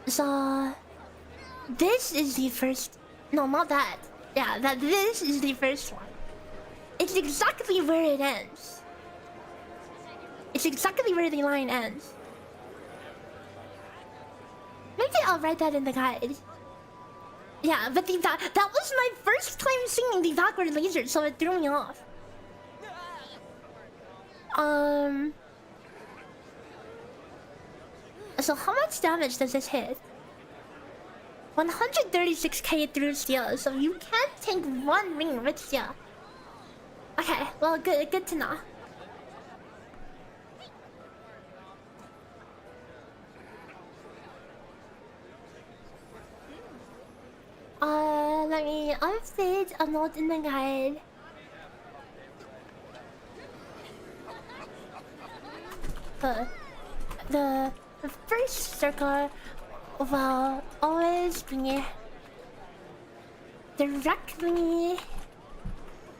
So this is the first. No, not that. Yeah, this is the first one. It's exactly where it ends. It's exactly where the line ends. Maybe I'll write that in the guide. Yeah, but that was my first time seeing the backward laser, so it threw me off. So how much damage does this hit? 136k through steel, so you can't take one ring with steel. Okay, well, good to know. Let me update a note in the guide. The first circle will always be directly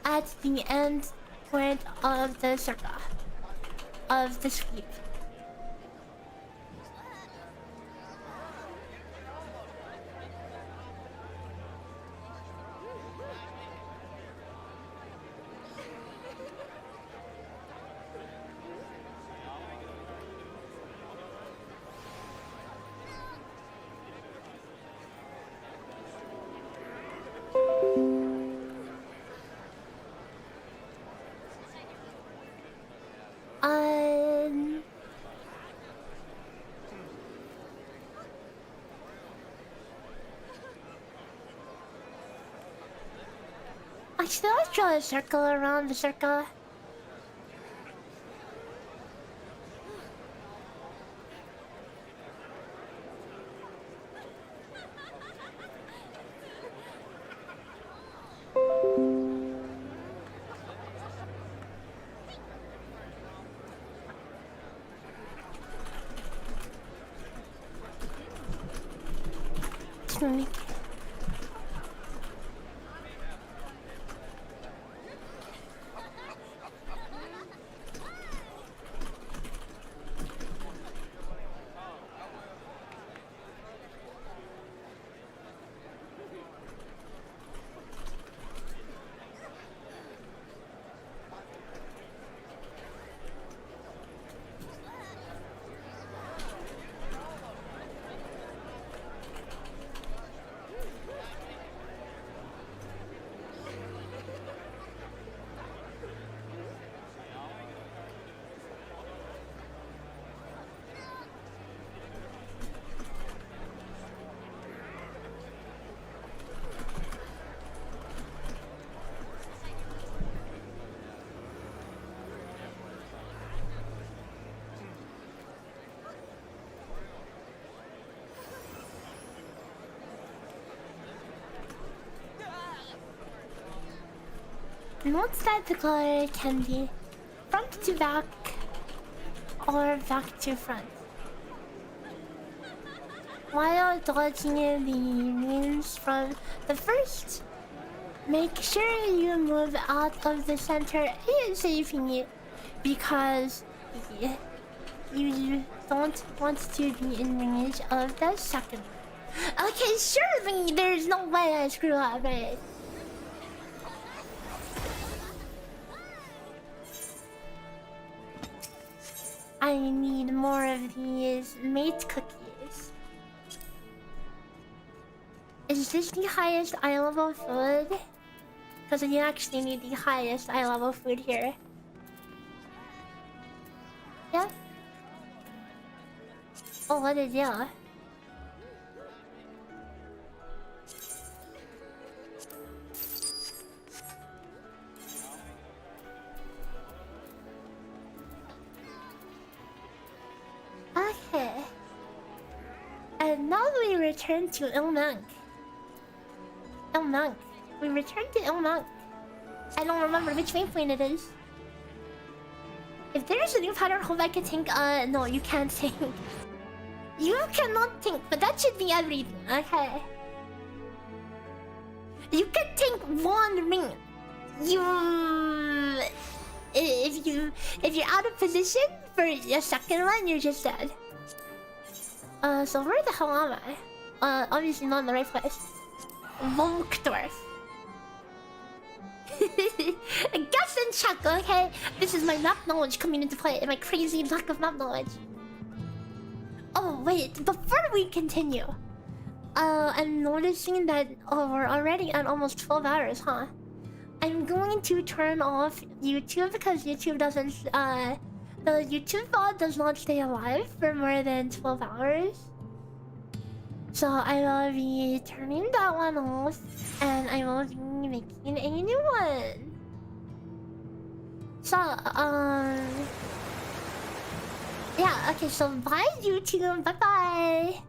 at the end point of the circle of the sweep. Actually, let's draw a circle around the circle. technique. Note that the color can be front to back or back to front. While dodging the rings from the first, make sure you move out of the center ASAP because you don't want to be in range of the second. Okay, surely there's no way I screw up, right? I need more of these mate cookies. Is this the highest eye level food? Because you actually need the highest eye level food here. Yeah? Oh, what is it? Okay. And now we return to Ilmonk. Ilmonk. We return to Ilmonk. I don't remember which waypoint it is. If there is a new pattern, hope I can think. No, you can't think. You cannot think, but that should be everything. Okay. You can think one ring. If you're out of position for a second one, you're just dead. So where the hell am I? Obviously not in the right place. Volkdorf. Guess and check, okay? This is my map knowledge coming into play and my crazy lack of map knowledge. Oh wait, before we continue, I'm noticing that we're already at almost 12 hours, huh? I'm going to turn off YouTube because YouTube doesn't, the YouTube bot does not stay alive for more than 12 hours. So I will be turning that one off and I will be making a new one. So, yeah, okay, so bye YouTube, bye bye.